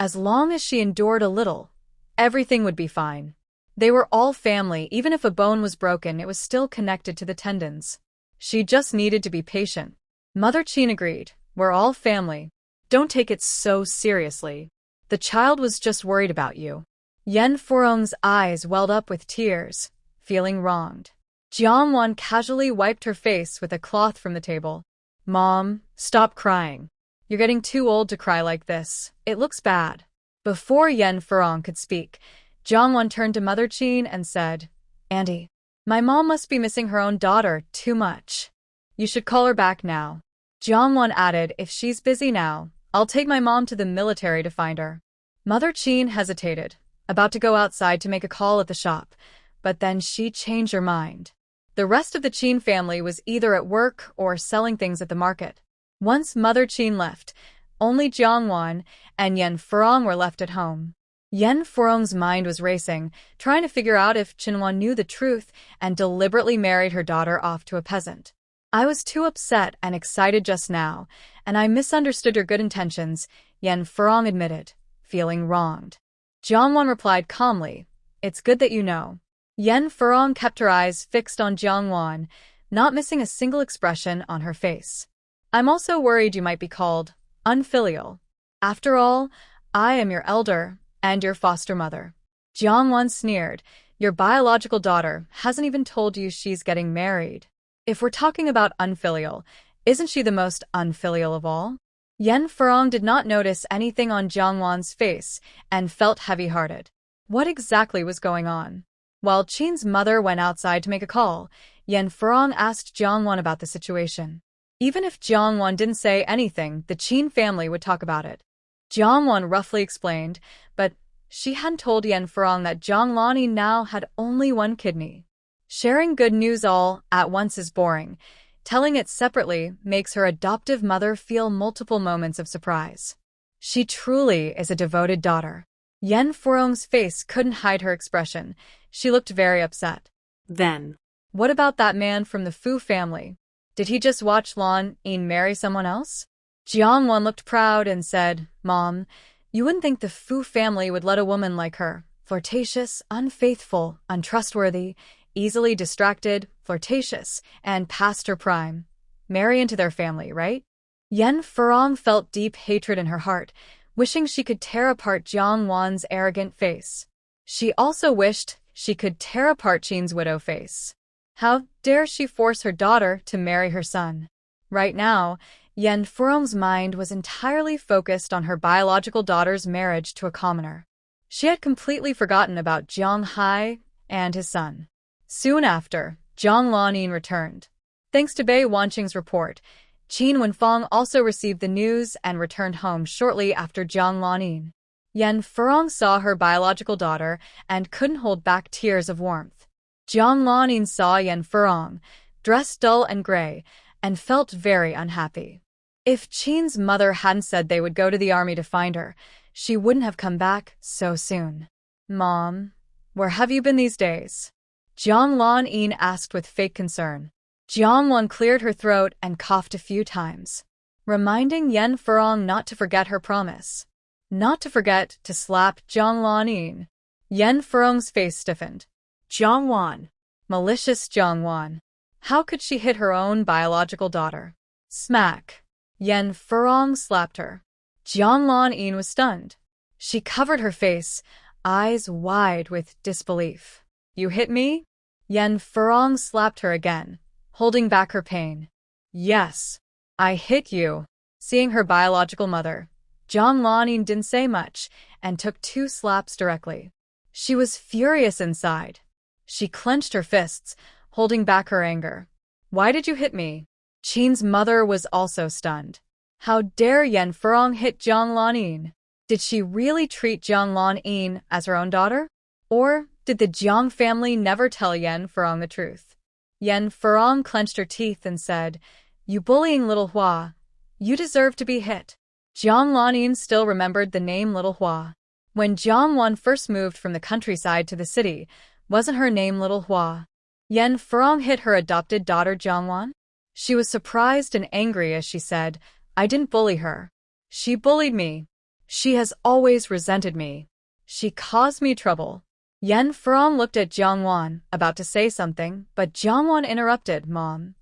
A: As long as she endured a little, everything would be fine. They were all family. Even if a bone was broken, it was still connected to the tendons. She just needed to be patient. Mother Qin agreed. "We're all family. Don't take it so seriously. The child was just worried about you." Yan Furong's eyes welled up with tears, feeling wronged. Jiangwan casually wiped her face with a cloth from the table. "Mom, stop crying. You're getting too old to cry like this. It looks bad." Before Yan Furong could speak, Jiangwan turned to Mother Qin and said, "Andy, my mom must be missing her own daughter too much. You should call her back now." Jiangwan added, "If she's busy now, I'll take my mom to the military to find her." Mother Qin hesitated, about to go outside to make a call at the shop, but then she changed her mind. The rest of the Qin family was either at work or selling things at the market. Once Mother Qin left, only Jiangwan and Yan Furong were left at home. Yan Furong's mind was racing, trying to figure out if Qinwan knew the truth and deliberately married her daughter off to a peasant. "I was too upset and excited just now, and I misunderstood your good intentions," Yan Furong admitted, feeling wronged. Jiangwan replied calmly, "It's good that you know." Yan Furong kept her eyes fixed on Jiangwan, not missing a single expression on her face. "I'm also worried you might be called unfilial. After all, I am your elder and your foster mother." Jiangwan sneered, "Your biological daughter hasn't even told you she's getting married. If we're talking about unfilial, isn't she the most unfilial of all?" Yan Furong did not notice anything on Jiangwan's face and felt heavy-hearted. What exactly was going on? While Qin's mother went outside to make a call, Yan Furong asked Jiangwan about the situation. Even if Jiangwan didn't say anything, the Qin family would talk about it. Jiangwan roughly explained, but she hadn't told Yan Furong that Zhonglani now had only one kidney. Sharing good news all at once is boring. Telling it separately makes her adoptive mother feel multiple moments of surprise. She truly is a devoted daughter. Yan Furong's face couldn't hide her expression. She looked very upset.
B: Then,
A: "What about that man from the Fu family? Did he just watch Lan Yin marry someone else?" Jiangwan looked proud and said, "Mom, you wouldn't think the Fu family would let a woman like her, flirtatious, unfaithful, untrustworthy, easily distracted, flirtatious, and past her prime, marry into their family, right?" Yan Furong felt deep hatred in her heart, wishing she could tear apart Jiangwan's arrogant face. She also wished she could tear apart Qin's widow face. How dare she force her daughter to marry her son? Right now, Yan Furong's mind was entirely focused on her biological daughter's marriage to a commoner. She had completely forgotten about Jiang Hai and his son. Soon after, Zhang Lanin returned. Thanks to Bei Wanqing's report, Qin Wenfang also received the news and returned home shortly after Zhang Lanin. Yan Furong saw her biological daughter and couldn't hold back tears of warmth. Zhang Lanin saw Yan Furong, dressed dull and gray, and felt very unhappy. If Qin's mother hadn't said they would go to the army to find her, she wouldn't have come back so soon. "Mom, where have you been these days?" Zhang Lanin asked with fake concern. Jiangwan cleared her throat and coughed a few times, reminding Yan Furong not to forget her promise. Not to forget to slap Zhang Lanin. Yan Furong's face stiffened.
B: Jiangwan.
A: Malicious Jiangwan. How could she hit her own biological daughter? Smack. Yen Furong slapped her. Jiang Lan was stunned. She covered her face, eyes wide with disbelief. You hit me? Yen Furong slapped her again, holding back her pain. Yes, I hit you. Seeing her biological mother, Jiang Lan didn't say much and took 2 slaps directly. She was furious inside. She clenched her fists, holding back her anger. Why did you hit me? Qin's mother was also stunned. How dare Yen Furong hit Jiang Lan? Did she really treat Jiang Lan as her own daughter? Or did the Jiang family never tell Yen Furong the truth? Yen Furong clenched her teeth and said, You bullying little Hua. You deserve to be hit. Jiang Lan still remembered the name Little Hua. When Jiang Wan first moved from the countryside to the city, wasn't her name Little Hua? Yen Furong hit her adopted daughter Jiang Wan? She was surprised and angry as she said, I didn't bully her. She bullied me. She has always resented me. She caused me trouble. Yen Furong looked at Jiang Wan, about to say something, but Jiang Wan interrupted, Mom.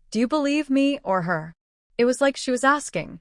A: Do you believe me or her? It was like she was asking,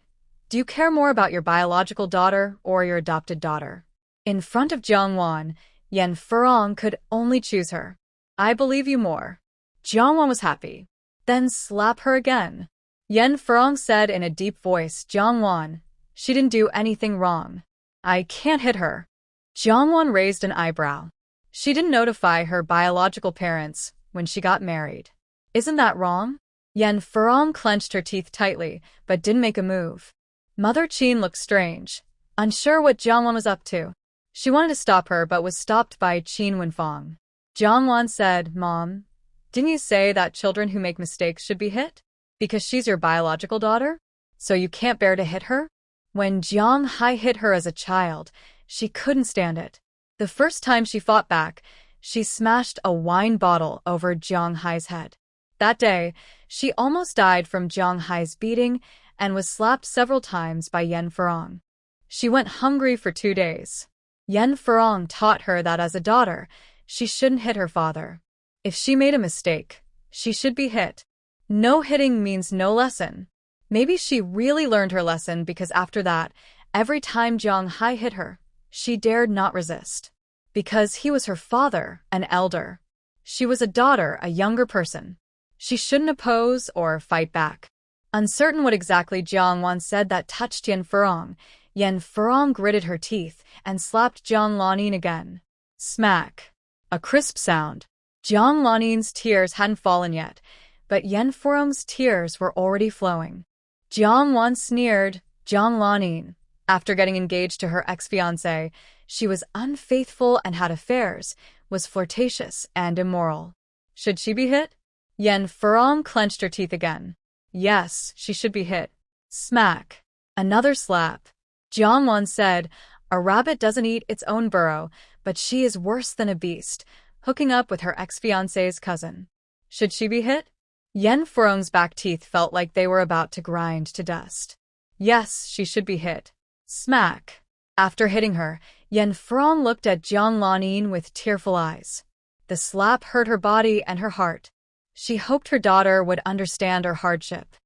A: do you care more about your biological daughter or your adopted daughter? In front of Jiang Wan, Yen Furong could only choose her. I believe you more. Jiang Wan was happy. Then slap her again. Yen Furong said in a deep voice, Jiang Wan, she didn't do anything wrong. I can't hit her. Jiang Wan raised an eyebrow. She didn't notify her biological parents when she got married. Isn't that wrong? Yen Furong clenched her teeth tightly, but didn't make a move. Mother Qin looked strange, unsure what Jiang Wan was up to. She wanted to stop her but was stopped by Qin Wenfang. Jiang Wan said, Mom, didn't you say that children who make mistakes should be hit? Because she's your biological daughter? So you can't bear to hit her? When Jiang Hai hit her as a child, she couldn't stand it. The first time she fought back, she smashed a wine bottle over Jiang Hai's head. That day, she almost died from Jiang Hai's beating and was slapped several times by Yen Furong. She went hungry for 2 days. Yen Furong taught her that as a daughter, she shouldn't hit her father. If she made a mistake, she should be hit. No hitting means no lesson. Maybe she really learned her lesson because after that, every time Jiang Hai hit her, she dared not resist. Because he was her father, an elder. She was a daughter, a younger person. She shouldn't oppose or fight back. Uncertain what exactly Jiang Wan said that touched Yen Furong gritted her teeth and slapped Jiang Lan again. Smack. A crisp sound. Jiang Lan's tears hadn't fallen yet, but Yen Furong's tears were already flowing. Jiang Wan sneered, Jiang Lan, after getting engaged to her ex-fiancé, she was unfaithful and had affairs, was flirtatious and immoral. Should she be hit? Yen Furong clenched her teeth again. Yes, she should be hit. Smack. Another slap. Jiang Wan said, a rabbit doesn't eat its own burrow, but she is worse than a beast, hooking up with her ex-fiancé's cousin. Should she be hit? Yen Furong's back teeth felt like they were about to grind to dust. Yes, she should be hit. Smack. After hitting her, Yen Furong looked at Jiang Lan with tearful eyes. The slap hurt her body and her heart. She hoped her daughter would understand her hardship.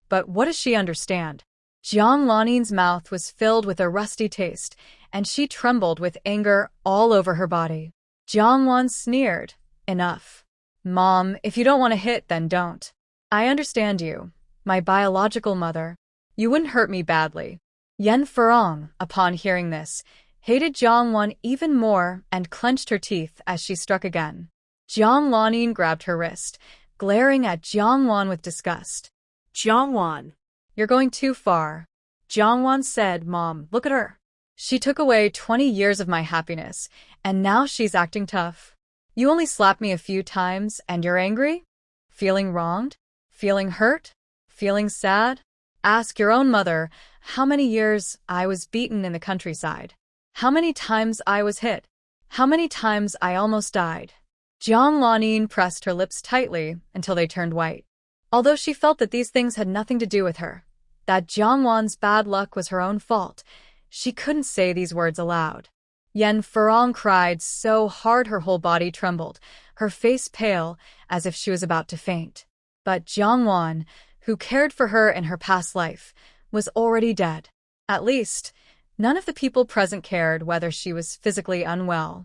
A: But what does she understand? Jiang Lan's mouth was filled with a rusty taste, and she trembled with anger all over her body. Jiang Wan sneered, Enough. Mom, if you don't want to hit, then don't. I understand you, my biological mother. You wouldn't hurt me badly. Yen Furong, upon hearing this, hated Jiang Wan even more and clenched her teeth as she struck again. Jiang Lan grabbed her wrist, glaring at Jiang Wan with disgust.
B: Jiang Wan.
A: You're going too far. Jiang Wan said, Mom, look at her. She took away 20 years of my happiness, and now she's acting tough. You only slapped me a few times, and you're angry? Feeling wronged? Feeling hurt? Feeling sad? Ask your own mother how many years I was beaten in the countryside. How many times I was hit. How many times I almost died. Jiang Lan pressed her lips tightly until they turned white. Although she felt that these things had nothing to do with her, that Jiang Wan's bad luck was her own fault, she couldn't say these words aloud. Yen Furong cried so hard her whole body trembled, her face pale, as if she was about to faint. But Jiangwan, who cared for her in her past life, was already dead. At least, none of the people present cared whether she was physically unwell.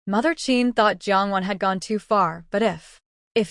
A: Mother Qin thought Jiangwan had gone too far, but if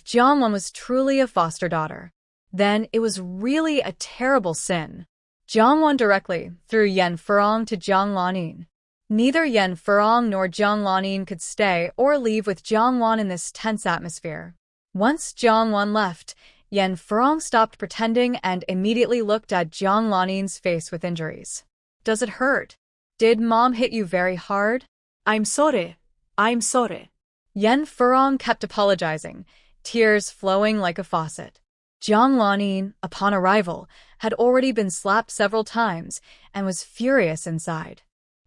A: Jiangwan was truly a foster daughter, then it was really a terrible sin. Jiangwan directly threw Yan Furong to Jiang Lanin. Neither Yan Furong nor Jiang Lanin could stay or leave with Jiangwan in this tense atmosphere. Once Jiangwan left, Yan Furong stopped pretending and immediately looked at Jiang Lanin's face with injuries. Does it hurt? Did Mom hit you very hard?
B: I'm sorry. I'm sorry.
A: Yan Furong kept apologizing, tears flowing like a faucet. Jiang Lanin, upon arrival, had already been slapped several times and was furious inside.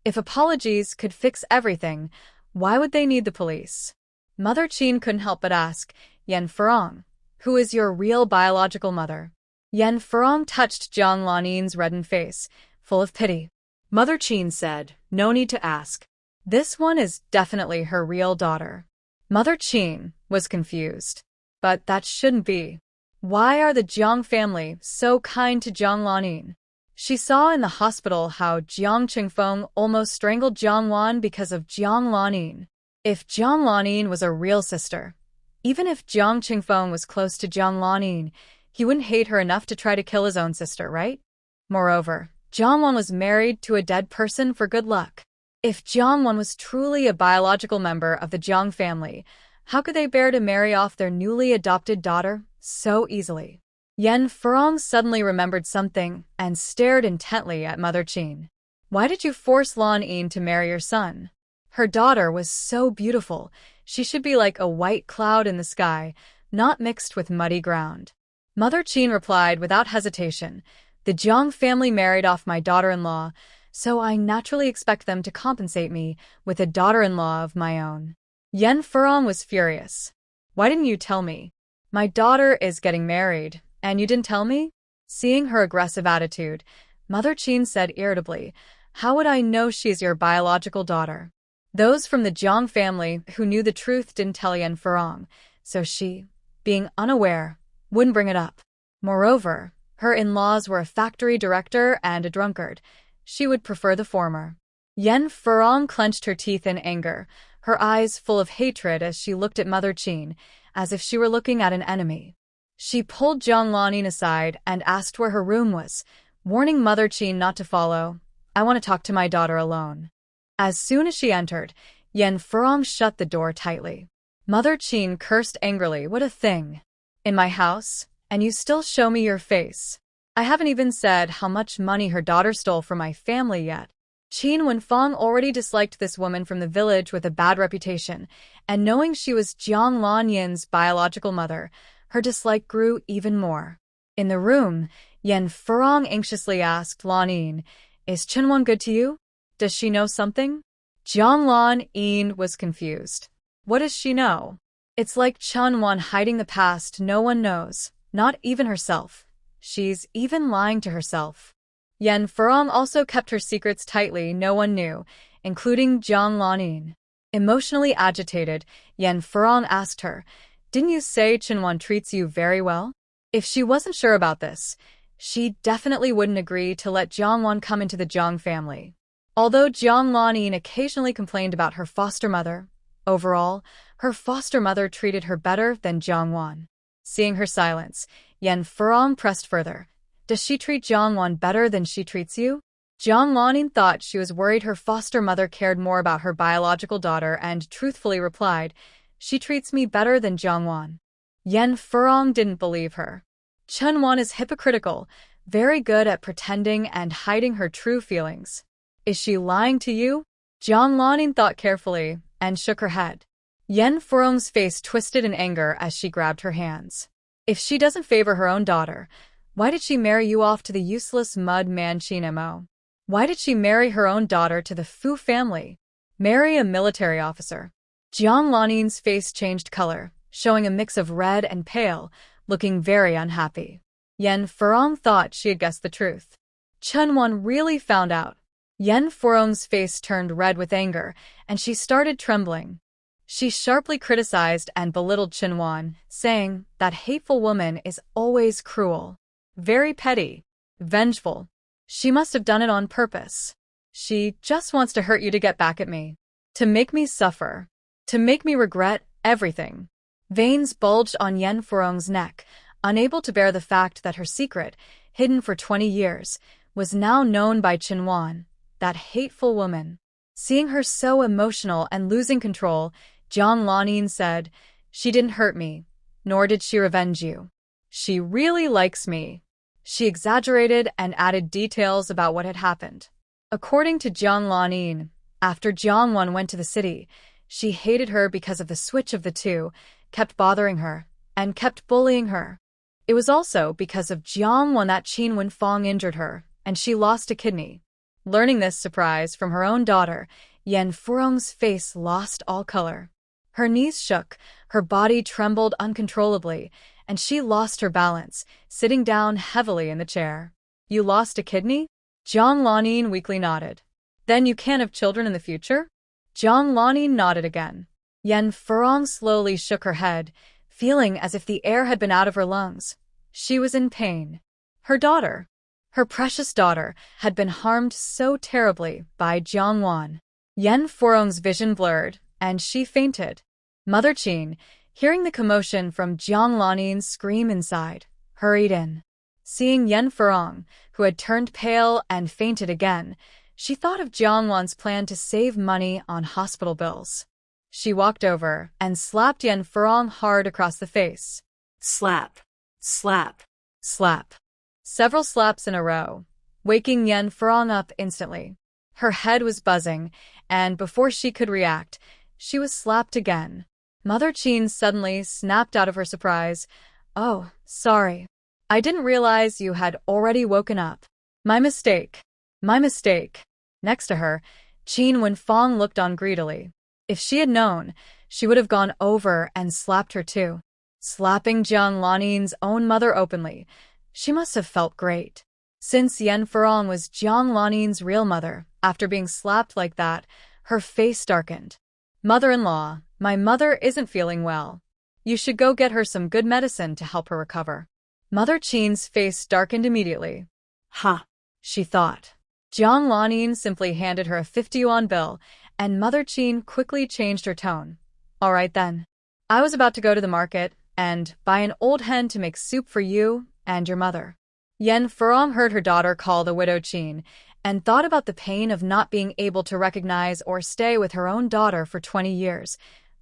A: If apologies could fix everything, why would they need the police? Mother Qin couldn't help but ask, Yan Furong, who is your real biological mother? Yan Furong touched Jiang Lanin's reddened face, full of pity.
B: Mother Qin said, no need to ask.
A: This one is definitely her real daughter. Mother Qin was confused. But that shouldn't be. Why are the Jiang family so kind to Jiang Lanin? She saw in the hospital how Jiang Qingfeng almost strangled Jiang Wan because of Jiang Lanin. If Jiang Lanin was a real sister, even if Jiang Qingfeng was close to Jiang Lanin, he wouldn't hate her enough to try to kill his own sister, right? Moreover, Jiang Wan was married to a dead person for good luck. If Jiang Wan was truly a biological member of the Jiang family, how could they bear to marry off their newly adopted daughter so easily? Yan Furong suddenly remembered something and stared intently at Mother Qin. Why did you force Lan Yin to marry your son? Her daughter was so beautiful. She should be like a white cloud in the sky, not mixed with muddy ground. Mother Qin replied without hesitation, the Jiang family married off my daughter-in-law, so I naturally expect them to compensate me with a daughter-in-law of my own. Yan Furong was furious. Why didn't you tell me? My daughter is getting married, and you didn't tell me? Seeing her aggressive attitude, Mother Qin said irritably, how would I know she's your biological daughter? Those from the Jiang family who knew the truth didn't tell Yan Furong, so she, being unaware, wouldn't bring it up. Moreover, her in-laws were a factory director and a drunkard. She would prefer the former. Yan Furong clenched her teeth in anger, her eyes full of hatred as she looked at Mother Qin, as if she were looking at an enemy. She pulled Jiang Lanin aside and asked where her room was, warning Mother Qin not to follow. I want to talk to my daughter alone. As soon as she entered, Yan Furong shut the door tightly. Mother Qin cursed angrily, what a thing. In my house, and you still show me your face. I haven't even said how much money her daughter stole from my family yet. Qin Wenfeng already disliked this woman from the village with a bad reputation, and knowing she was Jiang Lanyin's biological mother, her dislike grew even more. In the room, Yan Furong anxiously asked Lanin, is Chenwan good to you? Does she know something? Jiang Lan was confused. What does she know? It's like Chenwan hiding the past no one knows, not even herself. She's even lying to herself. Yan Furong also kept her secrets tightly, no one knew, including Jiang Lanin. Emotionally agitated, Yan Furong asked her, didn't you say Chenwan treats you very well? If she wasn't sure about this, she definitely wouldn't agree to let Jiangwan come into the Jiang family. Although Jiang Lanin occasionally complained about her foster mother, overall, her foster mother treated her better than Jiangwan. Seeing her silence, Yan Furong pressed further. Does she treat Jiangwan better than she treats you? Jiang Lanin thought she was worried her foster mother cared more about her biological daughter and truthfully replied, she treats me better than Jiangwan. Yan Furong didn't believe her. Chenwan is hypocritical, very good at pretending and hiding her true feelings. Is she lying to you? Jiang Lanin thought carefully and shook her head. Yan Furong's face twisted in anger as she grabbed her hands. If she doesn't favor her own daughter, why did she marry you off to the useless mud man Qin Mo? Why did she marry her own daughter to the Fu family? Marry a military officer. Jiang Lanin's face changed color, showing a mix of red and pale, looking very unhappy. Yan Furong thought she had guessed the truth. Chenwan really found out. Yan Furong's face turned red with anger, and she started trembling. She sharply criticized and belittled Chinwan, saying that hateful woman is always cruel, very petty, vengeful. She must have done it on purpose. She just wants to hurt you to get back at me, to make me suffer, to make me regret everything. Veins bulged on Yen Furong's neck, unable to bear the fact that her secret, hidden for 20 years, was now known by Chinwan, that hateful woman. Seeing her so emotional and losing control, Jiang Lanin said, "She didn't hurt me, nor did she revenge you. She really likes me." She exaggerated and added details about what had happened. According to Jiang Lanin, after Jiangwan went to the city, she hated her because of the switch of the two, kept bothering her, and kept bullying her. It was also because of Jiangwan that Qin Wenfang injured her, and she lost a kidney. Learning this surprise from her own daughter, Yen Furong's face lost all color. Her knees shook, her body trembled uncontrollably, and she lost her balance, sitting down heavily in the chair. "You lost a kidney?" Jiang Lanin weakly nodded. "Then you can't have children in the future?" Jiang Lanin nodded again. Yen Furong slowly shook her head, feeling as if the air had been out of her lungs. She was in pain. Her daughter, her precious daughter, had been harmed so terribly by Jiangwan. Yen Furong's vision blurred, and she fainted. Mother Qin, hearing the commotion from Jiang Lanin's scream inside, hurried in. Seeing Yen Furong, who had turned pale and fainted again, she thought of Jiangwan's plan to save money on hospital bills. She walked over and slapped Yen Furong hard across the face.
B: Slap. Slap.
A: Slap. Several slaps in a row, waking Yen Furong up instantly. Her head was buzzing, and before she could react, she was slapped again. Mother Qin suddenly snapped out of her surprise. "Oh, sorry. I didn't realize you had already woken up. My mistake. My mistake." Next to her, Qin Wenfang looked on greedily. If she had known, she would have gone over and slapped her too. Slapping Jiang Lanin's own mother openly, she must have felt great. Since Yen Furong was Jiang Lanin's real mother, after being slapped like that, her face darkened. "Mother-in-law, my mother isn't feeling well. You should go get her some good medicine to help her recover." Mother Qin's face darkened immediately.
B: Ha,
A: she thought. Jiang Lanin simply handed her a 50 yuan bill, and Mother Qin quickly changed her tone. "All right then. I was about to go to the market and buy an old hen to make soup for you and your mother." Yen Furong heard her daughter call the widow Qin, and thought about the pain of not being able to recognize or stay with her own daughter for 20 years,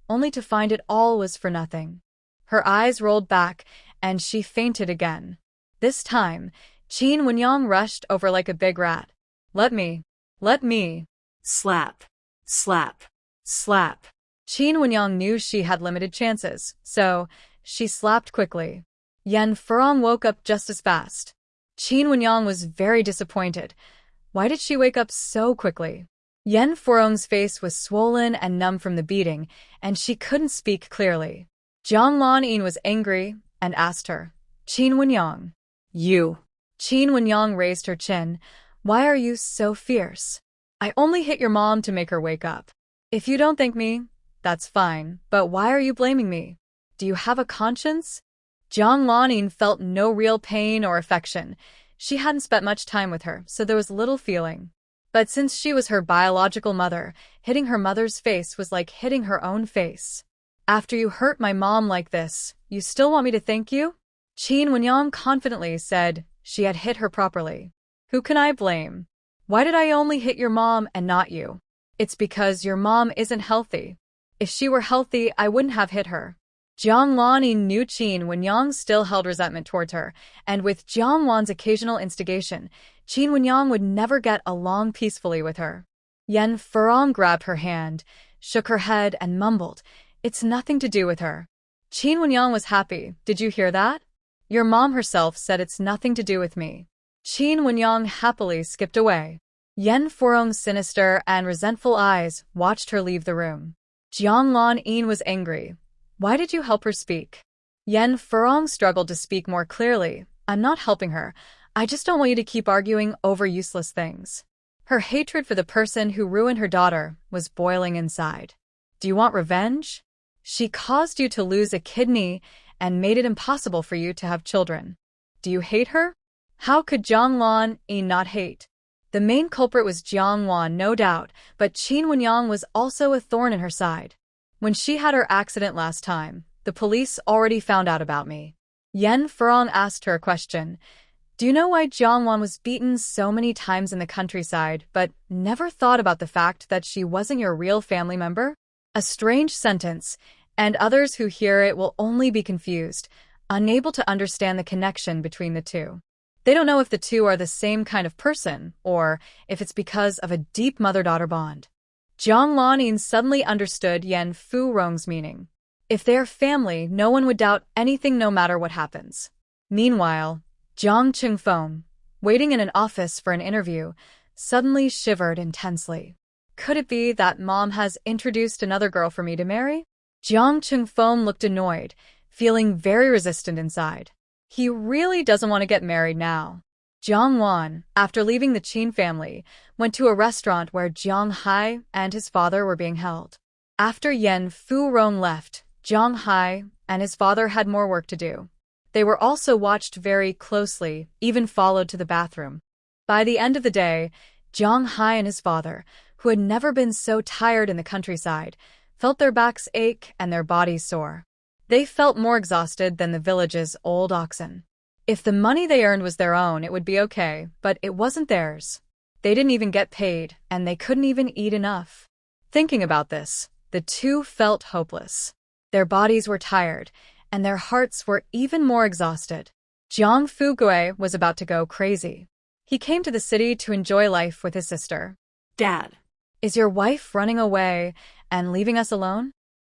A: only to find it all was for nothing. Her eyes rolled back, and she fainted again. This time, Qin Wenyang rushed over like a big rat. Let me.
B: Slap. Slap.
A: Slap. Qin Wenyang knew she had limited chances, so she slapped quickly. Yen Furong woke up just as fast. Qin Wenyang was very disappointed. Why did she wake up so quickly? Yen Furong's face was swollen and numb from the beating, and she couldn't speak clearly. Jiang Lanin was angry and asked her, "Qin Wenyang, you." Qin Wenyang raised her chin. "Why are you so fierce? I only hit your mom to make her wake up. If you don't thank me, that's fine, but why are you blaming me? Do you have a conscience?" Jiang Lanin felt no real pain or affection. She hadn't spent much time with her, so there was little feeling. But since she was her biological mother, hitting her mother's face was like hitting her own face. "After you hurt my mom like this, you still want me to thank you?" Qin Wenyang confidently said she had hit her properly. "Who can I blame? Why did I only hit your mom and not you? It's because your mom isn't healthy. If she were healthy, I wouldn't have hit her." Jiang Lanin knew Qin Wenyang still held resentment towards her, and with Jiang Wan's occasional instigation, Qin Wenyang would never get along peacefully with her. Yen Furong grabbed her hand, shook her head, and mumbled, "It's nothing to do with her." Qin Wenyang was happy. "Did you hear that? Your mom herself said it's nothing to do with me." Qin Wenyang happily skipped away. Yen Furong's sinister and resentful eyes watched her leave the room. Jiang Lanin was angry. "Why did you help her speak?" Yen Furong struggled to speak more clearly. "I'm not helping her. I just don't want you to keep arguing over useless things." Her hatred for the person who ruined her daughter was boiling inside. Do you want revenge? She caused you to lose a kidney and made it impossible for you to have children. Do you hate her? How could Jiang Lan-yi not hate? The main culprit was Jiang Wan, no doubt, but Qin Wenyang was also a thorn in her side. When she had her accident last time, the police already found out about me. Yan Furong asked her a question. Do you know why Jiang Wan was beaten so many times in the countryside, but never thought about the fact that she wasn't your real family member? A strange sentence, and others who hear it will only be confused, unable to understand the connection between the two. They don't know if the two are the same kind of person, or if it's because of a deep mother-daughter bond. Jiang Lanyin suddenly understood Yan Furong's meaning. If they are family, no one would doubt anything no matter what happens. Meanwhile, Jiang Chengfeng, waiting in an office for an interview, suddenly shivered intensely. Could it be that Mom has introduced another girl for me to marry? Jiang Chengfeng looked annoyed, feeling very resistant inside. He really doesn't want to get married now. Jiang Wan, after leaving the Qin family, went to a restaurant where Jiang Hai and his father were being held. After Yan Furong left, Jiang Hai and his father had more work to do. They were also watched very closely, even followed to the bathroom. By the end of the day, Jiang Hai and his father, who had never been so tired in the countryside, felt their backs ache and their bodies sore. They felt more exhausted than the village's old oxen. If the money they earned was their own, it would be okay, but it wasn't theirs. They didn't even get paid, and they couldn't even eat enough. Thinking about this, the two felt hopeless. Their bodies were tired, and their hearts were even more exhausted. Jiang Fugui was about to go crazy. He came to the city to enjoy life with his sister.
B: Dad.
A: Is your wife running away and leaving us alone?